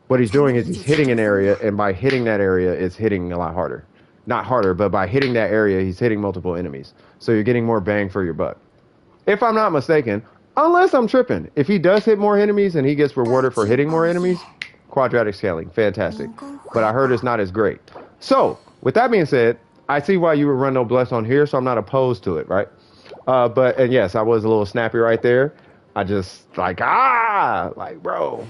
What he's doing is he's hitting an area, and by hitting that area, it's hitting a lot harder. Not harder, but by hitting that area, he's hitting multiple enemies. So you're getting more bang for your buck. If I'm not mistaken, unless I'm tripping, if he does hit more enemies and he gets rewarded for hitting more enemies, quadratic scaling, fantastic. But I heard it's not as great. So, with that being said, I see why you would run noblesse on here, so I'm not opposed to it, right? And yes, I was a little snappy right there. I just, bro.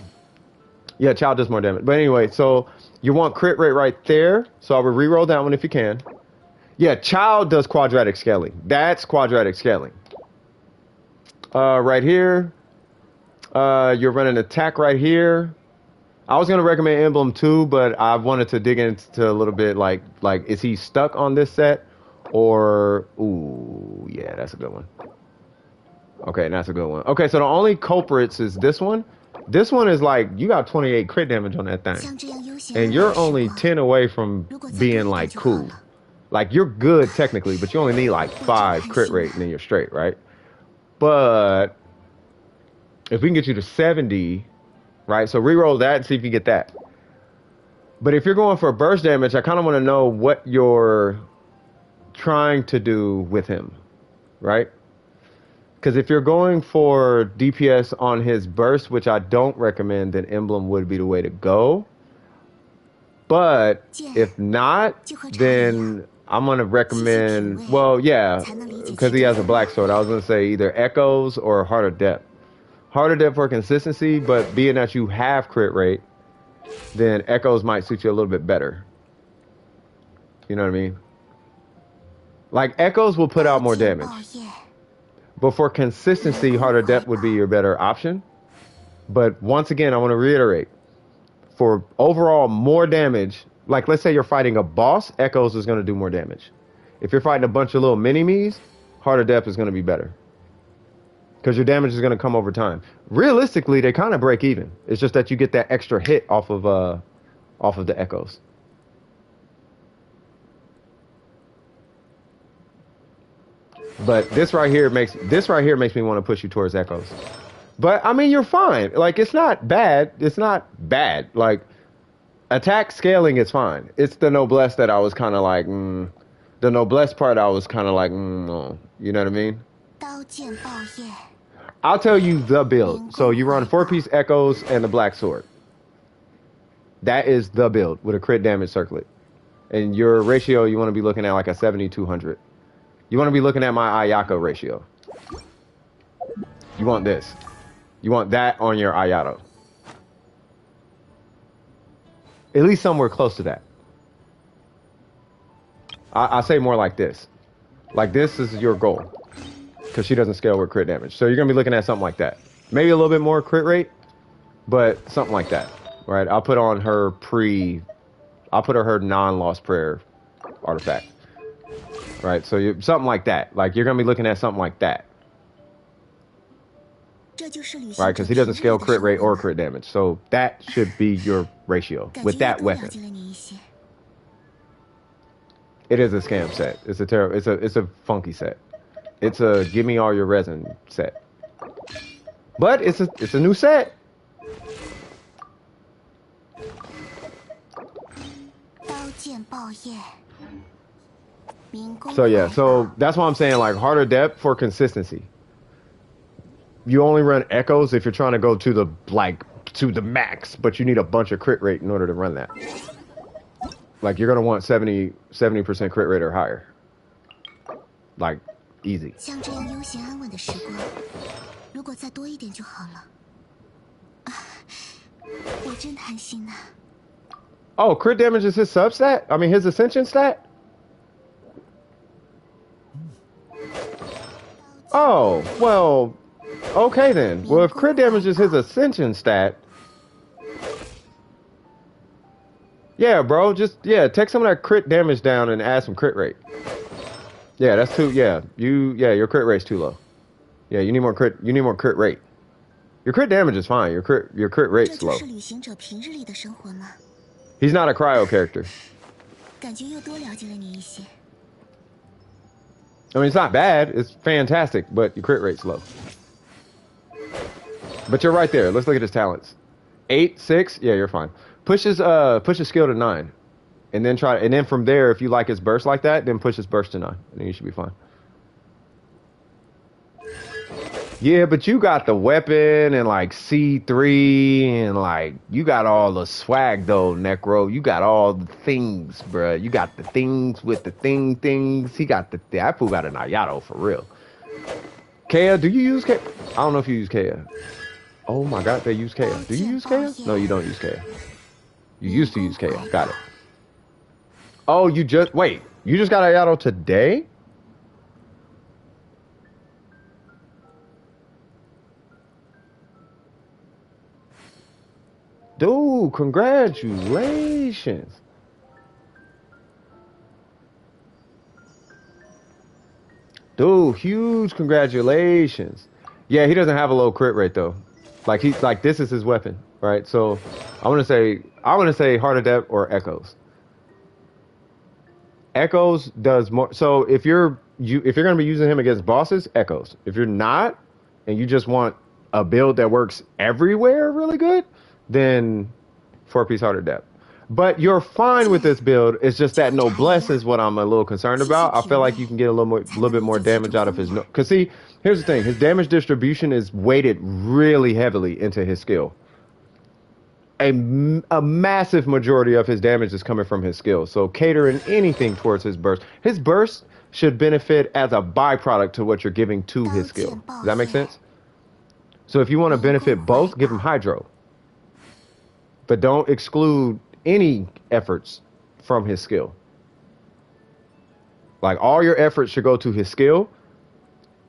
Yeah, child does more damage. But anyway, so you want crit rate right there. So I would reroll that one if you can. Yeah, child does quadratic scaling. That's quadratic scaling. Right here. You're running attack right here. I was going to recommend Emblem too, but I wanted to dig into a little bit like, is he stuck on this set? Or, ooh, yeah, that's a good one. Okay, that's a good one. Okay, so the only culprits is this one. This one is like, you got 28 crit damage on that thing. And you're only 10 away from being like cool. Like you're good technically, but you only need like 5 crit rate and then you're straight, right? But if we can get you to 70, right? So reroll that and see if you get that. But if you're going for burst damage, I kind of want to know what you're trying to do with him, right? Because if you're going for DPS on his burst, which I don't recommend, then Emblem would be the way to go. But if not, then I'm going to recommend, well, yeah, because he has a black sword. I was going to say either Echoes or Heart of Depth. Heart of Depth for consistency, but being that you have crit rate, then Echoes might suit you a little bit better. You know what I mean? Like, Echoes will put out more damage. But for consistency, Heart of Depth would be your better option. But once again, I want to reiterate. For overall more damage, like let's say you're fighting a boss, Echoes is going to do more damage. If you're fighting a bunch of little mini-me's, Heart of Depth is going to be better. because your damage is going to come over time. Realistically, they kind of break even. It's just that you get that extra hit off of the echoes. But this right here makes me want to push you towards echoes. But I mean, you're fine. Like, it's not bad. It's not bad. Like, attack scaling is fine. It's the noblesse that I was kind of like, the noblesse part I was kind of like, no. You know what I mean? I'll tell you the build. So you run 4-piece echoes and the black sword. That is the build with a crit damage circlet. And your ratio, you want to be looking at like a 70-200. You want to be looking at my Ayako ratio. You want this. You want that on your Ayato. At least somewhere close to that. I say more like this. Like, this is your goal. Because she doesn't scale with crit damage. So you're going to be looking at something like that. Maybe a little bit more crit rate, but something like that. Right? I'll put on her her non-lost prayer artifact. Right? So something like that. Like, you're going to be looking at something like that. Right? Because he doesn't scale crit rate or crit damage. So that should be your ratio with that weapon. It is a scam set. It's a funky set. It's a give me all your resin set. But it's a new set. So yeah, so that's why I'm saying, like, harder depth for consistency. You only run echoes if you're trying to go to the max, but you need a bunch of crit rate in order to run that. Like, you're gonna want 70% crit rate or higher. Like, easy. Oh, crit damage is his substat? I mean, his ascension stat? Oh, well, okay then. Well, if crit damage is his ascension stat, yeah, bro, take some of that crit damage down and add some crit rate. Yeah, that's too, your crit rate's too low. Yeah, you need more crit rate. Your crit damage is fine. Your crit rate's low. He's not a cryo character. I mean, it's not bad. It's fantastic, but your crit rate's low. But you're right there. Let's look at his talents. 8, 6. Yeah, you're fine. Push his skill to 9, and then from there, if you like his burst like that, then push his burst to 9, and then you should be fine. Yeah, but you got the weapon and like C3 and like you got all the swag though, Necro. You got all the things, bruh. You got the things with the things. He got that fool got an Ayato for real. Kea, do you use Kea? I don't know if you use Kea. Oh my God, they use Kea. Do you use Kea? No, you don't use Kea. You used to use Kea. Got it. Oh, you just got Ayato today? Dude, congratulations. Dude, huge congratulations. Yeah, he doesn't have a low crit rate though. Like this is his weapon, right? So I want to say Heart of Depth or Echoes. Echoes does more. So if you're going to be using him against bosses, Echoes. If you're not, and you just want a build that works everywhere really good, then 4-piece Heart of Depth. But you're fine with this build. It's just that noblesse is what I'm a little concerned about. I feel like you can get a little bit more damage out of his. Because see, here's the thing: his damage distribution is weighted really heavily into his skill. A massive majority of his damage is coming from his skill. So catering anything towards his burst. His burst should benefit as a byproduct to what you're giving to his skill. Does that make sense? So if you want to benefit both, give him Hydro. But don't exclude any efforts from his skill. Like, all your efforts should go to his skill,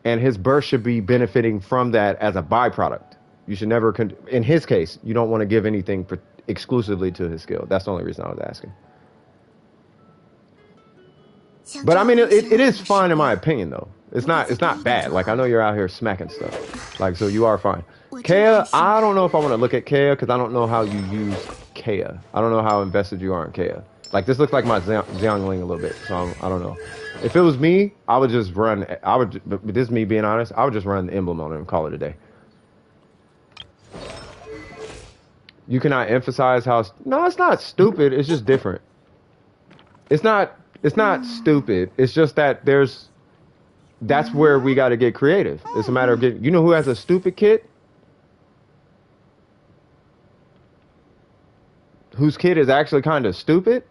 and his burst should be benefiting from that as a byproduct. You should never, in his case, you don't want to give anything exclusively to his skill. That's the only reason I was asking. But I mean, it is fine in my opinion, though. It's not bad. Like, I know you're out here smacking stuff. Like, so you are fine. Kea, I don't know if I want to look at Kea because I don't know how you use Kea. I don't know how invested you are in Kea. Like, this looks like my Xiangling a little bit, so I don't know. If it was me, I would just run. But this is me being honest. I would just run the emblem on it and call it a day. You cannot emphasize how. No, it's not stupid. It's just different. It's not stupid. It's just that that's where we got to get creative. It's a matter of getting. You know who has a stupid kit? Whose kit is actually kind of stupid,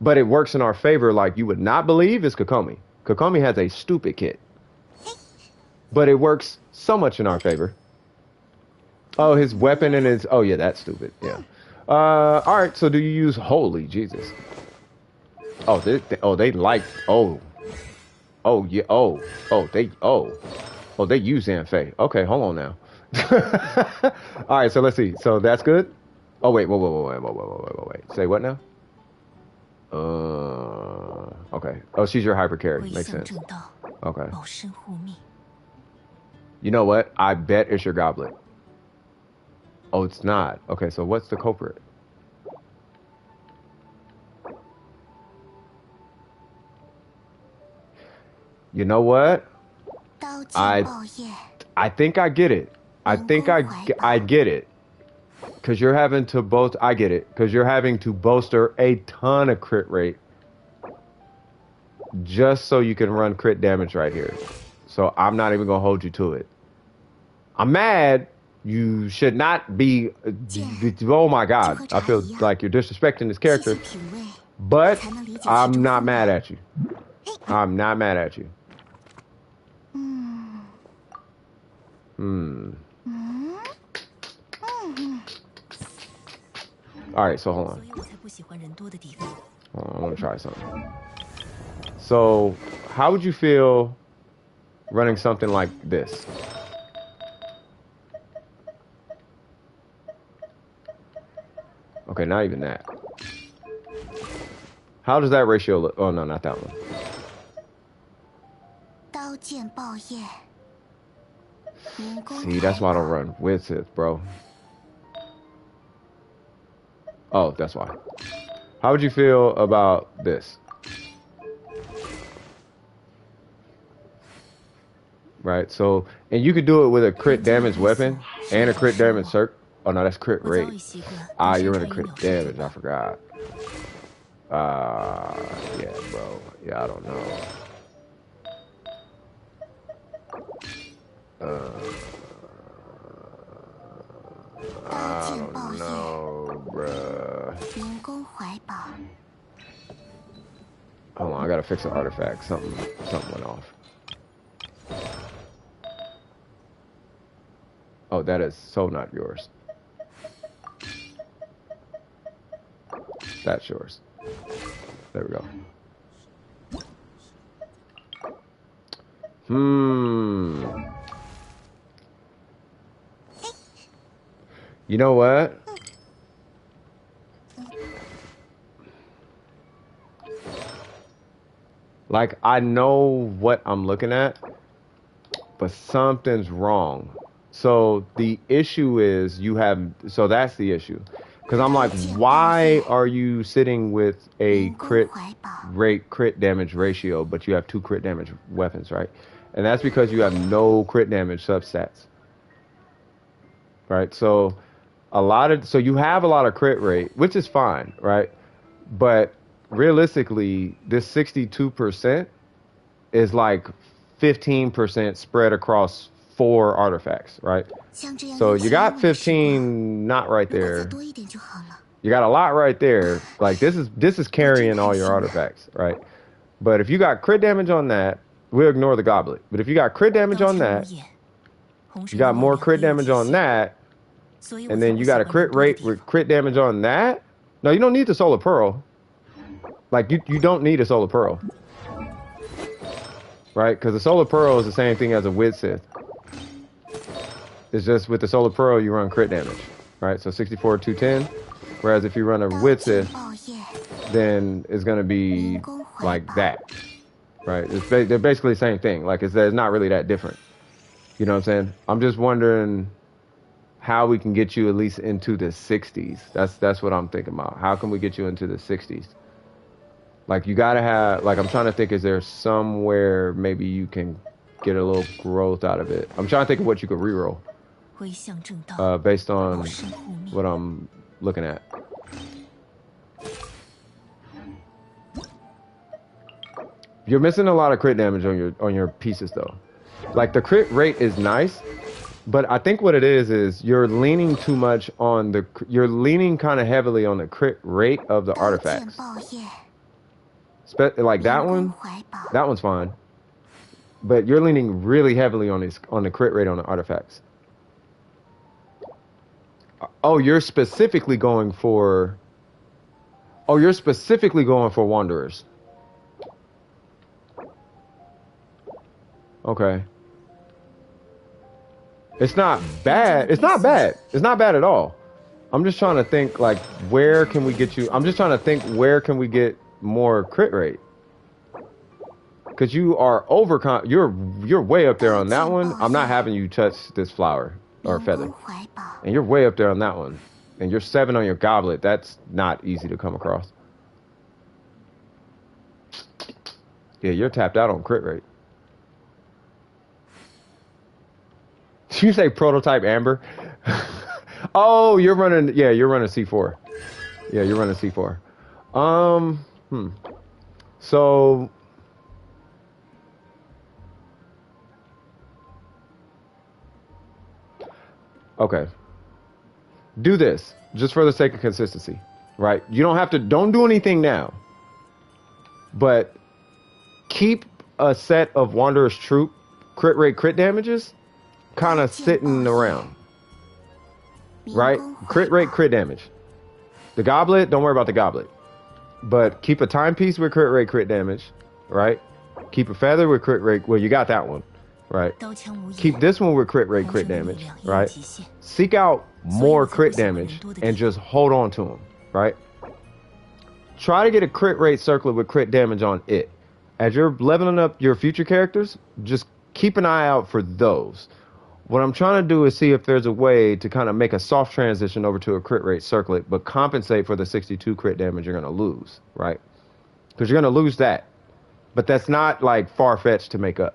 but it works in our favor like you would not believe, is Kokomi. Kokomi has a stupid kit, but it works so much in our favor. Oh, his weapon and his... Oh, yeah, that's stupid. Yeah. All right, so do you use... Holy Jesus. Oh, they like... Oh, yeah. Oh, they use Anfei. Okay, hold on now. All right, so let's see. So that's good? Oh, wait. Say what now? Okay. Oh, she's your hyper carry. Makes sense. Okay. You know what? I bet it's your goblet. Oh, it's not. Okay, so what's the culprit? You know what? I think I get it. I think I get it. Because you're having to boast... I get it. Because you're having to bolster a ton of crit rate. Just so you can run crit damage right here. So I'm not even going to hold you to it. I'm mad. You should not be... Oh my god. I feel like you're disrespecting this character. But I'm not mad at you. I'm not mad at you. Alright, so hold on. I want to try something. So, how would you feel running something like this? Okay, not even that. How does that ratio look? Oh, no, not that one. See, that's why I don't run with Sith, bro. Oh, that's why. How would you feel about this? Right, so, and you could do it with a crit damage weapon and a crit damage circ. Oh no, that's crit rate. Ah, you're running crit damage, I forgot. Yeah, bro. Yeah, I don't know. I don't know, bruh. Hold on, I gotta fix an artifact. Something went off. Oh, that is so not yours. That's yours. There we go. You know what? Like, I know what I'm looking at, but something's wrong. So the issue is you have, so that's the issue. Because I'm like, why are you sitting with a crit damage ratio, but you have 2 crit damage weapons, right? And that's because you have no crit damage substats. Right? So you have a lot of crit rate, which is fine, right? But realistically, this 62% is like 15% spread across 4 artifacts, right? So you got 15 not right there. You got a lot right there. Like this is carrying all your artifacts, right? But if you got crit damage on that, we'll ignore the goblet. But if you got crit damage on that, you got more crit damage on that, and then you got a crit rate with crit damage on that. No, you don't need the Solar Pearl. Like you don't need a Solar Pearl, right? Because the Solar Pearl is the same thing as a Wit Sith. It's just with the Solar Pearl, you run crit damage, right? So 64, 210. Whereas if you run a Wit Sith, then it's going to be like that. right? They're basically the same thing. Like it's not really that different. You know what I'm saying? I'm just wondering how we can get you at least into the 60s. That's what I'm thinking about. How can we get you into the 60s? Like you gotta have, like I'm trying to think, is there somewhere maybe you can get a little growth out of it? I'm trying to think of what you could reroll. Based on what I'm looking at. You're missing a lot of crit damage on your pieces though. Like the crit rate is nice, but I think what it is you're leaning too much on you're leaning kind of heavily on the crit rate of the artifacts. Like that one's fine. But you're leaning really heavily on the crit rate on the artifacts. Oh, you're specifically going for Wanderers. Okay. It's not bad. It's not bad. It's not bad at all. I'm just trying to think, like, where can we get you? I'm just trying to think, where can we get more crit rate? Because you are you're way up there on that one. I'm not having you touch this flower or feather. And you're way up there on that one. And you're 7 on your goblet. That's not easy to come across. Yeah, you're tapped out on crit rate. Did you say prototype Amber? Oh, you're running C4. Yeah, you're running C4. So okay. Do this just for the sake of consistency, right? You don't do anything now. But keep a set of Wanderer's Troop crit rate crit damages kind of sitting around, right? Crit rate crit damage. The goblet, don't worry about the goblet, but keep a timepiece with crit rate crit damage, right? Keep a feather with crit rate. Well, you got that one, right? Keep this one with crit rate crit damage, right? Seek out more crit damage and just hold on to them, right? Try to get a crit rate circlet with crit damage on it. As you're leveling up your future characters, just keep an eye out for those. What I'm trying to do is see if there's a way to kind of make a soft transition over to a crit rate circlet, but compensate for the 62 crit damage you're going to lose, right? Because you're going to lose that. But that's not like far-fetched to make up.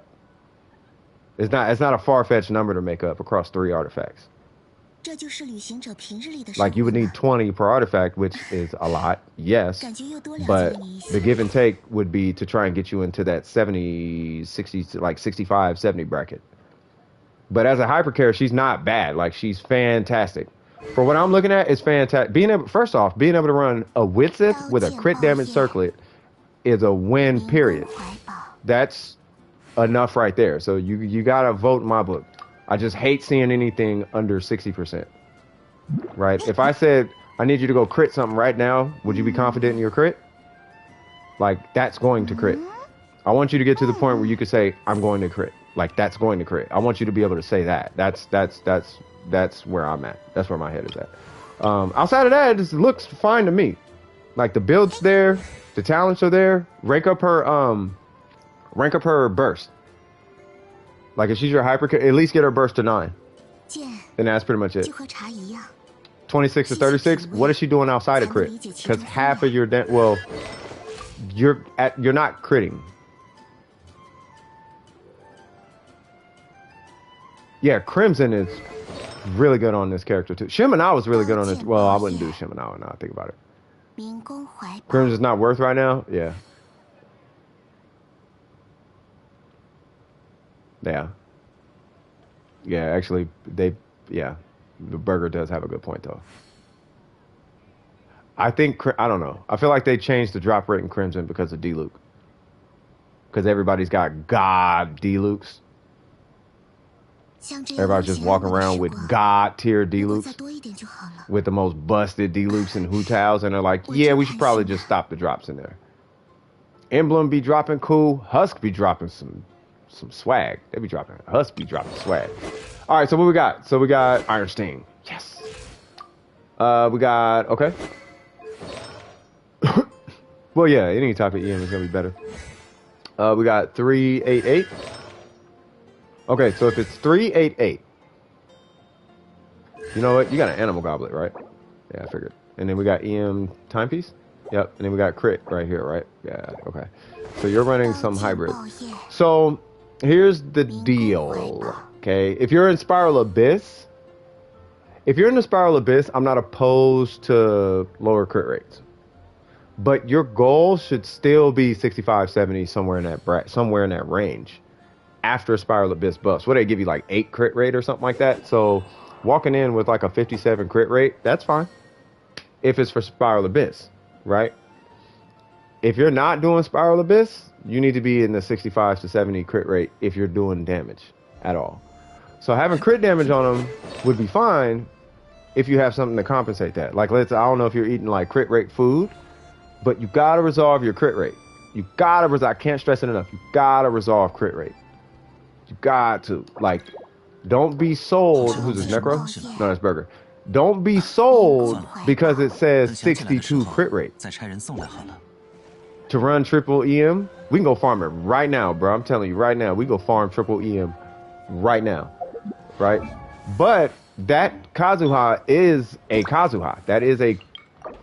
It's not a far-fetched number to make up across 3 artifacts. Like you would need 20 per artifact, which is a lot, yes. But the give and take would be to try and get you into that 70, 60, like 65, 70 bracket. But as a hypercare, she's not bad. Like she's fantastic. For what I'm looking at, it's fantastic. First off, being able to run a Witsith with a crit damage circlet is a win, period. That's enough right there. So you gotta vote in my book. I just hate seeing anything under 60%. Right? If I said I need you to go crit something right now, would you be confident in your crit? Like that's going to crit. I want you to get to the point where you could say, I'm going to crit. Like that's going to crit. I want you to be able to say that. That's where I'm at. That's where my head is at. Outside of that, it just looks fine to me. Like the build's there, the talents are there. Rank up her burst. Like if she's your hyper, at least get her burst to 9. And that's pretty much it. 26 to 36. What is she doing outside of crit? Because half of your you're not critting. Yeah, Crimson is really good on this character too. Shimana was really good on this. Well, I wouldn't do Shimana now I think about it. Crimson's not worth right now? Yeah. Yeah. Yeah, actually, the burger does have a good point though. I don't know. I feel like they changed the drop rate in Crimson because of D-Luke. Because everybody's got God D-Lukes. Everybody's just walking around with God tier D-Lukes. With the most busted D-Lukes and Hu-Taos. And they're like, yeah, we should probably just stop the drops in there. Emblem be dropping cool. Husk be dropping some swag. Husk be dropping swag. All right, so what we got? So we got Iron Sting. Yes. We got, okay. Well, yeah, any type of EM is going to be better. We got 388. Okay, so if it's 388, you know what? You got an animal goblet, right? Yeah, I figured. And then we got EM timepiece. Yep. And then we got crit right here, right? Yeah. Okay. So you're running some hybrid. So here's the deal. Okay. If you're in Spiral Abyss, I'm not opposed to lower crit rates. But your goal should still be 65, 70, somewhere in that range. After a Spiral Abyss buffs, what they give you like 8 crit rate or something like that. So walking in with like a 57 crit rate, that's fine. If it's for Spiral Abyss, right? If you're not doing Spiral Abyss, you need to be in the 65 to 70 crit rate if you're doing damage at all. So having crit damage on them would be fine if you have something to compensate that. Like I don't know if you're eating like crit rate food, but you gotta resolve your crit rate. I can't stress it enough. You gotta resolve crit rate. You got to. Like, don't be sold. Who's this, Necro? No, that's Burger. Don't be sold because it says 62 crit rate. To run triple EM, we can go farm it right now, bro. I'm telling you right now, we go farm triple EM right now, right? But that Kazuha is a Kazuha. That is a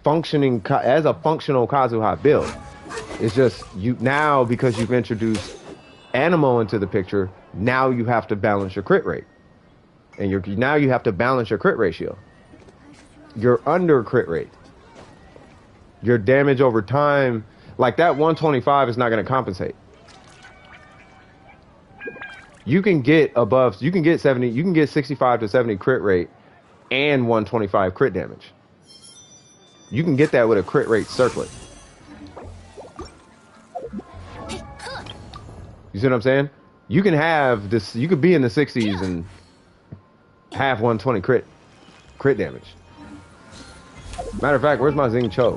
functional Kazuha build. It's just you now, because you've introduced Animo into the picture. Now you have to balance your crit rate, and now you have to balance your crit ratio. You're under crit rate. Your damage over time, like that 125, is not going to compensate. You can get 70, you can get 65 to 70 crit rate and 125 crit damage. You can get that with a crit rate circlet. You see what I'm saying? You can have this, you could be in the 60s and have 120 crit damage. Matter of fact, where's my Xing Cho?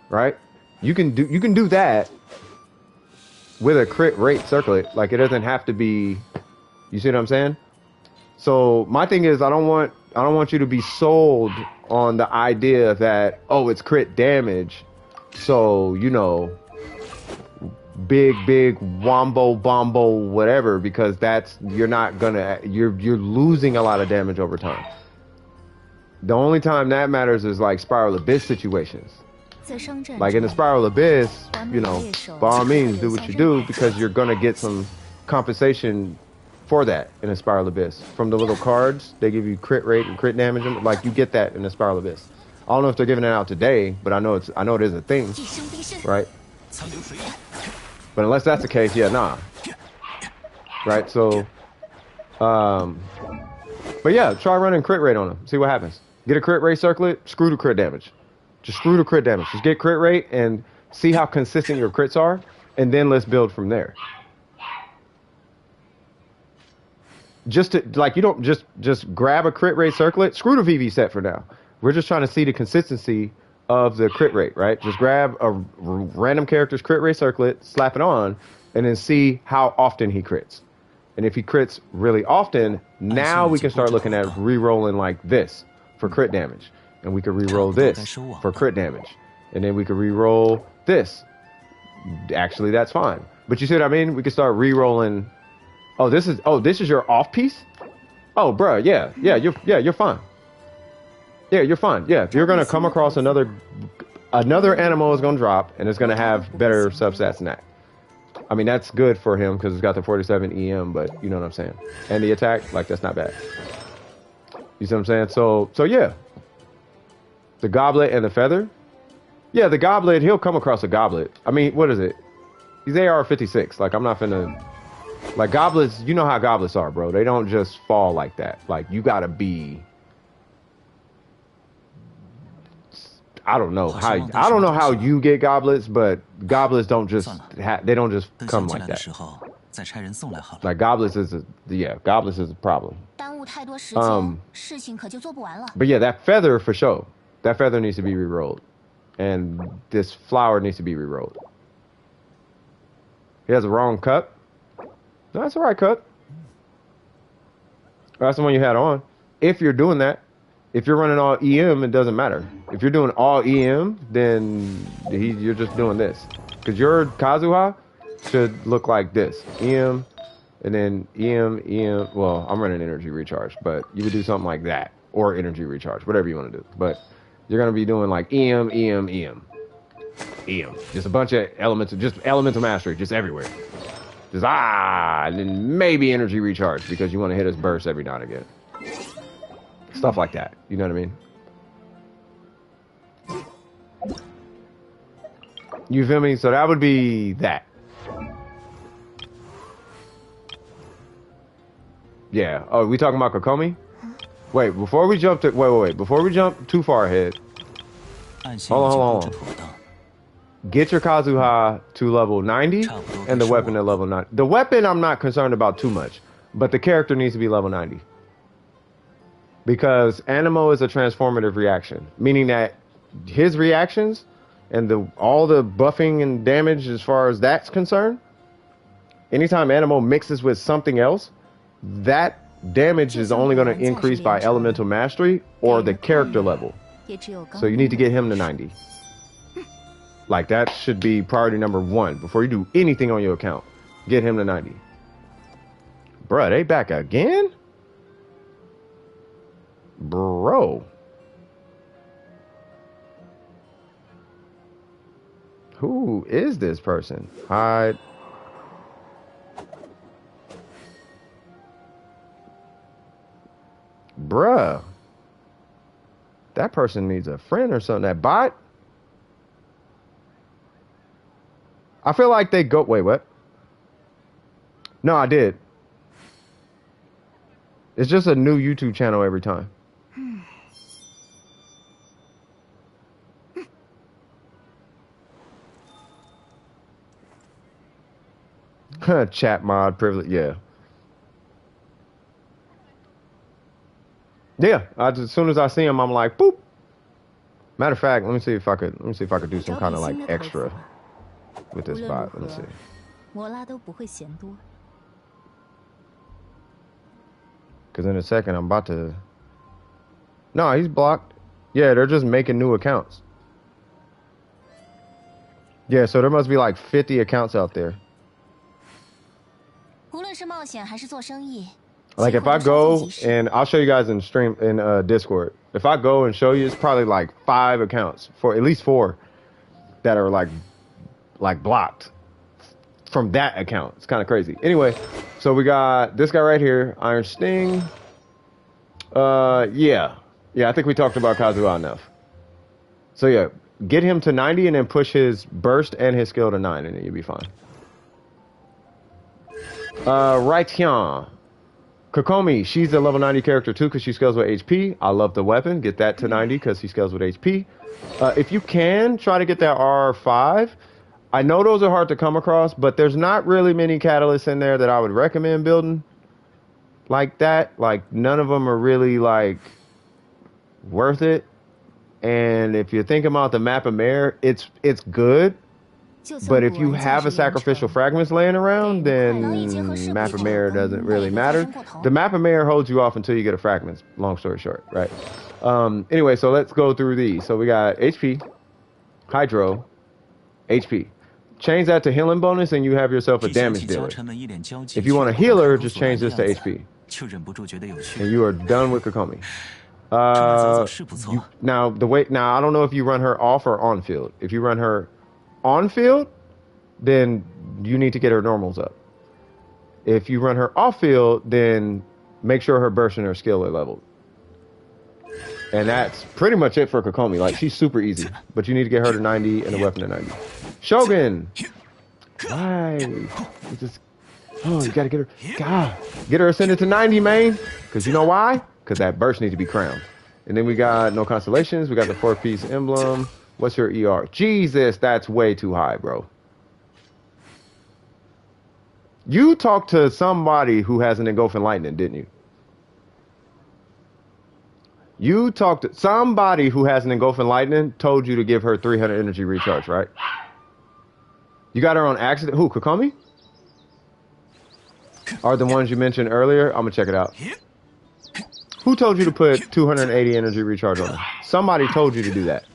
Right? You can do that with a crit rate circlet. Like, it doesn't have to be, you see what I'm saying? So my thing is, I don't want you to be sold on the idea that, oh, it's crit damage, so, you know, big wombo bombo whatever, because you're losing a lot of damage over time. The only time that matters is like Spiral Abyss situations. Like in the Spiral Abyss, you know, by all means do what you do, because you're gonna get some compensation for that in a Spiral Abyss. From the little cards, they give you crit rate and crit damage, like you get that in the Spiral Abyss. I don't know if they're giving it out today, but I know it is a thing, right? But unless that's the case, yeah, nah. Right, so, but yeah, try running crit rate on them. See what happens. Get a crit rate circlet, screw the crit damage. Just screw the crit damage. Just get crit rate and see how consistent your crits are, and then let's build from there. Just to, like, you don't just grab a crit rate circlet, screw the VV set for now. We're just trying to see the consistency of the crit rate, right? Just grab a random character's crit rate circlet, slap it on, and then see how often he crits. And if he crits really often, now we can start looking at re-rolling like this for crit damage. And we could re-roll this for crit damage. And then we could re-roll this. Actually, that's fine. But you see what I mean? We could start re-rolling. Oh, this is your off piece? Oh, bruh, yeah, you're fine. Yeah, you're fine. Yeah, if you're gonna come across another animal is gonna drop, and it's gonna have better substats than that. I mean, that's good for him because it's got the 47 EM, but you know what I'm saying. And the attack, like, that's not bad. You see what I'm saying? So yeah. The goblet and the feather? Yeah, the goblet, he'll come across a goblet. I mean, what is it? He's AR56. Like, I'm not finna... Like, goblets, you know how goblets are, bro. They don't just fall like that. Like, you gotta be... I don't know how you get goblets, but goblets don't just come like that. Like, goblets is a problem. But yeah, that feather for sure. That feather needs to be re-rolled. And this flower needs to be re-rolled. He has a wrong cup. No, that's the right cup. That's the one you had on. If you're doing that. If you're running all EM, it doesn't matter. If you're doing all EM, then you're just doing this. Because your Kazuha should look like this. EM, and then EM. Well, I'm running energy recharge, but you would do something like that. Or energy recharge, whatever you want to do. But you're going to be doing like EM. Just a bunch of elements, just elemental mastery, just everywhere. Just and then maybe energy recharge because you want to hit his burst every now and again. Stuff like that. You know what I mean? You feel me? So that would be that. Yeah. Oh, we talking about Kokomi? Wait, before we jump to wait. Before we jump too far ahead. Hold on. Get your Kazuha to level 90 and the weapon at level 90. The weapon I'm not concerned about too much, but the character needs to be level 90. Because Animo is a transformative reaction, meaning that his reactions and all the buffing and damage as far as that's concerned, anytime Animo mixes with something else, that damage is only going to increase by elemental mastery or the character level. So you need to get him to 90. Like, that should be priority number 1 before you do anything on your account. Get him to 90. Bruh, they back again? Bro. Who is this person? Hide. Bruh. That person needs a friend or something. That bot? I feel like they go... Wait, what? No, I did. It's just a new YouTube channel every time. Chat mod privilege, yeah. Yeah, as soon as I see him, I'm like, boop. Matter of fact, let me see if I could do some kind of like extra with this bot. Let me see. Because in a second, I'm about to... No, he's blocked. Yeah, they're just making new accounts. Yeah, so there must be like 50 accounts out there. Like if I go, and I'll show you guys in stream, in Discord. If I go and show you, it's probably like 5 accounts, for at least 4 that are like blocked from that account. It's kind of crazy. Anyway, so we got this guy right here, Iron Sting. Yeah, I think we talked about Kazuha enough. So yeah, get him to 90 and then push his burst and his skill to 9 and then you'll be fine. Right here, Kokomi, she's a level 90 character too because she scales with HP. I love the weapon. Get that to 90 because she scales with HP. If you can, try to get that R5. I know those are hard to come across, but there's not really many catalysts in there that I would recommend building like that. Like, none of them are really, like, worth it. And if you're thinking about the map of Mare, it's good. But if you have a sacrificial fragments laying around, then map of Mare doesn't really matter. The map of Mare holds you off until you get a fragments, long story short, right? Anyway, so let's go through these. So we got HP, Hydro, HP. Change that to healing bonus and you have yourself a damage dealer. If you want a healer, just change this to HP. And you are done with Kokomi. Now I don't know if you run her off or on field. If you run her on field, then you need to get her normals up. If you run her off field, then make sure her burst and her skill are leveled. And that's pretty much it for Kokomi. Like, she's super easy, but you need to get her to 90 and the weapon to 90. Shogun! Why? You gotta get her. God, get her ascended to 90, man. Because you know why? Because that burst needs to be crowned. And then we got no constellations. We got the 4-piece emblem. What's your ER? Jesus, that's way too high, bro. You talked to somebody who has an engulfing lightning, didn't you? You talked to somebody who has an engulfing lightning, told you to give her 300 energy recharge, right? You got her on accident. Who, Kokomi? Are the ones you mentioned earlier? I'm gonna check it out. Who told you to put 280 energy recharge on her? Somebody told you to do that.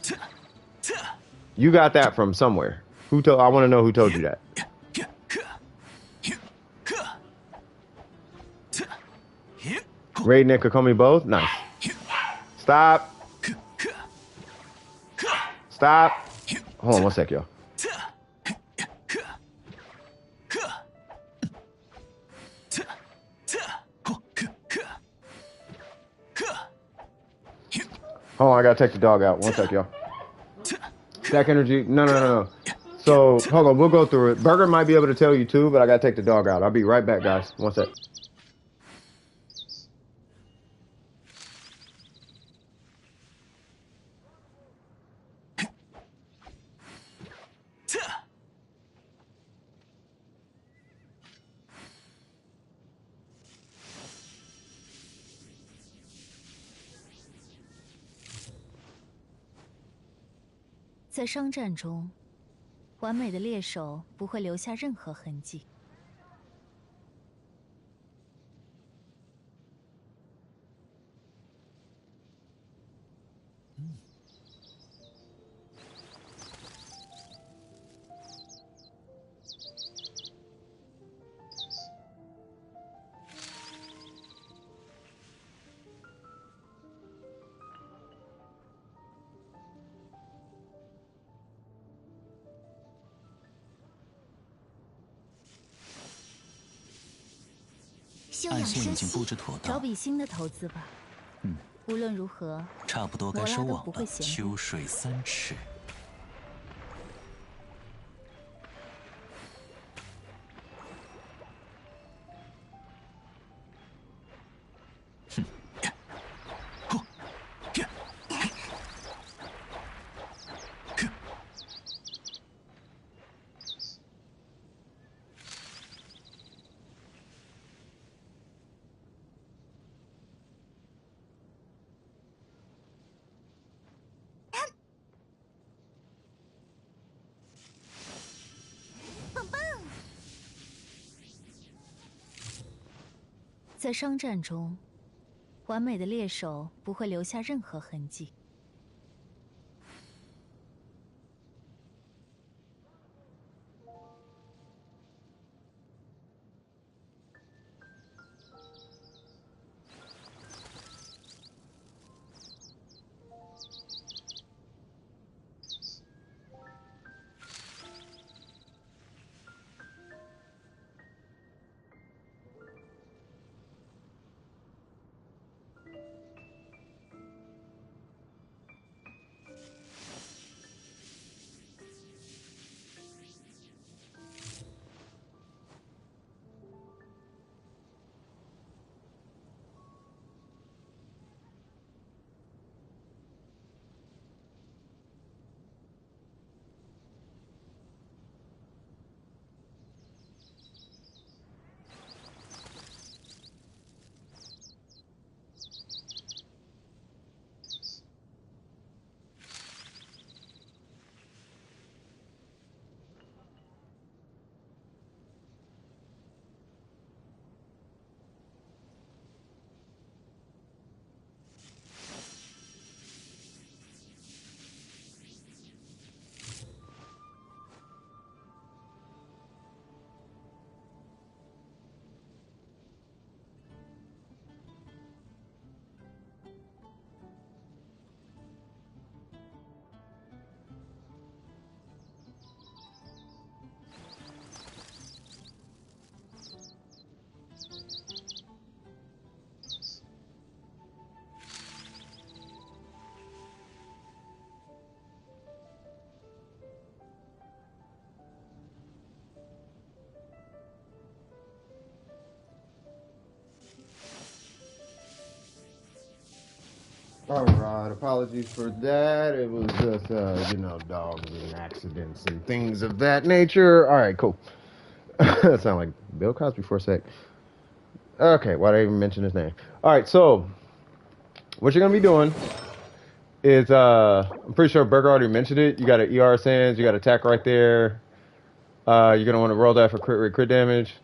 You got that from somewhere. Who told? I want to know who told you that. Raiden and Kokomi both? Nice. Stop. Stop. Hold on one sec, y'all. Hold on, I gotta take the dog out. One sec, y'all. Stack energy. No. So, hold on, we'll go through it. Burger might be able to tell you too, but I gotta take the dog out. I'll be right back, guys. One sec.在商战中，完美的猎手不会留下任何痕迹。暗线已经布置妥当，找笔新的投资吧。无论如何，差不多该收网了。秋水3尺。在商战中，完美的猎手不会留下任何痕迹。All right, apologies for that. It was just, dogs and accidents and things of that nature. All right, cool. That sounded like Bill Cosby for a sec. Okay, why did I even mention his name? All right, so what you're going to be doing is, I'm pretty sure Burger already mentioned it. You got an ER Sands, you got attack right there. You're going to want to roll that for crit damage.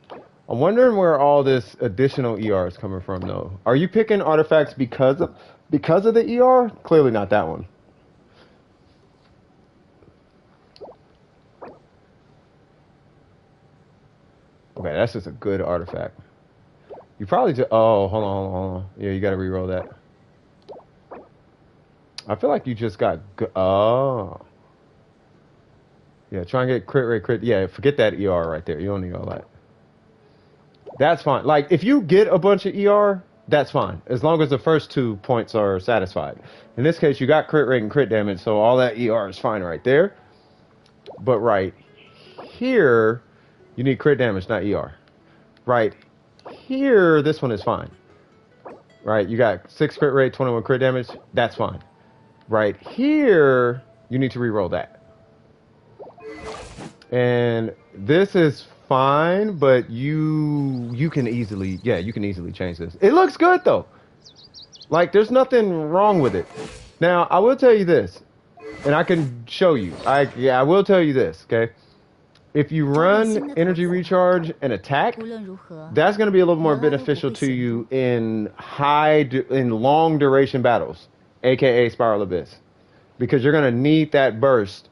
I'm wondering where all this additional ER is coming from, though. Are you picking artifacts because of the ER? Clearly not that one. Okay, that's just a good artifact. You probably just... Oh, hold on. Yeah, you gotta reroll that. I feel like you just got... Oh. Yeah, try and get crit rate, crit... Yeah, forget that ER right there. You don't need all that. That's fine. Like, if you get a bunch of ER, that's fine. As long as the first 2 points are satisfied. In this case, you got crit rate and crit damage, so all that ER is fine right there. But right here, you need crit damage, not ER. Right here, this one is fine. Right, you got 6 crit rate, 21 crit damage. That's fine. Right here, you need to reroll that. And this is fine, but you can easily, yeah, you can easily change this. It looks good though. Like, there's nothing wrong with it. Now, I will tell you this, and I can show you. I will tell you this, okay? If you run energy recharge and attack, that's going to be a little more beneficial to you in long duration battles, aka Spiral Abyss, because you're going to need that burst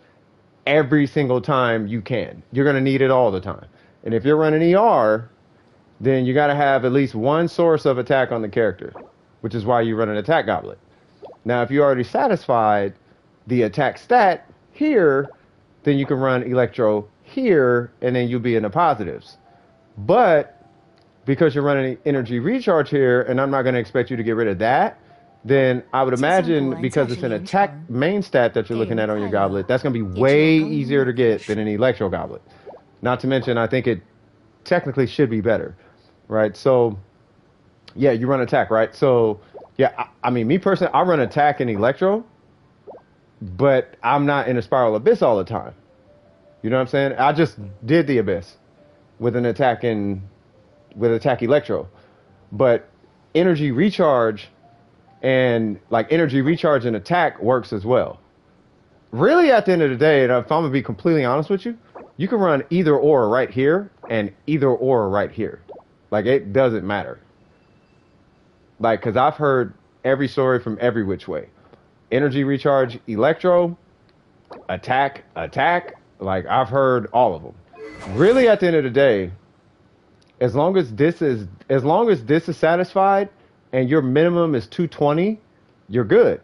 every single time you can. You're going to need it all the time. And if you're running ER, then you got to have at least one source of attack on the character, which is why you run an attack goblet. Now, if you already satisfied the attack stat here, then you can run Electro here, and then you'll be in the positives. But because you're running energy recharge here, and I'm not going to expect you to get rid of that, then I would imagine, because it's an attack main stat that you're looking at on your goblet, that's going to be way easier to get than an Electro goblet. Not to mention, I think it technically should be better, right? So, yeah, you run attack, right? So, yeah, I mean, me personally, I run attack and Electro, but I'm not in a Spiral Abyss all the time. You know what I'm saying? I just did the Abyss with an attack with attack Electro. But energy recharge and energy recharge and attack works as well. Really, at the end of the day, and if I'm gonna be completely honest with you, you can run either or right here and either or right here. Like, it doesn't matter. Like, because I've heard every story from every which way. Energy recharge, Electro, attack. Like, I've heard all of them. Really, at the end of the day, as long as this is satisfied and your minimum is 220, you're good.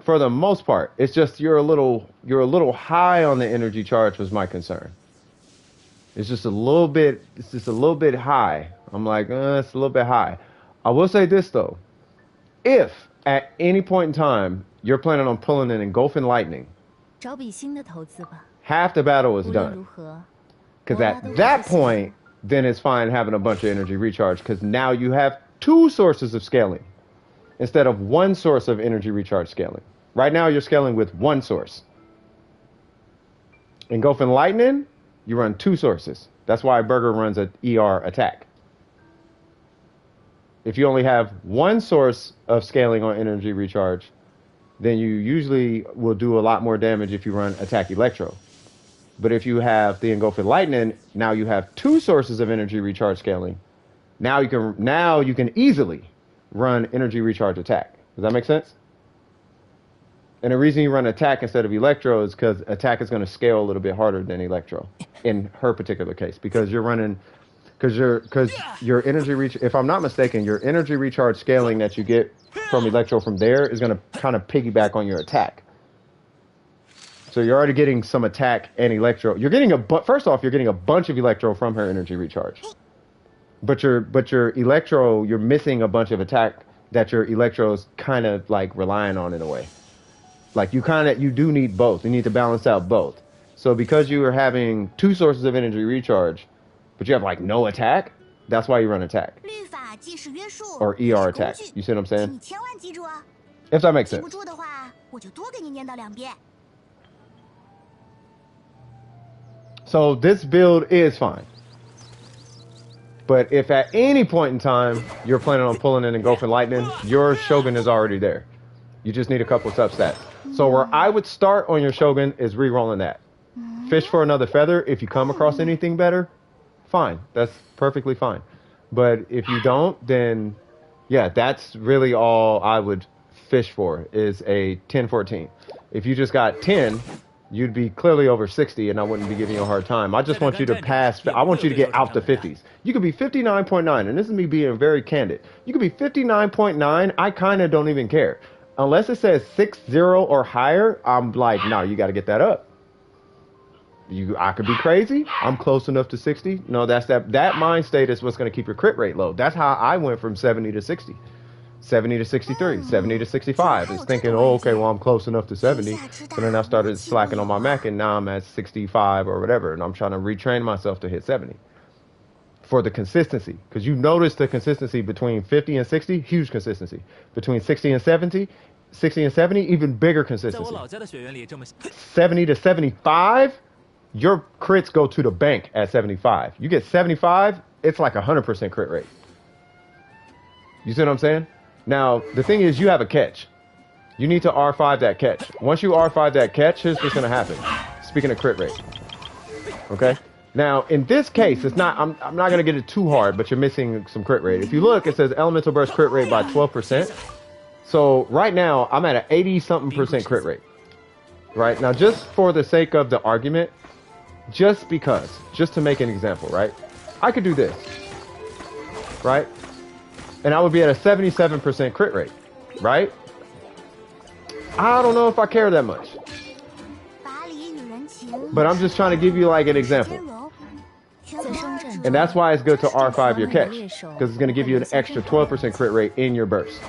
For the most part, it's just you're a little high on the energy charge was my concern. It's just a little bit high. I'm like, it's a little bit high. I will say this though. If at any point in time you're planning on pulling an Engulfing Lightning, half the battle is done. Because at that point, then it's fine having a bunch of energy recharge, because now you have 2 sources of scaling instead of 1 source of energy recharge scaling. Right now, you're scaling with 1 source. Engulfing Lightning, you run 2 sources. That's why Burger runs an ER attack. If you only have 1 source of scaling on energy recharge, then you usually will do a lot more damage if you run attack Electro. But if you have the Engulfing Lightning, now you have 2 sources of energy recharge scaling. Now you can easily run energy recharge attack. Does that make sense? And the reason you run attack instead of Electro is because attack is going to scale a little bit harder than Electro in her particular case, because you're running, because your energy reach, if I'm not mistaken, your energy recharge scaling that you get from Electro from there is going to kind of piggyback on your attack. So you're already getting some attack and Electro. You're getting first off, you're getting a bunch of Electro from her energy recharge. But your Electro, you're missing a bunch of attack that your Electro's kind of like relying on in a way. Like, you do need both. You need to balance out both. So because you are having 2 sources of energy recharge, but you have like no attack, that's why you run attack. Or ER attack. You see what I'm saying? If that makes sense. So this build is fine. But if at any point in time you're planning on pulling in Engulfing Lightning, your Shogun is already there. You just need a couple substats. So where I would start on your Shogun is re-rolling that. Fish for another feather. If you come across anything better, fine. That's perfectly fine. But if you don't, then yeah, that's really all I would fish for, is a 10-14. If you just got 10, you'd be clearly over 60 and I wouldn't be giving you a hard time. I just want you to pass. I want you to get out the 50s. You could be 59.9, and this is me being very candid. You could be 59.9. I kind of don't even care. Unless it says 60 or higher, I'm like, no, you got to get that up. I could be crazy. I'm close enough to 60. No, that mind state is what's going to keep your crit rate low. That's how I went from 70 to 60. 70 to 63, 70 to 65. It's thinking, oh, okay, well, I'm close enough to 70. So then I started slacking on my mech, and now I'm at 65 or whatever, and I'm trying to retrain myself to hit 70 for the consistency. Because you notice the consistency between 50 and 60, huge consistency. Between 60 and 70, even bigger consistency. 70 to 75, your crits go to the bank at 75. You get 75, it's like 100% crit rate. You see what I'm saying? Now, the thing is, you have a catch. You need to R5 that catch. Once you R5 that catch, here's what's going to happen. Speaking of crit rate. Okay? Now, in this case, it's not. I'm not going to get it too hard, but you're missing some crit rate. If you look, it says elemental burst crit rate by 12%. So right now, I'm at an 80-something% crit rate. Right? Now, just for the sake of the argument, just to make an example, right? I could do this. Right? And I would be at a 77% crit rate, right? I don't know if I care that much. But I'm just trying to give you like an example. And that's why it's good to R5 your catch. Because it's going to give you an extra 12% crit rate in your burst.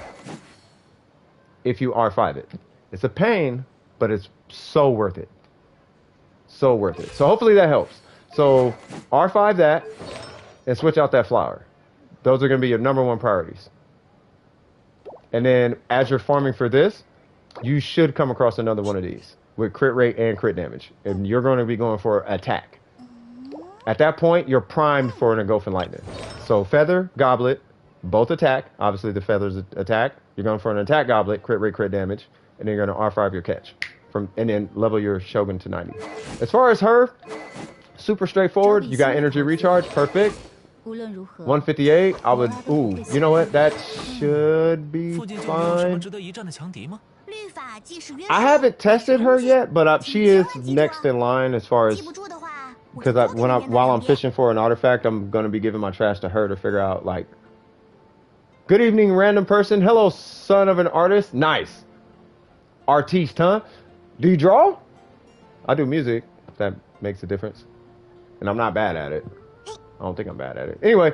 If you R5 it. It's a pain, but it's so worth it. So worth it. So hopefully that helps. So R5 that and switch out that flower. Those are going to be your number one priorities. And then as you're farming for this, you should come across another one of these with crit rate and crit damage. And you're going to be going for attack. At that point, you're primed for an engulfing lightning. So feather, goblet, both attack. Obviously the feathers attack. You're going for an attack goblet, crit rate, crit damage. And then you're going to R5 your catch. And then level your Shogun to 90. As far as her, super straightforward. You got energy recharge, perfect. 158, I would, you know what, that should be fine. I haven't tested her yet, but she is next in line as far as, because while I'm fishing for an artifact, I'm going to be giving my trash to her to figure out, like, good evening, random person. Hello, son of an artist. Nice. Artiste, huh? Do you draw? I do music, if that makes a difference. And I'm not bad at it. I don't think I'm bad at it. Anyway,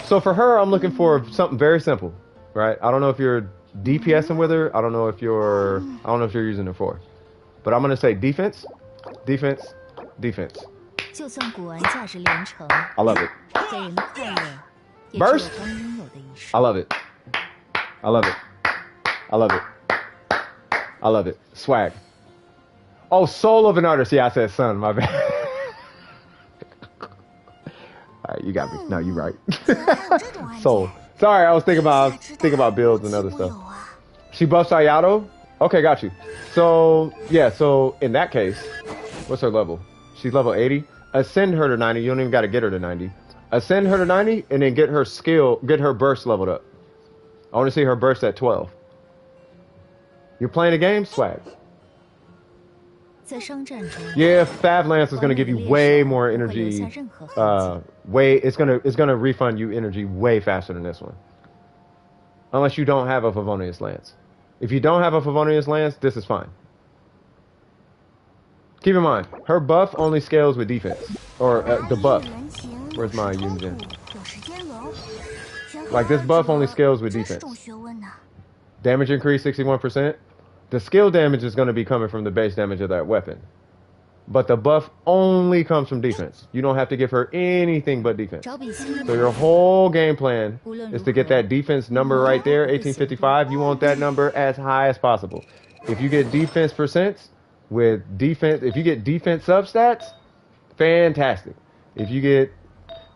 so for her, I'm looking for something very simple, right? I don't know if you're DPSing with her. I don't know if you're using her for. But I'm going to say defense, defense, defense. I love it. Burst. I love it. I love it. I love it. I love it. Swag. Oh, soul of an artist. Yeah, I said son. My bad. All right, you got me. No, you're right. Soul. Sorry, I was thinking about builds and other stuff. She buffs Ayato? Okay, got you. So, yeah, so in that case, what's her level? She's level 80. Ascend her to 90. You don't even got to get her to 90. Ascend her to 90 and then get her burst leveled up. I want to see her burst at 12. You're playing a game? Swag. Yeah, Fav Lance is going to give you way more energy. It's gonna refund you energy way faster than this one. Unless you don't have a Favonius Lance. If you don't have a Favonius Lance, this is fine. Keep in mind, her buff only scales with defense. Or the buff. Where's my Yunjin? Like this buff only scales with defense. Damage increase 61%. The skill damage is going to be coming from the base damage of that weapon. But the buff only comes from defense. You don't have to give her anything but defense. So your whole game plan is to get that defense number right there, 1855. You want that number as high as possible. If you get defense percents with defense, if you get defense substats, fantastic. If you get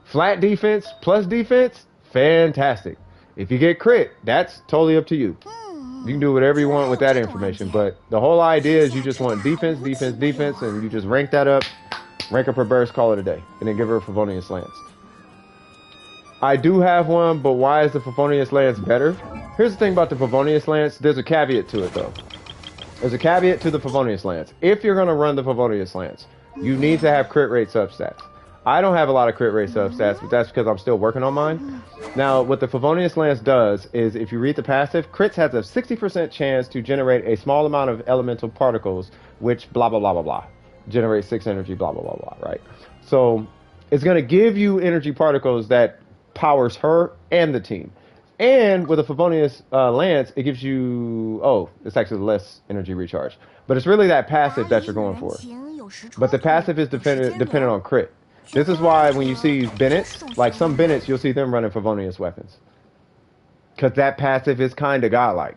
flat defense plus defense, fantastic. If you get crit, that's totally up to you. You can do whatever you want with that information, but the whole idea is you just want defense, defense, defense, and you just rank that up, rank up her burst, call it a day, and then give her a Favonius Lance. I do have one, but why is the Favonius Lance better? Here's the thing about the Favonius Lance. There's a caveat to it, though. There's a caveat to the Favonius Lance. If you're going to run the Favonius Lance, you need to have crit rate substats. I don't have a lot of crit rate substats, but that's because I'm still working on mine. Now, what the Favonius Lance does is, if you read the passive, crits has a 60% chance to generate a small amount of elemental particles, which blah, blah, blah, blah, blah. Generate 6 energy, blah, blah, blah, blah, right? So it's going to give you energy particles that powers her and the team. And with a Favonius Lance, it gives you... Oh, it's actually less energy recharge. But it's really that passive that you're going for. But the passive is dependent on crit. This is why when you see Bennett's, like some Bennett's, you'll see them running Favonius weapons. Because that passive is kind of godlike.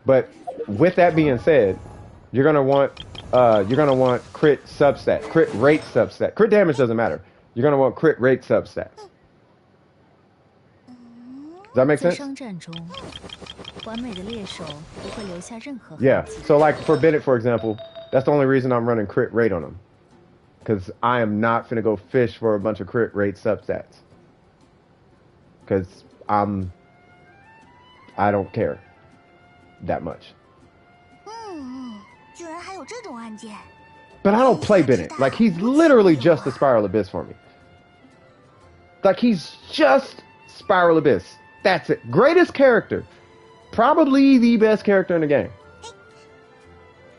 But with that being said, you're gonna want crit substat, crit rate substat. Crit damage doesn't matter. You're gonna want crit rate substats. Does that make sense? Yeah. So like for Bennett, for example, that's the only reason I'm running crit rate on him. Because I am not finna go fish for a bunch of crit rate substats. Because I don't care that much. But I don't play Bennett. Like, he's literally just the Spiral Abyss for me. Like, he's just Spiral Abyss. That's it. Greatest character. Probably the best character in the game.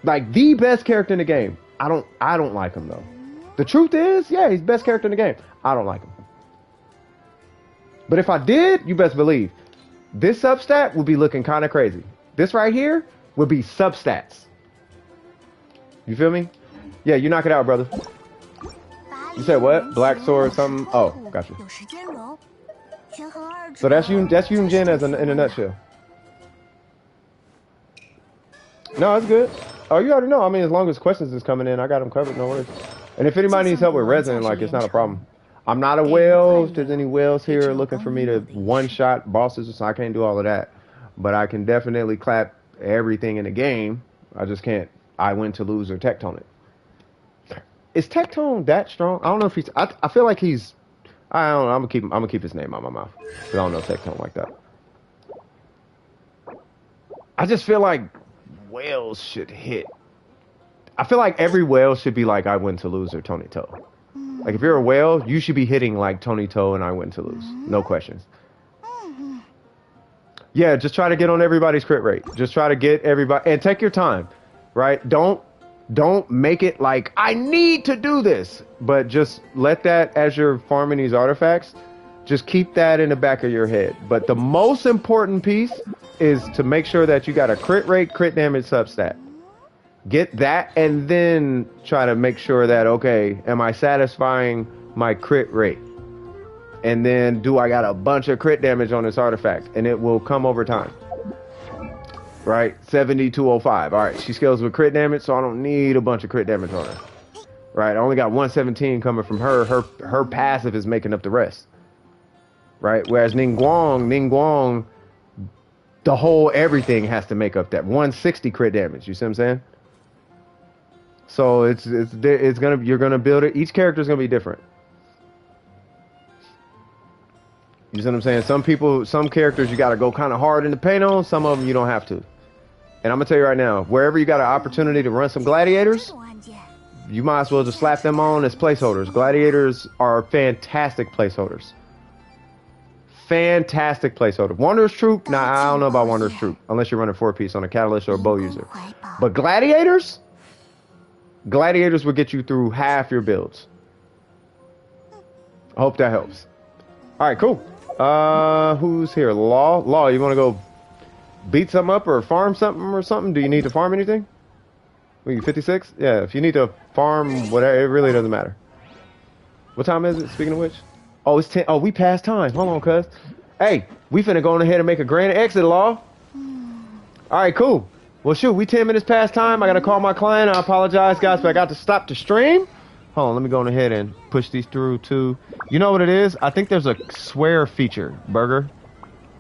Like, the best character in the game. I don't like him, though. The truth is, yeah, he's the best character in the game. I don't like him. But if I did, you best believe, this substat would be looking kind of crazy. This right here would be substats. You feel me? Yeah, you knock it out, brother. You said what? Black sword something? Oh, gotcha. So that's Yun Jin as in a nutshell. No, that's good. Oh, you already know. I mean, as long as questions is coming in, I got them covered. No worries. And if anybody needs help with resin, like, it's not a problem. I'm not a whale. If there's any whales here looking for me to one-shot bosses, so I can't do all of that. But I can definitely clap everything in the game. I just can't. I win to lose or tectone it. Is Tectone that strong? I don't know if he's. I feel like he's. I don't know. I'm gonna keep his name out my mouth. I don't know Tectone like that. I just feel like whales should hit. I feel like every whale should be like I win to lose or Tony Toe. Like if you're a whale, you should be hitting like Tony Toe and I win to lose. No questions. Yeah, just try to get on everybody's crit rate. Just try to get everybody and take your time, right? Don't make it like I need to do this, but just let that as you're farming these artifacts, just keep that in the back of your head. But the most important piece is to make sure that you got a crit rate, crit damage substat. Get that and then try to make sure that, okay, am I satisfying my crit rate? And then do I got a bunch of crit damage on this artifact? And it will come over time. Right? 7205. All right, she scales with crit damage, so I don't need a bunch of crit damage on her. Right? I only got 117 coming from her. Her passive is making up the rest. Right? Whereas Ningguang, the whole everything has to make up that 160 crit damage. You see what I'm saying? So you're gonna build it. Each character is gonna be different. You see what I'm saying? Some characters you gotta go kind of hard in the paint on. Some of them you don't have to. And I'm gonna tell you right now, wherever you got an opportunity to run some gladiators, you might as well just slap them on as placeholders. Gladiators are fantastic placeholders. Fantastic placeholder. Wanderer's Troop? Nah, I don't know about Wanderer's Troop unless you're running 4-piece on a catalyst or a bow user. But gladiators will get you through half your builds. I hope that helps. All right, cool. Who's here? Law, you want to go beat something up or farm something or something? Do you need to farm anything? What are you, 56? Yeah, if you need to farm whatever, it really doesn't matter. What time is it, speaking of which? Oh, it's 10. Oh, we passed time. Hold on, cuz. Hey, we finna go on ahead and make a grand exit, Law. All right, cool. Well, shoot, we 10 minutes past time. I got to call my client. I apologize, guys, but I got to stop the stream. Hold on, let me go on ahead and push these through, too. You know what it is? I think there's a swear feature, Burger.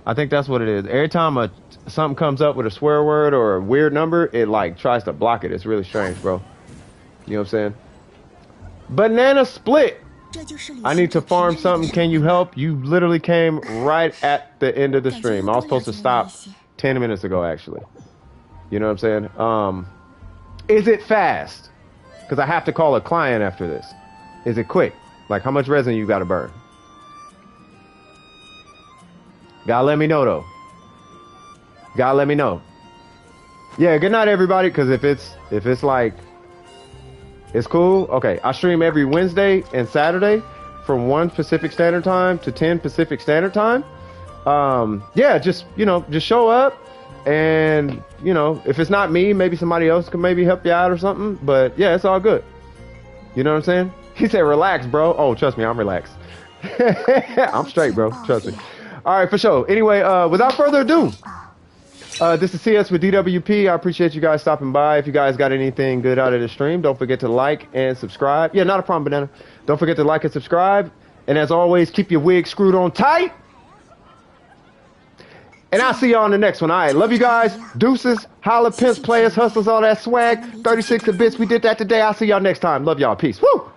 I think that's what it is. Every time something comes up with a swear word or a weird number, it, like, tries to block it. It's really strange, bro. You know what I'm saying? Banana split. I need to farm something. Can you help? You literally came right at the end of the stream. I was supposed to stop 10 minutes ago, actually. You know what I'm saying? Is it fast? Because I have to call a client after this. Is it quick? Like, how much resin you got to burn? Gotta let me know, though. Gotta let me know. Yeah, good night, everybody. Because if it's like, it's cool. Okay, I stream every Wednesday and Saturday from 1 Pacific Standard Time to 10 Pacific Standard Time. Yeah, just show up. And, if it's not me, maybe somebody else can maybe help you out or something. But, yeah, it's all good. You know what I'm saying? He said, relax, bro. Oh, trust me, I'm relaxed. I'm straight, bro. Trust me. All right, for sure. Anyway, without further ado, this is CS with DWP. I appreciate you guys stopping by. If you guys got anything good out of the stream, don't forget to like and subscribe. Yeah, not a problem, Banana. Don't forget to like and subscribe. And as always, keep your wig screwed on tight. And I'll see y'all on the next one. All right, love you guys. Deuces, holla, pimps, players, hustlers, all that swag. 36 bits, we did that today. I'll see y'all next time. Love y'all. Peace. Woo!